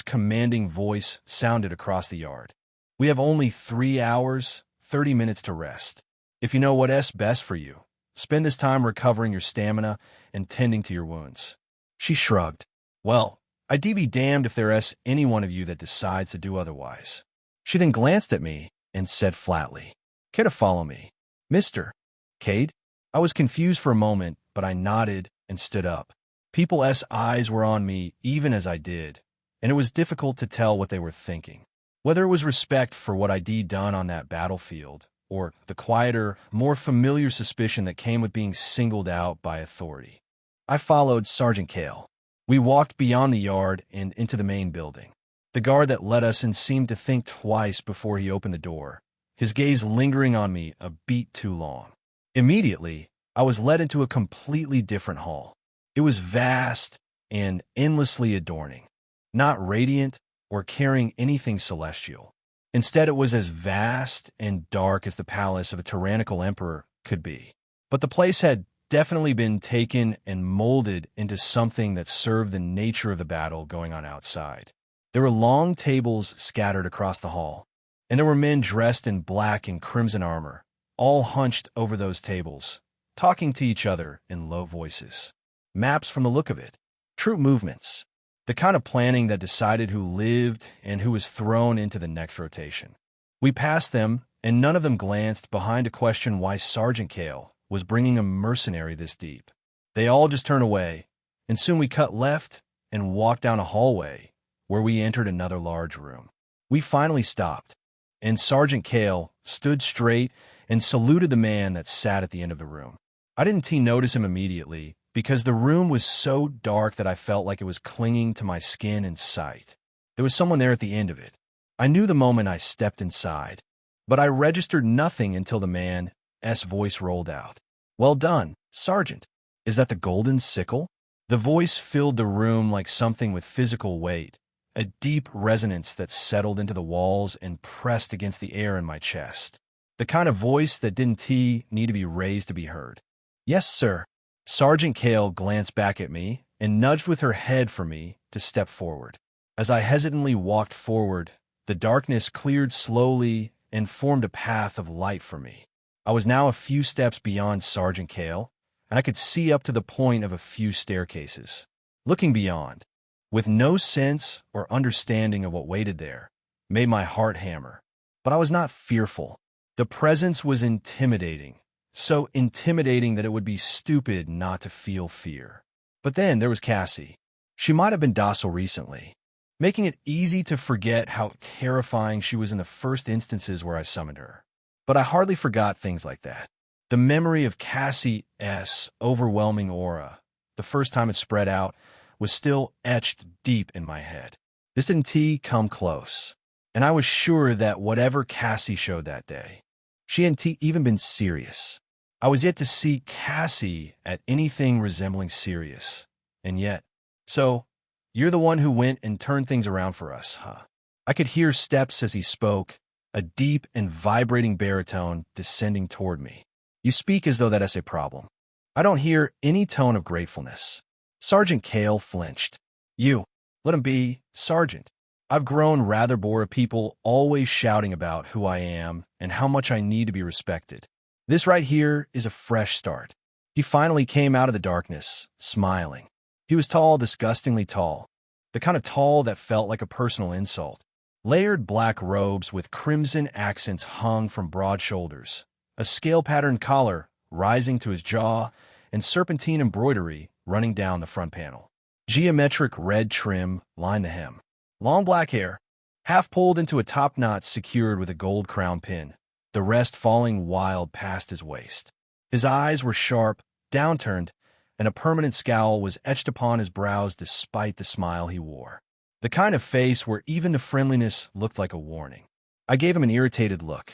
[SPEAKER 1] commanding voice sounded across the yard. We have only 3 hours, 30 minutes to rest. If you know what's best for you, spend this time recovering your stamina and tending to your wounds. She shrugged. Well, I'd be damned if there's any one of you that decides to do otherwise. She then glanced at me and said flatly, Care to follow me? Mr. Cade? I was confused for a moment, but I nodded and stood up. People's eyes were on me even as I did, and it was difficult to tell what they were thinking. Whether it was respect for what I'd done on that battlefield, or the quieter, more familiar suspicion that came with being singled out by authority. I followed Sergeant Kale. We walked beyond the yard and into the main building. The guard that led us in seemed to think twice before he opened the door, his gaze lingering on me a beat too long. Immediately, I was led into a completely different hall. It was vast and endlessly adorning, not radiant or carrying anything celestial. Instead, it was as vast and dark as the palace of a tyrannical emperor could be. But the place had definitely been taken and molded into something that served the nature of the battle going on outside. There were long tables scattered across the hall, and there were men dressed in black and crimson armor, all hunched over those tables, talking to each other in low voices. Maps from the look of it, troop movements, the kind of planning that decided who lived and who was thrown into the next rotation. We passed them, and none of them glanced behind to question why Sergeant Kale was bringing a mercenary this deep. They all just turned away, and soon we cut left and walked down a hallway where we entered another large room. We finally stopped, and Sergeant Kale stood straight and saluted the man that sat at the end of the room. I didn't notice him immediately, because the room was so dark that I felt like it was clinging to my skin and sight. There was someone there at the end of it. I knew the moment I stepped inside, but I registered nothing until the man's voice rolled out. Well done, Sergeant. Is that the golden sickle? The voice filled the room like something with physical weight, a deep resonance that settled into the walls and pressed against the air in my chest. The kind of voice that didn't need to be raised to be heard. Yes, sir. Sergeant Kale glanced back at me and nudged with her head for me to step forward. As I hesitantly walked forward, the darkness cleared slowly and formed a path of light for me. I was now a few steps beyond Sergeant Kale, and I could see up to the point of a few staircases. Looking beyond, with no sense or understanding of what waited there, made my heart hammer. But I was not fearful. The presence was intimidating, so intimidating that it would be stupid not to feel fear. But then there was Cassie. She might have been docile recently, making it easy to forget how terrifying she was in the first instances where I summoned her. But I hardly forgot things like that. The memory of Cassie's overwhelming aura, the first time it spread out, was still etched deep in my head. This didn't come close, and I was sure that whatever Cassie showed that day, she hadn't even been serious. I was yet to see Cassie at anything resembling serious, and yet. So, you're the one who went and turned things around for us, huh? I could hear steps as he spoke, a deep and vibrating baritone descending toward me. You speak as though that's a problem. I don't hear any tone of gratefulness. Sergeant Kale flinched. You. Let him be, Sergeant. I've grown rather bored of people always shouting about who I am and how much I need to be respected. This right here is a fresh start. He finally came out of the darkness, smiling. He was tall, disgustingly tall. The kind of tall that felt like a personal insult. Layered black robes with crimson accents hung from broad shoulders. A scale-patterned collar rising to his jaw, and serpentine embroidery running down the front panel. Geometric red trim lined the hem. Long black hair, half pulled into a top knot secured with a gold crown pin, the rest falling wild past his waist. His eyes were sharp, downturned, and a permanent scowl was etched upon his brows despite the smile he wore. The kind of face where even the friendliness looked like a warning. I gave him an irritated look.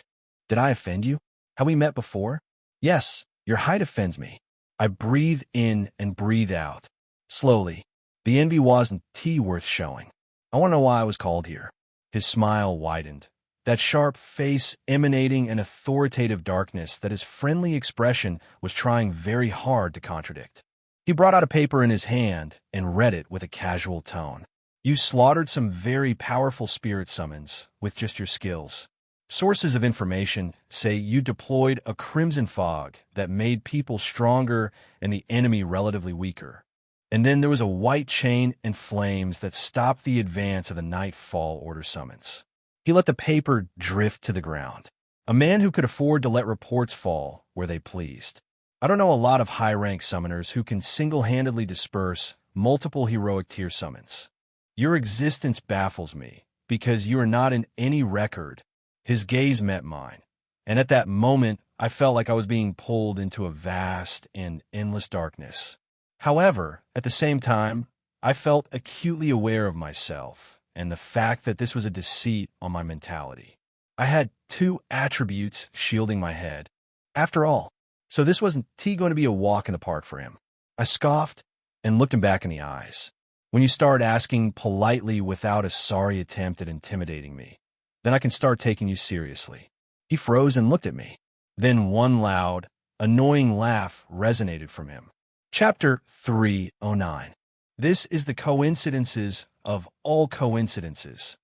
[SPEAKER 1] Did I offend you? Have we met before? Yes, your height offends me. I breathe in and breathe out. Slowly. The envy wasn't worth showing. I want to know why I was called here. His smile widened. That sharp face emanating an authoritative darkness that his friendly expression was trying very hard to contradict. He brought out a paper in his hand and read it with a casual tone. You slaughtered some very powerful spirit summons with just your skills. Sources of information say you deployed a crimson fog that made people stronger and the enemy relatively weaker. And then there was a white chain and flames that stopped the advance of the Nightfall Order summons. He let the paper drift to the ground. A man who could afford to let reports fall where they pleased. I don't know a lot of high-rank summoners who can single-handedly disperse multiple heroic tier summons. Your existence baffles me, because you are not in any record. His gaze met mine, and at that moment I felt like I was being pulled into a vast and endless darkness. However, at the same time, I felt acutely aware of myself and the fact that this was a deceit on my mentality. I had two attributes shielding my head. After all, so this wasn't going to be a walk in the park for him. I scoffed and looked him back in the eyes. When you start asking politely without a sorry attempt at intimidating me, then I can start taking you seriously. He froze and looked at me. Then one loud, annoying laugh resonated from him. Chapter 309. This is the coincidences of all coincidences.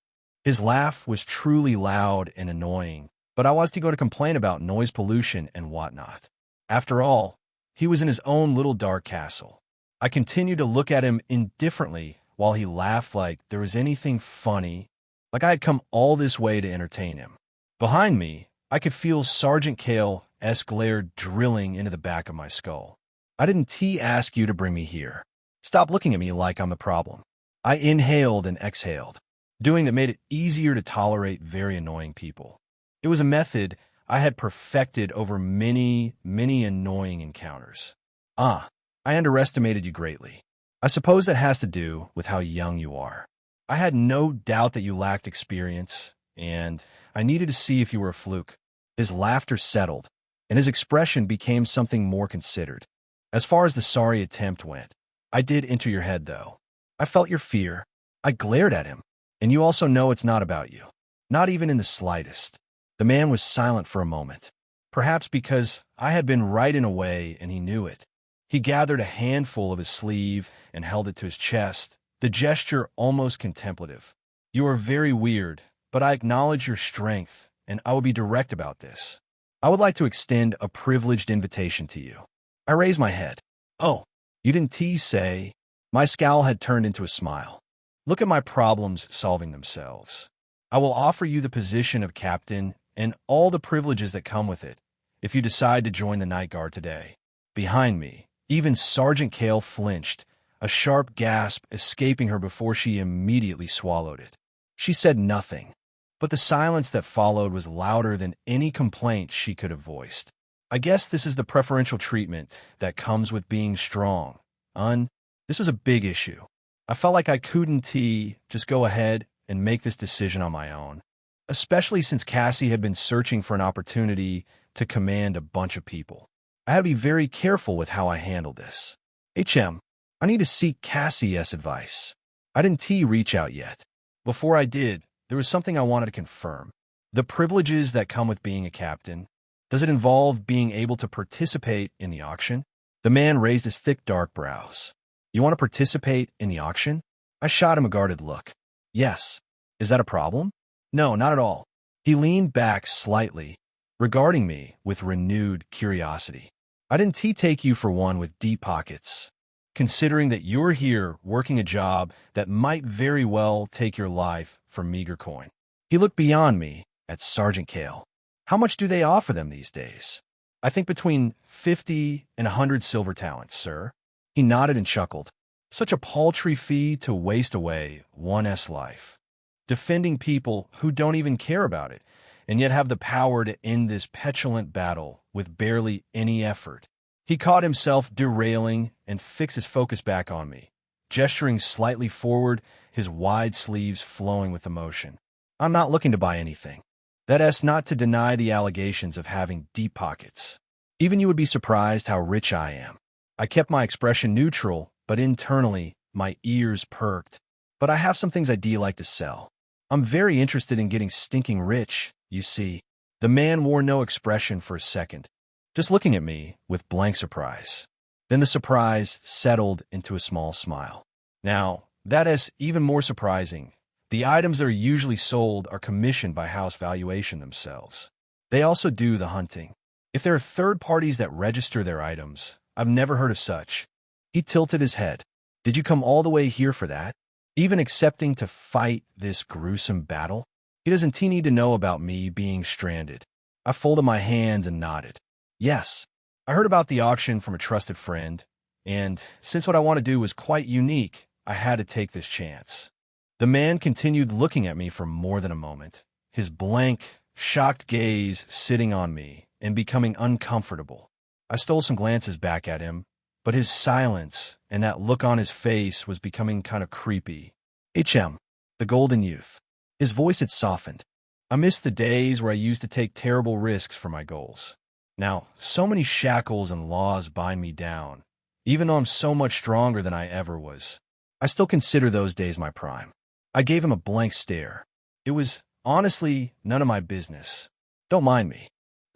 [SPEAKER 1] His laugh was truly loud and annoying, but I was going to complain about noise pollution and whatnot. After all, he was in his own little dark castle. I continued to look at him indifferently while he laughed like there was anything funny, like I had come all this way to entertain him. Behind me, I could feel Sergeant Kale's glare drilling into the back of my skull. I didn't ask you to bring me here. Stop looking at me like I'm the problem. I inhaled and exhaled, doing that made it easier to tolerate very annoying people. It was a method I had perfected over many, many annoying encounters. I underestimated you greatly. I suppose that has to do with how young you are. I had no doubt that you lacked experience, and I needed to see if you were a fluke. His laughter settled, and his expression became something more considered. As far as the sorry attempt went, I did enter your head, though. I felt your fear. I glared at him, and you also know it's not about you. Not even in the slightest. The man was silent for a moment, perhaps because I had been right in a way and he knew it. He gathered a handful of his sleeve and held it to his chest, the gesture almost contemplative. "You are very weird, but I acknowledge your strength, and I will be direct about this. I would like to extend a privileged invitation to you." I raised my head. "Oh, you didn't say?" My scowl had turned into a smile. "Look at my problems solving themselves. I will offer you the position of captain and all the privileges that come with it if you decide to join the Night Guard today." Behind me, even Sergeant Kale flinched, a sharp gasp escaping her before she immediately swallowed it. She said nothing, but the silence that followed was louder than any complaint she could have voiced. I guess this is the preferential treatment that comes with being strong. This was a big issue. I felt like I couldn't just go ahead and make this decision on my own, especially since Cassie had been searching for an opportunity to command a bunch of people. I had to be very careful with how I handled this. I need to seek Cassie's advice. I didn't reach out yet. Before I did, there was something I wanted to confirm. The privileges that come with being a captain. Does it involve being able to participate in the auction? The man raised his thick, dark brows. "You want to participate in the auction?" I shot him a guarded look. "Yes." "Is that a problem?" "No, not at all." He leaned back slightly, regarding me with renewed curiosity. "I didn't take you for one with deep pockets, considering that you're here working a job that might very well take your life for meager coin." He looked beyond me at Sergeant Kale. "How much do they offer them these days?" "I think between 50 and 100 silver talents, sir." He nodded and chuckled. "Such a paltry fee to waste away one's life, defending people who don't even care about it, and yet have the power to end this petulant battle with barely any effort." He caught himself derailing and fixed his focus back on me, gesturing slightly forward, his wide sleeves flowing with emotion. "I'm not looking to buy anything. That's not to deny the allegations of having deep pockets. Even you would be surprised how rich I am." I kept my expression neutral, but internally, my ears perked. "But I have some things I do like to sell. I'm very interested in getting stinking rich, you see." The man wore no expression for a second, just looking at me with blank surprise. Then the surprise settled into a small smile. "Now, that is even more surprising. The items that are usually sold are commissioned by House Valuation themselves. They also do the hunting. If there are third parties that register their items, I've never heard of such." He tilted his head. "Did you come all the way here for that? Even accepting to fight this gruesome battle?" He doesn't need to know about me being stranded. I folded my hands and nodded. "Yes, I heard about the auction from a trusted friend, and since what I want to do was quite unique, I had to take this chance." The man continued looking at me for more than a moment, his blank, shocked gaze sitting on me and becoming uncomfortable. I stole some glances back at him, but his silence and that look on his face was becoming kind of creepy. The golden youth. His voice had softened. "I missed the days where I used to take terrible risks for my goals. Now, so many shackles and laws bind me down, even though I'm so much stronger than I ever was. I still consider those days my prime." I gave him a blank stare. It was, honestly, none of my business. Don't mind me.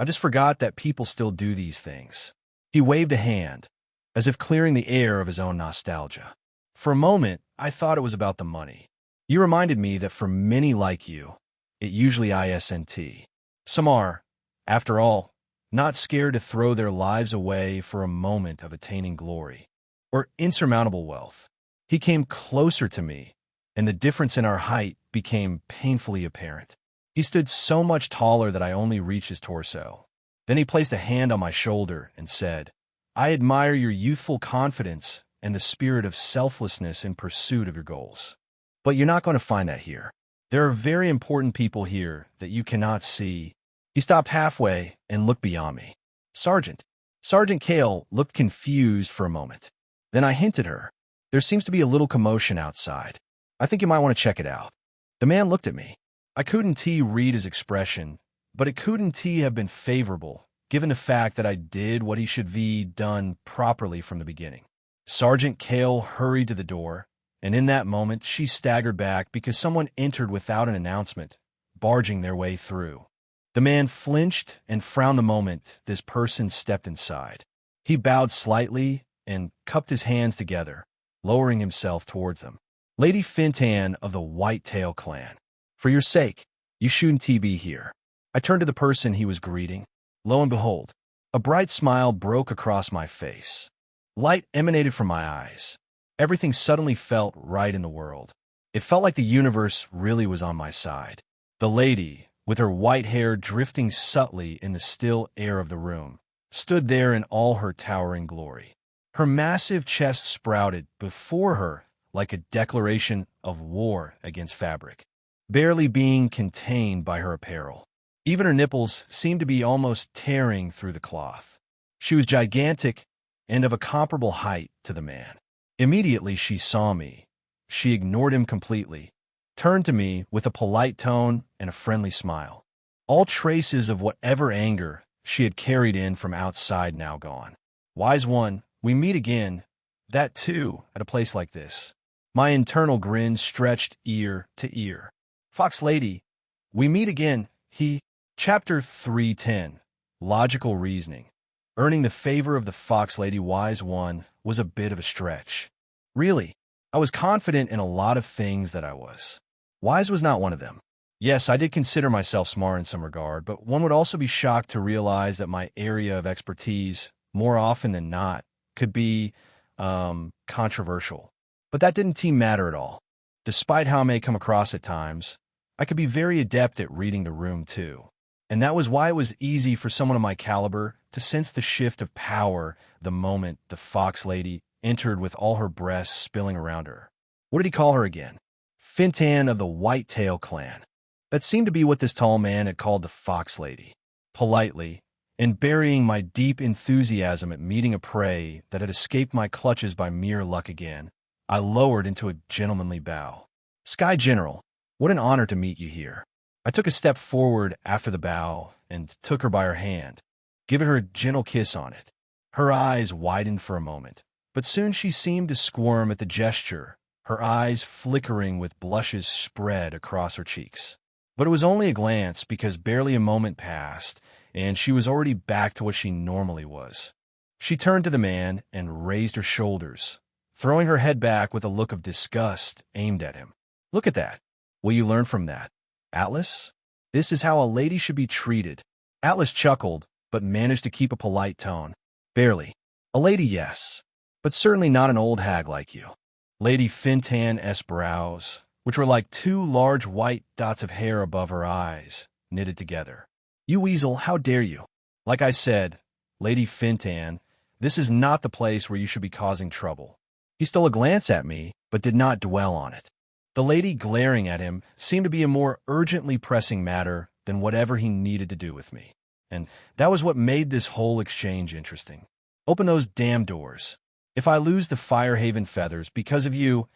[SPEAKER 1] I just forgot that people still do these things. He waved a hand, as if clearing the air of his own nostalgia. For a moment, I thought it was about the money. "You reminded me that for many like you, it usually isn't. Some are, after all, not scared to throw their lives away for a moment of attaining glory or insurmountable wealth." He came closer to me, and the difference in our height became painfully apparent. He stood so much taller that I only reached his torso. Then he placed a hand on my shoulder and said, "I admire your youthful confidence and the spirit of selflessness in pursuit of your goals. But you're not going to find that here. There are very important people here that you cannot see." He stopped halfway and looked beyond me. "Sergeant." Sergeant Kale looked confused for a moment. Then I hinted her, "There seems to be a little commotion outside. I think you might want to check it out." The man looked at me. I couldn't read his expression, but it couldn't have been favorable, given the fact that I did what he should be done properly from the beginning. Sergeant Kale hurried to the door, and in that moment she staggered back because someone entered without an announcement, barging their way through. The man flinched and frowned the moment this person stepped inside. He bowed slightly and cupped his hands together, lowering himself towards them. Lady Fintan of the Whitetail clan. For your sake, you shouldn't be here. I turned to the person he was greeting. Lo and behold, a bright smile broke across my face. Light emanated from my eyes. Everything suddenly felt right in the world. It felt like the universe really was on my side. The lady, with her white hair drifting subtly in the still air of the room, stood there in all her towering glory. Her massive chest sprouted before her like a declaration of war against fabric, barely being contained by her apparel. Even her nipples seemed to be almost tearing through the cloth. She was gigantic and of a comparable height to the man. Immediately she saw me. She ignored him completely, turned to me with a polite tone and a friendly smile. All traces of whatever anger she had carried in from outside now gone. Wise one, we meet again, that too, at a place like this. My internal grin stretched ear to ear. Fox Lady, we meet again, Chapter 310, Logical Reasoning. Earning the favor of the Fox Lady Wise One was a bit of a stretch. Really, I was confident in a lot of things that I was. Wise was not one of them. Yes, I did consider myself smart in some regard, but one would also be shocked to realize that my area of expertise, more often than not, could be, controversial. But that didn't matter at all. Despite how I may come across at times, I could be very adept at reading the room too. And that was why it was easy for someone of my caliber to sense the shift of power the moment the Fox Lady entered with all her breasts spilling around her. What did he call her again? Fintan of the Whitetail clan. That seemed to be what this tall man had called the Fox Lady. Politely, and burying my deep enthusiasm at meeting a prey that had escaped my clutches by mere luck again, I lowered into a gentlemanly bow. Sky General, what an honor to meet you here. I took a step forward after the bow and took her by her hand, giving her a gentle kiss on it. Her eyes widened for a moment, but soon she seemed to squirm at the gesture, her eyes flickering with blushes spread across her cheeks. But it was only a glance, because barely a moment passed, and she was already back to what she normally was. She turned to the man and raised her shoulders, throwing her head back with a look of disgust aimed at him. Look at that. Will you learn from that? Atlas? This is how a lady should be treated. Atlas chuckled, but managed to keep a polite tone. Barely. A lady, yes, but certainly not an old hag like you. Lady Fintan's brows, which were like two large white dots of hair above her eyes, knitted together. You weasel, how dare you? Like I said, Lady Fintan, this is not the place where you should be causing trouble. He stole a glance at me, but did not dwell on it. The lady glaring at him seemed to be a more urgently pressing matter than whatever he needed to do with me. And that was what made this whole exchange interesting. Open those damn doors. If I lose the Firehaven feathers because of you,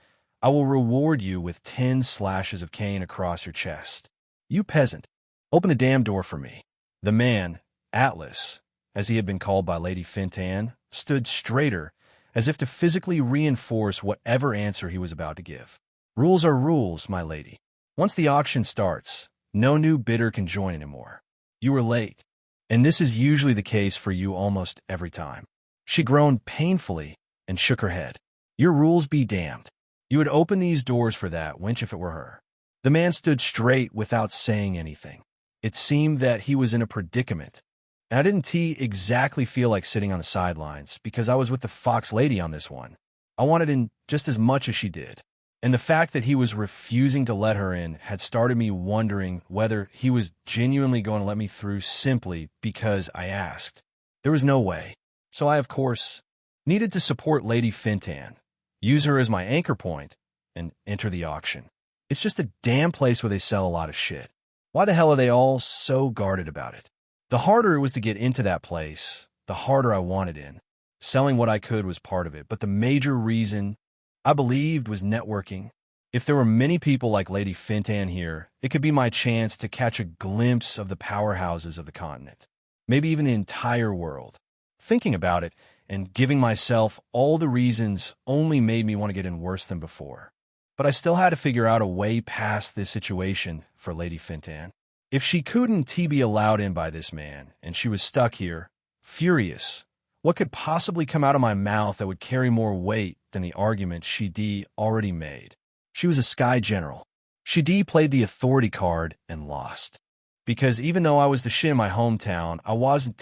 [SPEAKER 1] I will reward you with 10 slashes of cane across your chest. You peasant, open the damn door for me. The man, Atlas, as he had been called by Lady Fintan, stood straighter, as if to physically reinforce whatever answer he was about to give. Rules are rules, my lady. Once the auction starts, no new bidder can join anymore. You were late, and this is usually the case for you almost every time. She groaned painfully and shook her head. Your rules be damned. You would open these doors for that wench if it were her. The man stood straight without saying anything. It seemed that he was in a predicament. And I didn't exactly feel like sitting on the sidelines, because I was with the Fox Lady on this one. I wanted in just as much as she did. And the fact that he was refusing to let her in had started me wondering whether he was genuinely going to let me through simply because I asked. There was no way. So I, of course, needed to support Lady Fintan, use her as my anchor point, and enter the auction. It's just a damn place where they sell a lot of shit. Why the hell are they all so guarded about it? The harder it was to get into that place, the harder I wanted in. Selling what I could was part of it, but the major reason I believed was networking. If there were many people like Lady Fintan here, it could be my chance to catch a glimpse of the powerhouses of the continent, maybe even the entire world. Thinking about it and giving myself all the reasons only made me want to get in worse than before. But I still had to figure out a way past this situation for Lady Fintan. If she couldn't be allowed in by this man, and she was stuck here, furious, What could possibly come out of my mouth that would carry more weight than the argument Shidi already made? She was a Sky General. Shidi played the authority card and lost. Because even though I was the shit in my hometown, I wasn't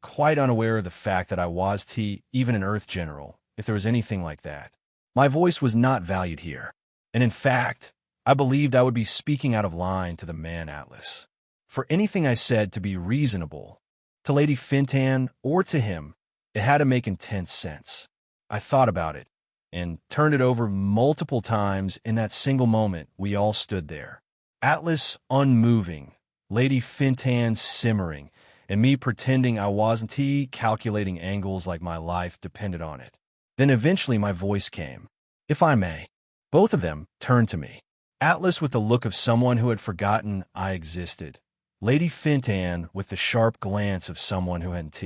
[SPEAKER 1] quite unaware of the fact that I was even an Earth General, if there was anything like that. My voice was not valued here. And in fact, I believed I would be speaking out of line to the man Atlas. For anything I said to be reasonable, to Lady Fintan or to him, it had to make intense sense. I thought about it and turned it over multiple times. In that single moment, we all stood there. Atlas unmoving, Lady Fintan simmering, and me pretending I wasn't calculating angles like my life depended on it. Then eventually my voice came. If I may. Both of them turned to me. Atlas with the look of someone who had forgotten I existed. Lady Fintan with the sharp glance of someone who hadn't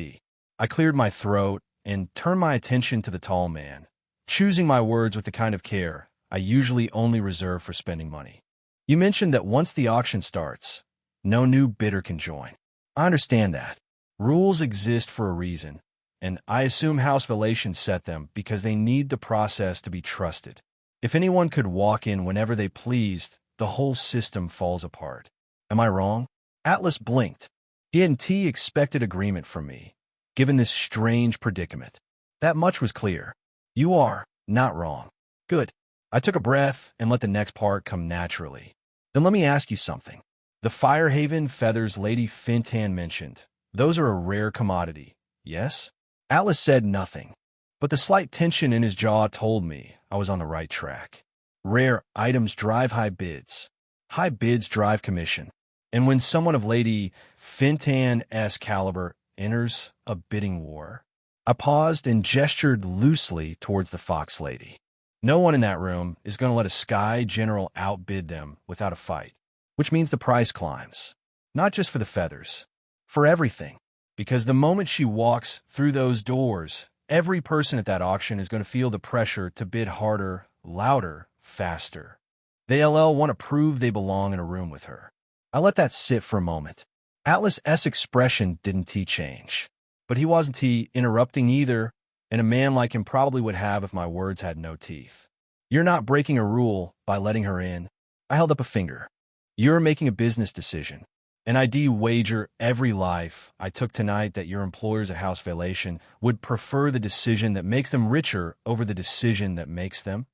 [SPEAKER 1] I cleared my throat and turned my attention to the tall man, choosing my words with the kind of care I usually only reserve for spending money. You mentioned that once the auction starts, no new bidder can join. I understand that. Rules exist for a reason, and I assume House Valation set them because they need the process to be trusted. If anyone could walk in whenever they pleased, the whole system falls apart. Am I wrong? Atlas blinked. He hadn't expected agreement from me, given this strange predicament. That much was clear. You are not wrong. Good. I took a breath and let the next part come naturally. Then let me ask you something. The Firehaven feathers Lady Fintan mentioned, those are a rare commodity, yes? Atlas said nothing, but the slight tension in his jaw told me I was on the right track. Rare items drive high bids. High bids drive commission. And when someone of Lady Fintan's caliber enters a bidding war, I paused and gestured loosely towards the Fox Lady. No one in that room is going to let a Sky General outbid them without a fight, which means the price climbs. Not just for the feathers, for everything. Because the moment she walks through those doors, every person at that auction is going to feel the pressure to bid harder, louder, faster. They want to prove they belong in a room with her. I let that sit for a moment. Atlas's expression didn't change, but he wasn't interrupting either, and a man like him probably would have if my words had no teeth. You're not breaking a rule by letting her in. I held up a finger. You're making a business decision, and I wager every life I took tonight that your employers at House Valation would prefer the decision that makes them richer over the decision that makes them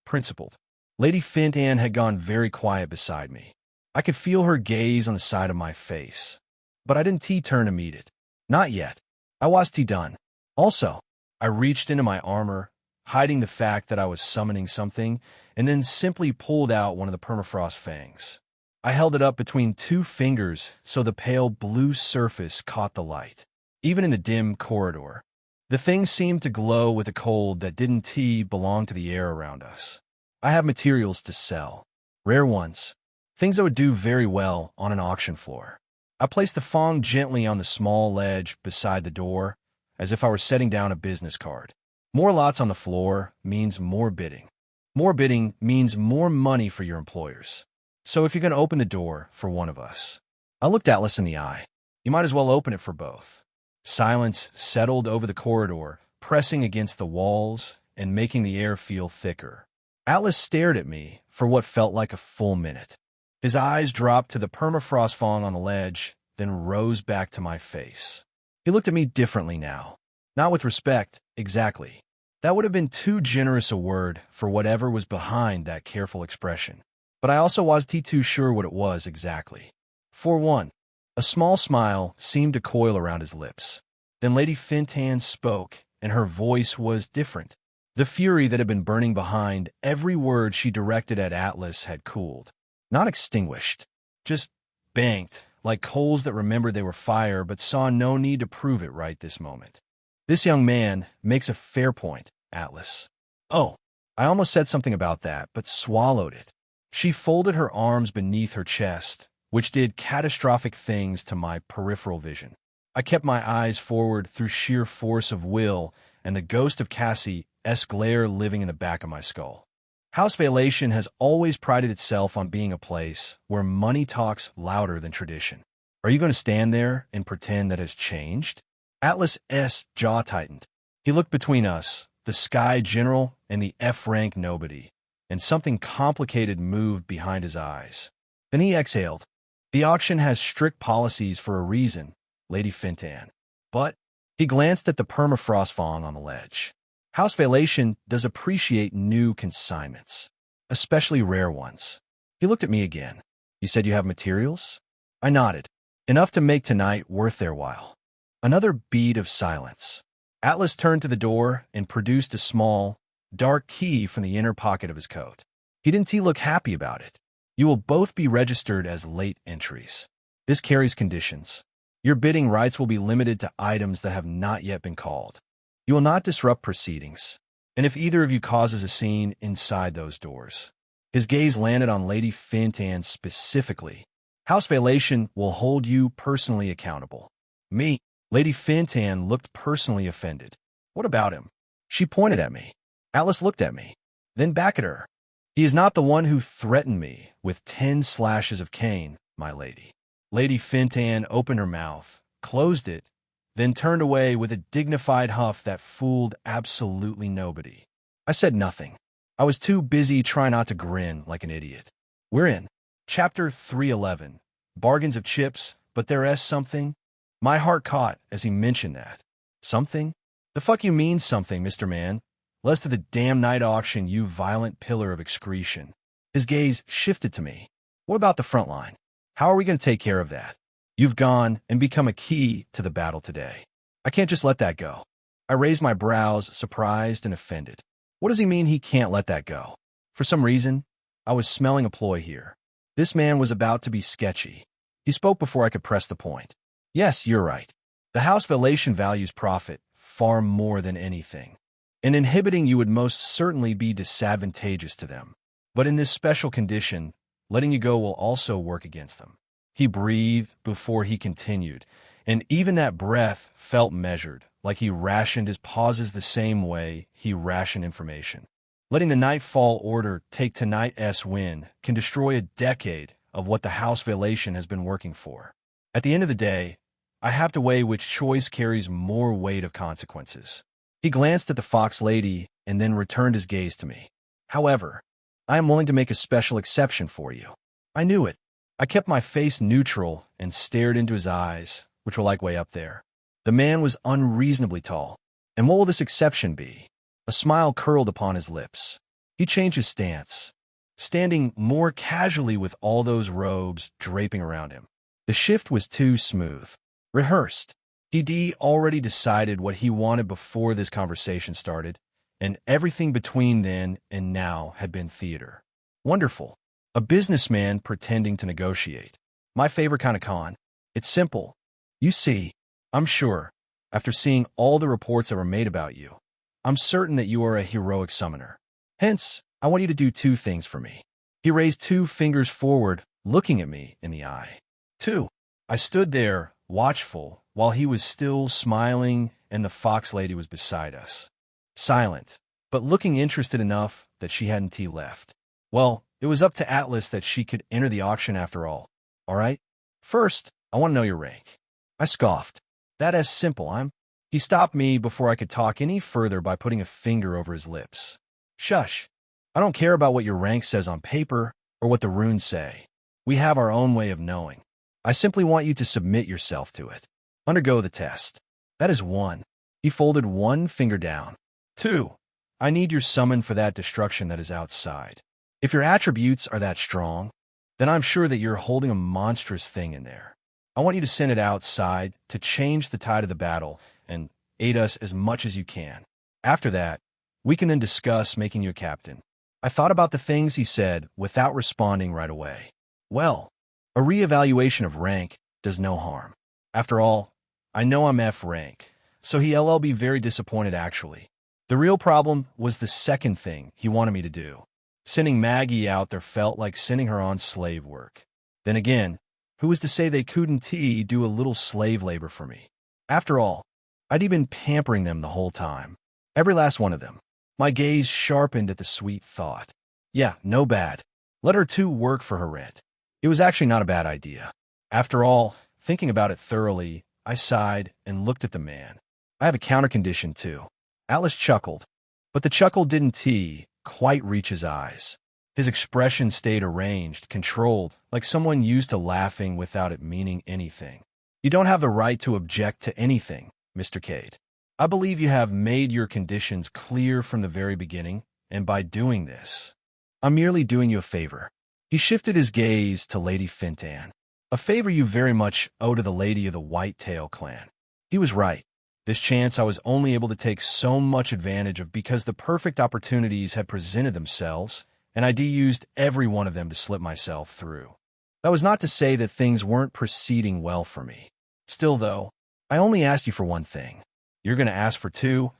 [SPEAKER 1] principled. Lady Fintan had gone very quiet beside me. I could feel her gaze on the side of my face, but I didn't turn to meet it. Not yet. I was done. Also, I reached into my armor, hiding the fact that I was summoning something, and then simply pulled out one of the permafrost fangs. I held it up between two fingers so the pale blue surface caught the light. Even in the dim corridor, the thing seemed to glow with a cold that didn't belong to the air around us. I have materials to sell. Rare ones. Things that would do very well on an auction floor. I placed the fong gently on the small ledge beside the door, as if I were setting down a business card. More lots on the floor means more bidding. More bidding means more money for your employers. So if you're going to open the door for one of us, I looked Atlas in the eye. You might as well open it for both. Silence settled over the corridor, pressing against the walls and making the air feel thicker. Atlas stared at me for what felt like a full minute. His eyes dropped to the permafrost fong on the ledge, then rose back to my face. He looked at me differently now. Not with respect, exactly. That would have been too generous a word for whatever was behind that careful expression. But I also wasn't too sure what it was exactly. For one, a small smile seemed to coil around his lips. Then Lady Fintan spoke, and her voice was different. The fury that had been burning behind every word she directed at Atlas had cooled. Not extinguished, just banked, like coals that remembered they were fire but saw no need to prove it right this moment. This young man makes a fair point, Atlas. Oh, I almost said something about that, but swallowed it. She folded her arms beneath her chest, which did catastrophic things to my peripheral vision. I kept my eyes forward through sheer force of will and the ghost of Cassie's glare living in the back of my skull. House Valation has always prided itself on being a place where money talks louder than tradition. Are you going to stand there and pretend that has changed? Atlas's jaw tightened. He looked between us, the Sky General and the F-rank nobody, and something complicated moved behind his eyes. Then he exhaled. The auction has strict policies for a reason, Lady Fintan. But he glanced at the permafrost fong on the ledge. House Valation does appreciate new consignments, especially rare ones. He looked at me again. You said you have materials? I nodded. Enough to make tonight worth their while. Another bead of silence. Atlas turned to the door and produced a small, dark key from the inner pocket of his coat. He didn't look happy about it. You will both be registered as late entries. This carries conditions. Your bidding rights will be limited to items that have not yet been called. You will not disrupt proceedings, and if either of you causes a scene inside those doors. His gaze landed on Lady Fintan specifically. House Valation will hold you personally accountable. Me. Lady Fintan looked personally offended. What about him? She pointed at me. Atlas looked at me, then back at her. He is not the one who threatened me with 10 slashes of cane, my lady. Lady Fintan opened her mouth, closed it, then turned away with a dignified huff that fooled absolutely nobody. I said nothing. I was too busy trying not to grin like an idiot. We're in Chapter 311, Bargains of Chips, but there's something. My heart caught as he mentioned that. Something? The fuck you mean something, Mr. Man? Less to the damn night auction, you violent pillar of excretion. His gaze shifted to me. What about the front line? How are we going to take care of that? You've gone and become a key to the battle today. I can't just let that go. I raised my brows, surprised and offended. What does he mean he can't let that go? For some reason, I was smelling a ploy here. This man was about to be sketchy. He spoke before I could press the point. Yes, you're right. The House Valation values profit far more than anything. And inhibiting you would most certainly be disadvantageous to them. But in this special condition, letting you go will also work against them. He breathed before he continued, and even that breath felt measured, like he rationed his pauses the same way he rationed information. Letting the Nightfall Order take tonight's win can destroy a decade of what the House Valation has been working for. At the end of the day, I have to weigh which choice carries more weight of consequences. He glanced at the Fox Lady and then returned his gaze to me. However, I am willing to make a special exception for you. I knew it. I kept my face neutral and stared into his eyes, which were like way up there. The man was unreasonably tall. And what will this exception be? A smile curled upon his lips. He changed his stance, standing more casually with all those robes draping around him. The shift was too smooth. Rehearsed. He'd already decided what he wanted before this conversation started, and everything between then and now had been theater. Wonderful. A businessman pretending to negotiate. My favorite kind of con. It's simple. You see, I'm sure, after seeing all the reports that were made about you, I'm certain that you are a heroic summoner. Hence, I want you to do 2 things for me. He raised 2 fingers forward, looking at me in the eye. 2. I stood there, watchful, while he was still smiling and the Fox Lady was beside us. Silent, but looking interested enough that she hadn't left. Well, it was up to Atlas that she could enter the auction after all. All right? First, I want to know your rank. I scoffed. That's simple, He stopped me before I could talk any further by putting a finger over his lips. Shush. I don't care about what your rank says on paper or what the runes say. We have our own way of knowing. I simply want you to submit yourself to it. Undergo the test. That is 1. He folded 1 finger down. 2. I need your summon for that destruction that is outside. If your attributes are that strong, then I'm sure that you're holding a monstrous thing in there. I want you to send it outside to change the tide of the battle and aid us as much as you can. After that, we can then discuss making you a captain. I thought about the things he said without responding right away. Well, a reevaluation of rank does no harm. After all, I know I'm F rank, so he'll be very disappointed actually. The real problem was the second thing he wanted me to do. Sending Maggie out there felt like sending her on slave work. Then again, who was to say they couldn't do a little slave labor for me? After all, I'd been pampering them the whole time. Every last one of them. My gaze sharpened at the sweet thought. Yeah, no bad. Let her too work for her rent. It was actually not a bad idea. After all, thinking about it thoroughly, I sighed and looked at the man. I have a countercondition, too. Atlas chuckled, but the chuckle didn't quite reach his eyes. His expression stayed arranged, controlled, like someone used to laughing without it meaning anything. You don't have the right to object to anything, Mr. Cade. I believe you have made your conditions clear from the very beginning, and by doing this, I'm merely doing you a favor. He shifted his gaze to Lady Fintan, a favor you very much owe to the lady of the Whitetail clan. He was right. This chance I was only able to take so much advantage of because the perfect opportunities had presented themselves, and I used every one of them to slip myself through. That was not to say that things weren't proceeding well for me. Still, though, I only asked you for one thing. You're going to ask for two,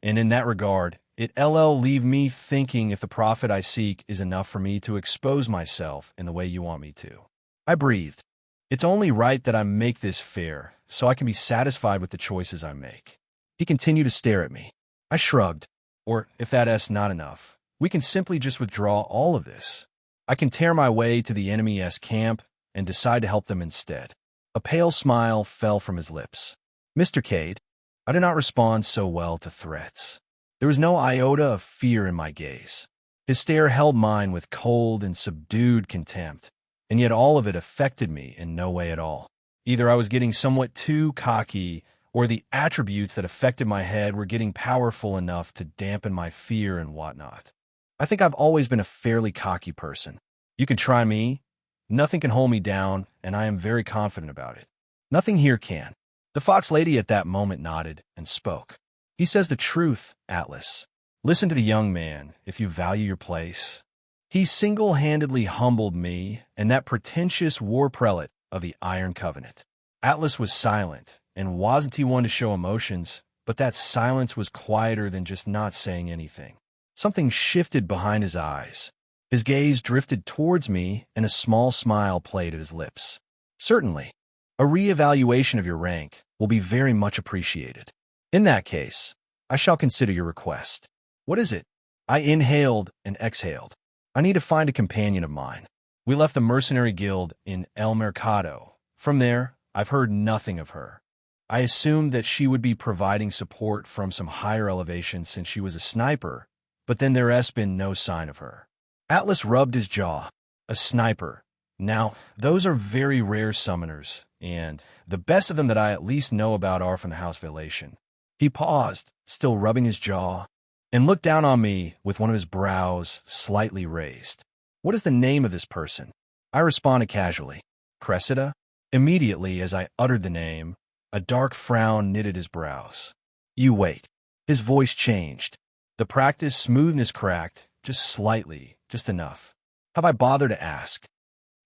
[SPEAKER 1] and in that regard, it'll leave me thinking if the profit I seek is enough for me to expose myself in the way you want me to. I breathed. It's only right that I make this fair, so I can be satisfied with the choices I make. He continued to stare at me. I shrugged. Or, if that's not enough, we can simply just withdraw all of this. I can tear my way to the enemy's camp and decide to help them instead. A pale smile fell from his lips. Mr. Cade, I do not respond so well to threats. There was no iota of fear in my gaze. His stare held mine with cold and subdued contempt, and yet all of it affected me in no way at all. Either I was getting somewhat too cocky, or the attributes that affected my head were getting powerful enough to dampen my fear and whatnot. I think I've always been a fairly cocky person. You can try me. Nothing can hold me down, and I am very confident about it. Nothing here can. The Fox Lady at that moment nodded and spoke. He says the truth, Atlas. Listen to the young man, if you value your place. He single-handedly humbled me and that pretentious war prelate of the Iron Covenant. Atlas was silent, and wasn't he one to show emotions, but that silence was quieter than just not saying anything. Something shifted behind his eyes. His gaze drifted towards me, and a small smile played at his lips. Certainly, a re-evaluation of your rank will be very much appreciated. In that case, I shall consider your request. What is it? I inhaled and exhaled. I need to find a companion of mine. We left the mercenary guild in El Mercado. From there, I've heard nothing of her. I assumed that she would be providing support from some higher elevation since she was a sniper, but then there's been no sign of her. Atlas rubbed his jaw. A sniper. Now, those are very rare summoners, and the best of them that I at least know about are from the House Velation. He paused, still rubbing his jaw, and looked down on me with one of his brows slightly raised. What is the name of this person? I responded casually. Cressida? Immediately, as I uttered the name, a dark frown knitted his brows. You wait. His voice changed. The practiced smoothness cracked, just slightly, just enough. Have I bothered to ask?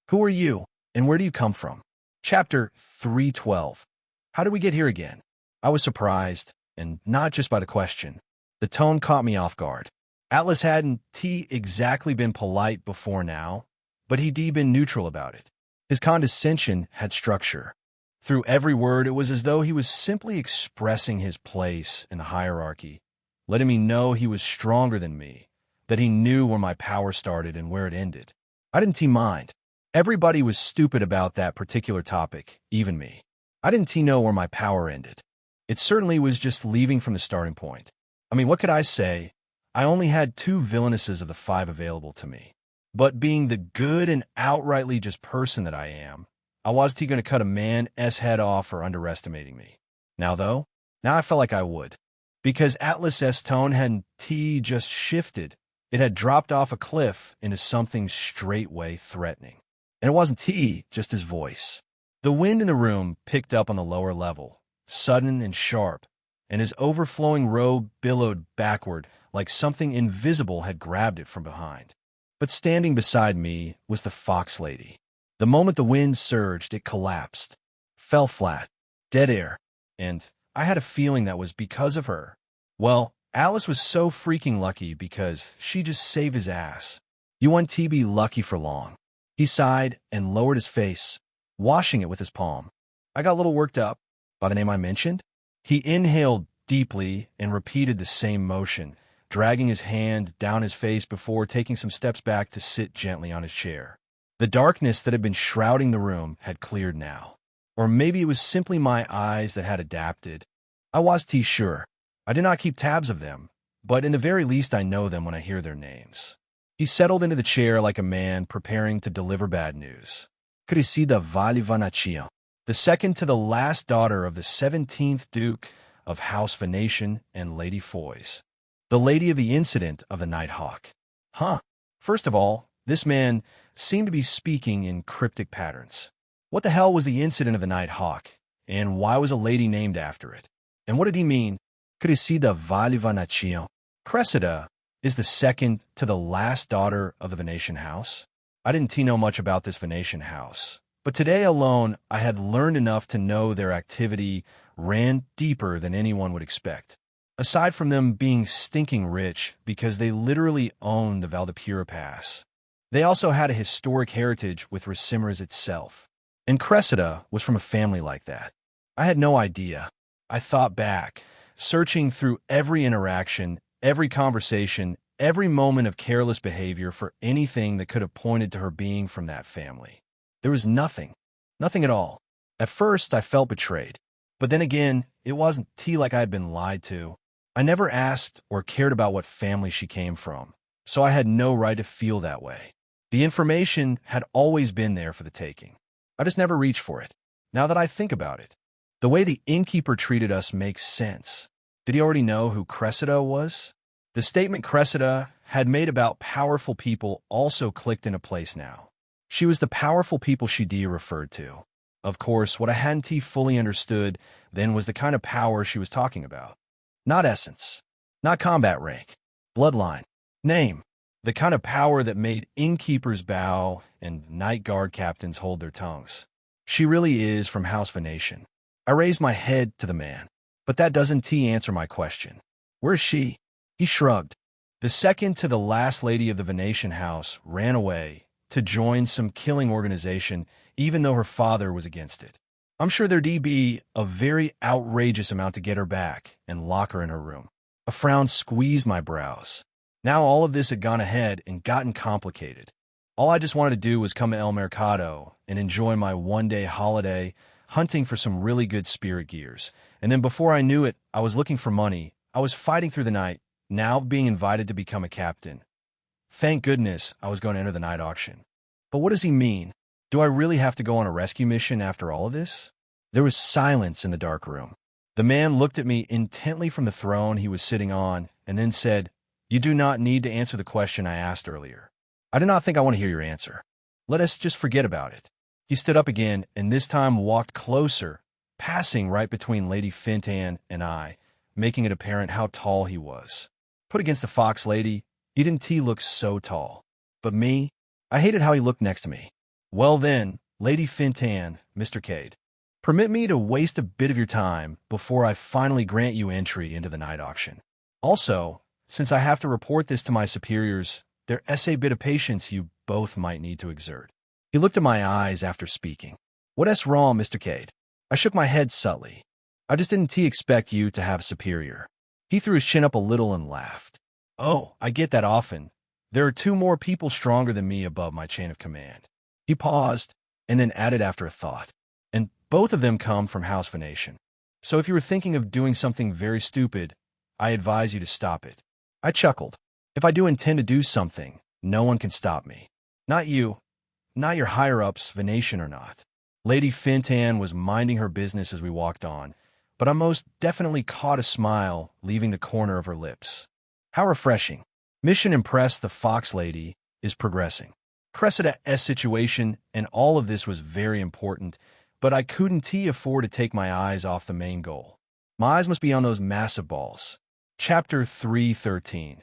[SPEAKER 1] Who are you, and where do you come from? Chapter 312. How did we get here again? I was surprised, and not just by the question. The tone caught me off guard. Atlas hadn't exactly been polite before now, but he'd been neutral about it. His condescension had structure. Through every word, it was as though he was simply expressing his place in the hierarchy, letting me know he was stronger than me, that he knew where my power started and where it ended. I didn't mind. Everybody was stupid about that particular topic, even me. I didn't know where my power ended. It certainly was just leaving from the starting point. I mean, what could I say? I only had 2 villainesses of the 5 available to me. But being the good and outrightly just person that I am, I wasn't going to cut a man's head off for underestimating me. Now, though, I felt like I would. Because Atlas's tone hadn't just shifted. It had dropped off a cliff into something straightway threatening. And it wasn't just his voice. The wind in the room picked up on the lower level, sudden and sharp, and his overflowing robe billowed backward like something invisible had grabbed it from behind. But standing beside me was the Fox Lady. The moment the wind surged, it collapsed, fell flat, dead air, and I had a feeling that was because of her. Well, Alice was so freaking lucky because she just saved his ass. You won't be lucky for long. He sighed and lowered his face, washing it with his palm. I got a little worked up by the name I mentioned. He inhaled deeply and repeated the same motion, dragging his hand down his face before taking some steps back to sit gently on his chair. The darkness that had been shrouding the room had cleared now. Or maybe it was simply my eyes that had adapted. I was too sure. I did not keep tabs of them, but in the very least I know them when I hear their names. He settled into the chair like a man preparing to deliver bad news. Cressida Vale Vanaccia, the second to the last daughter of the 17th Duke of House Venetian and Lady Foyes, the lady of the incident of the Night Hawk. Huh. First of all, this man seemed to be speaking in cryptic patterns. What the hell was the incident of the Night Hawk, and why was a lady named after it? And what did he mean? Cressida Vale Vanaccia. Cressida is the second to the last daughter of the Venetian house. I didn't know much about this Venetian house, but today alone I had learned enough to know their activity ran deeper than anyone would expect. Aside from them being stinking rich because they literally owned the Valdepura Pass, they also had a historic heritage with Ricimeres itself. And Cressida was from a family like that. I had no idea. I thought back, searching through every interaction, every conversation, every moment of careless behavior for anything that could have pointed to her being from that family. There was nothing. Nothing at all. At first, I felt betrayed. But then again, it wasn't like I had been lied to. I never asked or cared about what family she came from, so I had no right to feel that way. The information had always been there for the taking. I just never reached for it. Now that I think about it, the way the innkeeper treated us makes sense. Did he already know who Cressida was? The statement Cressida had made about powerful people also clicked into place now. She was the powerful people Shidia referred to. Of course, what I hadn't fully understood then was the kind of power she was talking about. Not essence, not combat rank, bloodline, name. The kind of power that made innkeepers bow and night guard captains hold their tongues. She really is from House Venetian. I raised my head to the man. But that doesn't answer my question. Where's she? He shrugged. The second to the last lady of the Venetian house ran away to join some killing organization even though her father was against it. I'm sure there'd be a very outrageous amount to get her back and lock her in her room. A frown squeezed my brows. Now all of this had gone ahead and gotten complicated. All I just wanted to do was come to El Mercado and enjoy my one-day holiday hunting for some really good spirit gears. And then before I knew it, I was looking for money. I was fighting through the night, now being invited to become a captain. Thank goodness I was going to enter the night auction. But what does he mean? Do I really have to go on a rescue mission after all of this? There was silence in the dark room. The man looked at me intently from the throne he was sitting on and then said, "You do not need to answer the question I asked earlier. I do not think I want to hear your answer. Let us just forget about it." He stood up again and this time walked closer, passing right between Lady Fintan and I, making it apparent how tall he was. Put against the Fox lady, he didn't look so tall. But me, I hated how he looked next to me. Well then, Lady Fintan, Mr. Cade, permit me to waste a bit of your time before I finally grant you entry into the night auction. Also, since I have to report this to my superiors, there's a bit of patience you both might need to exert. He looked at my eyes after speaking. What's wrong, Mr. Cade? I shook my head subtly. I just didn't expect you to have a superior. He threw his chin up a little and laughed. Oh, I get that often. There are 2 more people stronger than me above my chain of command. He paused and then added after a thought. And both of them come from House Venetian. So if you were thinking of doing something very stupid, I advise you to stop it. I chuckled. If I do intend to do something, no one can stop me. Not you. Not your higher-ups, Venetian or not. Lady Fintan was minding her business as we walked on, but I most definitely caught a smile leaving the corner of her lips. How refreshing. Mission Impress the Fox lady is progressing. Cressida's situation and all of this was very important, but I couldn't afford to take my eyes off the main goal. My eyes must be on those massive balls. Chapter 313.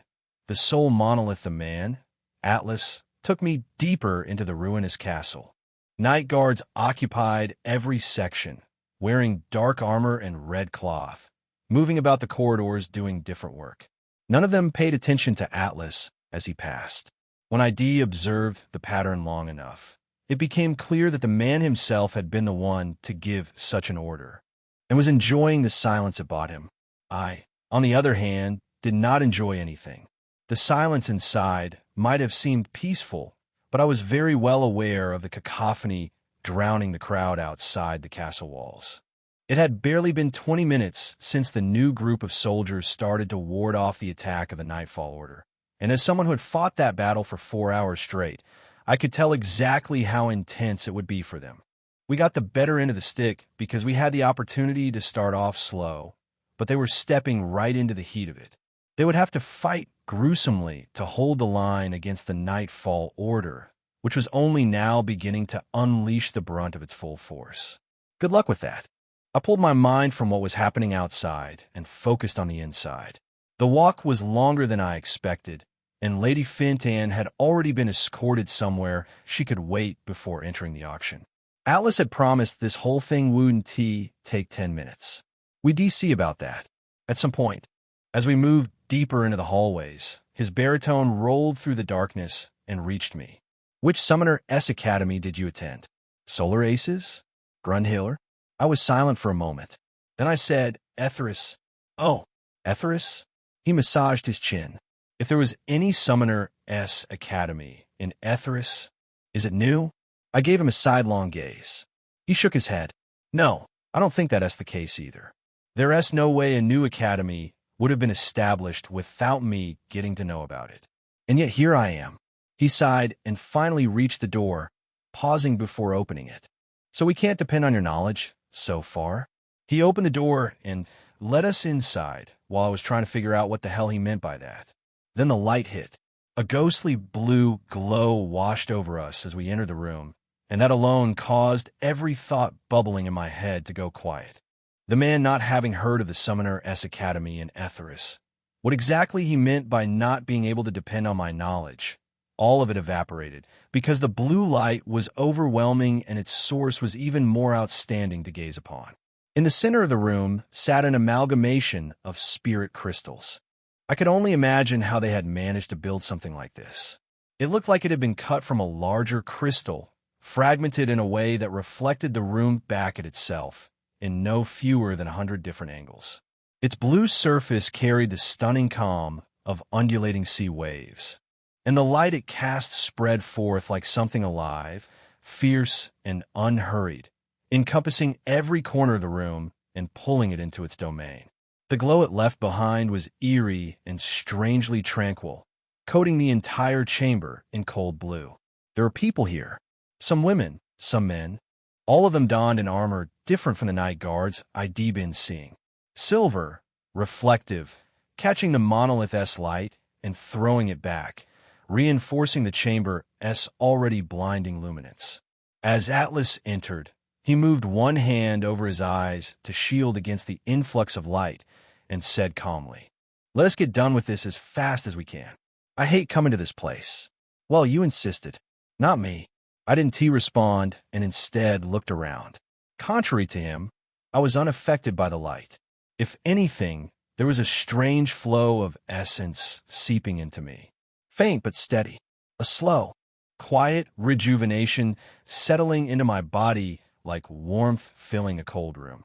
[SPEAKER 1] The Soul Monolith. The man, Atlas, took me deeper into the ruinous castle. Night guards occupied every section, wearing dark armor and red cloth, moving about the corridors doing different work. None of them paid attention to Atlas as he passed. When I observed the pattern long enough, it became clear that the man himself had been the one to give such an order, and was enjoying the silence it brought him. I, on the other hand, did not enjoy anything. The silence inside might have seemed peaceful, but I was very well aware of the cacophony drowning the crowd outside the castle walls. It had barely been 20 minutes since the new group of soldiers started to ward off the attack of the Nightfall Order, and as someone who had fought that battle for 4 hours straight, I could tell exactly how intense it would be for them. We got the better end of the stick because we had the opportunity to start off slow, but they were stepping right into the heat of it. They would have to fight gruesomely to hold the line against the Nightfall Order, which was only now beginning to unleash the brunt of its full force. Good luck with that. I pulled my mind from what was happening outside and focused on the inside. The walk was longer than I expected, and Lady Fintan had already been escorted somewhere she could wait before entering the auction. Atlas had promised this whole thing wouldn't take 10 minutes. We DC about that. At some point, as we moved deeper into the hallways, his baritone rolled through the darkness and reached me. Which Summoner S Academy did you attend? Solar Aces? Grundhiller? I was silent for a moment. Then I said, Etheris. Oh, Etheris? He massaged his chin. If there was any Summoner S Academy in Etheris, is it new? I gave him a sidelong gaze. He shook his head. No, I don't think that's the case either. There's no way a new academy would have been established without me getting to know about it. And yet here I am. He sighed and finally reached the door, pausing before opening it. So we can't depend on your knowledge, so far? He opened the door and let us inside while I was trying to figure out what the hell he meant by that. Then the light hit. A ghostly blue glow washed over us as we entered the room, and that alone caused every thought bubbling in my head to go quiet. The man not having heard of the Summoner S Academy in Etheris. What exactly he meant by not being able to depend on my knowledge. All of it evaporated, because the blue light was overwhelming and its source was even more outstanding to gaze upon. In the center of the room sat an amalgamation of spirit crystals. I could only imagine how they had managed to build something like this. It looked like it had been cut from a larger crystal, fragmented in a way that reflected the room back at itself, in no fewer than 100 different angles. Its blue surface carried the stunning calm of undulating sea waves, and the light it cast spread forth like something alive, fierce and unhurried, encompassing every corner of the room and pulling it into its domain. The glow it left behind was eerie and strangely tranquil, coating the entire chamber in cold blue. There were people here, some women, some men, all of them donned in armor different from the night guards I'd been seeing. Silver, reflective, catching the monolith's light and throwing it back, reinforcing the chamber's already blinding luminance. As Atlas entered, he moved one hand over his eyes to shield against the influx of light and said calmly, "Let us get done with this as fast as we can. I hate coming to this place." "Well, you insisted." "Not me." I didn't respond and instead looked around. Contrary to him, I was unaffected by the light. If anything, there was a strange flow of essence seeping into me. Faint but steady. A slow, quiet rejuvenation settling into my body like warmth filling a cold room.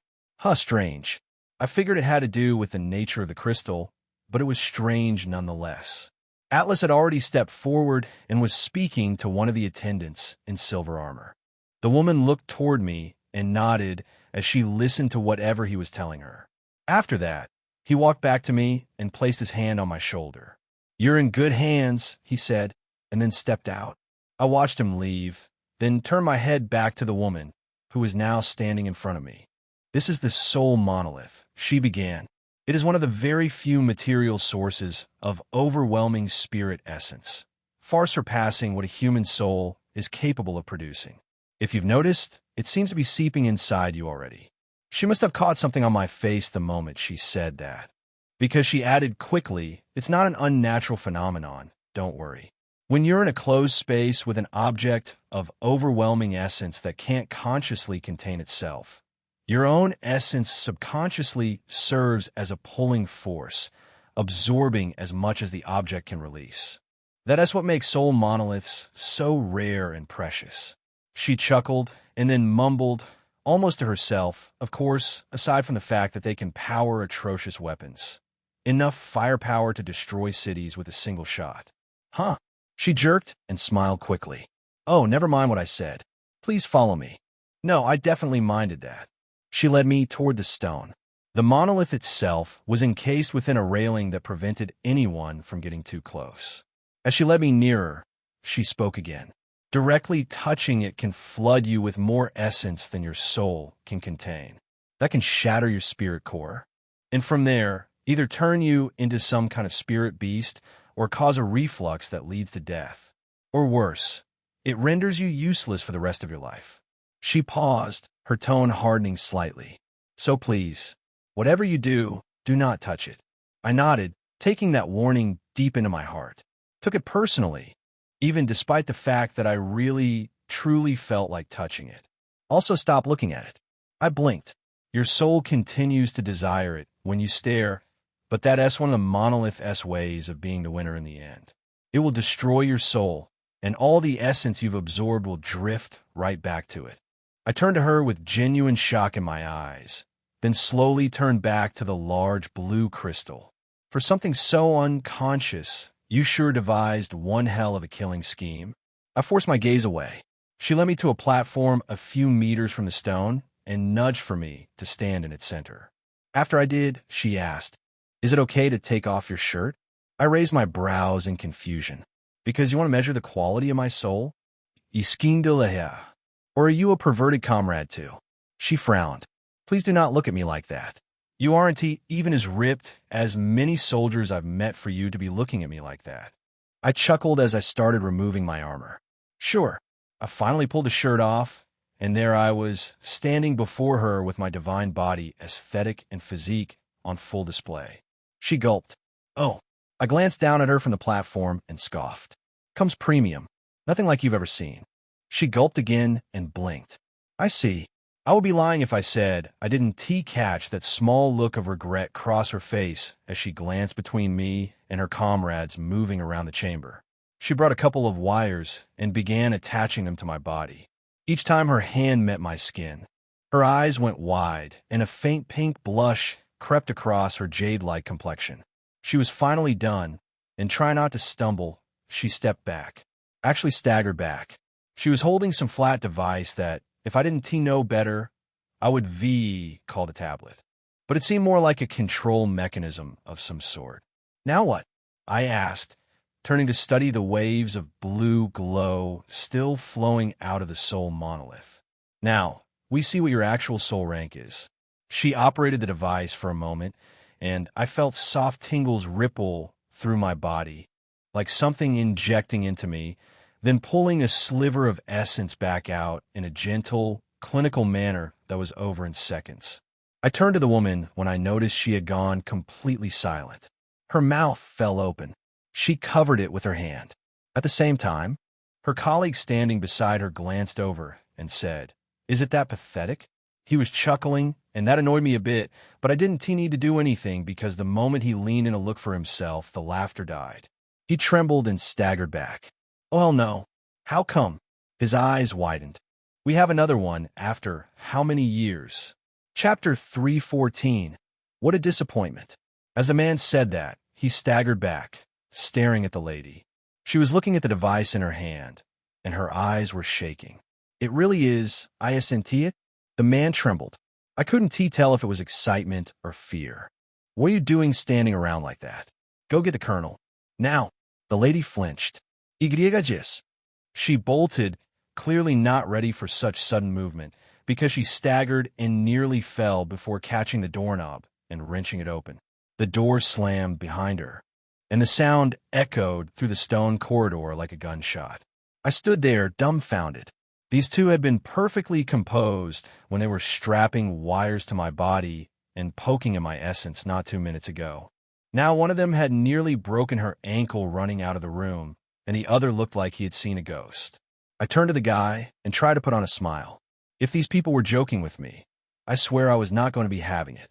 [SPEAKER 1] Strange. I figured it had to do with the nature of the crystal, but it was strange nonetheless. Atlas had already stepped forward and was speaking to one of the attendants in silver armor. The woman looked toward me and nodded as she listened to whatever he was telling her. After that, he walked back to me and placed his hand on my shoulder. "You're in good hands," he said, and then stepped out. I watched him leave, then turned my head back to the woman, who was now standing in front of me. "This is the soul monolith," she began. "It is one of the very few material sources of overwhelming spirit essence, far surpassing what a human soul is capable of producing. If you've noticed, it seems to be seeping inside you already." She must have caught something on my face the moment she said that, because she added quickly, "It's not an unnatural phenomenon, don't worry. When you're in a closed space with an object of overwhelming essence that can't consciously contain itself, your own essence subconsciously serves as a pulling force, absorbing as much as the object can release. That is what makes soul monoliths so rare and precious." She chuckled and then mumbled, almost to herself, of course, aside from the fact that they can power atrocious weapons. Enough firepower to destroy cities with a single shot. "Huh." She jerked and smiled quickly. "Oh, never mind what I said. Please follow me." No, I definitely minded that. She led me toward the stone. The monolith itself was encased within a railing that prevented anyone from getting too close. As she led me nearer, she spoke again. Directly touching it can flood you with more essence than your soul can contain. That can shatter your spirit core. And from there, either turn you into some kind of spirit beast or cause a reflux that leads to death. Or worse, it renders you useless for the rest of your life. She paused, her tone hardening slightly. So please, whatever you do, do not touch it. I nodded, taking that warning deep into my heart. Took it personally, even despite the fact that I really, truly felt like touching it. Also stopped looking at it. I blinked. Your soul continues to desire it when you stare, but that's one of the monolith-esque ways of being the winner in the end. It will destroy your soul, and all the essence you've absorbed will drift right back to it. I turned to her with genuine shock in my eyes, then slowly turned back to the large blue crystal. For something so unconscious, you sure devised one hell of a killing scheme. I forced my gaze away. She led me to a platform a few meters from the stone and nudged for me to stand in its center. After I did, she asked, "Is it okay to take off your shirt?" I raised my brows in confusion. "Because you want to measure the quality of my soul? Iskindaleha. Or are you a perverted comrade too?" She frowned. "Please do not look at me like that. You aren't even as ripped as many soldiers I've met for you to be looking at me like that." I chuckled as I started removing my armor. Sure, I finally pulled the shirt off, and there I was, standing before her with my divine body, aesthetic and physique, on full display. She gulped. "Oh." I glanced down at her from the platform and scoffed. "Comes premium. Nothing like you've ever seen." She gulped again and blinked. "I see." I would be lying if I said I didn't catch that small look of regret cross her face as she glanced between me and her comrades moving around the chamber. She brought a couple of wires and began attaching them to my body. Each time her hand met my skin, her eyes went wide and a faint pink blush crept across her jade-like complexion. She was finally done, and trying not to stumble, she stepped back. Actually staggered back. She was holding some flat device that, if I didn't know better, I would call a tablet. But it seemed more like a control mechanism of some sort. "Now what?" I asked, turning to study the waves of blue glow still flowing out of the soul monolith. "Now, we see what your actual soul rank is." She operated the device for a moment, and I felt soft tingles ripple through my body, like something injecting into me, then pulling a sliver of essence back out in a gentle, clinical manner that was over in seconds. I turned to the woman when I noticed she had gone completely silent. Her mouth fell open. She covered it with her hand. At the same time, her colleague standing beside her glanced over and said, "Is it that pathetic?" He was chuckling, and that annoyed me a bit, but I didn't need to do anything because the moment he leaned in to look for himself, the laughter died. He trembled and staggered back. "Oh, hell no. How come?" His eyes widened. "We have another one after how many years?" Chapter 314. What a disappointment. As the man said that, he staggered back, staring at the lady. She was looking at the device in her hand, and her eyes were shaking. "It really is, I senti it?" The man trembled. I couldn't tell if it was excitement or fear. "What are you doing standing around like that? Go get the colonel. Now." The lady flinched. "Igriagis." She bolted, clearly not ready for such sudden movement, because she staggered and nearly fell before catching the doorknob and wrenching it open. The door slammed behind her, and the sound echoed through the stone corridor like a gunshot. I stood there, dumbfounded. These two had been perfectly composed when they were strapping wires to my body and poking at my essence not 2 minutes ago. Now one of them had nearly broken her ankle running out of the room, and the other looked like he had seen a ghost. I turned to the guy and tried to put on a smile. If these people were joking with me, I swear I was not going to be having it.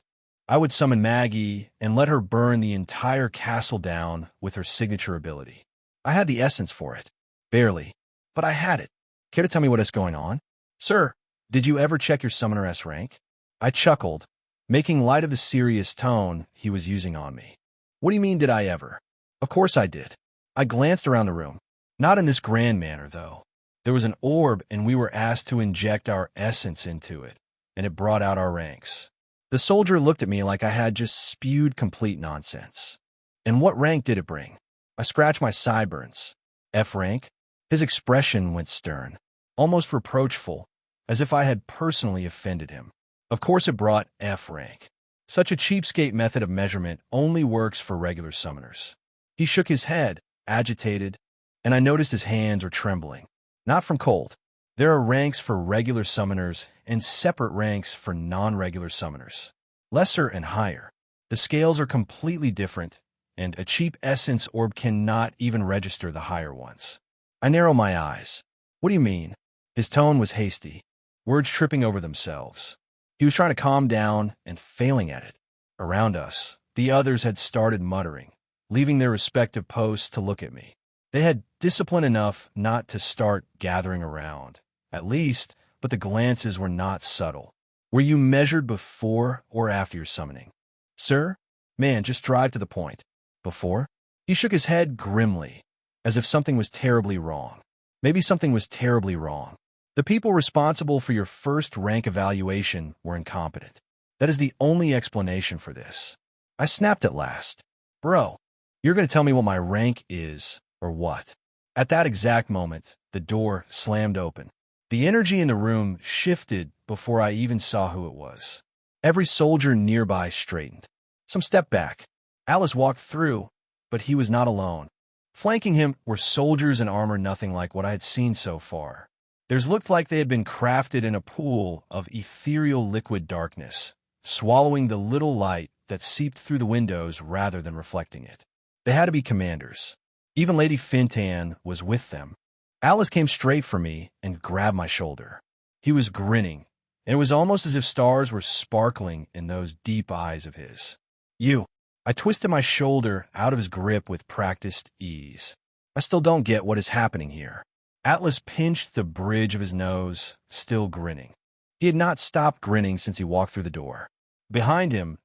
[SPEAKER 1] I would summon Maggie and let her burn the entire castle down with her signature ability. I had the essence for it. Barely, but I had it. Care to tell me what is going on? "Sir, did you ever check your Summoner S rank?" I chuckled, making light of the serious tone he was using on me. "What do you mean, did I ever?" "Of course I did." I glanced around the room. Not in this grand manner, though. There was an orb, and we were asked to inject our essence into it, and it brought out our ranks. The soldier looked at me like I had just spewed complete nonsense. And what rank did it bring? I scratched my sideburns. F rank? His expression went stern, almost reproachful, as if I had personally offended him. Of course it brought F rank. Such a cheapskate method of measurement only works for regular summoners. He shook his head, agitated, and I noticed his hands were trembling. Not from cold. There are ranks for regular summoners and separate ranks for non-regular summoners. Lesser and higher. The scales are completely different, and a cheap essence orb cannot even register the higher ones. I narrow my eyes. What do you mean? His tone was hasty, words tripping over themselves. He was trying to calm down and failing at it. Around us, the others had started muttering, leaving their respective posts to look at me. They had discipline enough not to start gathering around, at least, but the glances were not subtle. Were you measured before or after your summoning? Sir? Man, just drive to the point. Before? He shook his head grimly, as if something was terribly wrong. Maybe something was terribly wrong. The people responsible for your first rank evaluation were incompetent. That is the only explanation for this. I snapped at last. Bro, you're going to tell me what my rank is, or what? At that exact moment, the door slammed open. The energy in the room shifted before I even saw who it was. Every soldier nearby straightened. Some stepped back. Alice walked through, but he was not alone. Flanking him were soldiers in armor nothing like what I had seen so far. Theirs looked like they had been crafted in a pool of ethereal liquid darkness, swallowing the little light that seeped through the windows rather than reflecting it. They had to be commanders. Even Lady Fintan was with them. Alice came straight for me and grabbed my shoulder. He was grinning, and it was almost as if stars were sparkling in those deep eyes of his. You. I twisted my shoulder out of his grip with practiced ease. I still don't get what is happening here. Atlas pinched the bridge of his nose, still grinning. He had not stopped grinning since he walked through the door. Behind him,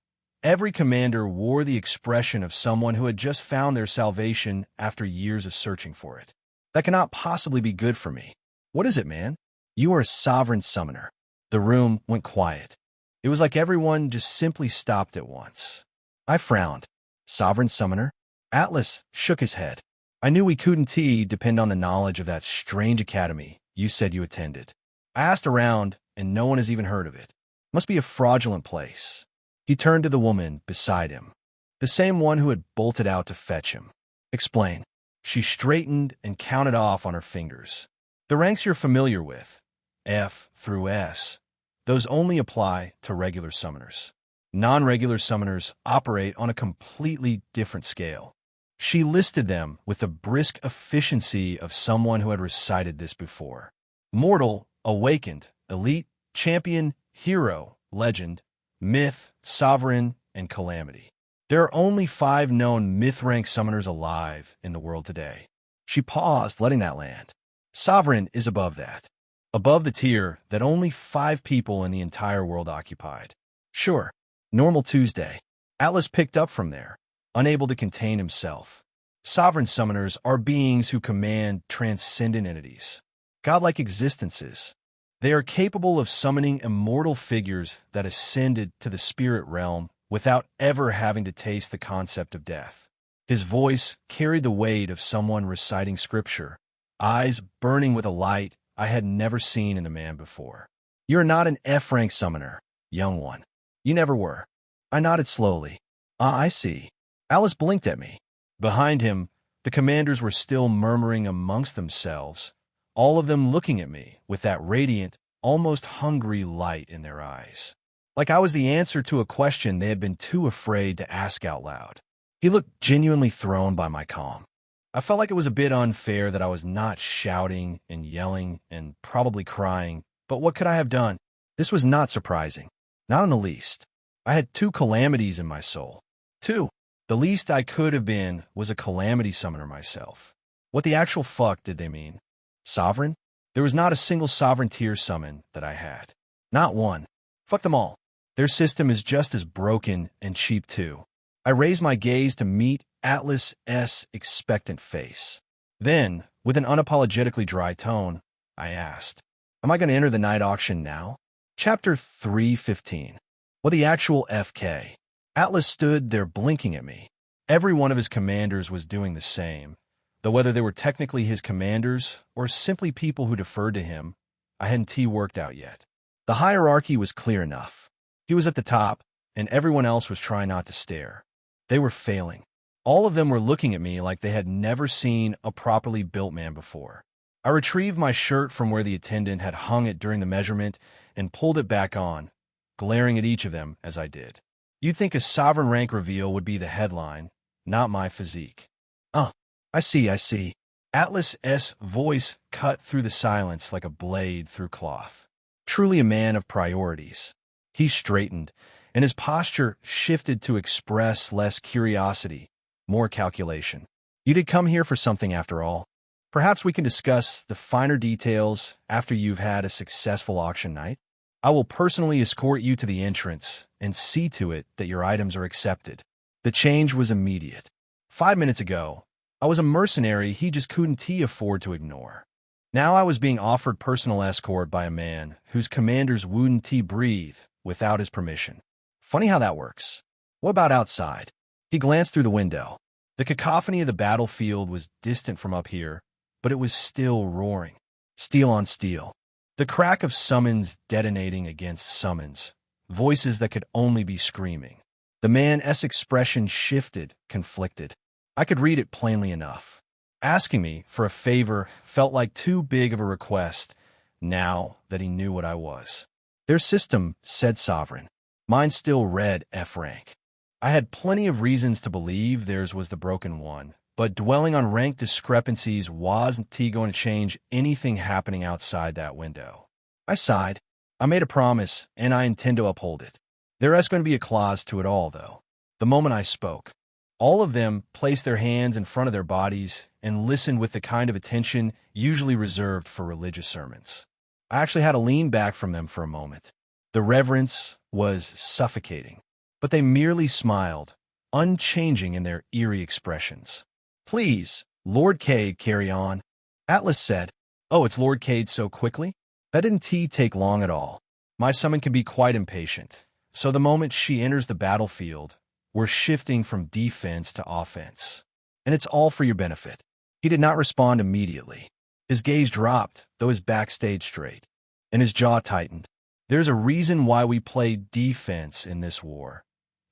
[SPEAKER 1] every commander wore the expression of someone who had just found their salvation after years of searching for it. That cannot possibly be good for me. What is it, man? You are a sovereign summoner. The room went quiet. It was like everyone just simply stopped at once. I frowned. Sovereign summoner? Atlas shook his head. I knew we couldn't depend on the knowledge of that strange academy you said you attended. I asked around, and no one has even heard of it. Must be a fraudulent place. He turned to the woman beside him, the same one who had bolted out to fetch him. Explain. She straightened and counted off on her fingers. The ranks you're familiar with, F through S, those only apply to regular summoners. Non-regular summoners operate on a completely different scale. She listed them with the brisk efficiency of someone who had recited this before. Mortal, awakened, elite, champion, hero, legend, myth, sovereign, and calamity. There are only 5 known myth-rank summoners alive in the world today. She paused, letting that land. Sovereign is above that. Above the tier that only 5 people in the entire world occupied. Sure, normal Tuesday. Atlas picked up from there, unable to contain himself. Sovereign summoners are beings who command transcendent entities, godlike existences. They are capable of summoning immortal figures that ascended to the spirit realm without ever having to taste the concept of death. His voice carried the weight of someone reciting scripture, eyes burning with a light I had never seen in a man before. You're not an F-rank summoner, young one. You never were. I nodded slowly. I see. Alice blinked at me. Behind him, the commanders were still murmuring amongst themselves, all of them looking at me with that radiant, almost hungry light in their eyes. Like I was the answer to a question they had been too afraid to ask out loud. He looked genuinely thrown by my calm. I felt like it was a bit unfair that I was not shouting and yelling and probably crying, but what could I have done? This was not surprising. Not in the least. I had 2 calamities in my soul. 2. The least I could have been was a calamity summoner myself. What the actual fuck did they mean? Sovereign? There was not a single sovereign tier summon that I had. Not one. Fuck them all. Their system is just as broken and cheap too. I raised my gaze to meet Atlas' expectant face. Then, with an unapologetically dry tone, I asked. Am I going to enter the night auction now? Chapter 3:15. Well, the actual FK. Atlas stood there blinking at me. Every one of his commanders was doing the same, though whether they were technically his commanders or simply people who deferred to him, I hadn't worked out yet. The hierarchy was clear enough. He was at the top, and everyone else was trying not to stare. They were failing. All of them were looking at me like they had never seen a properly built man before. I retrieved my shirt from where the attendant had hung it during the measurement and pulled it back on, glaring at each of them as I did. You'd think a sovereign rank reveal would be the headline, not my physique. I see. Atlas's voice cut through the silence like a blade through cloth. Truly a man of priorities. He straightened, and his posture shifted to express less curiosity, more calculation. You did come here for something after all. Perhaps we can discuss the finer details after you've had a successful auction night. I will personally escort you to the entrance and see to it that your items are accepted. The change was immediate. 5 minutes ago, I was a mercenary he just couldn't afford to ignore. Now I was being offered personal escort by a man whose commanders wouldn't breathe without his permission. Funny how that works. What about outside? He glanced through the window. The cacophony of the battlefield was distant from up here, but it was still roaring. Steel on steel. The crack of summons detonating against summons. Voices that could only be screaming. The man's expression shifted, conflicted. I could read it plainly enough. Asking me for a favor felt like too big of a request now that he knew what I was. Their system said sovereign. Mine still read F rank. I had plenty of reasons to believe theirs was the broken one, but dwelling on rank discrepancies wasn't going to change anything happening outside that window. I sighed. I made a promise, and I intend to uphold it. There is going to be a clause to it all, though. The moment I spoke, all of them placed their hands in front of their bodies and listened with the kind of attention usually reserved for religious sermons. I actually had to lean back from them for a moment. The reverence was suffocating, but they merely smiled, unchanging in their eerie expressions. Please, Lord Cade, carry on. Atlas said, Oh, it's Lord Cade so quickly? That didn't take long at all. My summon can be quite impatient, so the moment she enters the battlefield, we're shifting from defense to offense. And it's all for your benefit. He did not respond immediately. His gaze dropped, though his back stayed straight, and his jaw tightened. There's a reason why we play defense in this war.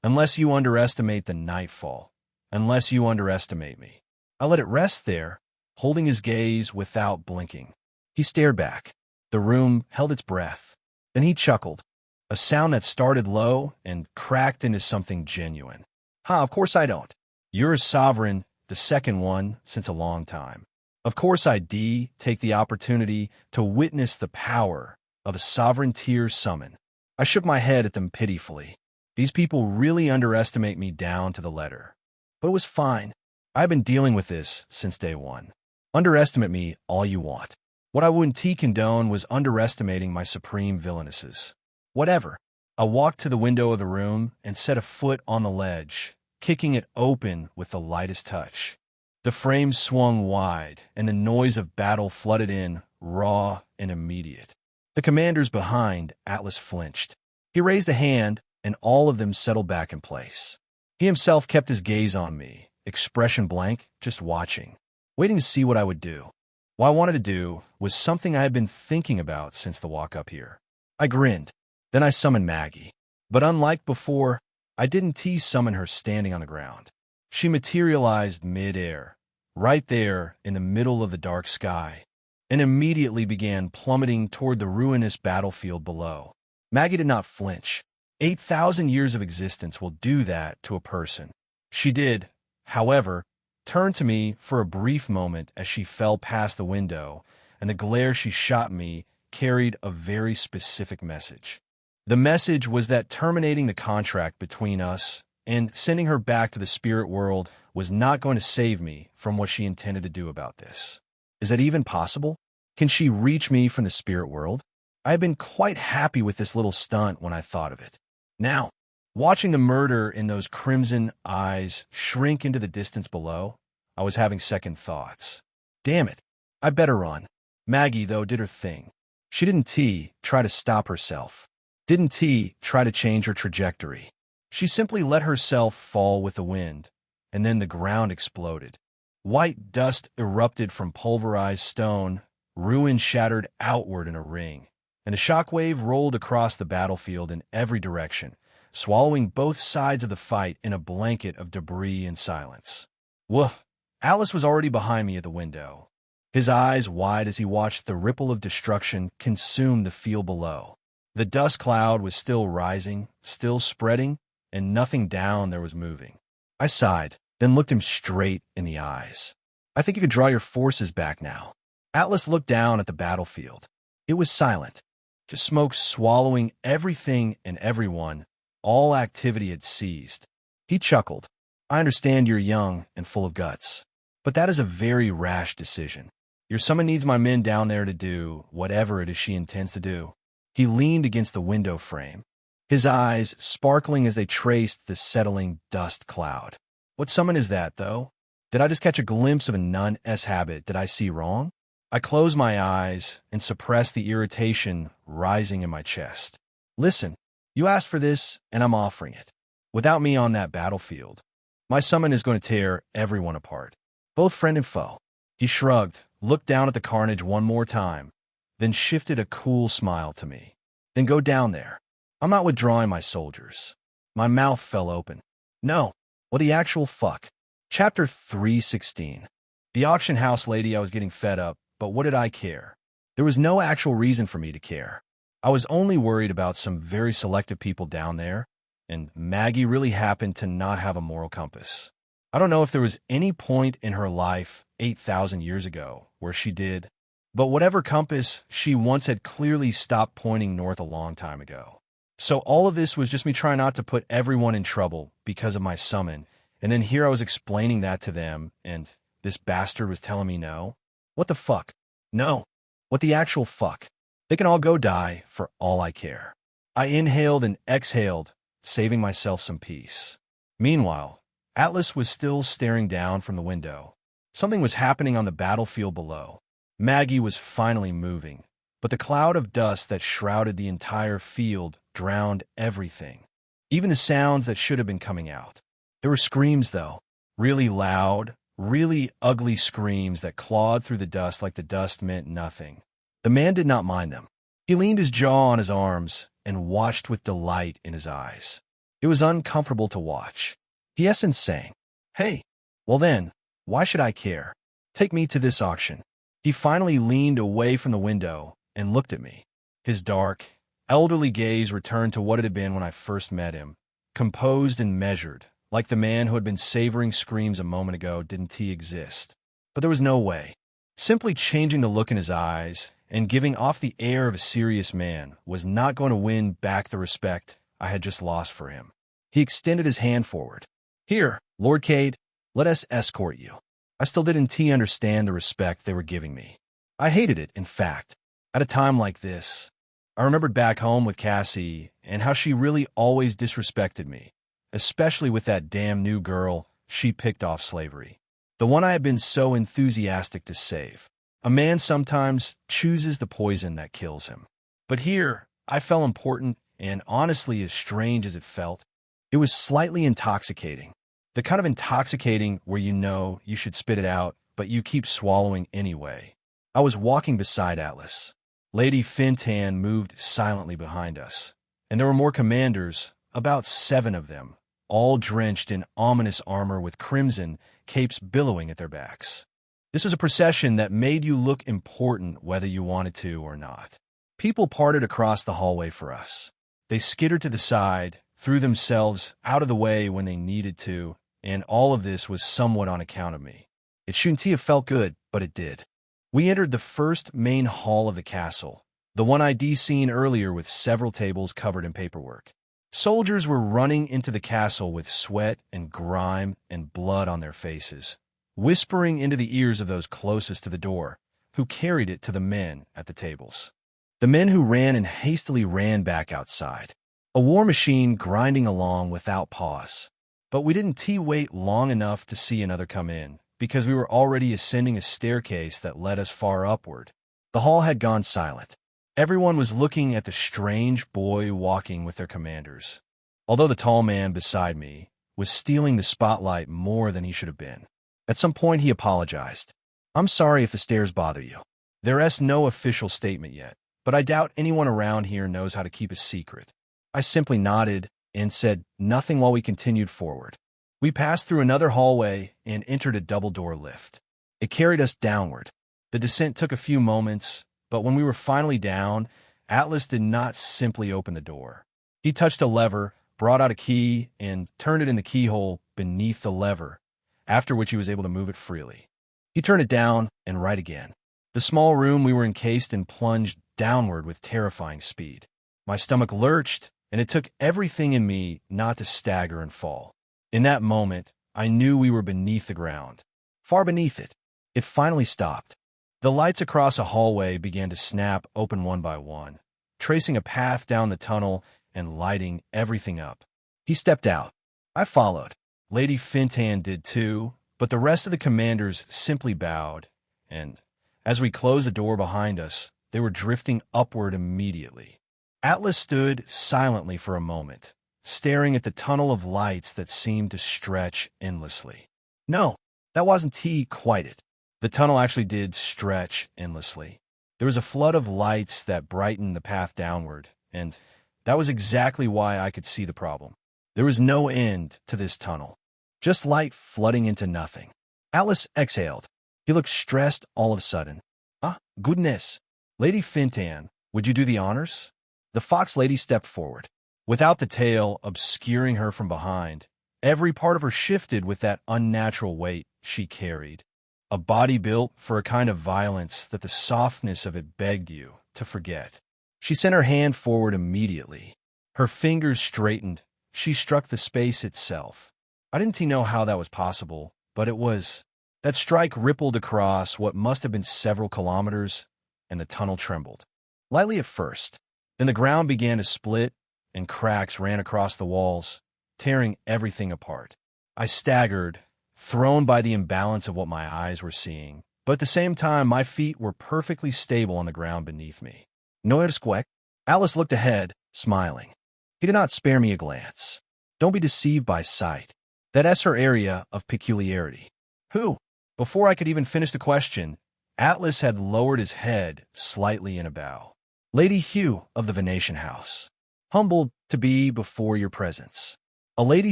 [SPEAKER 1] Unless you underestimate the nightfall. Unless you underestimate me. I let it rest there, holding his gaze without blinking. He stared back. The room held its breath. Then he chuckled. A sound that started low and cracked into something genuine. Of course I don't. You're a sovereign, the second one since a long time. Of course I take the opportunity to witness the power of a sovereign tier summon. I shook my head at them pitifully. These people really underestimate me down to the letter. But it was fine. I've been dealing with this since day one. Underestimate me all you want. What I wouldn't condone was underestimating my supreme villainesses. Whatever. I walked to the window of the room and set a foot on the ledge, kicking it open with the lightest touch. The frame swung wide, and the noise of battle flooded in, raw and immediate. The commanders behind Atlas flinched. He raised a hand, and all of them settled back in place. He himself kept his gaze on me, expression blank, just watching, waiting to see what I would do. What I wanted to do was something I had been thinking about since the walk up here. I grinned. Then I summoned Maggie. But unlike before, I didn't summon her standing on the ground. She materialized mid-air, right there in the middle of the dark sky, and immediately began plummeting toward the ruinous battlefield below. Maggie did not flinch. 8,000 years of existence will do that to a person. She did, however, turn to me for a brief moment as she fell past the window, and the glare she shot me carried a very specific message. The message was that terminating the contract between us and sending her back to the spirit world was not going to save me from what she intended to do about this. Is that even possible? Can she reach me from the spirit world? I had been quite happy with this little stunt when I thought of it. Now, watching the murder in those crimson eyes shrink into the distance below, I was having second thoughts. Damn it, I better run. Maggie, though, did her thing. She didn't try to stop herself. Didn't try to change her trajectory. She simply let herself fall with the wind, and then the ground exploded. White dust erupted from pulverized stone, ruin shattered outward in a ring, and a shockwave rolled across the battlefield in every direction, swallowing both sides of the fight in a blanket of debris and silence. Woof! Atlas was already behind me at the window, his eyes wide as he watched the ripple of destruction consume the field below. The dust cloud was still rising, still spreading, and nothing down there was moving. I sighed, then looked him straight in the eyes. I think you could draw your forces back now. Atlas looked down at the battlefield. It was silent, just smoke swallowing everything and everyone. All activity had ceased. He chuckled. I understand you're young and full of guts, but that is a very rash decision. Your summon needs my men down there to do whatever it is she intends to do. He leaned against the window frame, his eyes sparkling as they traced the settling dust cloud. What summon is that, though? Did I just catch a glimpse of a nun-s habit? Did I see wrong? I closed my eyes and suppressed the irritation rising in my chest. Listen, you asked for this, and I'm offering it. Without me on that battlefield, my summon is going to tear everyone apart, both friend and foe. He shrugged, looked down at the carnage one more time, then shifted a cool smile to me. Then go down there. I'm not withdrawing my soldiers. My mouth fell open. No. What the actual fuck? Chapter 316. The auction house lady, I was getting fed up, but what did I care? There was no actual reason for me to care. I was only worried about some very selective people down there, and Maggie really happened to not have a moral compass. I don't know if there was any point in her life 8,000 years ago where she did, but whatever compass she once had clearly stopped pointing north a long time ago. So all of this was just me trying not to put everyone in trouble because of my summon, and then here I was explaining that to them, and this bastard was telling me no? What the fuck? No. What the actual fuck? They can all go die for all I care. I inhaled and exhaled, saving myself some peace. Meanwhile, Atlas was still staring down from the window. Something was happening on the battlefield below. Maggie was finally moving, but the cloud of dust that shrouded the entire field drowned everything, even the sounds that should have been coming out. There were screams, though, really loud, really ugly screams that clawed through the dust like the dust meant nothing. The man did not mind them. He leaned his jaw on his arms and watched with delight in his eyes. It was uncomfortable to watch. He essence saying, "Hey, well then, why should I care? Take me to this auction." He finally leaned away from the window and looked at me. His dark, elderly gaze returned to what it had been when I first met him, composed and measured, like the man who had been savoring screams a moment ago didn't he exist. But there was no way. Simply changing the look in his eyes and giving off the air of a serious man was not going to win back the respect I had just lost for him. He extended his hand forward. "Here, Lord Cade, let us escort you." I still didn't understand the respect they were giving me. I hated it, in fact. At a time like this, I remembered back home with Cassie and how she really always disrespected me, especially with that damn new girl she picked off slavery, the one I had been so enthusiastic to save. A man sometimes chooses the poison that kills him. But here, I felt important, and honestly, as strange as it felt, it was slightly intoxicating. The kind of intoxicating where you know you should spit it out, but you keep swallowing anyway. I was walking beside Atlas. Lady Fintan moved silently behind us, and there were more commanders, about 7 of them, all drenched in ominous armor with crimson capes billowing at their backs. This was a procession that made you look important whether you wanted to or not. People parted across the hallway for us. They skittered to the side, threw themselves out of the way when they needed to, and all of this was somewhat on account of me. It shouldn't have felt good, but it did. We entered the first main hall of the castle, the one I'd seen earlier with several tables covered in paperwork. Soldiers were running into the castle with sweat and grime and blood on their faces, whispering into the ears of those closest to the door, who carried it to the men at the tables. The men who ran and hastily ran back outside. A war machine grinding along without pause. But we didn't wait long enough to see another come in, because we were already ascending a staircase that led us far upward. The hall had gone silent. Everyone was looking at the strange boy walking with their commanders, although the tall man beside me was stealing the spotlight more than he should have been. At some point, he apologized. "I'm sorry if the stairs bother you. There's no official statement yet, but I doubt anyone around here knows how to keep a secret." I simply nodded and said nothing while we continued forward. We passed through another hallway and entered a double-door lift. It carried us downward. The descent took a few moments, but when we were finally down, Atlas did not simply open the door. He touched a lever, brought out a key, and turned it in the keyhole beneath the lever, after which he was able to move it freely. He turned it down and right again. The small room we were encased in plunged downward with terrifying speed. My stomach lurched, and it took everything in me not to stagger and fall. In that moment, I knew we were beneath the ground. Far beneath it. It finally stopped. The lights across a hallway began to snap open one by one, tracing a path down the tunnel and lighting everything up. He stepped out. I followed. Lady Fintan did too, but the rest of the commanders simply bowed, and as we closed the door behind us, they were drifting upward immediately. Atlas stood silently for a moment, staring at the tunnel of lights that seemed to stretch endlessly. No, that wasn't quite it. The tunnel actually did stretch endlessly. There was a flood of lights that brightened the path downward, and that was exactly why I could see the problem. There was no end to this tunnel, just light flooding into nothing. Atlas exhaled. He looked stressed all of a sudden. "Ah, goodness. Lady Fintan, would you do the honors?" The fox lady stepped forward. Without the tail obscuring her from behind, every part of her shifted with that unnatural weight she carried. A body built for a kind of violence that the softness of it begged you to forget. She sent her hand forward immediately. Her fingers straightened. She struck the space itself. I didn't know how that was possible, but it was. That strike rippled across what must have been several kilometers, and the tunnel trembled. Lightly at first. Then the ground began to split, and cracks ran across the walls, tearing everything apart. I staggered, thrown by the imbalance of what my eyes were seeing, but at the same time my feet were perfectly stable on the ground beneath me. "No earthquake." Atlas looked ahead, smiling. He did not spare me a glance. Don't be deceived by sight. That's her area of peculiarity. Who? Before I could even finish the question, Atlas had lowered his head slightly in a bow. "Lady Hugh of the Venetian House. Humbled to be before your presence." A lady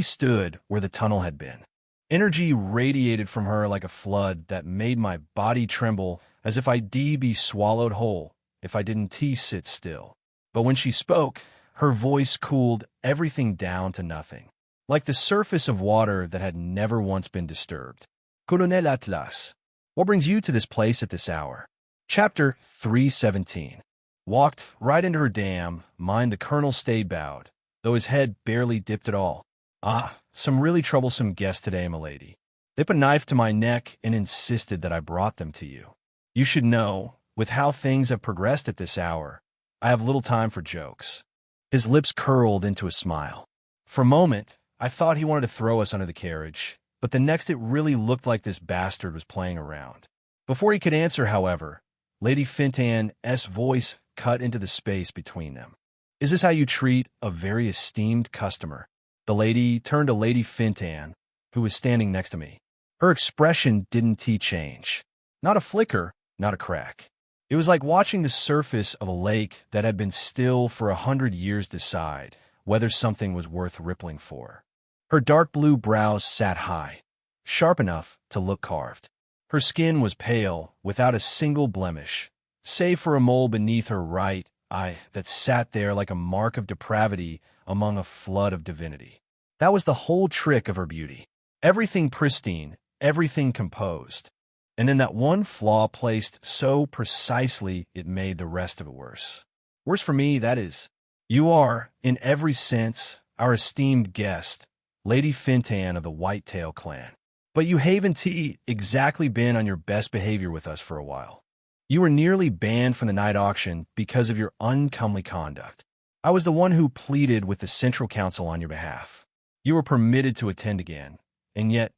[SPEAKER 1] stood where the tunnel had been. Energy radiated from her like a flood that made my body tremble as if I'd be swallowed whole if I didn't sit still. But when she spoke, her voice cooled everything down to nothing, like the surface of water that had never once been disturbed. "Colonel Atlas, what brings you to this place at this hour?" Chapter 317. Walked right into her dam, mind the colonel stayed bowed, though his head barely dipped at all. "Ah, some really troublesome guests today, milady. They put a knife to my neck and insisted that I brought them to you. You should know, with how things have progressed at this hour, I have little time for jokes." His lips curled into a smile. For a moment, I thought he wanted to throw us under the carriage, but the next it really looked like this bastard was playing around. Before he could answer, however, Lady Fintan's voice cut into the space between them. "Is this how you treat a very esteemed customer?" The lady turned to Lady Fintan, who was standing next to me. Her expression didn't change. Not a flicker, not a crack. It was like watching the surface of a lake that had been still for 100 years decide whether something was worth rippling for. Her dark blue brows sat high, sharp enough to look carved. Her skin was pale, without a single blemish, save for a mole beneath her right eye that sat there like a mark of depravity among a flood of divinity. That was the whole trick of her beauty. Everything pristine, everything composed, and then that one flaw placed so precisely it made the rest of it worse. Worse for me, that is. You are, in every sense, our esteemed guest, Lady Fintan of the Whitetail clan. But you haven't exactly been on your best behavior with us for a while. You were nearly banned from the night auction because of your uncomely conduct. I was the one who pleaded with the Central Council on your behalf. You were permitted to attend again, and yet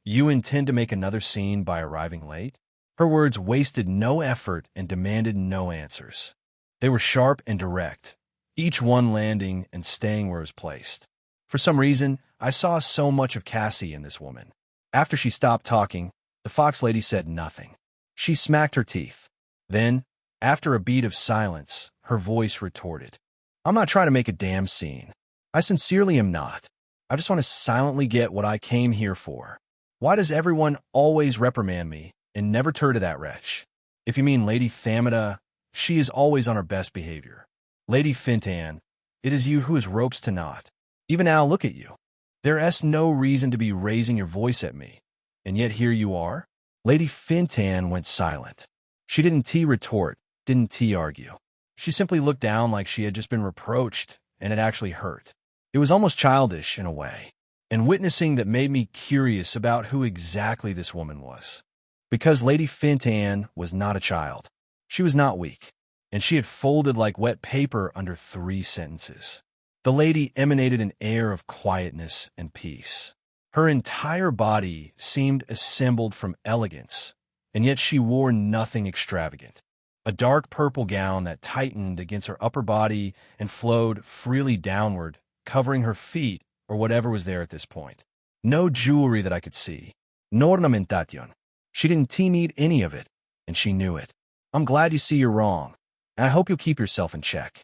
[SPEAKER 1] you intend to make another scene by arriving late? Her words wasted no effort and demanded no answers. They were sharp and direct, each one landing and staying where it was placed. For some reason, I saw so much of Cassie in this woman. After she stopped talking, the fox lady said nothing. She smacked her teeth. Then, after a beat of silence, her voice retorted. I'm not trying to make a damn scene. I sincerely am not. I just want to silently get what I came here for. Why does everyone always reprimand me and never turn to that wretch? If you mean Lady Thamida, she is always on her best behavior. Lady Fintan, it is you who is ropes to knot. Even now, look at you. There is no reason to be raising your voice at me, and yet here you are. Lady Fintan went silent. She didn't retort, didn't argue. She simply looked down like she had just been reproached, and it actually hurt. It was almost childish in a way, and witnessing that made me curious about who exactly this woman was. Because Lady Fintan was not a child. She was not weak, and she had folded like wet paper under 3 sentences. The lady emanated an air of quietness and peace. Her entire body seemed assembled from elegance, and yet she wore nothing extravagant. A dark purple gown that tightened against her upper body and flowed freely downward, covering her feet or whatever was there at this point. No jewelry that I could see. No ornamentation. She didn't need any of it, and she knew it. I'm glad you see you're wrong, and I hope you'll keep yourself in check.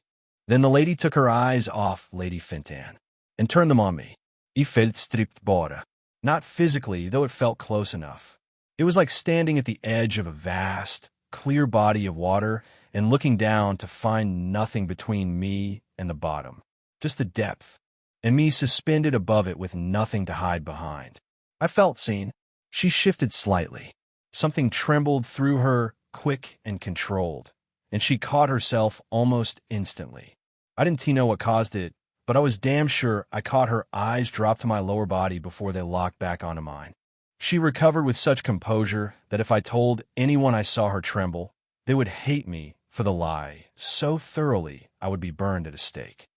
[SPEAKER 1] Then the lady took her eyes off Lady Fintan and turned them on me. I felt stripped bara. Not physically, though it felt close enough. It was like standing at the edge of a vast, clear body of water and looking down to find nothing between me and the bottom. Just the depth, and me suspended above it with nothing to hide behind. I felt seen. She shifted slightly. Something trembled through her, quick and controlled, and she caught herself almost instantly. I didn't know what caused it, but I was damn sure I caught her eyes drop to my lower body before they locked back onto mine. She recovered with such composure that if I told anyone I saw her tremble, they would hate me for the lie so thoroughly I would be burned at a stake.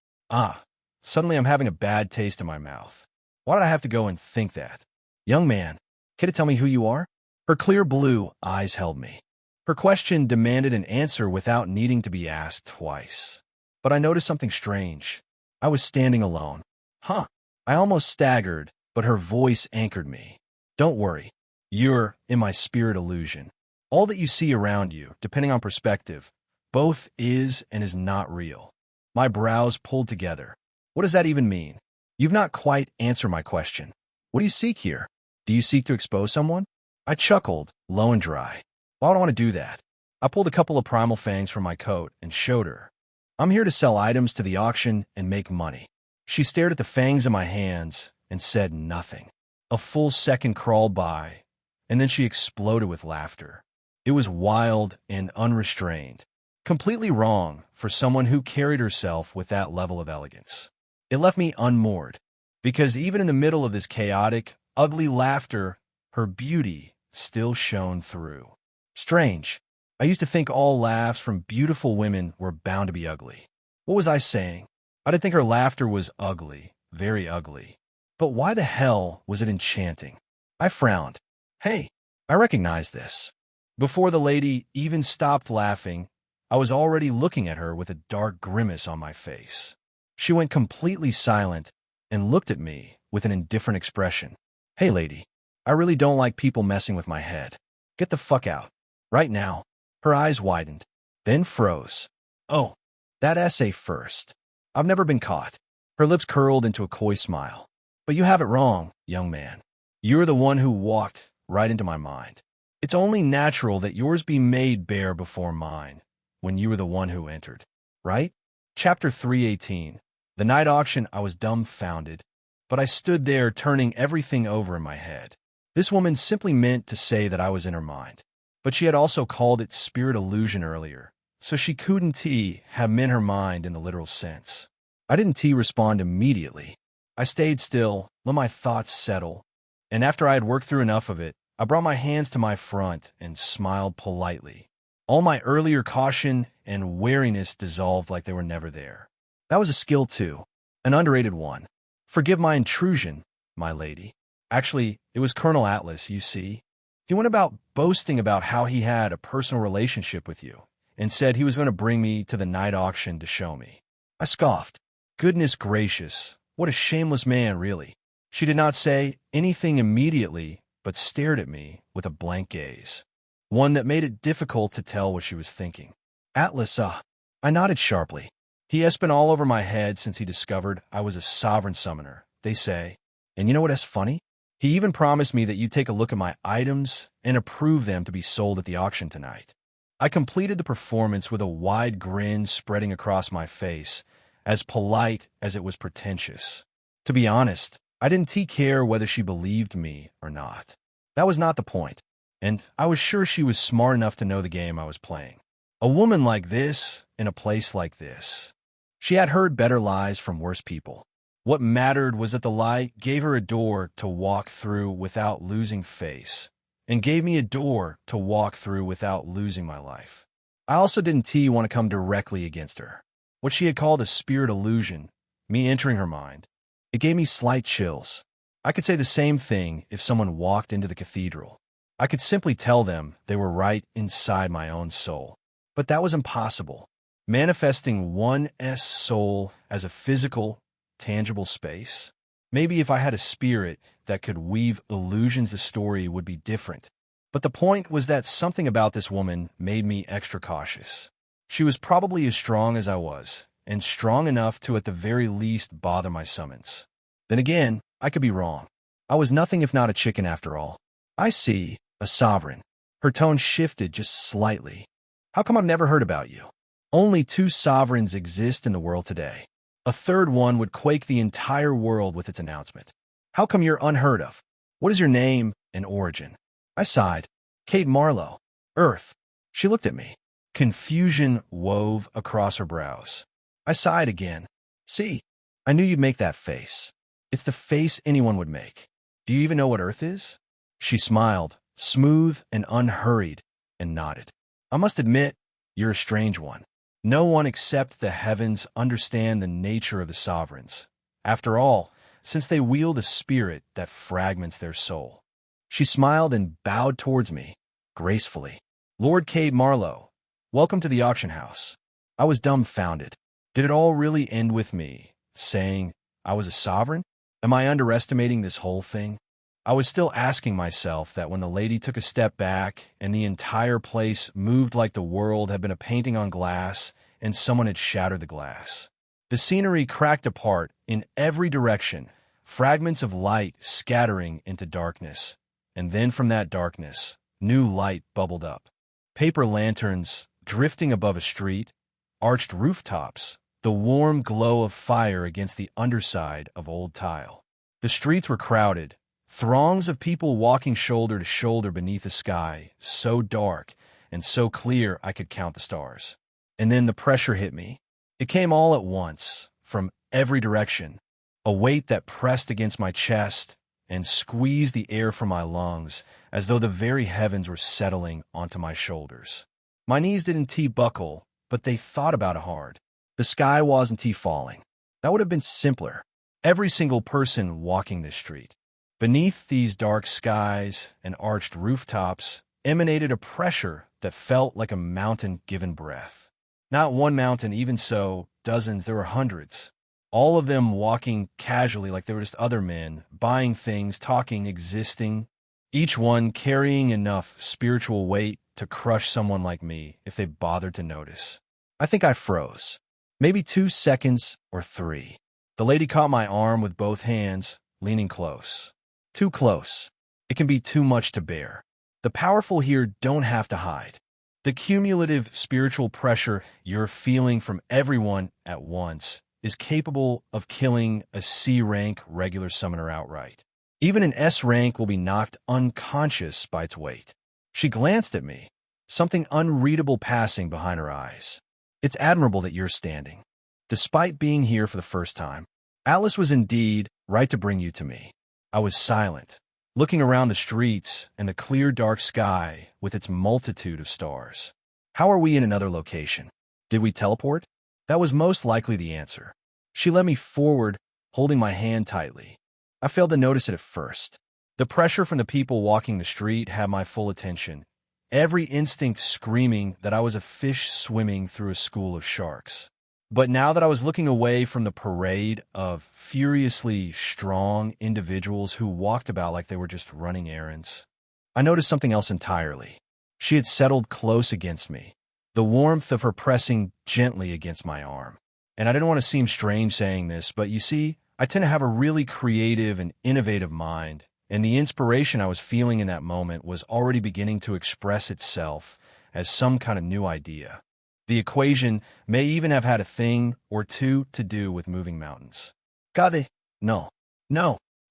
[SPEAKER 1] Suddenly I'm having a bad taste in my mouth. Why did I have to go and think that? Young man, can you tell me who you are? Her clear blue eyes held me. Her question demanded an answer without needing to be asked twice. But I noticed something strange. I was standing alone. I almost staggered, but her voice anchored me. Don't worry. You're in my spirit illusion. All that you see around you, depending on perspective, both is and is not real. My brows pulled together. What does that even mean? You've not quite answered my question. What do you seek here? Do you seek to expose someone? I chuckled, low and dry. Why would I want to do that? I pulled a couple of primal fangs from my coat and showed her. I'm here to sell items to the auction and make money. She stared at the fangs in my hands and said nothing. A full second crawled by, and then she exploded with laughter. It was wild and unrestrained, completely wrong for someone who carried herself with that level of elegance. It left me unmoored, because even in the middle of this chaotic, ugly laughter, her beauty still shone through. Strange. I used to think all laughs from beautiful women were bound to be ugly. What was I saying? I didn't think her laughter was ugly, very ugly. But why the hell was it enchanting? I frowned. Hey, I recognize this. Before the lady even stopped laughing, I was already looking at her with a dark grimace on my face. She went completely silent and looked at me with an indifferent expression. Hey, lady, I really don't like people messing with my head. Get the fuck out. Right now. Her eyes widened, then froze. Oh, that essay first. I've never been caught. Her lips curled into a coy smile. But you have it wrong, young man. You're the one who walked right into my mind. It's only natural that yours be made bare before mine, when you were the one who entered. Right? Chapter 318. The night auction, I was dumbfounded, but I stood there turning everything over in my head. This woman simply meant to say that I was in her mind. But she had also called it spirit illusion earlier, so she couldn't have meant her mind in the literal sense. I didn't respond immediately. I stayed still, let my thoughts settle, and after I had worked through enough of it, I brought my hands to my front and smiled politely. All my earlier caution and wariness dissolved like they were never there. That was a skill too, an underrated one. Forgive my intrusion, my lady. Actually, it was Colonel Atlas, you see. He went about boasting about how he had a personal relationship with you and said he was going to bring me to the night auction to show me. I scoffed. Goodness gracious, what a shameless man, really. She did not say anything immediately, but stared at me with a blank gaze, one that made it difficult to tell what she was thinking. Atlas, I nodded sharply. He has been all over my head since he discovered I was a sovereign summoner, they say. And you know what is funny? He even promised me that you'd take a look at my items and approve them to be sold at the auction tonight. I completed the performance with a wide grin spreading across my face, as polite as it was pretentious. To be honest, I didn't care whether she believed me or not. That was not the point, and I was sure she was smart enough to know the game I was playing. A woman like this, in a place like this. She had heard better lies from worse people. What mattered was that the lie gave her a door to walk through without losing face, and gave me a door to walk through without losing my life. I also didn't want to come directly against her. What she had called a spirit illusion, me entering her mind, it gave me slight chills. I could say the same thing if someone walked into the cathedral. I could simply tell them they were right inside my own soul. But that was impossible. Manifesting one's soul as a physical, tangible space? Maybe if I had a spirit that could weave illusions, the story would be different. But the point was that something about this woman made me extra cautious. She was probably as strong as I was, and strong enough to at the very least bother my summons. Then again, I could be wrong. I was nothing if not a chicken after all. I see, a sovereign. Her tone shifted just slightly. How come I've never heard about you? Only 2 sovereigns exist in the world today. A third one would quake the entire world with its announcement. How come you're unheard of? What is your name and origin? I sighed. Kate Marlowe. Earth. She looked at me. Confusion wove across her brows. I sighed again. See, I knew you'd make that face. It's the face anyone would make. Do you even know what Earth is? She smiled, smooth and unhurried, and nodded. I must admit, you're a strange one. No one except the heavens understand the nature of the sovereigns. After all, since they wield a spirit that fragments their soul. She smiled and bowed towards me, gracefully. Lord Kate Marlowe, welcome to the auction house. I was dumbfounded. Did it all really end with me saying I was a sovereign? Am I underestimating this whole thing? I was still asking myself that when the lady took a step back and the entire place moved like the world had been a painting on glass and someone had shattered the glass. The scenery cracked apart in every direction, fragments of light scattering into darkness. And then from that darkness, new light bubbled up. Paper lanterns drifting above a street, arched rooftops, the warm glow of fire against the underside of old tile. The streets were crowded, throngs of people walking shoulder to shoulder beneath a sky so dark and so clear I could count the stars. And then the pressure hit me. It came all at once, from every direction, a weight that pressed against my chest and squeezed the air from my lungs as though the very heavens were settling onto my shoulders. My knees didn't buckle, but they thought about it hard. The sky wasn't falling. That would have been simpler. Every single person walking this street. Beneath these dark skies and arched rooftops emanated a pressure that felt like a mountain given breath. Not one mountain, even so, dozens, there were hundreds. All of them walking casually like they were just other men, buying things, talking, existing, each one carrying enough spiritual weight to crush someone like me if they bothered to notice. I think I froze. Maybe 2 seconds or 3. The lady caught my arm with both hands, leaning close. Too close. It can be too much to bear. The powerful here don't have to hide. The cumulative spiritual pressure you're feeling from everyone at once is capable of killing a C-rank regular summoner outright. Even an S-rank will be knocked unconscious by its weight. She glanced at me, something unreadable passing behind her eyes. It's admirable that you're standing. Despite being here for the first time, Atlas was indeed right to bring you to me. I was silent, looking around the streets and the clear dark sky with its multitude of stars. How are we in another location? Did we teleport? That was most likely the answer. She led me forward, holding my hand tightly. I failed to notice it at first. The pressure from the people walking the street had my full attention, every instinct screaming that I was a fish swimming through a school of sharks. But now that I was looking away from the parade of furiously strong individuals who walked about like they were just running errands, I noticed something else entirely. She had settled close against me, the warmth of her pressing gently against my arm. And I didn't want to seem strange saying this, but you see, I tend to have a really creative and innovative mind, and the inspiration I was feeling in that moment was already beginning to express itself as some kind of new idea. The equation may even have had a thing or two to do with moving mountains. Gade, no,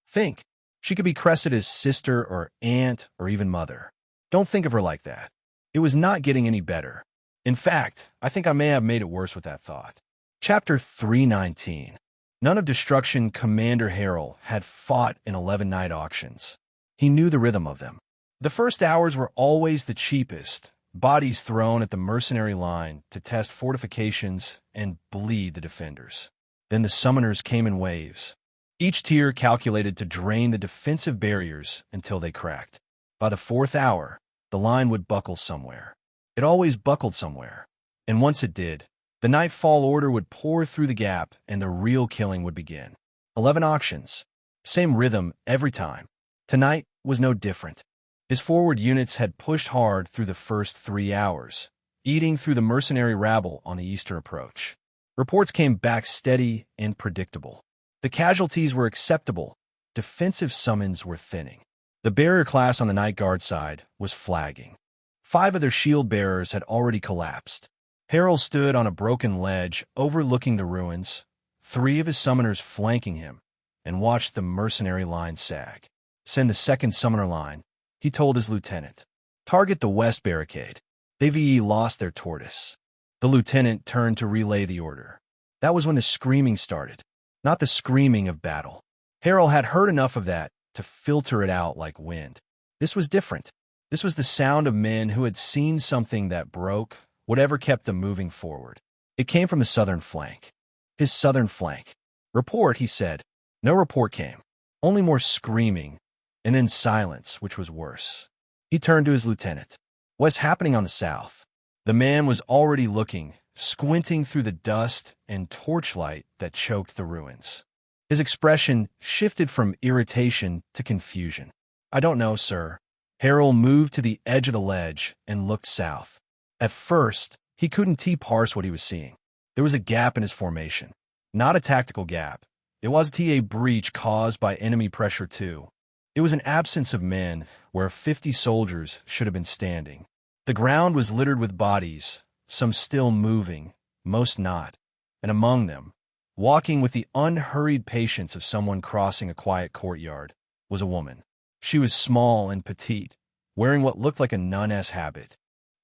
[SPEAKER 1] think. She could be crested as sister or aunt or even mother. Don't think of her like that. It was not getting any better. In fact, I think I may have made it worse with that thought. Chapter 319. None of Destruction Commander Harrell had fought in 11 night auctions. He knew the rhythm of them. The first hours were always the cheapest, bodies thrown at the mercenary line to test fortifications and bleed the defenders. Then the summoners came in waves, each tier calculated to drain the defensive barriers until they cracked. By the fourth hour, the line would buckle somewhere. It always buckled somewhere, and once it did, the nightfall order would pour through the gap and the real killing would begin. 11 auctions. Same rhythm every time. Tonight was no different. His forward units had pushed hard through the first 3 hours, eating through the mercenary rabble on the eastern approach. Reports came back steady and predictable. The casualties were acceptable. Defensive summons were thinning. The barrier class on the night guard side was flagging. 5 of their shield bearers had already collapsed. Harrell stood on a broken ledge overlooking the ruins, 3 of his summoners flanking him, and watched the mercenary line sag. Send the second summoner line, he told his lieutenant. Target the west barricade. They've lost their tortoise. The lieutenant turned to relay the order. That was when the screaming started, not the screaming of battle. Harrell had heard enough of that to filter it out like wind. This was different. This was the sound of men who had seen something that broke whatever kept them moving forward. It came from the southern flank. His southern flank. Report, he said. No report came. Only more screaming, and then silence, which was worse. He turned to his lieutenant. What's happening on the south? The man was already looking, squinting through the dust and torchlight that choked the ruins. His expression shifted from irritation to confusion. I don't know, sir. Harrell moved to the edge of the ledge and looked south. At first, he couldn't parse what he was seeing. There was a gap in his formation. Not a tactical gap. It was a breach caused by enemy pressure too. It was an absence of men where 50 soldiers should have been standing. The ground was littered with bodies, some still moving, most not, and among them, walking with the unhurried patience of someone crossing a quiet courtyard, was a woman. She was small and petite, wearing what looked like a nun's habit,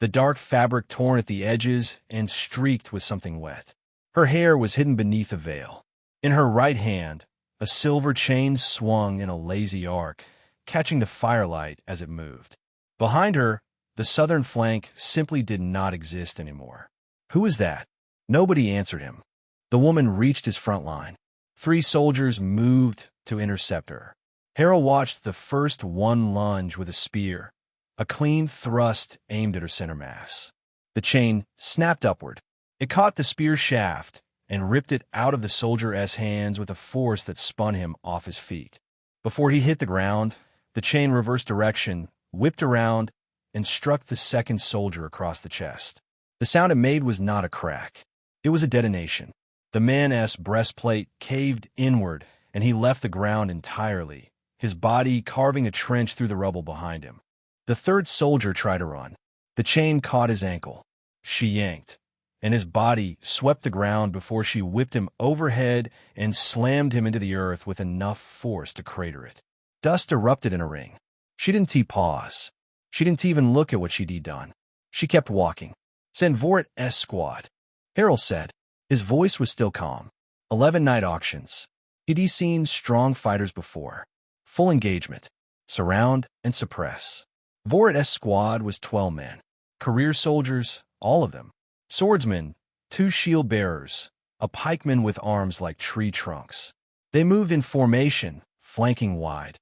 [SPEAKER 1] the dark fabric torn at the edges and streaked with something wet. Her hair was hidden beneath a veil. In her right hand, a silver chain swung in a lazy arc, catching the firelight as it moved. Behind her, the southern flank simply did not exist anymore. Who was that? Nobody answered him. The woman reached his front line. 3 soldiers moved to intercept her. Harrell watched the first one lunge with a spear, a clean thrust aimed at her center mass. The chain snapped upward. It caught the spear shaft and ripped it out of the soldier's hands with a force that spun him off his feet. Before he hit the ground, the chain reversed direction, whipped around, and struck the second soldier across the chest. The sound it made was not a crack. It was a detonation. The man's breastplate caved inward, and he left the ground entirely, his body carving a trench through the rubble behind him. The third soldier tried to run. The chain caught his ankle. She yanked, and his body swept the ground before she whipped him overhead and slammed him into the earth with enough force to crater it. Dust erupted in a ring. She didn't pause. She didn't even look at what she'd done. She kept walking. Send Vorit's squad, Harrell said. His voice was still calm. 11 night auctions. He'd seen strong fighters before. Full engagement. Surround and suppress. Vorit's squad was 12 men. Career soldiers, all of them. Swordsmen, 2 shield bearers, a pikeman with arms like tree trunks. They moved in formation, flanking wide.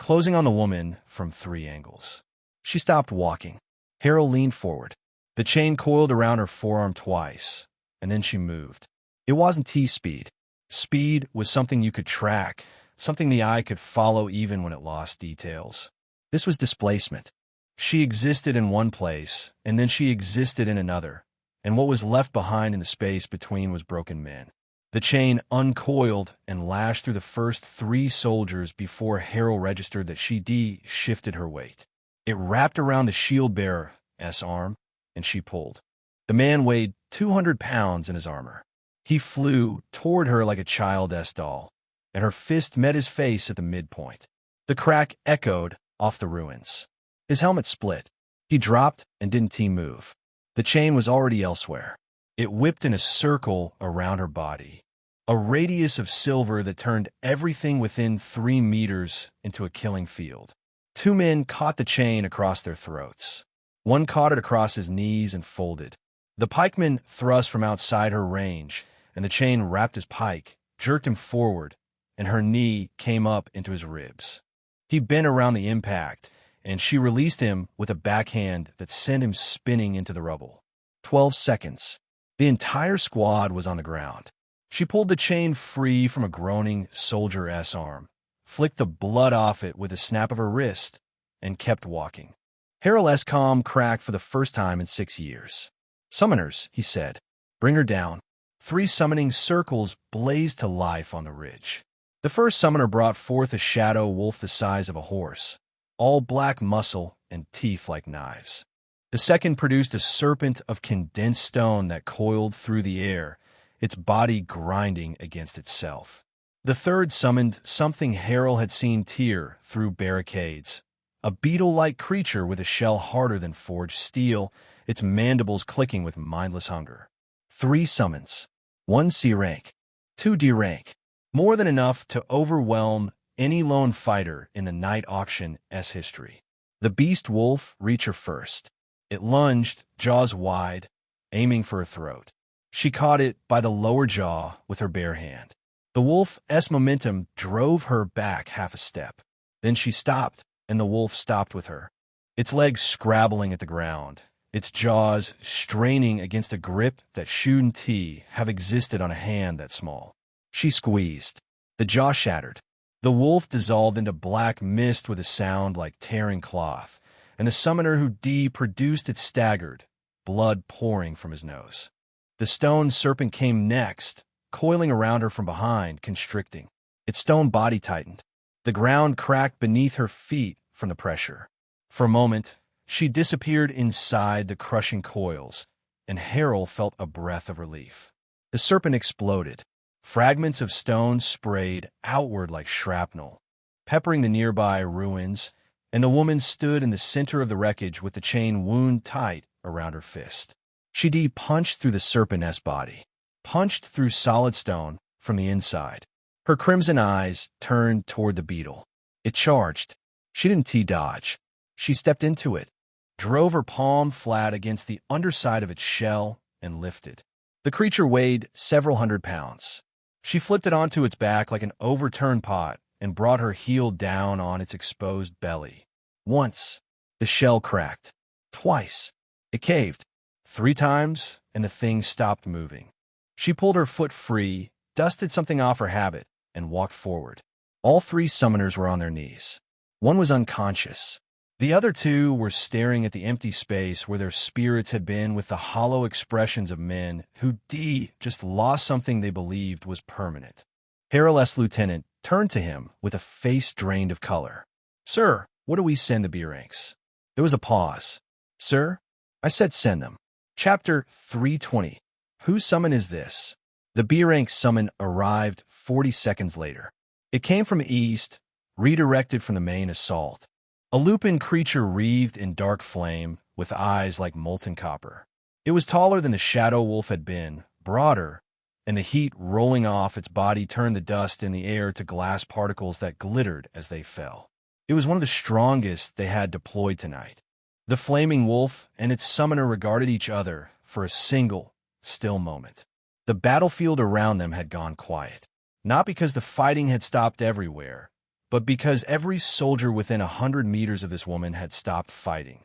[SPEAKER 1] closing on the woman from 3 angles. She stopped walking. Harold leaned forward. The chain coiled around her forearm twice, and then she moved. It wasn't T-speed. Speed was something you could track, something the eye could follow even when it lost details. This was displacement. She existed in one place, and then she existed in another, and what was left behind in the space between was broken men. The chain uncoiled and lashed through the first 3 soldiers before Harold registered that she shifted her weight. It wrapped around the shield-bearer's arm, and she pulled. The man weighed 200 pounds in his armor. He flew toward her like a child's doll, and her fist met his face at the midpoint. The crack echoed off the ruins. His helmet split. He dropped and didn't move. The chain was already elsewhere. It whipped in a circle around her body, a radius of silver that turned everything within 3 meters into a killing field. 2 men caught the chain across their throats. One caught it across his knees and folded. The pikeman thrust from outside her range, and the chain wrapped his pike, jerked him forward, and her knee came up into his ribs. He bent around the impact, and she released him with a backhand that sent him spinning into the rubble. 12 seconds. The entire squad was on the ground. She pulled the chain free from a groaning soldier's arm, flicked the blood off it with a snap of her wrist, and kept walking. Harold's calm cracked for the first time in 6 years. "Summoners," he said. "Bring her down." 3 summoning circles blazed to life on the ridge. The first summoner brought forth a shadow wolf the size of a horse, all black muscle and teeth like knives. The second produced a serpent of condensed stone that coiled through the air, its body grinding against itself. The third summoned something Harold had seen tear through barricades, a beetle-like creature with a shell harder than forged steel, its mandibles clicking with mindless hunger. 3 summons. 1 C rank, 2 D rank. More than enough to overwhelm any lone fighter in the night auction's history. The beast wolf reached her first. It lunged, jaws wide, aiming for her throat. She caught it by the lower jaw with her bare hand. The wolf's momentum drove her back half a step. Then she stopped, and the wolf stopped with her, its legs scrabbling at the ground, its jaws straining against a grip that shouldn't have existed on a hand that small. She squeezed. The jaw shattered. The wolf dissolved into black mist with a sound like tearing cloth, and the summoner who produced it staggered, blood pouring from his nose. The stone serpent came next, coiling around her from behind, constricting. Its stone body tightened. The ground cracked beneath her feet from the pressure. For a moment, she disappeared inside the crushing coils, and Harold felt a breath of relief. The serpent exploded. Fragments of stone sprayed outward like shrapnel, peppering the nearby ruins, and the woman stood in the center of the wreckage with the chain wound tight around her fist. She punched through the serpent's body, punched through solid stone from the inside. Her crimson eyes turned toward the beetle. It charged. She didn't dodge. She stepped into it, drove her palm flat against the underside of its shell, and lifted. The creature weighed several hundred pounds. She flipped it onto its back like an overturned pot and brought her heel down on its exposed belly. Once, the shell cracked. Twice, it caved. 3 times, and the thing stopped moving. She pulled her foot free, dusted something off her habit, and walked forward. All 3 summoners were on their knees. One was unconscious. The other 2 were staring at the empty space where their spirits had been with the hollow expressions of men who just lost something they believed was permanent. Harold's lieutenant turned to him with a face drained of color. "Sir, what do we send the B-ranks?" There was a pause. "Sir, I said send them." Chapter 320. Whose summon is this? The B-rank summon arrived 40 seconds later. It came from east, redirected from the main assault. A lupin creature wreathed in dark flame, with eyes like molten copper. It was taller than the shadow wolf had been, broader, and the heat rolling off its body turned the dust in the air to glass particles that glittered as they fell. It was one of the strongest they had deployed tonight. The flaming wolf and its summoner regarded each other for a single, still moment. The battlefield around them had gone quiet, not because the fighting had stopped everywhere, but because every soldier within 100 meters of this woman had stopped fighting.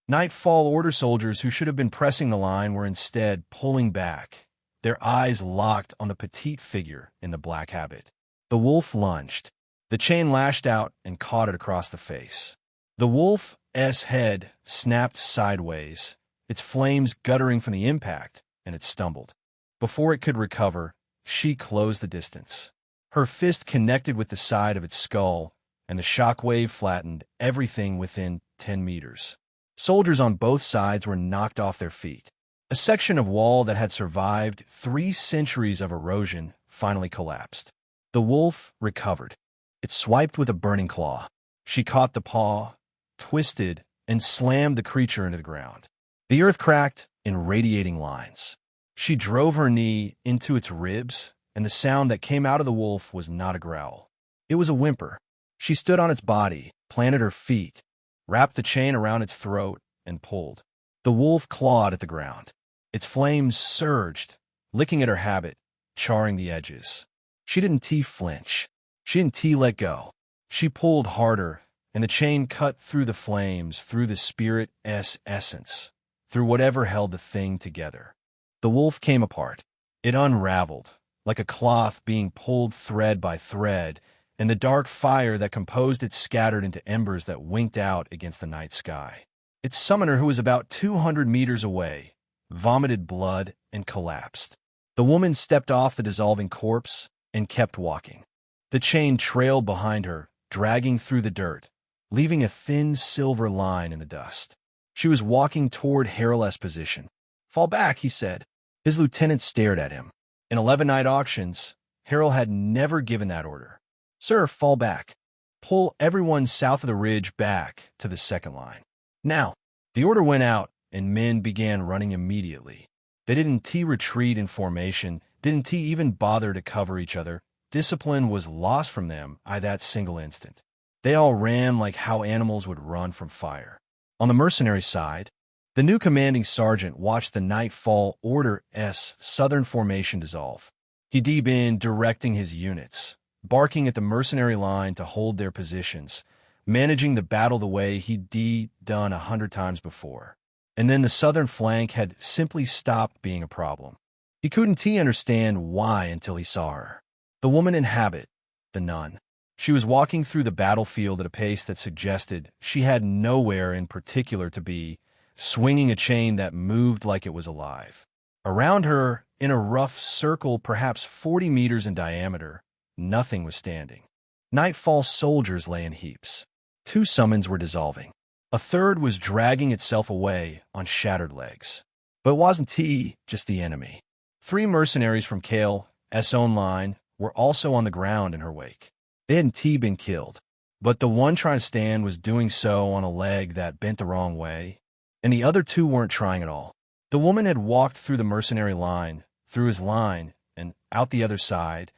[SPEAKER 1] Nightfall order soldiers who should have been pressing the line were instead pulling back, their eyes locked on the petite figure in the black habit. The wolf lunged. The chain lashed out and caught it across the face. The wolf's head snapped sideways, its flames guttering from the impact, and it stumbled. Before it could recover, she closed the distance. Her fist connected with the side of its skull, and the shockwave flattened everything within 10 meters. Soldiers on both sides were knocked off their feet. A section of wall that had survived 3 centuries of erosion finally collapsed. The wolf recovered. It swiped with a burning claw. She caught the paw, twisted, and slammed the creature into the ground. The earth cracked in radiating lines. She drove her knee into its ribs, and the sound that came out of the wolf was not a growl. It was a whimper. She stood on its body, planted her feet, wrapped the chain around its throat, and pulled. The wolf clawed at the ground. Its flames surged, licking at her habit, charring the edges. She didn't flinch. She didn't let go. She pulled harder, and the chain cut through the flames, through the spirit's essence, through whatever held the thing together. The wolf came apart. It unraveled, like a cloth being pulled thread by thread, and the dark fire that composed it scattered into embers that winked out against the night sky. Its summoner, who was about 200 meters away, vomited blood and collapsed. The woman stepped off the dissolving corpse and kept walking. The chain trailed behind her, dragging through the dirt, leaving a thin silver line in the dust. She was walking toward Harrel's position. "Fall back," he said. His lieutenant stared at him. In 11 night auctions, Harrel had never given that order. "Sir, fall back. Pull everyone south of the ridge back to the second line." Now, the order went out, and men began running immediately. They didn't retreat in formation, didn't even bother to cover each other. Discipline was lost from them at that single instant. They all ran like how animals would run from fire. On the mercenary side, the new commanding sergeant watched the Nightfall Order's southern formation dissolve. He'd been directing his units, barking at the mercenary line to hold their positions, managing the battle the way he'd done 100 times before. And then the southern flank had simply stopped being a problem. He couldn't understand why until he saw her. The woman in habit, the nun. She was walking through the battlefield at a pace that suggested she had nowhere in particular to be, swinging a chain that moved like it was alive. Around her, in a rough circle perhaps 40 meters in diameter, nothing was standing. Nightfall soldiers lay in heaps. 2 summons were dissolving. A third was dragging itself away on shattered legs. But it wasn't just the enemy. 3 mercenaries from Kale's own line were also on the ground in her wake. They hadn't been killed, but the one trying to stand was doing so on a leg that bent the wrong way, and the other 2 weren't trying at all. The woman had walked through the mercenary line, through his line, and out the other side,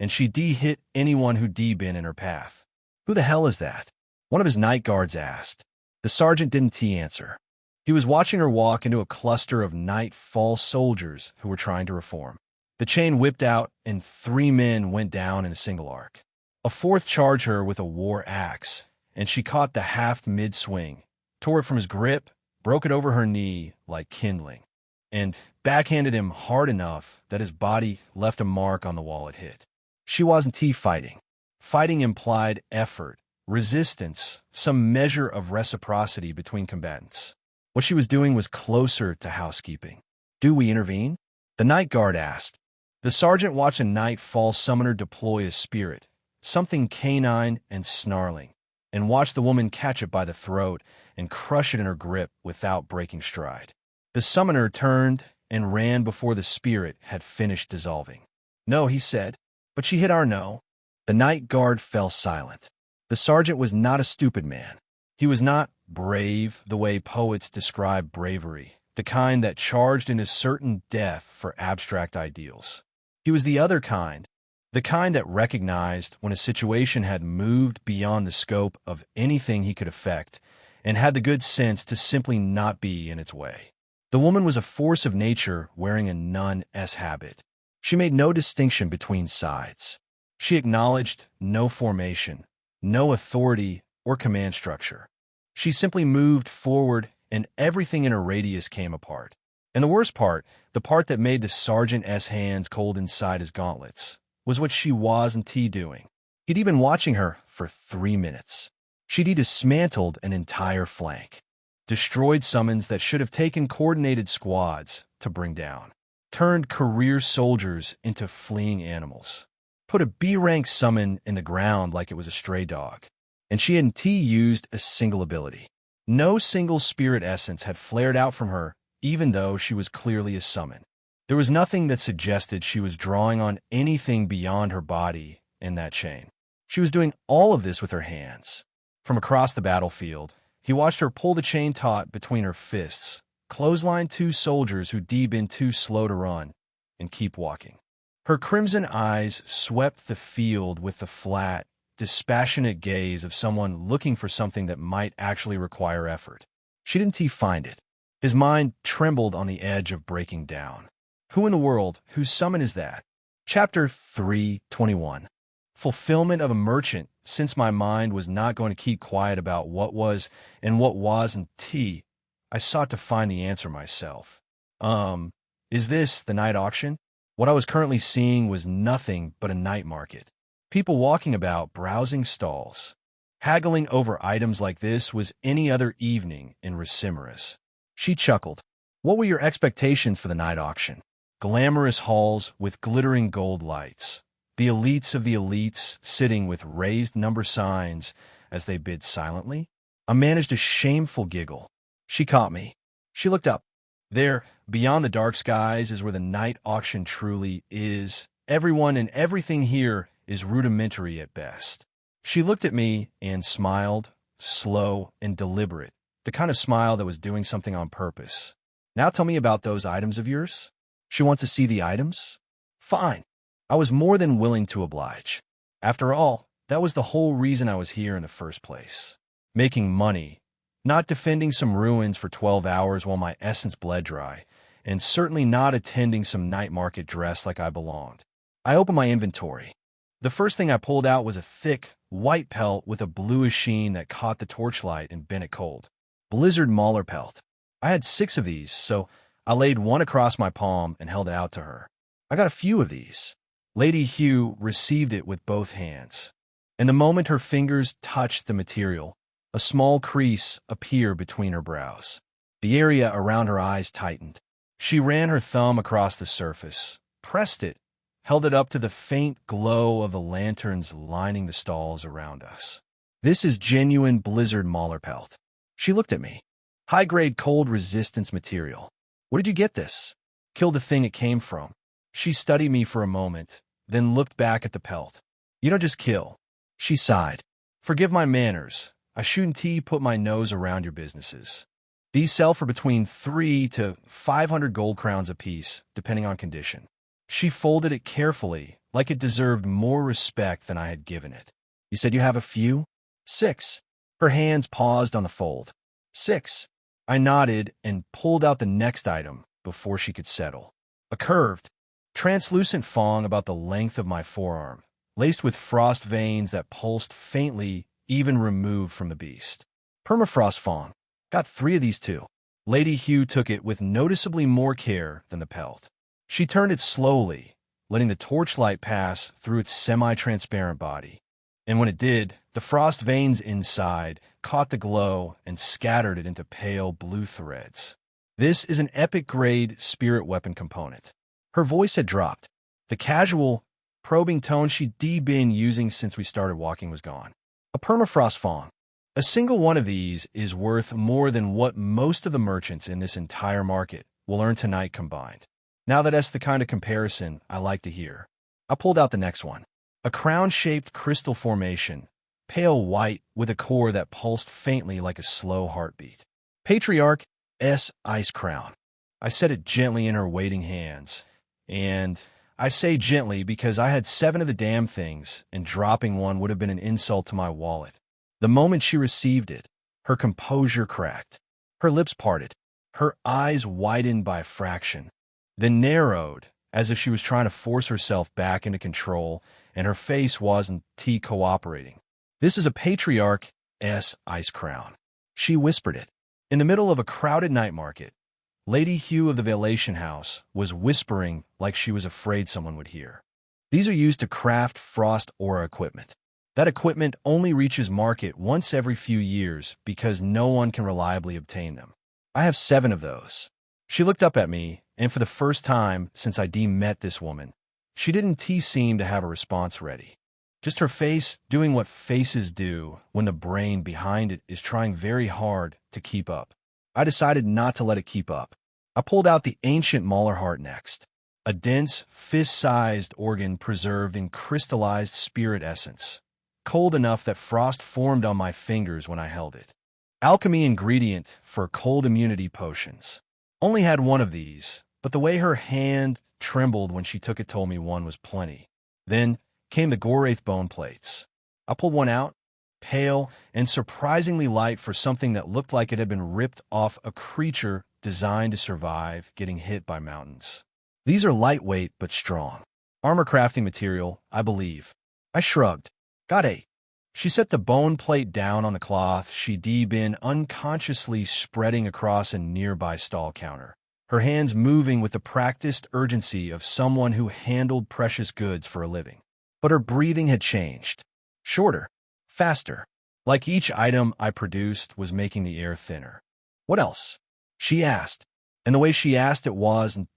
[SPEAKER 1] and she hit anyone who'd been in her path. "Who the hell is that?" one of his night guards asked. The sergeant didn't answer. He was watching her walk into a cluster of Nightfall soldiers who were trying to reform. The chain whipped out, and 3 men went down in a single arc. A 4th charged her with a war axe, and she caught the haft mid-swing, tore it from his grip, broke it over her knee like kindling, and backhanded him hard enough that his body left a mark on the wall it hit. She wasn't fighting. Fighting implied effort, resistance, some measure of reciprocity between combatants. What she was doing was closer to housekeeping. "Do we intervene?" the night guard asked. The sergeant watched a Nightfall summoner deploy his spirit, something canine and snarling, and watched the woman catch it by the throat and crush it in her grip without breaking stride. The summoner turned and ran before the spirit had finished dissolving. "No," he said, "but she hit our no." The night guard fell silent. The sergeant was not a stupid man. He was not brave the way poets describe bravery, the kind that charged into certain death for abstract ideals. He was the other kind, the kind that recognized when a situation had moved beyond the scope of anything he could affect and had the good sense to simply not be in its way. The woman was a force of nature wearing a nun's habit. She made no distinction between sides. She acknowledged no formation, no authority or command structure. She simply moved forward, and everything in her radius came apart. And the worst part, the part that made the Sergeant-S hands cold inside his gauntlets, was what she wasn't doing. He'd been watching her for 3 minutes. She'd dismantled an entire flank, destroyed summons that should have taken coordinated squads to bring down, turned career soldiers into fleeing animals, put a B-rank summon in the ground like it was a stray dog, and she hadn't used a single ability. No single spirit essence had flared out from her, even though she was clearly a summon. There was nothing that suggested she was drawing on anything beyond her body in that chain. She was doing all of this with her hands. From across the battlefield, he watched her pull the chain taut between her fists, clothesline 2 soldiers who'd been too slow to run, and keep walking. Her crimson eyes swept the field with the flat, dispassionate gaze of someone looking for something that might actually require effort. She didn't find it. His mind trembled on the edge of breaking down. Who in the world, whose summon is that? Chapter 3:21. Fulfillment of a merchant. Since my mind was not going to keep quiet about what was and what wasn't, I sought to find the answer myself. Is this the night auction? What I was currently seeing was nothing but a night market. People walking about, browsing stalls. Haggling over items like this was any other evening in Ricimerus. She chuckled. What were your expectations for the night auction? Glamorous halls with glittering gold lights. The elites of the elites sitting with raised number signs as they bid silently. I managed a shameful giggle. She caught me. She looked up. There, beyond the dark skies, is where the night auction truly is. Everyone and everything here is rudimentary at best. She looked at me and smiled, slow and deliberate, the kind of smile that was doing something on purpose. Now tell me about those items of yours. She wants to see the items? Fine. I was more than willing to oblige. After all, that was the whole reason I was here in the first place. Making money, not defending some ruins for 12 hours while my essence bled dry, and certainly not attending some night market dressed like I belonged. I opened my inventory. The first thing I pulled out was a thick, white pelt with a bluish sheen that caught the torchlight and bent it cold. Blizzard Mauler pelt. I had 6 of these, so I laid one across my palm and held it out to her. I got a few of these. Lady Hugh received it with both hands. And the moment her fingers touched the material, a small crease appeared between her brows. The area around her eyes tightened. She ran her thumb across the surface, pressed it, held it up to the faint glow of the lanterns lining the stalls around us. This is genuine Blizzard Mauler pelt. She looked at me. High-grade cold resistance material. Where did you get this? Kill the thing it came from. She studied me for a moment, then looked back at the pelt. You don't just kill. She sighed. Forgive my manners. I shouldn't put my nose around your businesses. These sell for between 300 to 500 gold crowns apiece, depending on condition. She folded it carefully, like it deserved more respect than I had given it. You said you have a few? 6. Her hands paused on the fold. 6. I nodded and pulled out the next item before she could settle. A curved, translucent thong about the length of my forearm, laced with frost veins that pulsed faintly, even removed from the beast. Permafrost thong. Got 3 of these too. Lady Hugh took it with noticeably more care than the pelt. She turned it slowly, letting the torchlight pass through its semi-transparent body. And when it did, the frost veins inside caught the glow and scattered it into pale blue threads. This is an epic-grade spirit weapon component. Her voice had dropped. The casual, probing tone she'd been using since we started walking was gone. A permafrost thong. A single one of these is worth more than what most of the merchants in this entire market will earn tonight combined. Now that's the kind of comparison I like to hear. I pulled out the next one. A crown-shaped crystal formation, pale white with a core that pulsed faintly like a slow heartbeat. Patriarch S. Ice Crown. I set it gently in her waiting hands. And I say gently because I had 7 of the damn things, and dropping one would have been an insult to my wallet. The moment she received it, her composure cracked. Her lips parted. Her eyes widened by a fraction, then narrowed, as if she was trying to force herself back into control, and her face wasn't cooperating. This is a Patriarch-S ice crown. She whispered it. In the middle of a crowded night market, Lady Hugh of the Velation House was whispering like she was afraid someone would hear. These are used to craft frost aura equipment. That equipment only reaches market once every few years because no one can reliably obtain them. I have 7 of those. She looked up at me, and for the first time since I met this woman, she didn't seem to have a response ready. Just her face doing what faces do when the brain behind it is trying very hard to keep up. I decided not to let it keep up. I pulled out the ancient Mahler heart next, a dense, fist-sized organ preserved in crystallized spirit essence, cold enough that frost formed on my fingers when I held it. Alchemy ingredient for cold immunity potions. Only had 1 of these, but the way her hand trembled when she took it told me 1 was plenty. Then came the Goraith bone plates. I pulled one out, pale and surprisingly light for something that looked like it had been ripped off a creature designed to survive getting hit by mountains. These are lightweight but strong. Armor crafting material, I believe. I shrugged. Got 8. She set the bone plate down on the cloth she'd been unconsciously spreading across a nearby stall counter, her hands moving with the practiced urgency of someone who handled precious goods for a living. But her breathing had changed. Shorter, faster, like each item I produced was making the air thinner. What else? She asked, and the way she asked it wasn't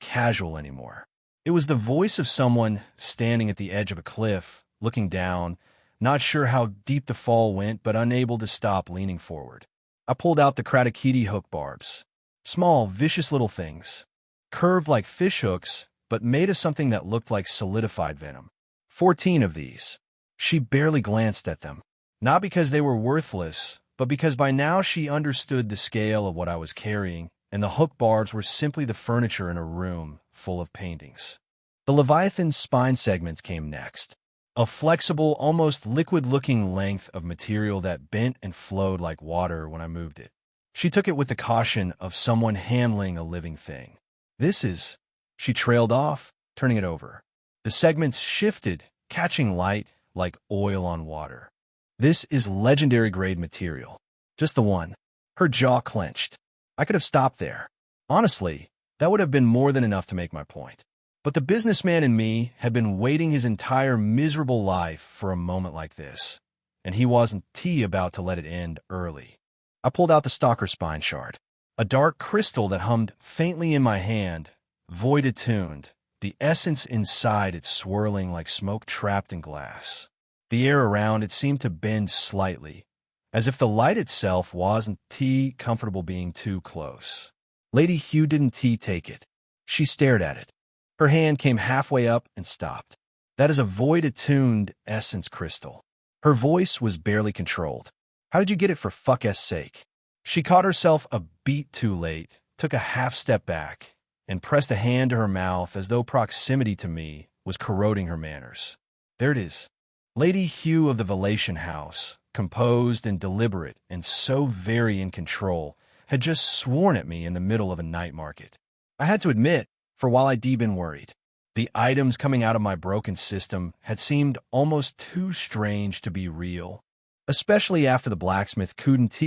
[SPEAKER 1] casual anymore. It was the voice of someone standing at the edge of a cliff, looking down, not sure how deep the fall went, but unable to stop leaning forward. I pulled out the Kratakidi hook barbs. Small, vicious little things. Curved like fish hooks, but made of something that looked like solidified venom. 14 of these. She barely glanced at them. Not because they were worthless, but because by now she understood the scale of what I was carrying, and the hook barbs were simply the furniture in a room full of paintings. The Leviathan's spine segments came next. A flexible, almost liquid-looking length of material that bent and flowed like water when I moved it. She took it with the caution of someone handling a living thing. This is... She trailed off, turning it over. The segments shifted, catching light like oil on water. This is legendary-grade material. Just the one. Her jaw clenched. I could have stopped there. Honestly, that would have been more than enough to make my point. But the businessman in me had been waiting his entire miserable life for a moment like this, and he wasn't about to let it end early. I pulled out the Stalker Spine Shard, a dark crystal that hummed faintly in my hand, void-attuned, the essence inside it swirling like smoke trapped in glass. The air around it seemed to bend slightly, as if the light itself wasn't comfortable being too close. Lady Hugh didn't take it. She stared at it. Her hand came halfway up and stopped. That is a void-attuned essence crystal. Her voice was barely controlled. How did you get it for fuck's sake? She caught herself a beat too late, took a half step back, and pressed a hand to her mouth as though proximity to me was corroding her manners. There it is. Lady Hugh of the Velation House, composed and deliberate and so very in control, had just sworn at me in the middle of a night market. I had to admit, for while I'd been worried, the items coming out of my broken system had seemed almost too strange to be real, especially after the blacksmith couldn't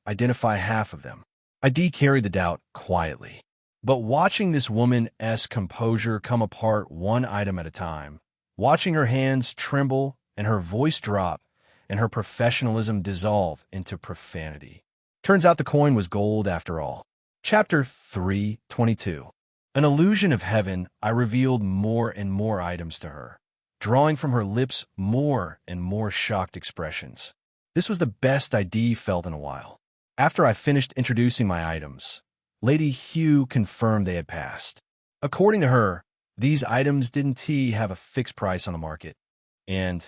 [SPEAKER 1] identify half of them. I carried the doubt quietly. But watching this woman's composure come apart one item at a time, watching her hands tremble and her voice drop and her professionalism dissolve into profanity. Turns out the coin was gold after all. Chapter 3:22. An illusion of heaven, I revealed more and more items to her, drawing from her lips more and more shocked expressions. This was the best I'd felt in a while. After I finished introducing my items, Lady Hugh confirmed they had passed. According to her, these items didn't have a fixed price on the market, and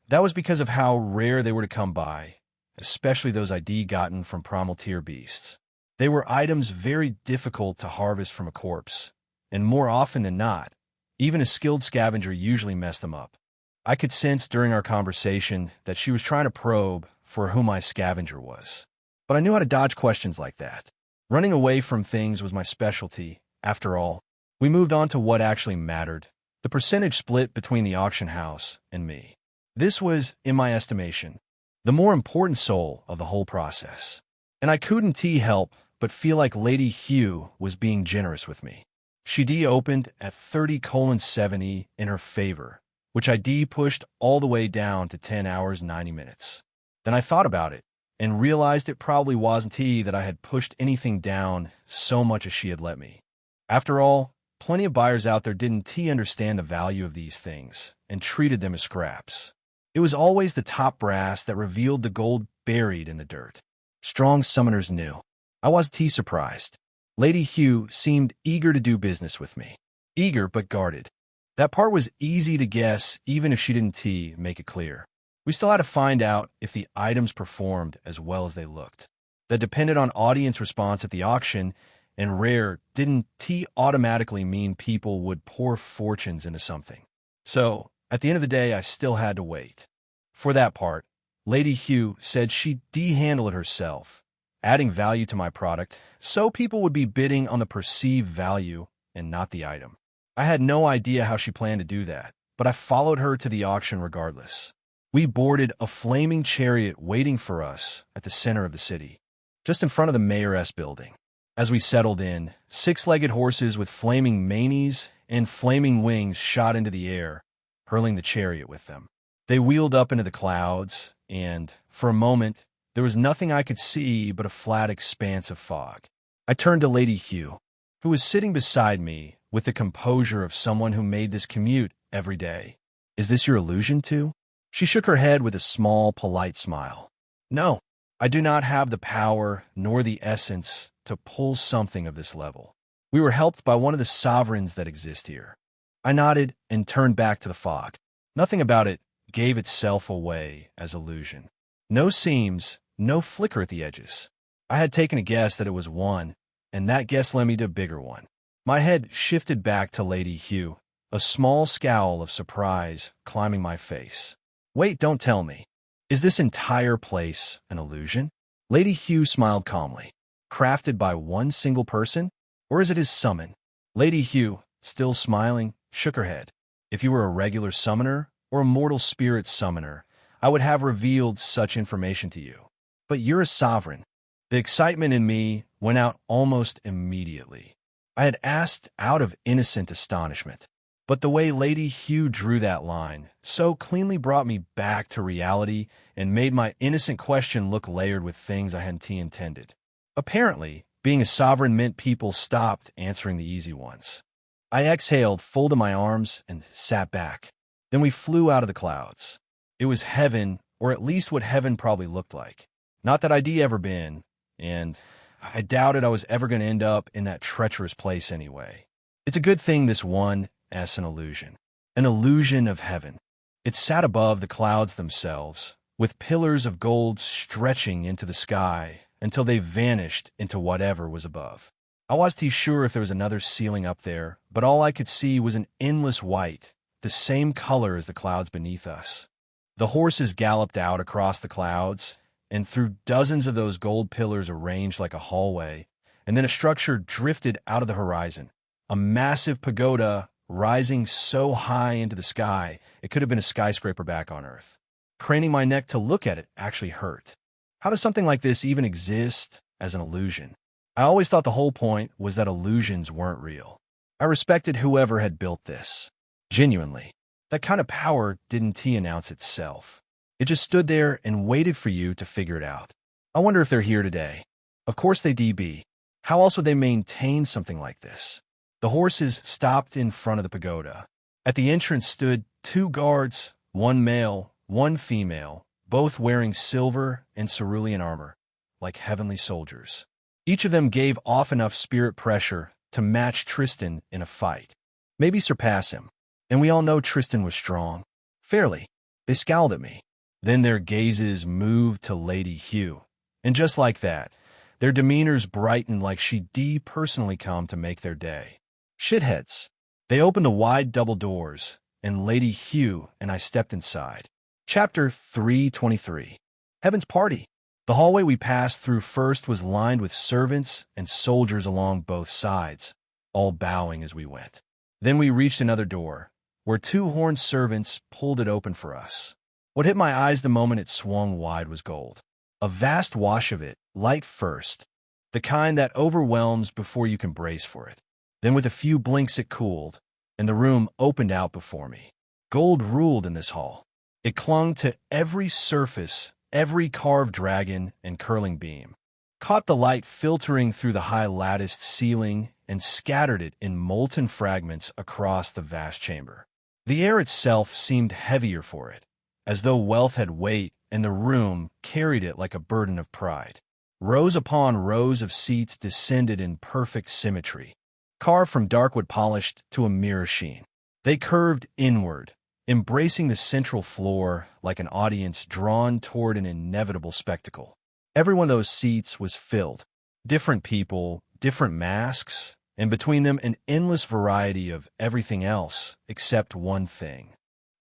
[SPEAKER 1] that was because of how rare they were to come by, especially those I'd gotten from primal-tier beasts. They were items very difficult to harvest from a corpse, and more often than not, even a skilled scavenger usually messed them up. I could sense during our conversation that she was trying to probe for who my scavenger was, but I knew how to dodge questions like that. Running away from things was my specialty. After all, we moved on to what actually mattered, the percentage split between the auction house and me. This was, in my estimation, the more important soul of the whole process. And I couldn't help but feel like Lady Hugh was being generous with me. She opened at 30:70 in her favor, which I pushed all the way down to 10 hours 90 minutes. Then I thought about it and realized it probably wasn't that I had pushed anything down so much as she had let me. After all, plenty of buyers out there didn't understand the value of these things and treated them as scraps. It was always the top brass that revealed the gold buried in the dirt. Strong summoners knew. I wasn't surprised. Lady Hugh seemed eager to do business with me. Eager but guarded. That part was easy to guess even if she didn't make it clear. We still had to find out if the items performed as well as they looked. That depended on audience response at the auction, and rare didn't automatically mean people would pour fortunes into something. So, at the end of the day, I still had to wait. For that part, Lady Hugh said she'd handle it herself, adding value to my product so people would be bidding on the perceived value and not the item. I had no idea how she planned to do that, but I followed her to the auction regardless. We boarded a flaming chariot waiting for us at the center of the city, just in front of the mayoress building. As we settled in, six-legged horses with flaming manes and flaming wings shot into the air, hurling the chariot with them. They wheeled up into the clouds, and, for a moment, there was nothing I could see but a flat expanse of fog. I turned to Lady Hugh, who was sitting beside me with the composure of someone who made this commute every day. "Is this your illusion too?" She shook her head with a small, polite smile. "No, I do not have the power nor the essence to pull something of this level. We were helped by one of the sovereigns that exist here." I nodded and turned back to the fog. Nothing about it gave itself away as illusion. No seams, no flicker at the edges. I had taken a guess that it was one, and that guess led me to a bigger one. My head shifted back to Lady Hugh, a small scowl of surprise climbing my face. "Wait, don't tell me. Is this entire place an illusion?" Lady Hugh smiled calmly. "Crafted by one single person? Or is it his summon?" Lady Hugh, still smiling, shook her head. "If you were a regular summoner or a mortal spirit summoner, I would have revealed such information to you. But you're a sovereign." The excitement in me went out almost immediately. I had asked out of innocent astonishment, but the way Lady Hugh drew that line so cleanly brought me back to reality and made my innocent question look layered with things I hadn't intended. Apparently, being a sovereign meant people stopped answering the easy ones. I exhaled, folded my arms, and sat back. Then we flew out of the clouds. It was heaven, or at least what heaven probably looked like. Not that I'd ever been, and I doubted I was ever going to end up in that treacherous place anyway. It's a good thing this one is an illusion of heaven. It sat above the clouds themselves, with pillars of gold stretching into the sky until they vanished into whatever was above. I wasn't sure if there was another ceiling up there, but all I could see was an endless white, the same color as the clouds beneath us. The horses galloped out across the clouds, and through dozens of those gold pillars arranged like a hallway, and then a structure drifted out of the horizon, a massive pagoda rising so high into the sky it could have been a skyscraper back on Earth. Craning my neck to look at it actually hurt. How does something like this even exist as an illusion? I always thought the whole point was that illusions weren't real. I respected whoever had built this. Genuinely. That kind of power didn't announce itself. It just stood there and waited for you to figure it out. I wonder if they're here today. Of course they be. How else would they maintain something like this? The horses stopped in front of the pagoda. At the entrance stood two guards, one male, one female, both wearing silver and cerulean armor, like heavenly soldiers. Each of them gave off enough spirit pressure to match Tristan in a fight, maybe surpass him. And we all know Tristan was strong. Fairly. They scowled at me. Then their gazes moved to Lady Hugh. And just like that, their demeanors brightened like she'd personally come to make their day. Shitheads. They opened the wide double doors, and Lady Hugh and I stepped inside. Chapter 323. Heaven's Party. The hallway we passed through first was lined with servants and soldiers along both sides, all bowing as we went. Then we reached another door, where two horned servants pulled it open for us. What hit my eyes the moment it swung wide was gold. A vast wash of it, light first, the kind that overwhelms before you can brace for it. Then with a few blinks it cooled, and the room opened out before me. Gold ruled in this hall. It clung to every surface, every carved dragon and curling beam, caught the light filtering through the high latticed ceiling, and scattered it in molten fragments across the vast chamber. The air itself seemed heavier for it, as though wealth had weight and the room carried it like a burden of pride. Rows upon rows of seats descended in perfect symmetry, carved from dark wood polished to a mirror sheen. They curved inward, embracing the central floor like an audience drawn toward an inevitable spectacle. Every one of those seats was filled. Different people, different masks, and between them an endless variety of everything else except one thing.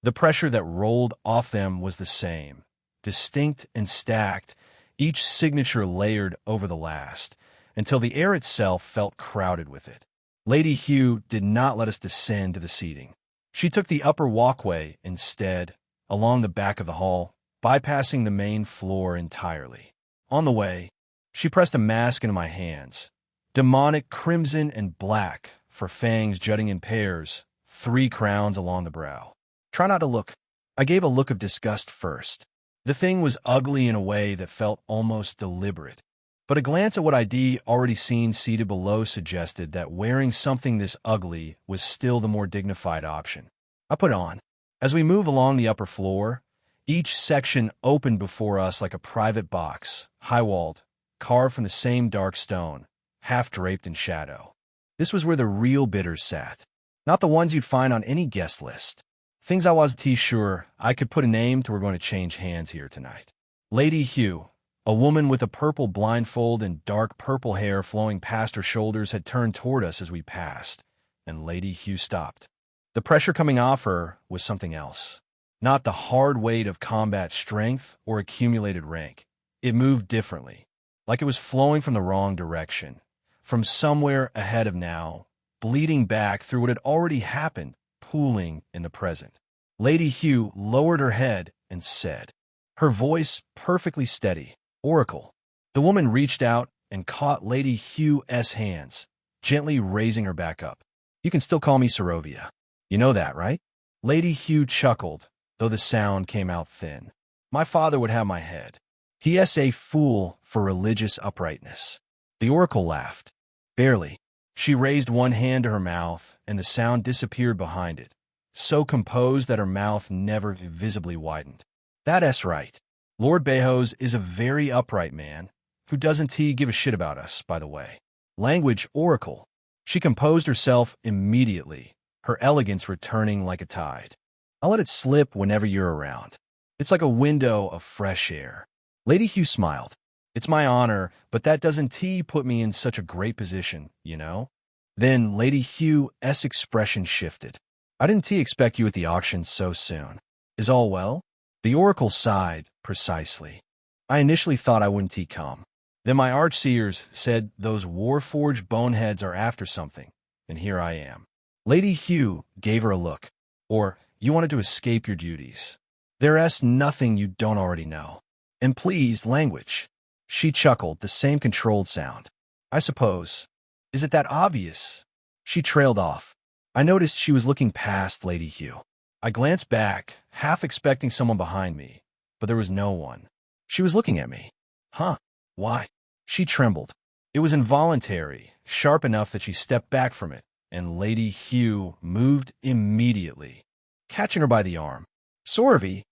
[SPEAKER 1] The pressure that rolled off them was the same, distinct and stacked, each signature layered over the last, until the air itself felt crowded with it. Lady Hugh did not let us descend to the seating. She took the upper walkway instead, along the back of the hall, bypassing the main floor entirely. On the way, she pressed a mask into my hands, demonic crimson and black, for fangs jutting in pairs, 3 crowns along the brow. Try not to look. I gave a look of disgust first. The thing was ugly in a way that felt almost deliberate. But a glance at what I'd already seen seated below suggested that wearing something this ugly was still the more dignified option. I put it on. As we move along the upper floor, each section opened before us like a private box, high-walled, carved from the same dark stone, half-draped in shadow. This was where the real bidders sat, not the ones you'd find on any guest list. Things I wasn't sure I could put a name to were going to change hands here tonight. Lady Hugh, a woman with a purple blindfold and dark purple hair flowing past her shoulders, had turned toward us as we passed, and Lady Hugh stopped. The pressure coming off her was something else. Not the hard weight of combat strength or accumulated rank. It moved differently, like it was flowing from the wrong direction, from somewhere ahead of now, bleeding back through what had already happened, pooling in the present. Lady Hugh lowered her head and said, her voice perfectly steady, "Oracle." The woman reached out and caught Lady Hugh's hands, gently raising her back up. "You can still call me Sarovia. You know that, right?" Lady Hugh chuckled, though the sound came out thin. "My father would have my head. He is a fool for religious uprightness." The Oracle laughed. Barely. She raised one hand to her mouth, and the sound disappeared behind it, so composed that her mouth never visibly widened. "That's right. Lord Behos is a very upright man, who doesn't give a shit about us, by the way. Language, Oracle." She composed herself immediately, her elegance returning like a tide. "I'll let it slip whenever you're around. It's like a window of fresh air." Lady Hugh smiled. "It's my honor, but that doesn't put me in such a great position, you know?" Then Lady Hugh's expression shifted. "I didn't expect you at the auction so soon. Is all well?" The Oracle sighed, precisely. "I initially thought I wouldn't come. Then my archseers said those war-forged boneheads are after something, and here I am." Lady Hugh gave her a look. "Or you wanted to escape your duties. There's nothing you don't already know. And please, language." She chuckled, the same controlled sound. "I suppose. Is it that obvious?" She trailed off. I noticed she was looking past Lady Hugh. I glanced back, half expecting someone behind me, but there was no one. She was looking at me. "Huh? Why?" She trembled. It was involuntary, sharp enough that she stepped back from it, and Lady Hugh moved immediately, catching her by the arm. "Sorvy,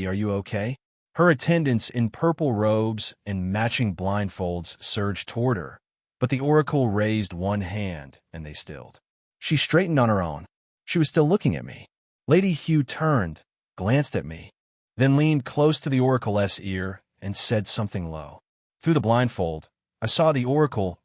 [SPEAKER 1] are you okay?" Her attendants in purple robes and matching blindfolds surged toward her, but the Oracle raised one hand, and they stilled. She straightened on her own. She was still looking at me. Lady Hugh turned, glanced at me, then leaned close to the Oracle's ear and said something low. Through the blindfold, I saw the Oracle's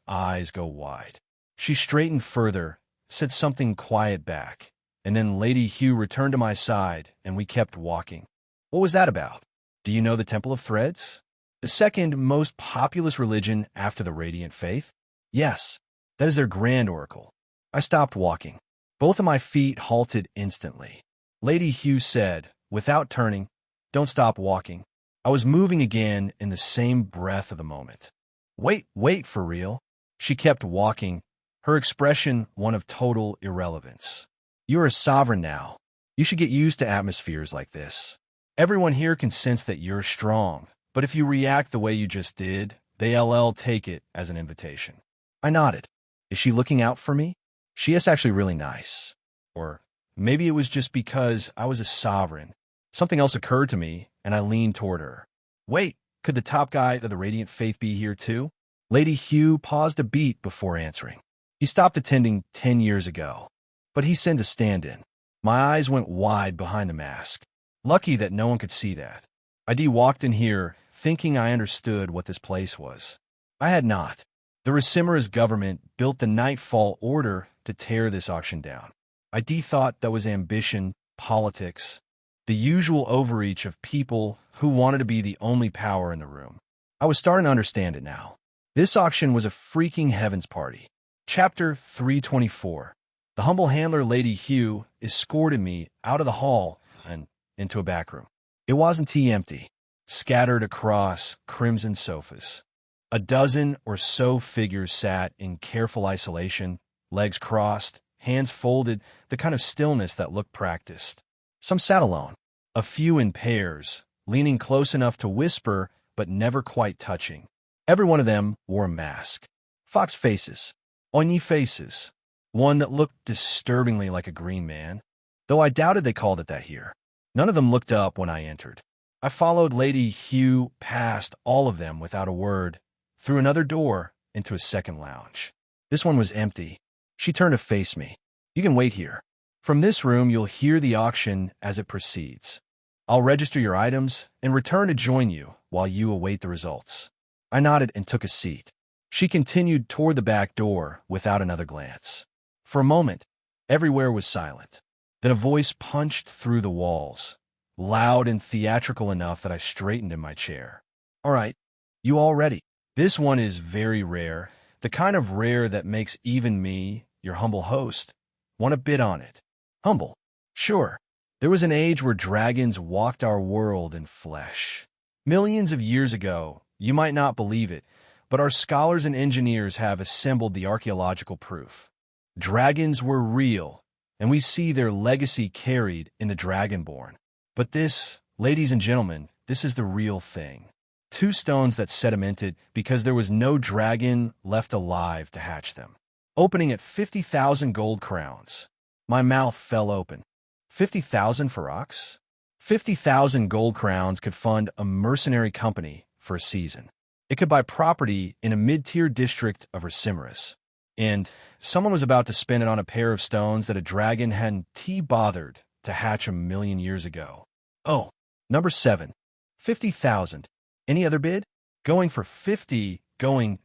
[SPEAKER 1] eyes go wide. She straightened further, said something quiet back, and then Lady Hugh returned to my side, and we kept walking. "What was that about? Do you know the Temple of Threads? The second most populous religion after the Radiant Faith?" "Yes, that is their grand oracle." I stopped walking. Both of my feet halted instantly. Lady Hugh said, without turning, Don't stop walking. I was moving again in the same breath of the moment. Wait, for real? She kept walking, her expression one of total irrelevance. You're a sovereign now. You should get used to atmospheres like this. Everyone here can sense that you're strong, but if you react the way you just did, they'll take it as an invitation. I nodded. Is she looking out for me? She is actually really nice. Or maybe it was just because I was a sovereign. Something else occurred to me, and I leaned toward her. Wait, could the top guy of the Radiant Faith be here too? Lady Hugh paused a beat before answering. He stopped attending 10 years ago, but he sent a stand-in. My eyes went wide behind the mask. Lucky that no one could see that. I walked in here thinking I understood what this place was. I had not. The Racimera's government built the Nightfall Order to tear this auction down. I thought that was ambition, politics, the usual overreach of people who wanted to be the only power in the room. I was starting to understand it now. This auction was a freaking heavens party. Chapter 324. The humble handler Lady Hugh escorted me out of the hall and into a back room. It wasn't empty, scattered across crimson sofas. A dozen or so figures sat in careful isolation, legs crossed, hands folded, the kind of stillness that looked practiced. Some sat alone, a few in pairs, leaning close enough to whisper but never quite touching. Every one of them wore a mask. Fox faces, Oni faces, one that looked disturbingly like a green man, though I doubted they called it that here. None of them looked up when I entered. I followed Lady Hugh past all of them without a word, through another door into a second lounge. This one was empty. She turned to face me. You can wait here. From this room, you'll hear the auction as it proceeds. I'll register your items and return to join you while you await the results. I nodded and took a seat. She continued toward the back door without another glance. For a moment, everywhere was silent. Then a voice punched through the walls, loud and theatrical enough that I straightened in my chair. All right, you all ready? This one is very rare, the kind of rare that makes even me, your humble host, want to bid on it. Humble. Sure, there was an age where dragons walked our world in flesh. Millions of years ago, you might not believe it, but our scholars and engineers have assembled the archaeological proof. Dragons were real, and we see their legacy carried in the Dragonborn. But this, ladies and gentlemen, this is the real thing. 2 stones that sedimented because there was no dragon left alive to hatch them. Opening at 50,000 gold crowns. My mouth fell open. 50,000 for ox? 50,000 gold crowns could fund a mercenary company for a season. It could buy property in a mid-tier district of Racimera. And someone was about to spend it on a pair of stones that a dragon hadn't bothered to hatch 1,000,000 years ago. Oh, number 7. 50,000. Any other bid? Going for 50, going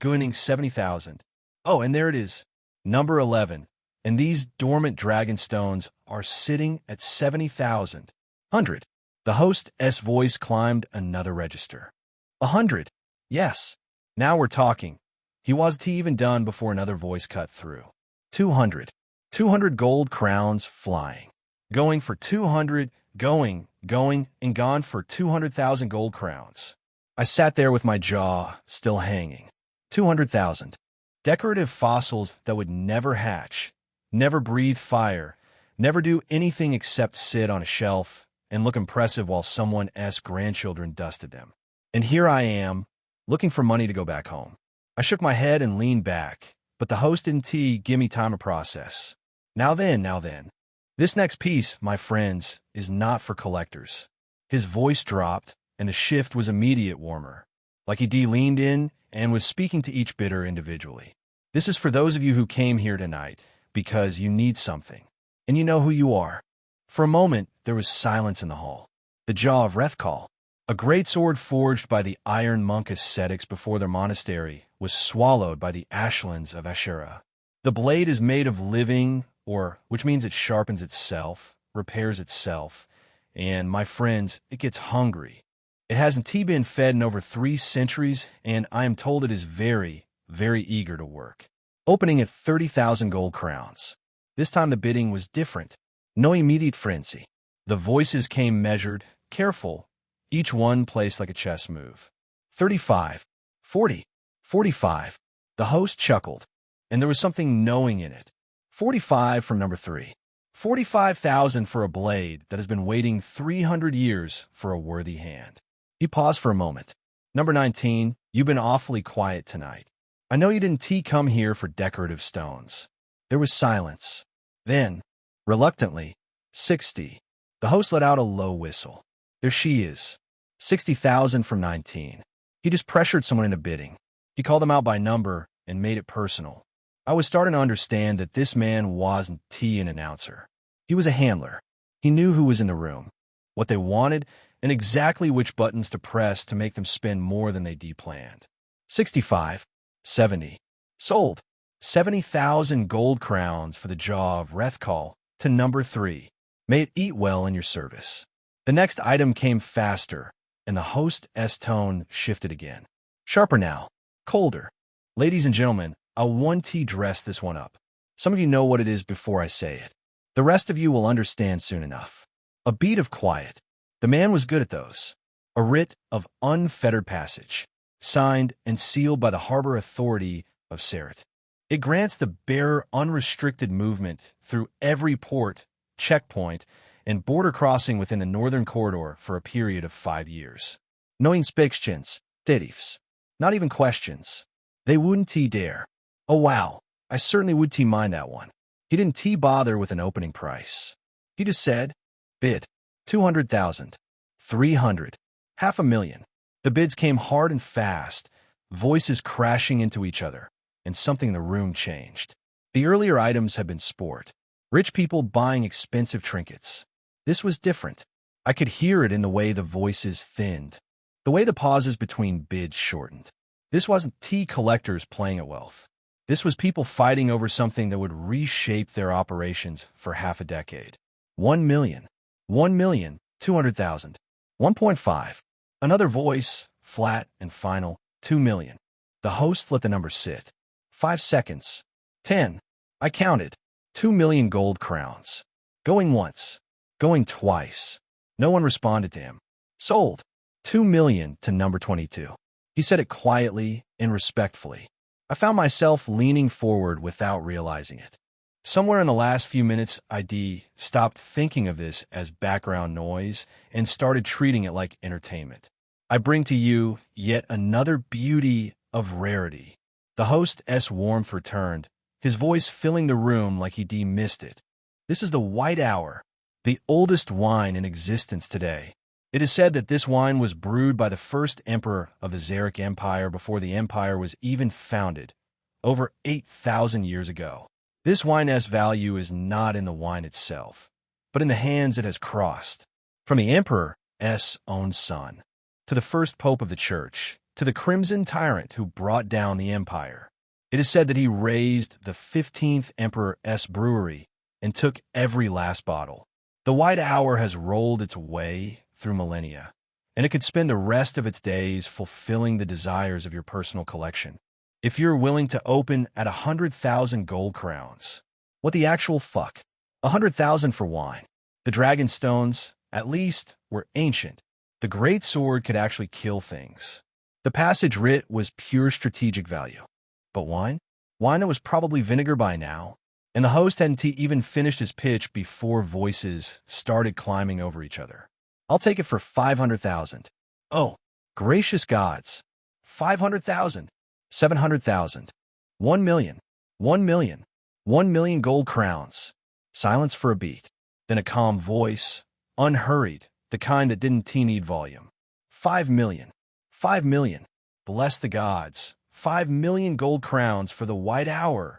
[SPEAKER 1] 70,000. Oh, and there it is. Number 11. And these dormant dragon stones are sitting at 70,000. 100. The host's voice climbed another register. 100. Yes. Now we're talking. He wasn't even done before another voice cut through. 200. 200 gold crowns flying. Going for 200, going, and gone for 200,000 gold crowns. I sat there with my jaw still hanging. 200,000. Decorative fossils that would never hatch, never breathe fire, never do anything except sit on a shelf and look impressive while someone's grandchildren dusted them. And here I am, looking for money to go back home. I shook my head and leaned back, but the host didn't give me time to process. Now then. This next piece, my friends, is not for collectors. His voice dropped, and the shift was immediate warmer, like he leaned in and was speaking to each bidder individually. This is for those of you who came here tonight because you need something, and you know who you are. For a moment, there was silence in the hall. The jaw of Rethkal, a great sword forged by the iron monk ascetics before their monastery, was swallowed by the ashlands of Ashera. The blade is made of living, which means it sharpens itself, repairs itself, and, my friends, it gets hungry. It hasn't been fed in over 3 centuries, and I am told it is very, very eager to work. Opening at 30,000 gold crowns. This time the bidding was different. No immediate frenzy. The voices came measured, careful, each one placed like a chess move. 35, 40, 45. The host chuckled, and there was something knowing in it. 45 from number 3. 45,000 for a blade that has been waiting 300 years for a worthy hand. He paused for a moment. Number 19, you've been awfully quiet tonight. I know you didn't come here for decorative stones. There was silence. Then, reluctantly, 60. The host let out a low whistle. There she is. 60,000 from 19. He just pressured someone into bidding. He called them out by number and made it personal. I was starting to understand that this man wasn't an announcer. He was a handler. He knew who was in the room, what they wanted, and exactly which buttons to press to make them spend more than they planned. 65, 70. Sold. 70,000 gold crowns for the jaw of Rethkal to number 3. May it eat well in your service. The next item came faster, and the host's tone shifted again. Sharper now. Colder. Ladies and gentlemen, I'll 1T dress this one up. Some of you know what it is before I say it. The rest of you will understand soon enough. A beat of quiet. The man was good at those. A writ of unfettered passage, signed and sealed by the Harbor Authority of Sarat. It grants the bearer unrestricted movement through every port, checkpoint, and border crossing within the Northern Corridor for a period of 5 years. No inspections, tariffs. Not even questions. They wouldn't dare. Oh wow, I certainly would mind that one. He didn't bother with an opening price. He just said, bid, 200,000, 300, 500,000. The bids came hard and fast, voices crashing into each other, and something in the room changed. The earlier items had been sport. Rich people buying expensive trinkets. This was different. I could hear it in the way the voices thinned, the way the pauses between bids shortened. This wasn't collectors playing at wealth. This was people fighting over something that would reshape their operations for half a decade. 1 million. 1,200,000. 1.5. Another voice, flat and final, 2 million. The host let the number sit. 5 seconds. 10. I counted. 2 million gold crowns. Going once. Going twice. No one responded to him. Sold. 2 million to number 22. He said it quietly and respectfully. I found myself leaning forward without realizing it. Somewhere in the last few minutes, I stopped thinking of this as background noise and started treating it like entertainment. I bring to you yet another beauty of rarity. The host's warmth returned, his voice filling the room like he missed it. This is the White Hour, the oldest wine in existence today. It is said that this wine was brewed by the first emperor of the Zaric Empire before the empire was even founded, over 8,000 years ago. This wine's value is not in the wine itself, but in the hands it has crossed. From the emperor's own son, to the first pope of the church, to the crimson tyrant who brought down the empire. It is said that he raised the 15th emperor's brewery and took every last bottle. The White Hour has rolled its way through millennia, and it could spend the rest of its days fulfilling the desires of your personal collection. If you're willing to open at 100,000 gold crowns. What the actual fuck? 100,000 for wine. The dragon stones, at least, were ancient. The great sword could actually kill things. The passage writ was pure strategic value. But wine? Wine that was probably vinegar by now. And the host hadn't even finished his pitch before voices started climbing over each other. I'll take it for 500,000. Oh, gracious gods. 500,000. 700,000. 1 million. 1 million. 1 million gold crowns. Silence for a beat. Then a calm voice, unhurried, the kind that didn't need volume. 5 million. 5 million. Bless the gods. 5 million gold crowns for the White Hour.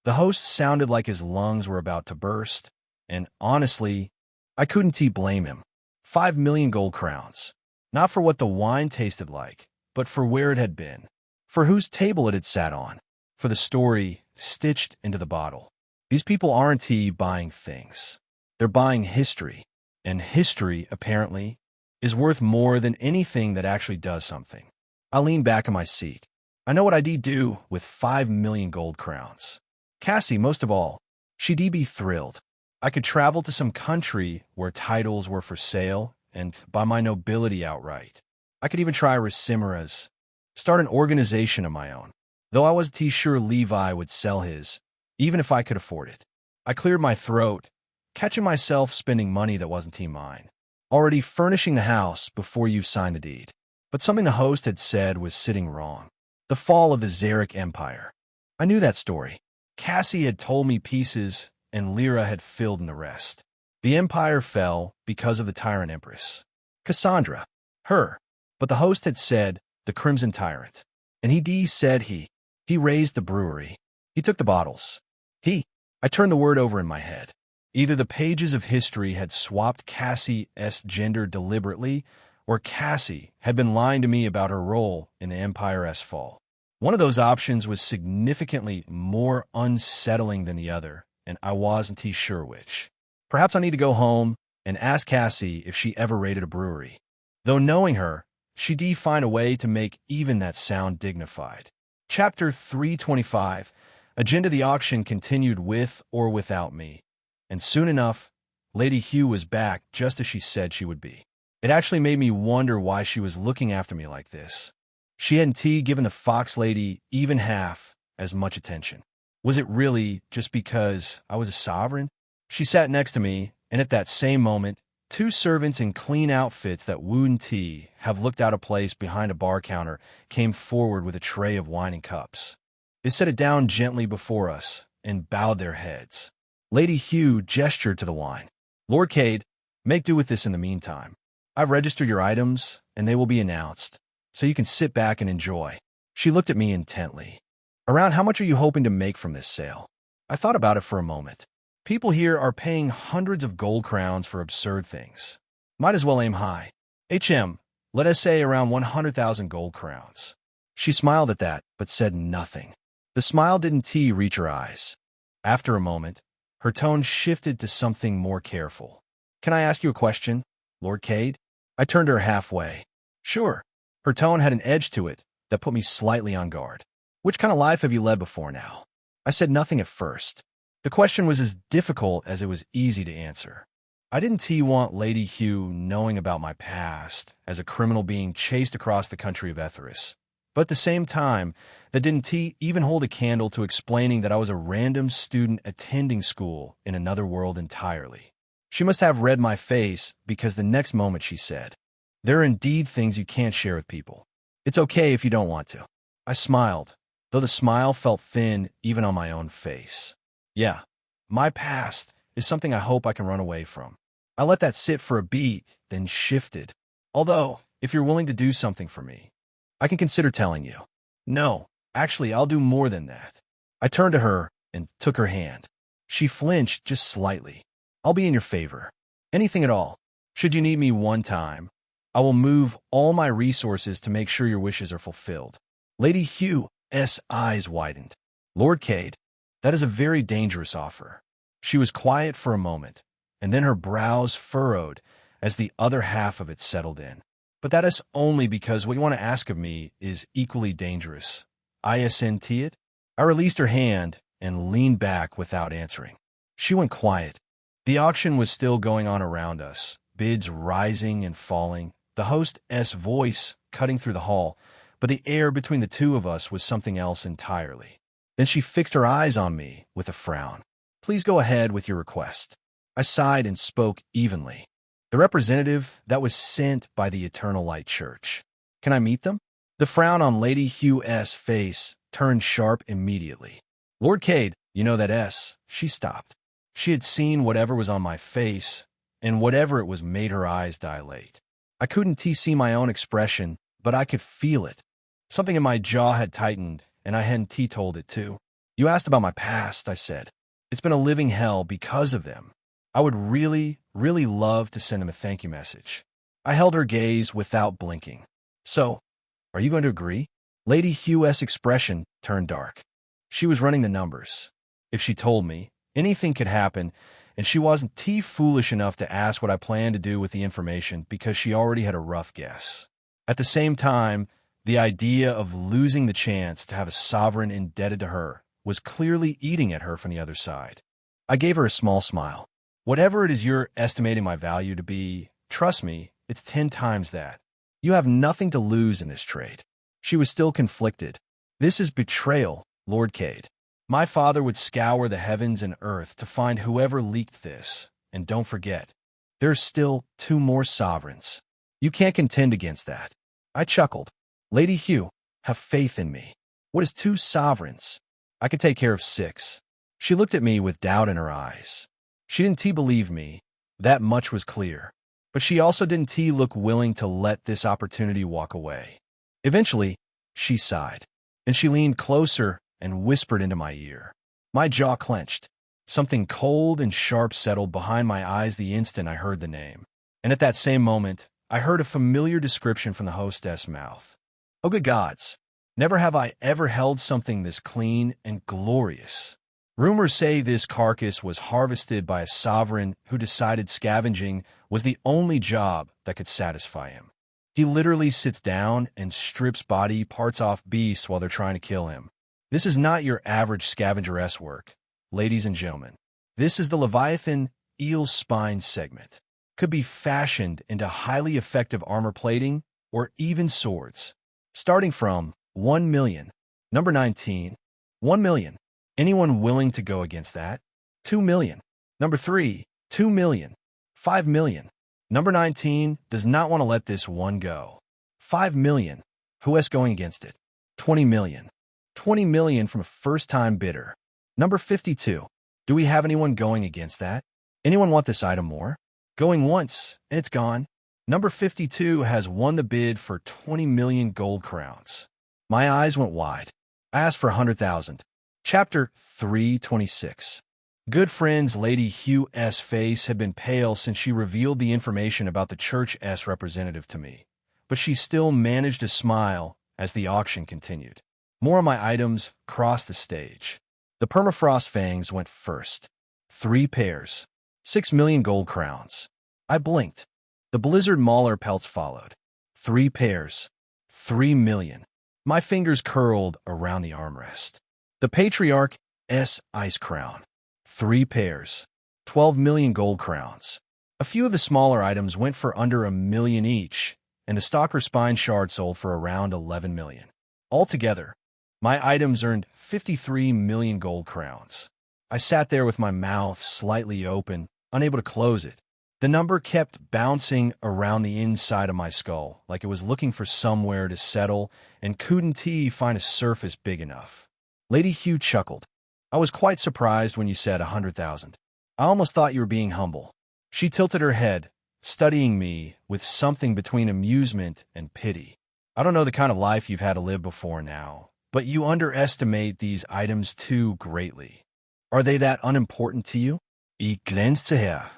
[SPEAKER 1] The host sounded like his lungs were about to burst, and honestly, I couldn't blame him. 5 million gold crowns. Not for what the wine tasted like, but for where it had been. For whose table it had sat on. For the story stitched into the bottle. These people aren't buying things. They're buying history. And history, apparently, is worth more than anything that actually does something. I lean back in my seat. I know what I'd do with 5 million gold crowns. Cassie, most of all, she'd be thrilled. I could travel to some country where titles were for sale and by my nobility outright. I could even try Racimera's, start an organization of my own, though I wasn't sure Levi would sell his, even if I could afford it. I cleared my throat, catching myself spending money that wasn't mine, already furnishing the house before you signed the deed. But something the host had said was sitting wrong. The fall of the Xeric Empire. I knew that story. Cassie had told me pieces, and Lyra had filled in the rest. The empire fell because of the tyrant empress. Cassandra. Her. But the host had said, the Crimson Tyrant. And he said he raised the brewery. He took the bottles. I turned the word over in my head. Either the pages of history had swapped Cassie's gender deliberately, or Cassie had been lying to me about her role in the Empire's fall. One of those options was significantly more unsettling than the other, and I wasn't sure which. Perhaps I need to go home and ask Cassie if she ever raided a brewery. Though knowing her, she'd find a way to make even that sound dignified. Chapter 325. Agenda. The auction continued with or without me, and soon enough, Lady Hugh was back just as she said she would be. It actually made me wonder why she was looking after me like this. She hadn't given the Fox Lady even half as much attention. Was it really just because I was a sovereign? She sat next to me, and at that same moment, two servants in clean outfits that wouldn't have looked out of place behind a bar counter came forward with a tray of wine and cups. They set it down gently before us and bowed their heads. Lady Hugh gestured to the wine. Lord Cade, make do with this in the meantime. I've registered your items, and they will be announced, so you can sit back and enjoy. She looked at me intently. Around how much are you hoping to make from this sale? I thought about it for a moment. People here are paying hundreds of gold crowns for absurd things. Might as well aim high. Let us say around 100,000 gold crowns. She smiled at that, but said nothing. The smile didn't reach her eyes. After a moment, her tone shifted to something more careful. Can I ask you a question, Lord Cade? I turned to her halfway. Sure. Her tone had an edge to it that put me slightly on guard. Which kind of life have you led before now? I said nothing at first. The question was as difficult as it was easy to answer. I didn't want Lady Hugh knowing about my past as a criminal being chased across the country of Etheris. But at the same time, that didn't even hold a candle to explaining that I was a random student attending school in another world entirely. She must have read my face because the next moment she said, there are indeed things you can't share with people. It's okay if you don't want to. I smiled, though the smile felt thin even on my own face. Yeah, my past is something I hope I can run away from. I let that sit for a beat, then shifted. Although, if you're willing to do something for me, I can consider telling you. No, actually, I'll do more than that. I turned to her and took her hand. She flinched just slightly. I'll be in your favor. Anything at all. Should you need me one time, I will move all my resources to make sure your wishes are fulfilled. Lady Hugh's eyes widened. Lord Cade, that is a very dangerous offer. She was quiet for a moment, and then her brows furrowed as the other half of it settled in. But that is only because what you want to ask of me is equally dangerous. Isn't it? I released her hand and leaned back without answering. She went quiet. The auction was still going on around us, bids rising and falling, the host's voice cutting through the hall, but the air between the two of us was something else entirely. Then she fixed her eyes on me with a frown. Please go ahead with your request. I sighed and spoke evenly. The representative that was sent by the Eternal Light Church. Can I meet them? The frown on Lady Hugh's face turned sharp immediately. Lord Cade, you know that S. She stopped. She had seen whatever was on my face, and whatever it was made her eyes dilate. I couldn't see my own expression, but I could feel it. Something in my jaw had tightened, and I hadn't told it too. You asked about my past, I said. It's been a living hell because of them. I would really love to send them a thank you message. I held her gaze without blinking. So, are you going to agree? Lady Hugh's expression turned dark. She was running the numbers. If she told me, anything could happen, and she wasn't foolish enough to ask what I planned to do with the information because she already had a rough guess. At the same time, the idea of losing the chance to have a sovereign indebted to her was clearly eating at her from the other side. I gave her a small smile. Whatever it is you're estimating my value to be, trust me, It's 10 times that. You have nothing to lose in this trade. She was still conflicted. This is betrayal, Lord Cade. My father would scour the heavens and earth to find whoever leaked this. And don't forget, there's still 2 more sovereigns. You can't contend against that. I chuckled. Lady Hugh, have faith in me. What is 2 sovereigns? I could take care of 6. She looked at me with doubt in her eyes. She didn't believe me. That much was clear. But she also didn't look willing to let this opportunity walk away. Eventually, she sighed, and she leaned closer and whispered into my ear. My jaw clenched. Something cold and sharp settled behind my eyes the instant I heard the name. And at that same moment, I heard a familiar description from the hostess' mouth. Oh, good gods! Never have I ever held something this clean and glorious. Rumors say this carcass was harvested by a sovereign who decided scavenging was the only job that could satisfy him. He literally sits down and strips body parts off beasts while they're trying to kill him. This is not your average scavenger-esque work, ladies and gentlemen. This is the Leviathan eel spine segment. Could be fashioned into highly effective armor plating or even swords. Starting from 1 million. Number 19, 1 million. Anyone willing to go against that? 2 million. Number 3, 2 million. 5 million. Number 19 does not want to let this one go. 5 million. Who is going against it? 20 million. 20 million from a first-time bidder. Number 52. Do we have anyone going against that? Anyone want this item more? Going once, and it's gone. Number 52 has won the bid for 20 million gold crowns. My eyes went wide. I asked for 100,000. Chapter 326. Good friends Lady Hugh's face had been pale since she revealed the information about the church's representative to me, but she still managed to smile as the auction continued. More of my items crossed the stage. The permafrost fangs went first. 3 pairs. 6 million gold crowns. I blinked. The blizzard mauler pelts followed. 3 pairs. 3 million. My fingers curled around the armrest. The Patriarch's ice crown. 3 pairs. 12 million gold crowns. A few of the smaller items went for under 1 million each, and the Stalker spine shard sold for around 11 million. Altogether, my items earned 53 million gold crowns. I sat there with my mouth slightly open, unable to close it. The number kept bouncing around the inside of my skull, like it was looking for somewhere to settle and couldn't find a surface big enough. Lady Hugh chuckled. I was quite surprised when you said 100,000. I almost thought you were being humble. She tilted her head, studying me with something between amusement and pity. I don't know the kind of life you've had to live before now, but you underestimate these items too greatly. Are they that unimportant to you? Ich glänzte her.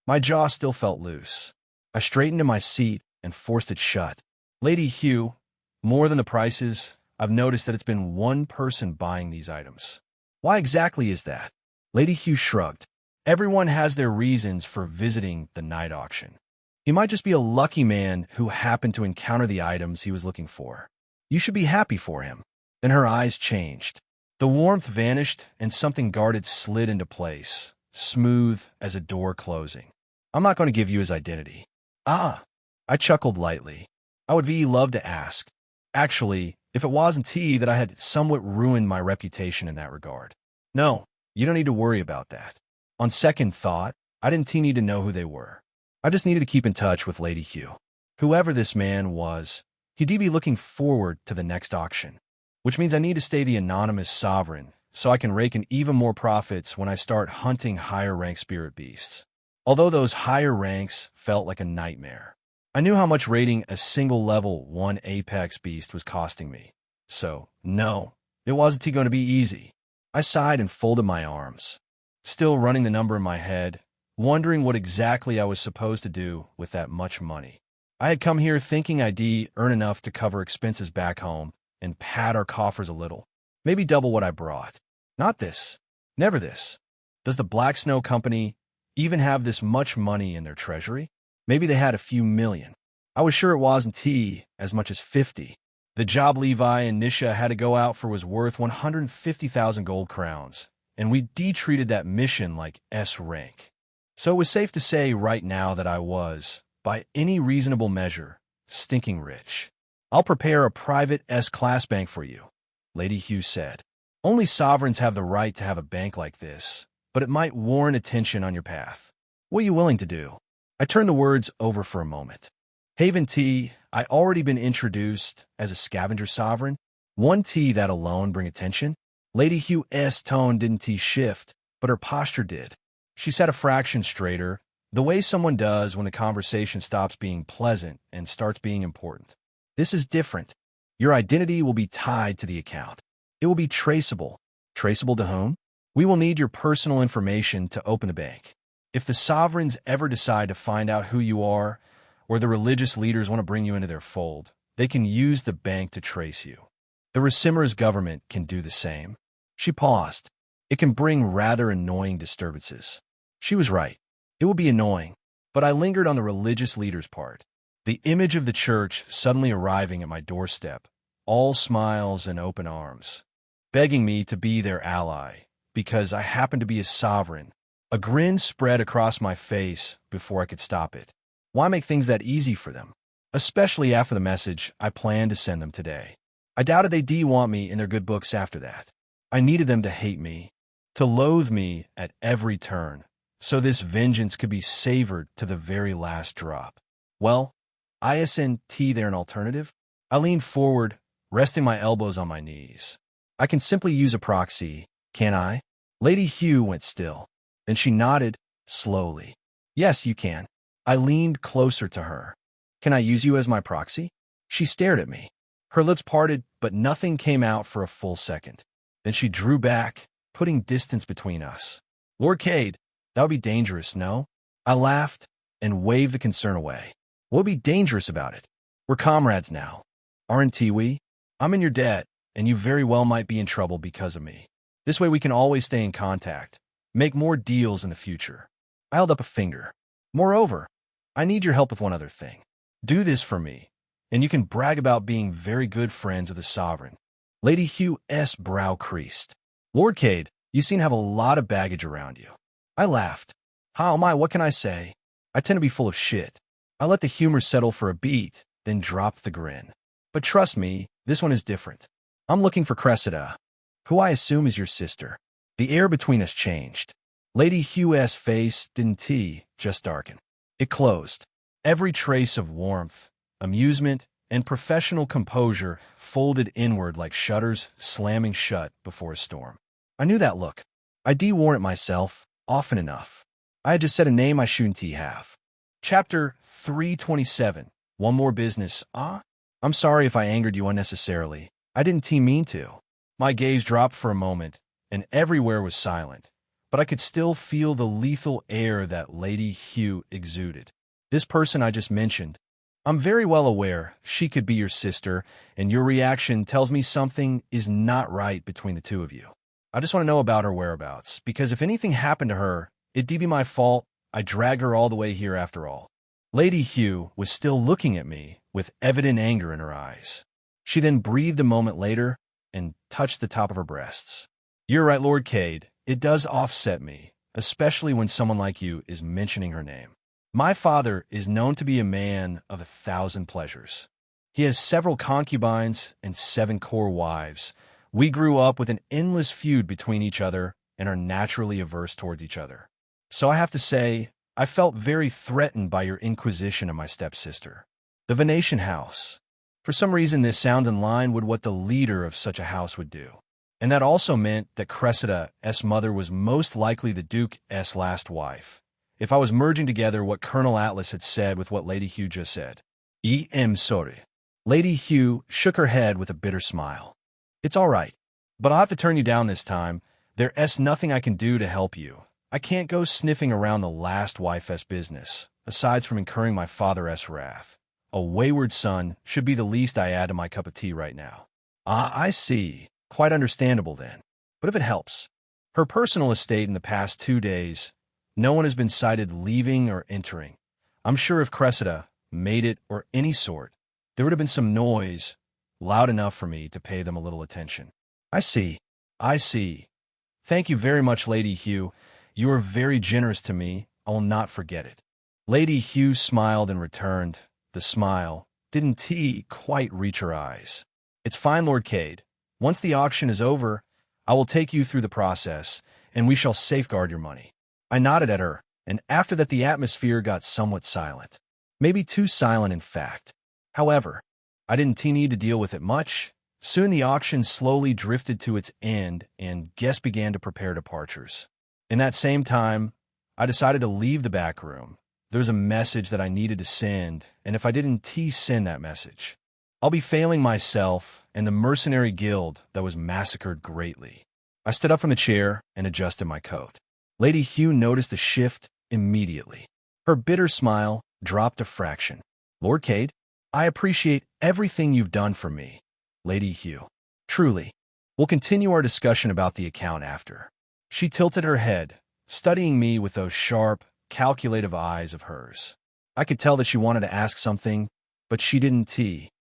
[SPEAKER 1] My jaw still felt loose. I straightened in my seat and forced it shut. Lady Hugh, more than the prices, I've noticed that it's been one person buying these items. Why exactly is that? Lady Hugh shrugged. Everyone has their reasons for visiting the night auction. He might just be a lucky man who happened to encounter the items he was looking for. You should be happy for him. Then her eyes changed. The warmth vanished and something guarded slid into place, smooth as a door closing. I'm not going to give you his identity. Ah, I chuckled lightly. I would love to ask. Actually, if it wasn't that I had somewhat ruined my reputation in that regard. No, you don't need to worry about that. On second thought, I didn't need to know who they were. I just needed to keep in touch with Lady Hugh. Whoever this man was, he'd be looking forward to the next auction, which means I need to stay the anonymous sovereign so I can rake in even more profits when I start hunting higher-rank spirit beasts. Although those higher ranks felt like a nightmare. I knew how much raiding a single level 1 apex beast was costing me. So, no, it wasn't going to be easy. I sighed and folded my arms, still running the number in my head, wondering what exactly I was supposed to do with that much money. I had come here thinking I'd earn enough to cover expenses back home and pad our coffers a little, maybe double what I brought. Not this. Never this. Does the Black Snow Company even have this much money in their treasury? Maybe they had a few million. I was sure it wasn't as much as 50. The job Levi and Nisha had to go out for was worth 150,000 gold crowns, and we treated that mission like S rank. So it was safe to say right now that I was, by any reasonable measure, stinking rich. I'll prepare a private S-class bank for you, Lady Hugh said. Only sovereigns have the right to have a bank like this, but it might warrant attention on your path. What are you willing to do? I turned the words over for a moment. Haven T, I already been introduced as a scavenger sovereign. One T that alone bring attention? Lady Hugh's tone didn't shift, but her posture did. She sat a fraction straighter, the way someone does when the conversation stops being pleasant and starts being important. This is different. Your identity will be tied to the account. It will be traceable. Traceable to whom? We will need your personal information to open the bank. If the sovereigns ever decide to find out who you are, or the religious leaders want to bring you into their fold, they can use the bank to trace you. The Racimera's government can do the same. She paused. It can bring rather annoying disturbances. She was right. It will be annoying, but I lingered on the religious leader's part. The image of the church suddenly arriving at my doorstep, all smiles and open arms, begging me to be their ally, because I happened to be a sovereign. A grin spread across my face before I could stop it. Why make things that easy for them? Especially after the message I planned to send them today. I doubted they'd want me in their good books after that. I needed them to hate me, to loathe me at every turn, so this vengeance could be savored to the very last drop. Well, isn't there an alternative? I leaned forward, resting my elbows on my knees. I can simply use a proxy, can't I? Lady Hugh went still. Then she nodded, slowly. Yes, you can. I leaned closer to her. Can I use you as my proxy? She stared at me. Her lips parted, but nothing came out for a full second. Then she drew back, putting distance between us. Lord Cade, that would be dangerous, no? I laughed and waved the concern away. What would be dangerous about it? We're comrades now. Aren't we? I'm in your debt, and you very well might be in trouble because of me. This way we can always stay in contact. Make more deals in the future. I held up a finger. Moreover, I need your help with one other thing. Do this for me, and you can brag about being very good friends with the sovereign. Lady Hugh's brow creased. Lord Cade, you seem to have a lot of baggage around you. I laughed. How am I? What can I say? I tend to be full of shit. I let the humor settle for a beat, then dropped the grin. But trust me, this one is different. I'm looking for Cressida, who I assume is your sister. The air between us changed. Lady Hugh's face didn't just darken. It closed. Every trace of warmth, amusement, and professional composure folded inward like shutters slamming shut before a storm. I knew that look. I de-warrant myself, often enough. I had just said a name I shouldn't have. Chapter 327. One more business, I'm sorry if I angered you unnecessarily. I didn't mean to. My gaze dropped for a moment, and everywhere was silent, but I could still feel the lethal air that Lady Hugh exuded. This person I just mentioned, I'm very well aware she could be your sister, and your reaction tells me something is not right between the two of you. I just want to know about her whereabouts, because if anything happened to her, it'd be my fault. I dragged her all the way here after all. Lady Hugh was still looking at me with evident anger in her eyes. She then breathed a moment later and touched the top of her breasts. You're right, Lord Cade. It does offset me, especially when someone like you is mentioning her name. My father is known to be a man of 1,000 pleasures. He has several concubines and 7 core wives. We grew up with an endless feud between each other and are naturally averse towards each other. So I have to say, I felt very threatened by your inquisition of my stepsister. The Venetian house. For some reason, this sounds in line with what the leader of such a house would do. And that also meant that Cressida's mother was most likely the Duke's last wife. If I was merging together what Colonel Atlas had said with what Lady Hugh just said. Sorry. Lady Hugh shook her head with a bitter smile. It's all right, but I'll have to turn you down this time. There's nothing I can do to help you. I can't go sniffing around the last wife's business, aside from incurring my father's wrath. A wayward son should be the least I add to my cup of tea right now. I see. Quite understandable then. But if it helps, her personal estate in the past 2 days, no one has been sighted leaving or entering. I'm sure if Cressida made it or any sort, there would have been some noise, loud enough for me to pay them a little attention. I see. Thank you very much, Lady Hugh. You are very generous to me. I will not forget it. Lady Hugh smiled and returned. The smile didn't quite reach her eyes. "It's fine, Lord Cade. Once the auction is over, I will take you through the process, and we shall safeguard your money." I nodded at her, and after that the atmosphere got somewhat silent. Maybe too silent, in fact. However, I didn't need to deal with it much. Soon the auction slowly drifted to its end, and guests began to prepare departures. In that same time, I decided to leave the back room. There was a message that I needed to send, and if I didn't send that message, I'll be failing myself and the mercenary guild that was massacred greatly. I stood up from the chair and adjusted my coat. Lady Hugh noticed the shift immediately. Her bitter smile dropped a fraction. "Lord Cade, I appreciate everything you've done for me, Lady Hugh. Truly. We'll continue our discussion about the account after." She tilted her head, studying me with those sharp, calculative eyes of hers. I could tell that she wanted to ask something, but she didn't.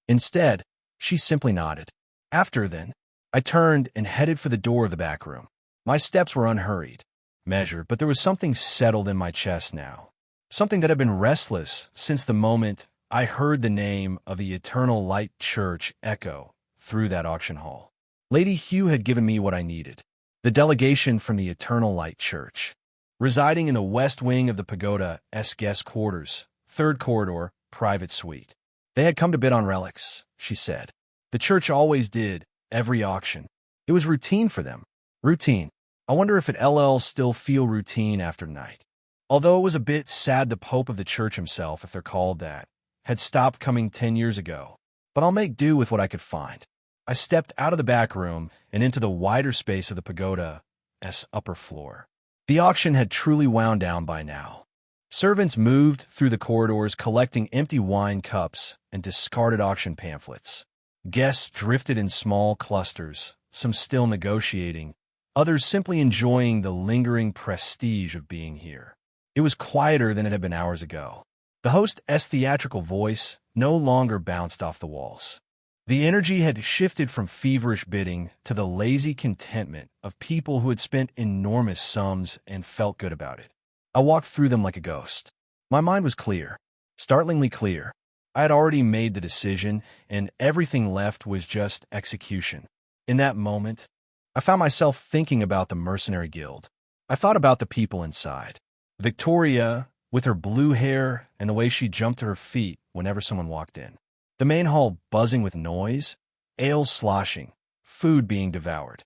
[SPEAKER 1] Instead, she simply nodded. After then, I turned and headed for the door of the back room. My steps were unhurried, measured, but there was something settled in my chest now. Something that had been restless since the moment I heard the name of the Eternal Light Church echo through that auction hall. Lady Hugh had given me what I needed. The delegation from the Eternal Light Church, residing in the west wing of the pagoda's guest quarters, third corridor, private suite. They had come to bid on relics, she said. The church always did, every auction. It was routine for them. Routine. I wonder if it'll still feel routine after night. Although it was a bit sad the Pope of the church himself, if they're called that, had stopped coming 10 years ago. But I'll make do with what I could find. I stepped out of the back room and into the wider space of the pagoda's upper floor. The auction had truly wound down by now. Servants moved through the corridors collecting empty wine cups and discarded auction pamphlets. Guests drifted in small clusters, some still negotiating, others simply enjoying the lingering prestige of being here. It was quieter than it had been hours ago. The host's theatrical voice no longer bounced off the walls. The energy had shifted from feverish bidding to the lazy contentment of people who had spent enormous sums and felt good about it. I walked through them like a ghost. My mind was clear, startlingly clear. I had already made the decision, and everything left was just execution. In that moment, I found myself thinking about the Mercenary Guild. I thought about the people inside. Victoria, with her blue hair and the way she jumped to her feet whenever someone walked in. The main hall buzzing with noise, ale sloshing, food being devoured.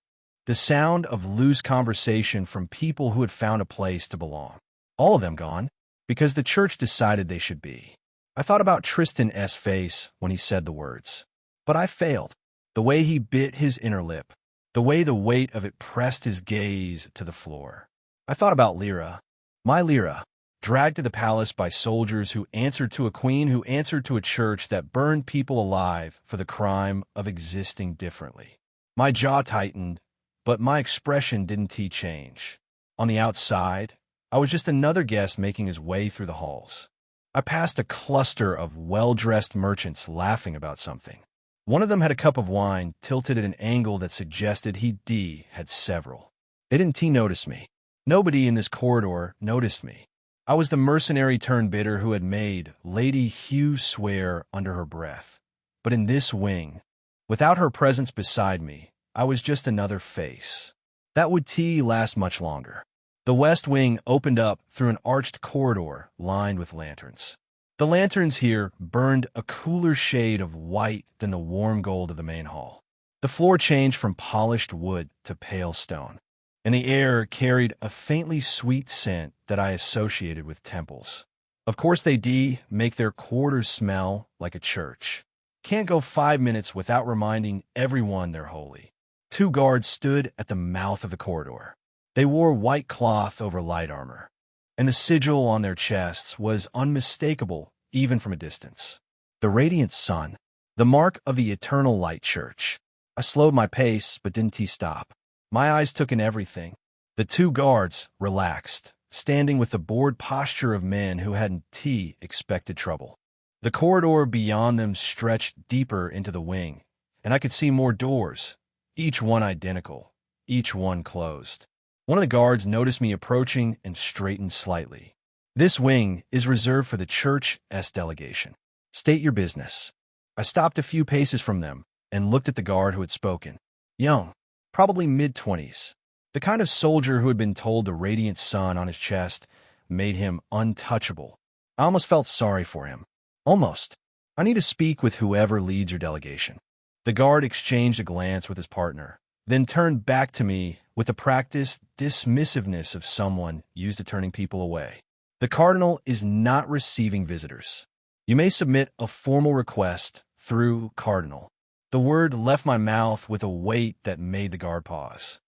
[SPEAKER 1] The sound of loose conversation from people who had found a place to belong. All of them gone, because the church decided they should be. I thought about Tristan's face when he said the words. But I failed. The way he bit his inner lip. The way the weight of it pressed his gaze to the floor. I thought about Lyra. My Lyra, dragged to the palace by soldiers who answered to a queen who answered to a church that burned people alive for the crime of existing differently. My jaw tightened, but my expression didn't change. On the outside, I was just another guest making his way through the halls. I passed a cluster of well-dressed merchants laughing about something. One of them had a cup of wine tilted at an angle that suggested he had several. They didn't notice me. Nobody in this corridor noticed me. I was the mercenary-turned-bidder who had made Lady Hugh swear under her breath. But in this wing, without her presence beside me, I was just another face. That would last much longer. The west wing opened up through an arched corridor lined with lanterns. The lanterns here burned a cooler shade of white than the warm gold of the main hall. The floor changed from polished wood to pale stone, and the air carried a faintly sweet scent that I associated with temples. Of course they make their quarters smell like a church. Can't go 5 minutes without reminding everyone they're holy. 2 guards stood at the mouth of the corridor. They wore white cloth over light armor, and the sigil on their chests was unmistakable even from a distance. The radiant sun, the mark of the Eternal Light Church. I slowed my pace, but didn't stop. My eyes took in everything. The 2 guards relaxed, standing with the bored posture of men who hadn't expected trouble. The corridor beyond them stretched deeper into the wing, and I could see more doors, each one identical, each one closed. One of the guards noticed me approaching and straightened slightly. This wing is reserved for the Church S delegation. State your business. I stopped a few paces from them and looked at the guard who had spoken. Young, probably mid-20s. The kind of soldier who had been told the radiant sun on his chest made him untouchable. I almost felt sorry for him. Almost. I need to speak with whoever leads your delegation. The guard exchanged a glance with his partner, then turned back to me with the practiced dismissiveness of someone used to turning people away. The cardinal is not receiving visitors. You may submit a formal request through cardinal. The word left my mouth with a weight that made the guard pause.